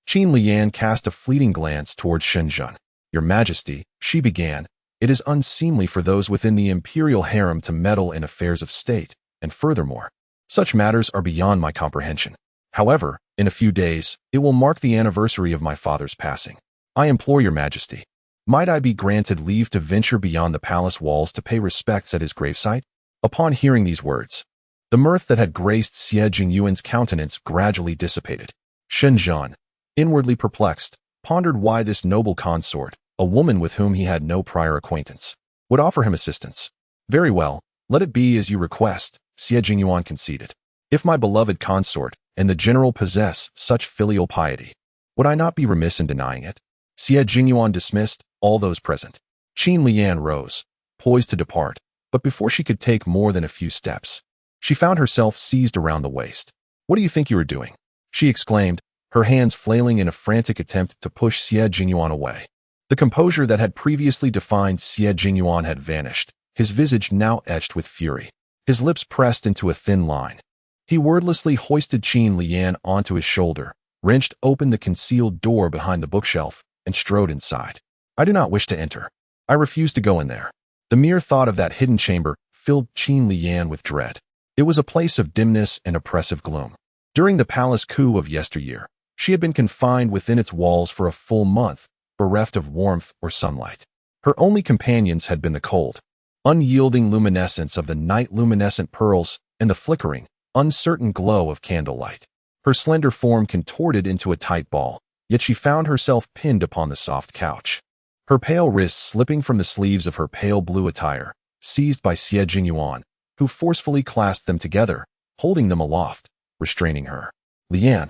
Qin Lian cast a fleeting glance towards Shen Yun. Your Majesty, she began, it is unseemly for those within the imperial harem to meddle in affairs of state, and furthermore, such matters are beyond my comprehension. However, in a few days, it will mark the anniversary of my father's passing. I implore your Majesty, might I be granted leave to venture beyond the palace walls to pay respects at his gravesite? Upon hearing these words, the mirth that had graced Xie Yun Yao's countenance gradually dissipated. Shen Yun, inwardly perplexed, pondered why this noble consort, a woman with whom he had no prior acquaintance, would offer him assistance. Very well, let it be as you request, Xie Yun Yao conceded. If my beloved consort and the general possess such filial piety, would I not be remiss in denying it? Xie Yun Yao dismissed all those present. Qin Lian rose, poised to depart, but before she could take more than a few steps, she found herself seized around the waist. What do you think you are doing? She exclaimed, her hands flailing in a frantic attempt to push Xie Yun Yao away. The composure that had previously defined Xie Yun Yao had vanished, his visage now etched with fury, his lips pressed into a thin line. He wordlessly hoisted Qin Lian onto his shoulder, wrenched open the concealed door behind the bookshelf, and strode inside. I do not wish to enter. I refuse to go in there. The mere thought of that hidden chamber filled Qin Lian with dread. It was a place of dimness and oppressive gloom. During the palace coup of yesteryear, she had been confined within its walls for a full month, bereft of warmth or sunlight. Her only companions had been the cold, unyielding luminescence of the night-luminescent pearls and the flickering, uncertain glow of candlelight. Her slender form contorted into a tight ball, yet she found herself pinned upon the soft couch. Her pale wrists slipping from the sleeves of her pale blue attire, seized by Xie Yun Yao, who forcefully clasped them together, holding them aloft, restraining her. Lian,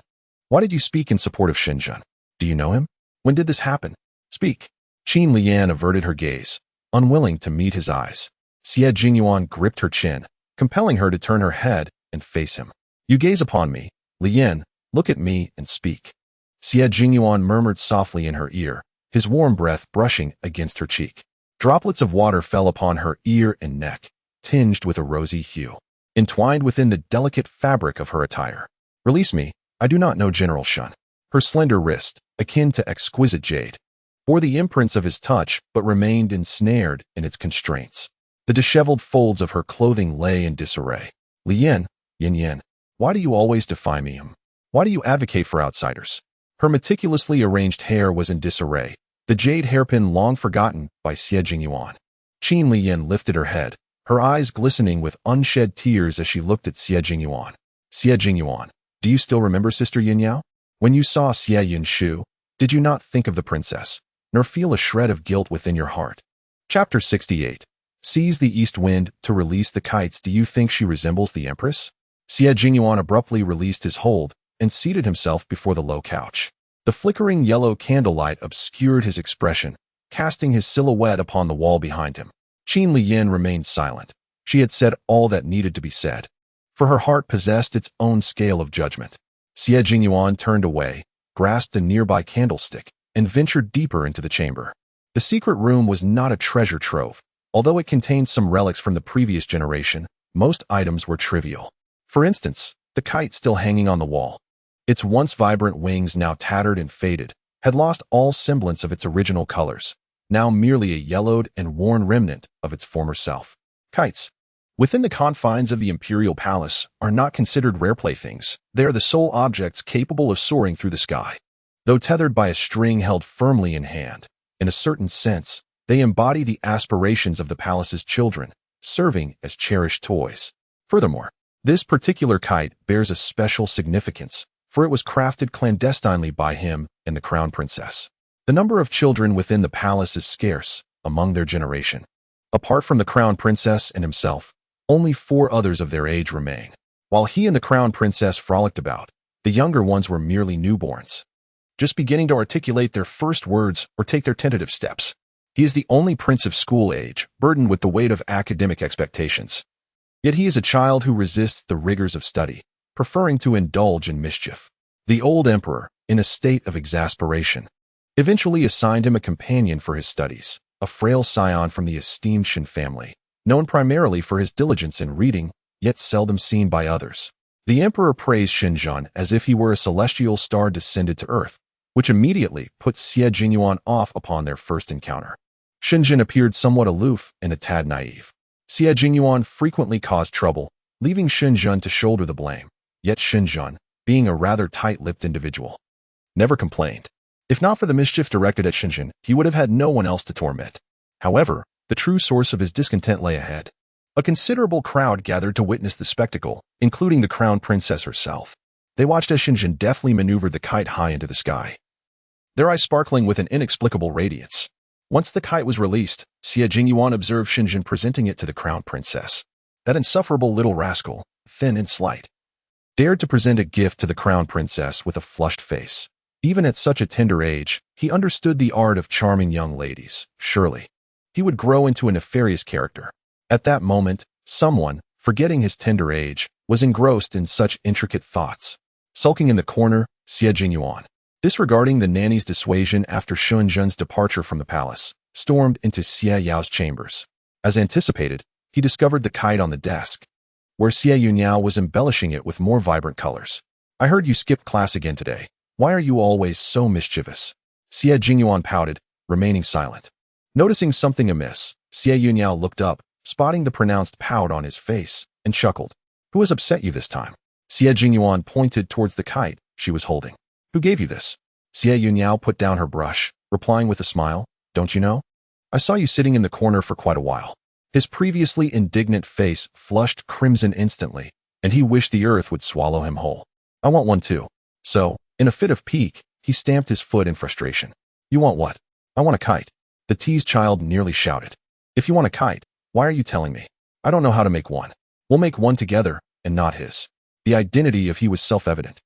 why did you speak in support of Shen Yun? Do you know him? When did this happen? Speak. Qin Lian averted her gaze, unwilling to meet his eyes. Xie Yun Yao gripped her chin, compelling her to turn her head and face him. You gaze upon me, Lian, look at me and speak. Xie Yun Yao murmured softly in her ear, his warm breath brushing against her cheek. Droplets of water fell upon her ear and neck, tinged with a rosy hue, entwined within the delicate fabric of her attire. Release me, I do not know General Shen. Her slender wrist, akin to exquisite jade, bore the imprints of his touch but remained ensnared in its constraints. The disheveled folds of her clothing lay in disarray. Lian, Yin, why do you always defy me? Why do you advocate for outsiders? Her meticulously arranged hair was in disarray, the jade hairpin long forgotten by Xie Yun Yao. Qin Lian lifted her head, her eyes glistening with unshed tears as she looked at Xie Yun Yao. Xie Yun Yao, do you still remember Sister Yun Yao? When you saw Xie Yun Shu, did you not think of the princess, nor feel a shred of guilt within your heart? Chapter 68. Seize the east wind to release the kites. Do you think she resembles the empress? Xie Yun Yao abruptly released his hold and seated himself before the low couch. The flickering yellow candlelight obscured his expression, casting his silhouette upon the wall behind him. Qin Lian remained silent. She had said all that needed to be said, for her heart possessed its own scale of judgment. Xie Yun Yao turned away, grasped a nearby candlestick, and ventured deeper into the chamber. The secret room was not a treasure trove, Although it contained some relics from the previous generation, most items were trivial. For instance, the kite still hanging on the wall. Its once vibrant wings, now tattered and faded, had lost all semblance of its original colors, now merely a yellowed and worn remnant of its former self. Kites, within the confines of the imperial palace, are not considered rare playthings. They are the sole objects capable of soaring through the sky. Though tethered by a string held firmly in hand, in a certain sense, they embody the aspirations of the palace's children, serving as cherished toys. Furthermore, this particular kite bears a special significance, for it was crafted clandestinely by him and the crown princess. The number of children within the palace is scarce among their generation. Apart from the crown princess and himself, only 4 others of their age remain. While he and the crown princess frolicked about, the younger ones were merely newborns, just beginning to articulate their first words or take their tentative steps. He is the only prince of school age, burdened with the weight of academic expectations. Yet he is a child who resists the rigors of study, preferring to indulge in mischief. The old emperor, in a state of exasperation, eventually assigned him a companion for his studies, a frail scion from the esteemed Shen family, known primarily for his diligence in reading, yet seldom seen by others. The emperor praised Shen Yun as if he were a celestial star descended to earth, which immediately put Xie Yun Yao off upon their first encounter. Shen Yun appeared somewhat aloof and a tad naive. Xie Yun Yao frequently caused trouble, leaving Shen Yun to shoulder the blame. Yet Shen Yun, being a rather tight-lipped individual, never complained. If not for the mischief directed at Shen Yun, he would have had no one else to torment. However, the true source of his discontent lay ahead. A considerable crowd gathered to witness the spectacle, including the crown princess herself. They watched as Shen Yun deftly maneuvered the kite high into the sky, their eyes sparkling with an inexplicable radiance. Once the kite was released, Xie Yun Yao observed Shen Yun presenting it to the crown princess. That insufferable little rascal, thin and slight, dared to present a gift to the crown princess with a flushed face. Even at such a tender age, he understood the art of charming young ladies. Surely, he would grow into a nefarious character. At that moment, someone, forgetting his tender age, was engrossed in such intricate thoughts. Sulking in the corner, Xie Yun Yao, disregarding the nanny's dissuasion after Shen Yun's departure from the palace, stormed into Xie Yao's chambers. As anticipated, he discovered the kite on the desk, where Xie Yun Yao was embellishing it with more vibrant colors. I heard you skipped class again today. Why are you always so mischievous? Xie Yun Yao pouted, remaining silent. Noticing something amiss, Xie Yun Yao looked up, spotting the pronounced pout on his face, and chuckled. Who has upset you this time? Xie Yun Yao pointed towards the kite she was holding. Who gave you this? Xie Yun Yao put down her brush, replying with a smile. Don't you know? I saw you sitting in the corner for quite a while. His previously indignant face flushed crimson instantly, and he wished the earth would swallow him whole. I want one too. So, in a fit of pique, he stamped his foot in frustration. You want what? I want a kite. The teased child nearly shouted. If you want a kite, why are you telling me? I don't know how to make one. We'll make one together, and not his. The identity of he was self-evident.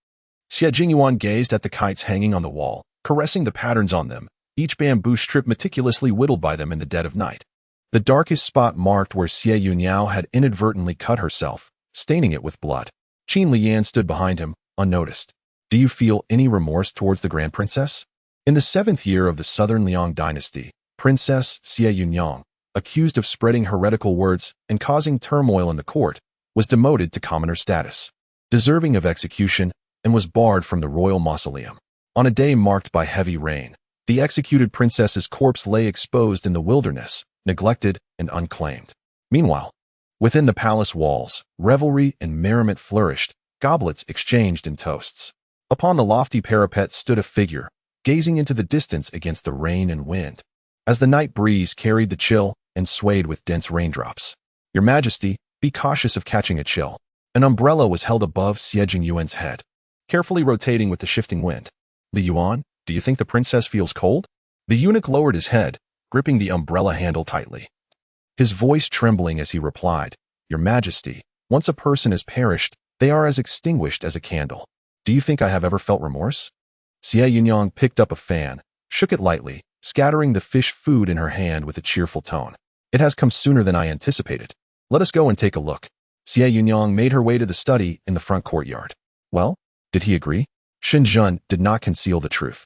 Xie Yun Yao gazed at the kites hanging on the wall, caressing the patterns on them, each bamboo strip meticulously whittled by them in the dead of night. The darkest spot marked where Xie Yun Yao had inadvertently cut herself, staining it with blood. Qin Lian stood behind him, unnoticed. Do you feel any remorse towards the Grand Princess? In the 7th year of the Southern Liang dynasty, Princess Xie Yun Yao, accused of spreading heretical words and causing turmoil in the court, was demoted to commoner status, deserving of execution, and was barred from the royal mausoleum. On a day marked by heavy rain, the executed princess's corpse lay exposed in the wilderness, neglected and unclaimed. Meanwhile, within the palace walls, revelry and merriment flourished, goblets exchanged in toasts. Upon the lofty parapet stood a figure, gazing into the distance against the rain and wind, as the night breeze carried the chill and swayed with dense raindrops. Your Majesty, be cautious of catching a chill. An umbrella was held above Xie Yun Yao's head, carefully rotating with the shifting wind. Li Yuan, do you think the princess feels cold? The eunuch lowered his head, gripping the umbrella handle tightly, his voice trembling as he replied, Your Majesty, once a person has perished, they are as extinguished as a candle. Do you think I have ever felt remorse? Xie Yun Yao picked up a fan, shook it lightly, scattering the fish food in her hand with a cheerful tone. It has come sooner than I anticipated. Let us go and take a look. Xie Yun Yao made her way to the study in the front courtyard. Well, did he agree? Shen Yun did not conceal the truth,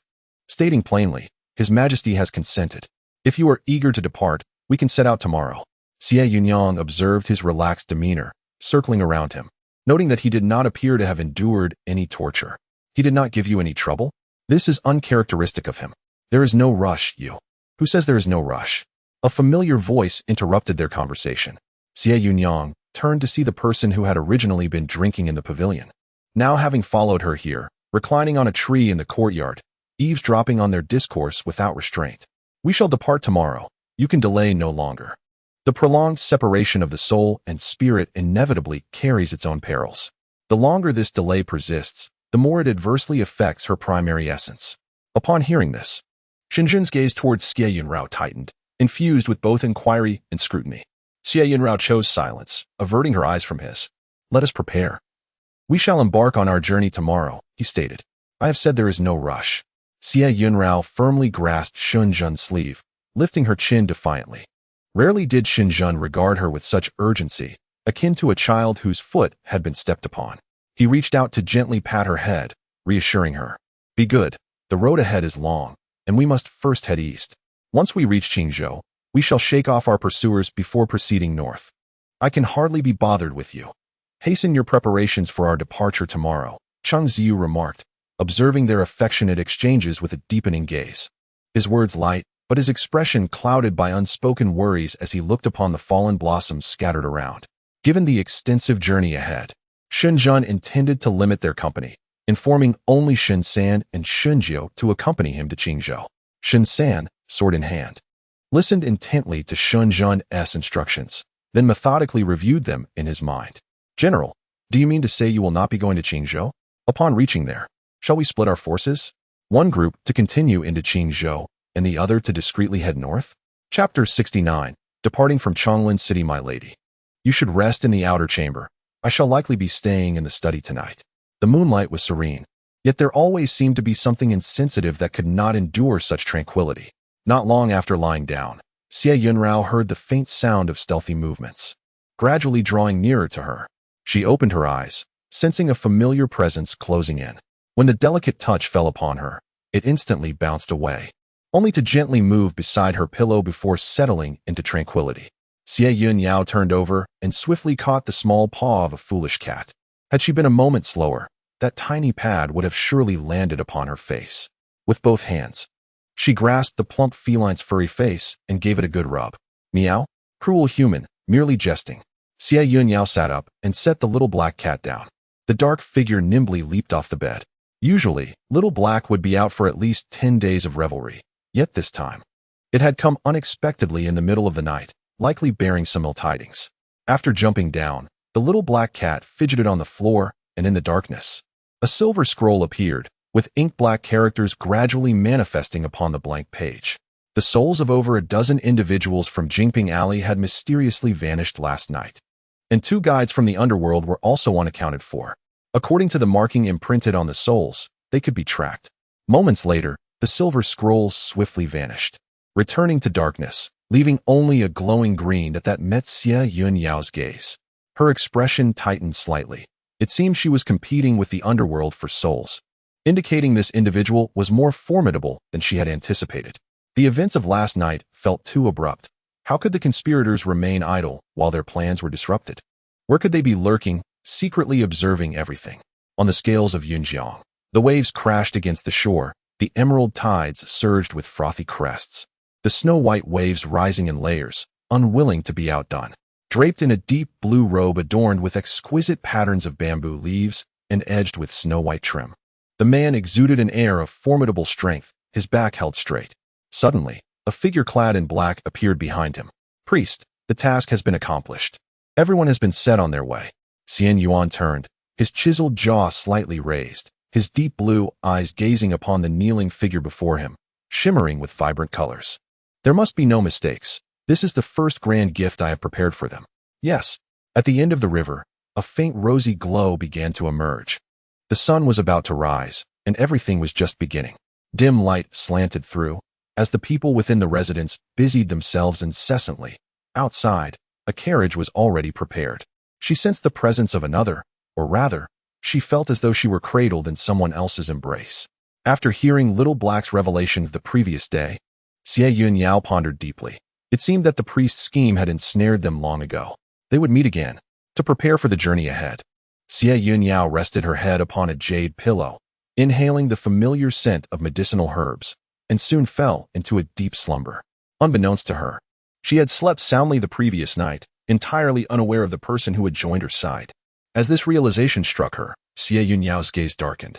stating plainly, His Majesty has consented. If you are eager to depart, We can set out tomorrow. Xie Yun Yao observed his relaxed demeanor, circling around him, noting that he did not appear to have endured any torture. He did not give you any trouble? This is uncharacteristic of him. There is no rush, you. Who says there is no rush? A familiar voice interrupted their conversation. Xie Yun Yao turned to see the person who had originally been drinking in the pavilion. Now having followed her here, reclining on a tree in the courtyard, eavesdropping on their discourse without restraint. We shall depart tomorrow. You can delay no longer. The prolonged separation of the soul and spirit inevitably carries its own perils. The longer this delay persists, the more it adversely affects her primary essence. Upon hearing this, Shen Zhen's gaze towards Xie Yun Yao tightened, infused with both inquiry and scrutiny. Xie Yun Yao chose silence, averting her eyes from his. Let us prepare. We shall embark on our journey tomorrow, he stated. I have said there is no rush. Xie Yun Yao firmly grasped Shen Zhen's sleeve, lifting her chin defiantly. Rarely did Shen Zhen regard her with such urgency, akin to a child whose foot had been stepped upon. He reached out to gently pat her head, reassuring her. Be good, the road ahead is long, and we must first head east. Once we reach Qingzhou, we shall shake off our pursuers before proceeding north. I can hardly be bothered with you. Hasten your preparations for our departure tomorrow, Chang Ziyu remarked, observing their affectionate exchanges with a deepening gaze. His words light, but his expression clouded by unspoken worries as he looked upon the fallen blossoms scattered around. Given the extensive journey ahead, Shen Zhen intended to limit their company, informing only Shen San and Shen Jiu to accompany him to Qingzhou. Shen San, sword in hand, listened intently to Shen Zhen's instructions, then methodically reviewed them in his mind. General, do you mean to say you will not be going to Qingzhou? Upon reaching there, shall we split our forces? One group to continue into Qingzhou, and the other to discreetly head north? Chapter 69, Departing from Chonglin City, my lady. You should rest in the outer chamber. I shall likely be staying in the study tonight. The moonlight was serene, yet there always seemed to be something insensitive that could not endure such tranquility. Not long after lying down, Xie Yun Yao heard the faint sound of stealthy movements, gradually drawing nearer to her. She opened her eyes, sensing a familiar presence closing in. When the delicate touch fell upon her, it instantly bounced away, only to gently move beside her pillow before settling into tranquility. Xie Yun Yao turned over and swiftly caught the small paw of a foolish cat. Had she been a moment slower, that tiny pad would have surely landed upon her face. With both hands, she grasped the plump feline's furry face and gave it a good rub. Meow? Cruel human, merely jesting. Xie Yun Yao sat up and set the little black cat down. The dark figure nimbly leaped off the bed. Usually, Little Black would be out for at least 10 days of revelry. Yet this time, it had come unexpectedly in the middle of the night, likely bearing some ill tidings. After jumping down, the little black cat fidgeted on the floor, and in the darkness, a silver scroll appeared, with ink-black characters gradually manifesting upon the blank page. The souls of over a dozen individuals from Jingping Alley had mysteriously vanished last night, and 2 guides from the underworld were also unaccounted for. According to the marking imprinted on the souls, they could be tracked. Moments later, the silver scroll swiftly vanished, returning to darkness, leaving only a glowing green that met Xie Yun Yao's gaze. Her expression tightened slightly. It seemed she was competing with the underworld for souls, indicating this individual was more formidable than she had anticipated. The events of last night felt too abrupt. How could the conspirators remain idle while their plans were disrupted? Where could they be lurking, secretly observing everything? On the scales of Yunjiang, the waves crashed against the shore, the emerald tides surged with frothy crests, the snow-white waves rising in layers, unwilling to be outdone. Draped in a deep blue robe adorned with exquisite patterns of bamboo leaves and edged with snow-white trim, the man exuded an air of formidable strength, his back held straight. Suddenly, a figure clad in black appeared behind him. Priest, the task has been accomplished. Everyone has been set on their way. Xian Yuan turned, his chiseled jaw slightly raised, his deep blue eyes gazing upon the kneeling figure before him, shimmering with vibrant colors. There must be no mistakes. This is the first grand gift I have prepared for them. Yes, at the end of the river, a faint rosy glow began to emerge. The sun was about to rise, and everything was just beginning. Dim light slanted through, as the people within the residence busied themselves incessantly. Outside, a carriage was already prepared. She sensed the presence of another, or rather, she felt as though she were cradled in someone else's embrace. After hearing Little Black's revelation of the previous day, Xie Yun Yao pondered deeply. It seemed that the priest's scheme had ensnared them long ago. They would meet again, to prepare for the journey ahead. Xie Yun Yao rested her head upon a jade pillow, inhaling the familiar scent of medicinal herbs, and soon fell into a deep slumber. Unbeknownst to her, she had slept soundly the previous night, entirely unaware of the person who had joined her side. As this realization struck her, Xie Yun Yao's gaze darkened,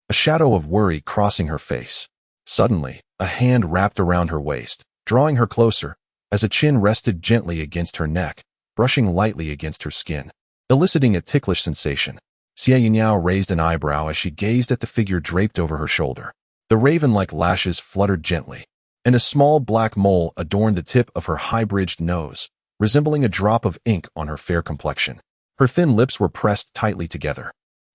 a shadow of worry crossing her face. Suddenly, a hand wrapped around her waist, drawing her closer, as a chin rested gently against her neck, brushing lightly against her skin, eliciting a ticklish sensation. Xie Yun Yao raised an eyebrow as she gazed at the figure draped over her shoulder. The raven-like lashes fluttered gently, and a small black mole adorned the tip of her high-bridged nose, resembling a drop of ink on her fair complexion. Her thin lips were pressed tightly together,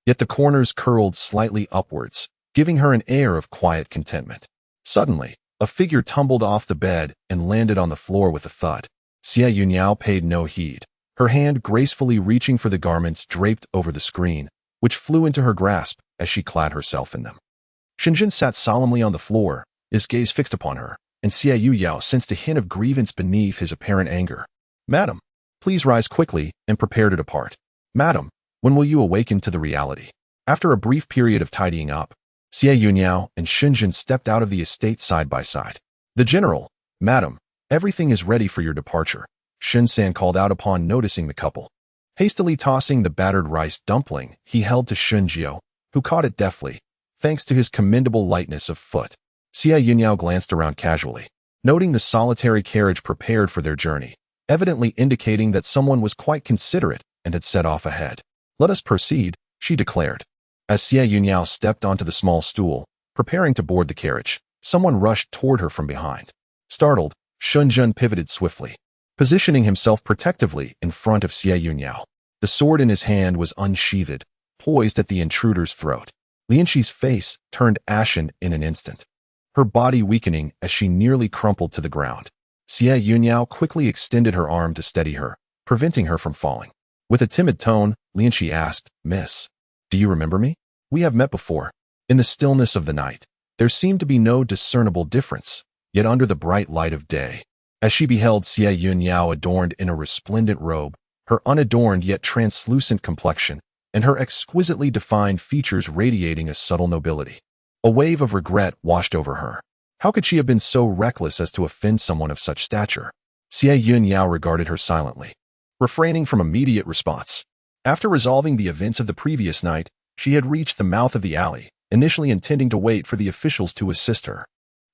yet the corners curled slightly upwards, giving her an air of quiet contentment. Suddenly, a figure tumbled off the bed and landed on the floor with a thud. Xie Yun Yao paid no heed, her hand gracefully reaching for the garments draped over the screen, which flew into her grasp as she clad herself in them. Shen sat solemnly on the floor, his gaze fixed upon her, and Xie Yun Yao sensed a hint of grievance beneath his apparent anger. "Madam, please rise quickly and prepare to depart. Madam, when will you awaken to the reality?" After a brief period of tidying up, Xie Yun Yao and Shen stepped out of the estate side by side. "The general, madam, everything is ready for your departure," Shen called out upon noticing the couple. Hastily tossing the battered rice dumpling he held to Shun Jiao, who caught it deftly, thanks to his commendable lightness of foot. Xie Yun Yao glanced around casually, noting the solitary carriage prepared for their journey, evidently indicating that someone was quite considerate and had set off ahead. "Let us proceed," she declared. As Xie Yun Yao stepped onto the small stool, preparing to board the carriage, someone rushed toward her from behind. Startled, Shun pivoted swiftly, positioning himself protectively in front of Xie Yun Yao. The sword in his hand was unsheathed, poised at the intruder's throat. Lianxi's face turned ashen in an instant, her body weakening as she nearly crumpled to the ground. Xie Yun Yao quickly extended her arm to steady her, preventing her from falling. With a timid tone, Lianxi asked, "Miss, do you remember me? We have met before." In the stillness of the night, there seemed to be no discernible difference, yet under the bright light of day, as she beheld Xie Yun Yao adorned in a resplendent robe, her unadorned yet translucent complexion, and her exquisitely defined features radiating a subtle nobility, a wave of regret washed over her. How could she have been so reckless as to offend someone of such stature? Xie Yun Yao regarded her silently, refraining from immediate response. After resolving the events of the previous night, she had reached the mouth of the alley, initially intending to wait for the officials to assist her.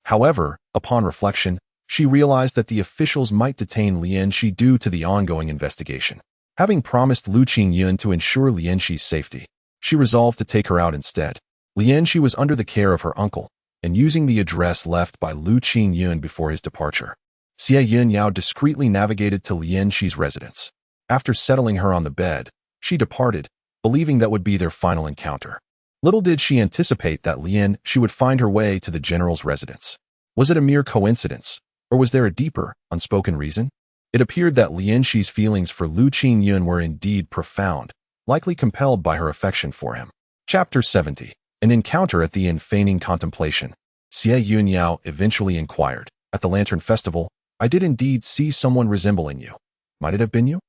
However, upon reflection, she realized that the officials might detain Lianxi due to the ongoing investigation. Having promised Lu Qingyun to ensure Lianxi's safety, she resolved to take her out instead. Lianxi was under the care of her uncle, and using the address left by Lu Qingyun before his departure, Xie Yun Yao discreetly navigated to Lianxi's residence. After settling her on the bed, she departed, believing that would be their final encounter. Little did she anticipate that she would find her way to the general's residence. Was it a mere coincidence, or was there a deeper, unspoken reason? It appeared that Lianxi's feelings for Lu Qingyun were indeed profound, likely compelled by her affection for him. Chapter 70. An encounter at the inn. Feigning contemplation. Xie Yun Yao eventually inquired, "At the Lantern Festival, I did indeed see someone resembling you. Might it have been you?"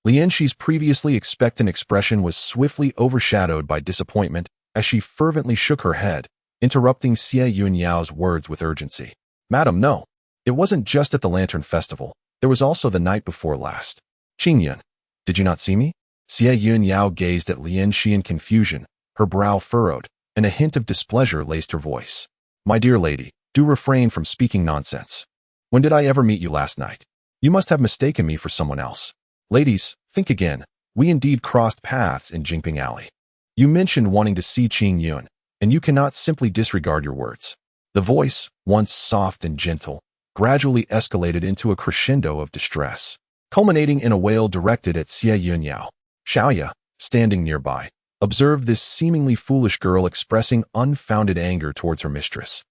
Lianxi's previously expectant expression was swiftly overshadowed by disappointment as she fervently shook her head, interrupting Xie Yun Yao's words with urgency. "Madam, no. It wasn't just at the Lantern Festival. There was also the night before last." "Qingyun, did you not see me?" Xie Yun Yao gazed at Lianxi in confusion, her brow furrowed, and a hint of displeasure laced her voice. "My dear lady, do refrain from speaking nonsense. When did I ever meet you last night? You must have mistaken me for someone else. Ladies, think again. We indeed crossed paths in Jingping Alley. You mentioned wanting to see Qingyun, and you cannot simply disregard your words." The voice, once soft and gentle, gradually escalated into a crescendo of distress, culminating in a wail directed at Xie Yun Yao. Xiaoya, standing nearby, observed this seemingly foolish girl expressing unfounded anger towards her mistress,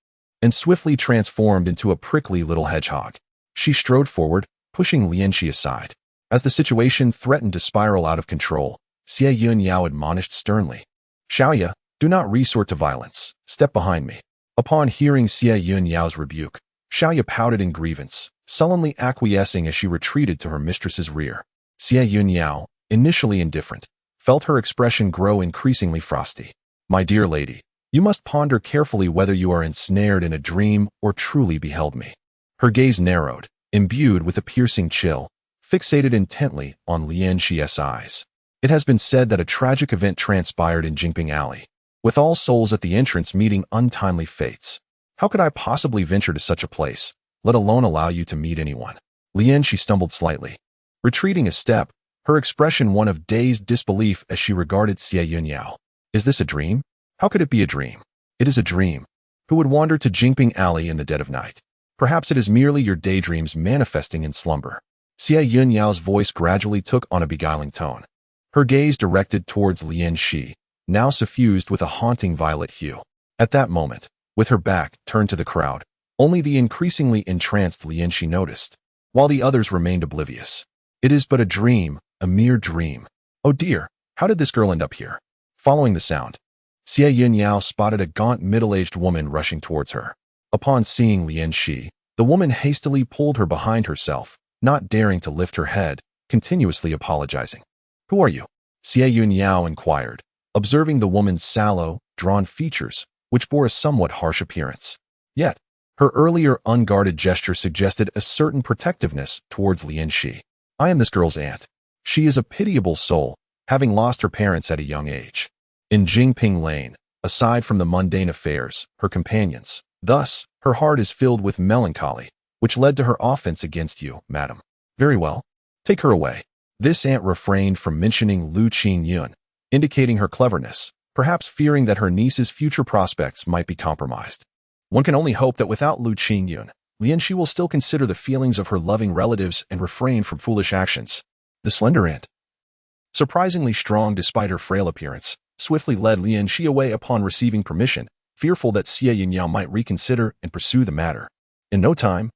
and swiftly transformed into a prickly little hedgehog. She strode forward, pushing Lianxi aside. As the situation threatened to spiral out of control, Xie Yun Yao admonished sternly, "Xiaoya, do not resort to violence. Step behind me." Upon hearing Xie Yun Yao's rebuke, Xiaoya pouted in grievance, sullenly acquiescing as she retreated to her mistress's rear. Xie Yun Yao, initially indifferent, felt her expression grow increasingly frosty. My dear lady, you must ponder carefully whether you are ensnared in a dream or truly beheld me. Her gaze narrowed, imbued with a piercing chill, fixated intently on Lian Xie's eyes. It has been said that a tragic event transpired in Jingping Alley, with all souls at the entrance meeting untimely fates. How could I possibly venture to such a place, let alone allow you to meet anyone? Lian Xie stumbled slightly, retreating a step, her expression one of dazed disbelief as she regarded Xie Yun Yao. Is this a dream? How could it be a dream? It is a dream. Who would wander to Jingping Alley in the dead of night? Perhaps it is merely your daydreams manifesting in slumber. Xie Yun Yao's voice gradually took on a beguiling tone. Her gaze directed towards Lian Xie, now suffused with a haunting violet hue. At that moment, with her back turned to the crowd, only the increasingly entranced Lian Xie noticed, while the others remained oblivious. It is but a dream, a mere dream. Oh dear, how did this girl end up here? Following the sound, Xie Yun Yao spotted a gaunt middle-aged woman rushing towards her. Upon seeing Lian Xie, the woman hastily pulled her behind herself, not daring to lift her head, continuously apologizing. Who are you? Xie Yun Yao inquired, observing the woman's sallow, drawn features, which bore a somewhat harsh appearance. Yet, her earlier unguarded gesture suggested a certain protectiveness towards Lian Xie. I am this girl's aunt. She is a pitiable soul, having lost her parents at a young age. In Jingping Lane, aside from the mundane affairs, her companions, thus, her heart is filled with melancholy, which led to her offense against you, madam. Very well. Take her away. This aunt refrained from mentioning Lu Qingyun, indicating her cleverness, perhaps fearing that her niece's future prospects might be compromised. One can only hope that without Lu Qingyun, Lian Xie will still consider the feelings of her loving relatives and refrain from foolish actions. The slender aunt, surprisingly strong despite her frail appearance, swiftly led Lian Xie away upon receiving permission, fearful that Xie Yun Yao might reconsider and pursue the matter. In no time,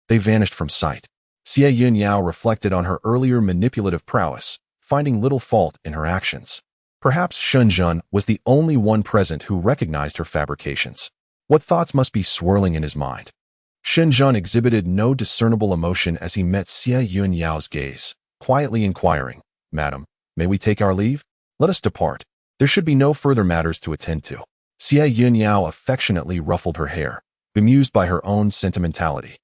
they vanished from sight. Xie Yun Yao reflected on her earlier manipulative prowess, finding little fault in her actions. Perhaps Shen was the only one present who recognized her fabrications. What thoughts must be swirling in his mind? Shen exhibited no discernible emotion as he met Xie Yun Yao's gaze, quietly inquiring, Madam, may we take our leave? Let us depart. There should be no further matters to attend to. Xie Yun Yao affectionately ruffled her hair, bemused by her own sentimentality.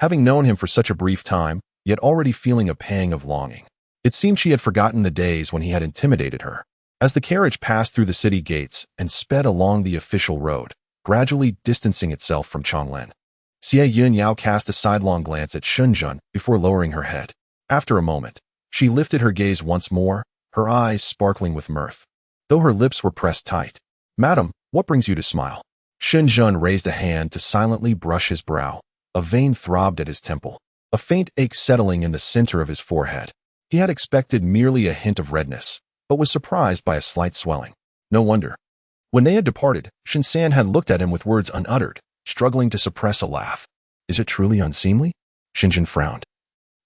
Having known him for such a brief time, yet already feeling a pang of longing, it seemed she had forgotten the days when he had intimidated her. As the carriage passed through the city gates and sped along the official road, gradually distancing itself from Chonglen, Xie Yun Yao cast a sidelong glance at Shen before lowering her head. After a moment, she lifted her gaze once more, her eyes sparkling with mirth, though her lips were pressed tight. Madam, what brings you to smile? Shen raised a hand to silently brush his brow. A vein throbbed at his temple, a faint ache settling in the center of his forehead. He had expected merely a hint of redness, but was surprised by a slight swelling. No wonder. When they had departed, Shen San had looked at him with words unuttered, struggling to suppress a laugh. Is it truly unseemly? Shen frowned,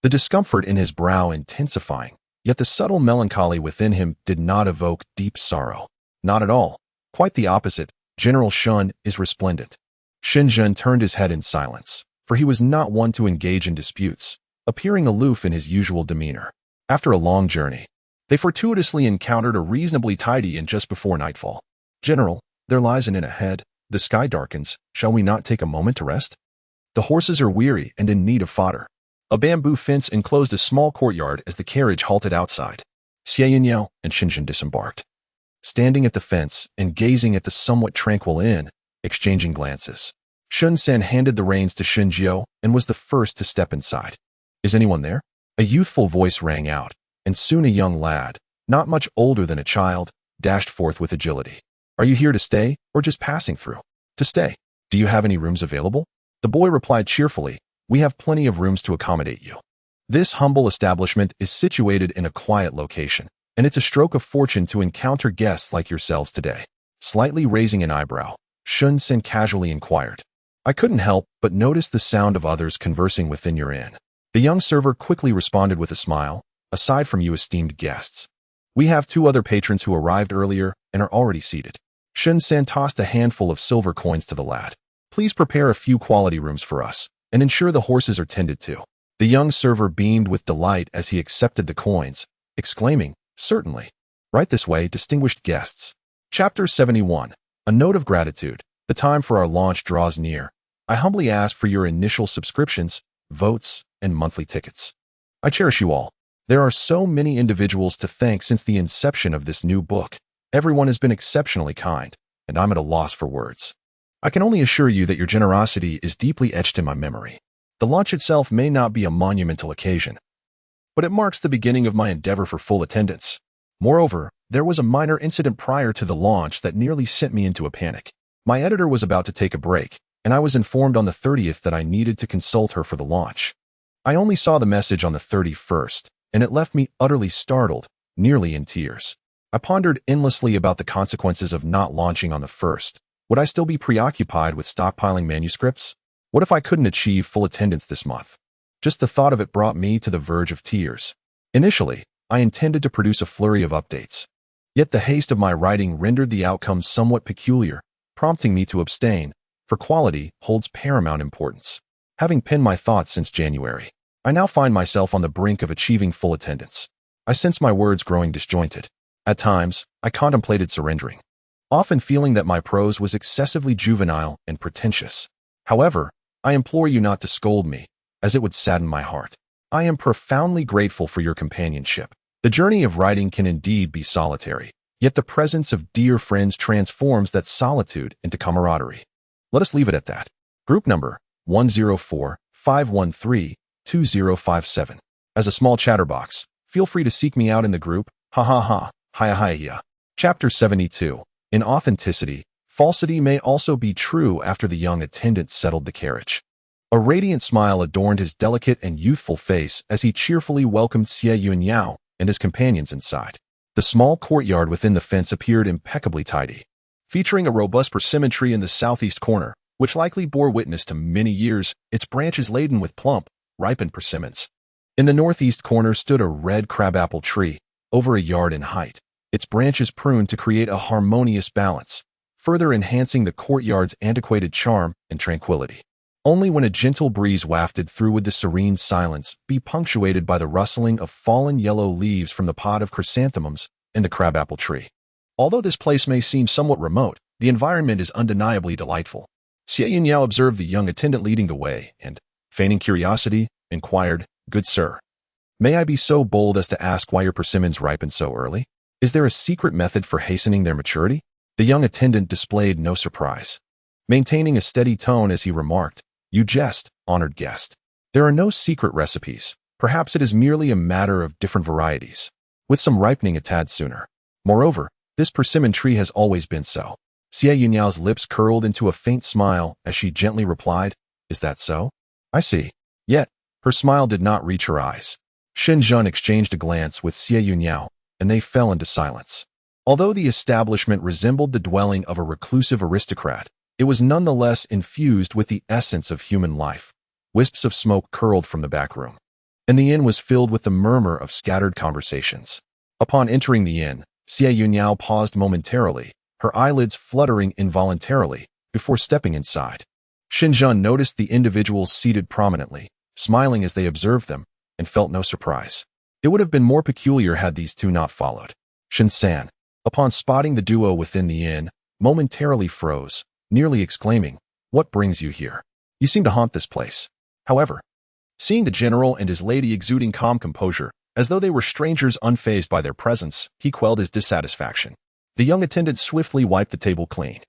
the discomfort in his brow intensifying, yet the subtle melancholy within him did not evoke deep sorrow. Not at all. Quite the opposite. General Shen is resplendent. Shen turned his head in silence, for he was not one to engage in disputes, appearing aloof in his usual demeanor. After a long journey, they fortuitously encountered a reasonably tidy inn just before nightfall. General, there lies an inn ahead. The sky darkens. Shall we not take a moment to rest? The horses are weary and in need of fodder. A bamboo fence enclosed a small courtyard as the carriage halted outside. Xie Yun Yao and Shen disembarked, standing at the fence and gazing at the somewhat tranquil inn, exchanging glances. Shen San handed the reins to Shen Jiao and was the first to step inside. Is anyone there? A youthful voice rang out, and soon a young lad, not much older than a child, dashed forth with agility. Are you here to stay, or just passing through? To stay. Do you have any rooms available? The boy replied cheerfully, we have plenty of rooms to accommodate you. This humble establishment is situated in a quiet location, and it's a stroke of fortune to encounter guests like yourselves today. Slightly raising an eyebrow, Shen San casually inquired. I couldn't help but notice the sound of others conversing within your inn. The young server quickly responded with a smile. Aside from you esteemed guests, we have 2 other patrons who arrived earlier and are already seated. Shen San tossed a handful of silver coins to the lad. Please prepare a few quality rooms for us. and ensure the horses are tended to. The young server beamed with delight as he accepted the coins, exclaiming, "Certainly. Right this way, distinguished guests." Chapter 71. A Note of Gratitude. The time for our launch draws near. I humbly ask for your initial subscriptions, votes, and monthly tickets. I cherish you all. There are so many individuals to thank since the inception of this new book. Everyone has been exceptionally kind, and I'm at a loss for words. I can only assure you that your generosity is deeply etched in my memory. The launch itself may not be a monumental occasion, but it marks the beginning of my endeavor for full attendance. Moreover, there was a minor incident prior to the launch that nearly sent me into a panic. My editor was about to take a break, and I was informed on the 30th that I needed to consult her for the launch. I only saw the message on the 31st, and it left me utterly startled, nearly in tears. I pondered endlessly about the consequences of not launching on the 1st. Would I still be preoccupied with stockpiling manuscripts? What if I couldn't achieve full attendance this month? Just the thought of it brought me to the verge of tears. Initially, I intended to produce a flurry of updates. Yet the haste of my writing rendered the outcome somewhat peculiar, prompting me to abstain, for quality holds paramount importance. Having penned my thoughts since January, I now find myself on the brink of achieving full attendance. I sense my words growing disjointed. At times, I contemplated surrendering, often feeling that my prose was excessively juvenile and pretentious. However, I implore you not to scold me, as it would sadden my heart. I am profoundly grateful for your companionship. The journey of writing can indeed be solitary, yet the presence of dear friends transforms that solitude into camaraderie. Let us leave it at that. Group number 104-513-2057. As a small chatterbox, feel free to seek me out in the group. Ha ha ha, hiya hiya. Chapter 72. In authenticity, falsity may also be true after the young attendant settled the carriage. A radiant smile adorned his delicate and youthful face as he cheerfully welcomed Xie Yun Yao and his companions inside. The small courtyard within the fence appeared impeccably tidy, featuring a robust persimmon tree in the southeast corner, which likely bore witness to many years, its branches laden with plump, ripened persimmons. In the northeast corner stood a red crabapple tree, over a yard in height, its branches pruned to create a harmonious balance, further enhancing the courtyard's antiquated charm and tranquility. Only when a gentle breeze wafted through would the serene silence be punctuated by the rustling of fallen yellow leaves from the pod of chrysanthemums in the crabapple tree. Although this place may seem somewhat remote, the environment is undeniably delightful. Xie Yun Yao observed the young attendant leading the way and, feigning curiosity, inquired, "Good sir, may I be so bold as to ask why your persimmons ripen so early? Is there a secret method for hastening their maturity?" The young attendant displayed no surprise, maintaining a steady tone as he remarked, "You jest, honored guest. There are no secret recipes. Perhaps it is merely a matter of different varieties, with some ripening a tad sooner. Moreover, this persimmon tree has always been so." Xie Yun Yao's lips curled into a faint smile as she gently replied, "Is that so? I see." Yet, her smile did not reach her eyes. Shen exchanged a glance with Xie Yun Yao, and they fell into silence. Although the establishment resembled the dwelling of a reclusive aristocrat, it was nonetheless infused with the essence of human life. Wisps of smoke curled from the back room, and the inn was filled with the murmur of scattered conversations. Upon entering the inn, Xie Yun Yao paused momentarily, her eyelids fluttering involuntarily, before stepping inside. Shen noticed the individuals seated prominently, smiling as they observed them, and felt no surprise. It would have been more peculiar had these two not followed. Shen, upon spotting the duo within the inn, momentarily froze, nearly exclaiming, "What brings you here? You seem to haunt this place." However, seeing the general and his lady exuding calm composure, as though they were strangers unfazed by their presence, he quelled his dissatisfaction. The young attendant swiftly wiped the table clean,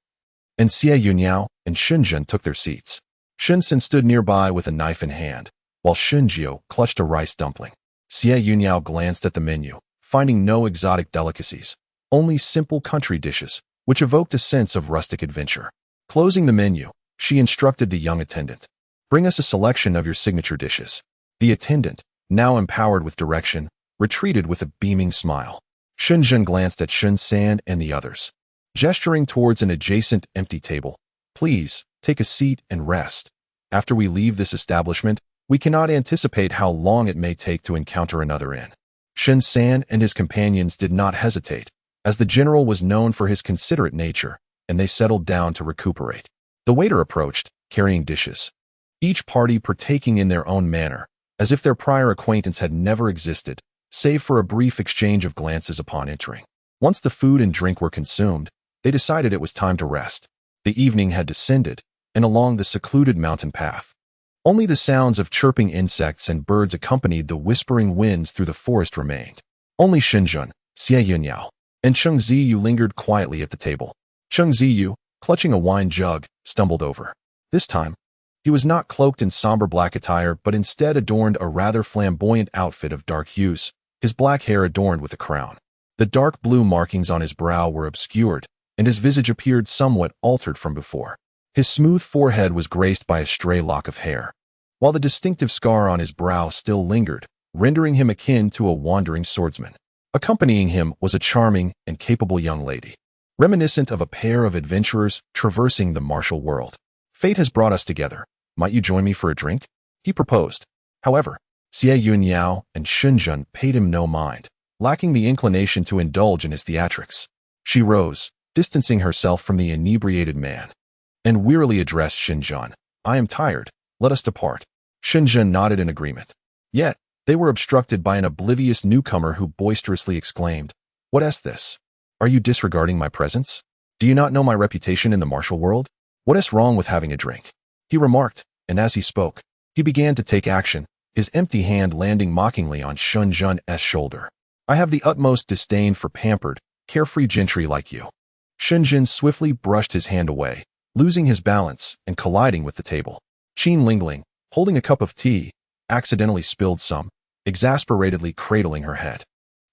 and Xie Yun Yao and Shen took their seats. Shen stood nearby with a knife in hand, while Shen clutched a rice dumpling. Xie Yun Yao glanced at the menu, finding no exotic delicacies, only simple country dishes, which evoked a sense of rustic adventure. Closing the menu, she instructed the young attendant, "Bring us a selection of your signature dishes." The attendant, now empowered with direction, retreated with a beaming smile. Shen glanced at Shen and the others, gesturing towards an adjacent empty table. "Please, take a seat and rest. After we leave this establishment, we cannot anticipate how long it may take to encounter another inn." Shen and his companions did not hesitate, as the general was known for his considerate nature, and they settled down to recuperate. The waiter approached, carrying dishes. each party partaking in their own manner, as if their prior acquaintance had never existed, save for a brief exchange of glances upon entering. Once the food and drink were consumed, they decided it was time to rest. The evening had descended, and along the secluded mountain path, only the sounds of chirping insects and birds accompanied the whispering winds through the forest remained. Only Shen, Xie Yun Yao, and Xie Yu lingered quietly at the table. Xie Yu, clutching a wine jug, stumbled over. This time, he was not cloaked in somber black attire, but instead adorned a rather flamboyant outfit of dark hues, his black hair adorned with a crown. The dark blue markings on his brow were obscured, and his visage appeared somewhat altered from before. His smooth forehead was graced by a stray lock of hair, while the distinctive scar on his brow still lingered, rendering him akin to a wandering swordsman. Accompanying him was a charming and capable young lady, reminiscent of a pair of adventurers traversing the martial world. Fate has brought us together. Might you join me for a drink? He proposed. However, Xie Yun Yao and Shen paid him no mind, lacking the inclination to indulge in his theatrics. She rose, distancing herself from the inebriated man, and wearily addressed Shen. I am tired. Let us depart. Shen nodded in agreement. Yet, they were obstructed by an oblivious newcomer who boisterously exclaimed, What is this? Are you disregarding my presence? Do you not know my reputation in the martial world? What is wrong with having a drink? He remarked, and as he spoke, he began to take action, his empty hand landing mockingly on Shen's shoulder. I have the utmost disdain for pampered, carefree gentry like you. Shen swiftly brushed his hand away, losing his balance and colliding with the table. Qin Lingling, holding a cup of tea, accidentally spilled some, exasperatedly cradling her head.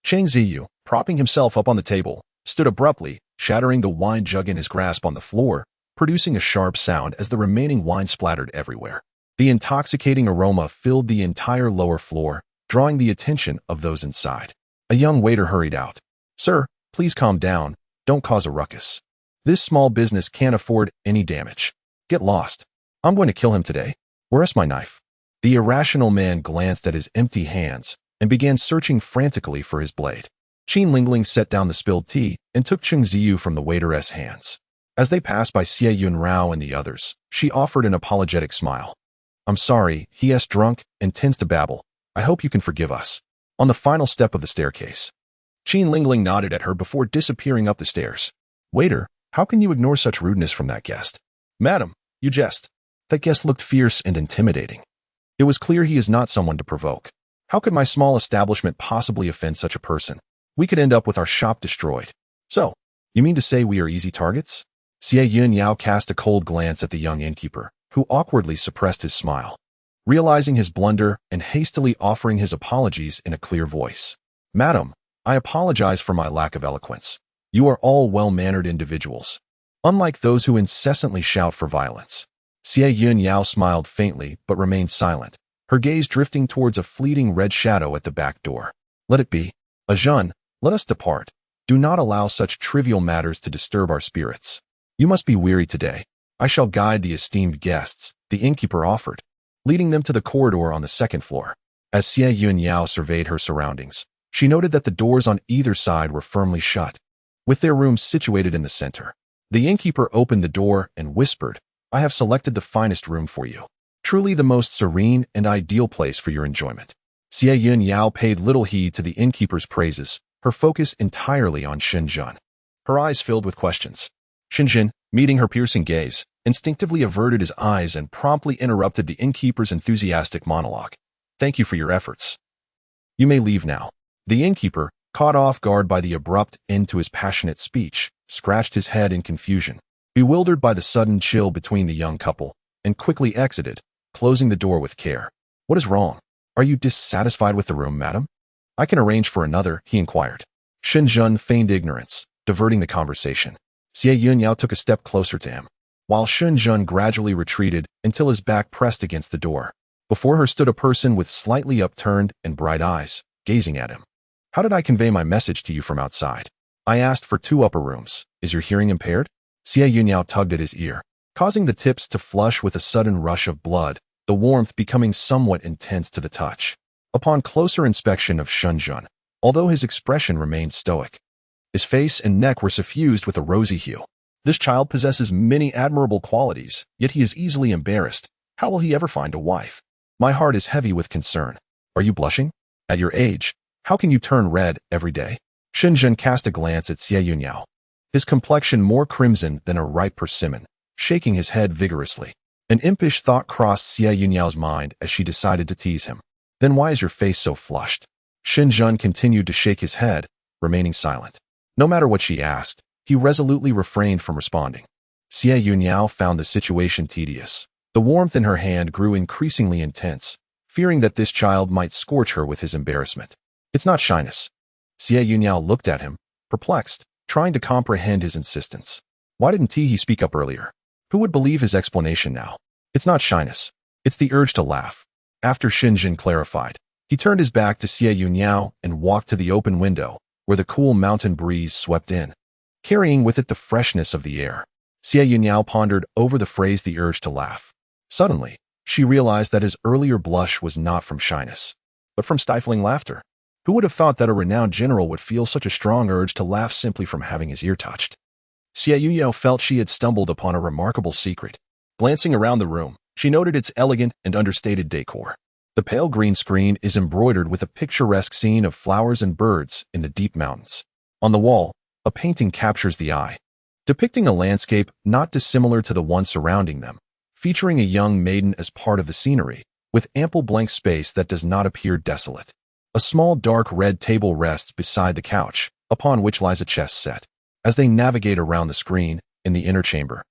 Chang Ziyu, propping himself up on the table, stood abruptly, shattering the wine jug in his grasp on the floor, producing a sharp sound as the remaining wine splattered everywhere. The intoxicating aroma filled the entire lower floor, drawing the attention of those inside. A young waiter hurried out. Sir, please calm down, don't cause a ruckus. This small business can't afford any damage. Get lost. I'm going to kill him today. Where's my knife? The irrational man glanced at his empty hands and began searching frantically for his blade. Qin Lingling set down the spilled tea and took Cheng Ziyu from the waiter's hands. As they passed by Xie Yun Yao and the others, she offered an apologetic smile. I'm sorry, he is drunk and tends to babble. I hope you can forgive us. On the final step of the staircase, Qin Lingling nodded at her before disappearing up the stairs. Waiter, how can you ignore such rudeness from that guest? Madam, you jest. That guest looked fierce and intimidating. It was clear he is not someone to provoke. How could my small establishment possibly offend such a person? We could end up with our shop destroyed. So, you mean to say we are easy targets? Xie Yun Yao cast a cold glance at the young innkeeper, who awkwardly suppressed his smile, realizing his blunder and hastily offering his apologies in a clear voice. Madam, I apologize for my lack of eloquence. You are all well-mannered individuals, unlike those who incessantly shout for violence. Xie Yun Yao smiled faintly but remained silent, her gaze drifting towards a fleeting red shadow at the back door. Let it be. Ajun, let us depart. Do not allow such trivial matters to disturb our spirits. You must be weary today. I shall guide the esteemed guests, the innkeeper offered, leading them to the corridor on the second floor. As Xie Yun Yao surveyed her surroundings, she noted that the doors on either side were firmly shut, with their rooms situated in the center. The innkeeper opened the door and whispered, I have selected the finest room for you. Truly the most serene and ideal place for your enjoyment. Xie Yun Yao paid little heed to the innkeeper's praises, her focus entirely on Shen. Her eyes filled with questions. Shen, meeting her piercing gaze, instinctively averted his eyes and promptly interrupted the innkeeper's enthusiastic monologue. Thank you for your efforts. You may leave now. The innkeeper, caught off guard by the abrupt end to his passionate speech, scratched his head in confusion, bewildered by the sudden chill between the young couple, and quickly exited, closing the door with care. What is wrong? Are you dissatisfied with the room, madam? I can arrange for another, he inquired. Shen feigned ignorance, diverting the conversation. Xie Yun Yao took a step closer to him, while Shen gradually retreated until his back pressed against the door. Before her stood a person with slightly upturned and bright eyes, gazing at him. How did I convey my message to you from outside? I asked for 2 upper rooms. Is your hearing impaired? Xie Yun Yao tugged at his ear, causing the tips to flush with a sudden rush of blood, the warmth becoming somewhat intense to the touch. Upon closer inspection of Shen, although his expression remained stoic, his face and neck were suffused with a rosy hue. This child possesses many admirable qualities, yet he is easily embarrassed. How will he ever find a wife? My heart is heavy with concern. Are you blushing? At your age, how can you turn red every day? Shen Zhen cast a glance at Xie Yun Yao, his complexion more crimson than a ripe persimmon, shaking his head vigorously. An impish thought crossed Xie Yun Yao's mind as she decided to tease him. Then why is your face so flushed? Shen Zhen continued to shake his head, remaining silent. No matter what she asked, he resolutely refrained from responding. Xie Yun Yao found the situation tedious. The warmth in her hand grew increasingly intense, fearing that this child might scorch her with his embarrassment. It's not shyness. Xie Yun Yao looked at him, perplexed, trying to comprehend his insistence. Why didn't he speak up earlier? Who would believe his explanation now? It's not shyness. It's the urge to laugh. After Shen Zhen clarified, he turned his back to Xie Yun Yao and walked to the open window, where the cool mountain breeze swept in, carrying with it the freshness of the air. Xie Yun Yao pondered over the phrase the urge to laugh. Suddenly, she realized that his earlier blush was not from shyness, but from stifling laughter. Who would have thought that a renowned general would feel such a strong urge to laugh simply from having his ear touched? Xie Yun Yao felt she had stumbled upon a remarkable secret. Glancing around the room, she noted its elegant and understated decor. The pale green screen is embroidered with a picturesque scene of flowers and birds in the deep mountains. On the wall, a painting captures the eye, depicting a landscape not dissimilar to the one surrounding them, featuring a young maiden as part of the scenery, with ample blank space that does not appear desolate. A small dark red table rests beside the couch, upon which lies a chess set. As they navigate around the screen, in the inner chamber,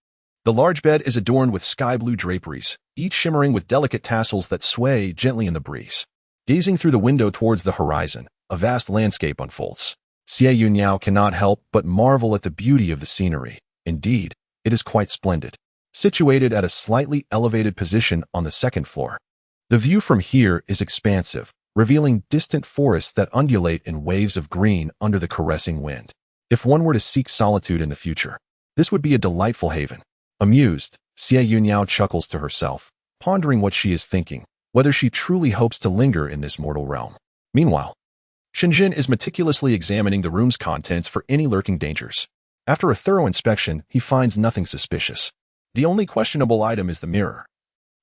the large bed is adorned with sky-blue draperies, each shimmering with delicate tassels that sway gently in the breeze. Gazing through the window towards the horizon, a vast landscape unfolds. Xie Yun Yao cannot help but marvel at the beauty of the scenery. Indeed, it is quite splendid. Situated at a slightly elevated position on the second floor, the view from here is expansive, revealing distant forests that undulate in waves of green under the caressing wind. If one were to seek solitude in the future, this would be a delightful haven. Amused, Xie Yun Yao chuckles to herself, pondering what she is thinking, whether she truly hopes to linger in this mortal realm. Meanwhile, Shen Zhen is meticulously examining the room's contents for any lurking dangers. After a thorough inspection, he finds nothing suspicious. The only questionable item is the mirror,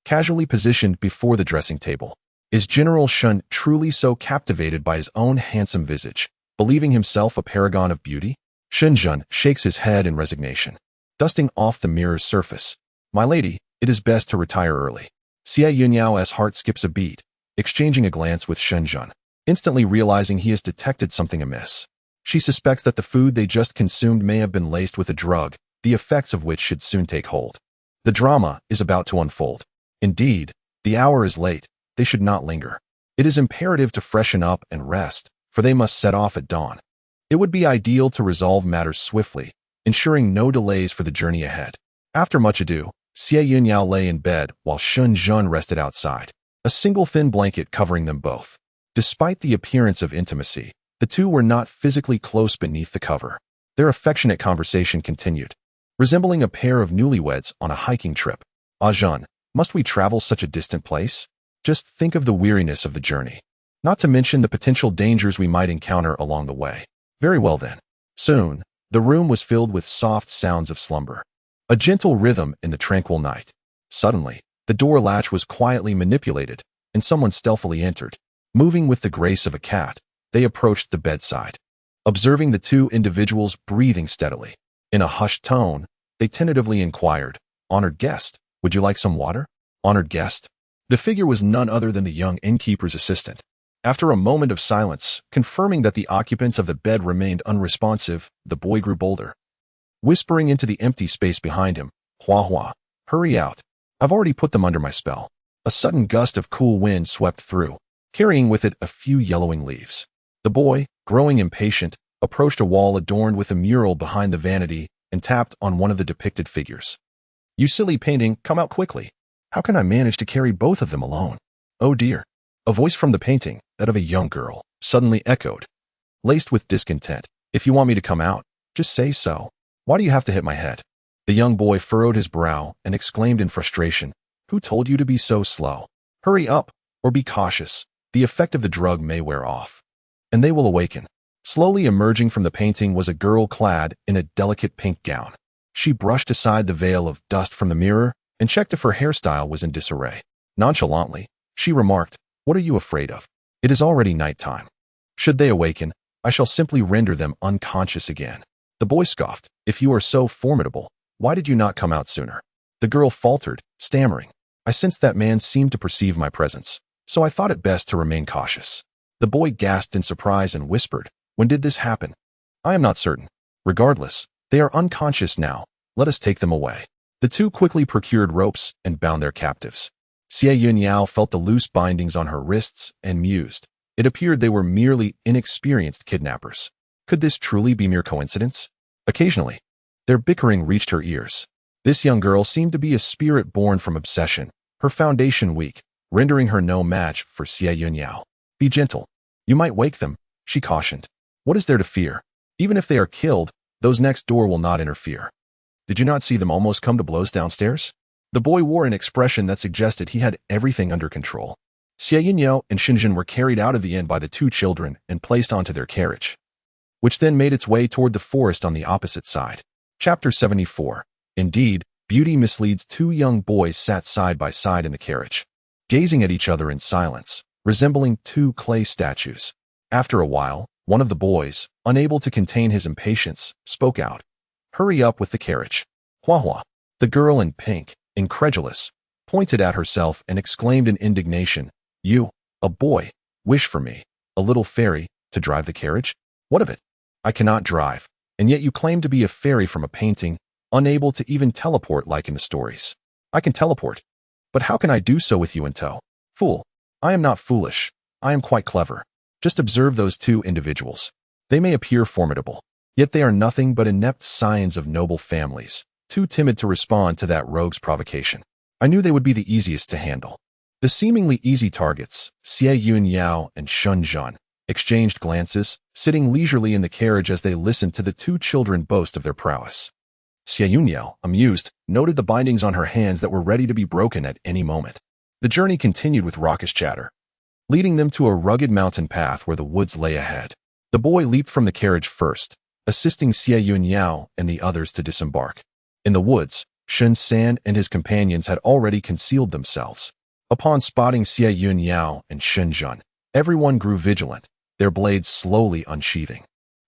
casually positioned before the dressing table. Is General Shen truly so captivated by his own handsome visage, believing himself a paragon of beauty? Shen Zhen shakes his head in resignation, dusting off the mirror's surface. My lady, it is best to retire early. Xie Yun Yao's heart skips a beat, exchanging a glance with Shen Zhen, instantly realizing he has detected something amiss. She suspects that the food they just consumed may have been laced with a drug, the effects of which should soon take hold. The drama is about to unfold. Indeed, the hour is late. They should not linger. It is imperative to freshen up and rest, for they must set off at dawn. It would be ideal to resolve matters swiftly, ensuring no delays for the journey ahead. After much ado, Xie Yun Yao lay in bed while Shen Zhen rested outside, a single thin blanket covering them both. Despite the appearance of intimacy, the two were not physically close beneath the cover. Their affectionate conversation continued, resembling a pair of newlyweds on a hiking trip. Ah Zhen, must we travel such a distant place? Just think of the weariness of the journey, not to mention the potential dangers we might encounter along the way. Very well then. Soon, the room was filled with soft sounds of slumber, a gentle rhythm in the tranquil night. Suddenly, the door latch was quietly manipulated, and someone stealthily entered. Moving with the grace of a cat, they approached the bedside. Observing the two individuals breathing steadily, in a hushed tone, they tentatively inquired, "Honored guest, would you like some water?" Honored guest? The figure was none other than the young innkeeper's assistant. After a moment of silence, confirming that the occupants of the bed remained unresponsive, the boy grew bolder. Whispering into the empty space behind him, "Hua Hua, hurry out. I've already put them under my spell." A sudden gust of cool wind swept through, carrying with it a few yellowing leaves. The boy, growing impatient, approached a wall adorned with a mural behind the vanity and tapped on one of the depicted figures. "You silly painting, come out quickly. How can I manage to carry both of them alone?" "Oh dear." A voice from the painting, that of a young girl, suddenly echoed, laced with discontent. "If you want me to come out, just say so. Why do you have to hit my head?" The young boy furrowed his brow and exclaimed in frustration, "Who told you to be so slow? Hurry up, or be cautious. The effect of the drug may wear off, and they will awaken." Slowly emerging from the painting was a girl clad in a delicate pink gown. She brushed aside the veil of dust from the mirror and checked if her hairstyle was in disarray. Nonchalantly, she remarked, "What are you afraid of? It is already nighttime. Should they awaken, I shall simply render them unconscious again." The boy scoffed, "If you are so formidable, why did you not come out sooner?" The girl faltered, stammering, "I sensed that man seemed to perceive my presence, so I thought it best to remain cautious." The boy gasped in surprise and whispered, "When did this happen?" "I am not certain. Regardless, they are unconscious now. Let us take them away." The two quickly procured ropes and bound their captives. Xie Yun Yao felt the loose bindings on her wrists and mused. It appeared they were merely inexperienced kidnappers. Could this truly be mere coincidence? Occasionally, their bickering reached her ears. This young girl seemed to be a spirit born from obsession, her foundation weak, rendering her no match for Xie Yun Yao. "Be gentle. You might wake them," she cautioned. "What is there to fear? Even if they are killed, those next door will not interfere." "Did you not see them almost come to blows downstairs?" The boy wore an expression that suggested he had everything under control. Xie Yun Yao and Shen were carried out of the inn by the two children and placed onto their carriage, which then made its way toward the forest on the opposite side. Chapter 74. Indeed, beauty misleads. Two young boys sat side by side in the carriage, gazing at each other in silence, resembling two clay statues. After a while, one of the boys, unable to contain his impatience, spoke out, "Hurry up with the carriage." "Hua hua." The girl in pink, incredulous, pointed at herself and exclaimed in indignation, "You, a boy, wish for me, a little fairy, to drive the carriage? What of it? I cannot drive, and yet you claim to be a fairy from a painting, unable to even teleport like in the stories." "I can teleport, but how can I do so with you in tow?" "Fool, I am not foolish. I am quite clever. Just observe those two individuals. They may appear formidable, yet they are nothing but inept scions of noble families, too timid to respond to that rogue's provocation. I knew they would be the easiest to handle." The seemingly easy targets, Xie Yun Yao and Shen, exchanged glances, sitting leisurely in the carriage as they listened to the two children boast of their prowess. Xie Yun Yao, amused, noted the bindings on her hands that were ready to be broken at any moment. The journey continued with raucous chatter, leading them to a rugged mountain path where the woods lay ahead. The boy leaped from the carriage first, assisting Xie Yun Yao and the others to disembark. In the woods, Shen and his companions had already concealed themselves. Upon spotting Xie Yun Yao and Shen, everyone grew vigilant, their blades slowly unsheathing.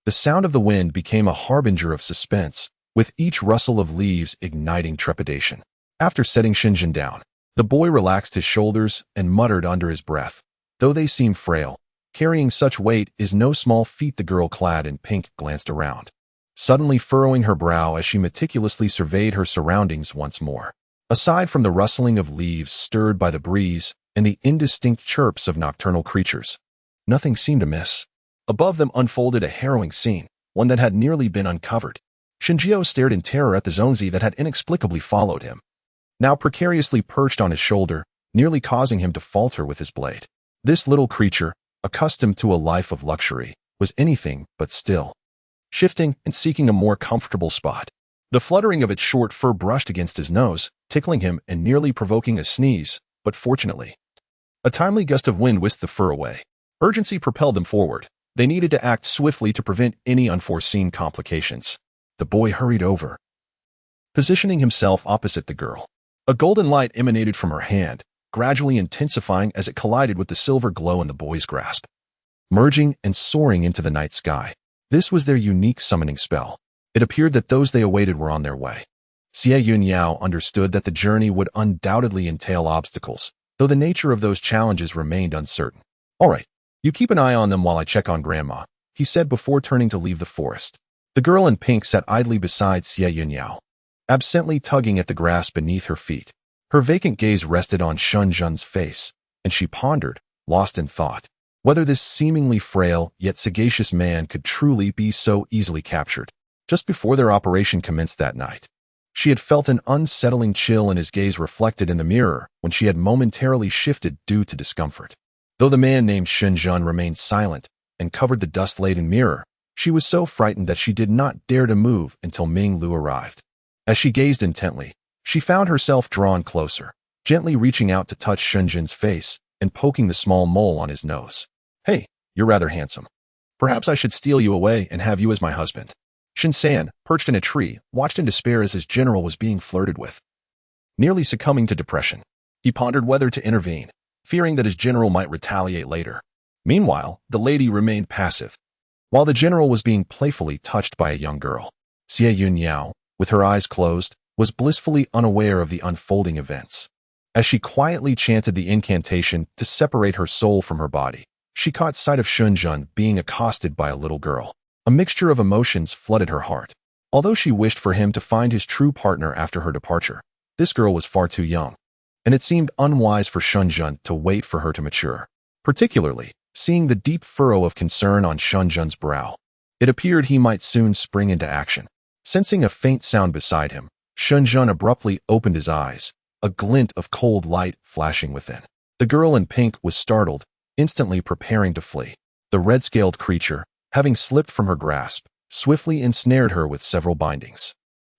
The sound of the wind became a harbinger of suspense, with each rustle of leaves igniting trepidation. After setting Shen down, the boy relaxed his shoulders and muttered under his breath, "Though they seem frail, carrying such weight is no small feat." The girl clad in pink glanced around, suddenly furrowing her brow as she meticulously surveyed her surroundings once more. Aside from the rustling of leaves stirred by the breeze and the indistinct chirps of nocturnal creatures, nothing seemed amiss. Above them unfolded a harrowing scene, one that had nearly been uncovered. Shinjio stared in terror at the Zonzi that had inexplicably followed him, now precariously perched on his shoulder, nearly causing him to falter with his blade. This little creature, accustomed to a life of luxury, was anything but still, shifting and seeking a more comfortable spot. The fluttering of its short fur brushed against his nose, tickling him and nearly provoking a sneeze, but fortunately, a timely gust of wind whisked the fur away. Urgency propelled them forward. They needed to act swiftly to prevent any unforeseen complications. The boy hurried over, positioning himself opposite the girl. A golden light emanated from her hand, gradually intensifying as it collided with the silver glow in the boy's grasp, merging and soaring into the night sky. This was their unique summoning spell. It appeared that those they awaited were on their way. Xie Yun Yao understood that the journey would undoubtedly entail obstacles, though the nature of those challenges remained uncertain. "All right, you keep an eye on them while I check on Grandma," he said before turning to leave the forest. The girl in pink sat idly beside Xie Yun Yao, absently tugging at the grass beneath her feet. Her vacant gaze rested on Shen's face, and she pondered, lost in thought, whether this seemingly frail yet sagacious man could truly be so easily captured. Just before their operation commenced that night, she had felt an unsettling chill in his gaze reflected in the mirror when she had momentarily shifted due to discomfort. Though the man named Shen remained silent and covered the dust-laden mirror, she was so frightened that she did not dare to move until Ming Lu arrived. As she gazed intently, she found herself drawn closer, gently reaching out to touch Shen's face and poking the small mole on his nose. "Hey, you're rather handsome. Perhaps I should steal you away and have you as my husband." Shen, perched in a tree, watched in despair as his general was being flirted with. nearly succumbing to depression. He pondered whether to intervene, fearing that his general might retaliate later. Meanwhile, the lady remained passive, while the general was being playfully touched by a young girl. Xie Yun Yao, with her eyes closed, was blissfully unaware of the unfolding events. As she quietly chanted the incantation to separate her soul from her body, she caught sight of Shun Jun being accosted by a little girl. A mixture of emotions flooded her heart. Although she wished for him to find his true partner after her departure, this girl was far too young, and it seemed unwise for Shun Jun to wait for her to mature, particularly seeing the deep furrow of concern on Shun Jun's brow. It appeared he might soon spring into action. Sensing a faint sound beside him, Shun Jun abruptly opened his eyes, a glint of cold light flashing within. The girl in pink was startled, instantly preparing to flee. The red-scaled creature, having slipped from her grasp, swiftly ensnared her with several bindings,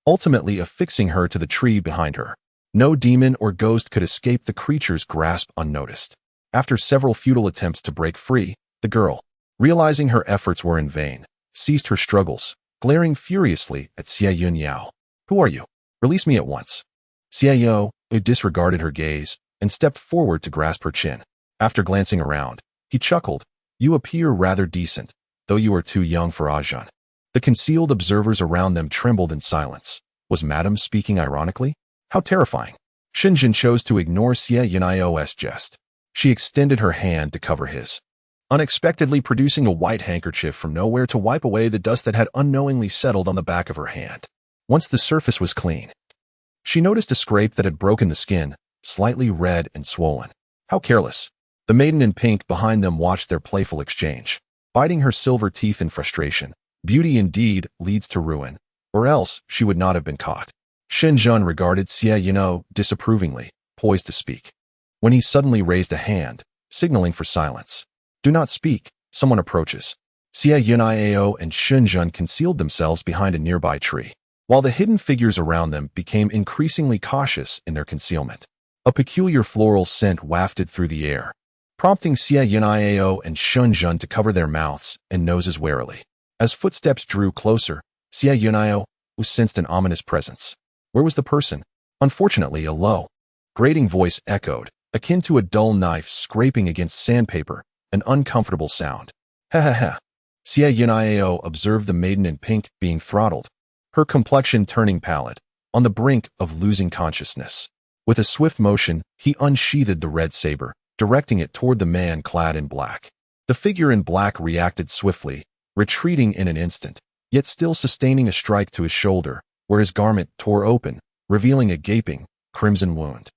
ultimately affixing her to the tree behind her. No demon or ghost could escape the creature's grasp unnoticed. After several futile attempts to break free, the girl, realizing her efforts were in vain, ceased her struggles, glaring furiously at Xie Yun Yao. "Who are you? Release me at once." Xie Yao disregarded her gaze and stepped forward to grasp her chin. After glancing around, he chuckled. "You appear rather decent, though you are too young for Ajahn." The concealed observers around them trembled in silence. Was Madame speaking ironically? How terrifying. Shinjin chose to ignore Xie Yun Yao's jest. She extended her hand to cover his, unexpectedly producing a white handkerchief from nowhere to wipe away the dust that had unknowingly settled on the back of her hand. Once the surface was clean, she noticed a scrape that had broken the skin, slightly red and swollen. How careless. The maiden in pink behind them watched their playful exchange, biting her silver teeth in frustration. Beauty indeed leads to ruin, or else she would not have been caught. Shen Jun regarded Xie Yun Yao disapprovingly, poised to speak, when he suddenly raised a hand, signaling for silence. "Do not speak, someone approaches." Xie Yun Yao and Shen Jun concealed themselves behind a nearby tree, while the hidden figures around them became increasingly cautious in their concealment. A peculiar floral scent wafted through the air, prompting Xie Yun Yao and Shen Jun to cover their mouths and noses warily. As footsteps drew closer, Xie Yun Yao sensed an ominous presence. Where was the person? Unfortunately, a low, grating voice echoed, akin to a dull knife scraping against sandpaper, an uncomfortable sound. "Ha ha ha." Xie Yun Yao observed the maiden in pink being throttled, her complexion turning pallid, on the brink of losing consciousness. With a swift motion, he unsheathed the red saber, directing it toward the man clad in black. The figure in black reacted swiftly, retreating in an instant, yet still sustaining a strike to his shoulder, where his garment tore open, revealing a gaping, crimson wound.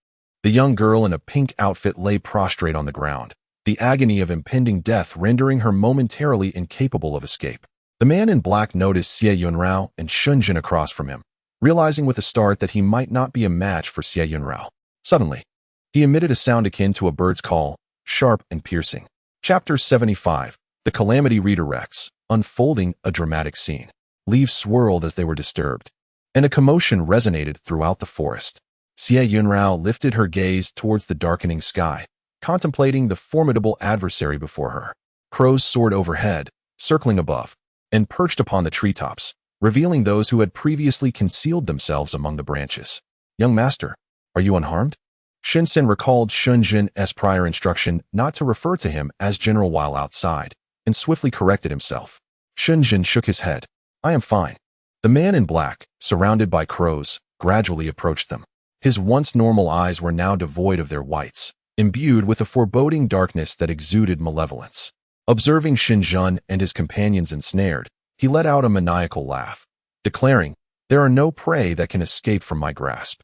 The young girl in a pink outfit lay prostrate on the ground, the agony of impending death rendering her momentarily incapable of escape. The man in black noticed Xie Yun Yao and Shun Jin across from him, realizing with a start that he might not be a match for Xie Yun Yao. Suddenly, he emitted a sound akin to a bird's call, sharp and piercing. Chapter 75. The Calamity Redirects, unfolding a dramatic scene. Leaves swirled as they were disturbed, and a commotion resonated throughout the forest. Xie Yun Yao lifted her gaze towards the darkening sky, contemplating the formidable adversary before her. Crows soared overhead, circling above, and perched upon the treetops, revealing those who had previously concealed themselves among the branches. "Young master, are you unharmed?" Shinsen recalled Shun Jin's prior instruction not to refer to him as general while outside, and swiftly corrected himself. Shun Jin shook his head. "I am fine." The man in black, surrounded by crows, gradually approached them. His once normal eyes were now devoid of their whites, imbued with a foreboding darkness that exuded malevolence. Observing Shen Jun and his companions ensnared, he let out a maniacal laugh, declaring, "There are no prey that can escape from my grasp.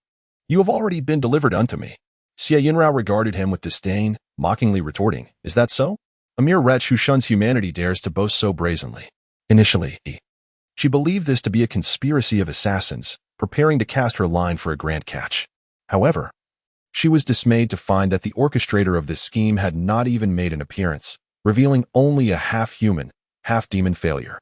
You have already been delivered unto me." Xie Yun Yao regarded him with disdain, mockingly retorting, "Is that so? A mere wretch who shuns humanity dares to boast so brazenly." Initially, she believed this to be a conspiracy of assassins, preparing to cast her line for a grand catch. However, she was dismayed to find that the orchestrator of this scheme had not even made an appearance, revealing only a half-human, half-demon failure.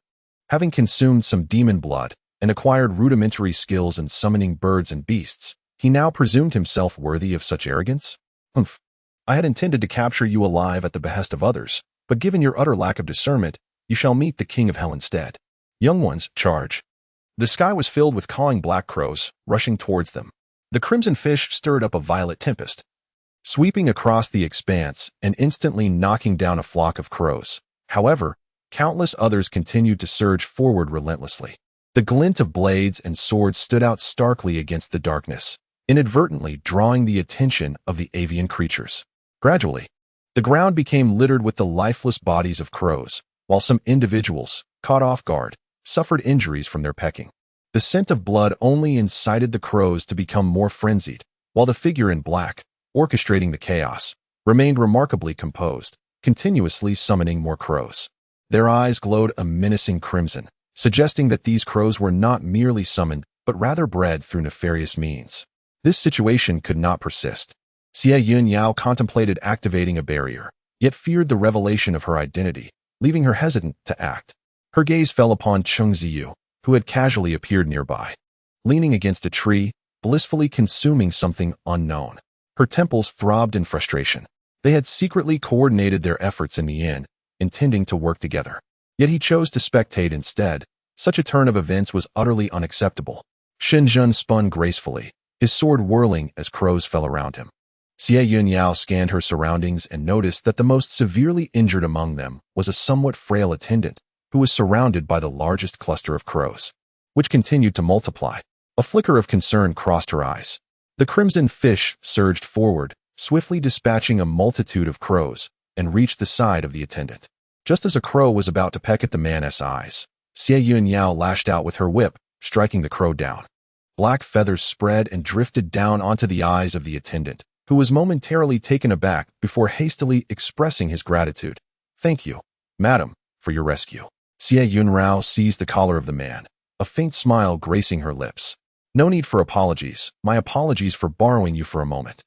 Having consumed some demon blood and acquired rudimentary skills in summoning birds and beasts, he now presumed himself worthy of such arrogance? "Humph. I had intended to capture you alive at the behest of others, but given your utter lack of discernment, you shall meet the king of hell instead. Young ones, charge." The sky was filled with cawing black crows, rushing towards them, The crimson fish stirred up a violet tempest, sweeping across the expanse and instantly knocking down a flock of crows. However, countless others continued to surge forward relentlessly. The glint of blades and swords stood out starkly against the darkness, inadvertently drawing the attention of the avian creatures. Gradually, the ground became littered with the lifeless bodies of crows, while some individuals, caught off guard, suffered injuries from their pecking. The scent of blood only incited the crows to become more frenzied, while the figure in black, orchestrating the chaos, remained remarkably composed, continuously summoning more crows. Their eyes glowed a menacing crimson, suggesting that these crows were not merely summoned, but rather bred through nefarious means. This situation could not persist. Xie Yun Yao contemplated activating a barrier, yet feared the revelation of her identity, leaving her hesitant to act. Her gaze fell upon Xie Yu, who had casually appeared nearby, leaning against a tree, blissfully consuming something unknown. Her temples throbbed in frustration. They had secretly coordinated their efforts in the inn, intending to work together. Yet he chose to spectate instead. Such a turn of events was utterly unacceptable. Shen spun gracefully, his sword whirling as crows fell around him. Xie Yun Yao scanned her surroundings and noticed that the most severely injured among them was a somewhat frail attendant, who was surrounded by the largest cluster of crows, which continued to multiply. A flicker of concern crossed her eyes. The crimson fish surged forward, swiftly dispatching a multitude of crows, and reached the side of the attendant. Just as a crow was about to peck at the man's eyes, Xie Yun Yao lashed out with her whip, striking the crow down. Black feathers spread and drifted down onto the eyes of the attendant, who was momentarily taken aback before hastily expressing his gratitude. "Thank you, madam, for your rescue." Xie Yun Yao seized the collar of the man, a faint smile gracing her lips. "No need for apologies. My apologies for borrowing you for a moment."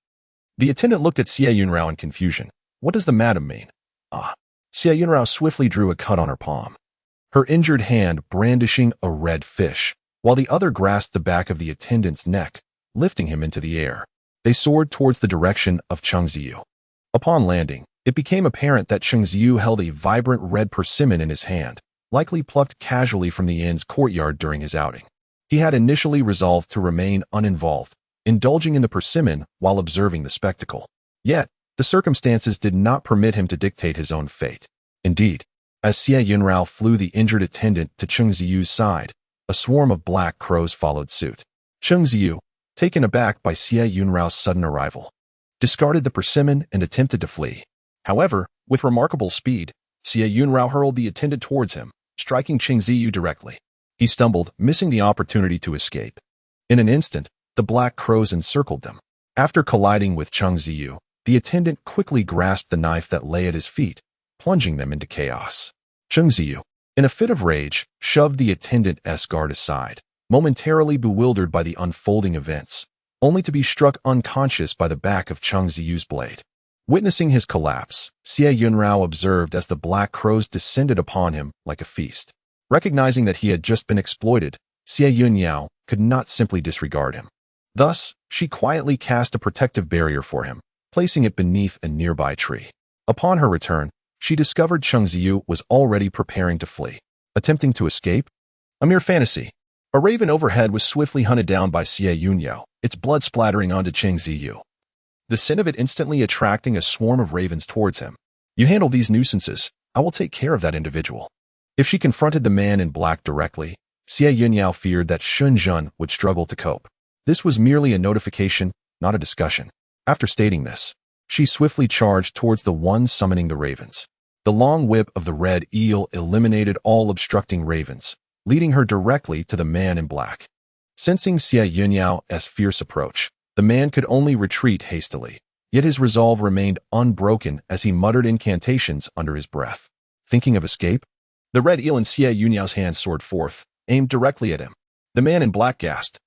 The attendant looked at Xie Yun Yao in confusion. "What does the madam mean?" "Ah." Xie Yun Yao swiftly drew a cut on her palm, her injured hand brandishing a red fish, while the other grasped the back of the attendant's neck, lifting him into the air. They soared towards the direction of Xie. Upon landing, it became apparent that Xie held a vibrant red persimmon in his hand, likely plucked casually from the inn's courtyard during his outing. He had initially resolved to remain uninvolved, indulging in the persimmon while observing the spectacle. Yet, the circumstances did not permit him to dictate his own fate. Indeed, as Xie Yun Yao flew the injured attendant to Xie's side, a swarm of black crows followed suit. Xie, taken aback by Xie Yun Yao's sudden arrival, discarded the persimmon and attempted to flee. However, with remarkable speed, Xie Yun Yao hurled the attendant towards him, striking Xie directly. He stumbled, missing the opportunity to escape. In an instant, the black crows encircled them. After colliding with Xie, the attendant quickly grasped the knife that lay at his feet, plunging them into chaos. Xie, in a fit of rage, shoved the attendant's guard aside, momentarily bewildered by the unfolding events, only to be struck unconscious by the back of Xie's blade. Witnessing his collapse, Xie Yun Yao observed as the black crows descended upon him like a feast. Recognizing that he had just been exploited, Xie Yun Yao could not simply disregard him. Thus, she quietly cast a protective barrier for him, placing it beneath a nearby tree. Upon her return, she discovered Xie was already preparing to flee. Attempting to escape? A mere fantasy. A raven overhead was swiftly hunted down by Xie Yun Yao, its blood splattering onto Xie. The sin of it instantly attracting a swarm of ravens towards him. "You handle these nuisances. I will take care of that individual." If she confronted the man in black directly, Xie Yun Yao feared that Shen would struggle to cope. This was merely a notification, not a discussion. After stating this, she swiftly charged towards the one summoning the ravens. The long whip of the red eel eliminated all obstructing ravens, leading her directly to the man in black. Sensing Xie Yun Yao's fierce approach, the man could only retreat hastily, yet his resolve remained unbroken as he muttered incantations under his breath. Thinking of escape? The red eel in Xie Yun Yao's hand soared forth, aimed directly at him. The man in black gasped,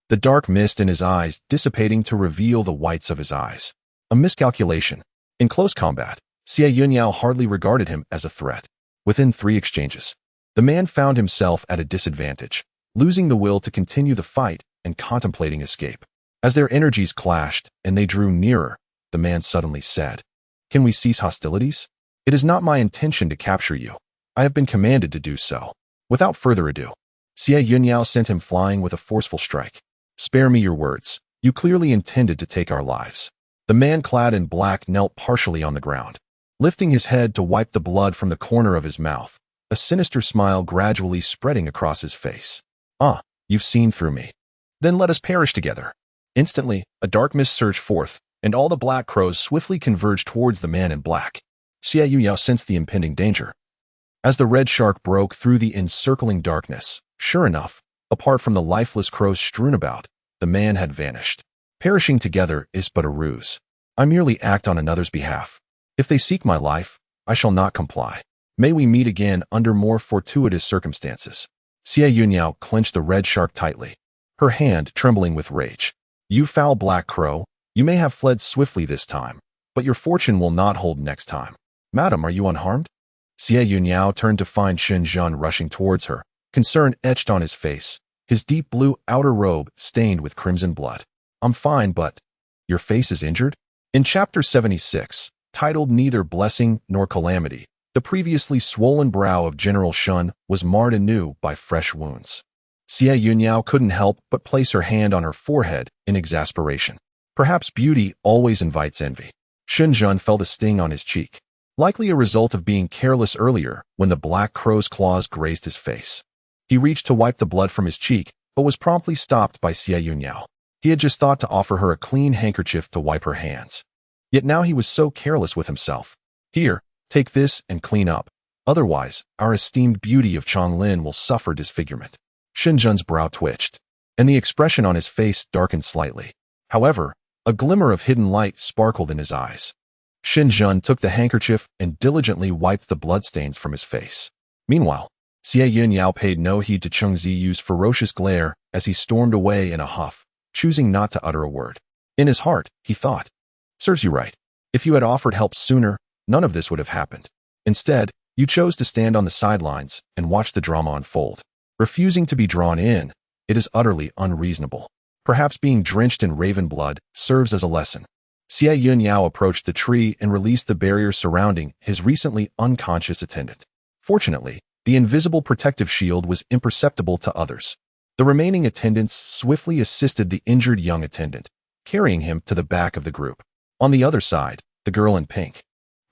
the dark mist in his eyes dissipating to reveal the whites of his eyes. A miscalculation. In close combat, Xie Yun Yao hardly regarded him as a threat. Within 3 exchanges, the man found himself at a disadvantage, losing the will to continue the fight and contemplating escape. As their energies clashed and they drew nearer, the man suddenly said, "Can we cease hostilities? It is not my intention to capture you. I have been commanded to do so." Without further ado, Xie Yun Yao sent him flying with a forceful strike. "Spare me your words. You clearly intended to take our lives. The man clad in black knelt partially on the ground, lifting his head to wipe the blood from the corner of his mouth, a sinister smile gradually spreading across his face. Ah, you've seen through me. Then let us perish together. Instantly, a dark mist surged forth, and all the black crows swiftly converged towards the man in black. Xie Yun Yao sensed the impending danger. As the red shark broke through the encircling darkness, sure enough, apart from the lifeless crows strewn about, the man had vanished. Perishing together is but a ruse. I merely act on another's behalf. If they seek my life, I shall not comply. May we meet again under more fortuitous circumstances. Xie Yun Yao clenched the red shark tightly, her hand trembling with rage. You foul black crow, you may have fled swiftly this time, but your fortune will not hold next time. Madam, are you unharmed? Xie Yun Yao turned to find Shen Zhen rushing towards her, concern etched on his face, his deep blue outer robe stained with crimson blood. I'm fine, but your face is injured? In chapter 76, titled Neither Blessing Nor Calamity, the previously swollen brow of General Shen was marred anew by fresh wounds. Xie Yun Yao couldn't help but place her hand on her forehead in exasperation. Perhaps beauty always invites envy. Shen Zhen felt a sting on his cheek, likely a result of being careless earlier when the black crow's claws grazed his face. He reached to wipe the blood from his cheek, but was promptly stopped by Xie Yun Yao. He had just thought to offer her a clean handkerchief to wipe her hands. Yet now he was so careless with himself. Here, take this and clean up. Otherwise, our esteemed beauty of Changlin will suffer disfigurement. Shen Zhen's brow twitched, and the expression on his face darkened slightly. However, a glimmer of hidden light sparkled in his eyes. Shen Zhen took the handkerchief and diligently wiped the bloodstains from his face. Meanwhile, Xie Yun Yao paid no heed to Cheng Ziyu's ferocious glare as he stormed away in a huff, choosing not to utter a word. In his heart, he thought, serves you right. If you had offered help sooner, none of this would have happened. Instead, you chose to stand on the sidelines and watch the drama unfold. Refusing to be drawn in, it is utterly unreasonable. Perhaps being drenched in raven blood serves as a lesson. Xie Yun Yao approached the tree and released the barrier surrounding his recently unconscious attendant. Fortunately, the invisible protective shield was imperceptible to others. The remaining attendants swiftly assisted the injured young attendant, carrying him to the back of the group. On the other side, the girl in pink,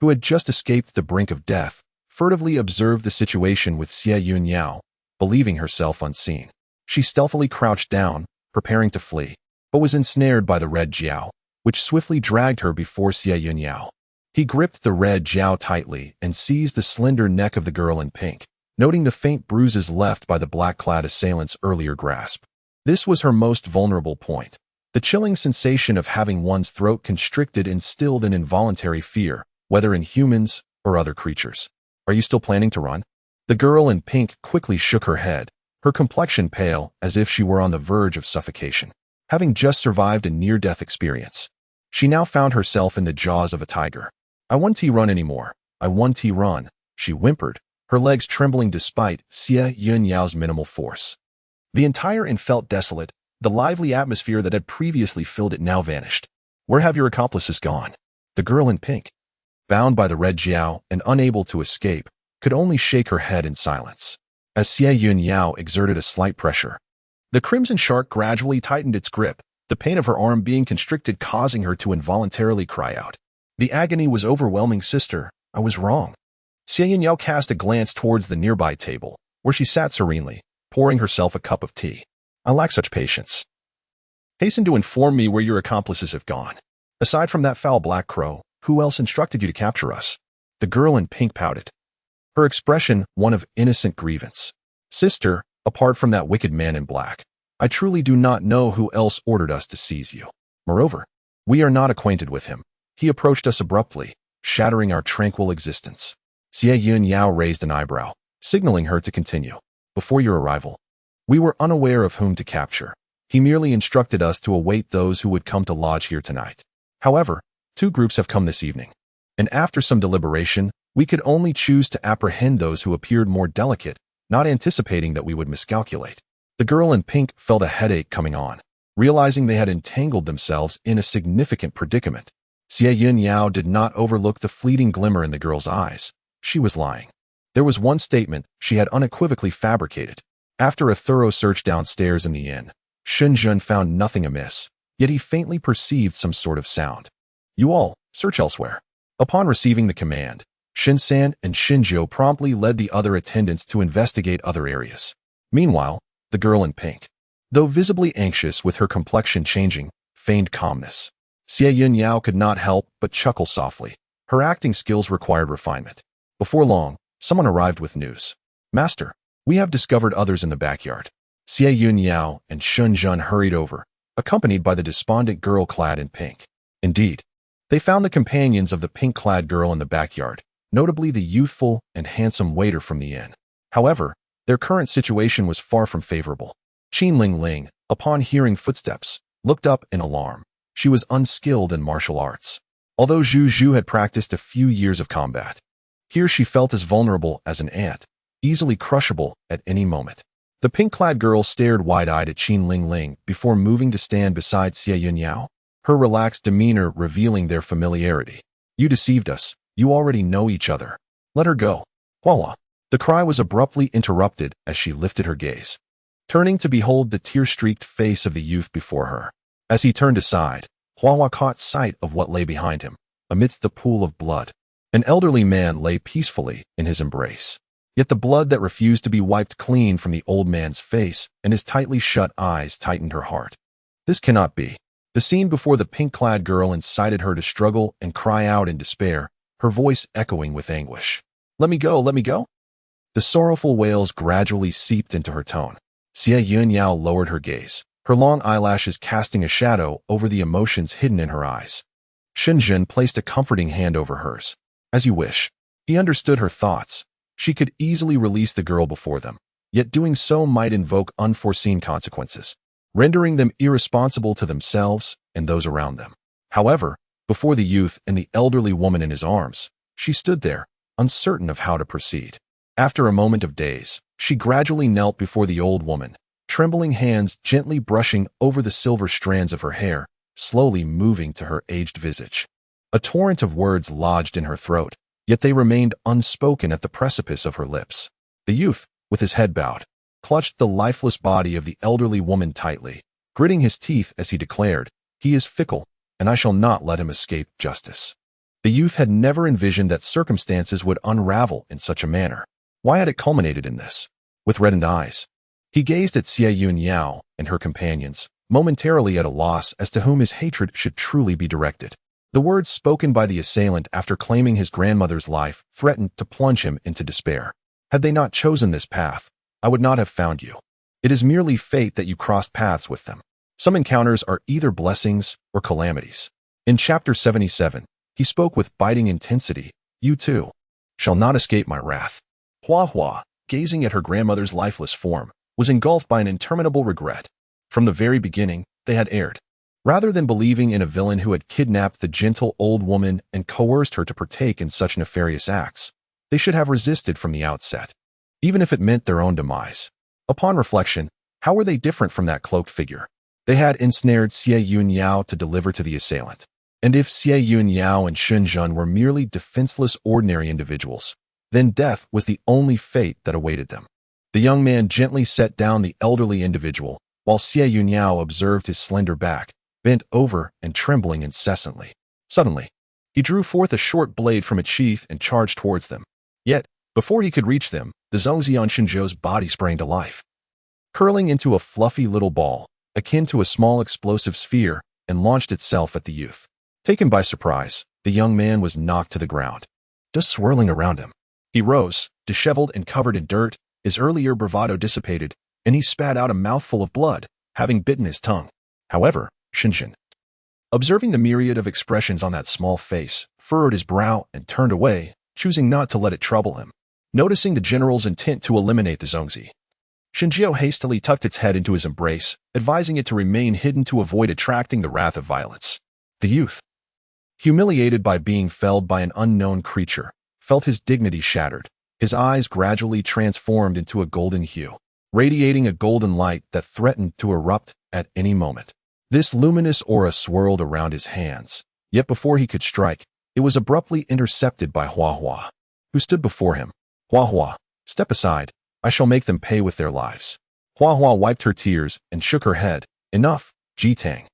who had just escaped the brink of death, furtively observed the situation with Xie Yun Yao, believing herself unseen. She stealthily crouched down, preparing to flee, but was ensnared by the red jiao, which swiftly dragged her before Xie Yun Yao. He gripped the red jiao tightly and seized the slender neck of the girl in pink, noting the faint bruises left by the black-clad assailant's earlier grasp. This was her most vulnerable point. The chilling sensation of having one's throat constricted instilled an involuntary fear, whether in humans or other creatures. Are you still planning to run? The girl in pink quickly shook her head, her complexion pale as if she were on the verge of suffocation. Having just survived a near-death experience, she now found herself in the jaws of a tiger. I won't run anymore. I won't run, she whimpered, her legs trembling despite Xie Yun Yao's minimal force. The entire inn felt desolate. The lively atmosphere that had previously filled it now vanished. Where have your accomplices gone? The girl in pink, bound by the red jiao and unable to escape, could only shake her head in silence. As Xie Yun Yao exerted a slight pressure, the crimson shark gradually tightened its grip, the pain of her arm being constricted causing her to involuntarily cry out. The agony was overwhelming. Sister, I was wrong. Xie Yun Yao cast a glance towards the nearby table, where she sat serenely, pouring herself a cup of tea. I lack such patience. Hasten to inform me where your accomplices have gone. Aside from that foul black crow, who else instructed you to capture us? The girl in pink pouted, her expression one of innocent grievance. Sister, apart from that wicked man in black, I truly do not know who else ordered us to seize you. Moreover, we are not acquainted with him. He approached us abruptly, shattering our tranquil existence. Xie Yun Yao raised an eyebrow, signaling her to continue. Before your arrival, we were unaware of whom to capture. He merely instructed us to await those who would come to lodge here tonight. However, 2 groups have come this evening, and after some deliberation, we could only choose to apprehend those who appeared more delicate, not anticipating that we would miscalculate. The girl in pink felt a headache coming on, realizing they had entangled themselves in a significant predicament. Xie Yun Yao did not overlook the fleeting glimmer in the girl's eyes. She was lying. There was one statement she had unequivocally fabricated. After a thorough search downstairs in the inn, Shen Zhen found nothing amiss, yet he faintly perceived some sort of sound. You all, search elsewhere. Upon receiving the command, Shin-san and Shinjo promptly led the other attendants to investigate other areas. Meanwhile, the girl in pink, though visibly anxious with her complexion changing, feigned calmness. Xie Yun Yao could not help but chuckle softly. Her acting skills required refinement. Before long, someone arrived with news. Master, we have discovered others in the backyard. Xie Yun Yao and Shun Jun hurried over, accompanied by the despondent girl clad in pink. Indeed, they found the companions of the pink-clad girl in the backyard, notably the youthful and handsome waiter from the inn. However, their current situation was far from favorable. Qin Ling Ling, upon hearing footsteps, looked up in alarm. She was unskilled in martial arts, although Zhu Zhu had practiced a few years of combat. Here she felt as vulnerable as an ant, easily crushable at any moment. The pink-clad girl stared wide-eyed at Qin Ling Ling before moving to stand beside Xie Yun Yao, her relaxed demeanor revealing their familiarity. You deceived us. You already know each other. Let her go. Hua. The cry was abruptly interrupted as she lifted her gaze, turning to behold the tear-streaked face of the youth before her. As he turned aside, Hua caught sight of what lay behind him. Amidst the pool of blood, an elderly man lay peacefully in his embrace. Yet the blood that refused to be wiped clean from the old man's face and his tightly shut eyes tightened her heart. This cannot be. The scene before the pink-clad girl incited her to struggle and cry out in despair, her voice echoing with anguish. Let me go, let me go. The sorrowful wails gradually seeped into her tone. Xie Yun Yao lowered her gaze, her long eyelashes casting a shadow over the emotions hidden in her eyes. Shinjin placed a comforting hand over hers. As you wish. He understood her thoughts. She could easily release the girl before them, yet doing so might invoke unforeseen consequences, rendering them irresponsible to themselves and those around them. However, before the youth and the elderly woman in his arms, she stood there, uncertain of how to proceed. After a moment of daze, she gradually knelt before the old woman, trembling hands gently brushing over the silver strands of her hair, slowly moving to her aged visage. A torrent of words lodged in her throat, yet they remained unspoken at the precipice of her lips. The youth, with his head bowed, clutched the lifeless body of the elderly woman tightly, gritting his teeth as he declared, "He is fickle, and I shall not let him escape justice." The youth had never envisioned that circumstances would unravel in such a manner. Why had it culminated in this? With reddened eyes, he gazed at Xie Yun Yao and her companions, momentarily at a loss as to whom his hatred should truly be directed. The words spoken by the assailant after claiming his grandmother's life threatened to plunge him into despair. Had they not chosen this path, I would not have found you. It is merely fate that you crossed paths with them. Some encounters are either blessings or calamities. In chapter 77, he spoke with biting intensity, "You too shall not escape my wrath." Hua, gazing at her grandmother's lifeless form, was engulfed by an interminable regret. From the very beginning, they had erred. Rather than believing in a villain who had kidnapped the gentle old woman and coerced her to partake in such nefarious acts, they should have resisted from the outset, even if it meant their own demise. Upon reflection, how were they different from that cloaked figure? They had ensnared Xie Yun Yao to deliver to the assailant. And if Xie Yun Yao and Shun Jun were merely defenseless ordinary individuals, then death was the only fate that awaited them. The young man gently set down the elderly individual, while Xie Yun Yao observed his slender back, bent over and trembling incessantly. Suddenly, he drew forth a short blade from its sheath and charged towards them. Yet, before he could reach them, the zongzi on Shinjo's body sprang to life, curling into a fluffy little ball, akin to a small explosive sphere, and launched itself at the youth. Taken by surprise, the young man was knocked to the ground, dust swirling around him. He rose, disheveled and covered in dirt, his earlier bravado dissipated, and he spat out a mouthful of blood, having bitten his tongue. However, Shinjin, observing the myriad of expressions on that small face, furrowed his brow and turned away, choosing not to let it trouble him. Noticing the general's intent to eliminate the zongzi, Shinjio hastily tucked its head into his embrace, advising it to remain hidden to avoid attracting the wrath of violence. The youth, humiliated by being felled by an unknown creature, felt his dignity shattered. His eyes gradually transformed into a golden hue, radiating a golden light that threatened to erupt at any moment. This luminous aura swirled around his hands, yet before he could strike, it was abruptly intercepted by Hua, who stood before him. Hua, step aside. I shall make them pay with their lives. Hua wiped her tears and shook her head. Enough, Jitang.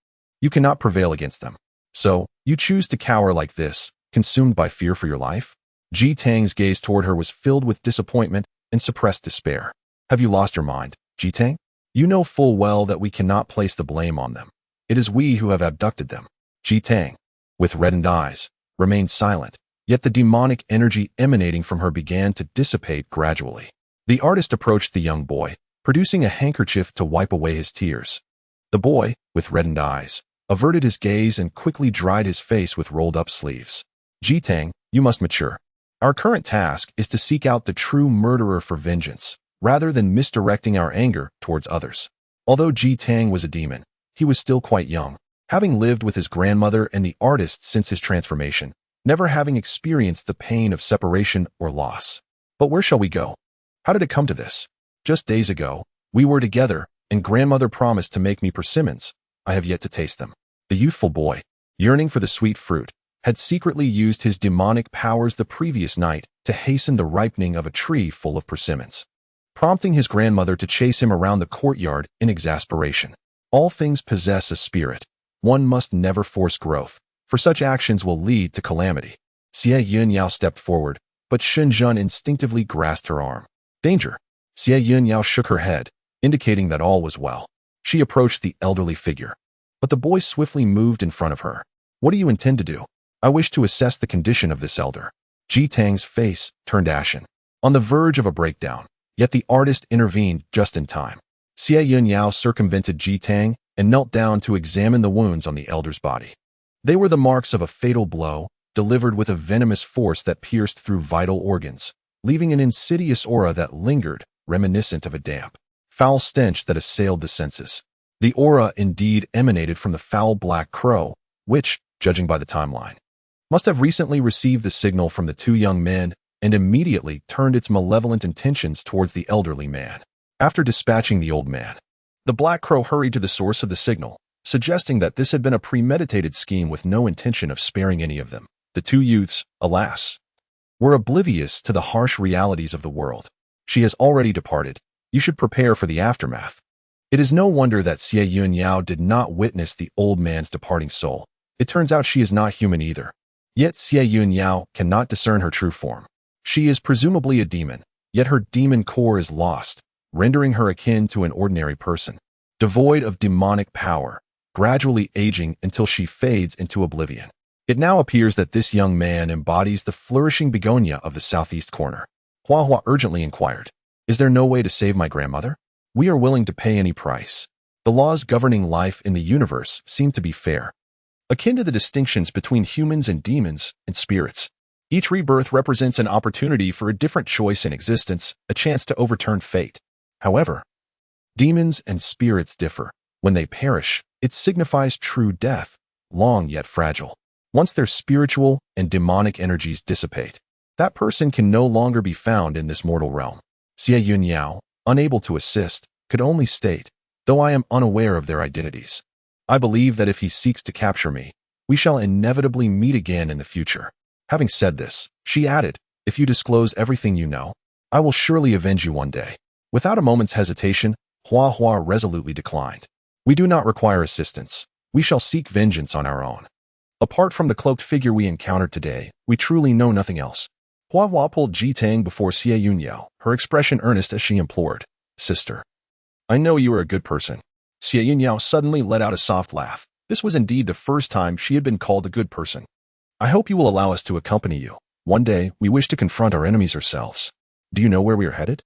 You cannot prevail against them. So, you choose to cower like this, consumed by fear for your life? Ji Tang's gaze toward her was filled with disappointment and suppressed despair. Have you lost your mind, Ji Tang? You know full well that we cannot place the blame on them. It is we who have abducted them. Ji Tang, with reddened eyes, remained silent, yet the demonic energy emanating from her began to dissipate gradually. The artist approached the young boy, producing a handkerchief to wipe away his tears. The boy, with reddened eyes, averted his gaze and quickly dried his face with rolled-up sleeves. Ji Tang, you must mature. Our current task is to seek out the true murderer for vengeance, rather than misdirecting our anger towards others. Although Ji Tang was a demon, he was still quite young, having lived with his grandmother and the artist since his transformation, never having experienced the pain of separation or loss. But where shall we go? How did it come to this? Just days ago, we were together, and grandmother promised to make me persimmons. I have yet to taste them. The youthful boy, yearning for the sweet fruit, had secretly used his demonic powers the previous night to hasten the ripening of a tree full of persimmons, prompting his grandmother to chase him around the courtyard in exasperation. All things possess a spirit. One must never force growth, for such actions will lead to calamity. Xie Yun Yao stepped forward, but Shen instinctively grasped her arm. Danger! Xie Yun Yao shook her head, indicating that all was well. She approached the elderly figure, but the boy swiftly moved in front of her. What do you intend to do? I wish to assess the condition of this elder. Ji Tang's face turned ashen, on the verge of a breakdown, yet the artist intervened just in time. Xie Yun Yao circumvented Ji Tang and knelt down to examine the wounds on the elder's body. They were the marks of a fatal blow, delivered with a venomous force that pierced through vital organs, leaving an insidious aura that lingered, reminiscent of a damp, foul stench that assailed the senses. The aura indeed emanated from the foul black crow, which, judging by the timeline, must have recently received the signal from the two young men and immediately turned its malevolent intentions towards the elderly man. After dispatching the old man, the black crow hurried to the source of the signal, suggesting that this had been a premeditated scheme with no intention of sparing any of them. The two youths, alas, were oblivious to the harsh realities of the world. She has already departed. You should prepare for the aftermath. It is no wonder that Xie Yun Yao did not witness the old man's departing soul. It turns out she is not human either. Yet Xie Yun Yao cannot discern her true form. She is presumably a demon, yet her demon core is lost, rendering her akin to an ordinary person, devoid of demonic power, gradually aging until she fades into oblivion. It now appears that this young man embodies the flourishing begonia of the southeast corner. Hua Hua urgently inquired, "Is there no way to save my grandmother? We are willing to pay any price. The laws governing life in the universe seem to be fair, akin to the distinctions between humans and demons and spirits. Each rebirth represents an opportunity for a different choice in existence, a chance to overturn fate. However, demons and spirits differ. When they perish, it signifies true death, long yet fragile. Once their spiritual and demonic energies dissipate, that person can no longer be found in this mortal realm." Xie Yun Yao, unable to assist, could only state, "Though I am unaware of their identities, I believe that if he seeks to capture me, we shall inevitably meet again in the future." Having said this, she added, "If you disclose everything you know, I will surely avenge you one day." Without a moment's hesitation, Hua Hua resolutely declined. "We do not require assistance. We shall seek vengeance on our own. Apart from the cloaked figure we encountered today, we truly know nothing else." Hua Hua pulled Ji Tang before Xie Yun Yao, her expression earnest as she implored, "Sister, I know you are a good person." Xie Yun Yao suddenly let out a soft laugh. This was indeed the first time she had been called a good person. "I hope you will allow us to accompany you. One day, we wish to confront our enemies ourselves. Do you know where we are headed?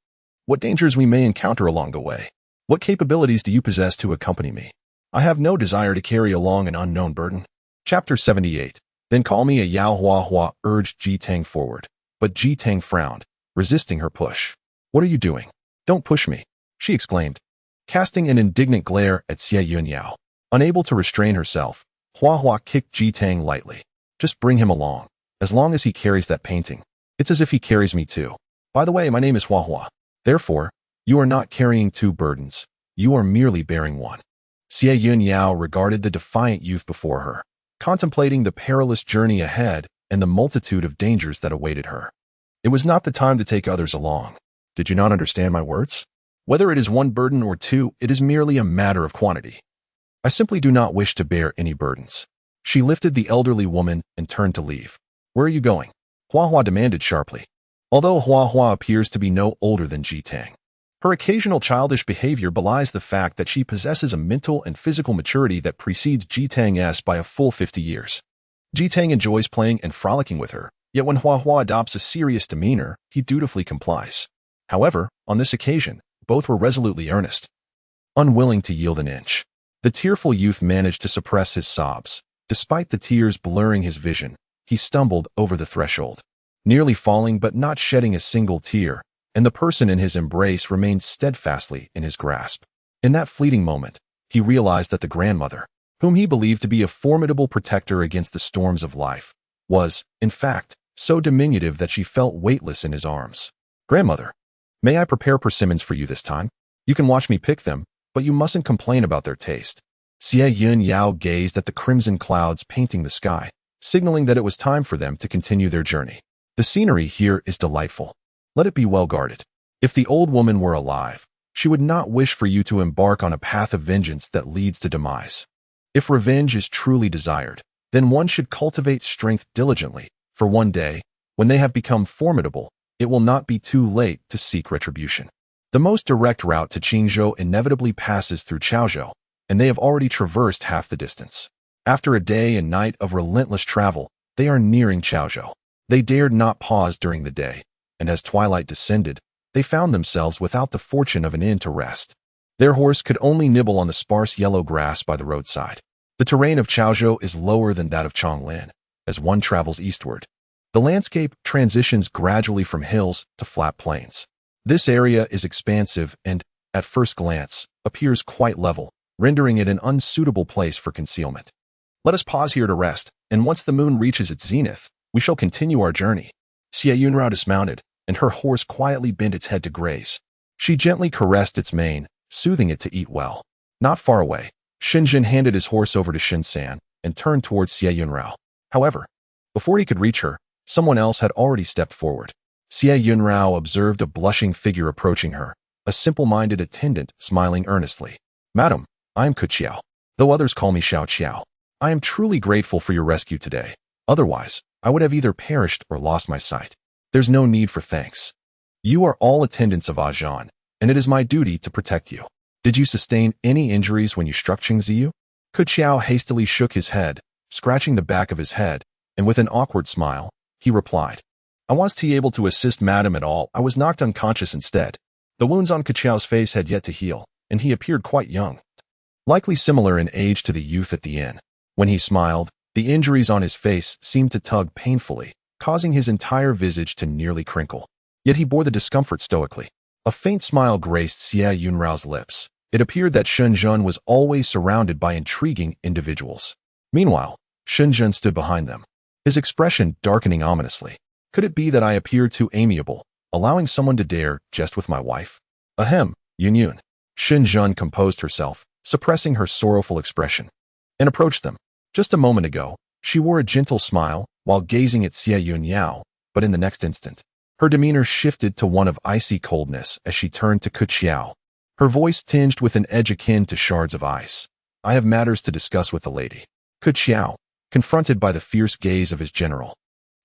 What dangers we may encounter along the way? What capabilities do you possess to accompany me? I have no desire to carry along an unknown burden." Chapter 78. Then call me a Yao. Hua Hua urged Ji Tang forward, but Ji Tang frowned, resisting her push. "What are you doing? Don't push me," she exclaimed, casting an indignant glare at Xie Yun Yao. Unable to restrain herself, Hua Hua kicked Ji Tang lightly. "Just bring him along. As long as he carries that painting, it's as if he carries me too. By the way, my name is Hua Hua. Therefore, you are not carrying two burdens. You are merely bearing one." Xie Yun Yao regarded the defiant youth before her, contemplating the perilous journey ahead and the multitude of dangers that awaited her. It was not the time to take others along. Did you not understand my words? Whether it is one burden or two, it is merely a matter of quantity. I simply do not wish to bear any burdens. She lifted the elderly woman and turned to leave. Where are you going? Hua Hua demanded sharply. Although Hua Hua appears to be no older than Ji Tang, her occasional childish behavior belies the fact that she possesses a mental and physical maturity that precedes Ji Tang's by a full 50 years. Ji Tang enjoys playing and frolicking with her, yet when Hua Hua adopts a serious demeanor, he dutifully complies. However, on this occasion, both were resolutely earnest, unwilling to yield an inch. The tearful youth managed to suppress his sobs. Despite the tears blurring his vision, he stumbled over the threshold, nearly falling but not shedding a single tear, and the person in his embrace remained steadfastly in his grasp. In that fleeting moment, he realized that the grandmother, whom he believed to be a formidable protector against the storms of life, was, in fact, so diminutive that she felt weightless in his arms. Grandmother, may I prepare persimmons for you this time? You can watch me pick them, but you mustn't complain about their taste. Xie Yun Yao gazed at the crimson clouds painting the sky, signaling that it was time for them to continue their journey. The scenery here is delightful. Let it be well guarded. If the old woman were alive, she would not wish for you to embark on a path of vengeance that leads to demise. If revenge is truly desired, then one should cultivate strength diligently, for one day, when they have become formidable, it will not be too late to seek retribution. The most direct route to Qingzhou inevitably passes through Chaozhou, and they have already traversed half the distance. After a day and night of relentless travel, they are nearing Chaozhou. They dared not pause during the day, and as twilight descended, they found themselves without the fortune of an inn to rest. Their horse could only nibble on the sparse yellow grass by the roadside. The terrain of Chaozhou is lower than that of Chonglin. As one travels eastward, the landscape transitions gradually from hills to flat plains. This area is expansive and, at first glance, appears quite level, rendering it an unsuitable place for concealment. Let us pause here to rest, and once the moon reaches its zenith, we shall continue our journey. Xie Yun Yao dismounted, and her horse quietly bent its head to graze. She gently caressed its mane, soothing it to eat well. Not far away, Shen handed his horse over to Shen San and turned towards Xie Yun Yao. However, before he could reach her, someone else had already stepped forward. Xie Yun Yao observed a blushing figure approaching her, a simple-minded attendant smiling earnestly. Madam, I am Kuqiao, though others call me Xiao Qiao. I am truly grateful for your rescue today. Otherwise, I would have either perished or lost my sight. There's no need for thanks. You are all attendants of Ajan, and it is my duty to protect you. Did you sustain any injuries when you struck Qingziyu? Kuqiao hastily shook his head, scratching the back of his head, and with an awkward smile, he replied, I wasn't able to assist madam at all. I was knocked unconscious instead. The wounds on Kuqiao's face had yet to heal, and he appeared quite young, likely similar in age to the youth at the inn. When he smiled, the injuries on his face seemed to tug painfully, causing his entire visage to nearly crinkle. Yet he bore the discomfort stoically. A faint smile graced Xie Yun Yao's lips. It appeared that Shen Zhen was always surrounded by intriguing individuals. Meanwhile, Shen Zhen stood behind them, his expression darkening ominously. Could it be that I appeared too amiable, allowing someone to dare jest with my wife? Ahem, Yun Yun. Shen Zhen composed herself, suppressing her sorrowful expression, and approached them. Just a moment ago, she wore a gentle smile while gazing at Xie Yun Yao, but in the next instant, her demeanor shifted to one of icy coldness as she turned to Kuqiao, her voice tinged with an edge akin to shards of ice. I have matters to discuss with the lady. Kuqiao, confronted by the fierce gaze of his general,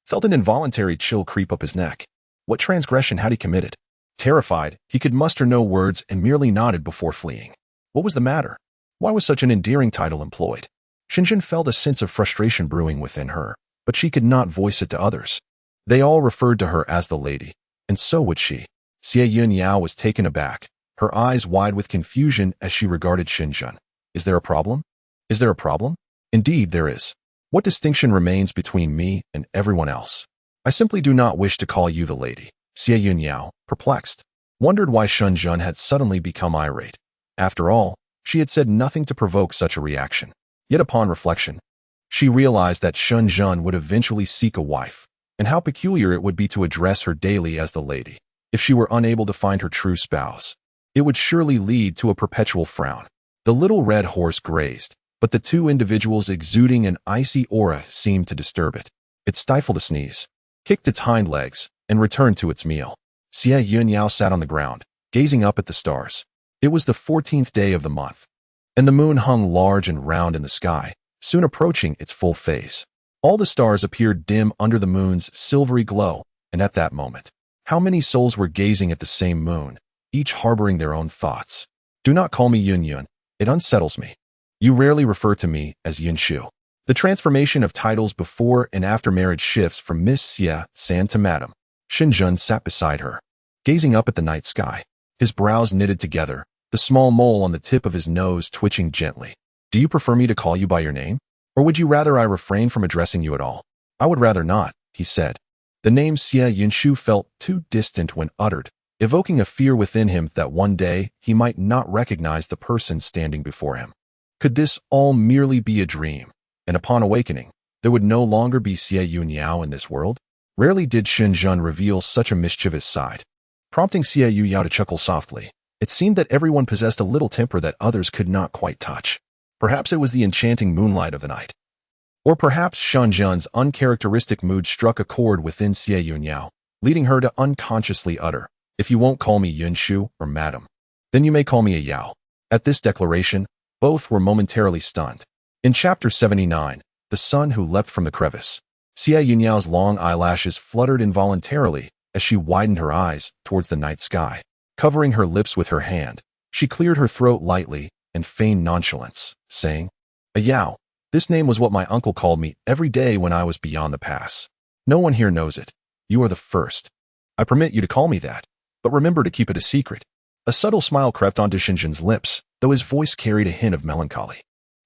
felt an involuntary chill creep up his neck. What transgression had he committed? Terrified, he could muster no words and merely nodded before fleeing. What was the matter? Why was such an endearing title employed? Xinjin felt a sense of frustration brewing within her, but she could not voice it to others. They all referred to her as the lady, and so would she. Xie Yun Yao was taken aback, her eyes wide with confusion as she regarded Xinjin. Is there a problem? Is there a problem? Indeed, there is. What distinction remains between me and everyone else? I simply do not wish to call you the lady. Xie Yun Yao, perplexed, wondered why Xinjin had suddenly become irate. After all, she had said nothing to provoke such a reaction. Yet upon reflection, she realized that Xinjin would eventually seek a wife, and how peculiar it would be to address her daily as the lady. If she were unable to find her true spouse, it would surely lead to a perpetual frown. The little red horse grazed, but the two individuals exuding an icy aura seemed to disturb it. It stifled a sneeze, kicked its hind legs, and returned to its meal. Xie Yun Yao sat on the ground, gazing up at the stars. It was the 14th day of the month. and the moon hung large and round in the sky, soon approaching its full phase. All the stars appeared dim under the moon's silvery glow, and at that moment, how many souls were gazing at the same moon, each harboring their own thoughts. Do not call me Yun Yun. It unsettles me. You rarely refer to me as Yun Shu. The transformation of titles before and after marriage shifts from Miss Xie San to Madam. Shen Yun sat beside her, gazing up at the night sky, his brows knitted together, the small mole on the tip of his nose twitching gently. Do you prefer me to call you by your name? Or would you rather I refrain from addressing you at all? I would rather not, he said. The name Xie Yun Shu felt too distant when uttered, evoking a fear within him that one day he might not recognize the person standing before him. Could this all merely be a dream, and upon awakening, there would no longer be Xie Yun Yao in this world? Rarely did Shen Yun reveal such a mischievous side, prompting Xie Yun Yao to chuckle softly. It seemed that everyone possessed a little temper that others could not quite touch. Perhaps it was the enchanting moonlight of the night. Or perhaps Shen Yun's uncharacteristic mood struck a chord within Xie Yun Yao, leading her to unconsciously utter, "If you won't call me Yun Shu or Madam, then you may call me a Yao." At this declaration, both were momentarily stunned. In chapter 79, The Sun Who Leapt from the Crevice, Xie Yun Yao's long eyelashes fluttered involuntarily as she widened her eyes towards the night sky. Covering her lips with her hand, she cleared her throat lightly and feigned nonchalance, saying, "A Yao. This name was what my uncle called me every day when I was beyond the pass. No one here knows it. You are the first. I permit you to call me that, but remember to keep it a secret." A subtle smile crept onto Shen Yun's lips, though his voice carried a hint of melancholy.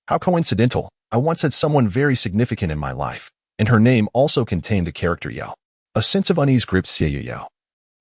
How coincidental. I once had someone very significant in my life, and her name also contained the character Yao. A sense of unease gripped Xie Yun Yao,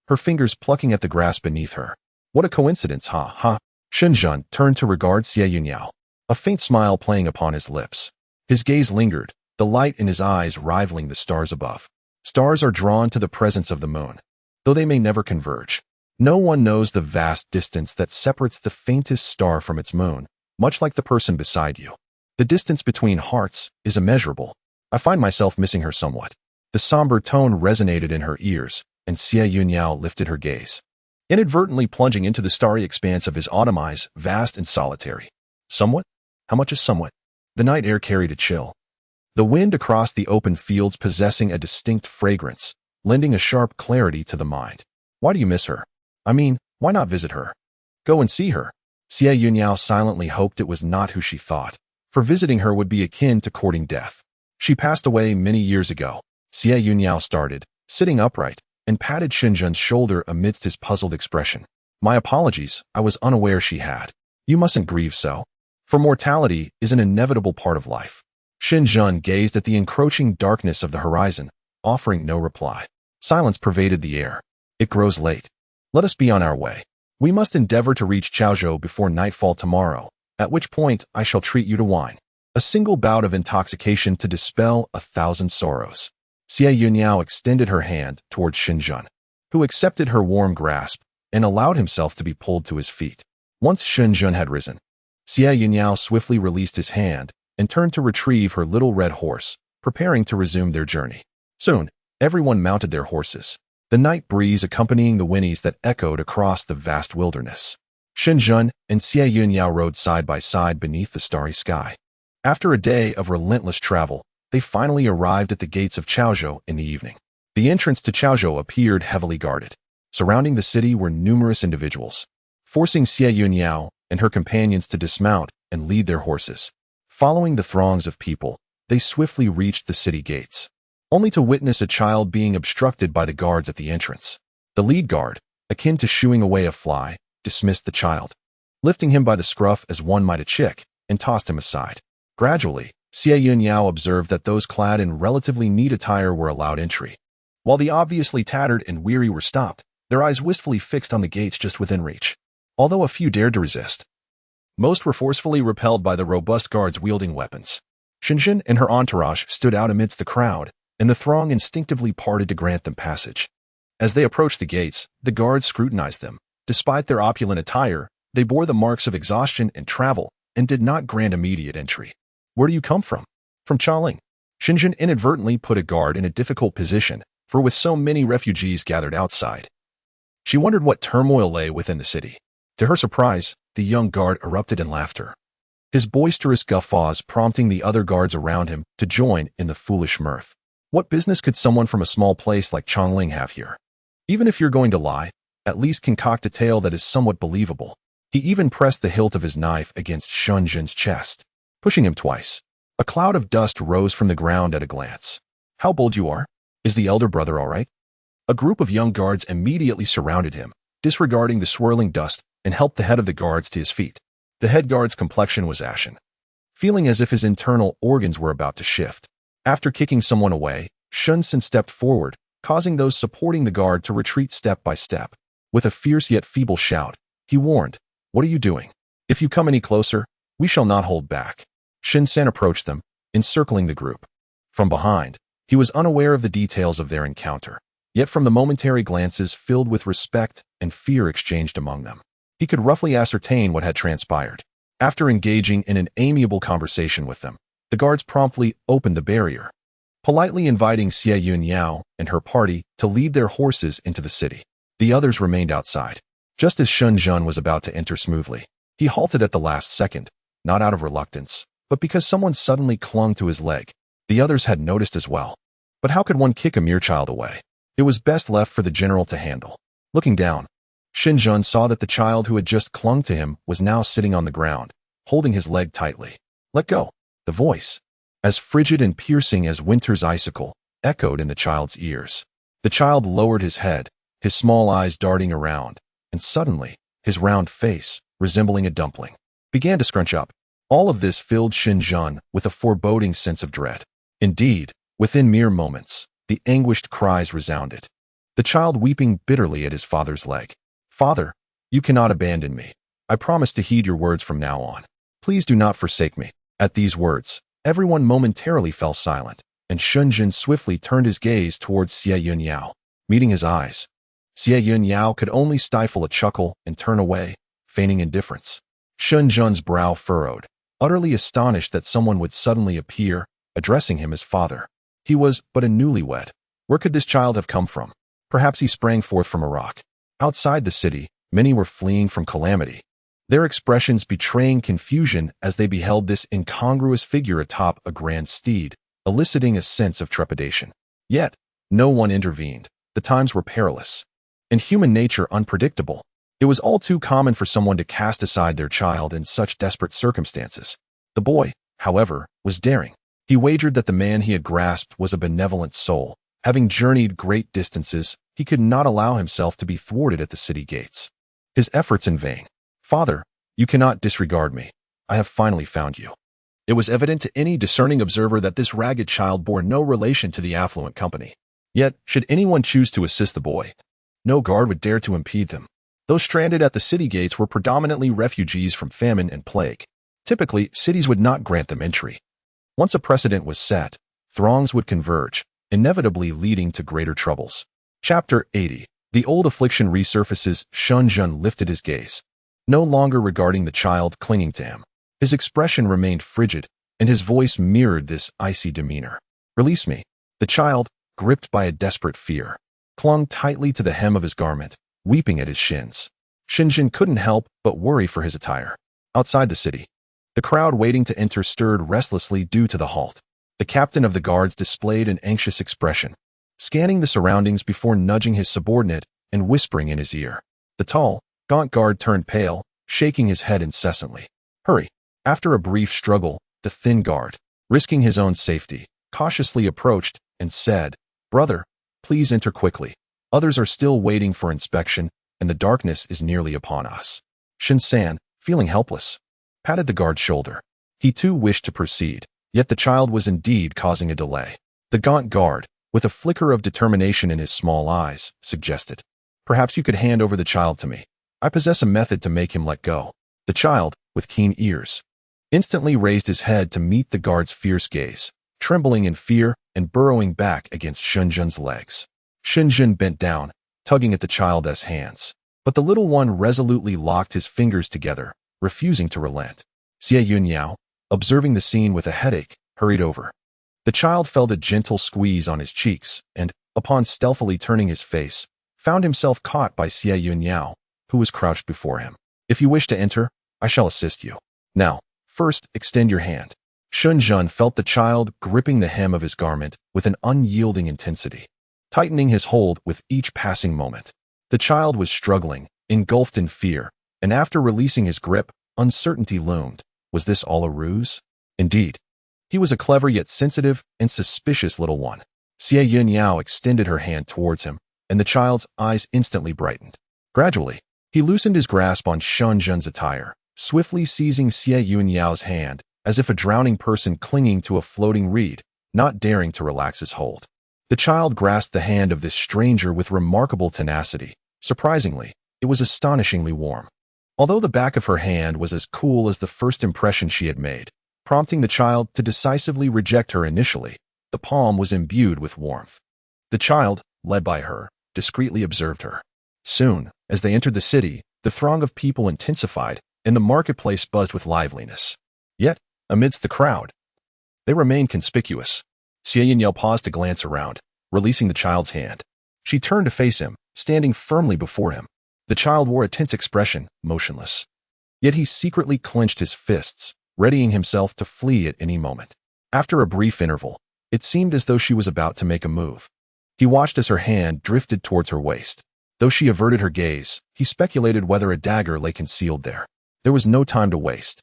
her fingers plucking at the grass beneath her. What a coincidence, ha. Shen Yun turned to regard Xie Yun Yao, a faint smile playing upon his lips. His gaze lingered, the light in his eyes rivaling the stars above. Stars are drawn to the presence of the moon, though they may never converge. No one knows the vast distance that separates the faintest star from its moon, much like the person beside you. The distance between hearts is immeasurable. I find myself missing her somewhat. The somber tone resonated in her ears, and Xie Yun Yao lifted her gaze, inadvertently plunging into the starry expanse of his autumn eyes, vast and solitary. Somewhat? How much is somewhat? The night air carried a chill, the wind across the open fields possessing a distinct fragrance, lending a sharp clarity to the mind. Why do you miss her? I mean, why not visit her? Go and see her. Xie Yun Yao silently hoped it was not who she thought, for visiting her would be akin to courting death. She passed away many years ago. Xie Yun Yao started, sitting upright, and patted Shen Yun's shoulder amidst his puzzled expression. My apologies, I was unaware she had. You mustn't grieve so, for mortality is an inevitable part of life. Shen Yun gazed at the encroaching darkness of the horizon, offering no reply. Silence pervaded the air. It grows late. Let us be on our way. We must endeavor to reach Chaozhou before nightfall tomorrow, at which point I shall treat you to wine. A single bout of intoxication to dispel 1,000 sorrows. Xie Yun Yao extended her hand towards Shen Yun, who accepted her warm grasp and allowed himself to be pulled to his feet. Once Shen Yun had risen, Xie Yun Yao swiftly released his hand and turned to retrieve her little red horse, preparing to resume their journey. Soon, everyone mounted their horses, the night breeze accompanying the whinnies that echoed across the vast wilderness. Shen Yun and Xie Yun Yao rode side by side beneath the starry sky. After a day of relentless travel, they finally arrived at the gates of Chaozhou in the evening. The entrance to Chaozhou appeared heavily guarded. Surrounding the city were numerous individuals, forcing Xie Yun Yao and her companions to dismount and lead their horses. Following the throngs of people, they swiftly reached the city gates, only to witness a child being obstructed by the guards at the entrance. The lead guard, akin to shooing away a fly, dismissed the child, lifting him by the scruff as one might a chick, and tossed him aside. Gradually, Xie Yun Yao observed that those clad in relatively neat attire were allowed entry, while the obviously tattered and weary were stopped, their eyes wistfully fixed on the gates just within reach. Although a few dared to resist, most were forcefully repelled by the robust guards wielding weapons. Shen Yun and her entourage stood out amidst the crowd, and the throng instinctively parted to grant them passage. As they approached the gates, the guards scrutinized them. Despite their opulent attire, they bore the marks of exhaustion and travel, and did not grant immediate entry. Where do you come from? From Chaoling. Shen Yun inadvertently put a guard in a difficult position, for with so many refugees gathered outside, she wondered what turmoil lay within the city. To her surprise, the young guard erupted in laughter. his boisterous guffaws prompting the other guards around him to join in the foolish mirth. What business could someone from a small place like Chongling have here? Even if you're going to lie, at least concoct a tale that is somewhat believable. He even pressed the hilt of his knife against Shun Jun's chest, pushing him twice. A cloud of dust rose from the ground at a glance. How bold you are! Is the elder brother all right? A group of young guards immediately surrounded him, disregarding the swirling dust, and helped the head of the guards to his feet. The head guard's complexion was ashen, feeling as if his internal organs were about to shift. After kicking someone away, Shun Sen stepped forward, causing those supporting the guard to retreat step by step. With a fierce yet feeble shout, he warned, "What are you doing? If you come any closer, we shall not hold back." Shen Sen approached them, encircling the group. From behind, he was unaware of the details of their encounter, yet from the momentary glances filled with respect and fear exchanged among them, he could roughly ascertain what had transpired. After engaging in an amiable conversation with them, the guards promptly opened the barrier, politely inviting Xie Yun Yao and her party to lead their horses into the city. The others remained outside. Just as Shun Jun was about to enter smoothly, he halted at the last second, not out of reluctance, but because someone suddenly clung to his leg. The others had noticed as well. But how could one kick a mere child away? It was best left for the general to handle. Looking down, Shin Jun saw that the child who had just clung to him was now sitting on the ground, holding his leg tightly. "Let go." The voice, as frigid and piercing as winter's icicle, echoed in the child's ears. The child lowered his head, his small eyes darting around, and suddenly, his round face, resembling a dumpling, began to scrunch up. All of this filled Shin Jun with a foreboding sense of dread. Indeed, within mere moments, the anguished cries resounded. The child weeping bitterly at his father's leg. "Father, you cannot abandon me. I promise to heed your words from now on. Please do not forsake me." At these words, everyone momentarily fell silent, and Shun Jun swiftly turned his gaze towards Xie Yun Yao. Meeting his eyes, Xie Yun Yao could only stifle a chuckle and turn away, feigning indifference. Shun Jun's brow furrowed, utterly astonished that someone would suddenly appear, addressing him as father. He was but a newlywed. Where could this child have come from? Perhaps he sprang forth from a rock. Outside the city, many were fleeing from calamity, their expressions betraying confusion as they beheld this incongruous figure atop a grand steed, eliciting a sense of trepidation. Yet, no one intervened. The times were perilous, and human nature unpredictable. It was all too common for someone to cast aside their child in such desperate circumstances. The boy, however, was daring. He wagered that the man he had grasped was a benevolent soul. Having journeyed great distances, he could not allow himself to be thwarted at the city gates. His efforts in vain. "Father, you cannot disregard me. I have finally found you." It was evident to any discerning observer that this ragged child bore no relation to the affluent company. Yet, should anyone choose to assist the boy, no guard would dare to impede them. Those stranded at the city gates were predominantly refugees from famine and plague. Typically, cities would not grant them entry. Once a precedent was set, throngs would converge, inevitably leading to greater troubles. Chapter 80. The old affliction resurfaces. Shun Jun lifted his gaze, no longer regarding the child clinging to him. His expression remained frigid, and his voice mirrored this icy demeanor. "Release me." The child, gripped by a desperate fear, clung tightly to the hem of his garment, weeping at his shins. Shinjin couldn't help but worry for his attire. Outside the city, the crowd waiting to enter stirred restlessly due to the halt. The captain of the guards displayed an anxious expression, scanning the surroundings before nudging his subordinate and whispering in his ear. The tall, gaunt guard turned pale, shaking his head incessantly. "Hurry." After a brief struggle, the thin guard, risking his own safety, cautiously approached and said, "Brother, please enter quickly. Others are still waiting for inspection, and the darkness is nearly upon us." Shin San, feeling helpless, patted the guard's shoulder. He too wished to proceed, yet the child was indeed causing a delay. The gaunt guard, with a flicker of determination in his small eyes, suggested, "Perhaps you could hand over the child to me. I possess a method to make him let go." The child, with keen ears, instantly raised his head to meet the guard's fierce gaze, trembling in fear and burrowing back against Shunjun's legs. Shunjun bent down, tugging at the child's hands, but the little one resolutely locked his fingers together, refusing to relent. Xie Yun Yao, observing the scene with a headache, hurried over. The child felt a gentle squeeze on his cheeks and, upon stealthily turning his face, found himself caught by Xie Yun Yao, who was crouched before him. "If you wish to enter, I shall assist you. Now, First, extend your hand. Shen Yun felt the child gripping the hem of his garment with an unyielding intensity, tightening his hold with each passing moment. The child was struggling, engulfed in fear, and after releasing his grip, uncertainty loomed. Was this all a ruse? Indeed. He was a clever yet sensitive and suspicious little one. Xie Yun Yao extended her hand towards him, and the child's eyes instantly brightened. Gradually, he loosened his grasp on Shen Yun's attire, swiftly seizing Xie Yun Yao's hand, as if a drowning person clinging to a floating reed, not daring to relax his hold. The child grasped the hand of this stranger with remarkable tenacity. Surprisingly, it was astonishingly warm. Although the back of her hand was as cool as the first impression she had made, prompting the child to decisively reject her initially, the palm was imbued with warmth. The child, led by her, discreetly observed her. Soon, as they entered the city, the throng of people intensified, and the marketplace buzzed with liveliness. Yet, amidst the crowd, they remained conspicuous. Xie Yun Yao paused to glance around, releasing the child's hand. She turned to face him, standing firmly before him. The child wore a tense expression, motionless. Yet he secretly clenched his fists, readying himself to flee at any moment. After a brief interval, it seemed as though she was about to make a move. He watched as her hand drifted towards her waist. Though she averted her gaze, he speculated whether a dagger lay concealed there. There was no time to waste.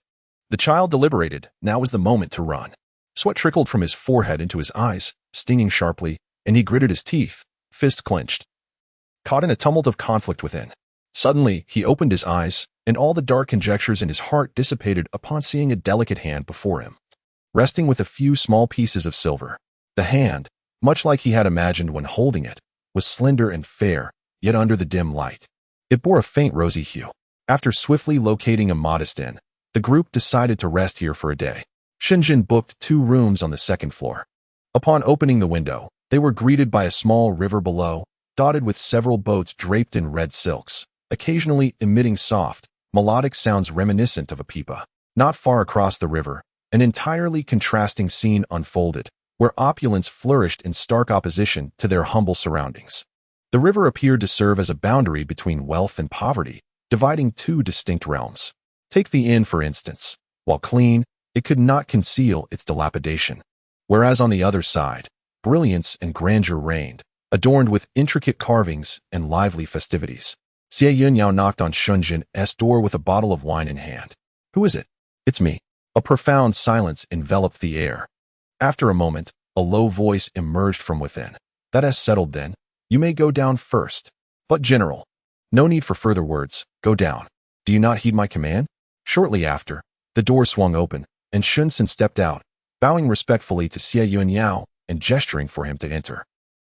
The child deliberated. Now was the moment to run. Sweat trickled from his forehead into his eyes, stinging sharply, and he gritted his teeth, fist clenched, caught in a tumult of conflict within. Suddenly, he opened his eyes, and all the dark conjectures in his heart dissipated upon seeing a delicate hand before him, resting with a few small pieces of silver. The hand, much like he had imagined when holding it, was slender and fair, yet under the dim light, it bore a faint rosy hue. After swiftly locating a modest inn, the group decided to rest here for a day. Shen Yun booked 2 rooms on the 2nd floor. Upon opening the window, they were greeted by a small river below, dotted with several boats draped in red silks, occasionally emitting soft, melodic sounds reminiscent of a pipa. Not far across the river, an entirely contrasting scene unfolded, where opulence flourished in stark opposition to their humble surroundings. The river appeared to serve as a boundary between wealth and poverty, dividing 2 distinct realms. Take the inn, for instance. While clean, it could not conceal its dilapidation. Whereas on the other side, brilliance and grandeur reigned, adorned with intricate carvings and lively festivities. Xie Yun Yao knocked on Shen Yun's door with a bottle of wine in hand. "Who is it?" "It's me." A profound silence enveloped the air. After a moment, a low voice emerged from within. "That has settled then. You may go down first." "But General." "No need for further words. Go down. Do you not heed my command?" Shortly after, the door swung open, and Shen Yun stepped out, bowing respectfully to Xie Yun Yao and gesturing for him to enter.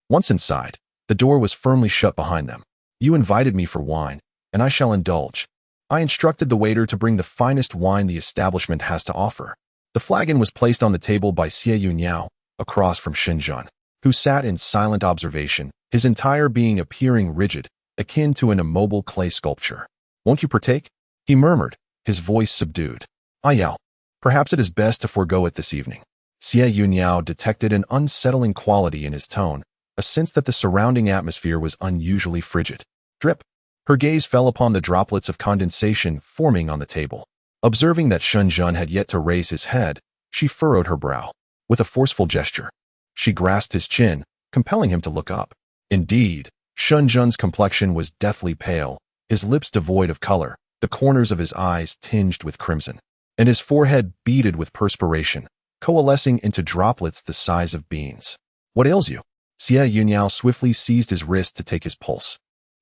Once inside, the door was firmly shut behind them. "You invited me for wine, and I shall indulge." I instructed the waiter to bring the finest wine the establishment has to offer. The flagon was placed on the table by Xie Yun Yao, across from Shen Yun, who sat in silent observation, his entire being appearing rigid, akin to an immobile clay sculpture. "Won't you partake?" he murmured, his voice subdued. "Ah Yao, perhaps it is best to forego it this evening." Xie Yun Yao detected an unsettling quality in his tone, a sense that the surrounding atmosphere was unusually frigid. Drip. Her gaze fell upon the droplets of condensation forming on the table. Observing that Shen Yun had yet to raise his head, she furrowed her brow. With a forceful gesture, she grasped his chin, compelling him to look up. Indeed, Shen Yun's complexion was deathly pale, his lips devoid of color, the corners of his eyes tinged with crimson, and his forehead beaded with perspiration, coalescing into droplets the size of beans. "What ails you?" Xie Yun Yao swiftly seized his wrist to take his pulse,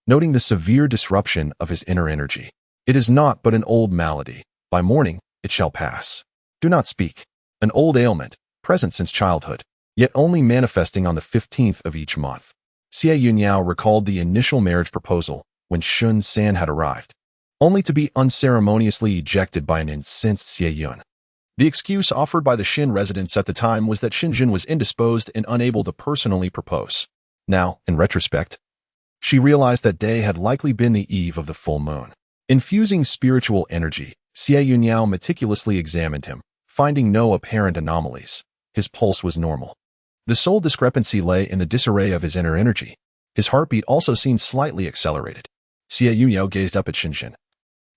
noting the severe disruption of his inner energy. "It is naught but an old malady. By morning, it shall pass." "Do not speak." "An old ailment, present since childhood, yet only manifesting on the 15th of each month." Xie Yun Yao recalled the initial marriage proposal when Shun San had arrived, only to be unceremoniously ejected by an incensed Xie Yun. The excuse offered by the Shen residents at the time was that Shen Jin was indisposed and unable to personally propose. Now, in retrospect, she realized that day had likely been the eve of the full moon. Infusing spiritual energy, Xie Yun Yao meticulously examined him, finding no apparent anomalies. His pulse was normal. The sole discrepancy lay in the disarray of his inner energy. His heartbeat also seemed slightly accelerated. Xie Yun Yao gazed up at Shen Jin,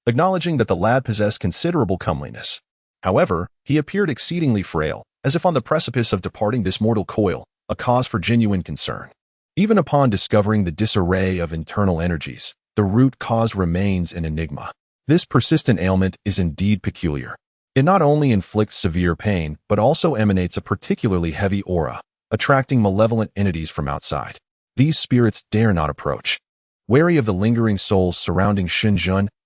acknowledging that the lad possessed considerable comeliness. However, he appeared exceedingly frail, as if on the precipice of departing this mortal coil, a cause for genuine concern. Even upon discovering the disarray of internal energies, the root cause remains an enigma. This persistent ailment is indeed peculiar. It not only inflicts severe pain, but also emanates a particularly heavy aura, attracting malevolent entities from outside. These spirits dare not approach, wary of the lingering souls surrounding Shen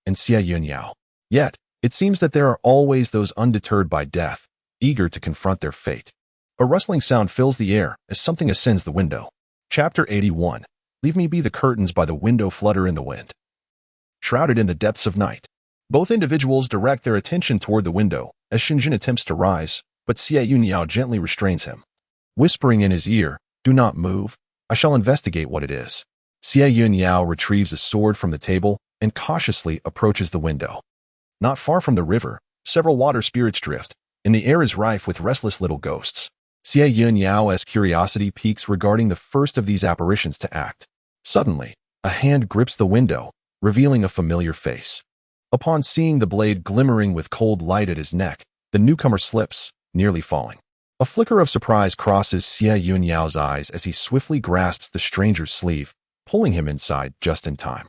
and Xie Yun Yao. Yet, it seems that there are always those undeterred by death, eager to confront their fate. A rustling sound fills the air as something ascends the window. Chapter 81. Leave me be. The curtains by the window flutter in the wind. Shrouded in the depths of night, both individuals direct their attention toward the window as Shen attempts to rise, but Xie Yun Yao gently restrains him. Whispering in his ear, "Do not move. I shall investigate what it is." Xie Yun Yao retrieves a sword from the table and cautiously approaches the window. Not far from the river, several water spirits drift, and the air is rife with restless little ghosts. Xie Yun Yao's curiosity peaks regarding the first of these apparitions to act. Suddenly, a hand grips the window, revealing a familiar face. Upon seeing the blade glimmering with cold light at his neck, the newcomer slips, nearly falling. A flicker of surprise crosses Xie Yun Yao's eyes as he swiftly grasps the stranger's sleeve, pulling him inside just in time.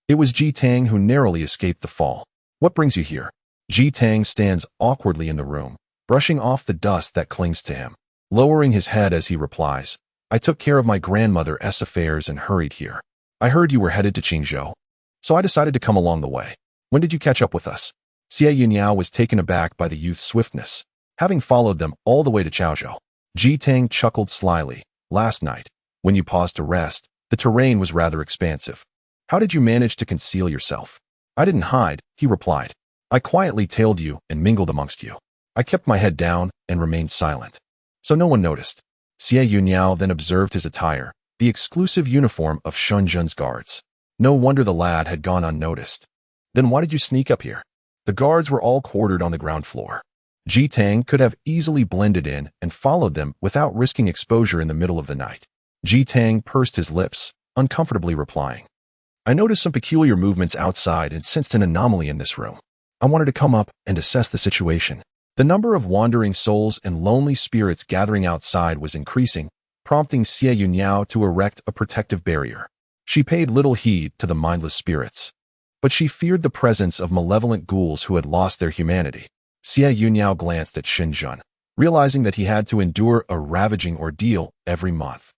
It was Ji Tang who narrowly escaped the fall. "What brings you here?" Ji Tang stands awkwardly in the room, brushing off the dust that clings to him. Lowering his head as he replies, "I took care of my grandmother's affairs and hurried here. I heard you were headed to Qingzhou, so I decided to come along the way. When did you catch up with us?" Xie Yun Yao was taken aback by the youth's swiftness, having followed them all the way to Chaozhou. Ji Tang chuckled slyly. "Last night, when you paused to rest, the terrain was rather expansive. How did you manage to conceal yourself?" "I didn't hide," he replied. "I quietly tailed you and mingled amongst you. I kept my head down and remained silent, so no one noticed." Xie Yun Yao then observed his attire, the exclusive uniform of Shen guards. No wonder the lad had gone unnoticed. "Then why did you sneak up here?" The guards were all quartered on the ground floor. Ji Tang could have easily blended in and followed them without risking exposure in the middle of the night. Ji Tang pursed his lips, uncomfortably replying, "I noticed some peculiar movements outside and sensed an anomaly in this room. I wanted to come up and assess the situation." The number of wandering souls and lonely spirits gathering outside was increasing, prompting Xie Yun Yao to erect a protective barrier. She paid little heed to the mindless spirits, but she feared the presence of malevolent ghouls who had lost their humanity. Xie Yun Yao glanced at Shen, realizing that he had to endure a ravaging ordeal every month.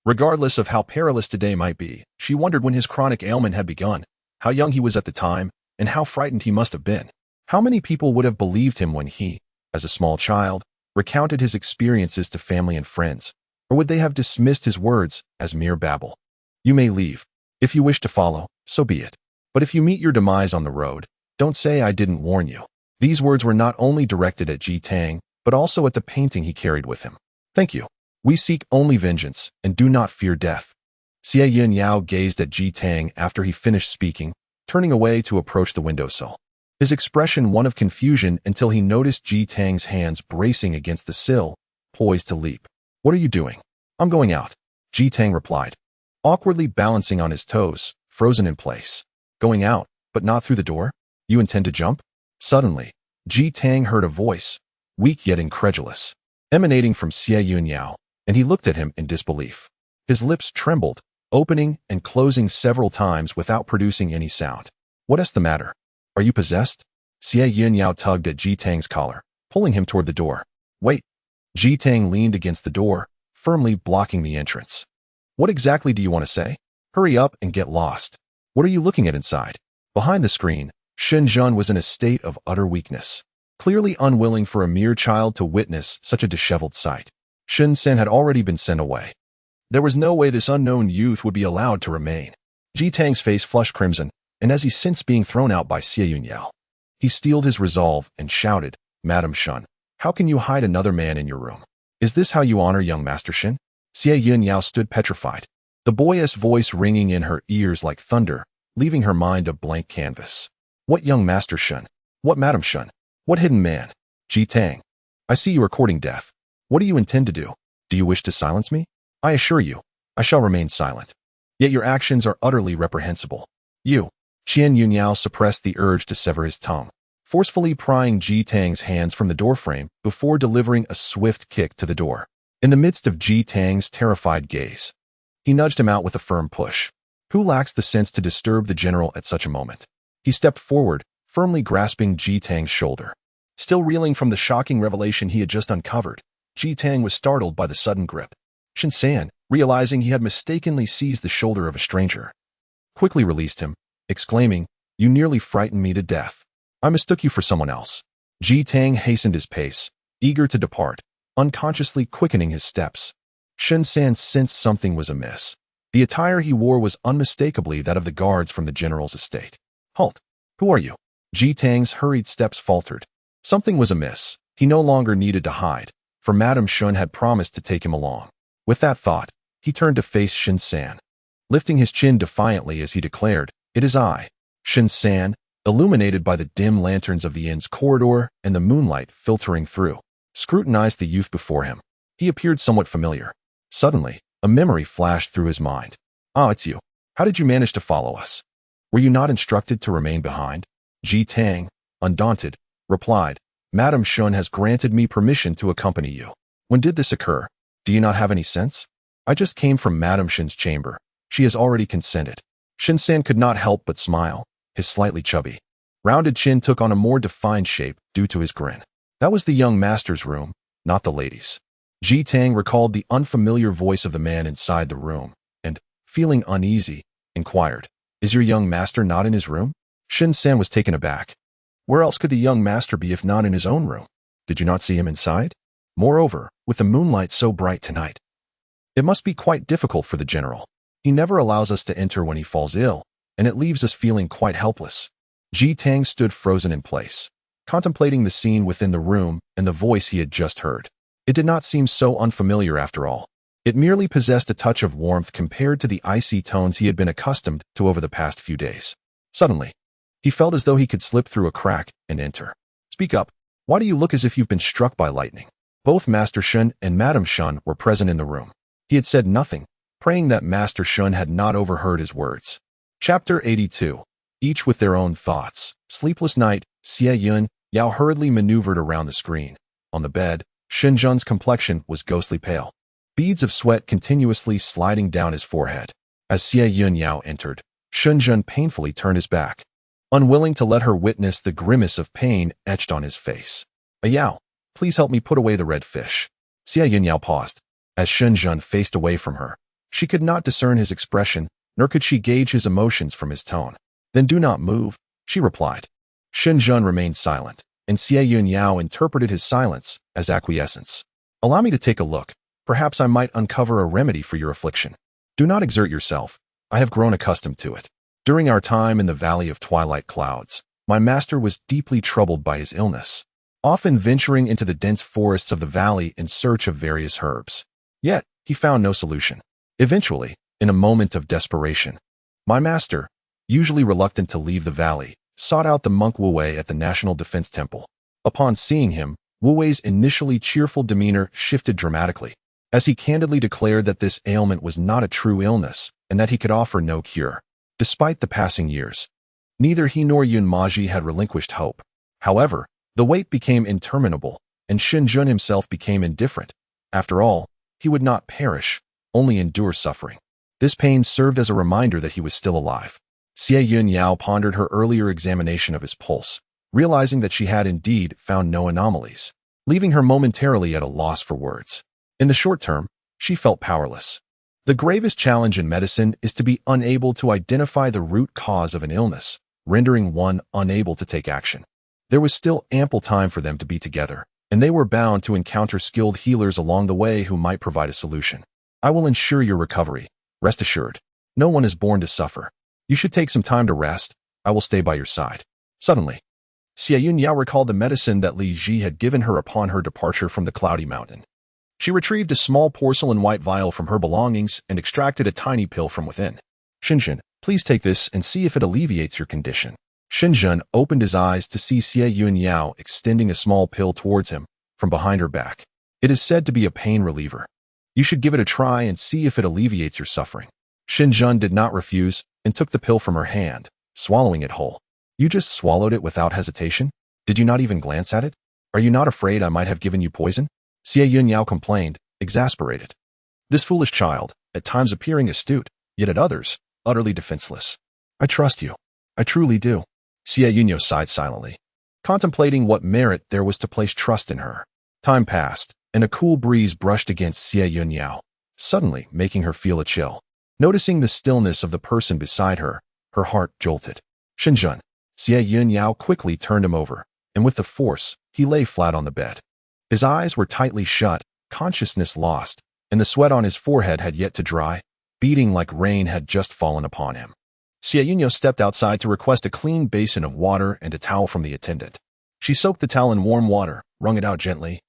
Regardless of how perilous today might be, she wondered when his chronic ailment had begun, how young he was at the time, and how frightened he must have been. How many people would have believed him when he, as a small child, recounted his experiences to family and friends, or would they have dismissed his words as mere babble? "You may leave. If you wish to follow, so be it. But if you meet your demise on the road, don't say I didn't warn you." These words were not only directed at Ji Tang, but also at the painting he carried with him. "Thank you. We seek only vengeance, and do not fear death." Xie Yun Yao gazed at Ji Tang after he finished speaking, turning away to approach the windowsill. His expression one of confusion until he noticed Ji Tang's hands bracing against the sill, poised to leap. "What are you doing?" "I'm going out," Ji Tang replied, awkwardly balancing on his toes, frozen in place. "Going out, but not through the door? You intend to jump?" Suddenly, Ji Tang heard a voice, weak yet incredulous, emanating from Xie Yun Yao, and he looked at him in disbelief. His lips trembled, opening and closing several times without producing any sound. "What is the matter? Are you possessed?" Xie Yun Yao tugged at Ji Tang's collar, pulling him toward the door. "Wait." Ji Tang leaned against the door, firmly blocking the entrance. "What exactly do you want to say? Hurry up and get lost. What are you looking at inside?" Behind the screen, Shen was in a state of utter weakness, clearly unwilling for a mere child to witness such a disheveled sight. Shen had already been sent away. There was no way this unknown youth would be allowed to remain. Ji Tang's face flushed crimson, and as he sensed being thrown out by Xie Yun Yao, he steeled his resolve and shouted, "Madam Shen, how can you hide another man in your room? Is this how you honor young Master Shen?" Xie Yun Yao stood petrified, the boyish voice ringing in her ears like thunder, leaving her mind a blank canvas. "What young Master Shen? What Madam Shen? What hidden man?" "Ji Tang, I see you are courting death. What do you intend to do? Do you wish to silence me?" "I assure you, I shall remain silent. Yet your actions are utterly reprehensible." "You." Xie Yun Yao suppressed the urge to sever his tongue. forcefully prying Ji Tang's hands from the doorframe before delivering a swift kick to the door. In the midst of Ji Tang's terrified gaze, he nudged him out with a firm push. Who lacks the sense to disturb the general at such a moment? He stepped forward, firmly grasping Ji Tang's shoulder. Still reeling from the shocking revelation he had just uncovered, Ji Tang was startled by the sudden grip. Shen, realizing he had mistakenly seized the shoulder of a stranger, quickly released him, exclaiming, "You nearly frightened me to death. I mistook you for someone else." Ji Tang hastened his pace, eager to depart, unconsciously quickening his steps. Shen sensed something was amiss. The attire he wore was unmistakably that of the guards from the general's estate. "Halt! Who are you?" Ji Tang's hurried steps faltered. Something was amiss. He no longer needed to hide, for Madame Shen had promised to take him along. With that thought, he turned to face Shen San, lifting his chin defiantly as he declared, "It is I." Shen San, illuminated by the dim lanterns of the inn's corridor and the moonlight filtering through, scrutinized the youth before him. He appeared somewhat familiar. Suddenly, a memory flashed through his mind. "Ah, it's you. How did you manage to follow us? Were you not instructed to remain behind?" Ji Tang, undaunted, replied, "Madame Shen has granted me permission to accompany you." "When did this occur? Do you not have any sense?" "I just came from Madame Shen's chamber. She has already consented." Shen San could not help but smile. His slightly chubby, rounded chin took on a more defined shape due to his grin. That was the young master's room, not the lady's. Ji Tang recalled the unfamiliar voice of the man inside the room, and, feeling uneasy, inquired, "Is your young master not in his room?" Shen San was taken aback. Where else could the young master be if not in his own room? Did you not see him inside? Moreover, with the moonlight so bright tonight, it must be quite difficult for the general. He never allows us to enter when he falls ill, and it leaves us feeling quite helpless. Ji Tang stood frozen in place, contemplating the scene within the room and the voice he had just heard. It did not seem so unfamiliar after all. It merely possessed a touch of warmth compared to the icy tones he had been accustomed to over the past few days. Suddenly, he felt as though he could slip through a crack and enter. "Speak up. Why do you look as if you've been struck by lightning?" Both Master Shen and Madame Shen were present in the room. He had said nothing, praying that Master Shen had not overheard his words. Chapter 82. Each with their own thoughts. Sleepless night, Xie Yun Yao hurriedly maneuvered around the screen. On the bed, Shen Zhen's complexion was ghostly pale, beads of sweat continuously sliding down his forehead. As Xie Yun Yao entered, Shen Zhen painfully turned his back, unwilling to let her witness the grimace of pain etched on his face. "Yao, please help me put away the red fish." Xie Yun Yao paused. As Shen Zhen faced away from her, she could not discern his expression, nor could she gauge his emotions from his tone. "Then do not move," she replied. Shen Zhen remained silent, and Xie Yun Yao interpreted his silence as acquiescence. "Allow me to take a look. Perhaps I might uncover a remedy for your affliction." "Do not exert yourself. I have grown accustomed to it. During our time in the Valley of Twilight Clouds, my master was deeply troubled by his illness, often venturing into the dense forests of the valley in search of various herbs. Yet, he found no solution. Eventually, in a moment of desperation, my master, usually reluctant to leave the valley, sought out the monk Wu Wei at the National Defense Temple. Upon seeing him, Wu Wei's initially cheerful demeanor shifted dramatically, as he candidly declared that this ailment was not a true illness and that he could offer no cure. Despite the passing years, neither he nor Yun Maji had relinquished hope. However, the wait became interminable, and Shen Zhen himself became indifferent. After all, he would not perish, only endure suffering. This pain served as a reminder that he was still alive. Xie Yun Yao pondered her earlier examination of his pulse, realizing that she had indeed found no anomalies, leaving her momentarily at a loss for words. In the short term, she felt powerless. The gravest challenge in medicine is to be unable to identify the root cause of an illness, rendering one unable to take action. There was still ample time for them to be together, and they were bound to encounter skilled healers along the way who might provide a solution. "I will ensure your recovery. Rest assured. No one is born to suffer. You should take some time to rest. I will stay by your side." Suddenly, Xie Yun Yao recalled the medicine that Li Ji had given her upon her departure from the Cloudy Mountain. She retrieved a small porcelain white vial from her belongings and extracted a tiny pill from within. "Shen, please take this and see if it alleviates your condition." Shen Zhen opened his eyes to see Xie Yun Yao extending a small pill towards him from behind her back. "It is said to be a pain reliever. You should give it a try and see if it alleviates your suffering." Shen Zhen did not refuse and took the pill from her hand, swallowing it whole. "You just swallowed it without hesitation? Did you not even glance at it? Are you not afraid I might have given you poison? Xie Yun Yao complained, exasperated. This foolish child, at times appearing astute, yet at others, utterly defenseless. I trust you. I truly do. Xie Yun Yao sighed silently, contemplating what merit there was to place trust in her. Time passed, and a cool breeze brushed against Xie Yun Yao, suddenly making her feel a chill. Noticing the stillness of the person beside her, her heart jolted. Shen. Xie Yun Yao quickly turned him over, and with the force, he lay flat on the bed. His eyes were tightly shut, consciousness lost, and the sweat on his forehead had yet to dry, beating like rain had just fallen upon him. Xie Yun Yao stepped outside to request a clean basin of water and a towel from the attendant. She soaked the towel in warm water, wrung it out gently,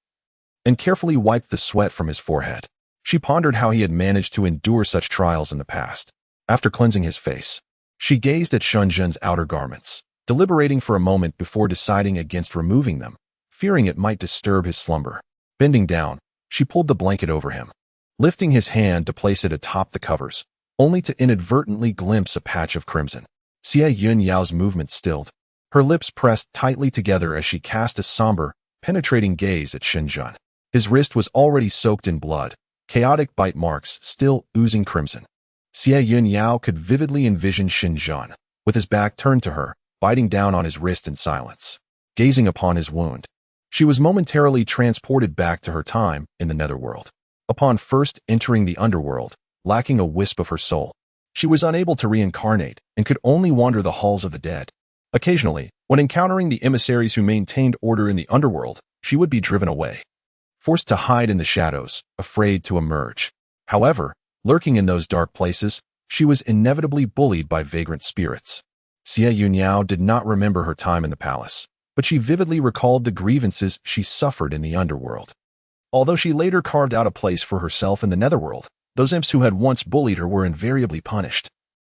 and carefully wiped the sweat from his forehead. She pondered how he had managed to endure such trials in the past. After cleansing his face, she gazed at Shen Zhen's outer garments, deliberating for a moment before deciding against removing them, fearing it might disturb his slumber. Bending down, she pulled the blanket over him, lifting his hand to place it atop the covers, only to inadvertently glimpse a patch of crimson. Xie Yun Yao's movement stilled. Her lips pressed tightly together as she cast a somber, penetrating gaze at Shen Zhen. His wrist was already soaked in blood, chaotic bite marks still oozing crimson. Xie Yun Yao could vividly envision Shen Zhen, with his back turned to her, biting down on his wrist in silence, gazing upon his wound. She was momentarily transported back to her time in the netherworld. Upon first entering the underworld, lacking a wisp of her soul, she was unable to reincarnate and could only wander the halls of the dead. Occasionally, when encountering the emissaries who maintained order in the underworld, she would be driven away, forced to hide in the shadows, afraid to emerge. However, lurking in those dark places, she was inevitably bullied by vagrant spirits. Xie Yun Yao did not remember her time in the palace, but she vividly recalled the grievances she suffered in the underworld. Although she later carved out a place for herself in the netherworld, those imps who had once bullied her were invariably punished,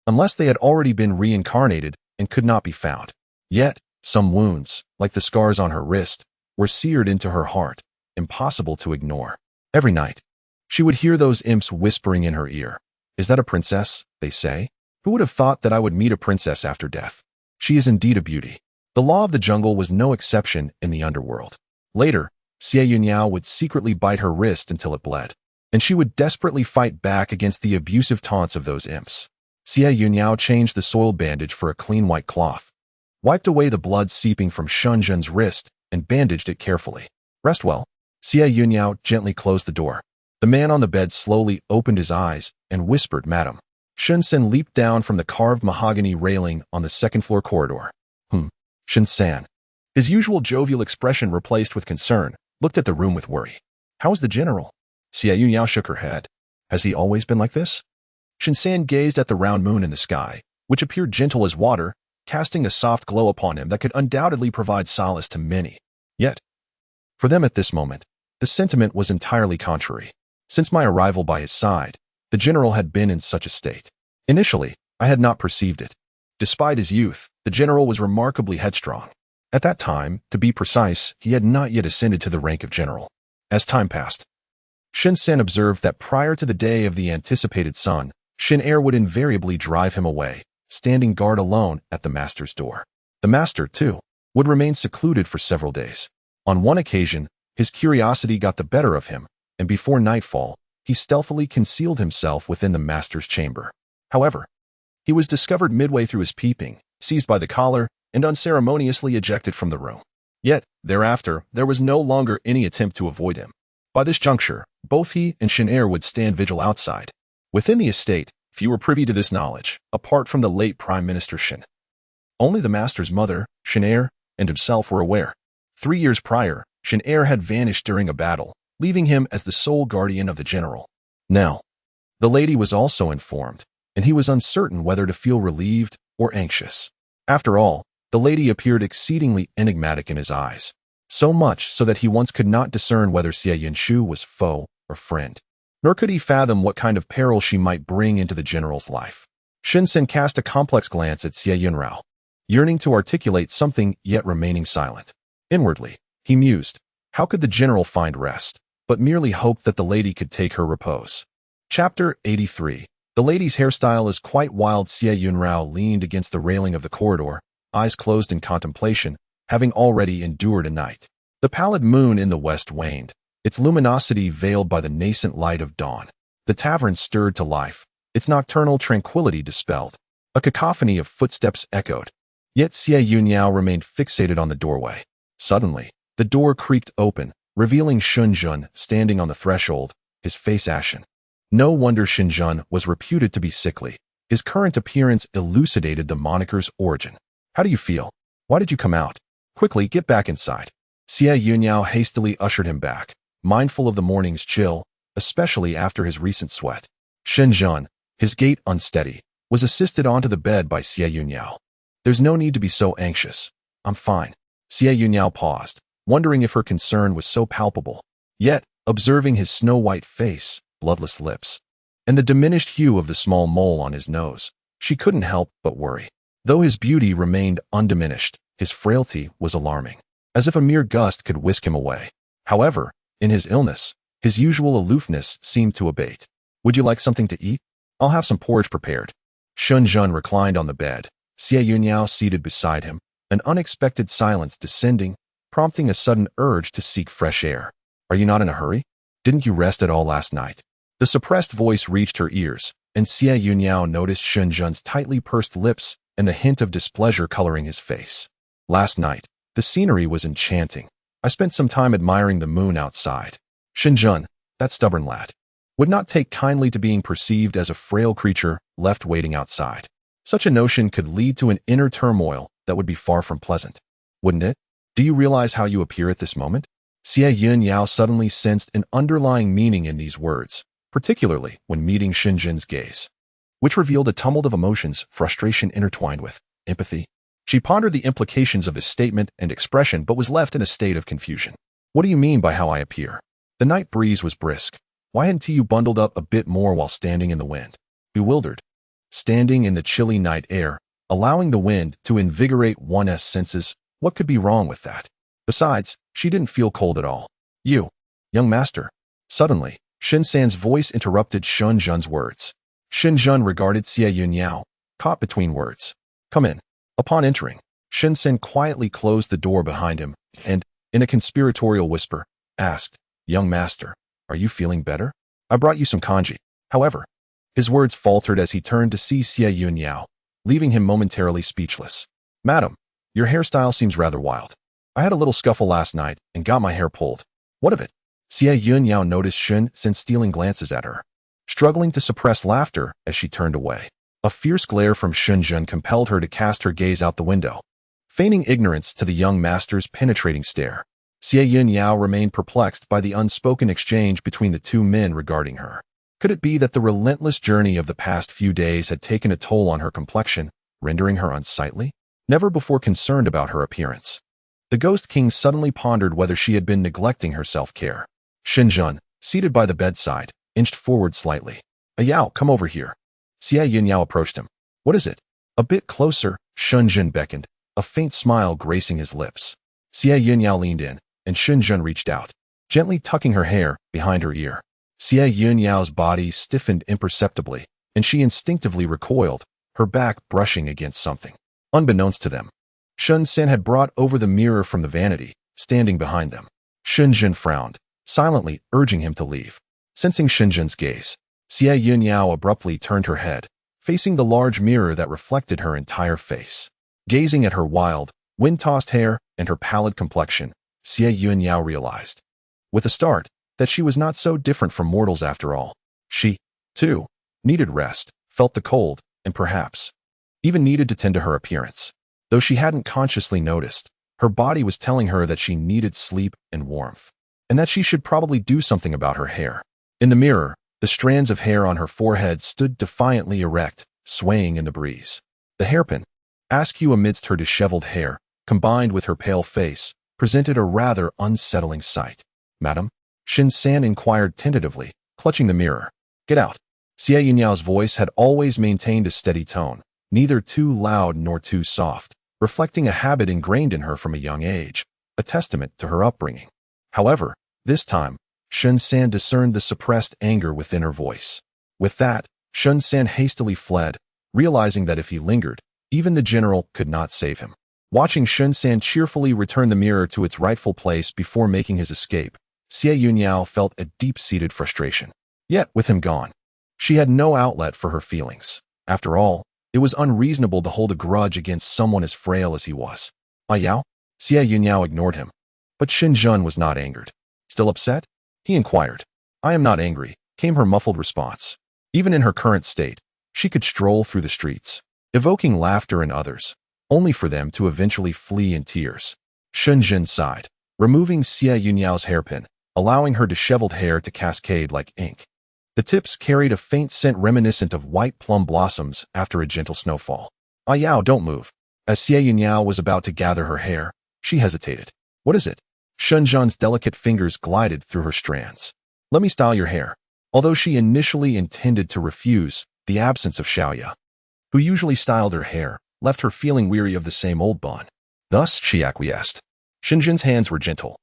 unless they had already been reincarnated and could not be found. Yet, some wounds, like the scars on her wrist, were seared into her heart, impossible to ignore. Every night, she would hear those imps whispering in her ear. "Is that a princess?" they say. "Who would have thought that I would meet a princess after death? She is indeed a beauty." The law of the jungle was no exception in the underworld. Later, Xie Yun Yao would secretly bite her wrist until it bled, and she would desperately fight back against the abusive taunts of those imps. Xie Yun Yao changed the soiled bandage for a clean white cloth, wiped away the blood seeping from Shen Zhen's wrist, and bandaged it carefully. "Rest well." Xie Yun Yao gently closed the door. The man on the bed slowly opened his eyes and whispered, "Madam." Shen San leaped down from the carved mahogany railing on the second-floor corridor. Shen San, his usual jovial expression replaced with concern, looked at the room with worry. "How is the general?" Xie Yun Yao shook her head. "Has he always been like this?" Shen San gazed at the round moon in the sky, which appeared gentle as water, casting a soft glow upon him that could undoubtedly provide solace to many. Yet, for them at this moment, the sentiment was entirely contrary. Since my arrival by his side, the general had been in such a state. Initially, I had not perceived it. Despite his youth, the general was remarkably headstrong. At that time, to be precise, he had not yet ascended to the rank of general. As time passed, Shen San observed that prior to the day of the anticipated sun, Shen Er would invariably drive him away, standing guard alone at the master's door. The master, too, would remain secluded for several days. On one occasion, his curiosity got the better of him, and before nightfall, he stealthily concealed himself within the master's chamber. However, he was discovered midway through his peeping, seized by the collar, and unceremoniously ejected from the room. Yet, thereafter, there was no longer any attempt to avoid him. By this juncture, both he and Shen Er would stand vigil outside. Within the estate, few were privy to this knowledge, apart from the late Prime Minister Shen. Only the master's mother, Shen Er, and himself were aware. 3 years prior, Shen Er had vanished during a battle, leaving him as the sole guardian of the general. Now, the lady was also informed, and he was uncertain whether to feel relieved or anxious. After all, the lady appeared exceedingly enigmatic in his eyes, so much so that he once could not discern whether Xie Yunshu was foe or friend. Nor could he fathom what kind of peril she might bring into the general's life. Shen Sen cast a complex glance at Xie Yun Yao, yearning to articulate something yet remaining silent. Inwardly, he mused, how could the general find rest, but merely hoped that the lady could take her repose. Chapter 83. The lady's hairstyle is quite wild. Xie Yun Yao leaned against the railing of the corridor, eyes closed in contemplation, having already endured a night. The pallid moon in the west waned, its luminosity veiled by the nascent light of dawn. The tavern stirred to life, its nocturnal tranquility dispelled. A cacophony of footsteps echoed. Yet Xie Yun Yao remained fixated on the doorway. Suddenly, the door creaked open, revealing Shen Yun standing on the threshold, his face ashen. No wonder Shen Yun was reputed to be sickly. His current appearance elucidated the moniker's origin. How do you feel? Why did you come out? Quickly, get back inside. Xie Yun Yao hastily ushered him back, mindful of the morning's chill, especially after his recent sweat. Shen Yun, his gait unsteady, was assisted onto the bed by Xie Yun Yao. There's no need to be so anxious. I'm fine. Xie Yun Yao paused, wondering if her concern was so palpable. Yet, observing his snow-white face, bloodless lips, and the diminished hue of the small mole on his nose, she couldn't help but worry. Though his beauty remained undiminished, his frailty was alarming, as if a mere gust could whisk him away. However, in his illness, his usual aloofness seemed to abate. Would you like something to eat? I'll have some porridge prepared. Shen Yun reclined on the bed, Xie Yun Yao seated beside him, an unexpected silence descending, prompting a sudden urge to seek fresh air. Are you not in a hurry? Didn't you rest at all last night? The suppressed voice reached her ears, and Xie Yun Yao noticed Shen Yun's tightly pursed lips and the hint of displeasure coloring his face. Last night, the scenery was enchanting. I spent some time admiring the moon outside. Shen Yun, that stubborn lad, would not take kindly to being perceived as a frail creature left waiting outside. Such a notion could lead to an inner turmoil that would be far from pleasant. Wouldn't it? Do you realize how you appear at this moment? Xie Yun Yao suddenly sensed an underlying meaning in these words, particularly when meeting Shen Yun's gaze, which revealed a tumult of emotions, frustration intertwined with empathy. She pondered the implications of his statement and expression but was left in a state of confusion. What do you mean by how I appear? The night breeze was brisk. Why hadn't you bundled up a bit more while standing in the wind? Bewildered, standing in the chilly night air, allowing the wind to invigorate one's senses, what could be wrong with that? Besides, she didn't feel cold at all. You, young master. Suddenly, Shen San's voice interrupted Shen Yun's words. Shen Yun regarded Xie Yun Yao, caught between words. Come in. Upon entering, Shen San quietly closed the door behind him and, in a conspiratorial whisper, asked, Young master, are you feeling better? I brought you some kanji. However, his words faltered as he turned to see Xie Yun Yao, leaving him momentarily speechless. Madam, your hairstyle seems rather wild. I had a little scuffle last night and got my hair pulled. What of it? Xie Yun Yao noticed Shen San stealing glances at her, struggling to suppress laughter as she turned away. A fierce glare from Shen Yun compelled her to cast her gaze out the window, feigning ignorance to the young master's penetrating stare. Xie Yun Yao remained perplexed by the unspoken exchange between the two men regarding her. Could it be that the relentless journey of the past few days had taken a toll on her complexion, rendering her unsightly? Never before concerned about her appearance, the Ghost King suddenly pondered whether she had been neglecting her self-care. Shen Yun, seated by the bedside, inched forward slightly. Yao, come over here. Xie Yun Yao approached him. What is it? A bit closer, Shen Yun beckoned, a faint smile gracing his lips. Xie Yun Yao leaned in, and Shen Yun reached out, gently tucking her hair behind her ear. Xie Yun Yao's body stiffened imperceptibly, and she instinctively recoiled, her back brushing against something. Unbeknownst to them, Shen San had brought over the mirror from the vanity, standing behind them. Shen Yun frowned, silently urging him to leave. Sensing Shen Yun's gaze, Xie Yun Yao abruptly turned her head, facing the large mirror that reflected her entire face. Gazing at her wild, wind-tossed hair and her pallid complexion, Xie Yun Yao realized, with a start, that she was not so different from mortals after all. She, too, needed rest, felt the cold, and perhaps even needed to tend to her appearance. Though she hadn't consciously noticed, her body was telling her that she needed sleep and warmth, and that she should probably do something about her hair. In the mirror, the strands of hair on her forehead stood defiantly erect, swaying in the breeze. The hairpin, askew amidst her disheveled hair, combined with her pale face, presented a rather unsettling sight. Madam? Shen San inquired tentatively, clutching the mirror. Get out. Xie Yun Yao's voice had always maintained a steady tone, neither too loud nor too soft, reflecting a habit ingrained in her from a young age, a testament to her upbringing. However, this time, Shen San discerned the suppressed anger within her voice. With that, Shen San hastily fled, realizing that if he lingered, even the general could not save him. Watching Shen cheerfully return the mirror to its rightful place before making his escape, Xie Yun Yao felt a deep-seated frustration. Yet, with him gone, she had no outlet for her feelings. After all, it was unreasonable to hold a grudge against someone as frail as he was. Yao? Xie Yun Yao ignored him. But Shen Zhen was not angered. Still upset? He inquired. I am not angry, came her muffled response. Even in her current state, she could stroll through the streets, evoking laughter in others, only for them to eventually flee in tears. Shen Zhen sighed, removing Xie Yun Yao's hairpin, allowing her disheveled hair to cascade like ink. The tips carried a faint scent reminiscent of white plum blossoms after a gentle snowfall. Yao, don't move. As Xie Yun Yao was about to gather her hair, she hesitated. What is it? Shen Zhen's delicate fingers glided through her strands. Let me style your hair. Although she initially intended to refuse, the absence of Xiaoya, who usually styled her hair, left her feeling weary of the same old bond. Thus, she acquiesced. Shen Zhen's hands were gentle,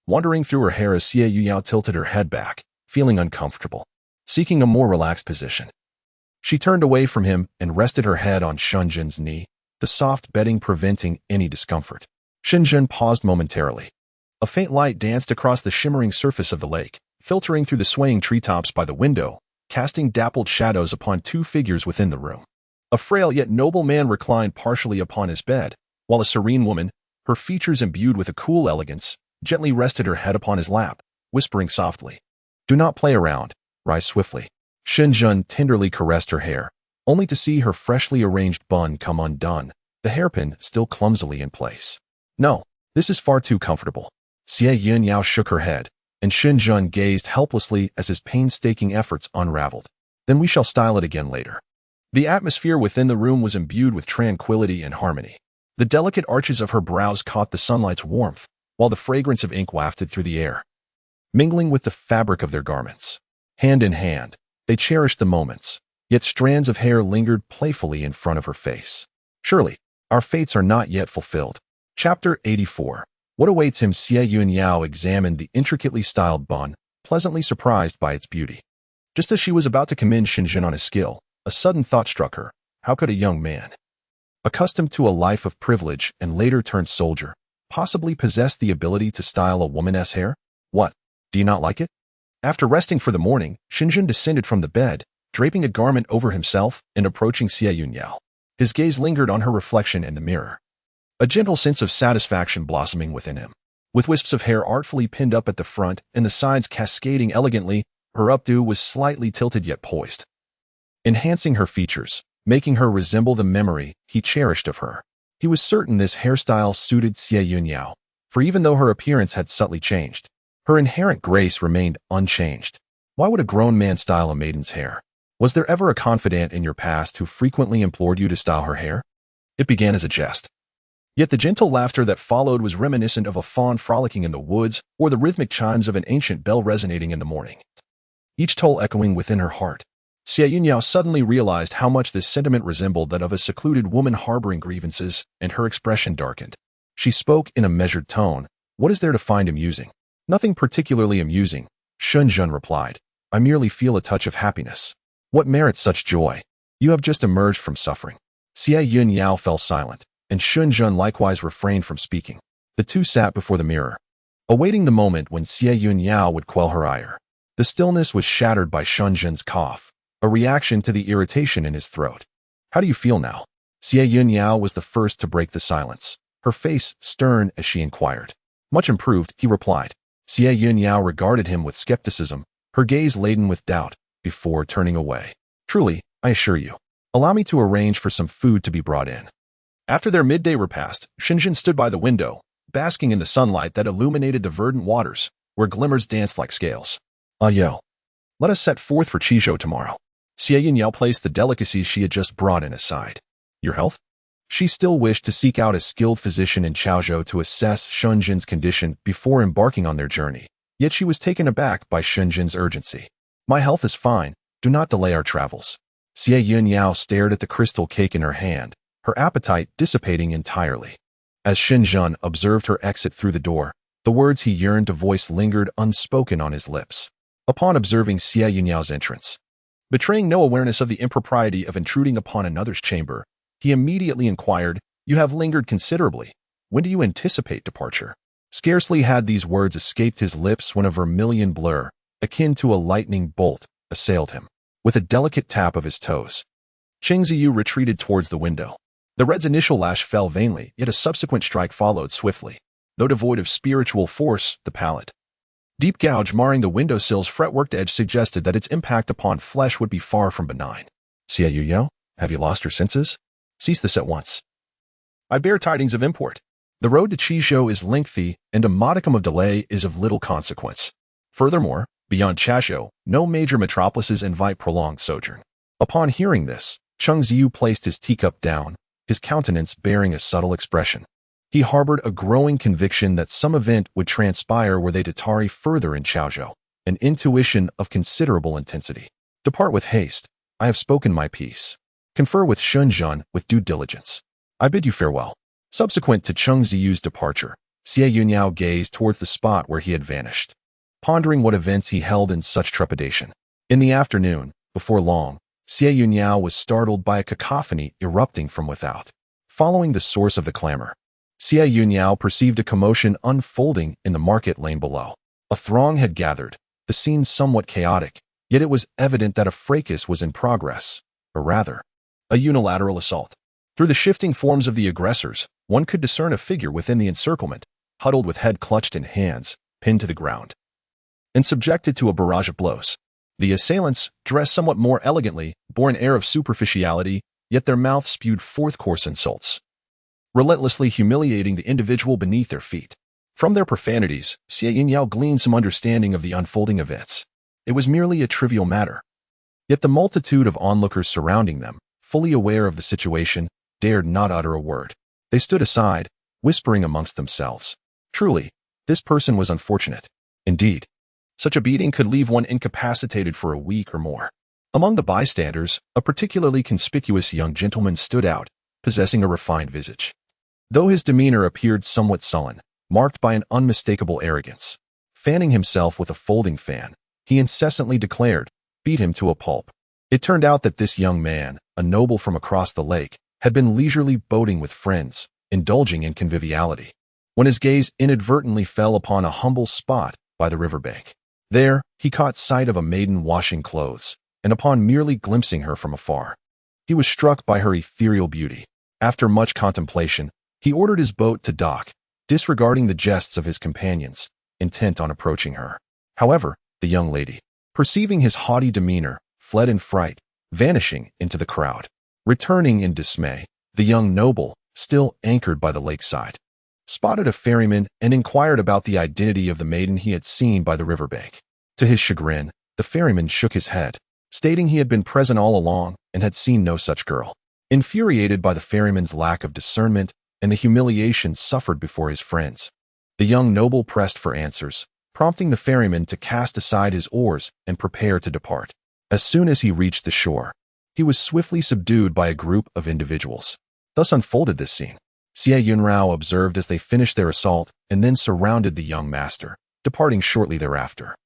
wandering through her hair as Xie Yun Yao tilted her head back, feeling uncomfortable, seeking a more relaxed position. She turned away from him and rested her head on Shen Zhen's knee, the soft bedding preventing any discomfort. Shen Zhen paused momentarily. A faint light danced across the shimmering surface of the lake, filtering through the swaying treetops by the window, casting dappled shadows upon two figures within the room. A frail yet noble man reclined partially upon his bed, while a serene woman, her features imbued with a cool elegance, gently rested her head upon his lap, whispering softly. Do not play around, rise swiftly. Shen Zhen tenderly caressed her hair, only to see her freshly arranged bun come undone, the hairpin still clumsily in place. No, this is far too comfortable. Xie Yun Yao shook her head, and Shen Zhen gazed helplessly as his painstaking efforts unraveled. Then we shall style it again later. The atmosphere within the room was imbued with tranquility and harmony. The delicate arches of her brows caught the sunlight's warmth, while the fragrance of ink wafted through the air, mingling with the fabric of their garments. Hand in hand, they cherished the moments, yet strands of hair lingered playfully in front of her face. Surely, our fates are not yet fulfilled. Chapter 84. What awaits him? Xie Yun Yao examined the intricately styled bun, pleasantly surprised by its beauty. Just as she was about to commend Shen Zhen on his skill, a sudden thought struck her. How could a young man, accustomed to a life of privilege and later turned soldier, possibly possess the ability to style a woman's hair? What? Do you not like it? After resting for the morning, Shen Zhen descended from the bed, draping a garment over himself and approaching Xie Yun Yao. His gaze lingered on her reflection in the mirror, a gentle sense of satisfaction blossoming within him. With wisps of hair artfully pinned up at the front and the sides cascading elegantly, her updo was slightly tilted yet poised, enhancing her features, making her resemble the memory he cherished of her. He was certain this hairstyle suited Xie Yun Yao, for even though her appearance had subtly changed, her inherent grace remained unchanged. Why would a grown man style a maiden's hair? Was there ever a confidant in your past who frequently implored you to style her hair? It began as a jest. Yet the gentle laughter that followed was reminiscent of a fawn frolicking in the woods or the rhythmic chimes of an ancient bell resonating in the morning, each toll echoing within her heart. Xie Yun Yao suddenly realized how much this sentiment resembled that of a secluded woman harboring grievances, and her expression darkened. She spoke in a measured tone. What is there to find amusing? Nothing particularly amusing, Shen Zhen replied. I merely feel a touch of happiness. What merits such joy? You have just emerged from suffering. Xie Yun Yao fell silent, and Shen Zhen likewise refrained from speaking. The two sat before the mirror, awaiting the moment when Xie Yun Yao would quell her ire. The stillness was shattered by Shen Zhen's cough, a reaction to the irritation in his throat. How do you feel now? Xie Yun Yao was the first to break the silence, her face stern as she inquired. Much improved, he replied. Xie Yun Yao regarded him with skepticism, her gaze laden with doubt, before turning away. Truly, I assure you. Allow me to arrange for some food to be brought in. After their midday repast, Shen Zhen stood by the window, basking in the sunlight that illuminated the verdant waters, where glimmers danced like scales. Yo. Let us set forth for Qizhou tomorrow. Xie Yun Yao placed the delicacies she had just brought in aside. Your health? She still wished to seek out a skilled physician in Chaozhou to assess Shen Zhen's condition before embarking on their journey, yet she was taken aback by Shen Zhen's urgency. My health is fine. Do not delay our travels. Xie Yun Yao stared at the crystal cake in her hand, her appetite dissipating entirely. As Shen Zhen observed her exit through the door, the words he yearned to voice lingered unspoken on his lips. Upon observing Xie Yun Yao's entrance, betraying no awareness of the impropriety of intruding upon another's chamber, he immediately inquired, You have lingered considerably. When do you anticipate departure? Scarcely had these words escaped his lips when a vermilion blur, akin to a lightning bolt, assailed him. With a delicate tap of his toes, Xie Yu retreated towards the window. The red's initial lash fell vainly, yet a subsequent strike followed swiftly. Though devoid of spiritual force, the pallid, deep gouge marring the windowsill's fretworked edge suggested that its impact upon flesh would be far from benign. Xie Yun Yao, have you lost your senses? Cease this at once. I bear tidings of import. The road to Chizhou is lengthy, and a modicum of delay is of little consequence. Furthermore, beyond Chazhou, no major metropolises invite prolonged sojourn. Upon hearing this, Xie Yu placed his teacup down, his countenance bearing a subtle expression. He harbored a growing conviction that some event would transpire were they to tarry further in Chazhou, an intuition of considerable intensity. Depart with haste. I have spoken my piece. Confer with Shenzhen with due diligence. I bid you farewell. Subsequent to Xie Yu's departure, Xie Yun Yao gazed towards the spot where he had vanished, pondering what events he held in such trepidation. In the afternoon, before long, Xie Yun Yao was startled by a cacophony erupting from without. Following the source of the clamor, Xie Yun Yao perceived a commotion unfolding in the market lane below. A throng had gathered, the scene somewhat chaotic, yet it was evident that a fracas was in progress, or rather, a unilateral assault. Through the shifting forms of the aggressors, one could discern a figure within the encirclement, huddled with head clutched in hands, pinned to the ground, and subjected to a barrage of blows. The assailants, dressed somewhat more elegantly, bore an air of superficiality, yet their mouths spewed forth coarse insults, relentlessly humiliating the individual beneath their feet. From their profanities, Xie Yun Yao gleaned some understanding of the unfolding events. It was merely a trivial matter. Yet the multitude of onlookers surrounding them, fully aware of the situation, dared not utter a word. They stood aside, whispering amongst themselves. Truly, this person was unfortunate. Indeed, such a beating could leave one incapacitated for a week or more. Among the bystanders, a particularly conspicuous young gentleman stood out, possessing a refined visage. Though his demeanor appeared somewhat sullen, marked by an unmistakable arrogance, fanning himself with a folding fan, he incessantly declared, "Beat him to a pulp." It turned out that this young man, a noble from across the lake, had been leisurely boating with friends, indulging in conviviality, when his gaze inadvertently fell upon a humble spot by the riverbank. There, he caught sight of a maiden washing clothes, and upon merely glimpsing her from afar, he was struck by her ethereal beauty. After much contemplation, he ordered his boat to dock, disregarding the jests of his companions, intent on approaching her. However, the young lady, perceiving his haughty demeanor, fled in fright, vanishing into the crowd. Returning in dismay, the young noble, still anchored by the lakeside, spotted a ferryman and inquired about the identity of the maiden he had seen by the riverbank. To his chagrin, the ferryman shook his head, stating he had been present all along and had seen no such girl. Infuriated by the ferryman's lack of discernment and the humiliation suffered before his friends, the young noble pressed for answers, prompting the ferryman to cast aside his oars and prepare to depart. As soon as he reached the shore, he was swiftly subdued by a group of individuals. Thus unfolded this scene. Xie Yun Yao observed as they finished their assault and then surrounded the young master, departing shortly thereafter.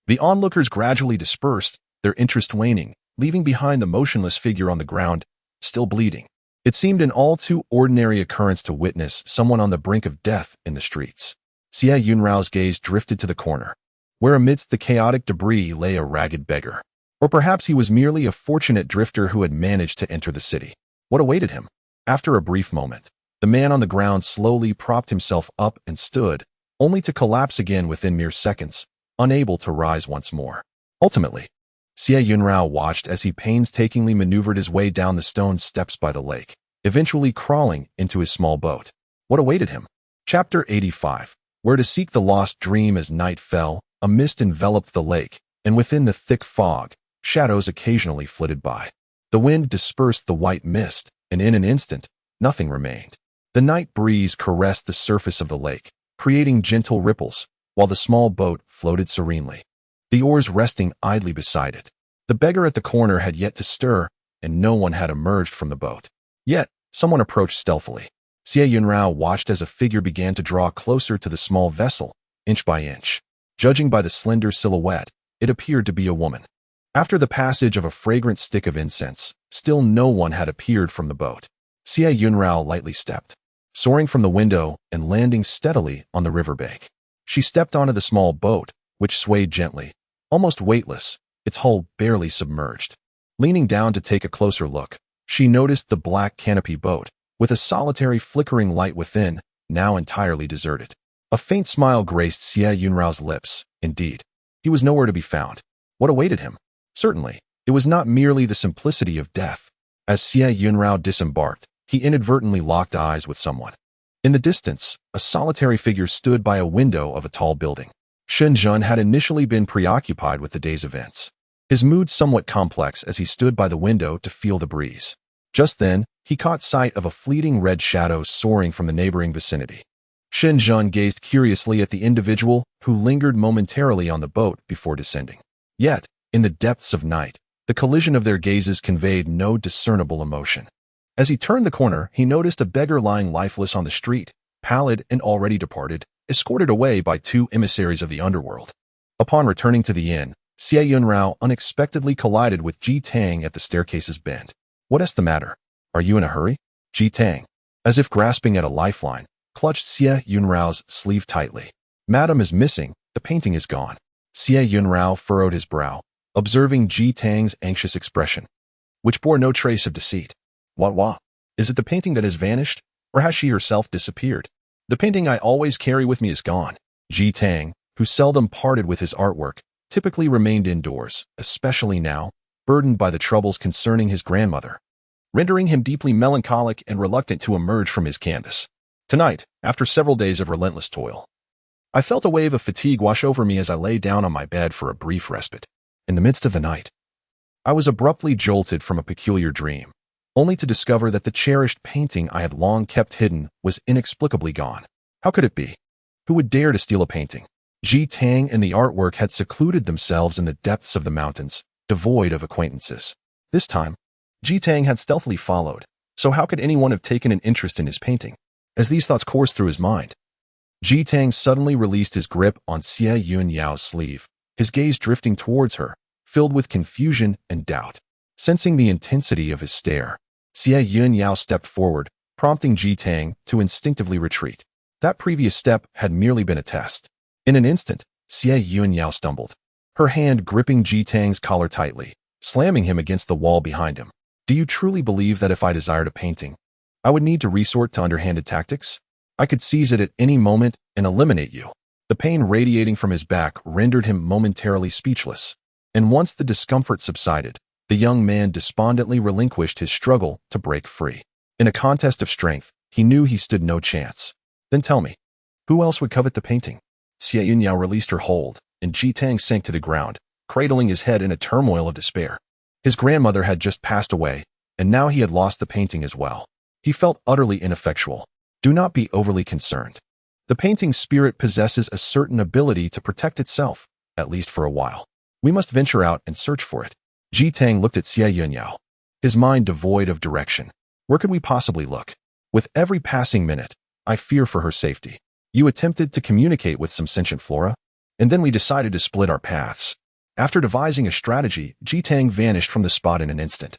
The onlookers gradually dispersed, their interest waning, leaving behind the motionless figure on the ground, still bleeding. It seemed an all too ordinary occurrence to witness someone on the brink of death in the streets. Xie Yun Yao's gaze drifted to the corner, where amidst the chaotic debris lay a ragged beggar. Or perhaps he was merely a fortunate drifter who had managed to enter the city. What awaited him? After a brief moment, the man on the ground slowly propped himself up and stood, only to collapse again within mere seconds, unable to rise once more. Ultimately, Xie Yun Yao watched as he painstakingly maneuvered his way down the stone steps by the lake, eventually crawling into his small boat. What awaited him? Chapter 85. Where to seek the lost dream. As night fell, a mist enveloped the lake, and within the thick fog, shadows occasionally flitted by. The wind dispersed the white mist, and in an instant, nothing remained. The night breeze caressed the surface of the lake, creating gentle ripples, while the small boat floated serenely, the oars resting idly beside it. The beggar at the corner had yet to stir, and no one had emerged from the boat. Yet, someone approached stealthily. Xie Yun Yao watched as a figure began to draw closer to the small vessel, inch by inch. Judging by the slender silhouette, it appeared to be a woman. After the passage of a fragrant stick of incense, still no one had appeared from the boat. Xie Yun Yao lightly stepped, soaring from the window and landing steadily on the riverbank. She stepped onto the small boat, which swayed gently, almost weightless, its hull barely submerged. Leaning down to take a closer look, she noticed the black canopy boat, with a solitary flickering light within, now entirely deserted. A faint smile graced Xie Yun Yao's lips. Indeed, he was nowhere to be found. What awaited him? Certainly, it was not merely the simplicity of death. As Xie Yun Yao disembarked, he inadvertently locked eyes with someone. In the distance, a solitary figure stood by a window of a tall building. Shen had initially been preoccupied with the day's events, his mood somewhat complex as he stood by the window to feel the breeze. Just then, he caught sight of a fleeting red shadow soaring from the neighboring vicinity. Shen gazed curiously at the individual who lingered momentarily on the boat before descending. Yet, in the depths of night, the collision of their gazes conveyed no discernible emotion. As he turned the corner, he noticed a beggar lying lifeless on the street, pallid and already departed, escorted away by two emissaries of the underworld. Upon returning to the inn, Xie Yun Yao unexpectedly collided with Ji Tang at the staircase's bend. "What's the matter? Are you in a hurry?" Ji Tang, as if grasping at a lifeline, clutched Xie Yun Yao's sleeve tightly. "Madam is missing, the painting is gone." Xie Yun Yao furrowed his brow, observing Ji Tang's anxious expression, which bore no trace of deceit. What? Is it the painting that has vanished, or has she herself disappeared?" "The painting I always carry with me is gone." Ji Tang, who seldom parted with his artwork, typically remained indoors, especially now, burdened by the troubles concerning his grandmother, rendering him deeply melancholic and reluctant to emerge from his canvas. "Tonight, after several days of relentless toil, I felt a wave of fatigue wash over me as I lay down on my bed for a brief respite. In the midst of the night, I was abruptly jolted from a peculiar dream, only to discover that the cherished painting I had long kept hidden was inexplicably gone. How could it be? Who would dare to steal a painting?" Ji Tang and the artwork had secluded themselves in the depths of the mountains, devoid of acquaintances. This time, Ji Tang had stealthily followed, so how could anyone have taken an interest in his painting? As these thoughts coursed through his mind, Ji Tang suddenly released his grip on Xie Yun Yao's sleeve, his gaze drifting towards her, filled with confusion and doubt. Sensing the intensity of his stare, Xie Yun Yao stepped forward, prompting Ji Tang to instinctively retreat. That previous step had merely been a test. In an instant, Xie Yun Yao stumbled, her hand gripping Ji Tang's collar tightly, slamming him against the wall behind him. "Do you truly believe that if I desired a painting, I would need to resort to underhanded tactics? I could seize it at any moment and eliminate you." The pain radiating from his back rendered him momentarily speechless, and once the discomfort subsided, the young man despondently relinquished his struggle to break free. In a contest of strength, he knew he stood no chance. "Then tell me, who else would covet the painting?" Xie Yun Yao released her hold, and Ji Tang sank to the ground, cradling his head in a turmoil of despair. His grandmother had just passed away, and now he had lost the painting as well. He felt utterly ineffectual. "Do not be overly concerned. The painting's spirit possesses a certain ability to protect itself, at least for a while. We must venture out and search for it." Ji Tang looked at Xie Yun Yao, his mind devoid of direction. "Where could we possibly look? With every passing minute, I fear for her safety. You attempted to communicate with some sentient flora, and then we decided to split our paths." After devising a strategy, Ji Tang vanished from the spot in an instant.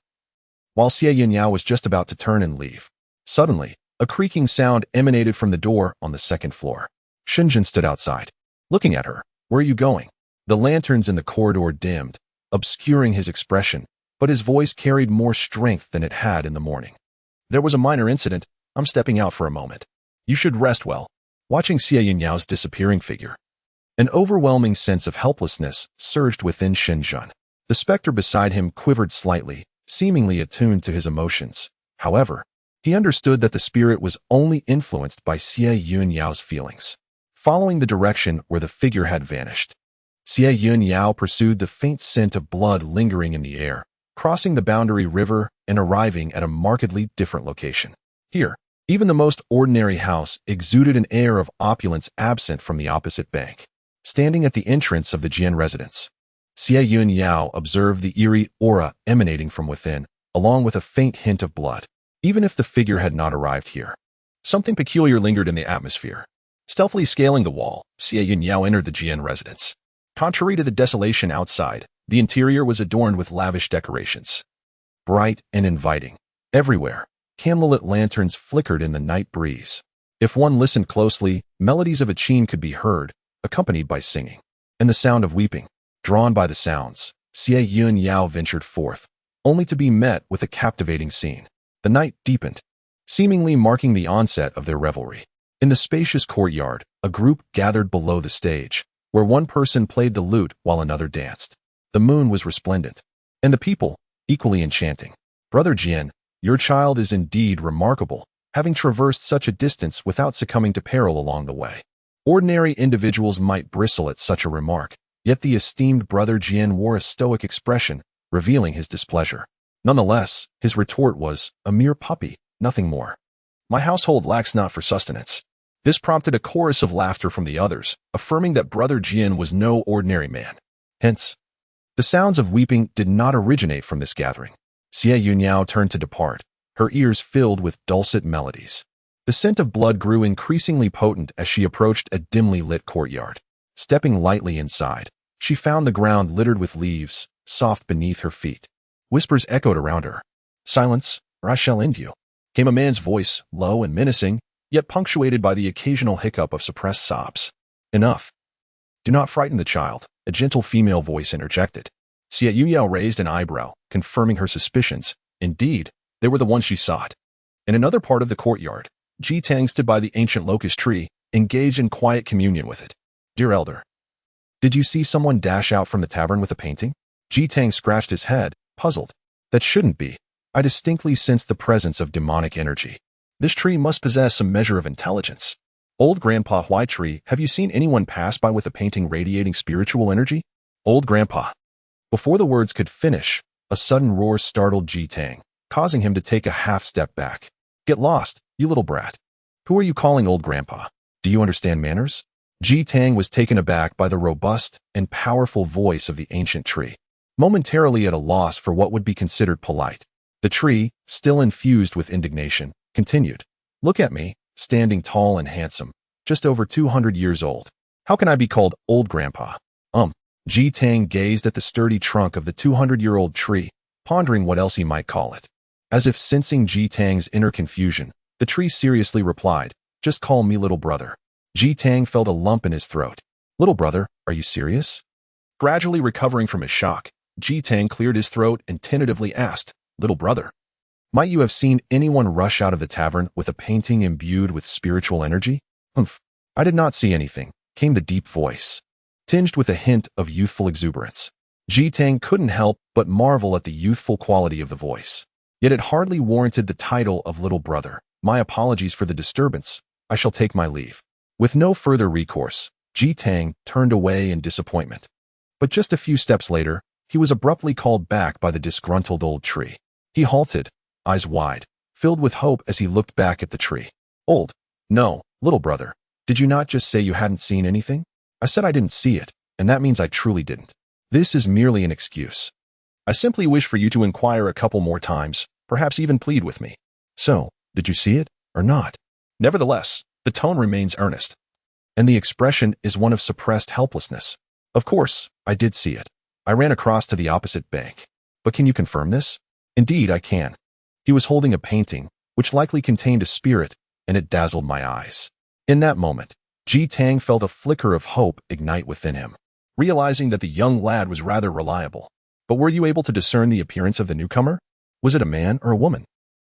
While Xie Yun Yao was just about to turn and leave, suddenly, a creaking sound emanated from the door on the second floor. Shen stood outside, looking at her. "Where are you going?" The lanterns in the corridor dimmed, obscuring his expression, but his voice carried more strength than it had in the morning. "There was a minor incident. I'm stepping out for a moment. You should rest well." Watching Xie Yun Yao's disappearing figure, an overwhelming sense of helplessness surged within Shen. The specter beside him quivered slightly, seemingly attuned to his emotions. However, he understood that the spirit was only influenced by Xie Yun Yao's feelings. Following the direction where the figure had vanished, Xie Yun Yao pursued the faint scent of blood lingering in the air, crossing the boundary river and arriving at a markedly different location. Here, even the most ordinary house exuded an air of opulence absent from the opposite bank. Standing at the entrance of the Jian residence, Xie Yun Yao observed the eerie aura emanating from within, along with a faint hint of blood. Even if the figure had not arrived here, something peculiar lingered in the atmosphere. Stealthily scaling the wall, Xie Yun Yao entered the Jian residence. Contrary to the desolation outside, the interior was adorned with lavish decorations. Bright and inviting, everywhere, candlelit lanterns flickered in the night breeze. If one listened closely, melodies of a cheen could be heard, accompanied by singing, and the sound of weeping. Drawn by the sounds, Xie Yun Yao ventured forth, only to be met with a captivating scene. The night deepened, seemingly marking the onset of their revelry. In the spacious courtyard, a group gathered below the stage, where one person played the lute while another danced. The moon was resplendent, and the people equally enchanting. Brother Jian, your child is indeed remarkable, having traversed such a distance without succumbing to peril along the way. Ordinary individuals might bristle at such a remark, yet the esteemed Brother Jian wore a stoic expression, revealing his displeasure. Nonetheless, his retort was, a mere puppy, nothing more. My household lacks not for sustenance. This prompted a chorus of laughter from the others, affirming that Brother Jian was no ordinary man. Hence, the sounds of weeping did not originate from this gathering. Xie Yun Yao turned to depart, her ears filled with dulcet melodies. The scent of blood grew increasingly potent as she approached a dimly lit courtyard. Stepping lightly inside, she found the ground littered with leaves, soft beneath her feet. Whispers echoed around her. Silence, or I shall end you, came a man's voice, low and menacing, yet punctuated by the occasional hiccup of suppressed sobs. Enough. Do not frighten the child, a gentle female voice interjected. Xie Yun Yao raised an eyebrow, confirming her suspicions. Indeed, they were the ones she sought. In another part of the courtyard, Ji Tang stood by the ancient locust tree, engaged in quiet communion with it. Dear elder, did you see someone dash out from the tavern with a painting? Ji Tang scratched his head, puzzled. That shouldn't be. I distinctly sensed the presence of demonic energy. This tree must possess some measure of intelligence. Old Grandpa White Tree, have you seen anyone pass by with a painting radiating spiritual energy? Old Grandpa. Before the words could finish, a sudden roar startled Ji Tang, causing him to take a half step back. Get lost, you little brat. Who are you calling Old Grandpa? Do you understand manners? Ji Tang was taken aback by the robust and powerful voice of the ancient tree, momentarily at a loss for what would be considered polite. The tree, still infused with indignation, continued. Look at me, standing tall and handsome, just over 200 years old. How can I be called Old Grandpa? Ji Tang gazed at the sturdy trunk of the 200-year-old tree, pondering what else he might call it. As if sensing Ji Tang's inner confusion, the tree seriously replied, just call me little brother. Ji Tang felt a lump in his throat. Little brother, are you serious? Gradually recovering from his shock, Ji Tang cleared his throat and tentatively asked, little brother, might you have seen anyone rush out of the tavern with a painting imbued with spiritual energy? Humph, I did not see anything, came the deep voice, tinged with a hint of youthful exuberance. Ji Tang couldn't help but marvel at the youthful quality of the voice. Yet it hardly warranted the title of little brother. My apologies for the disturbance. I shall take my leave. With no further recourse, Ji Tang turned away in disappointment. But just a few steps later, he was abruptly called back by the disgruntled old tree. He halted, eyes wide, filled with hope as he looked back at the tree. Old. No, little brother. Did you not just say you hadn't seen anything? I said I didn't see it, and that means I truly didn't. This is merely an excuse. I simply wish for you to inquire a couple more times, perhaps even plead with me. So, did you see it, or not? Nevertheless, the tone remains earnest, and the expression is one of suppressed helplessness. Of course, I did see it. I ran across to the opposite bank. But can you confirm this? Indeed, I can. He was holding a painting, which likely contained a spirit, and it dazzled my eyes. In that moment, Ji Tang felt a flicker of hope ignite within him, realizing that the young lad was rather reliable. But were you able to discern the appearance of the newcomer? Was it a man or a woman?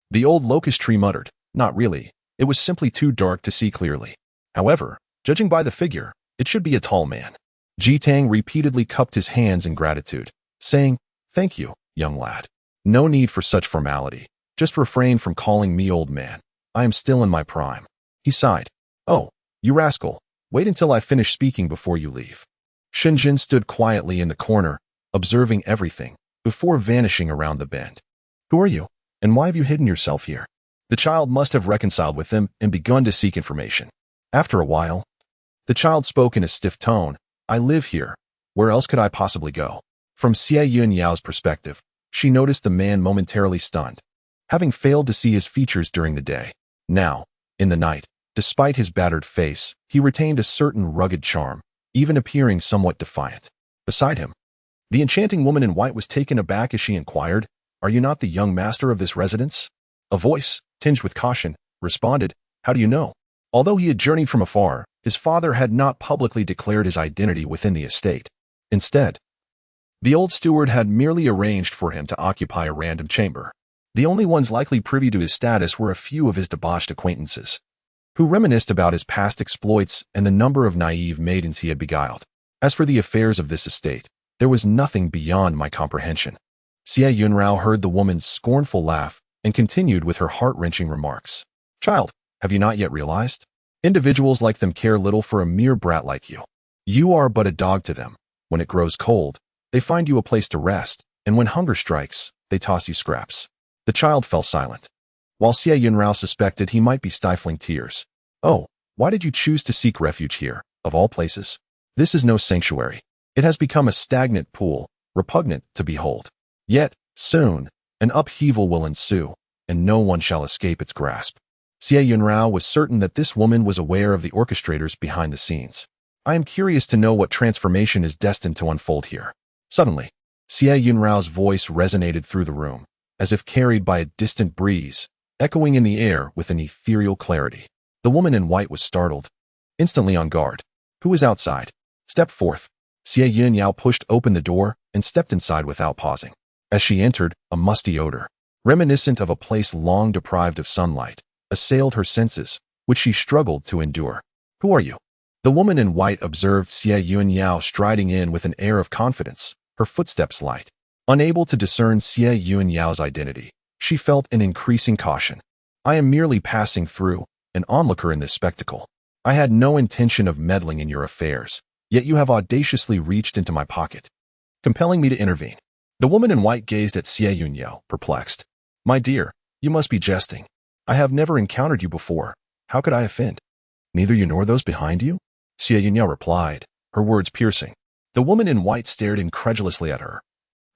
The old locust tree muttered, not really. It was simply too dark to see clearly. However, judging by the figure, it should be a tall man. Ji Tang repeatedly cupped his hands in gratitude, saying, thank you, young lad. No need for such formality. Just refrain from calling me old man. I am still in my prime. He sighed. Oh, you rascal. Wait until I finish speaking before you leave. Shen stood quietly in the corner, observing everything, before vanishing around the bend. Who are you, and why have you hidden yourself here? The child must have reconciled with them and begun to seek information. After a while, the child spoke in a stiff tone. I live here. Where else could I possibly go? From Xie Yun Yao's perspective, she noticed the man momentarily stunned, having failed to see his features during the day. Now, in the night, despite his battered face, he retained a certain rugged charm, even appearing somewhat defiant. Beside him, the enchanting woman in white was taken aback as she inquired, are you not the young master of this residence? A voice, tinged with caution, responded, "How do you know?" Although he had journeyed from afar, his father had not publicly declared his identity within the estate. Instead, the old steward had merely arranged for him to occupy a random chamber. The only ones likely privy to his status were a few of his debauched acquaintances, who reminisced about his past exploits and the number of naive maidens he had beguiled. As for the affairs of this estate, there was nothing beyond my comprehension. Xie Yun Yao heard the woman's scornful laugh and continued with her heart-wrenching remarks. "Child, have you not yet realized? Individuals like them care little for a mere brat like you. You are but a dog to them. When it grows cold, they find you a place to rest, and when hunger strikes, they toss you scraps." The child fell silent, while Xie Yun Yao suspected he might be stifling tears. "Oh, why did you choose to seek refuge here, of all places? This is no sanctuary. It has become a stagnant pool, repugnant to behold. Yet, soon, an upheaval will ensue, and no one shall escape its grasp." Xie Yun Yao was certain that this woman was aware of the orchestrators behind the scenes. "I am curious to know what transformation is destined to unfold here." Suddenly, Xie Yun Yao's voice resonated through the room, as if carried by a distant breeze, echoing in the air with an ethereal clarity. The woman in white was startled, instantly on guard. "Who is outside? Step forth." Xie Yun Yao pushed open the door and stepped inside without pausing. As she entered, a musty odor, reminiscent of a place long deprived of sunlight, assailed her senses, which she struggled to endure. "Who are you?" The woman in white observed Xie Yun Yao striding in with an air of confidence, her footsteps light. Unable to discern Xie Yun Yao's identity, she felt an increasing caution. "I am merely passing through, an onlooker in this spectacle. I had no intention of meddling in your affairs, yet you have audaciously reached into my pocket, compelling me to intervene." The woman in white gazed at Xie Yun Yao, perplexed. "My dear, you must be jesting. I have never encountered you before. How could I offend?" "Neither you nor those behind you?" Xie Yun Yao replied, her words piercing. The woman in white stared incredulously at her,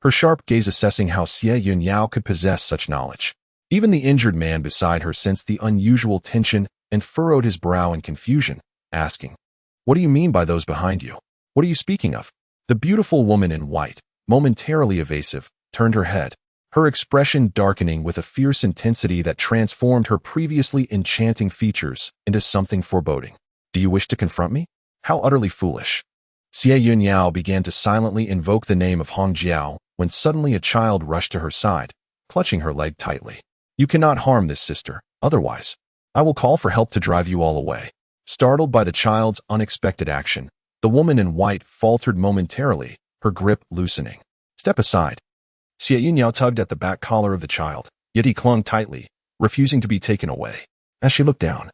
her sharp gaze assessing how Xie Yun Yao could possess such knowledge. Even the injured man beside her sensed the unusual tension and furrowed his brow in confusion, asking, "What do you mean by those behind you? What are you speaking of?" The beautiful woman in white, momentarily evasive, turned her head, her expression darkening with a fierce intensity that transformed her previously enchanting features into something foreboding. "Do you wish to confront me? How utterly foolish." Xie Yun Yao began to silently invoke the name of Hongjiao when suddenly a child rushed to her side, clutching her leg tightly. "You cannot harm this sister, otherwise I will call for help to drive you all away." Startled by the child's unexpected action, the woman in white faltered momentarily, her grip loosening. "Step aside." Xie Yun Yao tugged at the back collar of the child, yet he clung tightly, refusing to be taken away. As she looked down,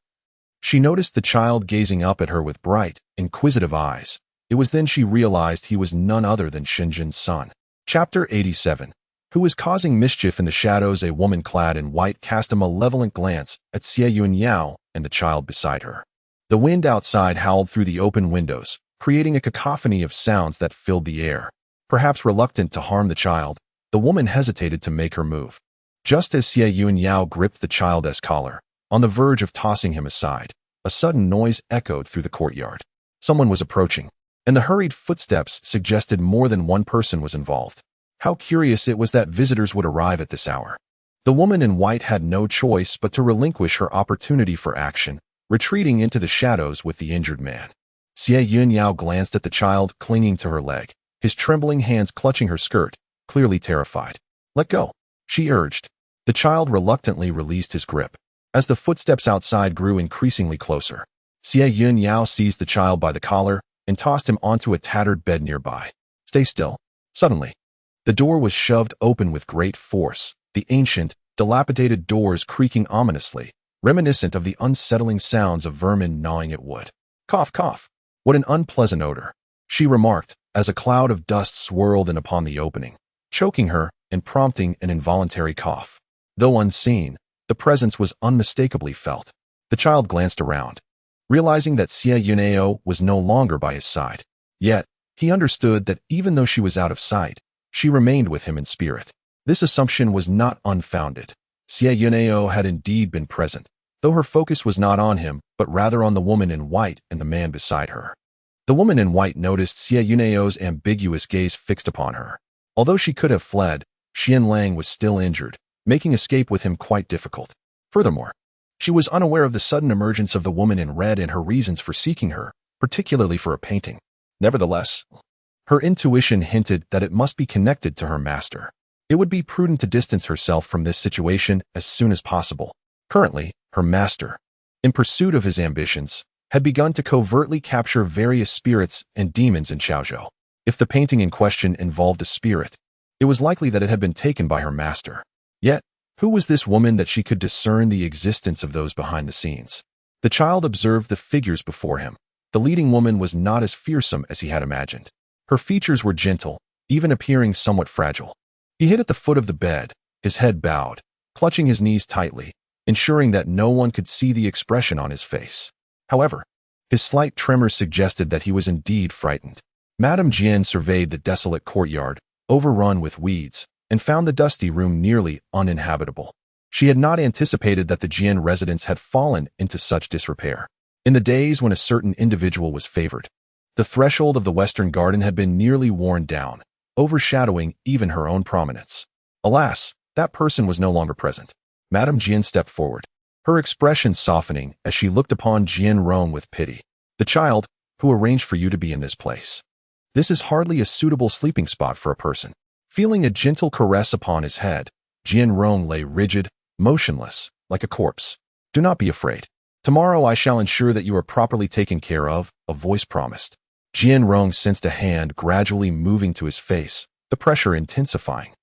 she noticed the child gazing up at her with bright, inquisitive eyes. It was then she realized he was none other than Shen's son. Chapter 87. Who is causing mischief in the shadows? A woman clad in white cast a malevolent glance at Xie Yun Yao and the child beside her. The wind outside howled through the open windows, creating a cacophony of sounds that filled the air. Perhaps reluctant to harm the child, the woman hesitated to make her move. Just as Xie Yun Yao gripped the child's collar, on the verge of tossing him aside, a sudden noise echoed through the courtyard. Someone was approaching, and the hurried footsteps suggested more than one person was involved. How curious it was that visitors would arrive at this hour. The woman in white had no choice but to relinquish her opportunity for action, retreating into the shadows with the injured man. Xie Yun Yao glanced at the child clinging to her leg, his trembling hands clutching her skirt, clearly terrified. "Let go," she urged. The child reluctantly released his grip. As the footsteps outside grew increasingly closer, Xie Yun Yao seized the child by the collar and tossed him onto a tattered bed nearby. "Stay still." Suddenly, the door was shoved open with great force, the ancient, dilapidated doors creaking ominously, reminiscent of the unsettling sounds of vermin gnawing at wood. "Cough, cough. What an unpleasant odor," she remarked, as a cloud of dust swirled in upon the opening, choking her and prompting an involuntary cough. Though unseen, the presence was unmistakably felt. The child glanced around, realizing that Xie Yun Yao was no longer by his side. Yet, he understood that even though she was out of sight, she remained with him in spirit. This assumption was not unfounded. Xie Yun Yao had indeed been present, though her focus was not on him, but rather on the woman in white and the man beside her. The woman in white noticed Xie Yun Yao's ambiguous gaze fixed upon her. Although she could have fled, Xian Lang was still injured, making escape with him quite difficult. Furthermore, she was unaware of the sudden emergence of the woman in red and her reasons for seeking her, particularly for a painting. Nevertheless, her intuition hinted that it must be connected to her master. It would be prudent to distance herself from this situation as soon as possible. Currently, her master, in pursuit of his ambitions, had begun to covertly capture various spirits and demons in Chaozhou. If the painting in question involved a spirit, it was likely that it had been taken by her master. Yet, who was this woman that she could discern the existence of those behind the scenes? The child observed the figures before him. The leading woman was not as fearsome as he had imagined. Her features were gentle, even appearing somewhat fragile. He hid at the foot of the bed, his head bowed, clutching his knees tightly, ensuring that no one could see the expression on his face. However, his slight tremor suggested that he was indeed frightened. Madame Jian surveyed the desolate courtyard, overrun with weeds, and found the dusty room nearly uninhabitable. She had not anticipated that the Jian residence had fallen into such disrepair. In the days when a certain individual was favored, the threshold of the western garden had been nearly worn down, overshadowing even her own prominence. Alas, that person was no longer present. Madame Jian stepped forward, her expression softening as she looked upon Jian Rong with pity. The child, who arranged for you to be in this place. This is hardly a suitable sleeping spot for a person. Feeling a gentle caress upon his head, Jian Rong lay rigid, motionless, like a corpse. Do not be afraid. Tomorrow I shall ensure that you are properly taken care of, a voice promised. Jian Rong sensed a hand gradually moving to his face, the pressure intensifying,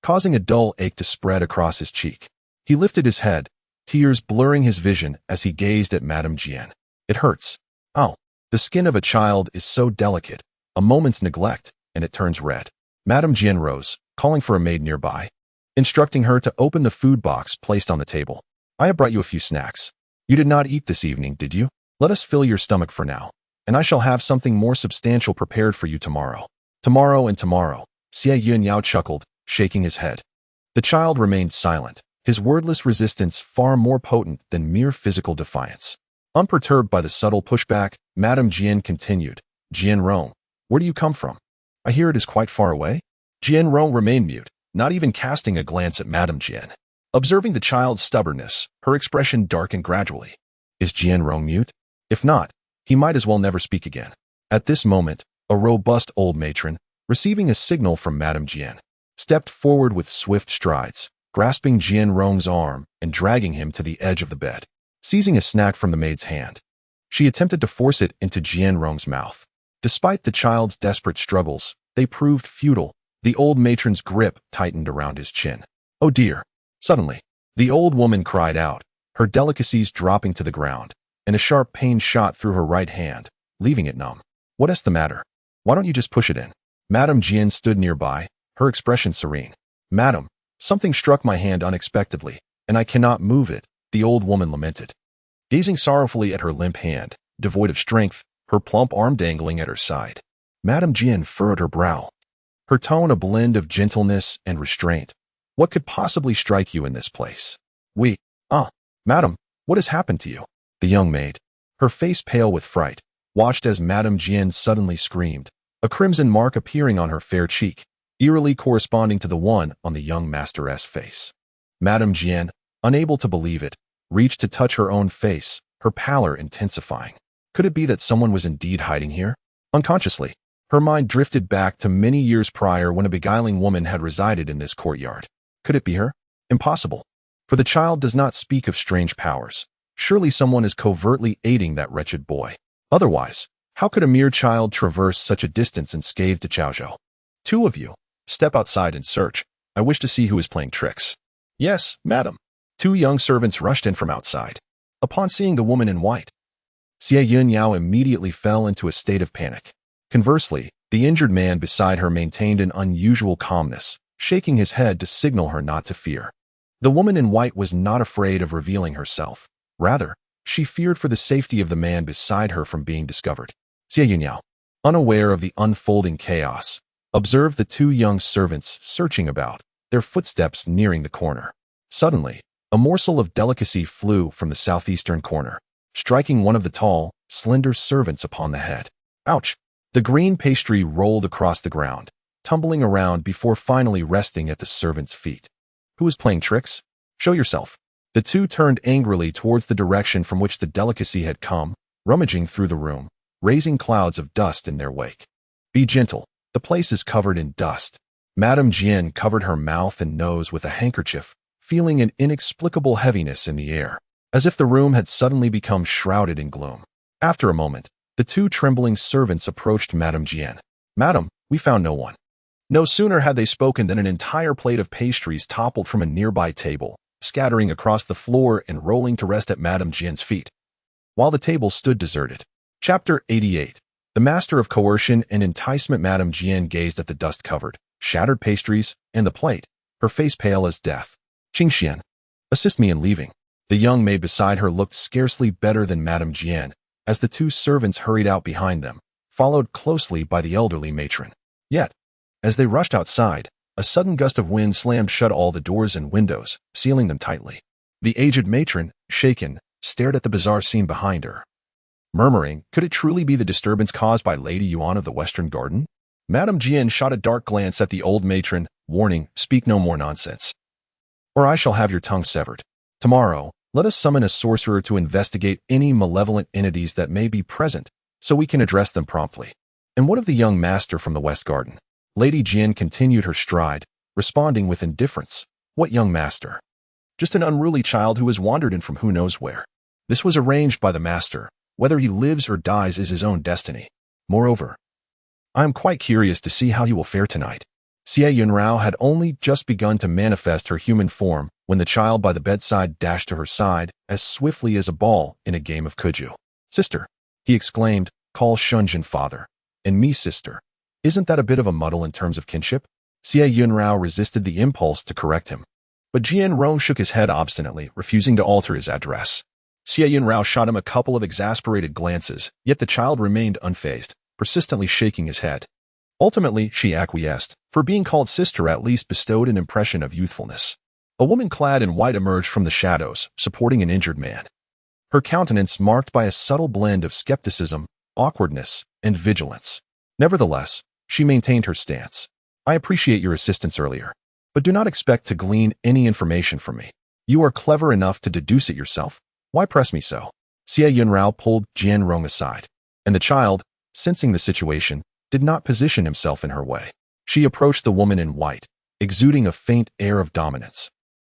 causing a dull ache to spread across his cheek. He lifted his head, tears blurring his vision as he gazed at Madame Jian. It hurts. Oh, the skin of a child is so delicate, a moment's neglect, and it turns red. Madame Jian rose, calling for a maid nearby, instructing her to open the food box placed on the table. I have brought you a few snacks. You did not eat this evening, did you? Let us fill your stomach for now, and I shall have something more substantial prepared for you tomorrow. Tomorrow and tomorrow, Xie Yun Yao chuckled, shaking his head. The child remained silent, his wordless resistance far more potent than mere physical defiance. Unperturbed by the subtle pushback, Madame Jian continued, Jian Rong, where do you come from? I hear it is quite far away. Jian Rong remained mute, not even casting a glance at Madame Jian. Observing the child's stubbornness, her expression darkened gradually. Is Jian Rong mute? If not, he might as well never speak again. At this moment, a robust old matron, receiving a signal from Madame Jian, stepped forward with swift strides, grasping Jian Rong's arm and dragging him to the edge of the bed. Seizing a snack from the maid's hand, she attempted to force it into Jian Rong's mouth. Despite the child's desperate struggles, they proved futile. The old matron's grip tightened around his chin. Oh dear. Suddenly, the old woman cried out, her delicacies dropping to the ground, and a sharp pain shot through her right hand, leaving it numb. What is the matter? Why don't you just push it in? Madame Jian stood nearby, her expression serene. Madam, something struck my hand unexpectedly, and I cannot move it, the old woman lamented. Gazing sorrowfully at her limp hand, devoid of strength, her plump arm dangling at her side, Madame Jian furrowed her brow, her tone a blend of gentleness and restraint. What could possibly strike you in this place? Madam, what has happened to you? The young maid, her face pale with fright, watched as Madame Jian suddenly screamed, a crimson mark appearing on her fair cheek, eerily corresponding to the one on the young master's face. Madame Jian, unable to believe it, reached to touch her own face, her pallor intensifying. Could it be that someone was indeed hiding here? Unconsciously, her mind drifted back to many years prior when a beguiling woman had resided in this courtyard. Could it be her? Impossible. For the child does not speak of strange powers. Surely someone is covertly aiding that wretched boy. Otherwise, how could a mere child traverse such a distance unscathed to Chaozhou? Two of you, step outside and search. I wish to see who is playing tricks. Yes, madam. Two young servants rushed in from outside. Upon seeing the woman in white, Xie Yun Yao immediately fell into a state of panic. Conversely, the injured man beside her maintained an unusual calmness, shaking his head to signal her not to fear. The woman in white was not afraid of revealing herself. Rather, she feared for the safety of the man beside her from being discovered. Xie Yun Yao, unaware of the unfolding chaos, observed the two young servants searching about, their footsteps nearing the corner. Suddenly, a morsel of delicacy flew from the southeastern corner, striking one of the tall, slender servants upon the head. Ouch! The green pastry rolled across the ground, tumbling around before finally resting at the servant's feet. Who is playing tricks? Show yourself. The two turned angrily towards the direction from which the delicacy had come, rummaging through the room, raising clouds of dust in their wake. Be gentle. The place is covered in dust. Madame Jian covered her mouth and nose with a handkerchief, feeling an inexplicable heaviness in the air, as if the room had suddenly become shrouded in gloom. After a moment, the two trembling servants approached Madame Jian. Madam, we found no one. No sooner had they spoken than an entire plate of pastries toppled from a nearby table, scattering across the floor and rolling to rest at Madame Jian's feet, while the table stood deserted. Chapter 88. The master of coercion and enticement. Madame Jian gazed at the dust-covered, shattered pastries and the plate, her face pale as death. Qingxian, assist me in leaving. The young maid beside her looked scarcely better than Madame Jian, as the two servants hurried out behind them, followed closely by the elderly matron. Yet, as they rushed outside, a sudden gust of wind slammed shut all the doors and windows, sealing them tightly. The aged matron, shaken, stared at the bizarre scene behind her, murmuring, could it truly be the disturbance caused by Lady Yuan of the Western Garden? Madame Jian shot a dark glance at the old matron, warning, speak no more nonsense, or I shall have your tongue severed. Tomorrow, let us summon a sorcerer to investigate any malevolent entities that may be present, so we can address them promptly. And what of the young master from the West Garden? Lady Jian continued her stride, responding with indifference. What young master? Just an unruly child who has wandered in from who knows where. This was arranged by the master. Whether he lives or dies is his own destiny. Moreover, I am quite curious to see how he will fare tonight. Xie Yun Yao had only just begun to manifest her human form when the child by the bedside dashed to her side as swiftly as a ball in a game of kuju. Sister, he exclaimed, call Shunjin father, and me sister. Isn't that a bit of a muddle in terms of kinship? Xie Yun Yao resisted the impulse to correct him, but Jian Rong shook his head obstinately, refusing to alter his address. Xie Yun Yao shot him a couple of exasperated glances, yet the child remained unfazed, persistently shaking his head. Ultimately, she acquiesced, for being called sister at least bestowed an impression of youthfulness. A woman clad in white emerged from the shadows, supporting an injured man. Her countenance marked by a subtle blend of skepticism, awkwardness, and vigilance. Nevertheless, she maintained her stance. I appreciate your assistance earlier, but do not expect to glean any information from me. You are clever enough to deduce it yourself. Why press me so? Xie Yun Yao pulled Jian Rong aside, and the child, sensing the situation, did not position himself in her way. She approached the woman in white, exuding a faint air of dominance.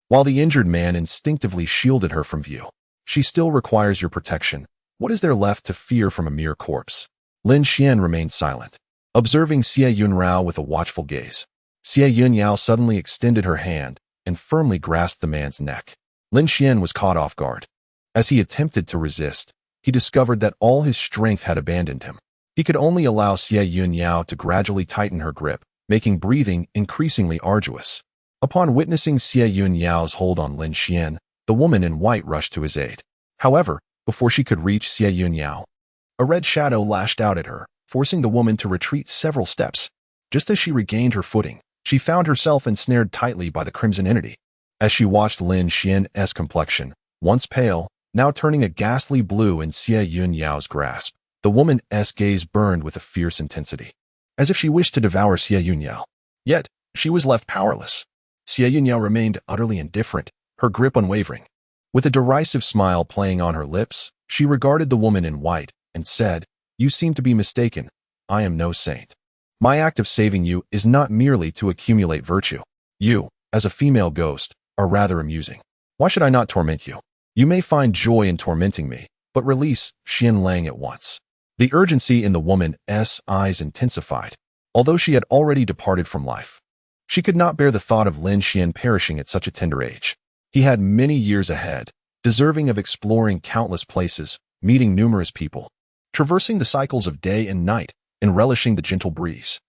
While the injured man instinctively shielded her from view. She still requires your protection. What is there left to fear from a mere corpse? Lin Xian remained silent, observing Xie Yun Yao with a watchful gaze. Xie Yun Yao suddenly extended her hand and firmly grasped the man's neck. Lin Xian was caught off guard. As he attempted to resist, he discovered that all his strength had abandoned him. He could only allow Xie Yun Yao to gradually tighten her grip, making breathing increasingly arduous. Upon witnessing Xie Yun Yao's hold on Lin Xian, the woman in white rushed to his aid. However, before she could reach Xie Yun Yao, a red shadow lashed out at her, forcing the woman to retreat several steps. Just as she regained her footing, she found herself ensnared tightly by the crimson entity. As she watched Lin Xian's complexion, once pale, now turning a ghastly blue in Xie Yun Yao's grasp, the woman's gaze burned with a fierce intensity, as if she wished to devour Xie Yun Yao. Yet, she was left powerless. Xie Yun Yao remained utterly indifferent, her grip unwavering. With a derisive smile playing on her lips, she regarded the woman in white and said, you seem to be mistaken. I am no saint. My act of saving you is not merely to accumulate virtue. You, as a female ghost, are rather amusing. Why should I not torment you? You may find joy in tormenting me, but release Xian Lang at once. The urgency in the woman's eyes intensified, although she had already departed from life. She could not bear the thought of Lin Xian perishing at such a tender age. He had many years ahead, deserving of exploring countless places, meeting numerous people, traversing the cycles of day and night, and relishing the gentle breeze.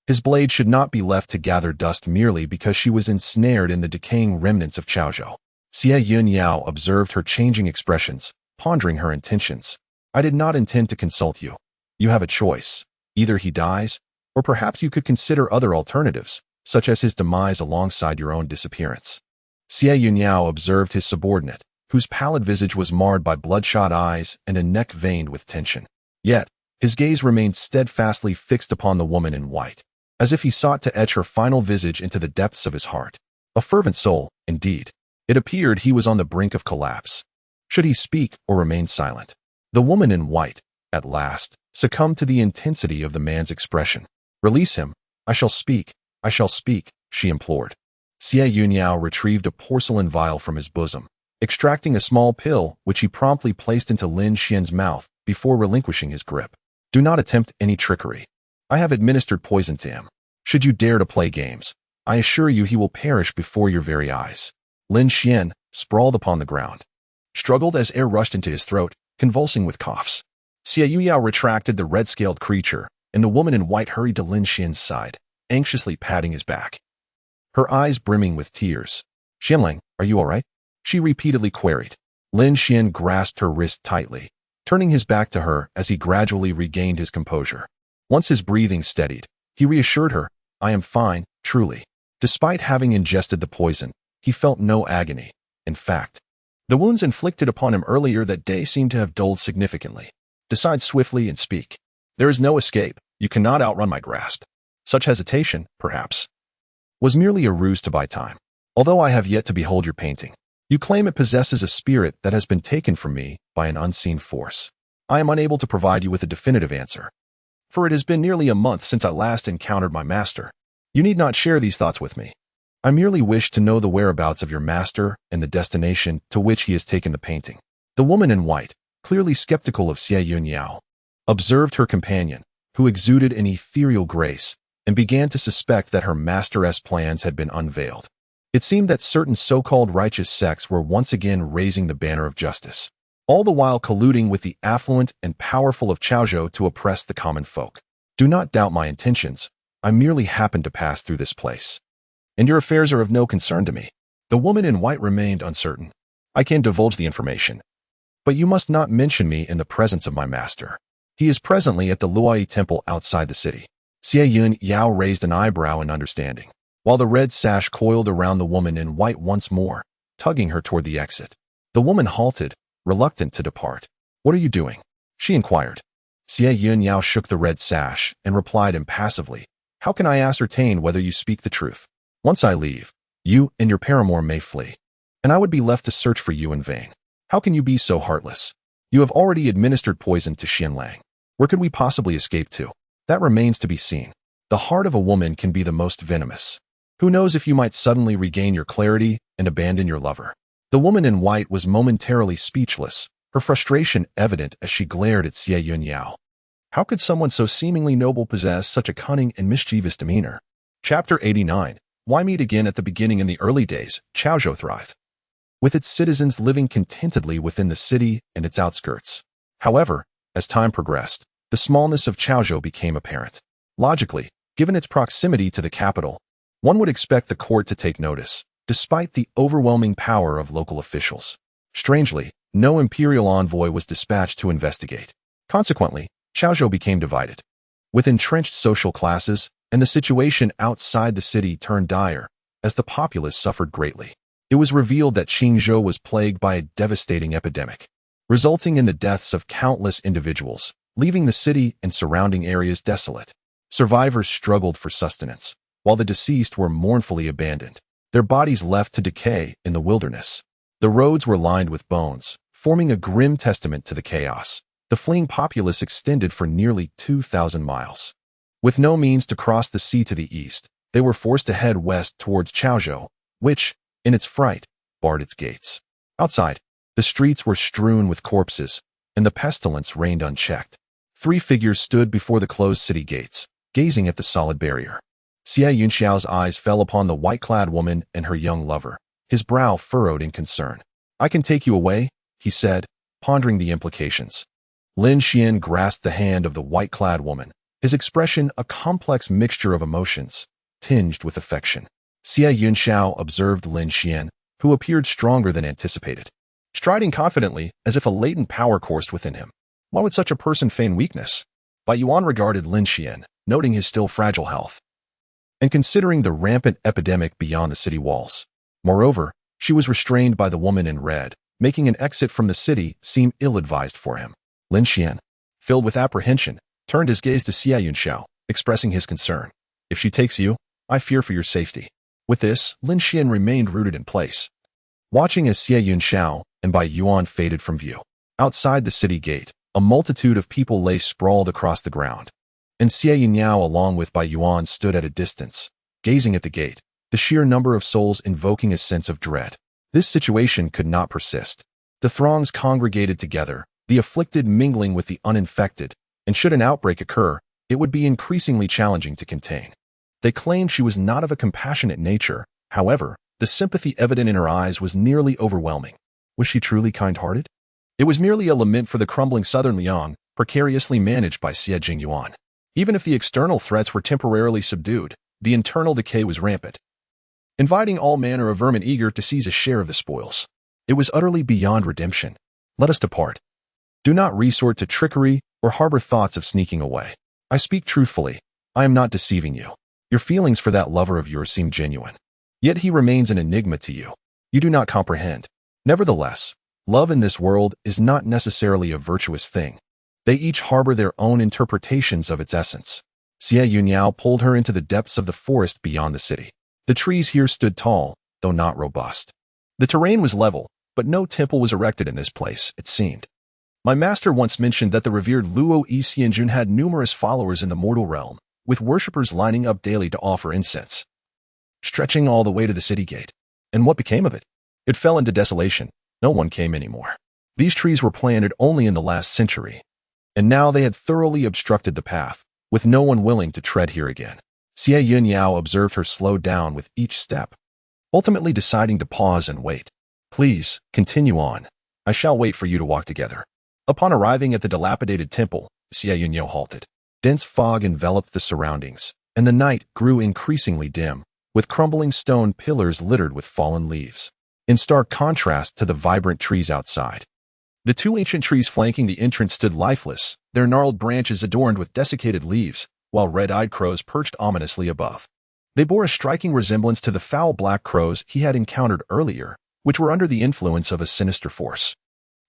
His blade should not be left to gather dust merely because she was ensnared in the decaying remnants of Chaozhou. Xie Yun Yao observed her changing expressions, pondering her intentions. I did not intend to consult you. You have a choice. Either he dies, or perhaps you could consider other alternatives, such as his demise alongside your own disappearance. Xie Yun Yao observed his subordinate, whose pallid visage was marred by bloodshot eyes and a neck veined with tension. Yet, his gaze remained steadfastly fixed upon the woman in white, as if he sought to etch her final visage into the depths of his heart. A A fervent soul, indeed. It appeared he was on the brink of collapse. Should he speak or remain silent? The woman in white, at last, succumbed to the intensity of the man's expression. Release him. I shall speak, she implored. Xie Yun Yao retrieved a porcelain vial from his bosom, extracting a small pill which he promptly placed into Lin Xian's mouth before relinquishing his grip. Do not attempt any trickery. I have administered poison to him. Should you dare to play games, I assure you he will perish before your very eyes. Lin Xian, sprawled upon the ground, struggled as air rushed into his throat, convulsing with coughs. Xie Yun Yao retracted the red-scaled creature, and the woman in white hurried to Lin Xian's side, anxiously patting his back, her eyes brimming with tears. Xianling, are you all right? She repeatedly queried. Lin Xian grasped her wrist tightly, turning his back to her as he gradually regained his composure. Once his breathing steadied, he reassured her, I am fine, truly. Despite having ingested the poison, he felt no agony. In fact, the wounds inflicted upon him earlier that day seemed to have dulled significantly. Decide swiftly and speak. There is no escape. You cannot outrun my grasp. Such hesitation, perhaps, was merely a ruse to buy time. Although I have yet to behold your painting, you claim it possesses a spirit that has been taken from me by an unseen force. I am unable to provide you with a definitive answer, for it has been nearly a month since I last encountered my master. You need not share these thoughts with me. I merely wish to know the whereabouts of your master and the destination to which he has taken the painting. The woman in white, clearly skeptical of Xie Yun Yao, observed her companion, who exuded an ethereal grace, and began to suspect that her master's plans had been unveiled. It seemed that certain so-called righteous sects were once again raising the banner of justice, all the while colluding with the affluent and powerful of Chaozhou to oppress the common folk. Do not doubt my intentions. I merely happened to pass through this place, and your affairs are of no concern to me. The woman in white remained uncertain. I can divulge the information, but you must not mention me in the presence of my master. He is presently at the Luai temple outside the city. Xie Yun Yao raised an eyebrow in understanding, while the red sash coiled around the woman in white once more, tugging her toward the exit. The woman halted, reluctant to depart. What are you doing? She inquired. Xie Yun Yao shook the red sash and replied impassively, How can I ascertain whether you speak the truth? Once I leave, you and your paramour may flee, and I would be left to search for you in vain. How can you be so heartless? You have already administered poison to Xianlang. Where could we possibly escape to? That remains to be seen. The heart of a woman can be the most venomous. Who knows if you might suddenly regain your clarity and abandon your lover? The woman in white was momentarily speechless, her frustration evident as she glared at Xie Yun Yao. How could someone so seemingly noble possess such a cunning and mischievous demeanor? Chapter 89. Why meet again at the beginning in the early days, Chaozhou thrived, with its citizens living contentedly within the city and its outskirts. However, as time progressed, the smallness of Chaozhou became apparent. Logically, given its proximity to the capital, one would expect the court to take notice, despite the overwhelming power of local officials. Strangely, no imperial envoy was dispatched to investigate. Consequently, Chaozhou became divided, with entrenched social classes, and the situation outside the city turned dire, as the populace suffered greatly. It was revealed that Qingzhou was plagued by a devastating epidemic, resulting in the deaths of countless individuals, leaving the city and surrounding areas desolate. Survivors struggled for sustenance, while the deceased were mournfully abandoned, their bodies left to decay in the wilderness. The roads were lined with bones, forming a grim testament to the chaos. The fleeing populace extended for nearly 2,000 miles. With no means to cross the sea to the east, they were forced to head west towards Chaozhou, which, in its fright, barred its gates. Outside, the streets were strewn with corpses, and the pestilence reigned unchecked. 3 figures stood before the closed city gates, gazing at the solid barrier. Xie Yun Yao's eyes fell upon the white-clad woman and her young lover, his brow furrowed in concern. I can take you away, he said, pondering the implications. Lin Xian grasped the hand of the white-clad woman, his expression a complex mixture of emotions, tinged with affection. Xie Yun Yao observed Lin Xian, who appeared stronger than anticipated, striding confidently as if a latent power coursed within him. Why would such a person feign weakness? Bai Yuan regarded Lin Xian, noting his still fragile health, and considering the rampant epidemic beyond the city walls. Moreover, she was restrained by the woman in red, making an exit from the city seem ill-advised for him. Lin Xian, filled with apprehension, turned his gaze to Xie Yun Yao, expressing his concern. If she takes you, I fear for your safety. With this, Lin Xian remained rooted in place, watching as Xie Yun Yao and Bai Yuan faded from view. Outside the city gate, a multitude of people lay sprawled across the ground, and Xie Yun Yao along with Bai Yuan stood at a distance, gazing at the gate, the sheer number of souls invoking a sense of dread. This situation could not persist. The throngs congregated together, the afflicted mingling with the uninfected, and should an outbreak occur, it would be increasingly challenging to contain. They claimed she was not of a compassionate nature. However, the sympathy evident in her eyes was nearly overwhelming. Was she truly kind-hearted? It was merely a lament for the crumbling southern Liang, precariously managed by Xie Jingyuan. Even if the external threats were temporarily subdued, the internal decay was rampant, inviting all manner of vermin eager to seize a share of the spoils. It was utterly beyond redemption. Let us depart. Do not resort to trickery or harbor thoughts of sneaking away. I speak truthfully. I am not deceiving you. Your feelings for that lover of yours seem genuine. Yet he remains an enigma to you. You do not comprehend. Nevertheless, love in this world is not necessarily a virtuous thing. They each harbor their own interpretations of its essence. Xie Yun Yao pulled her into the depths of the forest beyond the city. The trees here stood tall, though not robust. The terrain was level, but no temple was erected in this place, it seemed. My master once mentioned that the revered Luo Yi Xianjun had numerous followers in the mortal realm, with worshippers lining up daily to offer incense, stretching all the way to the city gate. And what became of it? It fell into desolation. No one came anymore. These trees were planted only in the last century, and now they had thoroughly obstructed the path, with no one willing to tread here again. Xie Yun Yao observed her slow down with each step, ultimately deciding to pause and wait. Please, continue on. I shall wait for you to walk together. Upon arriving at the dilapidated temple, Xie Yun Yao halted. Dense fog enveloped the surroundings, and the night grew increasingly dim, with crumbling stone pillars littered with fallen leaves, in stark contrast to the vibrant trees outside. The two ancient trees flanking the entrance stood lifeless, their gnarled branches adorned with desiccated leaves, while red-eyed crows perched ominously above. They bore a striking resemblance to the foul black crows he had encountered earlier, which were under the influence of a sinister force.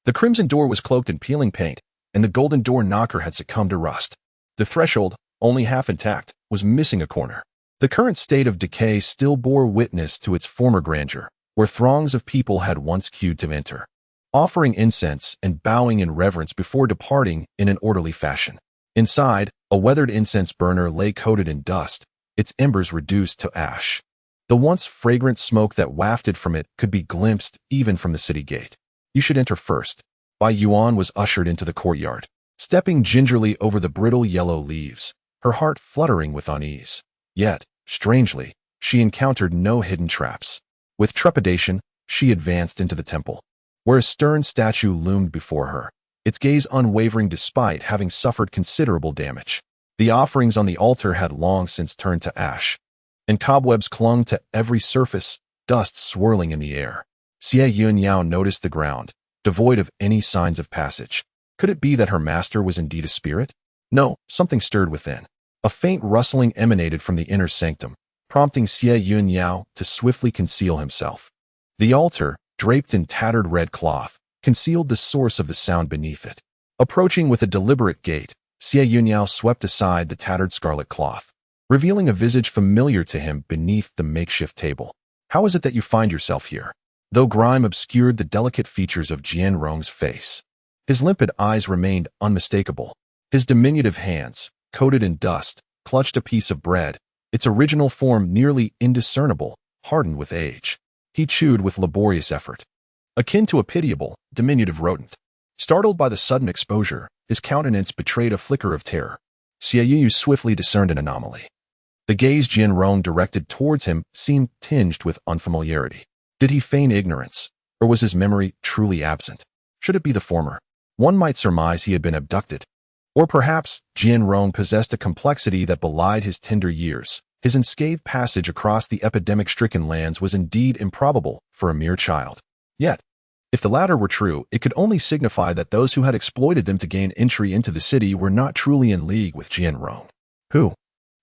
The crimson door was cloaked in peeling paint, and the golden door knocker had succumbed to rust. The threshold, only half intact, was missing a corner. The current state of decay still bore witness to its former grandeur, where throngs of people had once queued to enter, offering incense and bowing in reverence before departing in an orderly fashion. Inside, a weathered incense burner lay coated in dust, its embers reduced to ash. The once fragrant smoke that wafted from it could be glimpsed even from the city gate. You should enter first. Bai Yuan was ushered into the courtyard, stepping gingerly over the brittle yellow leaves, her heart fluttering with unease. Yet, strangely, she encountered no hidden traps. With trepidation, she advanced into the temple, where a stern statue loomed before her, its gaze unwavering despite having suffered considerable damage. The offerings on the altar had long since turned to ash, and cobwebs clung to every surface, dust swirling in the air. Xie Yun Yao noticed the ground, devoid of any signs of passage. Could it be that her master was indeed a spirit? No, something stirred within. A faint rustling emanated from the inner sanctum, prompting Xie Yun Yao to swiftly conceal himself. The altar, draped in tattered red cloth, concealed the source of the sound beneath it. Approaching with a deliberate gait, Xie Yun Yao swept aside the tattered scarlet cloth, revealing a visage familiar to him beneath the makeshift table. How is it that you find yourself here? Though grime obscured the delicate features of Jianrong's face, his limpid eyes remained unmistakable. His diminutive hands, coated in dust, clutched a piece of bread, its original form nearly indiscernible, hardened with age. He chewed with laborious effort, akin to a pitiable, diminutive rodent. Startled by the sudden exposure, his countenance betrayed a flicker of terror. Xie Yu swiftly discerned an anomaly. The gaze Jianrong directed towards him seemed tinged with unfamiliarity. Did he feign ignorance, or was his memory truly absent? Should it be the former, one might surmise he had been abducted. Or perhaps Jianrong possessed a complexity that belied his tender years. His unscathed passage across the epidemic-stricken lands was indeed improbable for a mere child. Yet, if the latter were true, it could only signify that those who had exploited them to gain entry into the city were not truly in league with Jianrong. Who,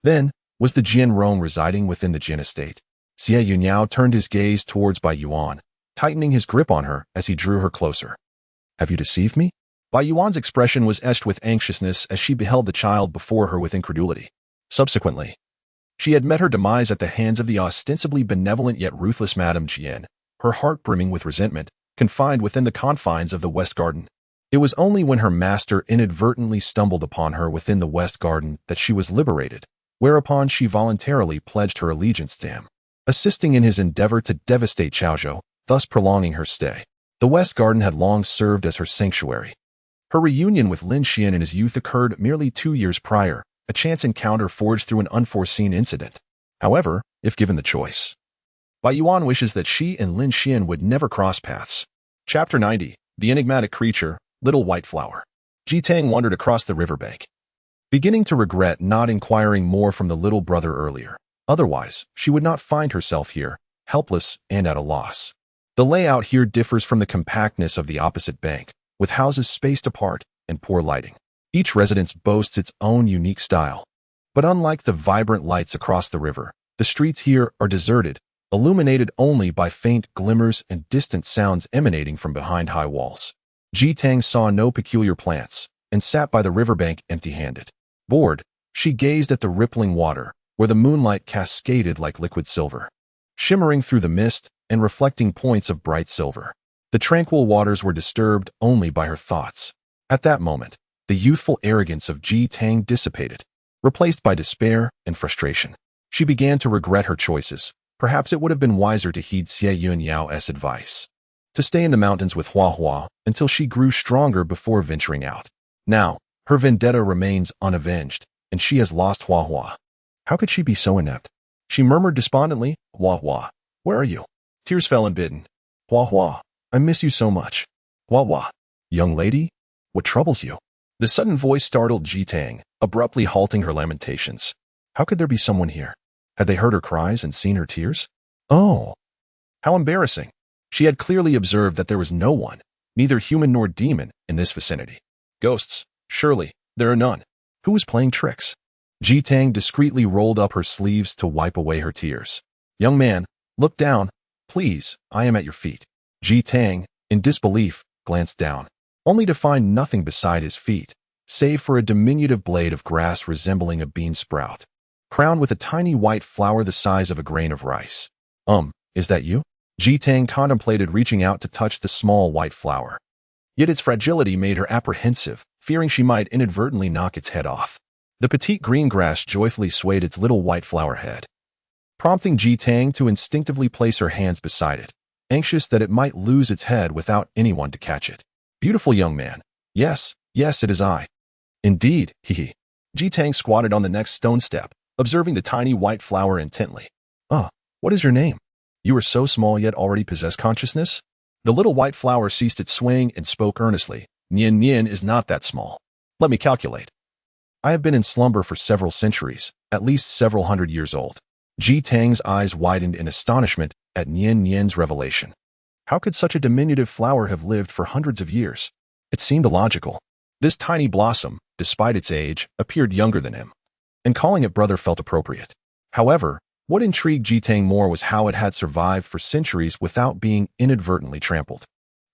then, was the Jianrong residing within the Jin estate? Xie Yun Yao turned his gaze towards Bai Yuan, tightening his grip on her as he drew her closer. Have you deceived me? Bai Yuan's expression was etched with anxiousness as she beheld the child before her with incredulity. Subsequently, She had met her demise at the hands of the ostensibly benevolent yet ruthless Madame Jian, her heart brimming with resentment, confined within the confines of the West Garden. It was only when her master inadvertently stumbled upon her within the West Garden that she was liberated, whereupon she voluntarily pledged her allegiance to him, assisting in his endeavor to devastate Chaozhou, thus prolonging her stay. The West Garden had long served as her sanctuary. Her reunion with Lin Xian in his youth occurred merely 2 years prior, a chance encounter forged through an unforeseen incident. However, if given the choice, Bai Yuan wishes that she and Lin Xian would never cross paths. Chapter 90. The Enigmatic Creature, Little White Flower. Ji Tang wandered across the riverbank, beginning to regret not inquiring more from the little brother earlier. Otherwise, she would not find herself here, helpless and at a loss. The layout here differs from the compactness of the opposite bank, with houses spaced apart and poor lighting. Each residence boasts its own unique style. But unlike the vibrant lights across the river, the streets here are deserted, illuminated only by faint glimmers and distant sounds emanating from behind high walls. Ji Tang saw no peculiar plants and sat by the riverbank empty-handed. Bored, she gazed at the rippling water, where the moonlight cascaded like liquid silver, shimmering through the mist and reflecting points of bright silver. The tranquil waters were disturbed only by her thoughts. At that moment, the youthful arrogance of Ji Tang dissipated, replaced by despair and frustration. She began to regret her choices. Perhaps it would have been wiser to heed Xie Yun Yao's advice, to stay in the mountains with Hua Hua until she grew stronger before venturing out. Now, her vendetta remains unavenged, and she has lost Hua Hua. How could she be so inept? She murmured despondently, Hua Hua, where are you? Tears fell unbidden. Hua Hua, I miss you so much. Hua Hua, young lady, what troubles you? The sudden voice startled Ji Tang, abruptly halting her lamentations. How could there be someone here? Had they heard her cries and seen her tears? Oh, how embarrassing. She had clearly observed that there was no one, neither human nor demon, in this vicinity. Ghosts, surely, there are none. Who was playing tricks? Ji Tang discreetly rolled up her sleeves to wipe away her tears. Young man, look down. Please, I am at your feet. Ji Tang, in disbelief, glanced down, only to find nothing beside his feet, save for a diminutive blade of grass resembling a bean sprout, crowned with a tiny white flower the size of a grain of rice. Is that you? Ji Tang contemplated reaching out to touch the small white flower. Yet its fragility made her apprehensive, fearing she might inadvertently knock its head off. The petite green grass joyfully swayed its little white flower head, prompting Ji Tang to instinctively place her hands beside it, anxious that it might lose its head without anyone to catch it. Beautiful young man. Yes, it is I. Indeed, hee. Ji Tang squatted on the next stone step, observing the tiny white flower intently. What is your name? You are so small yet already possess consciousness? The little white flower ceased its swaying and spoke earnestly. Nian Nian is not that small. Let me calculate. I have been in slumber for several centuries, at least several hundred years old. Ji Tang's eyes widened in astonishment at Nian Nian's revelation. How could such a diminutive flower have lived for hundreds of years? It seemed illogical. This tiny blossom, despite its age, appeared younger than him, and calling it brother felt appropriate. However, what intrigued Ji Tang more was how it had survived for centuries without being inadvertently trampled.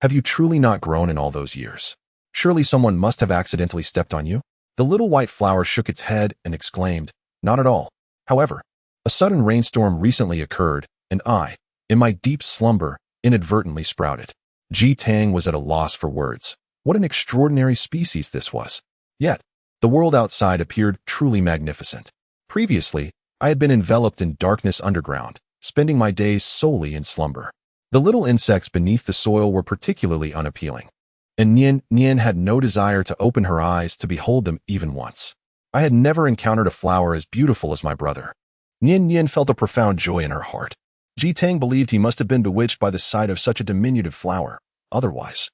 Have you truly not grown in all those years? Surely someone must have accidentally stepped on you? The little white flower shook its head and exclaimed, Not at all. However, a sudden rainstorm recently occurred, and I, in my deep slumber, inadvertently sprouted. Ji Tang was at a loss for words. What an extraordinary species this was. Yet, the world outside appeared truly magnificent. Previously, I had been enveloped in darkness underground, spending my days solely in slumber. The little insects beneath the soil were particularly unappealing, and Nian had no desire to open her eyes to behold them even once. I had never encountered a flower as beautiful as my brother. Nian felt a profound joy in her heart. Ji Tang believed he must have been bewitched by the sight of such a diminutive flower. Otherwise,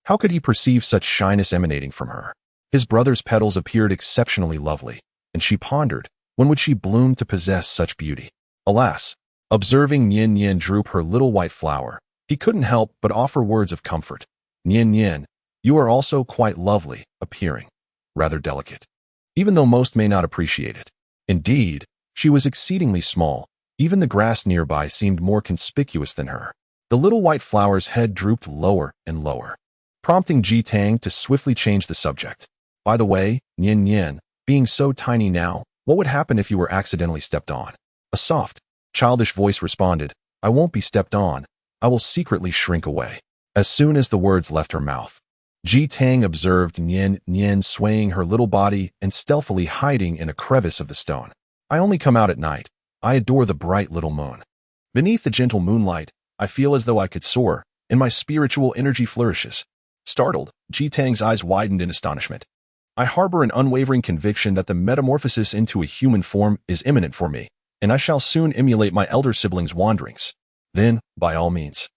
how could he perceive such shyness emanating from her? His brother's petals appeared exceptionally lovely, and she pondered, when would she bloom to possess such beauty? Alas, observing Nian droop her little white flower, he couldn't help but offer words of comfort. Nian, you are also quite lovely, appearing rather delicate, even though most may not appreciate it. Indeed, she was exceedingly small. Even the grass nearby seemed more conspicuous than her. The little white flower's head drooped lower and lower, prompting Ji Tang to swiftly change the subject. By the way, Nian, being so tiny now, What would happen if you were accidentally stepped on? A soft, childish voice responded, I won't be stepped on. I will secretly shrink away. As soon as the words left her mouth, Ji Tang observed Nian swaying her little body and stealthily hiding in a crevice of the stone. I only come out at night. I adore the bright little moon. Beneath the gentle moonlight, I feel as though I could soar, and my spiritual energy flourishes. Startled, Ji Tang's eyes widened in astonishment. I harbor an unwavering conviction that the metamorphosis into a human form is imminent for me, and I shall soon emulate my elder siblings' wanderings. Then, by all means,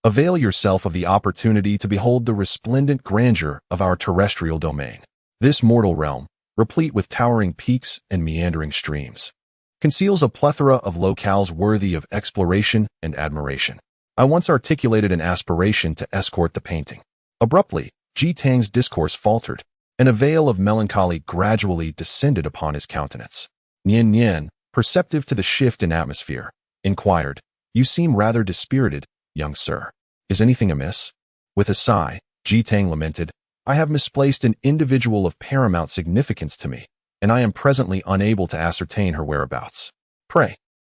avail yourself of the opportunity to behold the resplendent grandeur of our terrestrial domain. This mortal realm, replete with towering peaks and meandering streams, conceals a plethora of locales worthy of exploration and admiration. I once articulated an aspiration to escort the painting. Abruptly, Ji Tang's discourse faltered, and a veil of melancholy gradually descended upon his countenance. Nian, perceptive to the shift in atmosphere, inquired, You seem rather dispirited, young sir. Is anything amiss? With a sigh, Ji Tang lamented, I have misplaced an individual of paramount significance to me, and I am presently unable to ascertain her whereabouts. Pray,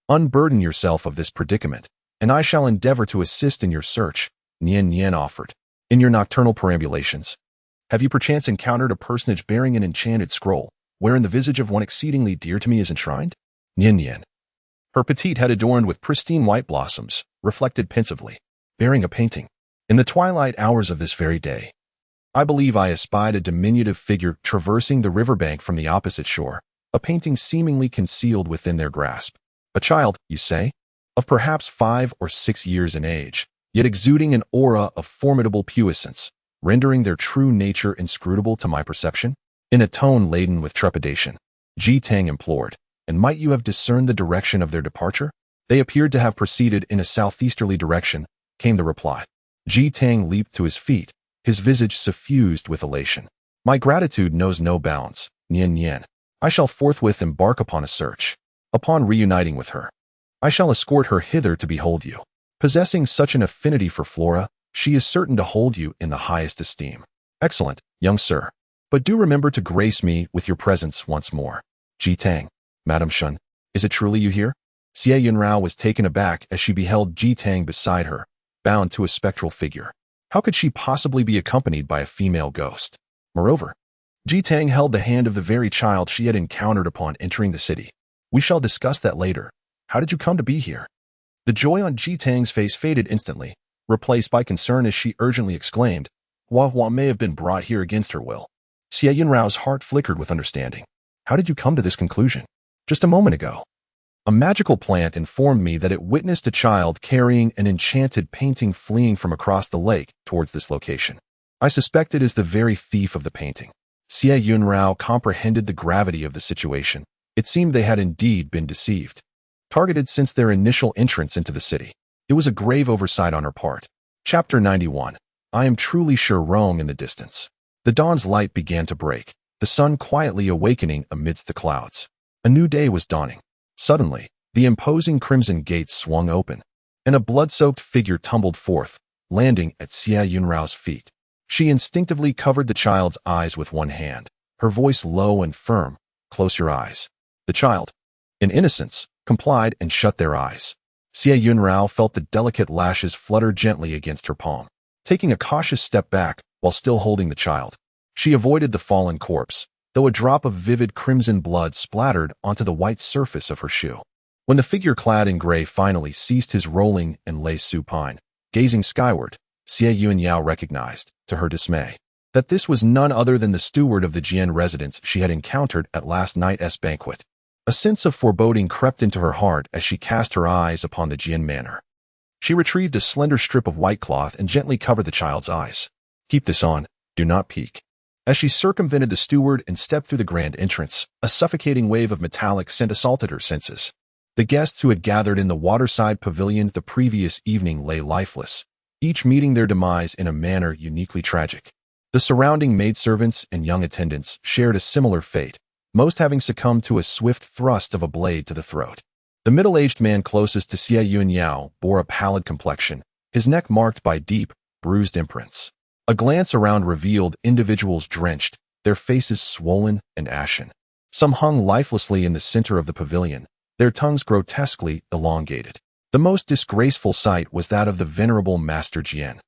unburden yourself of this predicament, and I shall endeavor to assist in your search, Nian offered. In your nocturnal perambulations, have you perchance encountered a personage bearing an enchanted scroll, wherein the visage of one exceedingly dear to me is enshrined? Nian, her petite head adorned with pristine white blossoms, reflected pensively, bearing a painting. In the twilight hours of this very day, I believe I espied a diminutive figure traversing the riverbank from the opposite shore, a painting seemingly concealed within their grasp. A child, you say, of perhaps 5 or 6 years in age, yet exuding an aura of formidable puissance, rendering their true nature inscrutable to my perception? In a tone laden with trepidation, Ji Tang implored, and might you have discerned the direction of their departure? They appeared to have proceeded in a southeasterly direction, came the reply. Ji Tang leaped to his feet, his visage suffused with elation. My gratitude knows no bounds, Nian. I shall forthwith embark upon a search. Upon reuniting with her, I shall escort her hither to behold you. Possessing such an affinity for Flora, she is certain to hold you in the highest esteem. Excellent, young sir. But do remember to grace me with your presence once more. Ji Tang, Madam Shen, is it truly you here? Xie Yun Yao was taken aback as she beheld Ji Tang beside her, bound to a spectral figure. How could she possibly be accompanied by a female ghost? Moreover, Ji Tang held the hand of the very child she had encountered upon entering the city. We shall discuss that later. How did you come to be here? The joy on Ji Tang's face faded instantly, replaced by concern as she urgently exclaimed, Hua may have been brought here against her will. Xie Yun Yao's heart flickered with understanding. How did you come to this conclusion? Just a moment ago, a magical plant informed me that it witnessed a child carrying an enchanted painting fleeing from across the lake towards this location. I suspect it is the very thief of the painting. Xie Yun Yao comprehended the gravity of the situation. It seemed they had indeed been deceived. Targeted since their initial entrance into the city. It was a grave oversight on her part. Chapter 91. I am truly sure wrong in the distance. The dawn's light began to break, the sun quietly awakening amidst the clouds. A new day was dawning. Suddenly, the imposing crimson gates swung open, and a blood-soaked figure tumbled forth, landing at Xie Yun Yao's feet. She instinctively covered the child's eyes with one hand, her voice low and firm. Close your eyes. The child, in innocence, complied and shut their eyes. Xie Yun Yao felt the delicate lashes flutter gently against her palm. Taking a cautious step back while still holding the child, she avoided the fallen corpse, though a drop of vivid crimson blood splattered onto the white surface of her shoe. When the figure clad in gray finally ceased his rolling and lay supine, gazing skyward, Xie Yun Yao recognized, to her dismay, that this was none other than the steward of the Jian residence she had encountered at last night's banquet. A sense of foreboding crept into her heart as she cast her eyes upon the Jian manor. She retrieved a slender strip of white cloth and gently covered the child's eyes. Keep this on, do not peek. As she circumvented the steward and stepped through the grand entrance, a suffocating wave of metallic scent assaulted her senses. The guests who had gathered in the waterside pavilion the previous evening lay lifeless, each meeting their demise in a manner uniquely tragic. The surrounding maidservants and young attendants shared a similar fate, most having succumbed to a swift thrust of a blade to the throat. The middle-aged man closest to Xie Yun Yao bore a pallid complexion, his neck marked by deep, bruised imprints. A glance around revealed individuals drenched, their faces swollen and ashen. Some hung lifelessly in the center of the pavilion, their tongues grotesquely elongated. The most disgraceful sight was that of the venerable Master Jian.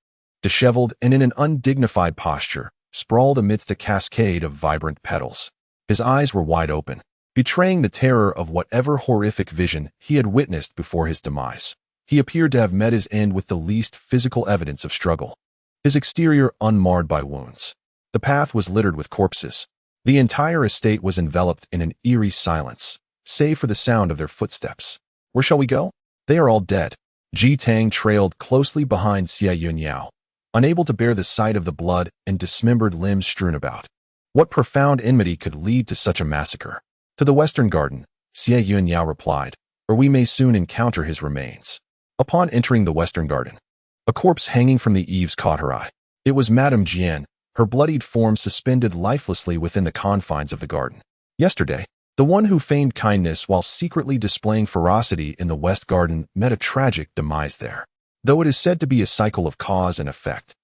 Disheveled and in an undignified posture, sprawled amidst a cascade of vibrant petals. His eyes were wide open, betraying the terror of whatever horrific vision he had witnessed before his demise. He appeared to have met his end with the least physical evidence of struggle, his exterior unmarred by wounds. The path was littered with corpses. The entire estate was enveloped in an eerie silence, save for the sound of their footsteps. Where shall we go? They are all dead. Ji Tang trailed closely behind Xie Yun Yao, unable to bear the sight of the blood and dismembered limbs strewn about. What profound enmity could lead to such a massacre? To the Western Garden, Xie Yun Yao replied, or we may soon encounter his remains. Upon entering the Western Garden, a corpse hanging from the eaves caught her eye. It was Madame Jian, her bloodied form suspended lifelessly within the confines of the garden. Yesterday, the one who feigned kindness while secretly displaying ferocity in the West Garden met a tragic demise there. Though it is said to be a cycle of cause and effect,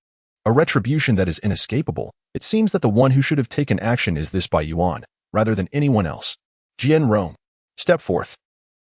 a retribution that is inescapable, it seems that the one who should have taken action is this Bai Yuan, rather than anyone else. Jian Rong, step forth.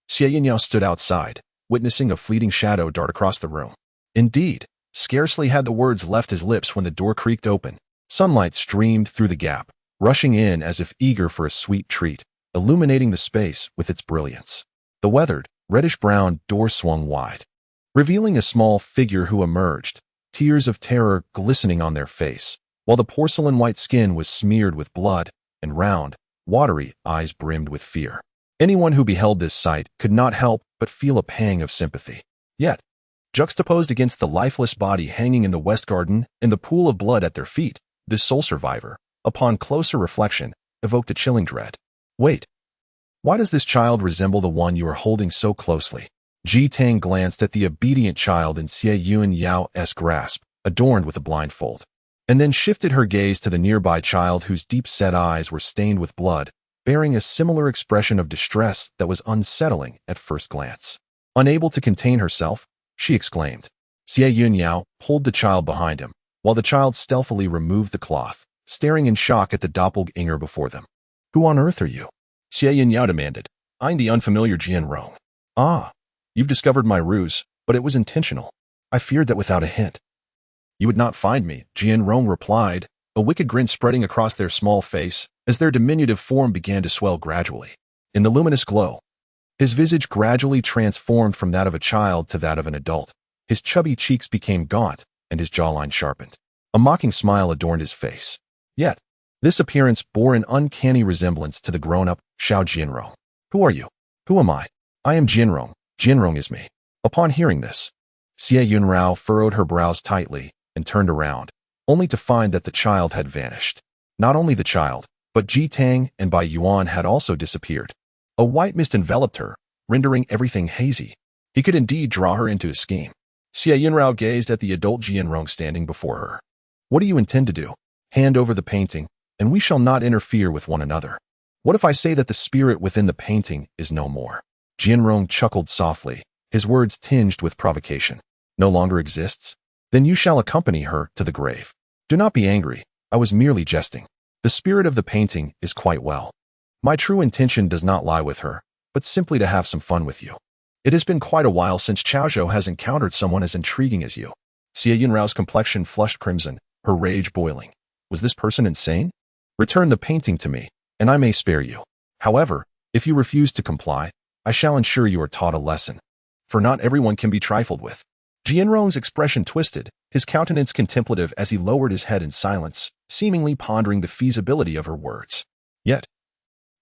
Xie Yun Yao stood outside, witnessing a fleeting shadow dart across the room. Indeed, scarcely had the words left his lips when the door creaked open. Sunlight streamed through the gap, rushing in as if eager for a sweet treat, illuminating the space with its brilliance. The weathered, reddish-brown door swung wide, revealing a small figure who emerged, tears of terror glistening on their face, while the porcelain-white skin was smeared with blood, and round, watery eyes brimmed with fear. Anyone who beheld this sight could not help but feel a pang of sympathy. Yet, juxtaposed against the lifeless body hanging in the West Garden and the pool of blood at their feet, this sole survivor, upon closer reflection, evoked a chilling dread. Wait. Why does this child resemble the one you are holding so closely? Ji Tang glanced at the obedient child in Xie Yun Yao's grasp, adorned with a blindfold, and then shifted her gaze to the nearby child whose deep-set eyes were stained with blood, bearing a similar expression of distress that was unsettling at first glance. Unable to contain herself, she exclaimed. Xie Yun Yao pulled the child behind him, while the child stealthily removed the cloth, staring in shock at the doppelganger before them. Who on earth are you? Xie Yun Yao demanded. I'm the unfamiliar Jian Rong. Ah, you've discovered my ruse, but it was intentional. I feared that without a hint you would not find me, Jian Rong replied, a wicked grin spreading across their small face as their diminutive form began to swell gradually. In the luminous glow, his visage gradually transformed from that of a child to that of an adult. His chubby cheeks became gaunt, and his jawline sharpened. A mocking smile adorned his face. Yet, this appearance bore an uncanny resemblance to the grown-up Xiao Jianrong. Who are you? Who am I? I am Jianrong. Jianrong is me. Upon hearing this, Xie Yun Yao furrowed her brows tightly and turned around, only to find that the child had vanished. Not only the child, but Ji Tang and Bai Yuan had also disappeared. A white mist enveloped her, rendering everything hazy. He could indeed draw her into his scheme. Xie Yun Yao gazed at the adult Jianrong standing before her. What do you intend to do? Hand over the painting, and we shall not interfere with one another. What if I say that the spirit within the painting is no more? Jianrong chuckled softly, his words tinged with provocation. No longer exists? Then you shall accompany her to the grave. Do not be angry, I was merely jesting. The spirit of the painting is quite well. My true intention does not lie with her, but simply to have some fun with you. It has been quite a while since Chaozhou has encountered someone as intriguing as you. Xie Yun Yao's complexion flushed crimson, her rage boiling. Was this person insane? Return the painting to me, and I may spare you. However, if you refuse to comply, I shall ensure you are taught a lesson. For not everyone can be trifled with. Jianrong's expression twisted, his countenance contemplative as he lowered his head in silence, seemingly pondering the feasibility of her words. Yet,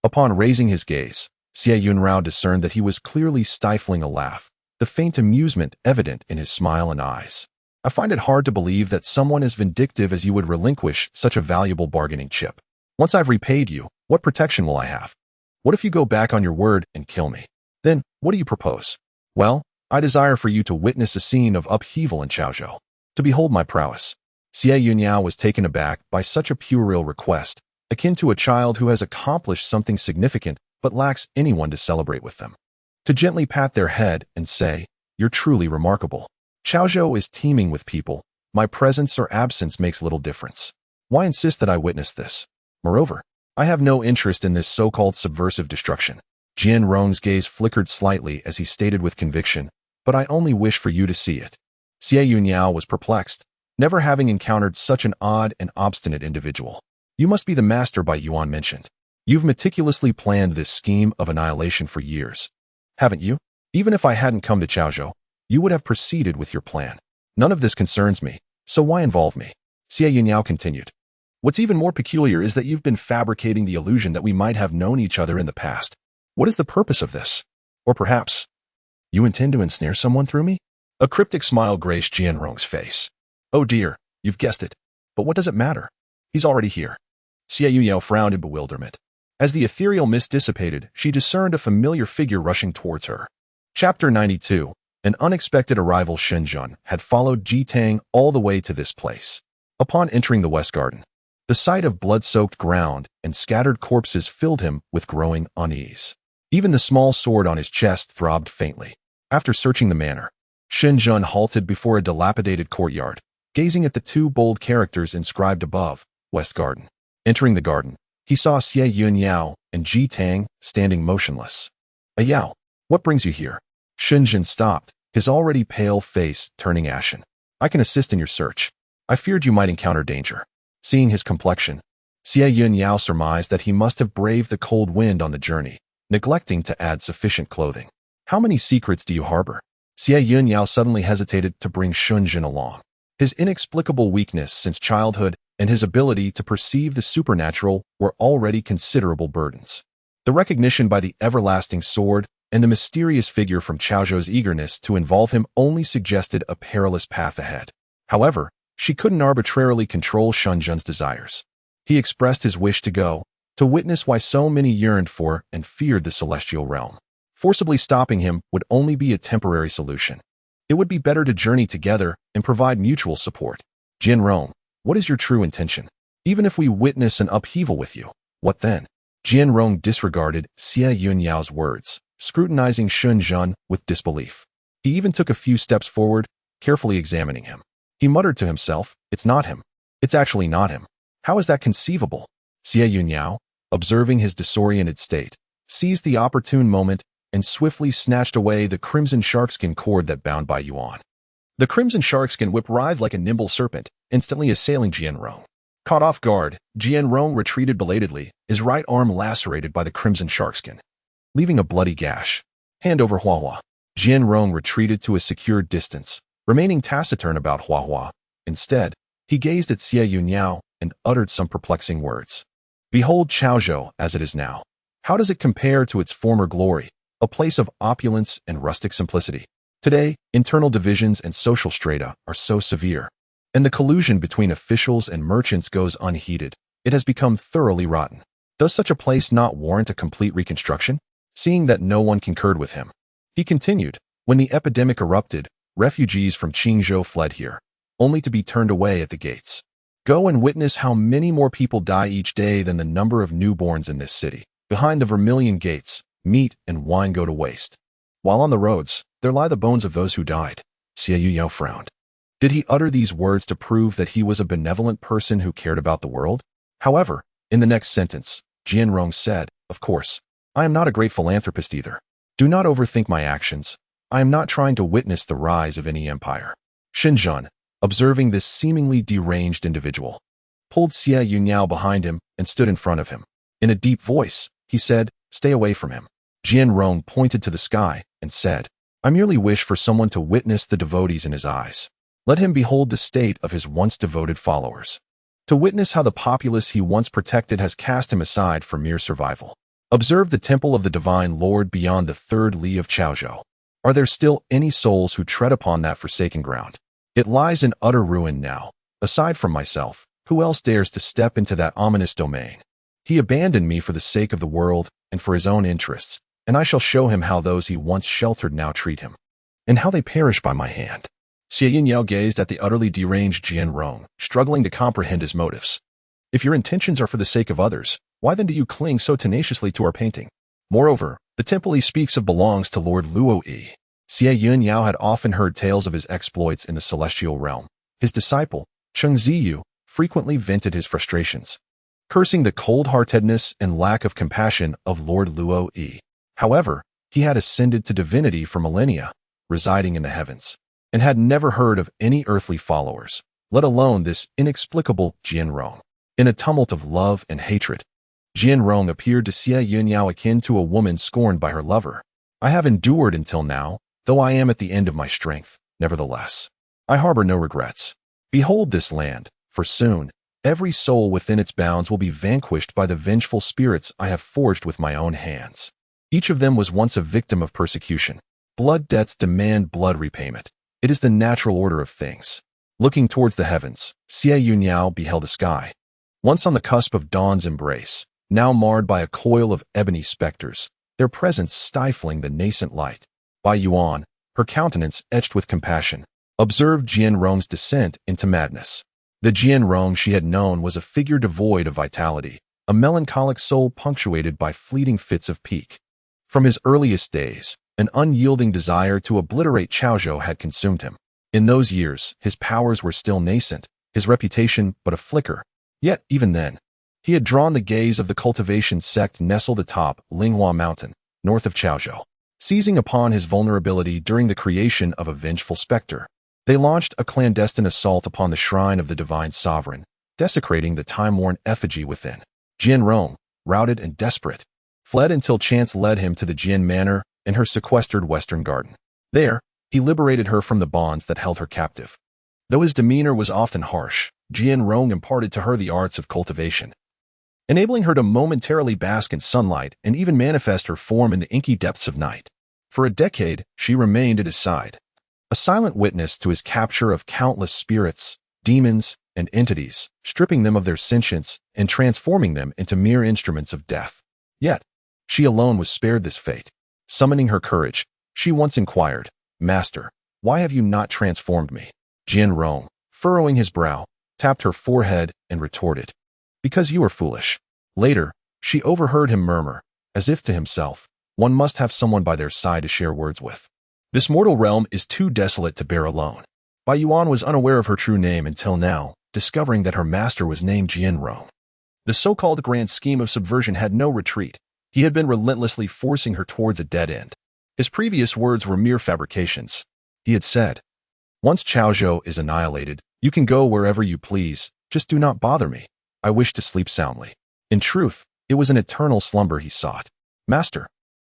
upon raising his gaze, Xie Yun Yao discerned that he was clearly stifling a laugh, the faint amusement evident in his smile and eyes. I find it hard to believe that someone as vindictive as you would relinquish such a valuable bargaining chip. Once I've repaid you, what protection will I have? What if you go back on your word and kill me? Then, what do you propose? Well, I desire for you to witness a scene of upheaval in Chaozhou, to behold my prowess. Xie Yun Yao was taken aback by such a puerile request, akin to a child who has accomplished something significant but lacks anyone to celebrate with them. To gently pat their head and say, you're truly remarkable. Chaozhou is teeming with people. My presence or absence makes little difference. Why insist that I witness this? Moreover, I have no interest in this so-called subversive destruction. Jianrong's gaze flickered slightly as he stated with conviction, but I only wish for you to see it. Xie Yun Yao was perplexed, never having encountered such an odd and obstinate individual. You must be the master Bai Yuan mentioned. You've meticulously planned this scheme of annihilation for years, haven't you? Even if I hadn't come to Chaozhou, you would have proceeded with your plan. None of this concerns me, so why involve me? Xie Yun Yao continued. What's even more peculiar is that you've been fabricating the illusion that we might have known each other in the past. What is the purpose of this? Or perhaps, you intend to ensnare someone through me? A cryptic smile graced Jianrong's face. Oh dear, you've guessed it. But what does it matter? He's already here. Xie Yun Yao frowned in bewilderment. As the ethereal mist dissipated, she discerned a familiar figure rushing towards her. Chapter 92. An unexpected arrival. Shen had followed Ji Tang all the way to this place. Upon entering the West Garden, the sight of blood-soaked ground and scattered corpses filled him with growing unease. Even the small sword on his chest throbbed faintly. After searching the manor, Shen halted before a dilapidated courtyard, gazing at the two bold characters inscribed above, West Garden. Entering the garden, he saw Xie Yun Yao and Ji Tang standing motionless. Yao, what brings you here? Shen stopped, his already pale face turning ashen. I can assist in your search. I feared you might encounter danger. Seeing his complexion, Xie Yun Yao surmised that he must have braved the cold wind on the journey, neglecting to add sufficient clothing. How many secrets do you harbor? Xie Yun Yao suddenly hesitated to bring Shen along. His inexplicable weakness since childhood and his ability to perceive the supernatural were already considerable burdens. The recognition by the everlasting sword and the mysterious figure from Chaozhou's eagerness to involve him only suggested a perilous path ahead. However, she couldn't arbitrarily control Shen's desires. He expressed his wish to go, to witness why so many yearned for and feared the celestial realm. Forcibly stopping him would only be a temporary solution. It would be better to journey together and provide mutual support. Jianrong, what is your true intention? Even if we witness an upheaval with you, what then? Jianrong disregarded Xie Yun Yao's words, scrutinizing Shen with disbelief. He even took a few steps forward, carefully examining him. He muttered to himself, it's not him. It's actually not him. How is that conceivable? Xie Yun Yao, observing his disoriented state, seized the opportune moment and swiftly snatched away the crimson sharkskin cord that bound Bai Yuan. The crimson sharkskin whip writhed like a nimble serpent, instantly assailing Jianrong. Caught off guard, Jianrong retreated belatedly, his right arm lacerated by the crimson sharkskin, leaving a bloody gash. Hand over Huahua. Jianrong retreated to a secure distance, remaining taciturn about Huahua. Instead, he gazed at Xie Yun Yao and uttered some perplexing words. Behold Chaozhou as it is now. How does it compare to its former glory, a place of opulence and rustic simplicity? Today, internal divisions and social strata are so severe, and the collusion between officials and merchants goes unheeded. It has become thoroughly rotten. Does such a place not warrant a complete reconstruction? Seeing that no one concurred with him, he continued, when the epidemic erupted, refugees from Qingzhou fled here, only to be turned away at the gates. Go and witness how many more people die each day than the number of newborns in this city. Behind the vermilion gates, meat and wine go to waste. While on the roads, there lie the bones of those who died. Xie Yun Yao frowned. Did he utter these words to prove that he was a benevolent person who cared about the world? However, in the next sentence, Jianrong said, of course, I am not a great philanthropist either. Do not overthink my actions. I am not trying to witness the rise of any empire. Shen, observing this seemingly deranged individual, pulled Xie Yun Yao behind him and stood in front of him. In a deep voice, he said, stay away from him. Jianrong pointed to the sky and said, I merely wish for someone to witness the devotees in his eyes. Let him behold the state of his once devoted followers. To witness how the populace he once protected has cast him aside for mere survival. Observe the temple of the divine Lord beyond the third li of Chaozhou. Are there still any souls who tread upon that forsaken ground? It lies in utter ruin now. Aside from myself, who else dares to step into that ominous domain? He abandoned me for the sake of the world and for his own interests, and I shall show him how those he once sheltered now treat him, and how they perish by my hand. Xie Yun Yao gazed at the utterly deranged Jianrong, struggling to comprehend his motives. If your intentions are for the sake of others, why then do you cling so tenaciously to our painting? Moreover, the temple he speaks of belongs to Lord Luo Yi. Xie Yun Yao had often heard tales of his exploits in the celestial realm. His disciple, Cheng Ziyu, frequently vented his frustrations. cursing the cold-heartedness and lack of compassion of Lord Luo Yi. However, he had ascended to divinity for millennia, residing in the heavens, and had never heard of any earthly followers, let alone this inexplicable Jianrong. In a tumult of love and hatred, Jianrong appeared to Xie Yun Yao akin to a woman scorned by her lover. I have endured until now, though I am at the end of my strength. Nevertheless, I harbor no regrets. Behold this land, for soon, every soul within its bounds will be vanquished by the vengeful spirits I have forged with my own hands. Each of them was once a victim of persecution. Blood debts demand blood repayment. It is the natural order of things. Looking towards the heavens, Xie Yun Yao beheld a sky, once on the cusp of dawn's embrace, now marred by a coil of ebony specters, their presence stifling the nascent light. Bai Yuan, her countenance etched with compassion, observed Jianrong's descent into madness. The Jianrong she had known was a figure devoid of vitality, a melancholic soul punctuated by fleeting fits of pique. From his earliest days, an unyielding desire to obliterate Chaozhou had consumed him. In those years, his powers were still nascent, his reputation but a flicker. Yet, even then, he had drawn the gaze of the cultivation sect nestled atop Linghua Mountain, north of Chaozhou. Seizing upon his vulnerability during the creation of a vengeful specter, they launched a clandestine assault upon the shrine of the divine sovereign, desecrating the time-worn effigy within. Jianrong, routed and desperate, fled until chance led him to the Jian Manor in her sequestered western garden. There, he liberated her from the bonds that held her captive. Though his demeanor was often harsh, Jianrong imparted to her the arts of cultivation, enabling her to momentarily bask in sunlight and even manifest her form in the inky depths of night. For a decade, she remained at his side, a silent witness to his capture of countless spirits, demons, and entities, stripping them of their sentience and transforming them into mere instruments of death. Yet, she alone was spared this fate. Summoning her courage, she once inquired, "Master, why have you not transformed me?" Jianrong, furrowing his brow, tapped her forehead and retorted, "Because you are foolish." Later, she overheard him murmur, as if to himself, "One must have someone by their side to share words with. This mortal realm is too desolate to bear alone." Bai Yuan was unaware of her true name until now, discovering that her master was named Jianrong. The so-called grand scheme of subversion had no retreat. He had been relentlessly forcing her towards a dead end. His previous words were mere fabrications. He had said, "Once Chaozhou is annihilated, you can go wherever you please, just do not bother me. I wish to sleep soundly." In truth, it was an eternal slumber he sought. "Master,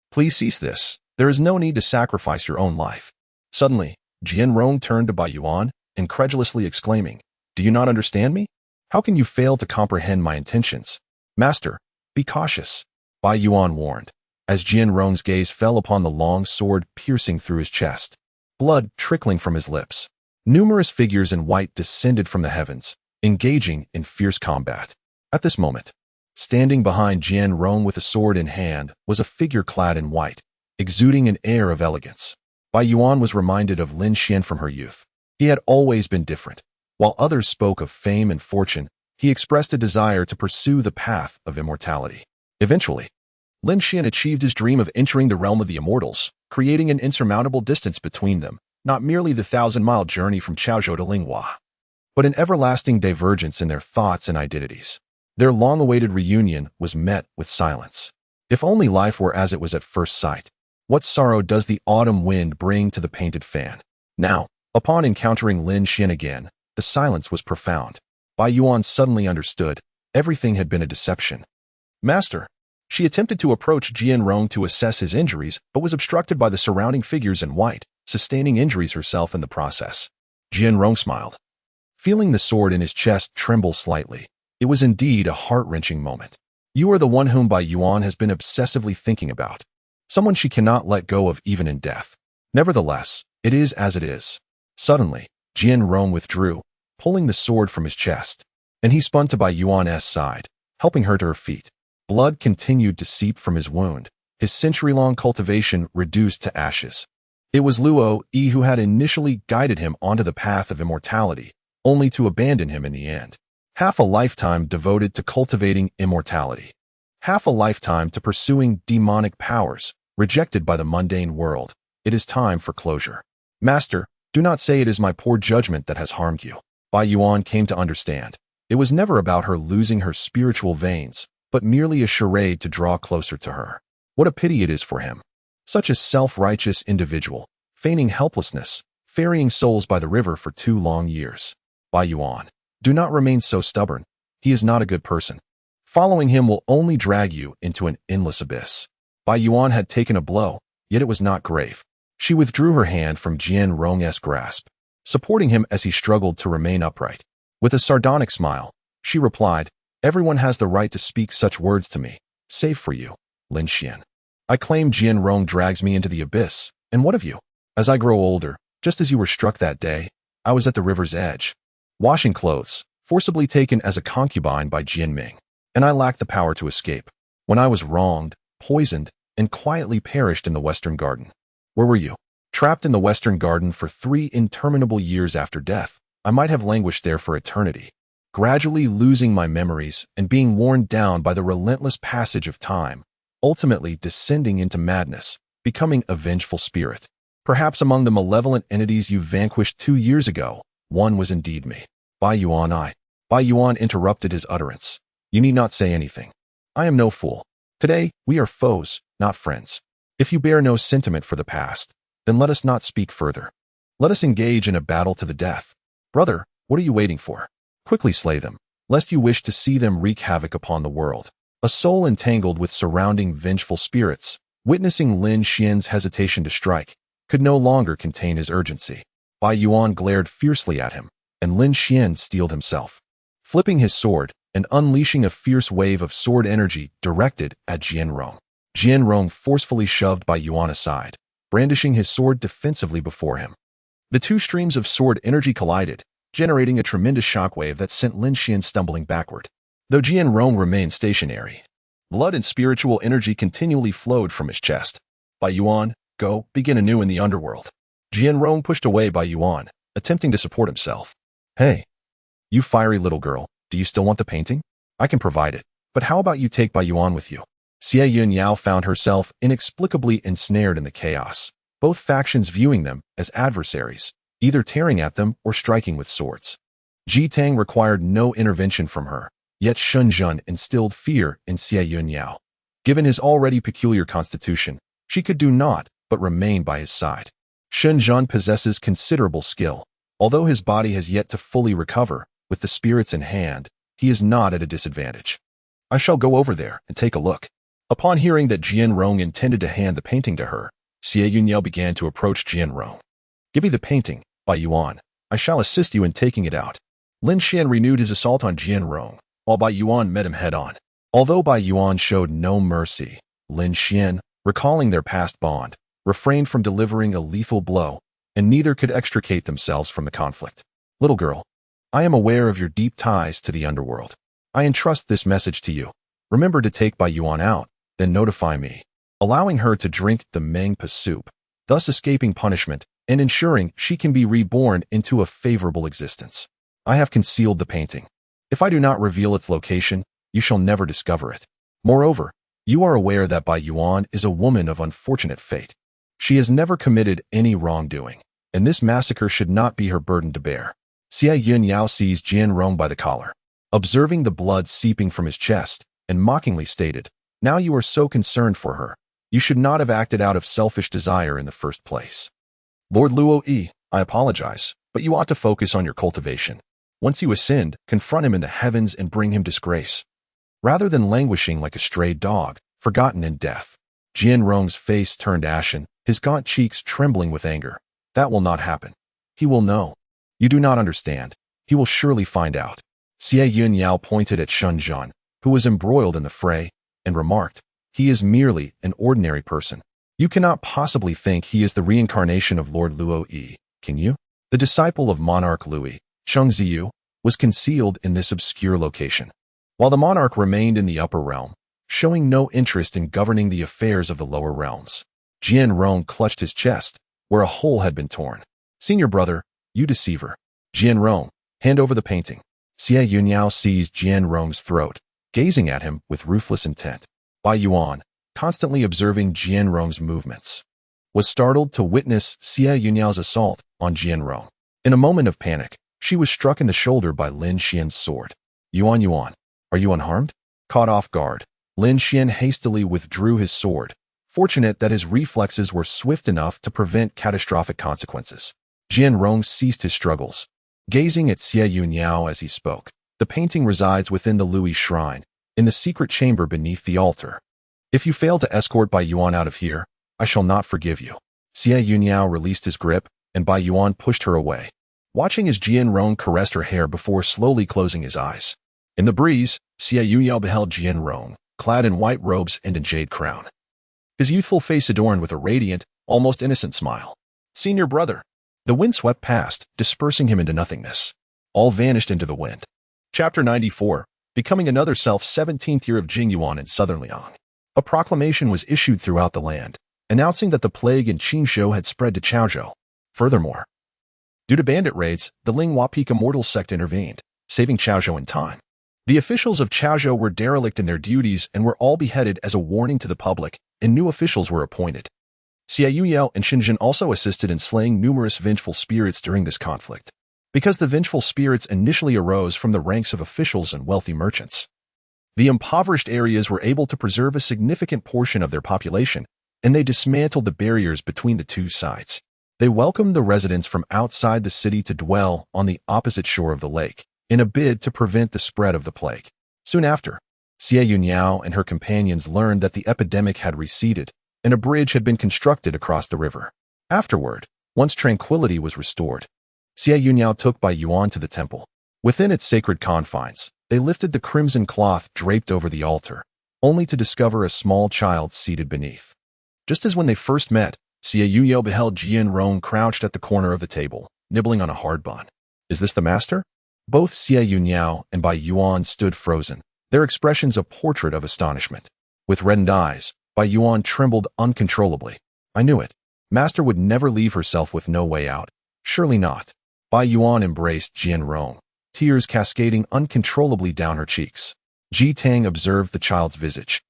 please cease this. There is no need to sacrifice your own life." Suddenly, Jianrong turned to Bai Yuan, incredulously exclaiming, "Do you not understand me? How can you fail to comprehend my intentions?" "Master, be cautious," Bai Yuan warned, as Jianrong's gaze fell upon the long sword piercing through his chest, blood trickling from his lips. Numerous figures in white descended from the heavens, engaging in fierce combat. At this moment, standing behind Jianrong with a sword in hand was a figure clad in white, exuding an air of elegance. Bai Yuan was reminded of Lin Xian from her youth. He had always been different. While others spoke of fame and fortune, he expressed a desire to pursue the path of immortality. Eventually, Lin Xian achieved his dream of entering the realm of the immortals, creating an insurmountable distance between them, not merely the 1,000-mile journey from Chaozhou to Linghua, but an everlasting divergence in their thoughts and identities. Their long-awaited reunion was met with silence. If only life were as it was at first sight. What sorrow does the autumn wind bring to the painted fan? Now, upon encountering Lin Xian again, the silence was profound. Bai Yuan suddenly understood. Everything had been a deception. "Master." She attempted to approach Jianrong to assess his injuries, but was obstructed by the surrounding figures in white, sustaining injuries herself in the process. Jianrong smiled, feeling the sword in his chest tremble slightly. It was indeed a heart-wrenching moment. "You are the one whom Bai Yuan has been obsessively thinking about. Someone she cannot let go of even in death. Nevertheless, it is as it is." Suddenly, Jianrong withdrew, pulling the sword from his chest, and he spun to Bai Yuan's side, helping her to her feet. Blood continued to seep from his wound, his century-long cultivation reduced to ashes. It was Luo Yi who had initially guided him onto the path of immortality, only to abandon him in the end. Half a lifetime devoted to cultivating immortality. Half a lifetime to pursuing demonic powers, rejected by the mundane world. It is time for closure. "Master, do not say it is my poor judgment that has harmed you." Bai Yuan came to understand. It was never about her losing her spiritual veins, but merely a charade to draw closer to her. What a pity it is for him. Such a self-righteous individual, feigning helplessness, ferrying souls by the river for 2 long years. Bai Yuan, do not remain so stubborn. He is not a good person. Following him will only drag you into an endless abyss. Bai Yuan had taken a blow, yet it was not grave. She withdrew her hand from Jian Rong's grasp, supporting him as he struggled to remain upright. With a sardonic smile, she replied, "Everyone has the right to speak such words to me, save for you, Lin Xian. I claim Jian Rong drags me into the abyss, and what of you? As I grow older, just as you were struck that day, I was at the river's edge, washing clothes, forcibly taken as a concubine by Jian Ming, and I lacked the power to escape. When I was wronged, poisoned, and quietly perished in the Western Garden. Where were you? Trapped in the Western Garden for 3 interminable years after death, I might have languished there for eternity, gradually losing my memories and being worn down by the relentless passage of time, ultimately descending into madness, becoming a vengeful spirit. Perhaps among the malevolent entities you vanquished 2 years ago, one was indeed me." Bai Yuan interrupted his utterance. "You need not say anything. I am no fool. Today, we are foes, not friends. If you bear no sentiment for the past, then let us not speak further. Let us engage in a battle to the death. Brother, what are you waiting for? Quickly slay them, lest you wish to see them wreak havoc upon the world." A soul entangled with surrounding vengeful spirits, witnessing Lin Xian's hesitation to strike, could no longer contain his urgency. Bai Yuan glared fiercely at him, and Lin Xian steeled himself, flipping his sword and unleashing a fierce wave of sword energy directed at Jian Rong. Jian Rong forcefully shoved Bai Yuan aside, brandishing his sword defensively before him. The 2 streams of sword energy collided, generating a tremendous shockwave that sent Lin Xian stumbling backward. Though Jian Rong remained stationary, blood and spiritual energy continually flowed from his chest. "Bai Yuan, go, begin anew in the underworld." Jian Rong pushed away Bai Yuan, attempting to support himself. "Hey, you fiery little girl, do you still want the painting? I can provide it, but how about you take Bai Yuan with you?" Xie Yun Yao found herself inexplicably ensnared in the chaos, both factions viewing them as adversaries, either tearing at them or striking with swords. Ji Tang required no intervention from her, yet Shen Zhen instilled fear in Xie Yun Yao. Given his already peculiar constitution, she could do naught but remain by his side. Shen Zhen possesses considerable skill. Although his body has yet to fully recover, with the spirits in hand, he is not at a disadvantage. "I shall go over there and take a look." Upon hearing that Jian Rong intended to hand the painting to her, Xie Yun Yao began to approach Jian Rong. "Give me the painting, Bai Yuan. I shall assist you in taking it out." Lin Xian renewed his assault on Jian Rong, while Bai Yuan met him head-on. Although Bai Yuan showed no mercy, Lin Xian, recalling their past bond, refrained from delivering a lethal blow, and neither could extricate themselves from the conflict. "Little girl, I am aware of your deep ties to the underworld. I entrust this message to you. Remember to take Bai Yuan out, then notify me," allowing her to drink the Mengpa soup, thus escaping punishment and ensuring she can be reborn into a favorable existence. "I have concealed the painting. If I do not reveal its location, you shall never discover it. Moreover, you are aware that Bai Yuan is a woman of unfortunate fate. She has never committed any wrongdoing, and this massacre should not be her burden to bear." Xie Yun Yao seized Jian Rong by the collar, observing the blood seeping from his chest, and mockingly stated, "Now you are so concerned for her. You should not have acted out of selfish desire in the first place. Lord Luo Yi, I apologize, but you ought to focus on your cultivation. Once you ascend, confront him in the heavens and bring him disgrace, rather than languishing like a stray dog, forgotten in death." Jian Rong's face turned ashen, his gaunt cheeks trembling with anger. "That will not happen. He will know. You do not understand. He will surely find out." Xie Yun Yao pointed at Shen Zhen, who was embroiled in the fray, and remarked, "He is merely an ordinary person. You cannot possibly think he is the reincarnation of Lord Luo Yi, can you?" The disciple of monarch Louis, Cheng Ziyu, was concealed in this obscure location, while the monarch remained in the upper realm, showing no interest in governing the affairs of the lower realms. Jian Rong clutched his chest, where a hole had been torn. "Senior brother, you deceiver. Jian Rong, hand over the painting." Xie Yun Yao seized Jian Rong's throat, gazing at him with ruthless intent. Bai Yuan, constantly observing Jian Rong's movements, was startled to witness Xie Yun Yao's assault on Jian Rong. In a moment of panic, she was struck in the shoulder by Lin Xian's sword. Yuan Yuan, are you unharmed? Caught off guard, Lin Xian hastily withdrew his sword, fortunate that his reflexes were swift enough to prevent catastrophic consequences. Jian Rong ceased his struggles, gazing at Xie Yun Yao as he spoke. The painting resides within the Lui Shrine, in the secret chamber beneath the altar. If you fail to escort Bai Yuan out of here, I shall not forgive you. Xie Yun Yao released his grip, and Bai Yuan pushed her away, watching as Jian Rong caressed her hair before slowly closing his eyes. In the breeze, Xie Yun Yao beheld Jian Rong, clad in white robes and a jade crown, his youthful face adorned with a radiant, almost innocent smile. Senior brother. The wind swept past, dispersing him into nothingness. All vanished into the wind. Chapter 94, Becoming Another Self, 17th year of Jingyuan in southern Liang. A proclamation was issued throughout the land, announcing that the plague in Qinzhou had spread to Chaozhou. Furthermore, due to bandit raids, the Ling Wapika mortal sect intervened, saving Chaozhou in time. The officials of Chaozhou were derelict in their duties and were all beheaded as a warning to the public, and new officials were appointed. Xie Yun Yao and Shen also assisted in slaying numerous vengeful spirits during this conflict, because the vengeful spirits initially arose from the ranks of officials and wealthy merchants. The impoverished areas were able to preserve a significant portion of their population, and they dismantled the barriers between the two sides. They welcomed the residents from outside the city to dwell on the opposite shore of the lake, in a bid to prevent the spread of the plague. Soon after, Xie Yun Yao and her companions learned that the epidemic had receded, and a bridge had been constructed across the river. Afterward, once tranquility was restored, Xie Yun Yao took Bai Yuan to the temple. Within its sacred confines, they lifted the crimson cloth draped over the altar, only to discover a small child seated beneath. Just as when they first met, Xie Yun Yao beheld Jian Rong crouched at the corner of the table, nibbling on a hard bun. Is this the master? Both Xie Yun Yao and Bai Yuan stood frozen, their expressions a portrait of astonishment. With reddened eyes, Bai Yuan trembled uncontrollably. I knew it. Master would never leave herself with no way out. Surely not. Bai Yuan embraced Jian Rong, tears cascading uncontrollably down her cheeks. Ji Tang observed the child's visage,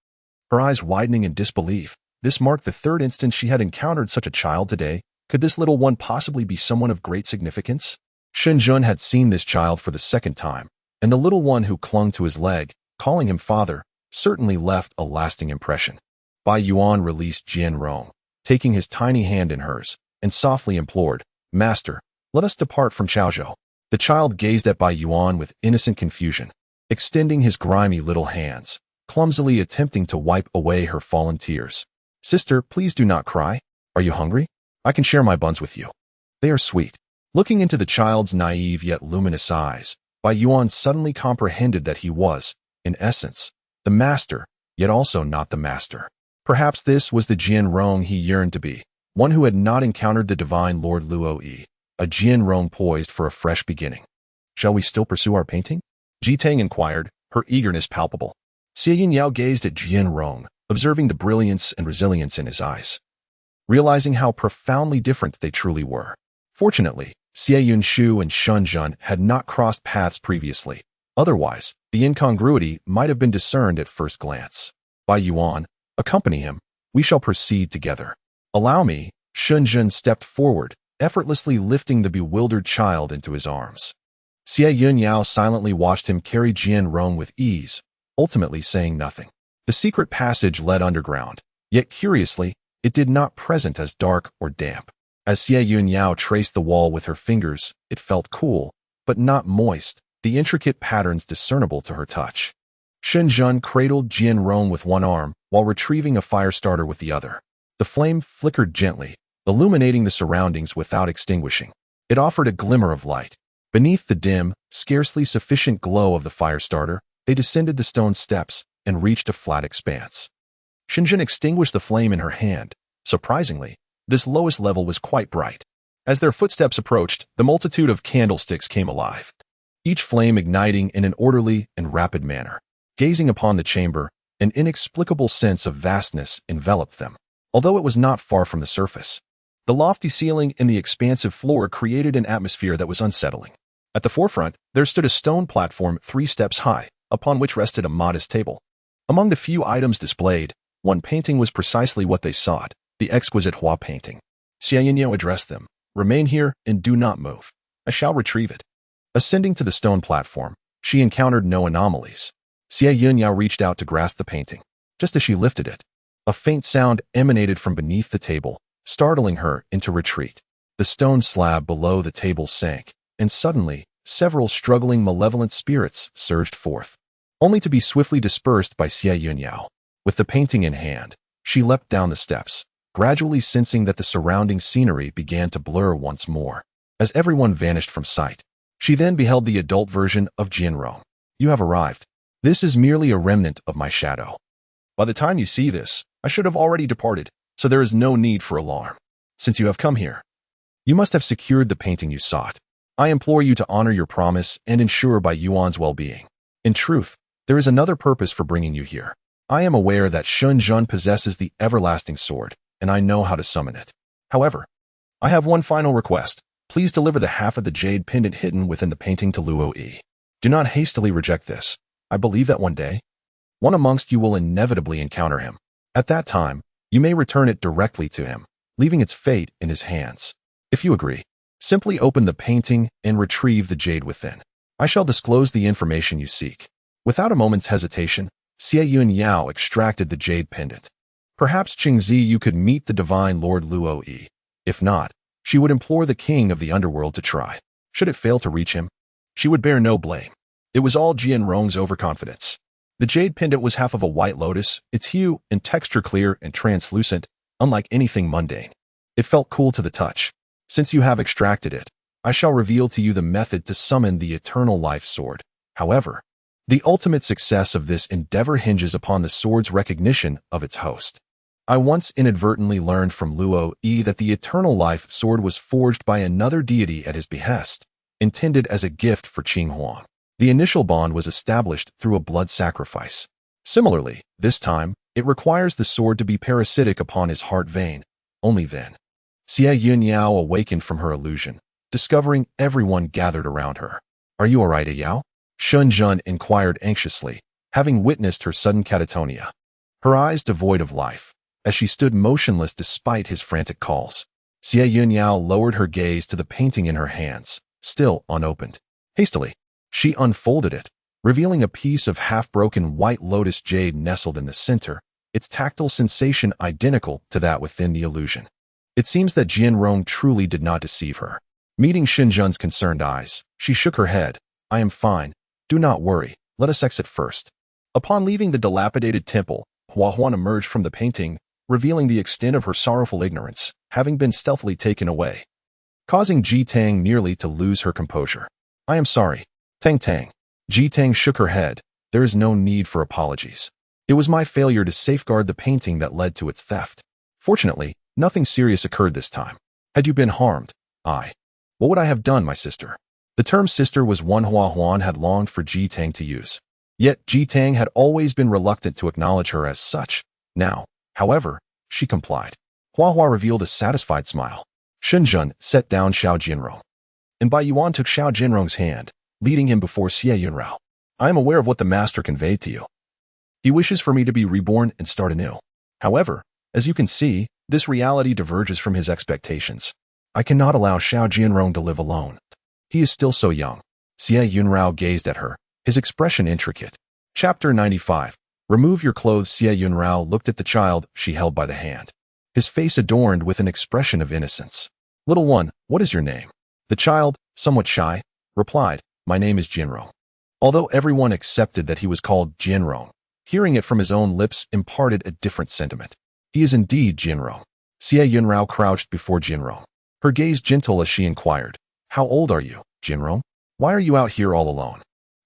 her eyes widening in disbelief. This marked the third instance she had encountered such a child today. Could this little one possibly be someone of great significance? Shen had seen this child for the second time, and the little one who clung to his leg, calling him father, certainly left a lasting impression. Bai Yuan released Jian Rong, taking his tiny hand in hers, and softly implored, Master, let us depart from Chaozhou. The child gazed at Bai Yuan with innocent confusion, extending his grimy little hands, clumsily attempting to wipe away her fallen tears. Sister, please do not cry. Are you hungry? I can share my buns with you. They are sweet. Looking into the child's naive yet luminous eyes, Bai Yuan suddenly comprehended that he was, in essence, the master, yet also not the master. Perhaps this was the Jian Rong he yearned to be, one who had not encountered the divine Lord Luo Yi, a Jian Rong poised for a fresh beginning. Shall we still pursue our painting? Ji Tang inquired, her eagerness palpable. Xie Yun Yao gazed at Jian Rong, observing the brilliance and resilience in his eyes, realizing how profoundly different they truly were. Fortunately, Xie Yun Shu and Shen had not crossed paths previously. Otherwise, the incongruity might have been discerned at first glance. Bai Yuan, accompany him. We shall proceed together. Allow me. Shen stepped forward, effortlessly lifting the bewildered child into his arms. Xie Yun Yao silently watched him carry Jian Rong with ease, ultimately saying nothing. The secret passage led underground, yet curiously, it did not present as dark or damp. As Xie Yun Yao traced the wall with her fingers, it felt cool, but not moist, the intricate patterns discernible to her touch. Shen cradled Jian Rong with one arm, while retrieving a fire starter with the other. The flame flickered gently, illuminating the surroundings without extinguishing. It offered a glimmer of light. Beneath the dim, scarcely sufficient glow of the fire starter, they descended the stone steps and reached a flat expanse. Shen extinguished the flame in her hand. Surprisingly, this lowest level was quite bright. As their footsteps approached, the multitude of candlesticks came alive, each flame igniting in an orderly and rapid manner. Gazing upon the chamber, an inexplicable sense of vastness enveloped them, although it was not far from the surface. The lofty ceiling and the expansive floor created an atmosphere that was unsettling. At the forefront, there stood a stone platform 3 steps high, upon which rested a modest table. Among the few items displayed, one painting was precisely what they sought, the exquisite Hua painting. Xie Yun Yao addressed them. Remain here and do not move. I shall retrieve it. Ascending to the stone platform, She encountered no anomalies. Xie Yun Yao reached out to grasp the painting. Just as she lifted it, a faint sound emanated from beneath the table, startling her into retreat. The stone slab below the table sank, and suddenly, several struggling malevolent spirits surged forth, only to be swiftly dispersed by Xie Yun Yao. With the painting in hand, she leapt down the steps, gradually sensing that the surrounding scenery began to blur once more. As everyone vanished from sight, she then beheld the adult version of Jianrong. You have arrived. This is merely a remnant of my shadow. By the time you see this, I should have already departed, so there is no need for alarm. Since you have come here, you must have secured the painting you sought. I implore you to honor your promise and ensure Bai Yuan's well-being. In truth, there is another purpose for bringing you here. I am aware that Shen Zhen possesses the everlasting sword, and I know how to summon it. However, I have one final request. Please deliver the half of the jade pendant hidden within the painting to Luo Yi. Do not hastily reject this. I believe that one day, one amongst you will inevitably encounter him. At that time, you may return it directly to him, leaving its fate in his hands. If you agree, simply open the painting and retrieve the jade within. I shall disclose the information you seek. Without a moment's hesitation, Xie Yun Yao extracted the jade pendant. Perhaps Qingzi you could meet the divine Lord Luo Yi. If not, she would implore the king of the underworld to try. Should it fail to reach him, she would bear no blame. It was all Jianrong's overconfidence. The jade pendant was half of a white lotus, its hue and texture clear and translucent, unlike anything mundane. It felt cool to the touch. Since you have extracted it, I shall reveal to you the method to summon the eternal life sword. However, the ultimate success of this endeavor hinges upon the sword's recognition of its host. I once inadvertently learned from Luo Yi that the eternal life sword was forged by another deity at his behest, intended as a gift for Qing Huang. The initial bond was established through a blood sacrifice. Similarly, this time, it requires the sword to be parasitic upon his heart vein. Only then. Xie Yun Yao awakened from her illusion, discovering everyone gathered around her. Are you all right, Yao? Shen Zhen inquired anxiously, having witnessed her sudden catatonia. Her eyes devoid of life, as she stood motionless despite his frantic calls. Xie Yun Yao lowered her gaze to the painting in her hands, still unopened. Hastily, she unfolded it, revealing a piece of half-broken white lotus jade nestled in the center, its tactile sensation identical to that within the illusion. It seems that Jianrong truly did not deceive her. Meeting Shen Zhen's concerned eyes, she shook her head. I am fine. Do not worry. Let us exit first. Upon leaving the dilapidated temple, Hua Huan emerged from the painting, revealing the extent of her sorrowful ignorance, having been stealthily taken away, causing Ji Tang nearly to lose her composure. I am sorry. Tang Tang. Ji Tang shook her head. There is no need for apologies. It was my failure to safeguard the painting that led to its theft. Fortunately, nothing serious occurred this time. Had you been harmed, what would I have done, my sister? The term sister was one Hua Huan had longed for Ji Tang to use. Yet Ji Tang had always been reluctant to acknowledge her as such. Now, however, she complied. Hua Hua revealed a satisfied smile. Shen Zhen set down Xiao Jianrong, and Bai Yuan took Xiao Jianrong's hand, leading him before Xie Yun Yao. I am aware of what the master conveyed to you. He wishes for me to be reborn and start anew. However, as you can see, this reality diverges from his expectations. I cannot allow Xiao Jianrong to live alone. He is still so young. Xie Yun Yao gazed at her, his expression intricate. Chapter 95. Remove your clothes. Xie Yun Yao looked at the child she held by the hand, his face adorned with an expression of innocence. Little one, what is your name? The child, somewhat shy, replied, My name is Jianrong. Although everyone accepted that he was called Jianrong, hearing it from his own lips imparted a different sentiment. He is indeed Jianrong. Xie Yun Yao crouched before Jianrong, her gaze gentle as she inquired, How old are you, Jianrong? Why are you out here all alone?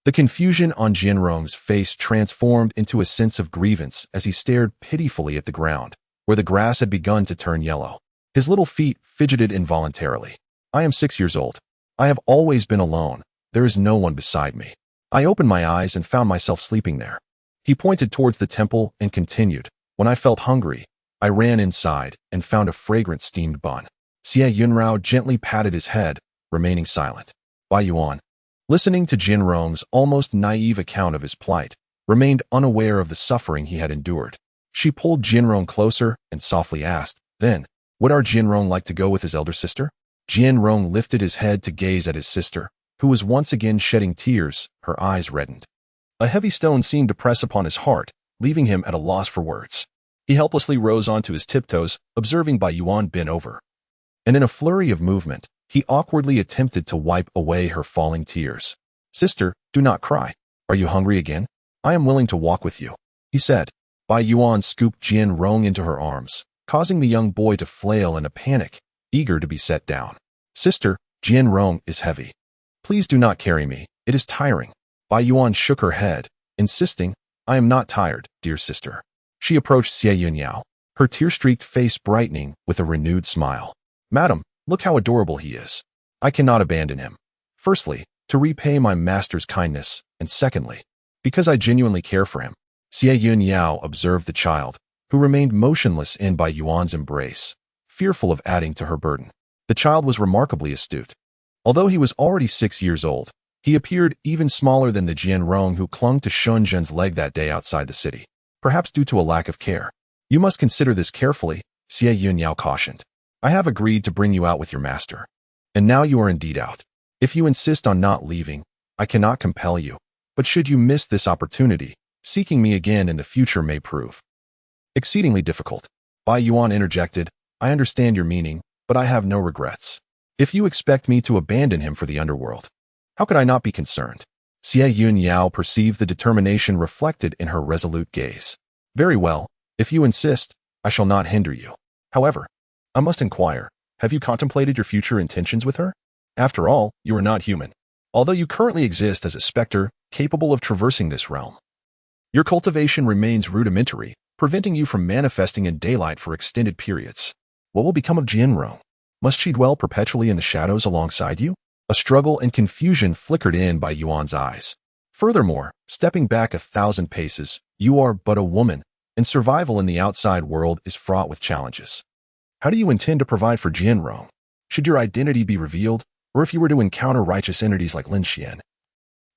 The confusion on Jianrong's face transformed into a sense of grievance as he stared pitifully at the ground, where the grass had begun to turn yellow. His little feet fidgeted involuntarily. I am 6 years old. I have always been alone. There is no one beside me. I opened my eyes and found myself sleeping there. He pointed towards the temple and continued, When I felt hungry, I ran inside and found a fragrant steamed bun. Xie Yun Yao gently patted his head, remaining silent. Bai Yuan, listening to Jianrong's almost naive account of his plight, remained unaware of the suffering he had endured. She pulled Jianrong closer and softly asked, Then, would our Jianrong like to go with his elder sister? Jianrong lifted his head to gaze at his sister, who was once again shedding tears, her eyes reddened. A heavy stone seemed to press upon his heart, leaving him at a loss for words. He helplessly rose onto his tiptoes, observing Bai Yuan bend over. And in a flurry of movement, he awkwardly attempted to wipe away her falling tears. "Sister, do not cry. Are you hungry again? I am willing to walk with you," he said. Bai Yuan scooped Jian Rong into her arms, causing the young boy to flail in a panic, eager to be set down. "Sister, Jian Rong is heavy. Please do not carry me. It is tiring." Bai Yuan shook her head, insisting, "I am not tired, dear sister." She approached Xie Yun Yao, her tear-streaked face brightening with a renewed smile. "Madam, look how adorable he is. I cannot abandon him. Firstly, to repay my master's kindness, and secondly, because I genuinely care for him." Xie Yun Yao observed the child, who remained motionless in Bai Yuan's embrace, fearful of adding to her burden. The child was remarkably astute. Although he was already 6 years old, he appeared even smaller than the Jian Rong who clung to Shun Zhen's leg that day outside the city, perhaps due to a lack of care. "You must consider this carefully," Xie Yun Yao cautioned. "I have agreed to bring you out with your master. And now you are indeed out. If you insist on not leaving, I cannot compel you. But should you miss this opportunity, seeking me again in the future may prove exceedingly difficult." Bai Yuan interjected, "I understand your meaning, but I have no regrets. If you expect me to abandon him for the underworld, how could I not be concerned?" Xie Yun Yao perceived the determination reflected in her resolute gaze. "Very well, if you insist, I shall not hinder you. However, I must inquire, have you contemplated your future intentions with her? After all, you are not human. Although you currently exist as a specter capable of traversing this realm, your cultivation remains rudimentary, preventing you from manifesting in daylight for extended periods. What will become of Jianrong? Must she dwell perpetually in the shadows alongside you?" A struggle and confusion flickered in Bai Yuan's eyes. "Furthermore, stepping back 1,000 paces, you are but a woman, and survival in the outside world is fraught with challenges. How do you intend to provide for Jianrong? Should your identity be revealed, or if you were to encounter righteous entities like Lin Xian,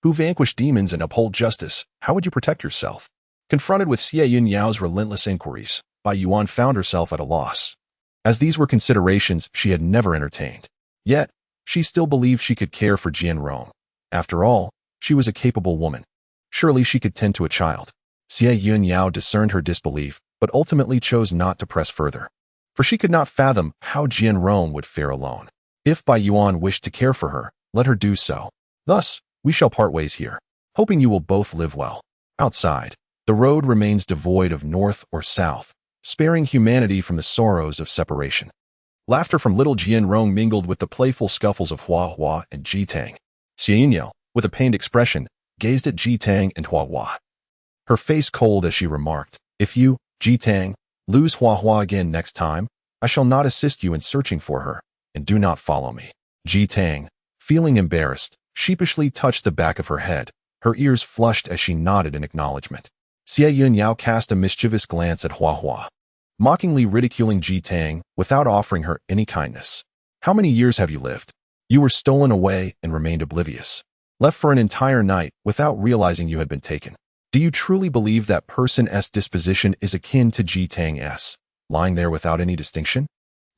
who vanquish demons and uphold justice, how would you protect yourself?" Confronted with Xie Yun Yao's relentless inquiries, Bai Yuan found herself at a loss, as these were considerations she had never entertained. Yet, she still believed she could care for Jianrong. After all, she was a capable woman. Surely she could tend to a child. Xie Yun Yao discerned her disbelief, but ultimately chose not to press further, for she could not fathom how Jianrong would fare alone. If Bai Yuan wished to care for her, let her do so. Thus, we shall part ways here, hoping you will both live well. Outside, the road remains devoid of north or south, sparing humanity from the sorrows of separation. Laughter from little Jianrong mingled with the playful scuffles of Hua Hua and Ji Tang. Xie Yun Yao, with a pained expression, gazed at Ji Tang and Hua Hua, her face cold as she remarked, "If you, Ji Tang, lose Hua Hua again next time, I shall not assist you in searching for her, and do not follow me." Ji Tang, feeling embarrassed, sheepishly touched the back of her head, her ears flushed as she nodded in acknowledgement. Xie Yun Yao cast a mischievous glance at Hua Hua, mockingly ridiculing Ji Tang without offering her any kindness. "How many years have you lived? You were stolen away and remained oblivious, left for an entire night without realizing you had been taken. Do you truly believe that person S disposition is akin to Ji Tang S, lying there without any distinction?"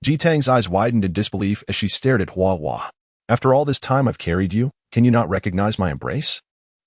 Ji Tang's eyes widened in disbelief as she stared at Hua Hua. "After all this time I've carried you, can you not recognize my embrace?"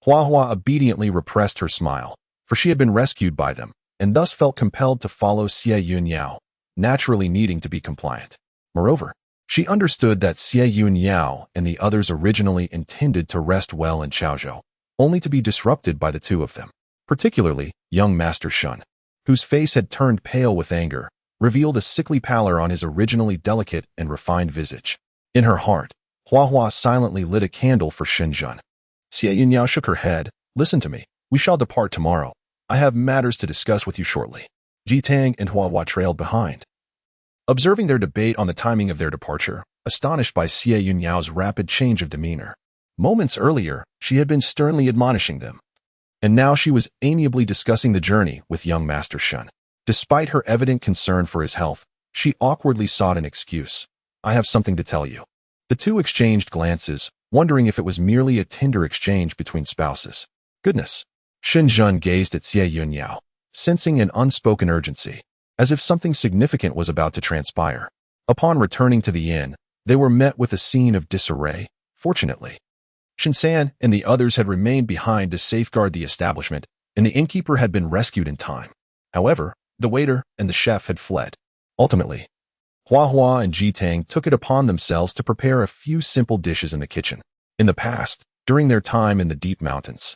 Hua Hua obediently repressed her smile, for she had been rescued by them, and thus felt compelled to follow Xie Yun Yao, naturally needing to be compliant. Moreover, she understood that Xie Yun Yao and the others originally intended to rest well in Chaozhou, only to be disrupted by the two of them, particularly young Master Shen, whose face had turned pale with anger, revealed a sickly pallor on his originally delicate and refined visage. In her heart, Hua Hua silently lit a candle for Shen Zhen. Xie Yun Yao shook her head. "Listen to me. We shall depart tomorrow. I have matters to discuss with you shortly." Ji Tang and Hua Hua trailed behind, observing their debate on the timing of their departure, astonished by Xie Yun Yao's rapid change of demeanor. Moments earlier, she had been sternly admonishing them, and now she was amiably discussing the journey with young Master Shen. Despite her evident concern for his health, she awkwardly sought an excuse. "I have something to tell you." The two exchanged glances, wondering if it was merely a tender exchange between spouses. "Goodness." Shen Zhen gazed at Xie Yun Yao, sensing an unspoken urgency, as if something significant was about to transpire. Upon returning to the inn, they were met with a scene of disarray. Fortunately, Shen and the others had remained behind to safeguard the establishment, and the innkeeper had been rescued in time. However, the waiter and the chef had fled. Ultimately, Hua and Jitang took it upon themselves to prepare a few simple dishes in the kitchen. In the past, during their time in the deep mountains,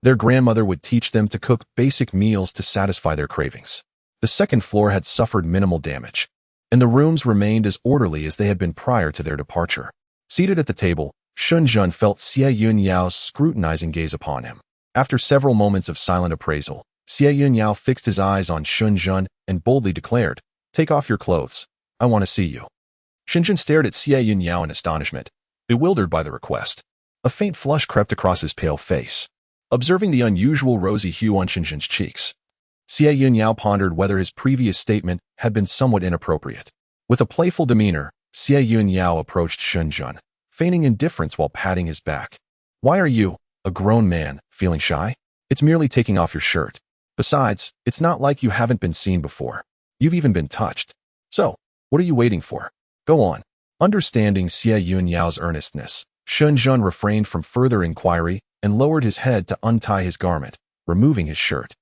their grandmother would teach them to cook basic meals to satisfy their cravings. The second floor had suffered minimal damage, and the rooms remained as orderly as they had been prior to their departure. Seated at the table, Xun Jun felt Xie Yun Yao's scrutinizing gaze upon him. After several moments of silent appraisal, Xie Yun Yao fixed his eyes on Xun Jun and boldly declared, "Take off your clothes. I want to see you." Xun Jun stared at Xie Yun Yao in astonishment, bewildered by the request. A faint flush crept across his pale face. Observing the unusual rosy hue on Xun Jun's cheeks, Xie Yun Yao pondered whether his previous statement had been somewhat inappropriate. With a playful demeanor, Xie Yun Yao approached Xun Jun, feigning indifference while patting his back. "Why are you, a grown man, feeling shy? It's merely taking off your shirt. Besides, it's not like you haven't been seen before. You've even been touched. So, what are you waiting for? Go on." Understanding Xie Yun Yao's earnestness, Xun Jun refrained from further inquiry and lowered his head to untie his garment, removing his shirt.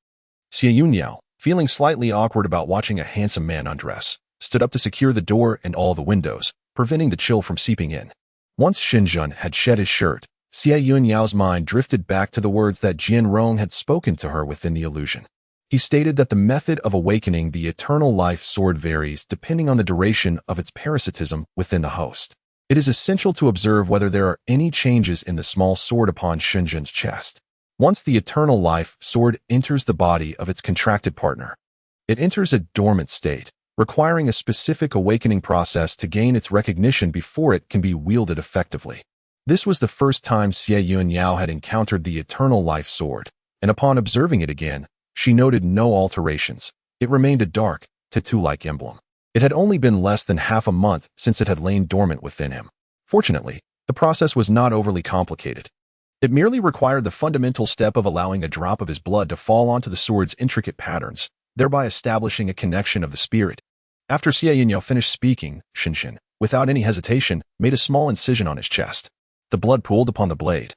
Xie Yun Yao, feeling slightly awkward about watching a handsome man undress, stood up to secure the door and all the windows, preventing the chill from seeping in. Once Xun Jun had shed his shirt, Xie Yun Yao's mind drifted back to the words that Jian Rong had spoken to her within the illusion. He stated that the method of awakening the eternal life sword varies depending on the duration of its parasitism within the host. It is essential to observe whether there are any changes in the small sword upon Xun Jun's chest. Once the eternal life sword enters the body of its contracted partner, it enters a dormant state, requiring a specific awakening process to gain its recognition before it can be wielded effectively. This was the first time Xie Yun Yao had encountered the eternal life sword, and upon observing it again, she noted no alterations. It remained a dark, tattoo-like emblem. It had only been less than half a month since it had lain dormant within him. Fortunately, the process was not overly complicated. It merely required the fundamental step of allowing a drop of his blood to fall onto the sword's intricate patterns, thereby establishing a connection of the spirit. After Xie Yun Yao finished speaking, Shen, without any hesitation, made a small incision on his chest. The blood pooled upon the blade,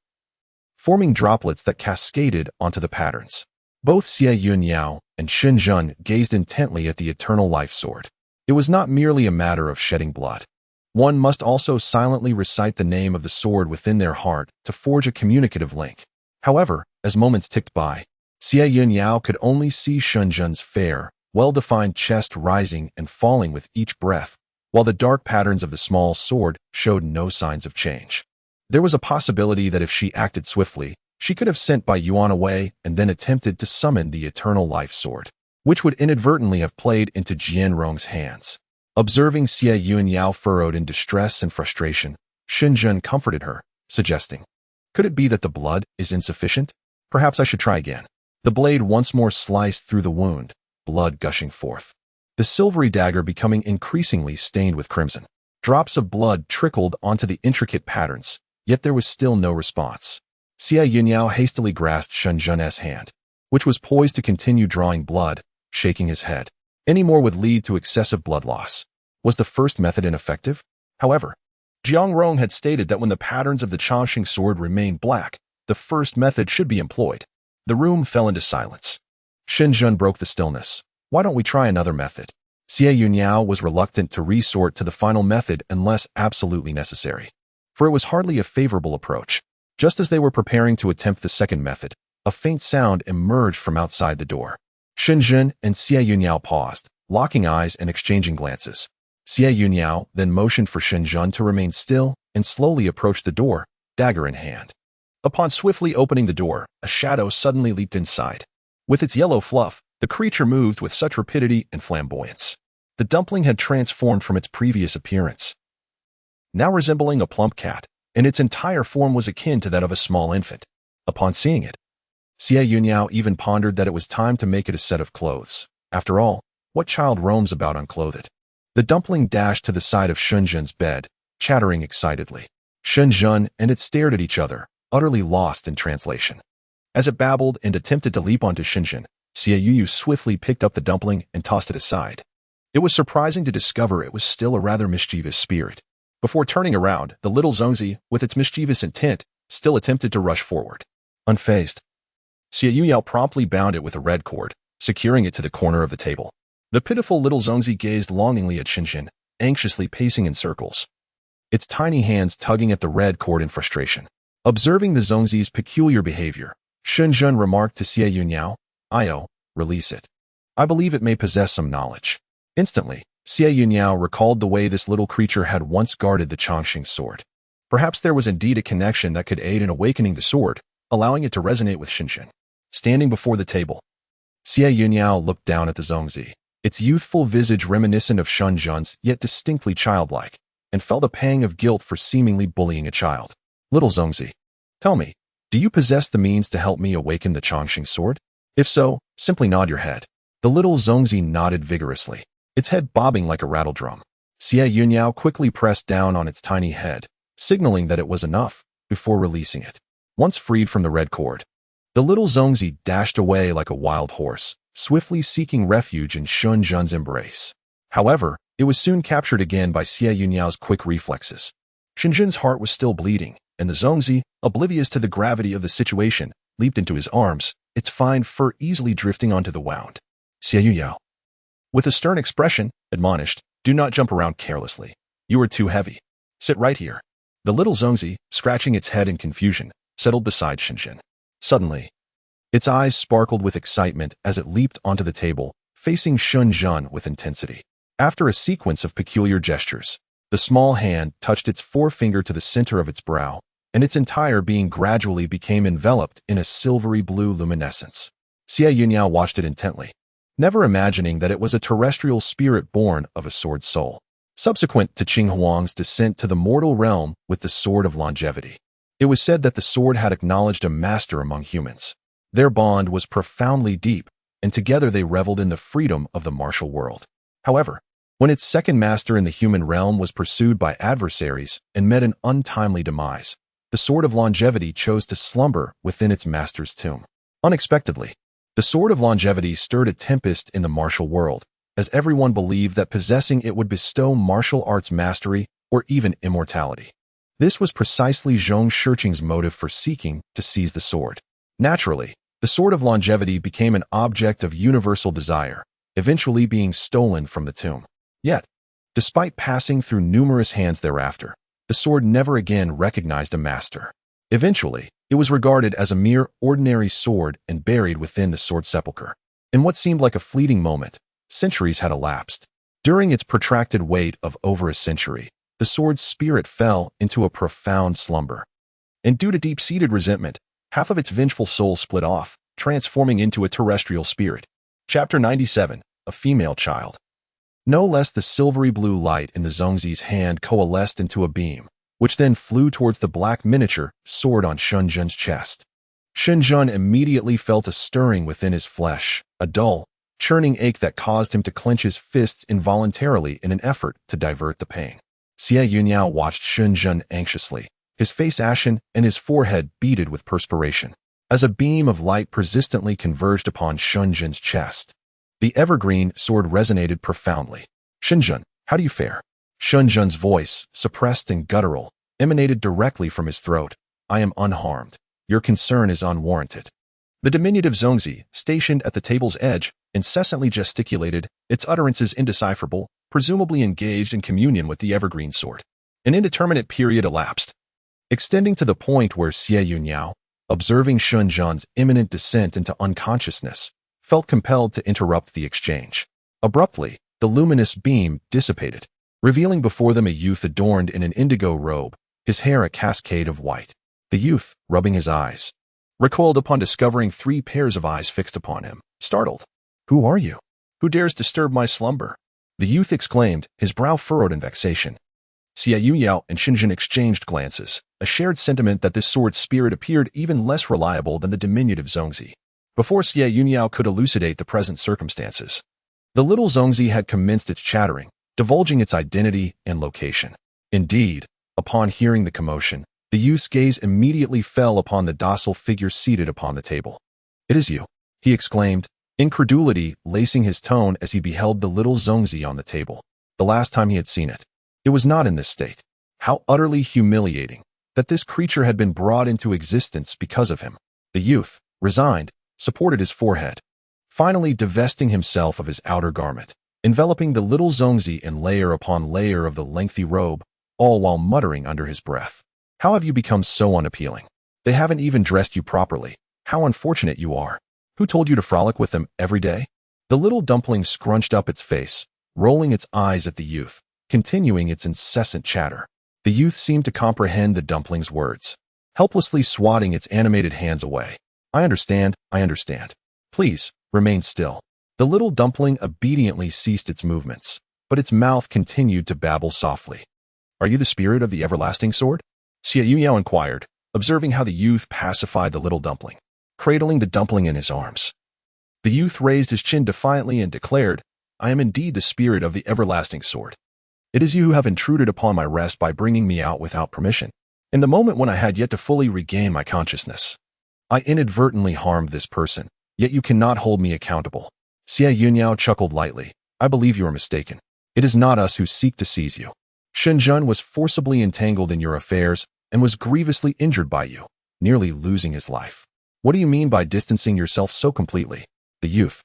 forming droplets that cascaded onto the patterns. Both Xie Yun Yao and Xun Jun gazed intently at the eternal life sword. It was not merely a matter of shedding blood. One must also silently recite the name of the sword within their heart to forge a communicative link. However, as moments ticked by, Xie Yun Yao could only see Xun Jun's fair, well-defined chest rising and falling with each breath, while the dark patterns of the small sword showed no signs of change. There was a possibility that if she acted swiftly, she could have sent Bai Yuan away and then attempted to summon the eternal life sword, which would inadvertently have played into Jian Rong's hands. Observing Xie Yun Yao furrowed in distress and frustration, Xun Jun comforted her, suggesting, "Could it be that the blood is insufficient? Perhaps I should try again." The blade once more sliced through the wound, blood gushing forth, the silvery dagger becoming increasingly stained with crimson. Drops of blood trickled onto the intricate patterns, yet there was still no response. Xie Yun Yao hastily grasped Xun Jun's hand, which was poised to continue drawing blood, shaking his head. Any more would lead to excessive blood loss. Was the first method ineffective? However, Jiang Rong had stated that when the patterns of the Changxing sword remained black, the first method should be employed. The room fell into silence. Xun Jun broke the stillness. "Why don't we try another method?" Xie Yun Yao was reluctant to resort to the final method unless absolutely necessary, for it was hardly a favorable approach. Just as they were preparing to attempt the second method, a faint sound emerged from outside the door. Xun Jun and Xie Yun Yao paused, locking eyes and exchanging glances. Xie Yun Yao then motioned for Xun Jun to remain still and slowly approached the door, dagger in hand. Upon swiftly opening the door, a shadow suddenly leaped inside. With its yellow fluff, the creature moved with such rapidity and flamboyance. The dumpling had transformed from its previous appearance, now resembling a plump cat, and its entire form was akin to that of a small infant. Upon seeing it, Xie Yun Yao even pondered that it was time to make it a set of clothes. After all, what child roams about unclothed? The dumpling dashed to the side of Xun Jun's bed, chattering excitedly. Xun Jun and it stared at each other, utterly lost in translation. As it babbled and attempted to leap onto Xun Jun, Xie Yu swiftly picked up the dumpling and tossed it aside. It was surprising to discover it was still a rather mischievous spirit. Before turning around, the little Zongzi, with its mischievous intent, still attempted to rush forward. Unfazed, Xie Yun Yao promptly bound it with a red cord, securing it to the corner of the table. The pitiful little Zongzi gazed longingly at Shen, anxiously pacing in circles, its tiny hands tugging at the red cord in frustration. Observing the Zongzi's peculiar behavior, Shen remarked to Xie Yun Yao, "Io, release it. I believe it may possess some knowledge." Instantly, Xie Yun Yao recalled the way this little creature had once guarded the Chongqing sword. Perhaps there was indeed a connection that could aid in awakening the sword, allowing it to resonate with Shen. Standing before the table, Xie Yun Yao looked down at the Zongzi, its youthful visage reminiscent of Shen yet distinctly childlike, and felt a pang of guilt for seemingly bullying a child. "Little Zongzi, tell me, do you possess the means to help me awaken the Chongqing sword? If so, simply nod your head." The little Zongzi nodded vigorously, its head bobbing like a rattle drum. Xie Yun Yao quickly pressed down on its tiny head, signaling that it was enough, before releasing it. Once freed from the red cord, the little Zongzi dashed away like a wild horse, swiftly seeking refuge in Shen's embrace. However, it was soon captured again by Xie Yun Yao's quick reflexes. Shen's heart was still bleeding, and the Zongzi, oblivious to the gravity of the situation, leaped into his arms, its fine fur easily drifting onto the wound. Xie Yun Yao, with a stern expression, admonished, "Do not jump around carelessly. You are too heavy. Sit right here." The little Zongzi, scratching its head in confusion, settled beside Shen. Suddenly, its eyes sparkled with excitement as it leaped onto the table, facing Shen with intensity. After a sequence of peculiar gestures, the small hand touched its forefinger to the center of its brow, and its entire being gradually became enveloped in a silvery blue luminescence. Xie Yun Yao watched it intently, never imagining that it was a terrestrial spirit born of a sword soul. Subsequent to Qing Huang's descent to the mortal realm with the Sword of Longevity, it was said that the sword had acknowledged a master among humans. Their bond was profoundly deep, and together they reveled in the freedom of the martial world. However, when its second master in the human realm was pursued by adversaries and met an untimely demise, the Sword of Longevity chose to slumber within its master's tomb. Unexpectedly, the Sword of Longevity stirred a tempest in the martial world, as everyone believed that possessing it would bestow martial arts mastery or even immortality. This was precisely Zhong Shiqing's motive for seeking to seize the sword. Naturally, the Sword of Longevity became an object of universal desire, eventually being stolen from the tomb. Yet, despite passing through numerous hands thereafter, the sword never again recognized a master. Eventually, it was regarded as a mere ordinary sword and buried within the sword sepulchre. In what seemed like a fleeting moment, centuries had elapsed. During its protracted wait of over a century, the sword's spirit fell into a profound slumber. And due to deep-seated resentment, half of its vengeful soul split off, transforming into a terrestrial spirit. Chapter 97, A Female Child. No less the silvery blue light in the Zongzi's hand coalesced into a beam, which then flew towards the black miniature sword on Shen's chest. Shen immediately felt a stirring within his flesh, a dull, churning ache that caused him to clench his fists involuntarily in an effort to divert the pain. Xie Yun Yao watched Shen anxiously, his face ashen and his forehead beaded with perspiration, as a beam of light persistently converged upon Shen's chest. The evergreen sword resonated profoundly. "Shen, how do you fare?" Shen's voice, suppressed and guttural, emanated directly from his throat. "I am unharmed. Your concern is unwarranted." The diminutive Zongzi, stationed at the table's edge, incessantly gesticulated, its utterances indecipherable, presumably engaged in communion with the evergreen sword. An indeterminate period elapsed, extending to the point where Xie Yun Yao, observing Shen's imminent descent into unconsciousness, felt compelled to interrupt the exchange. Abruptly, the luminous beam dissipated, revealing before them a youth adorned in an indigo robe, his hair a cascade of white. The youth, rubbing his eyes, recoiled upon discovering 3 pairs of eyes fixed upon him, startled. "Who are you? Who dares disturb my slumber?" the youth exclaimed, his brow furrowed in vexation. Xie Yun Yao and Shen exchanged glances, a shared sentiment that this sword's spirit appeared even less reliable than the diminutive Zongzi. Before Xie Yun Yao could elucidate the present circumstances, the little Zongzi had commenced its chattering, divulging its identity and location. Indeed, upon hearing the commotion, the youth's gaze immediately fell upon the docile figure seated upon the table. "It is you," he exclaimed, incredulity lacing his tone as he beheld the little Zongzi on the table. The last time he had seen it, it was not in this state. How utterly humiliating that this creature had been brought into existence because of him. The youth, resigned, supported his forehead, finally divesting himself of his outer garment, enveloping the little Zongzi in layer upon layer of the lengthy robe, all while muttering under his breath. How have you become so unappealing? They haven't even dressed you properly. How unfortunate you are. Who told you to frolic with them every day? The little dumpling scrunched up its face, rolling its eyes at the youth, continuing its incessant chatter. The youth seemed to comprehend the dumpling's words, helplessly swatting its animated hands away. I understand. Please, remain still. The little dumpling obediently ceased its movements, but its mouth continued to babble softly. Are you the spirit of the everlasting sword? Xie Yun Yao inquired, observing how the youth pacified the little dumpling, cradling the dumpling in his arms. The youth raised his chin defiantly and declared, I am indeed the spirit of the everlasting sword. It is you who have intruded upon my rest by bringing me out without permission. In the moment when I had yet to fully regain my consciousness, I inadvertently harmed this person, yet you cannot hold me accountable. Xie Yun Yao chuckled lightly. I believe you are mistaken. It is not us who seek to seize you. Shen was forcibly entangled in your affairs and was grievously injured by you, nearly losing his life. What do you mean by distancing yourself so completely? The youth,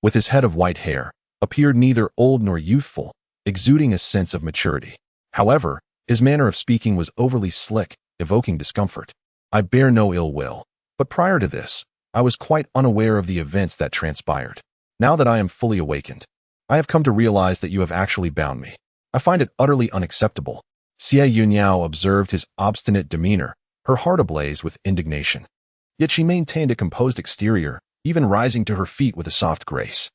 with his head of white hair, appeared neither old nor youthful, exuding a sense of maturity. However, his manner of speaking was overly slick, evoking discomfort. I bear no ill will, but prior to this, I was quite unaware of the events that transpired. Now that I am fully awakened, I have come to realize that you have actually bound me. I find it utterly unacceptable. Xie Yun Yao observed his obstinate demeanor, her heart ablaze with indignation. Yet she maintained a composed exterior, even rising to her feet with a soft grace.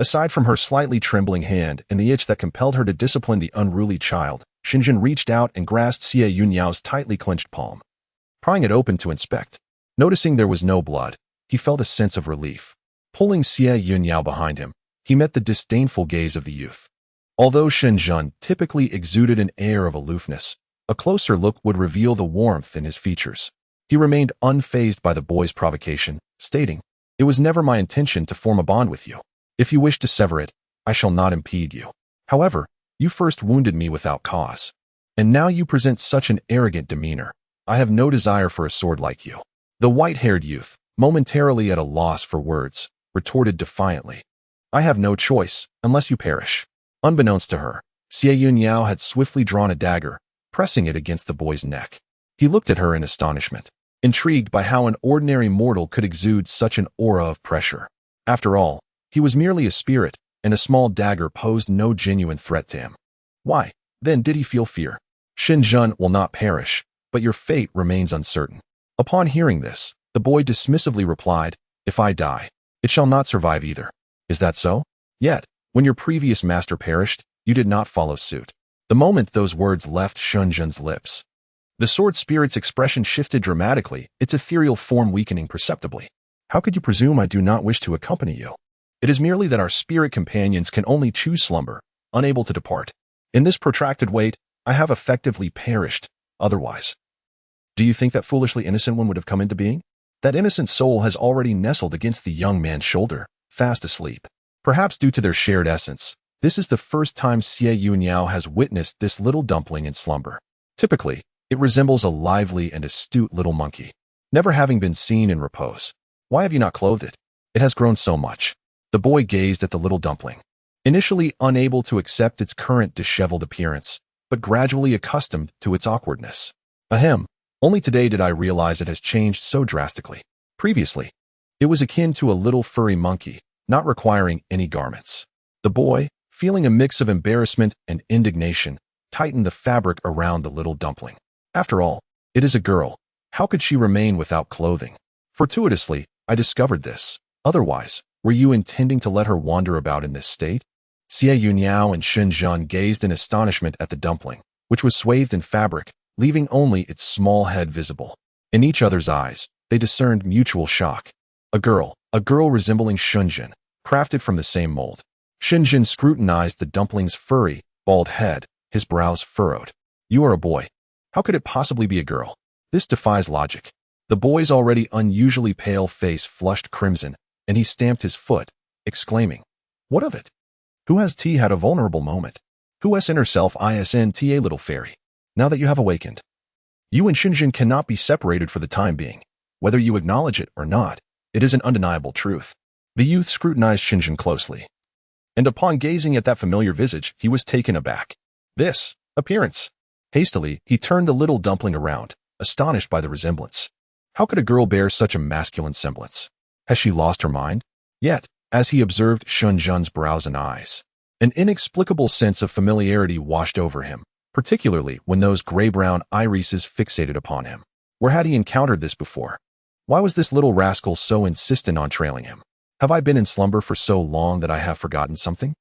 Aside from her slightly trembling hand and the itch that compelled her to discipline the unruly child, Shen reached out and grasped Xie Yun Yao's tightly clenched palm, prying it open to inspect. Noticing there was no blood, he felt a sense of relief. Pulling Xie Yun Yao behind him, he met the disdainful gaze of the youth. Although Shen typically exuded an air of aloofness, a closer look would reveal the warmth in his features. He remained unfazed by the boy's provocation, stating, It was never my intention to form a bond with you. If you wish to sever it, I shall not impede you. However, you first wounded me without cause, and now you present such an arrogant demeanor. I have no desire for a sword like you. The white-haired youth, momentarily at a loss for words, retorted defiantly, I have no choice, unless you perish. Unbeknownst to her, Xie Yun Yao had swiftly drawn a dagger, pressing it against the boy's neck. He looked at her in astonishment, intrigued by how an ordinary mortal could exude such an aura of pressure. After all, he was merely a spirit, and a small dagger posed no genuine threat to him. Why, then, did he feel fear? Shen will not perish, but your fate remains uncertain. Upon hearing this, the boy dismissively replied, If I die, it shall not survive either. Is that so? Yet, when your previous master perished, you did not follow suit. The moment those words left Shen's lips, the sword spirit's expression shifted dramatically, its ethereal form weakening perceptibly. How could you presume I do not wish to accompany you? It is merely that our spirit companions can only choose slumber, unable to depart. In this protracted wait, I have effectively perished, otherwise. Do you think that foolishly innocent one would have come into being? That innocent soul has already nestled against the young man's shoulder, fast asleep. Perhaps due to their shared essence, this is the first time Xie Yun Yao has witnessed this little dumpling in slumber. Typically, it resembles a lively and astute little monkey, never having been seen in repose. Why have you not clothed it? It has grown so much. The boy gazed at the little dumpling, initially unable to accept its current disheveled appearance, but gradually accustomed to its awkwardness. Ahem, only today did I realize it has changed so drastically. Previously, it was akin to a little furry monkey, not requiring any garments. The boy, feeling a mix of embarrassment and indignation, tightened the fabric around the little dumpling. After all, it is a girl. How could she remain without clothing? Fortuitously, I discovered this. Otherwise, were you intending to let her wander about in this state? Xie Yun Yao and Shen gazed in astonishment at the dumpling, which was swathed in fabric, leaving only its small head visible. In each other's eyes, they discerned mutual shock. A girl resembling Shen, crafted from the same mold. Shen scrutinized the dumpling's furry, bald head, his brows furrowed. You are a boy. How could it possibly be a girl? This defies logic. The boy's already unusually pale face flushed crimson, and he stamped his foot, exclaiming, What of it? Who has had a vulnerable moment? Who has in herself isn't a little fairy? Now that you have awakened, You and Xinjin cannot be separated for the time being. Whether you acknowledge it or not, it is an undeniable truth. The youth scrutinized Xinjin closely, and upon gazing at that familiar visage, he was taken aback. This appearance. Hastily, he turned the little dumpling around, astonished by the resemblance. How could a girl bear such a masculine semblance? Has she lost her mind? Yet, as he observed Xinjin's brows and eyes, an inexplicable sense of familiarity washed over him, particularly when those gray-brown irises fixated upon him. Where had he encountered this before? Why was this little rascal so insistent on trailing him? Have I been in slumber for so long that I have forgotten something?